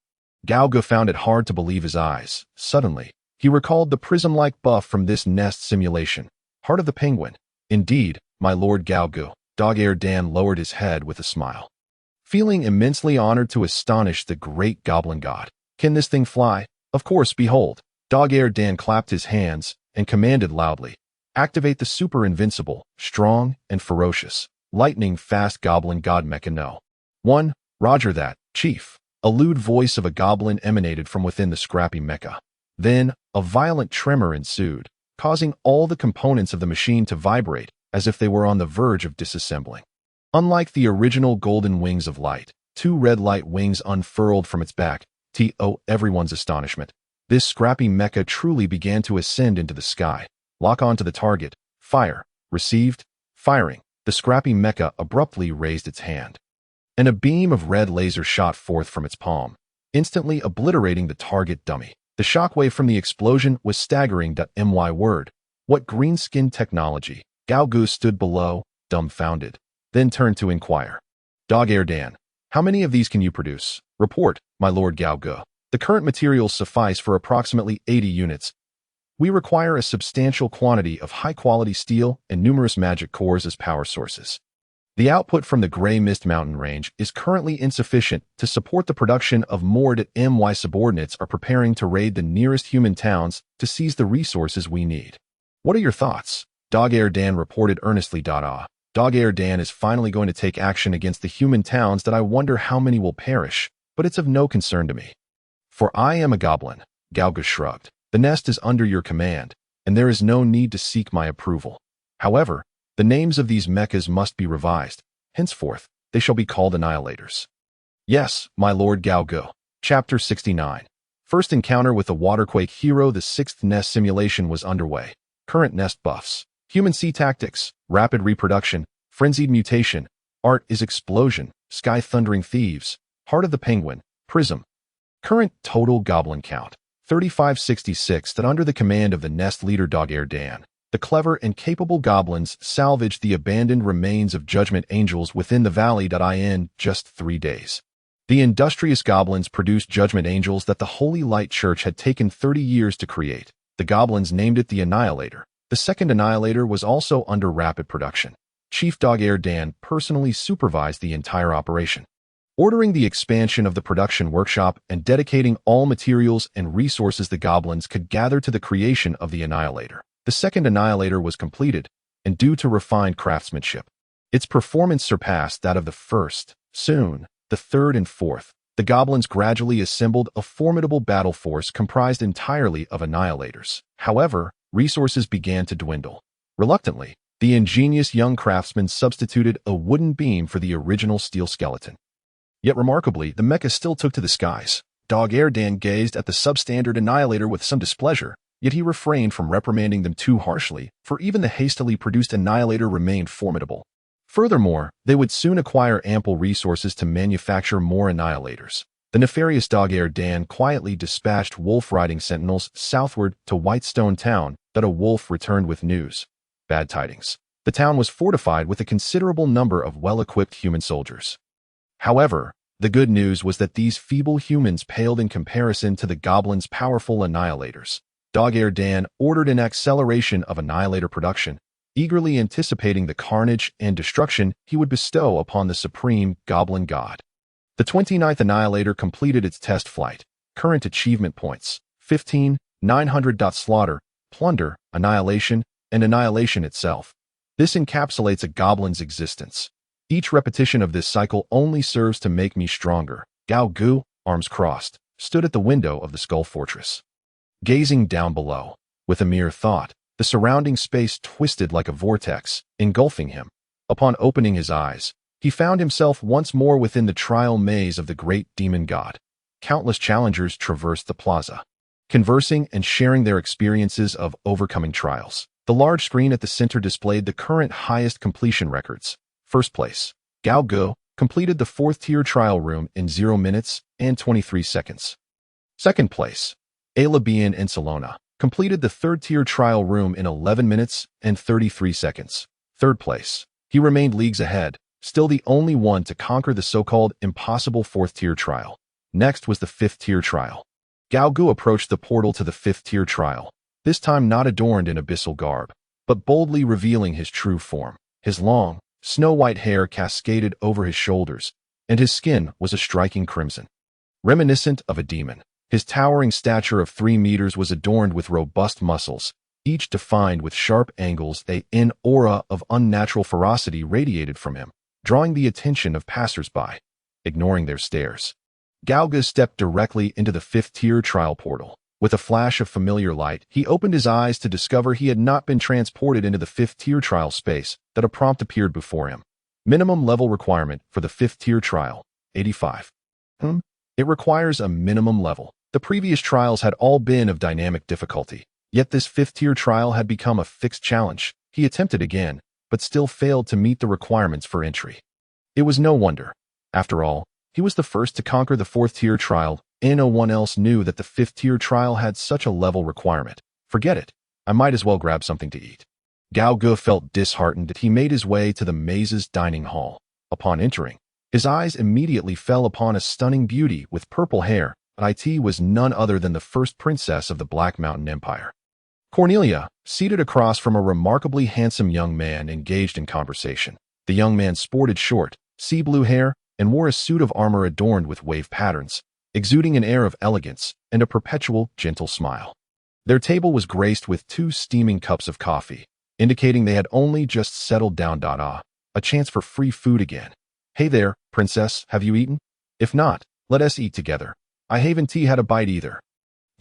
Gaogu found it hard to believe his eyes. Suddenly, he recalled the prism-like buff from this nest simulation. Heart of the Penguin. Indeed, my lord Gaogu. Dog Dan lowered his head with a smile, feeling immensely honored to astonish the great goblin god. Can this thing fly? Of course, behold. Dog Dan clapped his hands and commanded loudly. Activate the super invincible, strong, and ferocious, lightning-fast goblin god mecha. No. 1. Roger that, chief. A lewd voice of a goblin emanated from within the scrappy mecha. Then, a violent tremor ensued, causing all the components of the machine to vibrate as if they were on the verge of disassembling. Unlike the original golden wings of light, 2 red light wings unfurled from its back. To everyone's astonishment, this scrappy mecha truly began to ascend into the sky. Lock on to the target. Fire. Received. Firing. The scrappy mecha abruptly raised its hand, and a beam of red laser shot forth from its palm, instantly obliterating the target dummy. The shockwave from the explosion was staggering. My word. What green-skin technology? Gaogu stood below, dumbfounded, then turned to inquire. Dog Dan, how many of these can you produce? Report, my lord Gaogu. The current materials suffice for approximately 80 units. We require a substantial quantity of high-quality steel and numerous magic cores as power sources. The output from the Grey Mist Mountain Range is currently insufficient to support the production of more. My subordinates are preparing to raid the nearest human towns to seize the resources we need. What are your thoughts? Dog Dan reported earnestly. Dog Dan is finally going to take action against the human towns. That I wonder how many will perish, but it's of no concern to me. For I am a goblin. Gaogu shrugged. The nest is under your command, and there is no need to seek my approval. However, the names of these mechas must be revised. Henceforth, they shall be called annihilators. Yes, my lord Gaogu. Chapter 69. First encounter with the Waterquake hero. The 6th nest simulation was underway. Current nest buffs. Human sea tactics, rapid reproduction, frenzied mutation, art is explosion, sky thundering thieves, heart of the penguin, prism. Current total goblin count, 3566. That under the command of the nest leader Dog Dan, the clever and capable goblins salvaged the abandoned remains of judgment angels within the valley. In just 3 days. The industrious goblins produced judgment angels that the Holy Light Church had taken 30 years to create. The goblins named it the Annihilator. The second Annihilator was also under rapid production. Chief Dog Dan personally supervised the entire operation, ordering the expansion of the production workshop and dedicating all materials and resources the goblins could gather to the creation of the Annihilator. The second Annihilator was completed, and due to refined craftsmanship, its performance surpassed that of the first. Soon, the third and fourth, the goblins gradually assembled a formidable battle force comprised entirely of Annihilators. However, resources began to dwindle. Reluctantly, the ingenious young craftsman substituted a wooden beam for the original steel skeleton. Yet remarkably, the mecha still took to the skies. Dog-Ear Dan gazed at the substandard annihilator with some displeasure, yet he refrained from reprimanding them too harshly, for even the hastily produced annihilator remained formidable. Furthermore, they would soon acquire ample resources to manufacture more annihilators. The nefarious Dog-Ear Dan quietly dispatched wolf-riding sentinels southward to Whitestone Town that a wolf returned with news. Bad tidings. The town was fortified with a considerable number of well-equipped human soldiers. However, the good news was that these feeble humans paled in comparison to the goblins' powerful annihilators. Dog-Ear Dan ordered an acceleration of annihilator production, eagerly anticipating the carnage and destruction he would bestow upon the supreme goblin god. The 29th annihilator completed its test flight. Current achievement points: 15, 900. Slaughter, plunder, annihilation, and annihilation itself. This encapsulates a goblin's existence. Each repetition of this cycle only serves to make me stronger. Gao Gu, arms crossed, stood at the window of the Skull Fortress, gazing down below. With a mere thought, the surrounding space twisted like a vortex, engulfing him. Upon opening his eyes, he found himself once more within the trial maze of the great demon god. Countless challengers traversed the plaza, conversing and sharing their experiences of overcoming trials. The large screen at the center displayed the current highest completion records. First place, Gao Gu completed the 4th-tier trial room in 0 minutes and 23 seconds. Second place, Alabian and Salona completed the 3rd-tier trial room in 11 minutes and 33 seconds. Third place, he remained leagues ahead, still the only one to conquer the so-called impossible 4th-tier trial. Next was the 5th-tier trial. Gao Gu approached the portal to the 5th-tier trial, this time not adorned in abyssal garb, but boldly revealing his true form. His long, snow-white hair cascaded over his shoulders, and his skin was a striking crimson, reminiscent of a demon. His towering stature of 3 meters was adorned with robust muscles, each defined with sharp angles. An aura of unnatural ferocity radiated from him, drawing the attention of passers-by. Ignoring their stares, Gao Gu stepped directly into the 5th-tier trial portal. With a flash of familiar light, he opened his eyes to discover he had not been transported into the 5th-tier trial space, that a prompt appeared before him. Minimum level requirement for the 5th-tier trial, 85. It requires a minimum level. The previous trials had all been of dynamic difficulty, yet this 5th-tier trial had become a fixed challenge. He attempted again, but still failed to meet the requirements for entry. It was no wonder. After all, he was the first to conquer the 4th-tier trial, and no one else knew that the 5th-tier trial had such a level requirement. Forget it. I might as well grab something to eat. Gao Gu felt disheartened that he made his way to the maze's dining hall. Upon entering, his eyes immediately fell upon a stunning beauty with purple hair. It was none other than the first princess of the Black Mountain Empire. Cornelia, seated across from a remarkably handsome young man engaged in conversation. The young man sported short, sea-blue hair and wore a suit of armor adorned with wave patterns, exuding an air of elegance and a perpetual, gentle smile. Their table was graced with 2 steaming cups of coffee, indicating they had only just settled down. A chance for free food again. Hey there, princess, have you eaten? If not, let us eat together. I haven't had a bite either.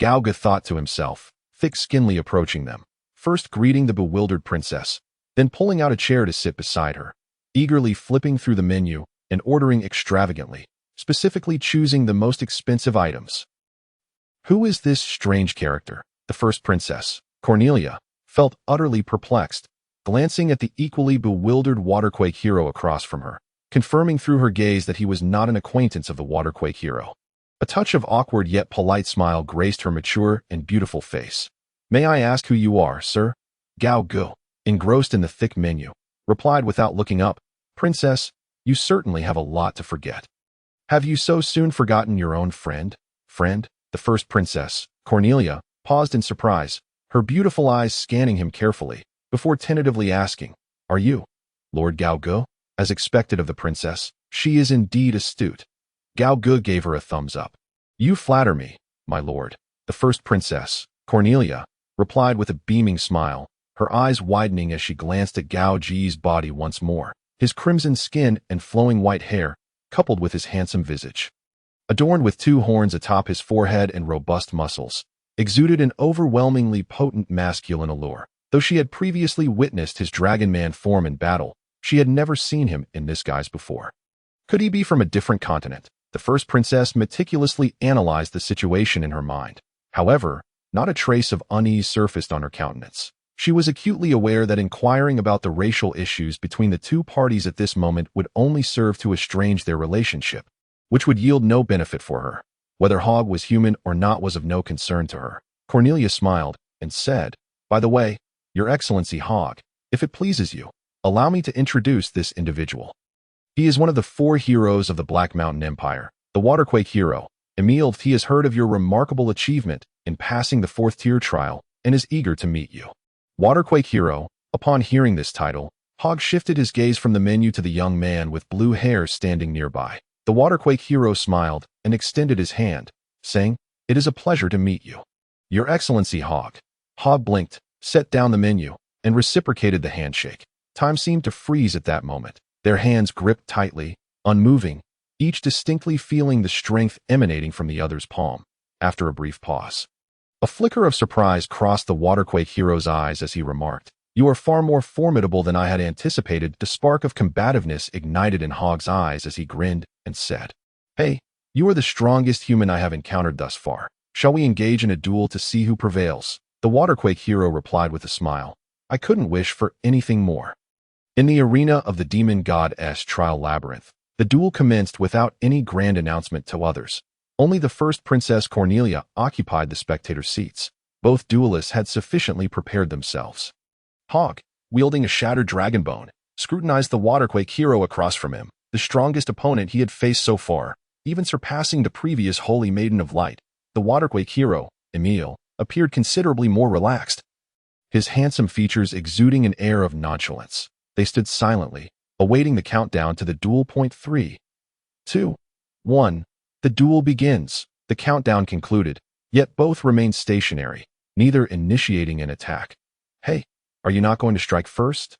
Gao Gu thought to himself, thick-skinly approaching them, first greeting the bewildered princess, then pulling out a chair to sit beside her, eagerly flipping through the menu and ordering extravagantly, specifically choosing the most expensive items. Who is this strange character? The first princess, Cornelia, felt utterly perplexed, glancing at the equally bewildered Waterquake hero across from her, confirming through her gaze that he was not an acquaintance of the Waterquake hero. A touch of awkward yet polite smile graced her mature and beautiful face. May I ask who you are, sir? Gao Gu, engrossed in the thick menu, replied without looking up, Princess, you certainly have a lot to forget. Have you so soon forgotten your own friend? Friend? The first princess, Cornelia, paused in surprise, her beautiful eyes scanning him carefully, before tentatively asking, Are you Lord Gao Gu? As expected of the princess, she is indeed astute. Gao Gu gave her a thumbs up. You flatter me, my lord. The first princess, Cornelia, replied with a beaming smile, her eyes widening as she glanced at Gao Ji's body once more. His crimson skin and flowing white hair, coupled with his handsome visage, adorned with 2 horns atop his forehead and robust muscles, exuded an overwhelmingly potent masculine allure. Though she had previously witnessed his dragon man form in battle, she had never seen him in this guise before. Could he be from a different continent? The first princess meticulously analyzed the situation in her mind. However, not a trace of unease surfaced on her countenance. She was acutely aware that inquiring about the racial issues between the two parties at this moment would only serve to estrange their relationship, which would yield no benefit for her. Whether Hog was human or not was of no concern to her. Cornelia smiled and said, "By the way, Your Excellency Hog, if it pleases you, allow me to introduce this individual. He is one of the 4 heroes of the Black Mountain Empire, the Waterquake hero. Emil, he has heard of your remarkable achievement in passing the 4th tier trial and is eager to meet you." Waterquake hero. Upon hearing this title, Hog shifted his gaze from the menu to the young man with blue hair standing nearby. The Waterquake hero smiled and extended his hand, saying, "It is a pleasure to meet you. Your Excellency Hog." Hog blinked, set down the menu, and reciprocated the handshake. Time seemed to freeze at that moment. Their hands gripped tightly, unmoving, each distinctly feeling the strength emanating from the other's palm. After a brief pause, a flicker of surprise crossed the Waterquake hero's eyes as he remarked, "You are far more formidable than I had anticipated." The spark of combativeness ignited in Hog's eyes as he grinned and said, "Hey, you are the strongest human I have encountered thus far. Shall we engage in a duel to see who prevails?" The Waterquake hero replied with a smile, "I couldn't wish for anything more." In the arena of the demon god's trial labyrinth, the duel commenced without any grand announcement to others. Only the first Princess Cornelia occupied the spectator seats. Both duelists had sufficiently prepared themselves. Hog, wielding a shattered dragon bone, scrutinized the Waterquake hero across from him, the strongest opponent he had faced so far, even surpassing the previous Holy Maiden of Light. The Waterquake hero, Emil, appeared considerably more relaxed, his handsome features exuding an air of nonchalance. They stood silently, awaiting the countdown to the duel. 3, 2, 1. The duel begins. The countdown concluded, yet both remained stationary, neither initiating an attack. "Hey, are you not going to strike first?"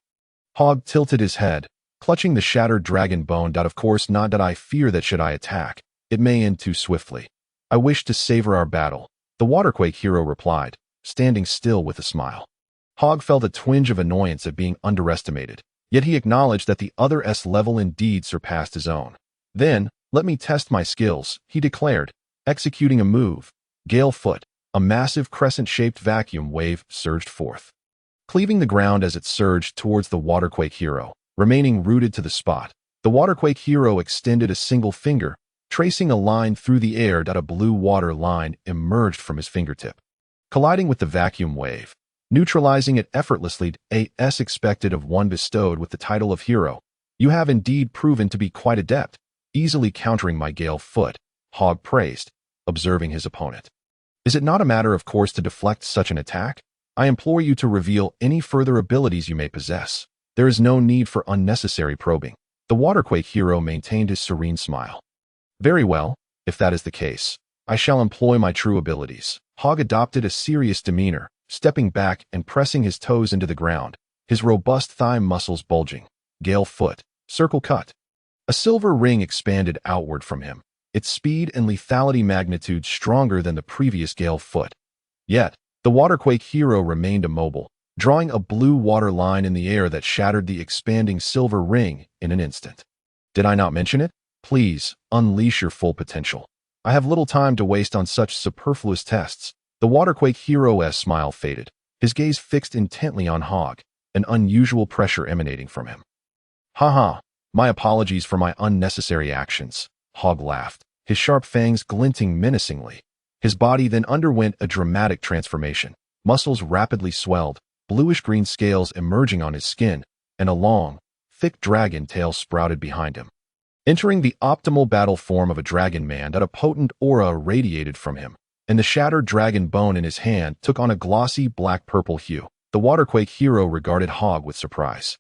Hog tilted his head, clutching the shattered dragon bone. "Of course not. That I fear that should I attack, it may end too swiftly. I wish to savor our battle," the Waterquake hero replied, standing still with a smile. Hog felt a twinge of annoyance at being underestimated, yet he acknowledged that the other's level indeed surpassed his own. "Then, let me test my skills," he declared, executing a move. Gale Foot, a massive crescent-shaped vacuum wave, surged forth, cleaving the ground as it surged towards the Waterquake hero, remaining rooted to the spot. The Waterquake hero extended a single finger, tracing a line through the air. A blue water line emerged from his fingertip, colliding with the vacuum wave, neutralizing it effortlessly. As expected of one bestowed with the title of hero, you have indeed proven to be quite adept, easily countering my Gale Foot, Hog praised, observing his opponent. "Is it not a matter of course to deflect such an attack? I implore you to reveal any further abilities you may possess. There is no need for unnecessary probing." The Waterquake hero maintained his serene smile. "Very well, if that is the case, I shall employ my true abilities." Hog adopted a serious demeanor, stepping back and pressing his toes into the ground, his robust thigh muscles bulging. Gale Foot, Circle Cut. A silver ring expanded outward from him, its speed and lethality magnitude stronger than the previous Gale Foot. Yet, the Waterquake hero remained immobile, drawing a blue water line in the air that shattered the expanding silver ring in an instant. "Did I not mention it? Please, unleash your full potential. I have little time to waste on such superfluous tests." The Waterquake hero's smile faded, his gaze fixed intently on Hog, an unusual pressure emanating from him. "Ha, my apologies for my unnecessary actions," Hog laughed, his sharp fangs glinting menacingly. His body then underwent a dramatic transformation. Muscles rapidly swelled, bluish-green scales emerging on his skin, and a long, thick dragon tail sprouted behind him. Entering the optimal battle form of a dragon man, a potent aura radiated from him, and the shattered dragon bone in his hand took on a glossy black-purple hue. The Waterquake hero regarded Hog with surprise,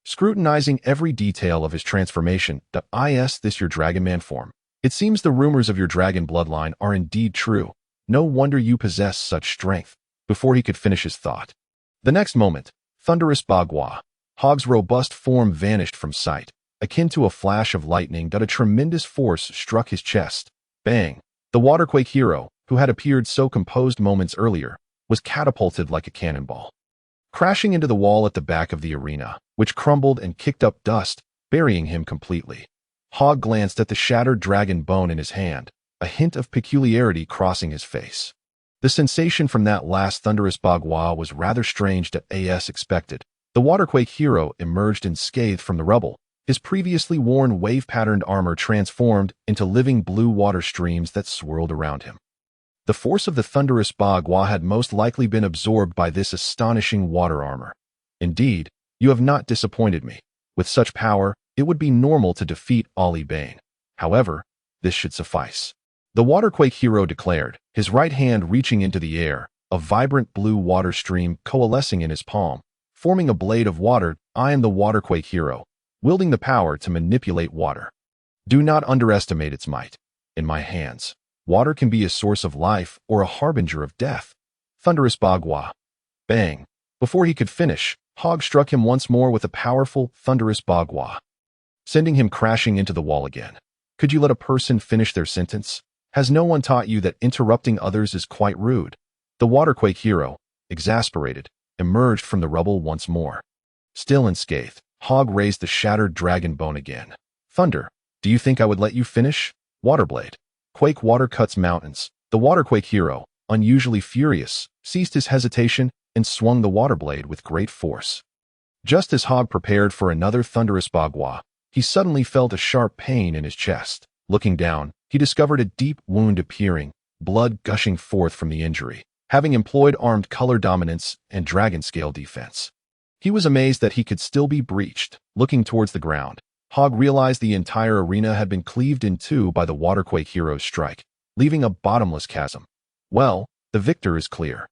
scrutinizing every detail of his transformation. "Is this your dragon man form? It seems the rumors of your dragon bloodline are indeed true. No wonder you possess such strength." Before he could finish his thought, the next moment, thunderous bagua, Hog's robust form vanished from sight, akin to a flash of lightning. A tremendous force struck his chest. Bang! The Waterquake hero, who had appeared so composed moments earlier, was catapulted like a cannonball, crashing into the wall at the back of the arena, which crumbled and kicked up dust, burying him completely. Hog glanced at the shattered dragon bone in his hand, a hint of peculiarity crossing his face. The sensation from that last thunderous bagua was rather strange to as expected. The waterquake hero emerged unscathed from the rubble, his previously worn wave-patterned armor transformed into living blue water streams that swirled around him. The force of the thunderous bagua had most likely been absorbed by this astonishing water armor. Indeed, you have not disappointed me. With such power, it would be normal to defeat Ali Bane. However, this should suffice. The waterquake hero declared, his right hand reaching into the air, a vibrant blue water stream coalescing in his palm, forming a blade of water. I am the waterquake hero, wielding the power to manipulate water. Do not underestimate its might. In my hands, water can be a source of life or a harbinger of death. Thunderous bagua. Bang. Before he could finish, Hog struck him once more with a powerful, thunderous bagua, sending him crashing into the wall again. Could you let a person finish their sentence? Has no one taught you that interrupting others is quite rude? The waterquake hero, exasperated, emerged from the rubble once more. Still unscathed, Hog raised the shattered dragon bone again. Thunder, do you think I would let you finish? Waterblade. Quake water cuts mountains. The waterquake hero, unusually furious, ceased his hesitation and swung the waterblade with great force. Just as Hog prepared for another thunderous bagua, he suddenly felt a sharp pain in his chest. Looking down, he discovered a deep wound appearing, blood gushing forth from the injury, having employed armed color dominance and dragon scale defense. He was amazed that he could still be breached. Looking towards the ground, Hog realized the entire arena had been cleaved in two by the waterquake hero's strike, leaving a bottomless chasm. Well, the victor is clear.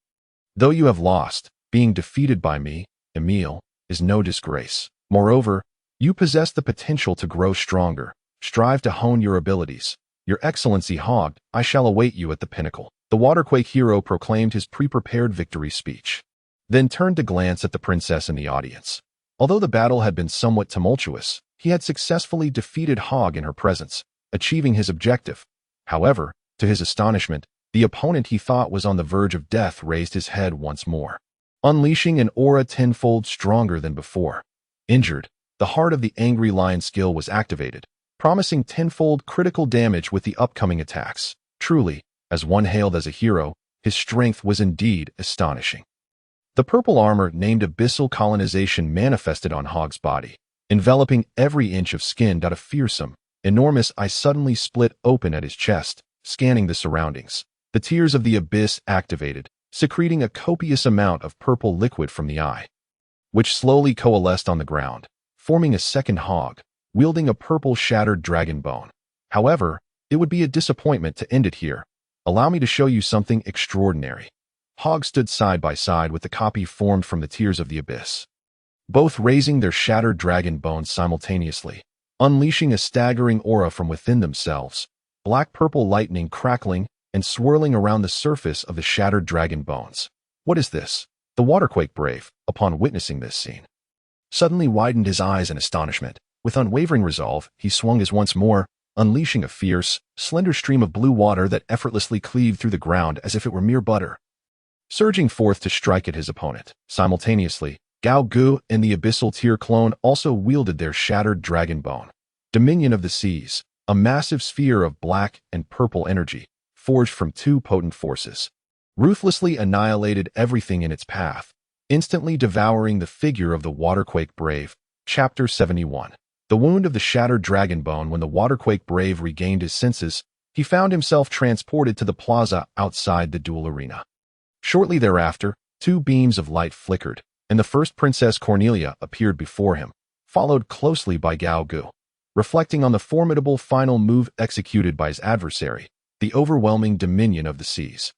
Though you have lost, being defeated by me, Emil, is no disgrace. Moreover, you possess the potential to grow stronger. Strive to hone your abilities. Your Excellency Hog, I shall await you at the pinnacle. The waterquake hero proclaimed his pre-prepared victory speech, then turned to glance at the princess in the audience. Although the battle had been somewhat tumultuous, he had successfully defeated Hog in her presence, achieving his objective. However, to his astonishment, the opponent he thought was on the verge of death raised his head once more, unleashing an aura tenfold stronger than before. Injured, the heart of the angry lion skill was activated, promising tenfold critical damage with the upcoming attacks. Truly, as one hailed as a hero, his strength was indeed astonishing. The purple armor named Abyssal Colonization manifested on Hog's body, enveloping every inch of skin. A fearsome, enormous eye suddenly split open at his chest, scanning the surroundings. The tears of the abyss activated, secreting a copious amount of purple liquid from the eye, which slowly coalesced on the ground, forming a second Hog, wielding a purple shattered dragon bone. However, it would be a disappointment to end it here. Allow me to show you something extraordinary. Hog stood side by side with the copy formed from the tears of the abyss, both raising their shattered dragon bones simultaneously, unleashing a staggering aura from within themselves, black-purple lightning crackling and swirling around the surface of the shattered dragon bones. What is this? The waterquake brave, upon witnessing this scene, suddenly widened his eyes in astonishment. With unwavering resolve, he swung his once more, unleashing a fierce, slender stream of blue water that effortlessly cleaved through the ground as if it were mere butter, surging forth to strike at his opponent. Simultaneously, Gao Gu and the Abyssal Tier clone also wielded their shattered dragon bone. Dominion of the Seas, a massive sphere of black and purple energy, forged from two potent forces, ruthlessly annihilated everything in its path, instantly devouring the figure of the waterquake brave. Chapter 71. The wound of the shattered dragon bone. When the waterquake brave regained his senses, he found himself transported to the plaza outside the duel arena. Shortly thereafter, two beams of light flickered, and the first Princess Cornelia appeared before him, followed closely by Gao Gu. Reflecting on the formidable final move executed by his adversary, the overwhelming dominion of the seas,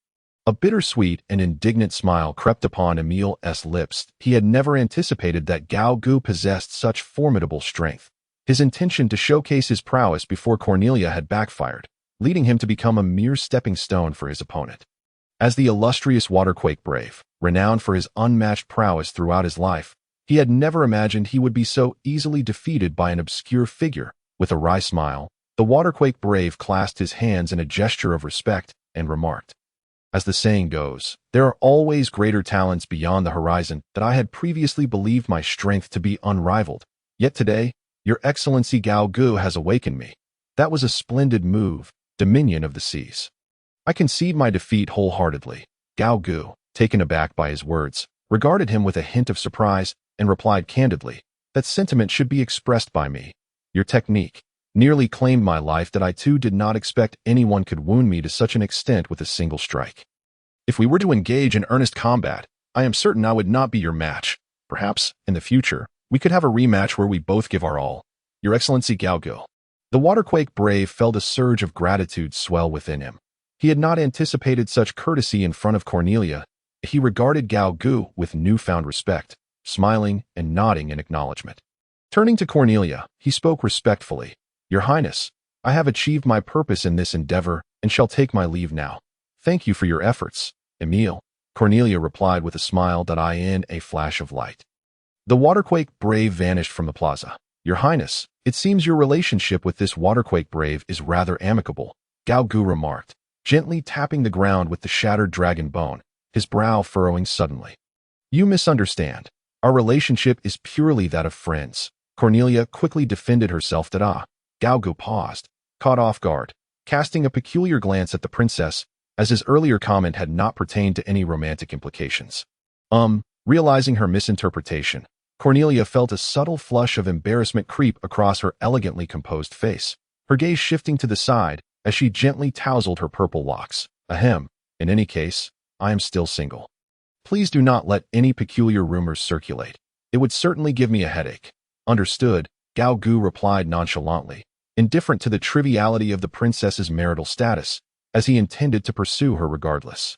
a bittersweet and indignant smile crept upon Emil's lips. He had never anticipated that Gao Gu possessed such formidable strength. His intention to showcase his prowess before Cornelia had backfired, leading him to become a mere stepping stone for his opponent. As the illustrious waterquake brave, renowned for his unmatched prowess throughout his life, he had never imagined he would be so easily defeated by an obscure figure. With a wry smile, the waterquake brave clasped his hands in a gesture of respect and remarked, "As the saying goes, there are always greater talents beyond the horizon. That I had previously believed my strength to be unrivaled, yet today, Your Excellency Gao Gu has awakened me. That was a splendid move, Dominion of the Seas. I concede my defeat wholeheartedly. Gao Gu, taken aback by his words, regarded him with a hint of surprise and replied candidly, that sentiment should be expressed by me. Your technique nearly claimed my life that I too did not expect anyone could wound me to such an extent with a single strike. If we were to engage in earnest combat, I am certain I would not be your match. Perhaps, in the future, we could have a rematch where we both give our all. Your Excellency Gao Gu. The Waterquake Brave felt a surge of gratitude swell within him. He had not anticipated such courtesy in front of Cornelia. He regarded Gao Gu with newfound respect, smiling and nodding in acknowledgement. Turning to Cornelia, he spoke respectfully. Your Highness, I have achieved my purpose in this endeavor and shall take my leave now. Thank you for your efforts, Emile. Cornelia replied with a smile that in a flash of light. The Waterquake Brave vanished from the plaza. Your Highness, it seems your relationship with this Waterquake Brave is rather amicable, Gao Gu remarked, gently tapping the ground with the shattered dragon bone, his brow furrowing suddenly. You misunderstand. Our relationship is purely that of friends. Cornelia quickly defended herself that Gao Gu paused, caught off guard, casting a peculiar glance at the princess, as his earlier comment had not pertained to any romantic implications. Realizing her misinterpretation, Cornelia felt a subtle flush of embarrassment creep across her elegantly composed face, her gaze shifting to the side as she gently tousled her purple locks. Ahem. In any case, I am still single. Please do not let any peculiar rumors circulate. It would certainly give me a headache. Understood, Gao Gu replied nonchalantly, indifferent to the triviality of the princess's marital status, as he intended to pursue her regardless.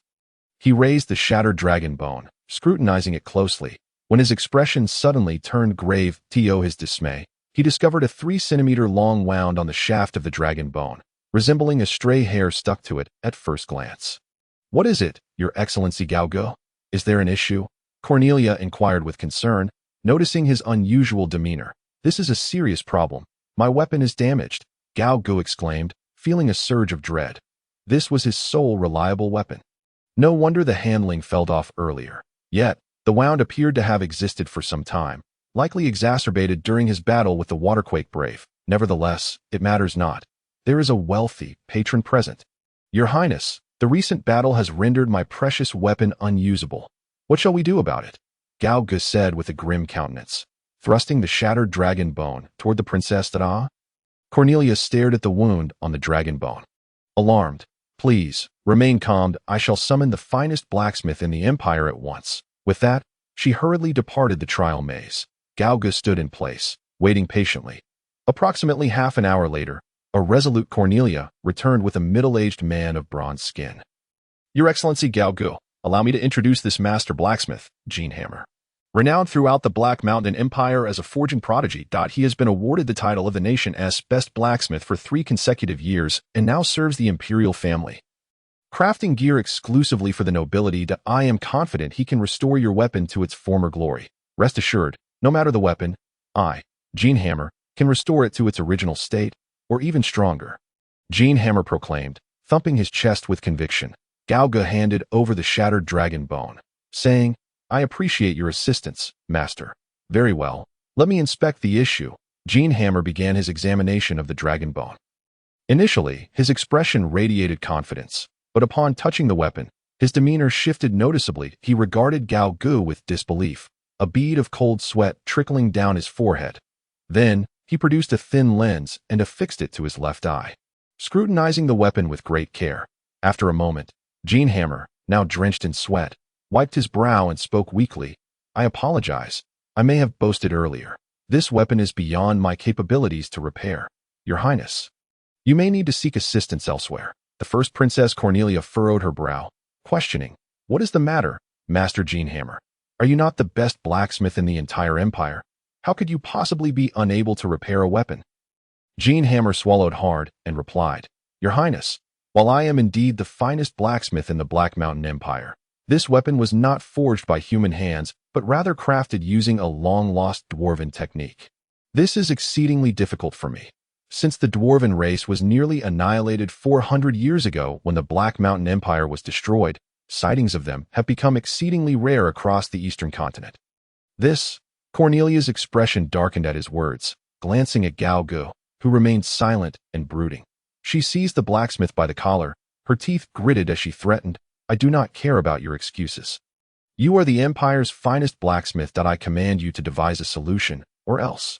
He raised the shattered dragon bone, scrutinizing it closely. When his expression suddenly turned grave, to his dismay, he discovered a 3-centimeter-long wound on the shaft of the dragon bone, resembling a stray hair stuck to it at first glance. What is it, Your Excellency Gao Gu? Is there an issue? Cornelia inquired with concern, noticing his unusual demeanor. This is a serious problem. My weapon is damaged, Gao Gu exclaimed, feeling a surge of dread. This was his sole reliable weapon. No wonder the handling fell off earlier. Yet, the wound appeared to have existed for some time, likely exacerbated during his battle with the Waterquake Brave. Nevertheless, it matters not. There is a wealthy patron present. Your Highness, the recent battle has rendered my precious weapon unusable. What shall we do about it? Gao Gu said with a grim countenance, thrusting the shattered dragon bone toward the princess that Cornelia stared at the wound on the dragon bone. Alarmed. Please, remain calm. I shall summon the finest blacksmith in the Empire at once. With that, she hurriedly departed the trial maze. Gao Gu stood in place, waiting patiently. Approximately half an hour later, a resolute Cornelia returned with a middle-aged man of bronze skin. Your Excellency Gao Gu, allow me to introduce this master blacksmith, Gene Hammer. Renowned throughout the Black Mountain Empire as a forging prodigy, he has been awarded the title of the nation's best blacksmith for 3 consecutive years and now serves the imperial family. Crafting gear exclusively for the nobility, I am confident he can restore your weapon to its former glory. Rest assured, no matter the weapon, I, Gene Hammer, can restore it to its original state, or even stronger. Gene Hammer proclaimed, thumping his chest with conviction. Gao Gu handed over the shattered dragon bone, saying, I appreciate your assistance, master. Very well, let me inspect the issue. Gene Hammer began his examination of the dragon bone. Initially, his expression radiated confidence, but upon touching the weapon, his demeanor shifted noticeably. He regarded Gao Gu with disbelief, a bead of cold sweat trickling down his forehead. Then, he produced a thin lens and affixed it to his left eye, scrutinizing the weapon with great care. After a moment, Gene Hammer, now drenched in sweat, wiped his brow and spoke weakly. I apologize. I may have boasted earlier. This weapon is beyond my capabilities to repair. Your Highness, you may need to seek assistance elsewhere. The first Princess Cornelia furrowed her brow, questioning, What is the matter, Master Gene Hammer? Are you not the best blacksmith in the entire empire? How could you possibly be unable to repair a weapon? Gene Hammer swallowed hard and replied, Your Highness, while I am indeed the finest blacksmith in the Black Mountain Empire, this weapon was not forged by human hands, but rather crafted using a long-lost dwarven technique. This is exceedingly difficult for me, since the dwarven race was nearly annihilated 400 years ago when the Black Mountain Empire was destroyed. Sightings of them have become exceedingly rare across the eastern continent. Cornelia's expression darkened at his words, glancing at Gao Gu, who remained silent and brooding. She seized the blacksmith by the collar, her teeth gritted as she threatened, "I do not care about your excuses. You are the Empire's finest blacksmith. I command you to devise a solution, or else."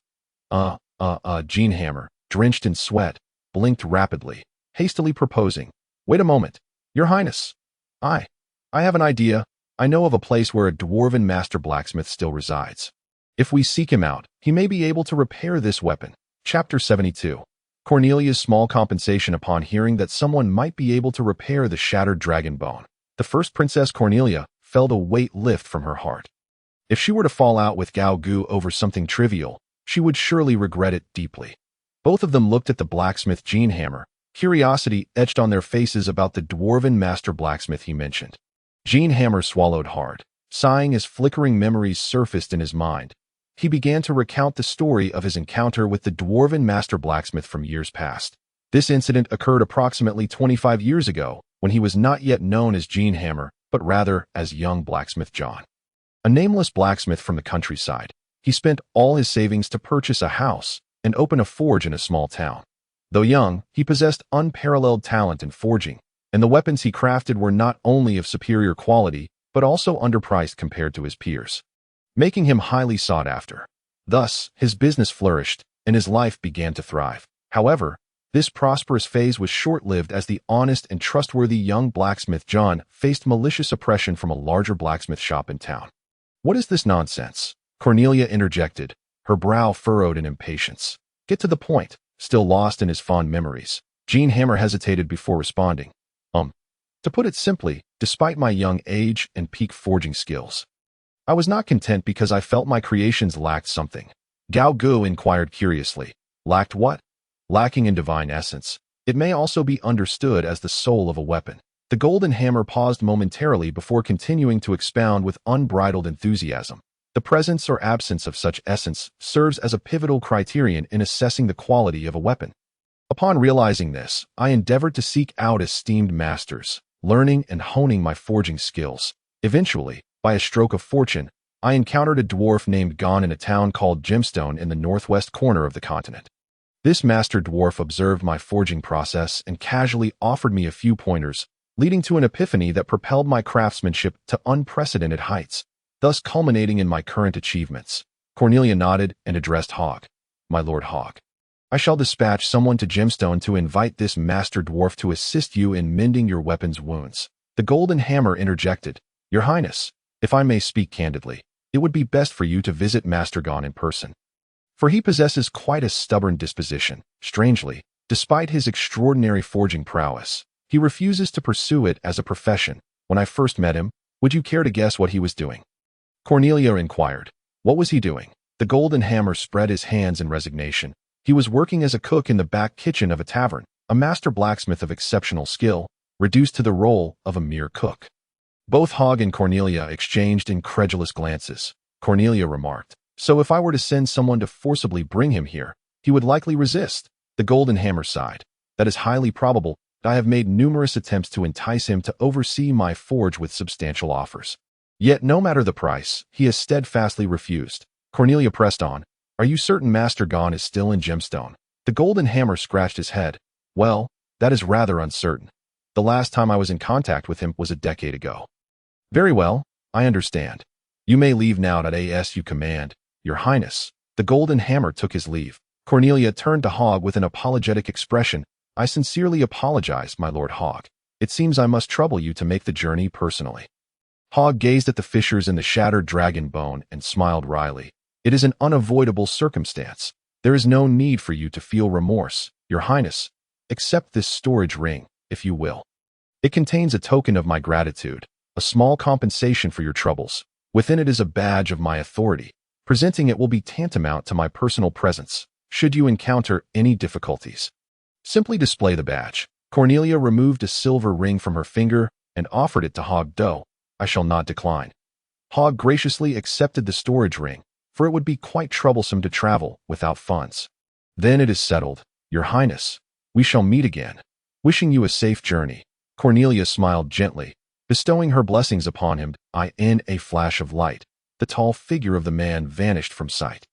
Jean Hammer, drenched in sweat, blinked rapidly, hastily proposing, "Wait a moment, Your Highness. I have an idea. I know of a place where a dwarven master blacksmith still resides. If we seek him out, he may be able to repair this weapon." Chapter 72. Cornelia's small compensation upon hearing that someone might be able to repair the shattered dragon bone. The first Princess Cornelia felt a weight lift from her heart. If she were to fall out with Gao Gu over something trivial, she would surely regret it deeply. Both of them looked at the blacksmith Jean Hammer, curiosity etched on their faces about the dwarven master blacksmith he mentioned. Jean Hammer swallowed hard, sighing as flickering memories surfaced in his mind. He began to recount the story of his encounter with the dwarven master blacksmith from years past. This incident occurred approximately 25 years ago, when he was not yet known as Jean Hammer, but rather as young blacksmith John. A nameless blacksmith from the countryside, he spent all his savings to purchase a house and open a forge in a small town. Though young, he possessed unparalleled talent in forging, and the weapons he crafted were not only of superior quality, but also underpriced compared to his peers, making him highly sought after. Thus, his business flourished, and his life began to thrive. However, this prosperous phase was short-lived as the honest and trustworthy young blacksmith John faced malicious oppression from a larger blacksmith shop in town. "What is this nonsense?" Cornelia interjected, her brow furrowed in impatience. "Get to the point." Still lost in his fond memories, Jean Hammer hesitated before responding. To put it simply, despite my young age and peak forging skills, I was not content because I felt my creations lacked something." Gao Gu inquired curiously. "Lacked what?" "Lacking in divine essence. It may also be understood as the soul of a weapon." The golden hammer paused momentarily before continuing to expound with unbridled enthusiasm. "The presence or absence of such essence serves as a pivotal criterion in assessing the quality of a weapon. Upon realizing this, I endeavored to seek out esteemed masters, learning and honing my forging skills. Eventually, by a stroke of fortune, I encountered a dwarf named Gon in a town called Gemstone in the northwest corner of the continent. This master dwarf observed my forging process and casually offered me a few pointers, leading to an epiphany that propelled my craftsmanship to unprecedented heights, thus culminating in my current achievements." Cornelia nodded and addressed Hog. "My Lord Hog, I shall dispatch someone to Gemstone to invite this master dwarf to assist you in mending your weapon's wounds." The golden hammer interjected, "Your Highness, if I may speak candidly, it would be best for you to visit Master Gon in person, for he possesses quite a stubborn disposition. Strangely, despite his extraordinary forging prowess, he refuses to pursue it as a profession. When I first met him, would you care to guess what he was doing?" Cornelia inquired. "What was he doing?" The golden hammer spread his hands in resignation. He was working as a cook in the back kitchen of a tavern, a master blacksmith of exceptional skill, reduced to the role of a mere cook. Both Hog and Cornelia exchanged incredulous glances. Cornelia remarked, "So if I were to send someone to forcibly bring him here, he would likely resist." The golden hammer sighed. "That is highly probable. I have made numerous attempts to entice him to oversee my forge with substantial offers. Yet no matter the price, he has steadfastly refused." Cornelia pressed on, "Are you certain Master Gon is still in Gemstone?" The golden hammer scratched his head. "Well, that is rather uncertain. The last time I was in contact with him was a decade ago." "Very well, I understand. You may leave now. As you command, Your Highness." The golden hammer took his leave. Cornelia turned to Hog with an apologetic expression. "I sincerely apologize, my Lord Hog. It seems I must trouble you to make the journey personally." Hog gazed at the fissures in the shattered dragon bone and smiled wryly. "It is an unavoidable circumstance. There is no need for you to feel remorse, Your Highness. Accept this storage ring, if you will. It contains a token of my gratitude, a small compensation for your troubles. Within it is a badge of my authority. Presenting it will be tantamount to my personal presence, should you encounter any difficulties. Simply display the badge." Cornelia removed a silver ring from her finger and offered it to Hog. "I shall not decline." Hog graciously accepted the storage ring, for it would be quite troublesome to travel without funds. "Then it is settled, Your Highness. We shall meet again. Wishing you a safe journey." Cornelia smiled gently, bestowing her blessings upon him. In a flash of light, the tall figure of the man vanished from sight.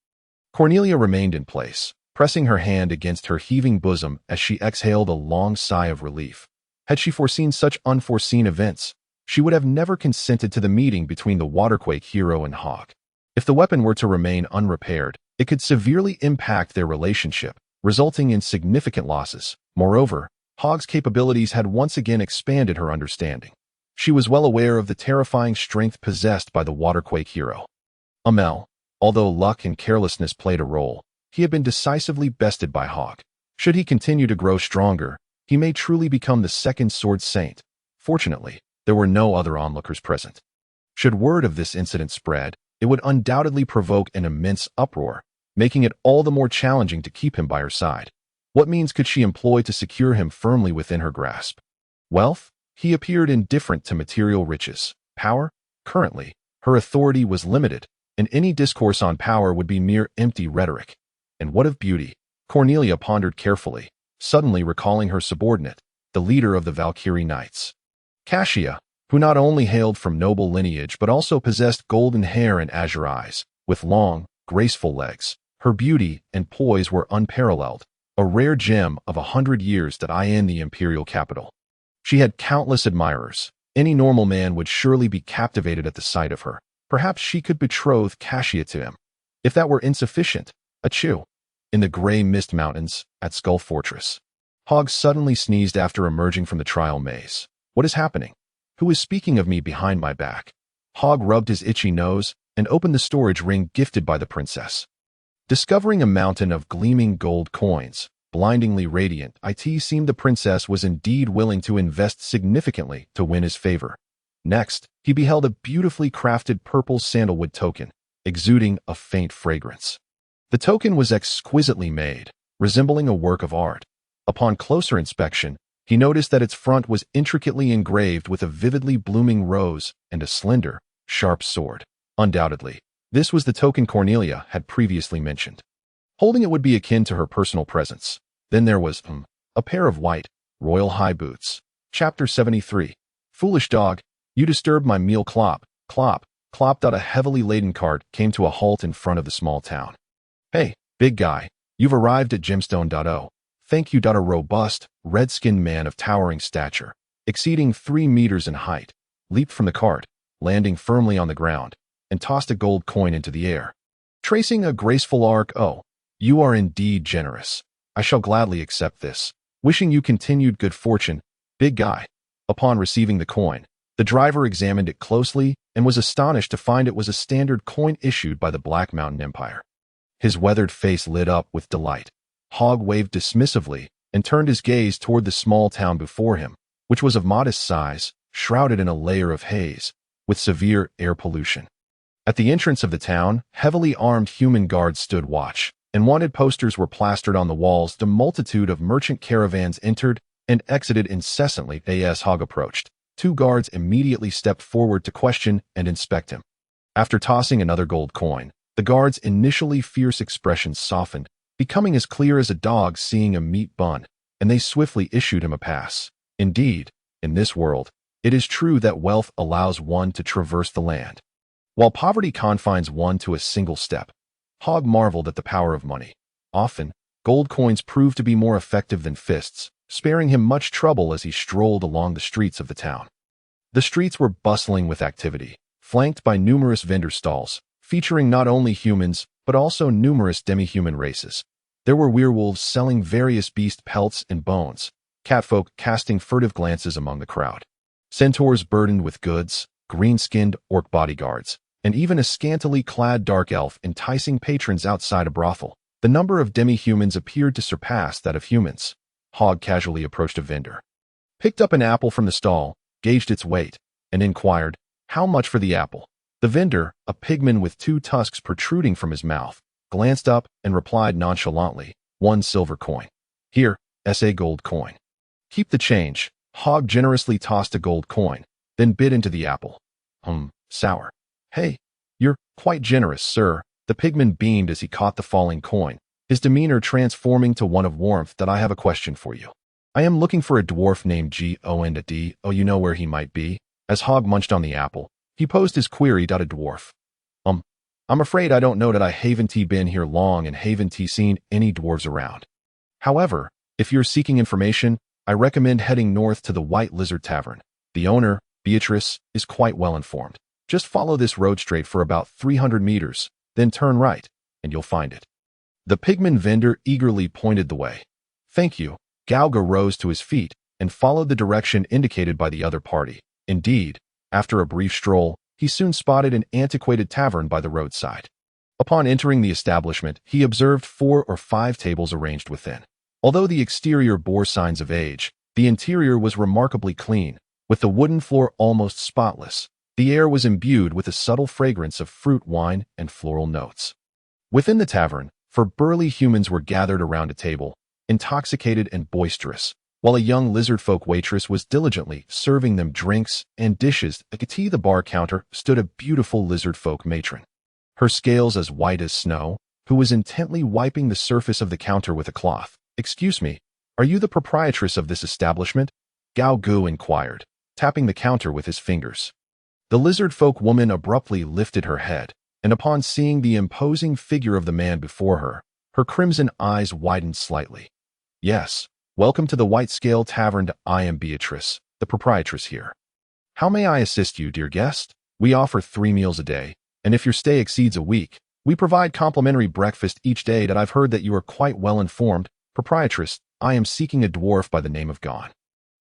Cornelia remained in place, pressing her hand against her heaving bosom as she exhaled a long sigh of relief. Had she foreseen such unforeseen events, she would have never consented to the meeting between the Waterquake hero and Hog. If the weapon were to remain unrepaired, it could severely impact their relationship, resulting in significant losses. Moreover, Hog's capabilities had once again expanded her understanding. She was well aware of the terrifying strength possessed by the Waterquake hero. Amel, although luck and carelessness played a role, he had been decisively bested by Hog. Should he continue to grow stronger, he may truly become the second Sword Saint. Fortunately, there were no other onlookers present. Should word of this incident spread, it would undoubtedly provoke an immense uproar, making it all the more challenging to keep him by her side. What means could she employ to secure him firmly within her grasp? Wealth? He appeared indifferent to material riches. Power? Currently, her authority was limited, and any discourse on power would be mere empty rhetoric. And what of beauty? Cornelia pondered carefully, suddenly recalling her subordinate, the leader of the Valkyrie Knights. Cassia, who not only hailed from noble lineage but also possessed golden hair and azure eyes, with long, graceful legs. Her beauty and poise were unparalleled, a rare gem of 100 years that I in the imperial capital. She had countless admirers. Any normal man would surely be captivated at the sight of her. Perhaps she could betroth Cassia to him. If that were insufficient, achoo. In the gray mist mountains, at Skull Fortress. Hog suddenly sneezed after emerging from the trial maze. What is happening? Who is speaking of me behind my back? Hog rubbed his itchy nose and opened the storage ring gifted by the princess. Discovering a mountain of gleaming gold coins, blindingly radiant, it seemed the princess was indeed willing to invest significantly to win his favor. Next, he beheld a beautifully crafted purple sandalwood token, exuding a faint fragrance. The token was exquisitely made, resembling a work of art. Upon closer inspection, he noticed that its front was intricately engraved with a vividly blooming rose and a slender, sharp sword. Undoubtedly, this was the token Cornelia had previously mentioned. Holding it would be akin to her personal presence. Then there was, a pair of white, royal high boots. Chapter 73. Foolish dog, you disturbed my meal. Clop, clop, clop. A heavily laden cart came to a halt in front of the small town. Hey, big guy, you've arrived at Gemstone. Thank you. A robust, red-skinned man of towering stature, exceeding 3 meters in height, leaped from the cart, landing firmly on the ground, and tossed a gold coin into the air. Tracing a graceful arc, oh, you are indeed generous. I shall gladly accept this. Wishing you continued good fortune, big guy. Upon receiving the coin, the driver examined it closely and was astonished to find it was a standard coin issued by the Black Mountain Empire. His weathered face lit up with delight. Hog waved dismissively and turned his gaze toward the small town before him, which was of modest size, shrouded in a layer of haze, with severe air pollution. At the entrance of the town, heavily armed human guards stood watch, and wanted posters were plastered on the walls. The multitude of merchant caravans entered and exited incessantly. As Hog approached, 2 guards immediately stepped forward to question and inspect him. After tossing another gold coin, the guard's initially fierce expressions softened, becoming as clear as a dog seeing a meat bun, and they swiftly issued him a pass. Indeed, in this world, it is true that wealth allows one to traverse the land, while poverty confines one to a single step. Hog marveled at the power of money. Often, gold coins proved to be more effective than fists, sparing him much trouble as he strolled along the streets of the town. The streets were bustling with activity, flanked by numerous vendor stalls, featuring not only humans, but also numerous demi-human races. There were werewolves selling various beast pelts and bones, catfolk casting furtive glances among the crowd, centaurs burdened with goods, green-skinned orc bodyguards, and even a scantily clad dark elf enticing patrons outside a brothel. The number of demi-humans appeared to surpass that of humans. Hog casually approached a vendor, picked up an apple from the stall, gauged its weight, and inquired, "How much for the apple?" The vendor, a pigman with 2 tusks protruding from his mouth, glanced up and replied nonchalantly, 1 silver coin. Here, a gold coin. Keep the change. Hog generously tossed a gold coin, then bit into the apple. Sour. Hey, you're quite generous, sir. The pigman beamed as he caught the falling coin, his demeanor transforming to one of warmth. That I have a question for you. I am looking for a dwarf named G-O-N-D. Oh, you know where he might be? As Hog munched on the apple, he posed his query. A dwarf. I'm afraid I don't know that I haven't been here long and haven't seen any dwarves around. However, if you're seeking information, I recommend heading north to the White Lizard Tavern. The owner, Beatrice, is quite well informed. Just follow this road straight for about 300 meters, then turn right, and you'll find it. The pigman vendor eagerly pointed the way. Thank you. Gauga rose to his feet and followed the direction indicated by the other party. Indeed, after a brief stroll, he soon spotted an antiquated tavern by the roadside. Upon entering the establishment, he observed 4 or 5 tables arranged within. Although the exterior bore signs of age, the interior was remarkably clean, with the wooden floor almost spotless. The air was imbued with a subtle fragrance of fruit, wine, and floral notes. Within the tavern, 4 burly humans were gathered around a table, intoxicated and boisterous, while a young lizard-folk waitress was diligently serving them drinks and dishes. At the bar counter stood a beautiful lizard-folk matron, her scales as white as snow, who was intently wiping the surface of the counter with a cloth. "Excuse me, are you the proprietress of this establishment?" Gao Gu inquired, tapping the counter with his fingers. The lizard-folk woman abruptly lifted her head, and upon seeing the imposing figure of the man before her, her crimson eyes widened slightly. "Yes, welcome to the White Scale Tavern. I am Beatrice, the proprietress here. How may I assist you, dear guest? We offer 3 meals a day, and if your stay exceeds a week, we provide complimentary breakfast each day. That I've heard that you are quite well informed. Proprietress, I am seeking a dwarf by the name of Gon.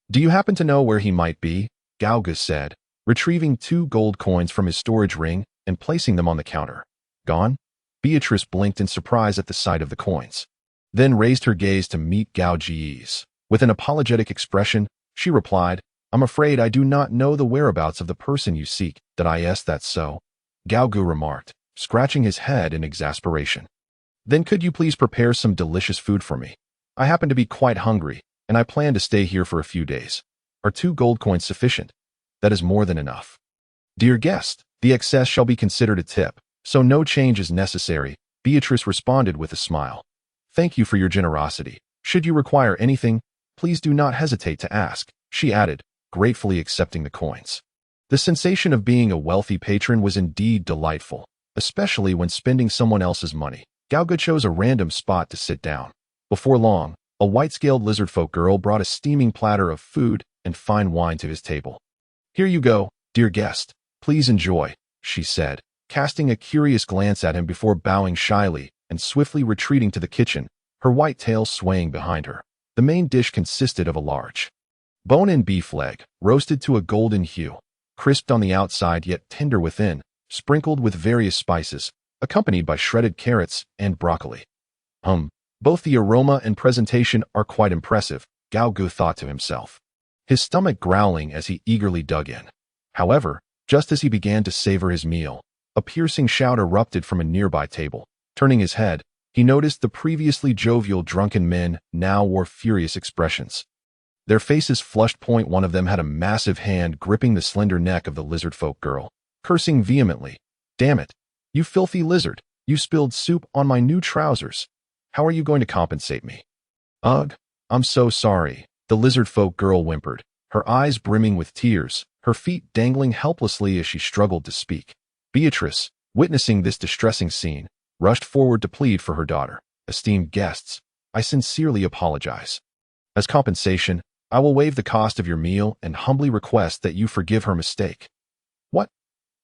Do you happen to know where he might be?" Gauga said, retrieving 2 gold coins from his storage ring and placing them on the counter. "Gon?" Beatrice blinked in surprise at the sight of the coins, then raised her gaze to meet Gao Ji's. With an apologetic expression, she replied, "I'm afraid I do not know the whereabouts of the person you seek." "That's so," Gao Gu remarked, scratching his head in exasperation. "Then could you please prepare some delicious food for me? I happen to be quite hungry, and I plan to stay here for a few days. Are 2 gold coins sufficient?" "That is more than enough. Dear guest, the excess shall be considered a tip, so no change is necessary," Beatrice responded with a smile. "Thank you for your generosity. Should you require anything, please do not hesitate to ask," she added, gratefully accepting the coins. The sensation of being a wealthy patron was indeed delightful, especially when spending someone else's money. Gauga chose a random spot to sit down. Before long, a white-scaled lizard-folk girl brought a steaming platter of food and fine wine to his table. "Here you go, dear guest. Please enjoy," she said, casting a curious glance at him before bowing shyly and swiftly retreating to the kitchen, her white tail swaying behind her. The main dish consisted of a large bone-in beef leg, roasted to a golden hue, crisped on the outside yet tender within, sprinkled with various spices, accompanied by shredded carrots and broccoli. Both the aroma and presentation are quite impressive, Gao Gu thought to himself, his stomach growling as he eagerly dug in. However, just as he began to savor his meal, a piercing shout erupted from a nearby table. Turning his head, he noticed the previously jovial drunken men now wore furious expressions. Their faces flushed. One of them had a massive hand gripping the slender neck of the lizard-folk girl, cursing vehemently. "Damn it, you filthy lizard, you spilled soup on my new trousers. How are you going to compensate me?" "Ugh, I'm so sorry," the lizard-folk girl whimpered, her eyes brimming with tears, her feet dangling helplessly as she struggled to speak. Beatrice, witnessing this distressing scene, rushed forward to plead for her daughter. "Esteemed guests, I sincerely apologize. As compensation, I will waive the cost of your meal and humbly request that you forgive her mistake." "What?"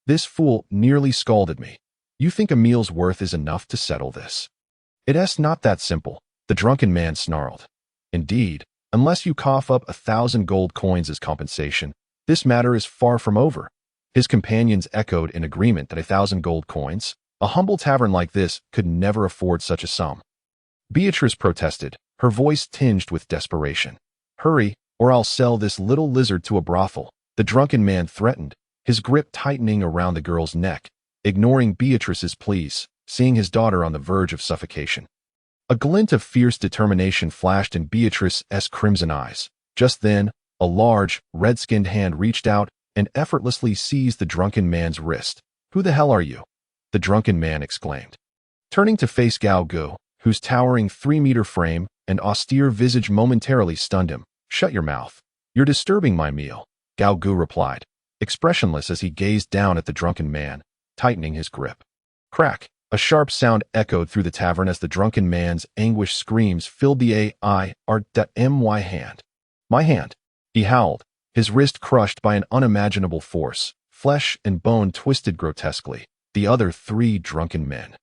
This fool nearly scalded me. "You think a meal's worth is enough to settle this?" "It's not that simple," the drunken man snarled. "Indeed, unless you cough up 1,000 gold coins as compensation, this matter is far from over." His companions echoed in agreement that 1,000 gold coins, a humble tavern like this, could never afford such a sum. Beatrice protested, her voice tinged with desperation. "Hurry, or I'll sell this little lizard to a brothel," the drunken man threatened, his grip tightening around the girl's neck, ignoring Beatrice's pleas, seeing his daughter on the verge of suffocation. A glint of fierce determination flashed in Beatrice's crimson eyes. Just then, a large, red-skinned hand reached out and effortlessly seized the drunken man's wrist. "Who the hell are you?" the drunken man exclaimed. Turning to face Gao Gu, whose towering 3-meter frame and austere visage momentarily stunned him. "Shut your mouth. You're disturbing my meal," Gao Gu replied, expressionless as he gazed down at the drunken man, tightening his grip. Crack! A sharp sound echoed through the tavern as the drunken man's anguished screams filled the my hand. My hand! He howled, his wrist crushed by an unimaginable force. Flesh and bone twisted grotesquely. The other three drunken men,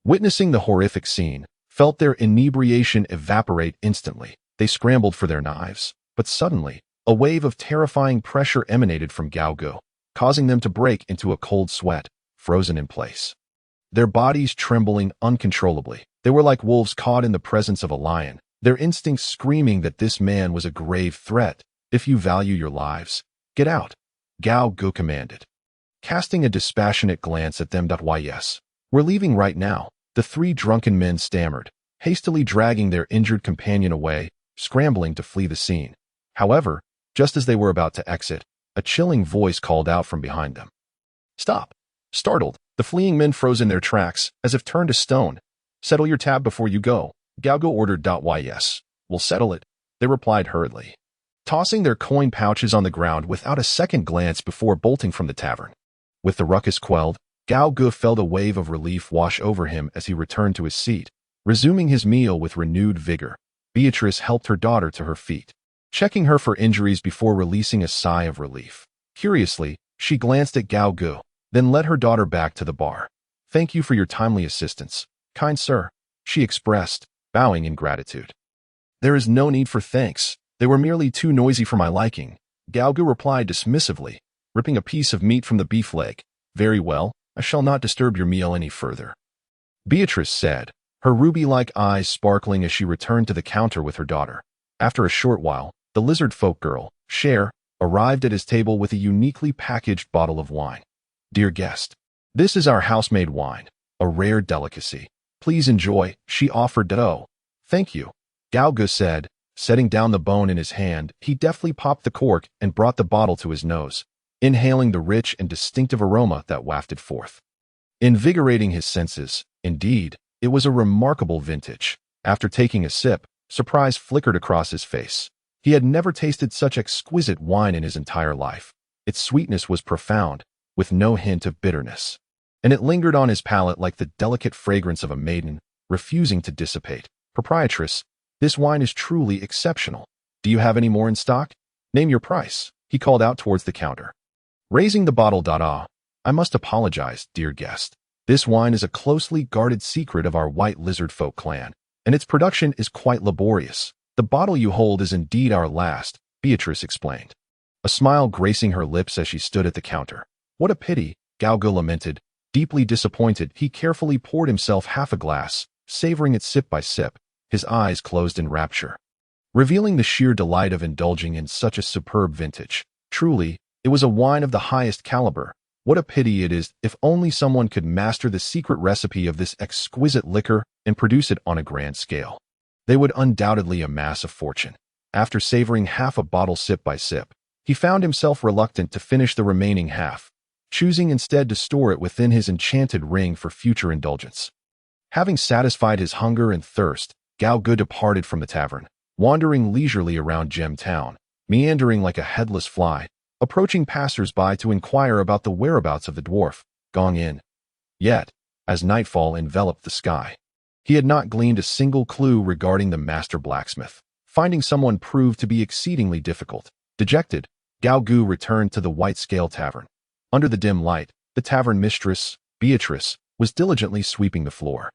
witnessing the horrific scene, felt their inebriation evaporate instantly. They scrambled for their knives, but suddenly, a wave of terrifying pressure emanated from Gaogu, causing them to break into a cold sweat, frozen in place. Their bodies trembling uncontrollably. They were like wolves caught in the presence of a lion, their instincts screaming that this man was a grave threat. If you value your lives, get out, Gaogu commanded. Casting a dispassionate glance at them. Yes, we're leaving right now, the three drunken men stammered, hastily dragging their injured companion away, scrambling to flee the scene. However, just as they were about to exit, a chilling voice called out from behind them. Stop! Startled, the fleeing men froze in their tracks, as if turned to stone. Settle your tab before you go, Gaogu ordered. Yes, we'll settle it, they replied hurriedly, tossing their coin pouches on the ground without a second glance before bolting from the tavern. With the ruckus quelled, Gaogu felt a wave of relief wash over him as he returned to his seat, resuming his meal with renewed vigor. Beatrice helped her daughter to her feet, checking her for injuries before releasing a sigh of relief. Curiously, she glanced at Gaogu, then led her daughter back to the bar. Thank you for your timely assistance, kind sir, she expressed, bowing in gratitude. There is no need for thanks. They were merely too noisy for my liking, Gaogu replied dismissively, ripping a piece of meat from the beef leg. Very well, I shall not disturb your meal any further, Beatrice said, her ruby-like eyes sparkling as she returned to the counter with her daughter. After a short while, the lizard folk girl, Cher, arrived at his table with a uniquely packaged bottle of wine. Dear guest, this is our house-made wine, a rare delicacy. Please enjoy, she offered. Oh, thank you, Gaogu said, setting down the bone in his hand. He deftly popped the cork and brought the bottle to his nose, inhaling the rich and distinctive aroma that wafted forth, invigorating his senses. Indeed, it was a remarkable vintage. After taking a sip, surprise flickered across his face. He had never tasted such exquisite wine in his entire life. Its sweetness was profound, with no hint of bitterness, and it lingered on his palate like the delicate fragrance of a maiden, refusing to dissipate. Proprietress, this wine is truly exceptional. Do you have any more in stock? Name your price, he called out towards the counter, raising the bottle. I must apologize, dear guest. This wine is a closely guarded secret of our white lizard folk clan, and its production is quite laborious. The bottle you hold is indeed our last, Beatrice explained, a smile gracing her lips as she stood at the counter. What a pity, Gaogu lamented, deeply disappointed. He carefully poured himself half a glass, savoring it sip by sip, his eyes closed in rapture, revealing the sheer delight of indulging in such a superb vintage. Truly, it was a wine of the highest caliber. What a pity it is. If only someone could master the secret recipe of this exquisite liquor and produce it on a grand scale. They would undoubtedly amass a fortune. After savoring half a bottle sip by sip, he found himself reluctant to finish the remaining half, choosing instead to store it within his enchanted ring for future indulgence. Having satisfied his hunger and thirst, Gaogu departed from the tavern, wandering leisurely around Gem Town, meandering like a headless fly, approaching passers-by to inquire about the whereabouts of the dwarf, Gong Yin. Yet, as nightfall enveloped the sky, he had not gleaned a single clue regarding the master blacksmith. Finding someone proved to be exceedingly difficult. Dejected, Gaogu returned to the White Scale Tavern. Under the dim light, the tavern mistress, Beatrice, was diligently sweeping the floor.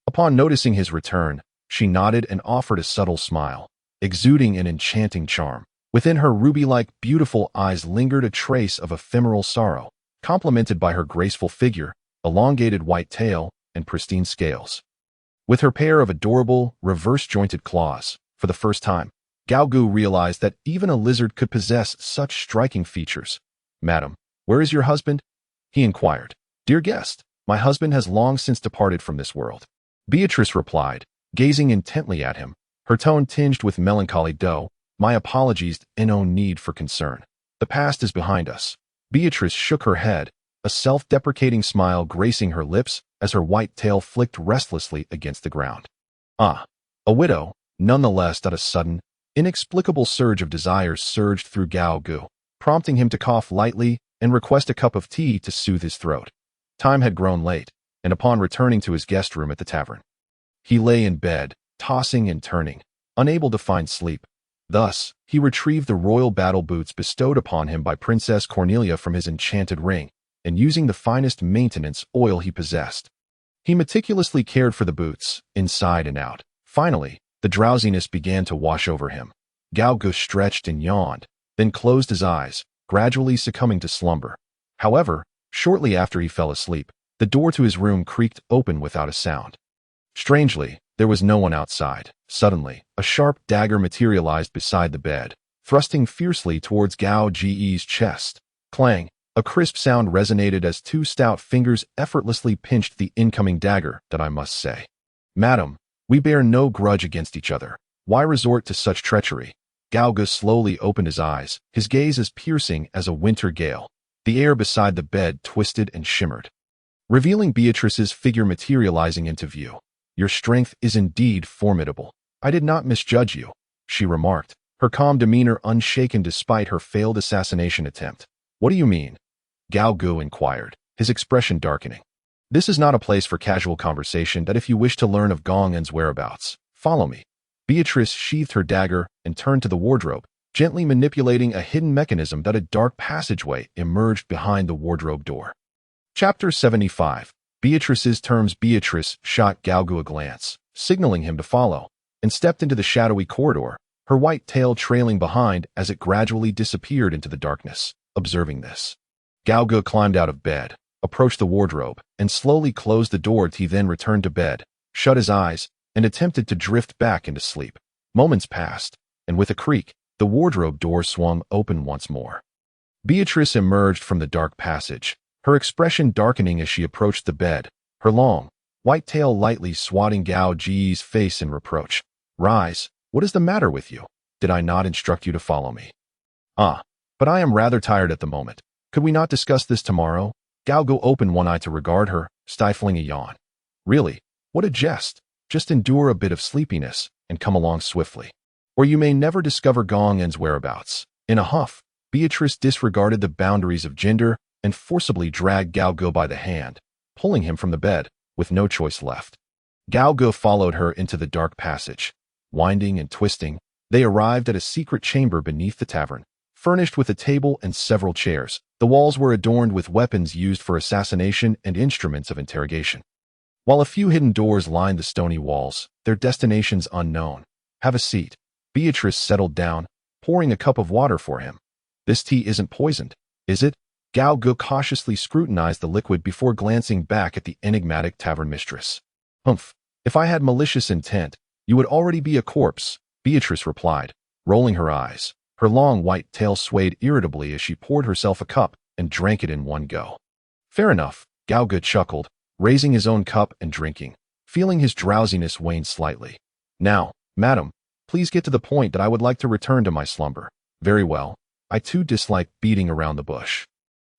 Upon noticing his return, she nodded and offered a subtle smile, exuding an enchanting charm. Within her ruby-like beautiful eyes lingered a trace of ephemeral sorrow, complemented by her graceful figure, elongated white tail, and pristine scales. With her pair of adorable, reverse-jointed claws, for the first time, Gaogu realized that even a lizard could possess such striking features. Madam, where is your husband? He inquired. Dear guest, my husband has long since departed from this world, Beatrice replied, gazing intently at him, her tone tinged with melancholy. My apologies, no need for concern. The past is behind us. Beatrice shook her head, a self-deprecating smile gracing her lips as her white tail flicked restlessly against the ground. Ah, a widow, nonetheless. A sudden, inexplicable surge of desire surged through Gaogu, prompting him to cough lightly and request a cup of tea to soothe his throat. Time had grown late, and upon returning to his guest room at the tavern, he lay in bed, tossing and turning, unable to find sleep. Thus, he retrieved the royal battle boots bestowed upon him by Princess Cornelia from his enchanted ring, and using the finest maintenance oil he possessed, he meticulously cared for the boots, inside and out. Finally, the drowsiness began to wash over him. Galgo stretched and yawned, then closed his eyes, gradually succumbing to slumber. However, shortly after he fell asleep, the door to his room creaked open without a sound. Strangely, there was no one outside. Suddenly, a sharp dagger materialized beside the bed, thrusting fiercely towards Gao Ge's chest. Clang! A crisp sound resonated as two stout fingers effortlessly pinched the incoming dagger. That I must say, "Madam, we bear no grudge against each other. Why resort to such treachery?" Galgo slowly opened his eyes, his gaze as piercing as a winter gale. The air beside the bed twisted and shimmered, revealing Beatrice's figure materializing into view. "Your strength is indeed formidable. I did not misjudge you," she remarked, her calm demeanor unshaken despite her failed assassination attempt. "What do you mean?" Galgo inquired, his expression darkening. "This is not a place for casual conversation. That if you wish to learn of Gong En's whereabouts, follow me." Beatrice sheathed her dagger and turned to the wardrobe, gently manipulating a hidden mechanism that a dark passageway emerged behind the wardrobe door. Chapter 75. Beatrice's terms. Beatrice shot Galgo a glance, signaling him to follow, and stepped into the shadowy corridor, her white tail trailing behind as it gradually disappeared into the darkness. Observing this, Galgo climbed out of bed, approached the wardrobe, and slowly closed the door. He then returned to bed, shut his eyes, and attempted to drift back into sleep. Moments passed, and with a creak, the wardrobe door swung open once more. Beatrice emerged from the dark passage, her expression darkening as she approached the bed, her long, white tail lightly swatting Gao Ge's face in reproach. "Rise, what is the matter with you? Did I not instruct you to follow me?" But I am rather tired at the moment. Could we not discuss this tomorrow?" Galgo opened one eye to regard her, stifling a yawn. "Really? What a jest. Just endure a bit of sleepiness, and come along swiftly, or you may never discover Gong En's whereabouts." In a huff, Beatrice disregarded the boundaries of gender and forcibly dragged Galgo by the hand, pulling him from the bed, with no choice left. Galgo followed her into the dark passage. Winding and twisting, they arrived at a secret chamber beneath the tavern, furnished with a table and several chairs. The walls were adorned with weapons used for assassination and instruments of interrogation, while a few hidden doors lined the stony walls, their destinations unknown. "Have a seat." Beatrice settled down, pouring a cup of water for him. "This tea isn't poisoned, is it?" Galgo cautiously scrutinized the liquid before glancing back at the enigmatic tavern mistress. "Humph, if I had malicious intent, you would already be a corpse," Beatrice replied, rolling her eyes. Her long white tail swayed irritably as she poured herself a cup and drank it in one go. "Fair enough," Galgo chuckled, raising his own cup and drinking, feeling his drowsiness wane slightly. "Now, madam, please get to the point. That I would like to return to my slumber." "Very well. I too dislike beating around the bush.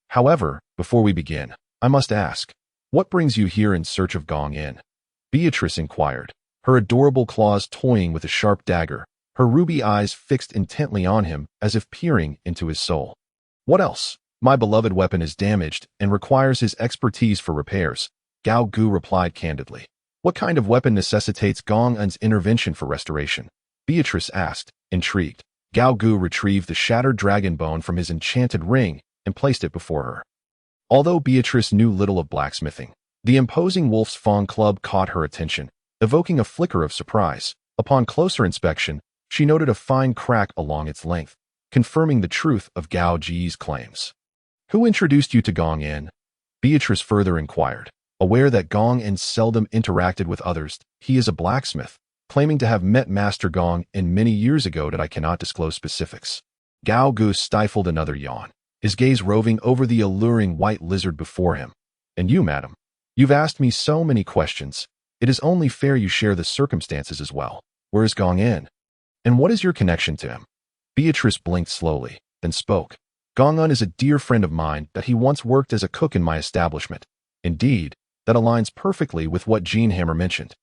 However, before we begin, I must ask, what brings you here in search of Gong En?" Beatrice inquired, her adorable claws toying with a sharp dagger, her ruby eyes fixed intently on him as if peering into his soul. "What else? My beloved weapon is damaged and requires his expertise for repairs," Galgo replied candidly. "What kind of weapon necessitates Gong En's intervention for restoration?" Beatrice asked, intrigued. Galgo retrieved the shattered dragon bone from his enchanted ring and placed it before her. Although Beatrice knew little of blacksmithing, the imposing wolf's fawn club caught her attention, evoking a flicker of surprise. Upon closer inspection, she noted a fine crack along its length, confirming the truth of Gao Ge's claims. "Who introduced you to Gong En?" Beatrice further inquired, aware that Gong En seldom interacted with others. "He is a blacksmith, claiming to have met Master Gong En many years ago. That I cannot disclose specifics." Galgo stifled another yawn, his gaze roving over the alluring white lizard before him. "And you, madam? You've asked me so many questions. It is only fair you share the circumstances as well. Where is Gong En? And what is your connection to him?" Beatrice blinked slowly, then spoke. "Gong En is a dear friend of mine. That he once worked as a cook in my establishment. Indeed, that aligns perfectly with what Jean Hammer mentioned."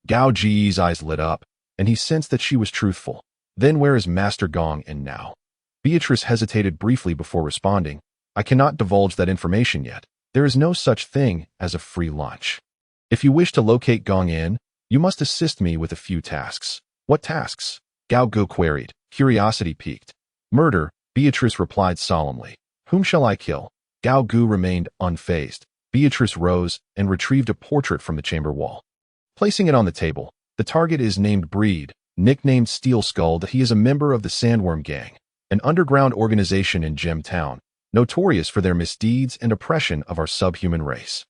Gao Ge's eyes lit up, and he sensed that she was truthful. "Then where is Master Gong En now?" Beatrice hesitated briefly before responding. "I cannot divulge that information yet. There is no such thing as a free lunch." If you wish to locate Gong In, you must assist me with a few tasks. What tasks? Gao Gu queried, curiosity piqued. Murder, Beatrice replied solemnly. Whom shall I kill? Gao Gu remained unfazed. Beatrice rose and retrieved a portrait from the chamber wall. Placing it on the table, the target is named Breed, nicknamed Steel Skull. That he is a member of the Sandworm Gang, an underground organization in Gem Town, notorious for their misdeeds and oppression of our subhuman race.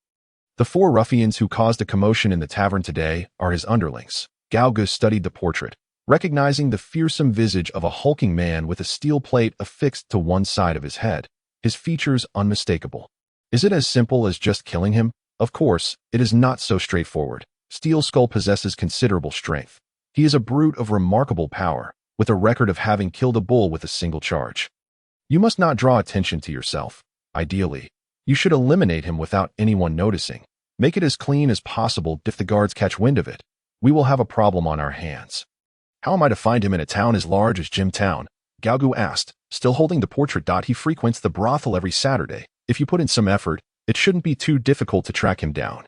The 4 ruffians who caused a commotion in the tavern today are his underlings. Gao Gu studied the portrait, recognizing the fearsome visage of a hulking man with a steel plate affixed to one side of his head, his features unmistakable. Is it as simple as just killing him? Of course, it is not so straightforward. Steel Skull possesses considerable strength. He is a brute of remarkable power, with a record of having killed a bull with a single charge. You must not draw attention to yourself. Ideally, you should eliminate him without anyone noticing. Make it as clean as possible. If the guards catch wind of it, we will have a problem on our hands. How am I to find him in a town as large as Gem Town? Gao Gu asked, still holding the portrait. He frequents the brothel every Saturday. If you put in some effort, it shouldn't be too difficult to track him down.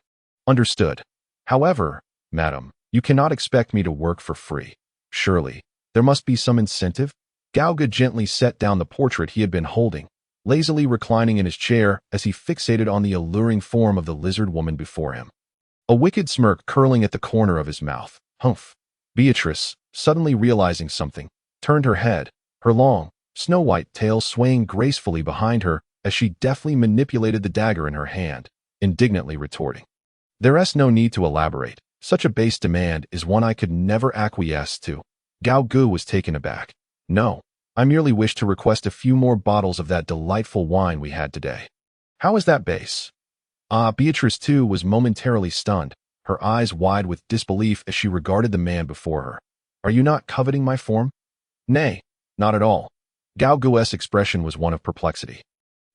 Understood. However, madam, you cannot expect me to work for free. Surely, there must be some incentive? Gao Gu gently set down the portrait he had been holding, lazily reclining in his chair as he fixated on the alluring form of the lizard woman before him. A wicked smirk curling at the corner of his mouth. Humph. Beatrice, suddenly realizing something, turned her head, her long, snow-white tail swaying gracefully behind her as she deftly manipulated the dagger in her hand, indignantly retorting. There's no need to elaborate. Such a base demand is one I could never acquiesce to. Gao Gu was taken aback. No, I merely wish to request a few more bottles of that delightful wine we had today. How is that base? Beatrice too was momentarily stunned, her eyes wide with disbelief as she regarded the man before her. Are you not coveting my form? Nay, not at all. Gao Gu's expression was one of perplexity.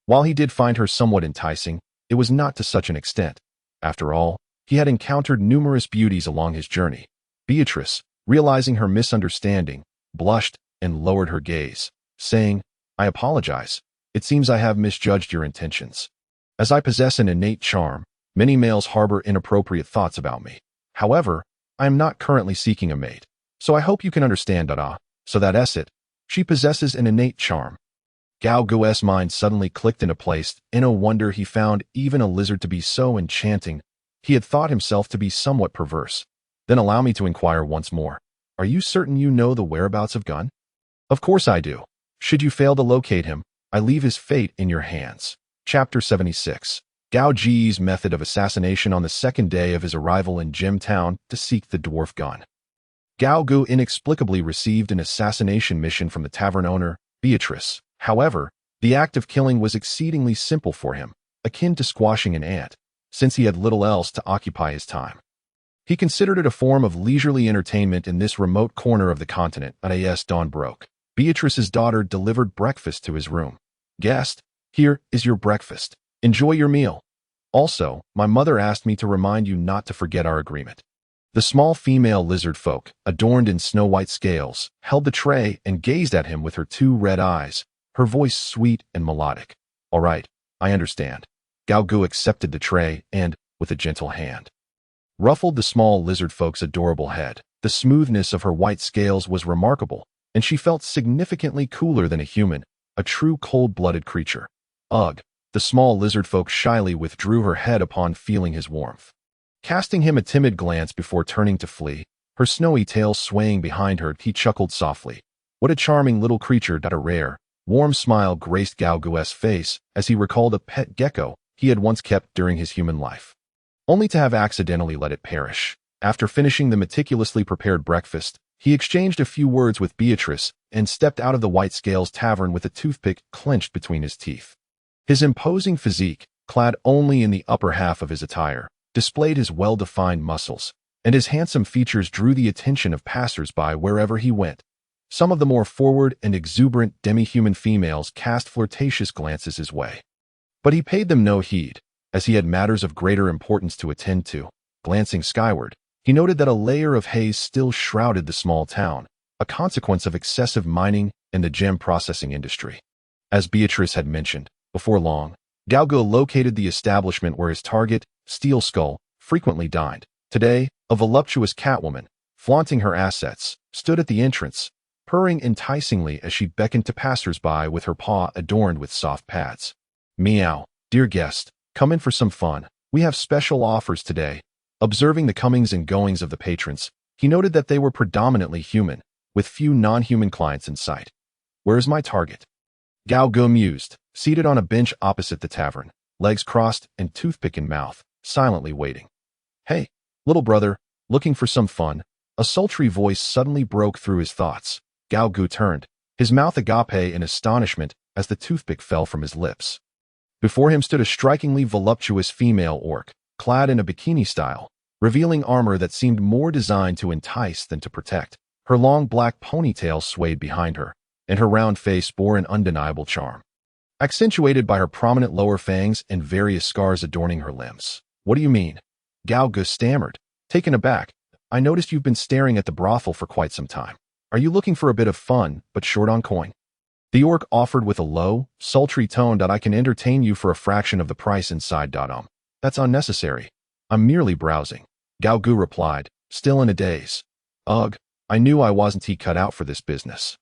While he did find her somewhat enticing, it was not to such an extent. After all, he had encountered numerous beauties along his journey. Beatrice, realizing her misunderstanding, blushed and lowered her gaze, saying, I apologize. It seems I have misjudged your intentions. As I possess an innate charm, many males harbor inappropriate thoughts about me. However, I am not currently seeking a mate, so I hope you can understand. So that's it. She possesses an innate charm. Gao Gu's mind suddenly clicked into place. No wonder he found even a lizard to be so enchanting. He had thought himself to be somewhat perverse. Then allow me to inquire once more. Are you certain you know the whereabouts of Gun? Of course I do. Should you fail to locate him, I leave his fate in your hands. Chapter 76. Gao Ji's method of assassination on the second day of his arrival in Gem Town to seek the dwarf Gun. Gao Gu inexplicably received an assassination mission from the tavern owner, Beatrice. However, the act of killing was exceedingly simple for him, akin to squashing an ant, since he had little else to occupy his time. He considered it a form of leisurely entertainment in this remote corner of the continent. As dawn broke, Beatrice's daughter delivered breakfast to his room. Guest, here is your breakfast. Enjoy your meal. Also, my mother asked me to remind you not to forget our agreement. The small female lizard folk, adorned in snow-white scales, held the tray and gazed at him with her 2 red eyes, her voice sweet and melodic. All right, I understand. Gao Gu accepted the tray and, with a gentle hand, ruffled the small lizard folk's adorable head. The smoothness of her white scales was remarkable, and she felt significantly cooler than a human, a true cold-blooded creature. Ugh! The small lizard folk shyly withdrew her head upon feeling his warmth. Casting him a timid glance before turning to flee, her snowy tail swaying behind her, he chuckled softly. What a charming little creature! A rare, warm smile graced Gao Gu's face as he recalled a pet gecko he had once kept during his human life, only to have accidentally let it perish. After finishing the meticulously prepared breakfast, he exchanged a few words with Beatrice and stepped out of the White Scales Tavern with a toothpick clenched between his teeth. His imposing physique, clad only in the upper half of his attire, displayed his well-defined muscles, and his handsome features drew the attention of passers-by wherever he went. Some of the more forward and exuberant demi-human females cast flirtatious glances his way. But he paid them no heed, as he had matters of greater importance to attend to. Glancing skyward, he noted that a layer of haze still shrouded the small town, a consequence of excessive mining and the gem processing industry. As Beatrice had mentioned, before long, Gao Gu located the establishment where his target, Steel Skull, frequently dined. Today, a voluptuous catwoman, flaunting her assets, stood at the entrance, purring enticingly as she beckoned to passers-by with her paw adorned with soft pads. Meow, dear guest, come in for some fun. We have special offers today. Observing the comings and goings of the patrons, he noted that they were predominantly human, with few non-human clients in sight. Where's my target? Gao Gu mused, seated on a bench opposite the tavern, legs crossed and toothpick in mouth, silently waiting. Hey, little brother, looking for some fun? A sultry voice suddenly broke through his thoughts. Gao Gu turned, his mouth agape in astonishment as the toothpick fell from his lips. Before him stood a strikingly voluptuous female orc, clad in a bikini style, revealing armor that seemed more designed to entice than to protect. Her long black ponytail swayed behind her, and her round face bore an undeniable charm, accentuated by her prominent lower fangs and various scars adorning her limbs. What do you mean? Gao Gu stammered, taken aback. I noticed you've been staring at the brothel for quite some time. Are you looking for a bit of fun, but short on coin? The orc offered with a low, sultry tone that I can entertain you for a fraction of the price inside. That's unnecessary. I'm merely browsing. Gao Gu replied, still in a daze. Ugh, I knew I wasn't cut out for this business.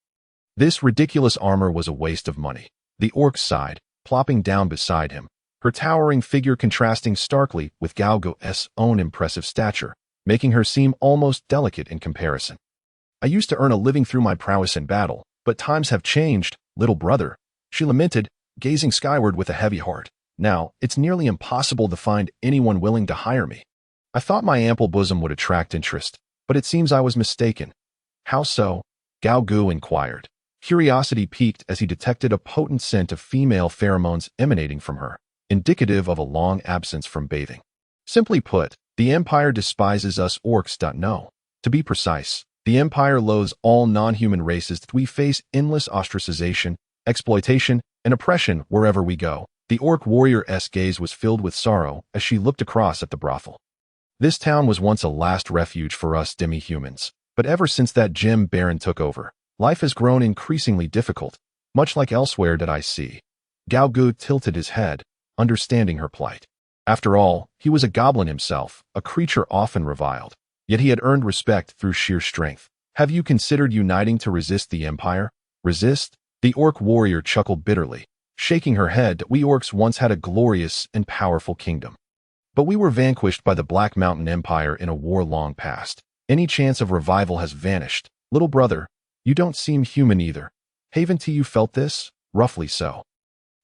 This ridiculous armor was a waste of money. The orc sighed, plopping down beside him, her towering figure contrasting starkly with Gao Gu's own impressive stature, making her seem almost delicate in comparison. I used to earn a living through my prowess in battle, but times have changed, little brother, she lamented, gazing skyward with a heavy heart. Now, it's nearly impossible to find anyone willing to hire me. I thought my ample bosom would attract interest, but it seems I was mistaken. How so? Gao Gu inquired. Curiosity piqued as he detected a potent scent of female pheromones emanating from her, indicative of a long absence from bathing. Simply put, the Empire despises us orcs. No. To be precise, the Empire loathes all non-human races that we face endless ostracization, exploitation, and oppression wherever we go. The orc warrior's gaze was filled with sorrow as she looked across at the brothel. This town was once a last refuge for us demi-humans, but ever since that gem baron took over, life has grown increasingly difficult, much like elsewhere that I see. Gao Gu tilted his head, understanding her plight. After all, he was a goblin himself, a creature often reviled. Yet he had earned respect through sheer strength. Have you considered uniting to resist the Empire? Resist? The orc warrior chuckled bitterly, shaking her head. We orcs once had a glorious and powerful kingdom. But we were vanquished by the Black Mountain Empire in a war long past. Any chance of revival has vanished. Little brother, you don't seem human either. Haven't you felt this? Roughly so.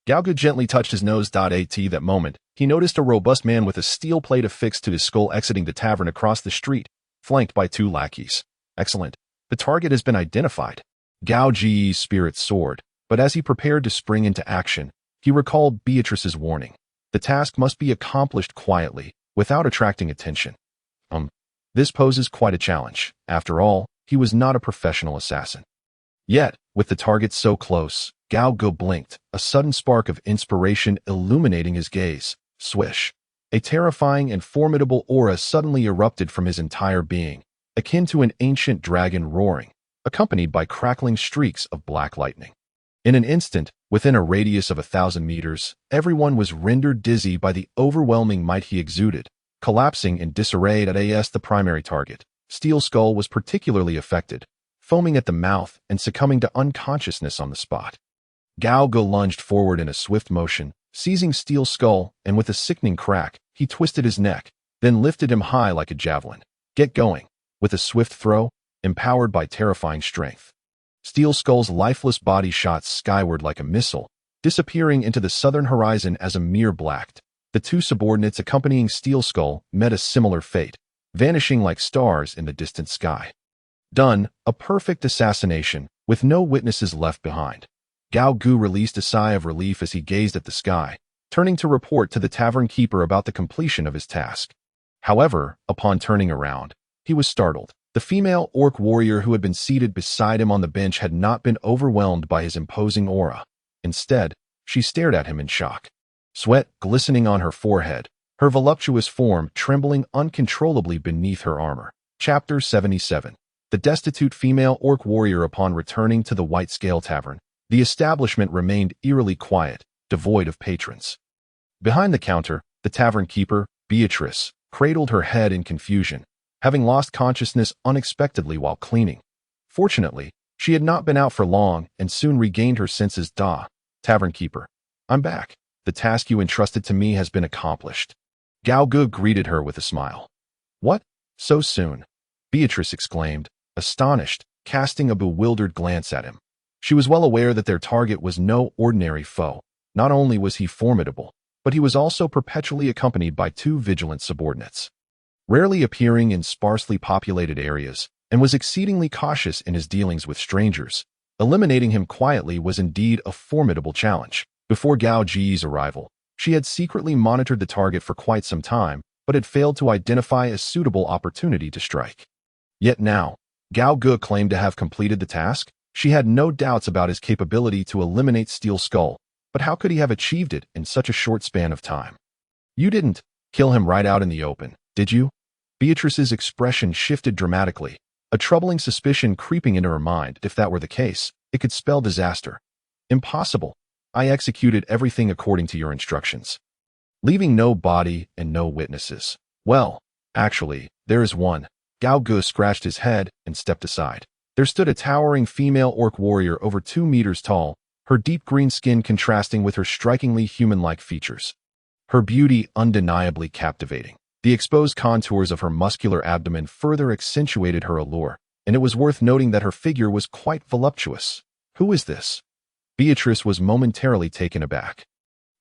Gao Gu gently touched his nose. At that moment, he noticed a robust man with a steel plate affixed to his skull exiting the tavern across the street, flanked by 2 lackeys. Excellent. The target has been identified. Gao Ji's spirit soared, but as he prepared to spring into action, he recalled Beatrice's warning. The task must be accomplished quietly, without attracting attention. This poses quite a challenge. After all, he was not a professional assassin. Yet, with the target so close, Gao Gu blinked, a sudden spark of inspiration illuminating his gaze. Swish. A terrifying and formidable aura suddenly erupted from his entire being, akin to an ancient dragon roaring, accompanied by crackling streaks of black lightning. In an instant, within a radius of 1,000 meters, everyone was rendered dizzy by the overwhelming might he exuded, collapsing in disarray. As the primary target, Steel Skull was particularly affected, foaming at the mouth and succumbing to unconsciousness on the spot. Gao Gu lunged forward in a swift motion, seizing Steel Skull, and with a sickening crack, he twisted his neck, then lifted him high like a javelin. Get going. With a swift throw, empowered by terrifying strength, Steel Skull's lifeless body shot skyward like a missile, disappearing into the southern horizon as a mere black. The 2 subordinates accompanying Steel Skull met a similar fate, vanishing like stars in the distant sky. Done, a perfect assassination, with no witnesses left behind. Gao Gu released a sigh of relief as he gazed at the sky, turning to report to the tavern keeper about the completion of his task. However, upon turning around, he was startled. The female orc warrior who had been seated beside him on the bench had not been overwhelmed by his imposing aura. Instead, she stared at him in shock. Sweat glistening on her forehead, her voluptuous form trembling uncontrollably beneath her armor. Chapter 77. The destitute female orc warrior. Upon returning to the White Scale Tavern, the establishment remained eerily quiet, devoid of patrons. Behind the counter, the tavern keeper, Beatrice, cradled her head in confusion, having lost consciousness unexpectedly while cleaning. Fortunately, she had not been out for long and soon regained her senses. Tavern keeper. I'm back. The task you entrusted to me has been accomplished. Gao Gu greeted her with a smile. What? So soon? Beatrice exclaimed, astonished, casting a bewildered glance at him. She was well aware that their target was no ordinary foe. Not only was he formidable, but he was also perpetually accompanied by two vigilant subordinates. Rarely appearing in sparsely populated areas, and was exceedingly cautious in his dealings with strangers. Eliminating him quietly was indeed a formidable challenge. Before Gao Ji's arrival, she had secretly monitored the target for quite some time, but had failed to identify a suitable opportunity to strike. Yet now, Gao Gu claimed to have completed the task. She had no doubts about his capability to eliminate Steel Skull, but how could he have achieved it in such a short span of time? You didn't kill him right out in the open, did you? Beatrice's expression shifted dramatically, a troubling suspicion creeping into her mind. If that were the case, it could spell disaster. Impossible. I executed everything according to your instructions, leaving no body and no witnesses. Well, actually, there is one. Gao Gu scratched his head and stepped aside. There stood a towering female orc warrior over 2 meters tall, her deep green skin contrasting with her strikingly human-like features. Her beauty undeniably captivating. The exposed contours of her muscular abdomen further accentuated her allure, and it was worth noting that her figure was quite voluptuous. Who is this? Beatrice was momentarily taken aback,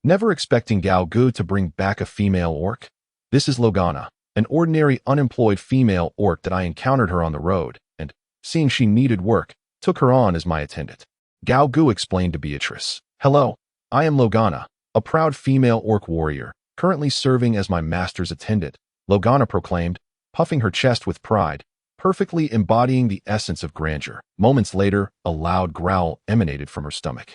never expecting Gao Gu to bring back a female orc. This is Logana, an ordinary unemployed female orc that I encountered her on the road, and, seeing she needed work, took her on as my attendant. Gao Gu explained to Beatrice. Hello, I am Logana, a proud female orc warrior, currently serving as my master's attendant, Logana proclaimed, puffing her chest with pride, perfectly embodying the essence of grandeur. Moments later, a loud growl emanated from her stomach,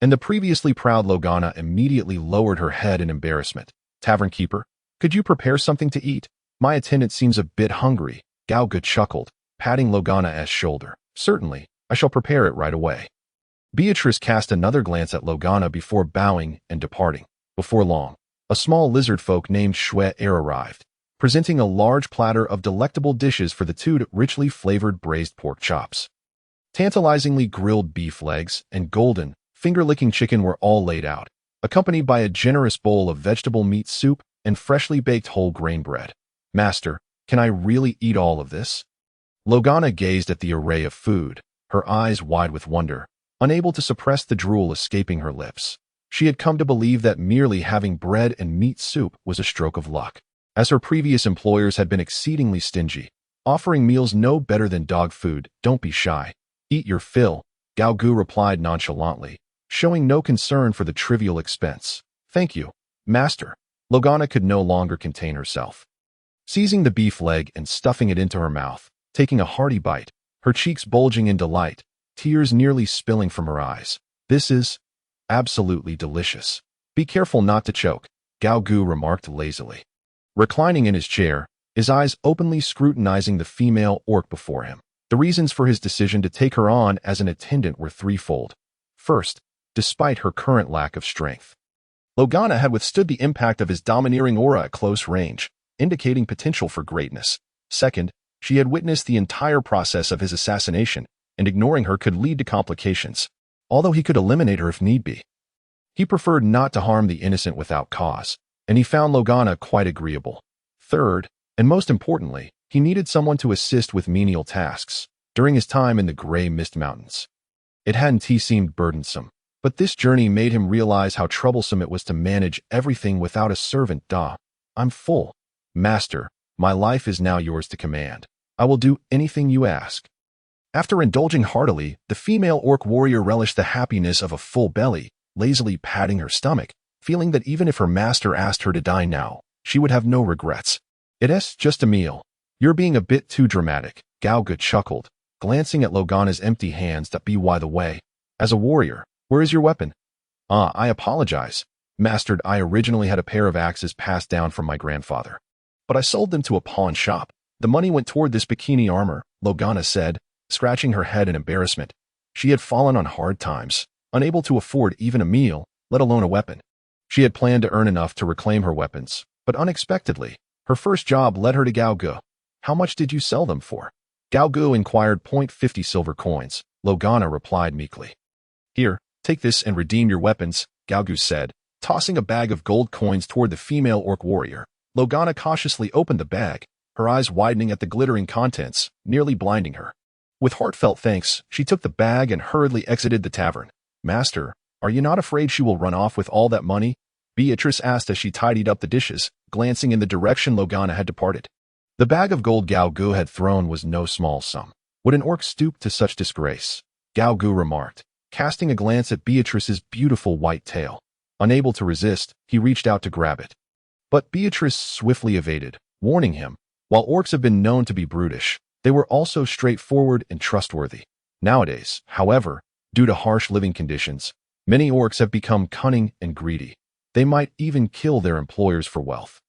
and the previously proud Logana immediately lowered her head in embarrassment. Tavern keeper, could you prepare something to eat? My attendant seems a bit hungry. Gao Gu chuckled, patting Logana's shoulder. Certainly, I shall prepare it right away. Beatrice cast another glance at Logana before bowing and departing. Before long, a small lizard folk named Shui arrived, presenting a large platter of delectable dishes for the two. Richly flavored braised pork chops, tantalizingly grilled beef legs, and golden, finger-licking chicken were all laid out, accompanied by a generous bowl of vegetable meat soup and freshly baked whole grain bread. Master, can I really eat all of this? Logana gazed at the array of food, her eyes wide with wonder, unable to suppress the drool escaping her lips. She had come to believe that merely having bread and meat soup was a stroke of luck, as her previous employers had been exceedingly stingy, offering meals no better than dog food. Don't be shy. Eat your fill, Gao Gu replied nonchalantly, showing no concern for the trivial expense. Thank you, master. Logana could no longer contain herself. Seizing the beef leg and stuffing it into her mouth, taking a hearty bite, her cheeks bulging in delight, tears nearly spilling from her eyes. This is absolutely delicious. Be careful not to choke, Gao Gu remarked lazily. Reclining in his chair, his eyes openly scrutinizing the female orc before him. The reasons for his decision to take her on as an attendant were threefold. First, despite her current lack of strength, Logana had withstood the impact of his domineering aura at close range, indicating potential for greatness. Second, she had witnessed the entire process of his assassination, and ignoring her could lead to complications, although he could eliminate her if need be. He preferred not to harm the innocent without cause, and he found Logana quite agreeable. Third, and most importantly, he needed someone to assist with menial tasks during his time in the Grey Mist Mountains. It hadn't seemed burdensome, but this journey made him realize how troublesome it was to manage everything without a servant. I'm full. Master, my life is now yours to command. I will do anything you ask. After indulging heartily, the female orc warrior relished the happiness of a full belly, lazily patting her stomach, feeling that even if her master asked her to dine now, she would have no regrets. It's just a meal. You're being a bit too dramatic, Gao Gu chuckled, glancing at Logana's empty hands. By the way, as a warrior, where is your weapon? I apologize, master. I originally had a pair of axes passed down from my grandfather, but I sold them to a pawn shop. The money went toward this bikini armor, Logana said, scratching her head in embarrassment. She had fallen on hard times, unable to afford even a meal, let alone a weapon. She had planned to earn enough to reclaim her weapons, but unexpectedly, Her first job led her to Gao Gu. How much did you sell them for? Gao Gu inquired. 50 silver coins. Logana replied meekly. Here, take this and redeem your weapons, Gao Gu said, tossing a bag of gold coins toward the female orc warrior. Logana cautiously opened the bag, her eyes widening at the glittering contents, nearly blinding her. With heartfelt thanks, she took the bag and hurriedly exited the tavern. Master, are you not afraid she will run off with all that money? Beatrice asked as she tidied up the dishes, glancing in the direction Logana had departed. The bag of gold Gao Gu had thrown was no small sum. Would an orc stoop to such disgrace? Gao Gu remarked, casting a glance at Beatrice's beautiful white tail. Unable to resist, he reached out to grab it. But Beatrice swiftly evaded, warning him, while orcs have been known to be brutish, they were also straightforward and trustworthy. Nowadays, however, due to harsh living conditions, many orcs have become cunning and greedy. They might even kill their employers for wealth,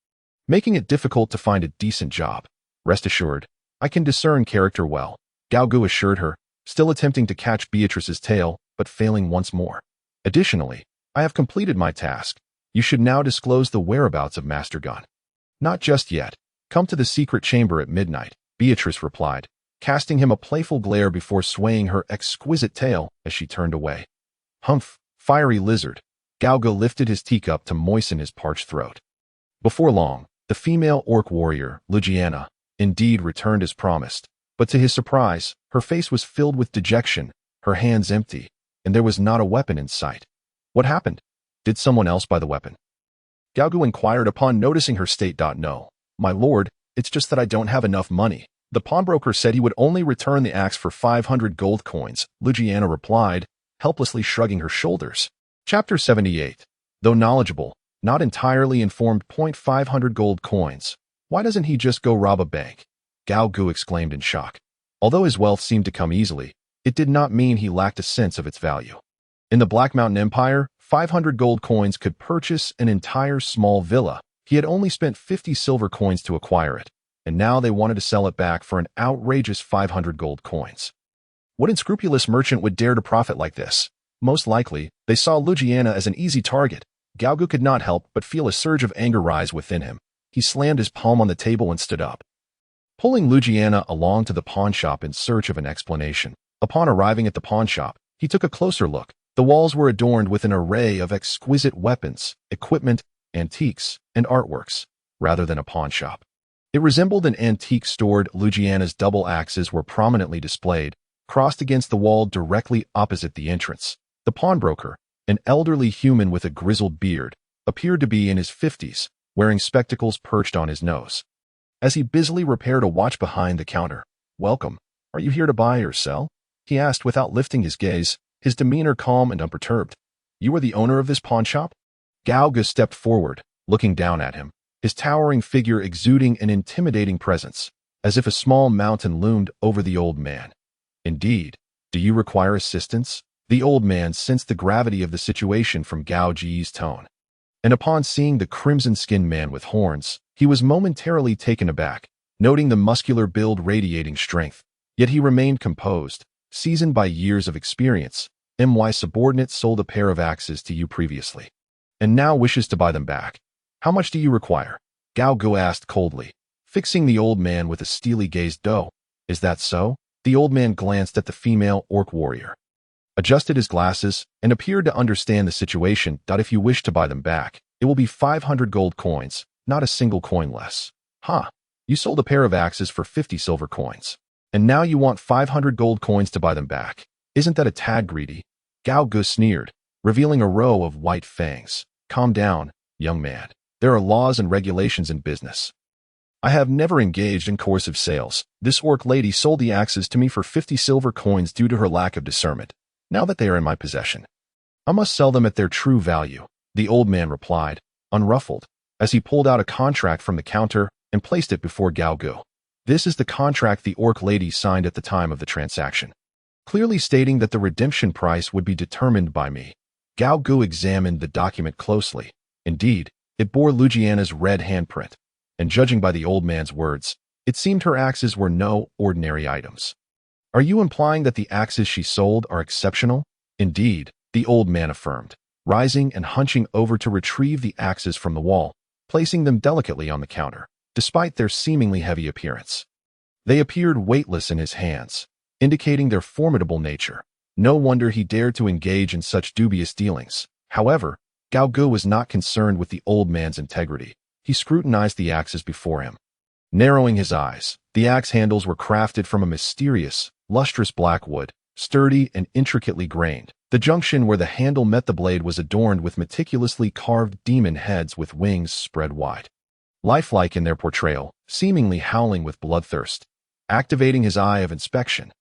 making it difficult to find a decent job. Rest assured, I can discern character well, Gao Gu assured her, still attempting to catch Beatrice's tail, but failing once more. Additionally, I have completed my task. You should now disclose the whereabouts of Master Gun. Not just yet. Come to the secret chamber at midnight, Beatrice replied, casting him a playful glare before swaying her exquisite tail as she turned away. Humph, fiery lizard. Gao Gu lifted his teacup to moisten his parched throat. Before long, the female orc warrior, Lugiana, indeed returned as promised, but to his surprise, her face was filled with dejection, her hands empty, and there was not a weapon in sight. What happened? Did someone else buy the weapon? Gao Gu inquired upon noticing her state. No, my lord, it's just that I don't have enough money. The pawnbroker said he would only return the axe for 500 gold coins, Lugiana replied, helplessly shrugging her shoulders. Chapter 78. Though knowledgeable, not entirely informed. 500 gold coins. Why doesn't he just go rob a bank? Gao Gu exclaimed in shock. Although his wealth seemed to come easily, it did not mean he lacked a sense of its value. In the Black Mountain Empire, 500 gold coins could purchase an entire small villa. He had only spent 50 silver coins to acquire it, and now they wanted to sell it back for an outrageous 500 gold coins. What unscrupulous merchant would dare to profit like this? Most likely, they saw Lugiana as an easy target. Gao Gu could not help but feel a surge of anger rise within him. He slammed his palm on the table and stood up, pulling Lugiana along to the pawn shop in search of an explanation. Upon arriving at the pawn shop, he took a closer look. The walls were adorned with an array of exquisite weapons, equipment, antiques, and artworks, rather than a pawn shop. It resembled an antique store. Lugiana's double axes were prominently displayed, crossed against the wall directly opposite the entrance. The pawnbroker, an elderly human with a grizzled beard, appeared to be in his 50s, wearing spectacles perched on his nose. As he busily repaired a watch behind the counter, "Welcome. Are you here to buy or sell?" he asked without lifting his gaze, his demeanor calm and unperturbed. "You are the owner of this pawn shop?" Gao Gu stepped forward, looking down at him, his towering figure exuding an intimidating presence, as if a small mountain loomed over the old man. "Indeed. Do you require assistance?" The old man sensed the gravity of the situation from Gao Ji's tone, and upon seeing the crimson-skinned man with horns, he was momentarily taken aback, noting the muscular build radiating strength. Yet he remained composed, seasoned by years of experience. "My subordinate sold a pair of axes to you previously, and now wishes to buy them back. How much do you require?" Gao Gu asked coldly, fixing the old man with a steely gaze. "Oh, is that so?" The old man glanced at the female orc warrior, adjusted his glasses, and appeared to understand the situation. "If you wish to buy them back, it will be 500 gold coins, not a single coin less." "Huh, you sold a pair of axes for 50 silver coins, and now you want 500 gold coins to buy them back. Isn't that a tad greedy?" Gao Gu sneered, revealing a row of white fangs. "Calm down, young man. There are laws and regulations in business. I have never engaged in coercive sales. This orc lady sold the axes to me for 50 silver coins due to her lack of discernment. Now that they are in my possession, I must sell them at their true value," the old man replied, unruffled, as he pulled out a contract from the counter and placed it before Gao Gu. "This is the contract the orc lady signed at the time of the transaction, clearly stating that the redemption price would be determined by me." Gao Gu examined the document closely. Indeed, it bore Lugiana's red handprint, and judging by the old man's words, it seemed her axes were no ordinary items. "Are you implying that the axes she sold are exceptional?" "Indeed," the old man affirmed, rising and hunching over to retrieve the axes from the wall, placing them delicately on the counter. despite their seemingly heavy appearance. They appeared weightless in his hands, indicating their formidable nature. No wonder he dared to engage in such dubious dealings. However, Gao Gu was not concerned with the old man's integrity. He scrutinized the axes before him. Narrowing his eyes, the axe handles were crafted from a mysterious, lustrous black wood, sturdy and intricately grained. The junction where the handle met the blade was adorned with meticulously carved demon heads with wings spread wide. Lifelike in their portrayal, seemingly howling with bloodthirst. Activating his eye of inspection.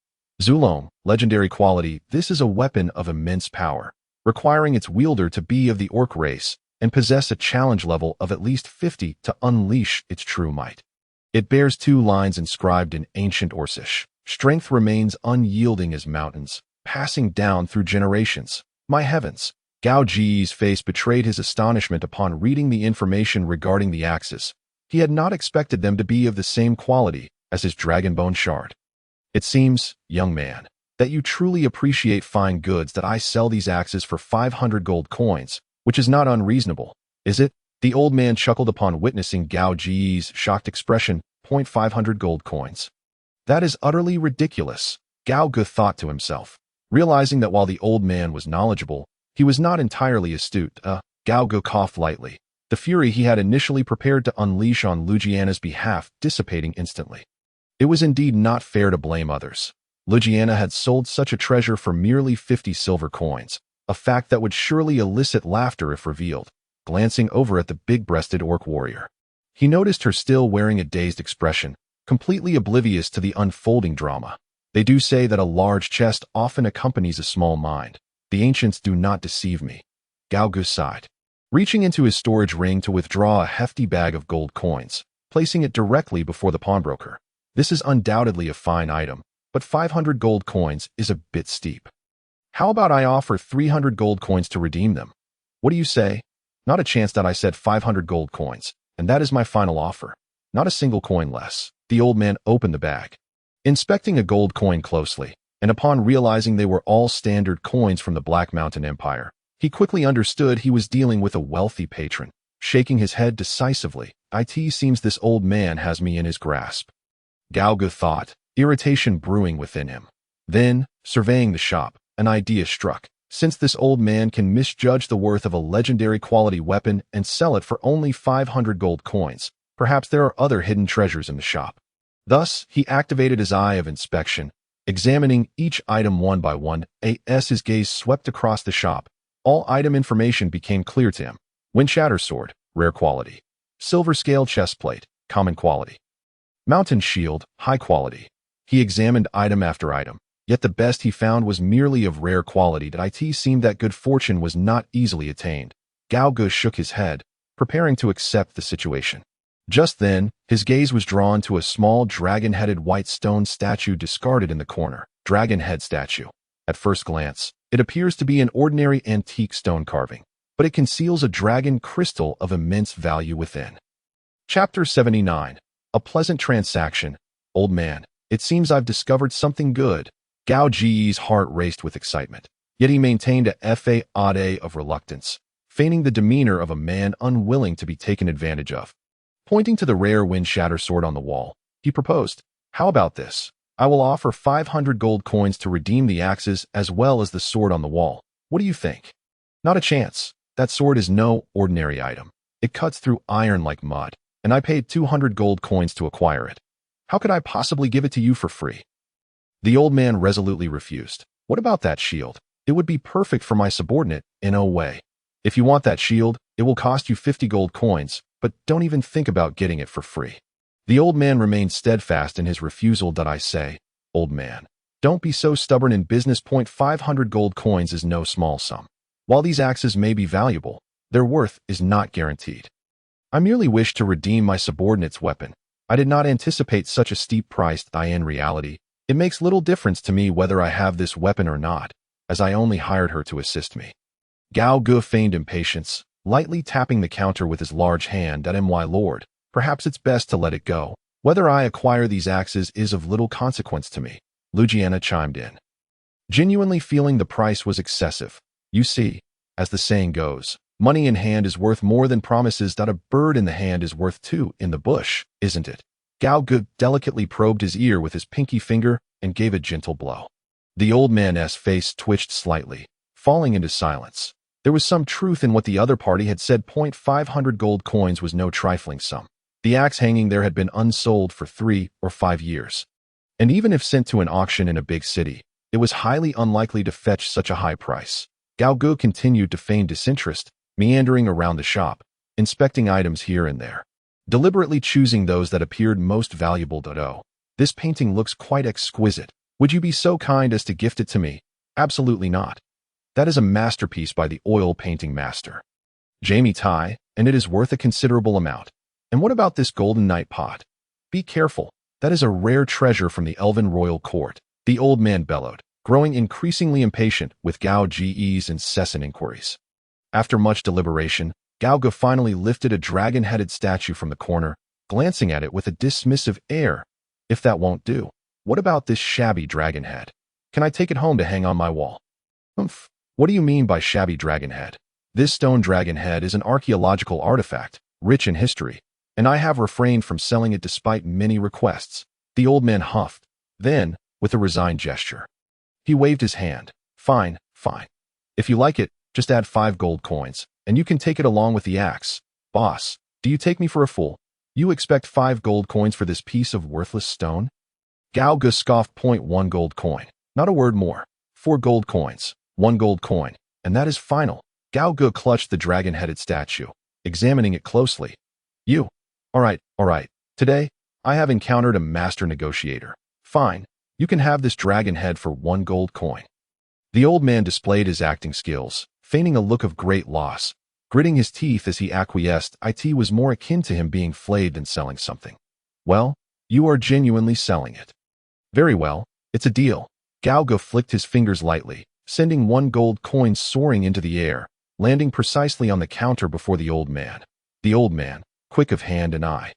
Zulong, legendary quality, this is a weapon of immense power, requiring its wielder to be of the orc race and possess a challenge level of at least 50 to unleash its true might. It bears 2 lines inscribed in ancient Orcish. Strength remains unyielding as mountains, passing down through generations. My heavens! Gao Ji's face betrayed his astonishment upon reading the information regarding the axes. He had not expected them to be of the same quality as his dragonbone shard. It seems, young man, that you truly appreciate fine goods that I sell these axes for 500 gold coins, which is not unreasonable, is it? The old man chuckled upon witnessing Gao Ji's shocked expression. 500 gold coins. That is utterly ridiculous, Gao Gu thought to himself, realizing that while the old man was knowledgeable, he was not entirely astute. Gao Gu coughed lightly, the fury he had initially prepared to unleash on Lugiana's behalf dissipating instantly. It was indeed not fair to blame others. Lugiana had sold such a treasure for merely 50 silver coins, a fact that would surely elicit laughter if revealed. Glancing over at the big-breasted orc warrior, he noticed her still wearing a dazed expression, completely oblivious to the unfolding drama. They do say that a large chest often accompanies a small mind. The ancients do not deceive me. Gao Gu sighed, reaching into his storage ring to withdraw a hefty bag of gold coins, placing it directly before the pawnbroker. This is undoubtedly a fine item, but 500 gold coins is a bit steep. How about I offer 300 gold coins to redeem them? What do you say? Not a chance that I said 500 gold coins, and that is my final offer. Not a single coin less. The old man opened the bag, inspecting a gold coin closely, and upon realizing they were all standard coins from the Black Mountain Empire, he quickly understood he was dealing with a wealthy patron. Shaking his head decisively, it seems this old man has me in his grasp. Gao Gu thought, irritation brewing within him. Then, surveying the shop, an idea struck. Since this old man can misjudge the worth of a legendary quality weapon and sell it for only 500 gold coins, perhaps there are other hidden treasures in the shop. Thus, he activated his eye of inspection, examining each item one by one. As his gaze swept across the shop, all item information became clear to him. Wind Shatter Sword, rare quality. Silver Scale Chestplate, common quality. Mountain Shield, high quality. He examined item after item, yet the best he found was merely of rare quality. It seemed that good fortune was not easily attained. Gao Gu shook his head, preparing to accept the situation. Just then, his gaze was drawn to a small dragon-headed white stone statue discarded in the corner. Dragon head statue. At first glance, it appears to be an ordinary antique stone carving, but it conceals a dragon crystal of immense value within. Chapter 79. A pleasant transaction. Old man, it seems I've discovered something good. Gao Ji's heart raced with excitement, yet he maintained a facade of reluctance, feigning the demeanor of a man unwilling to be taken advantage of. Pointing to the rare Wind Shatter Sword on the wall, he proposed, "How about this? I will offer 500 gold coins to redeem the axes as well as the sword on the wall. What do you think?" "Not a chance. That sword is no ordinary item. It cuts through iron like mud, and I paid 200 gold coins to acquire it. How could I possibly give it to you for free?" The old man resolutely refused. "What about that shield? It would be perfect for my subordinate in a way. If you want that shield, it will cost you 50 gold coins, but don't even think about getting it for free." The old man remained steadfast in his refusal. "I say, old man, don't be so stubborn in business. 500 gold coins is no small sum. While these axes may be valuable, their worth is not guaranteed. I merely wish to redeem my subordinate's weapon. I did not anticipate such a steep price. In reality, it makes little difference to me whether I have this weapon or not, as I only hired her to assist me." Gao Gu feigned impatience, lightly tapping the counter with his large hand. "My lord, perhaps it's best to let it go. Whether I acquire these axes is of little consequence to me," Lugiana chimed in, genuinely feeling the price was excessive. "You see, as the saying goes, Money in hand is worth more than promises that a bird in the hand is worth two in the bush, isn't it? Gao Gu delicately probed his ear with his pinky finger and gave a gentle blow. The old man's face twitched slightly, falling into silence. There was some truth in what the other party had said. 500 gold coins was no trifling sum. The axe hanging there had been unsold for 3 or 5 years. And even if sent to an auction in a big city, it was highly unlikely to fetch such a high price. Gao Gu continued to feign disinterest, meandering around the shop, inspecting items here and there, deliberately choosing those that appeared most valuable. "Oh, this painting looks quite exquisite. Would you be so kind as to gift it to me?" "Absolutely not. That is a masterpiece by the oil painting master, Jamie Tai, and it is worth a considerable amount. And what about this golden night pot? Be careful. That is a rare treasure from the elven royal court," the old man bellowed, growing increasingly impatient with Gao Ge's incessant inquiries. After much deliberation, Gao Ge finally lifted a dragon-headed statue from the corner, glancing at it with a dismissive air. "If that won't do, what about this shabby dragon head? Can I take it home to hang on my wall?" "Humph. What do you mean by shabby dragon head? This stone dragon head is an archaeological artifact, rich in history, and I have refrained from selling it despite many requests," the old man huffed. Then, with a resigned gesture, he waved his hand. Fine. If you like it, just add 5 gold coins, and you can take it along with the axe." "Boss, do you take me for a fool? You expect 5 gold coins for this piece of worthless stone?" Gao Ge scoffed. "1 gold coin. Not a word more. 4 gold coins. 1 gold coin. And that is final." Gao Ge clutched the dragon-headed statue, examining it closely. "You. All right. Today, I have encountered a master negotiator. Fine. You can have this dragon head for 1 gold coin." The old man displayed his acting skills, feigning a look of great loss, gritting his teeth as he acquiesced. It was more akin to him being flayed than selling something. "Well, you are genuinely selling it. Very well, it's a deal." Gao Ge flicked his fingers lightly, sending 1 gold coin soaring into the air, landing precisely on the counter before the old man. The old man, quick of hand and eye,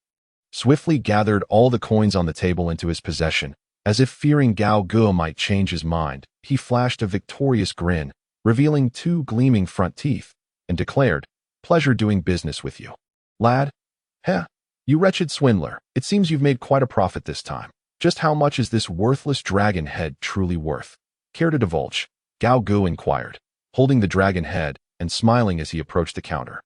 swiftly gathered all the coins on the table into his possession. As if fearing Gao Ge might change his mind, he flashed a victorious grin, revealing 2 gleaming front teeth, and declared, "Pleasure doing business with you, lad." "Heh, you wretched swindler, it seems you've made quite a profit this time. Just how much is this worthless dragon head truly worth? Care to divulge?" Gao Ge inquired, holding the dragon head and smiling as he approached the counter.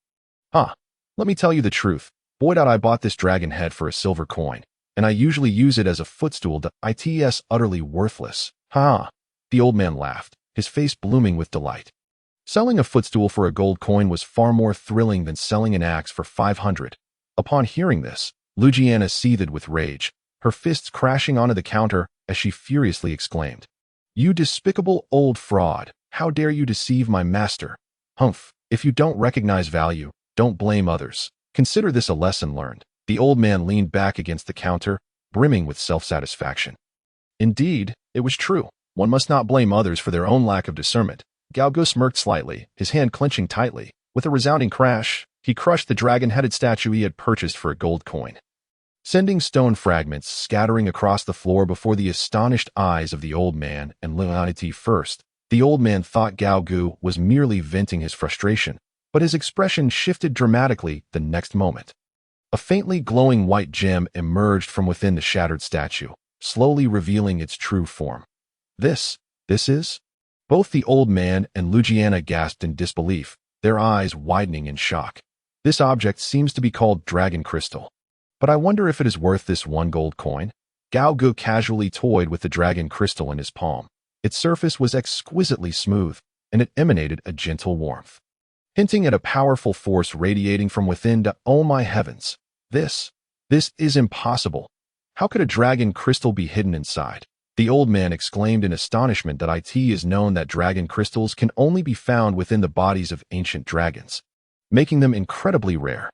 Let me tell you the truth. I bought this dragon head for a silver coin, and I usually use it as a footstool. It's utterly worthless." The old man laughed, his face blooming with delight. Selling a footstool for a gold coin was far more thrilling than selling an axe for 500. Upon hearing this, Luciana seethed with rage, her fists crashing onto the counter as she furiously exclaimed, "You despicable old fraud! How dare you deceive my master? Humph, if you don't recognize value, don't blame others. Consider this a lesson learned." The old man leaned back against the counter, brimming with self-satisfaction. Indeed, it was true. One must not blame others for their own lack of discernment. Gao Ge smirked slightly, his hand clenching tightly. With a resounding crash, he crushed the dragon-headed statue he had purchased for a gold coin, sending stone fragments scattering across the floor before the astonished eyes of the old man and Luanity. First, the old man thought Gao Ge was merely venting his frustration, but his expression shifted dramatically the next moment. A faintly glowing white gem emerged from within the shattered statue, slowly revealing its true form. This is? Both the old man and Luciana gasped in disbelief, their eyes widening in shock. "This object seems to be called dragon crystal. But I wonder if it is worth this 1 gold coin?" Gao Ge casually toyed with the dragon crystal in his palm. Its surface was exquisitely smooth, and it emanated a gentle warmth, hinting at a powerful force radiating from within. "Oh my heavens! This is impossible. How could a dragon crystal be hidden inside?" The old man exclaimed in astonishment. It is known that dragon crystals can only be found within the bodies of ancient dragons, making them incredibly rare.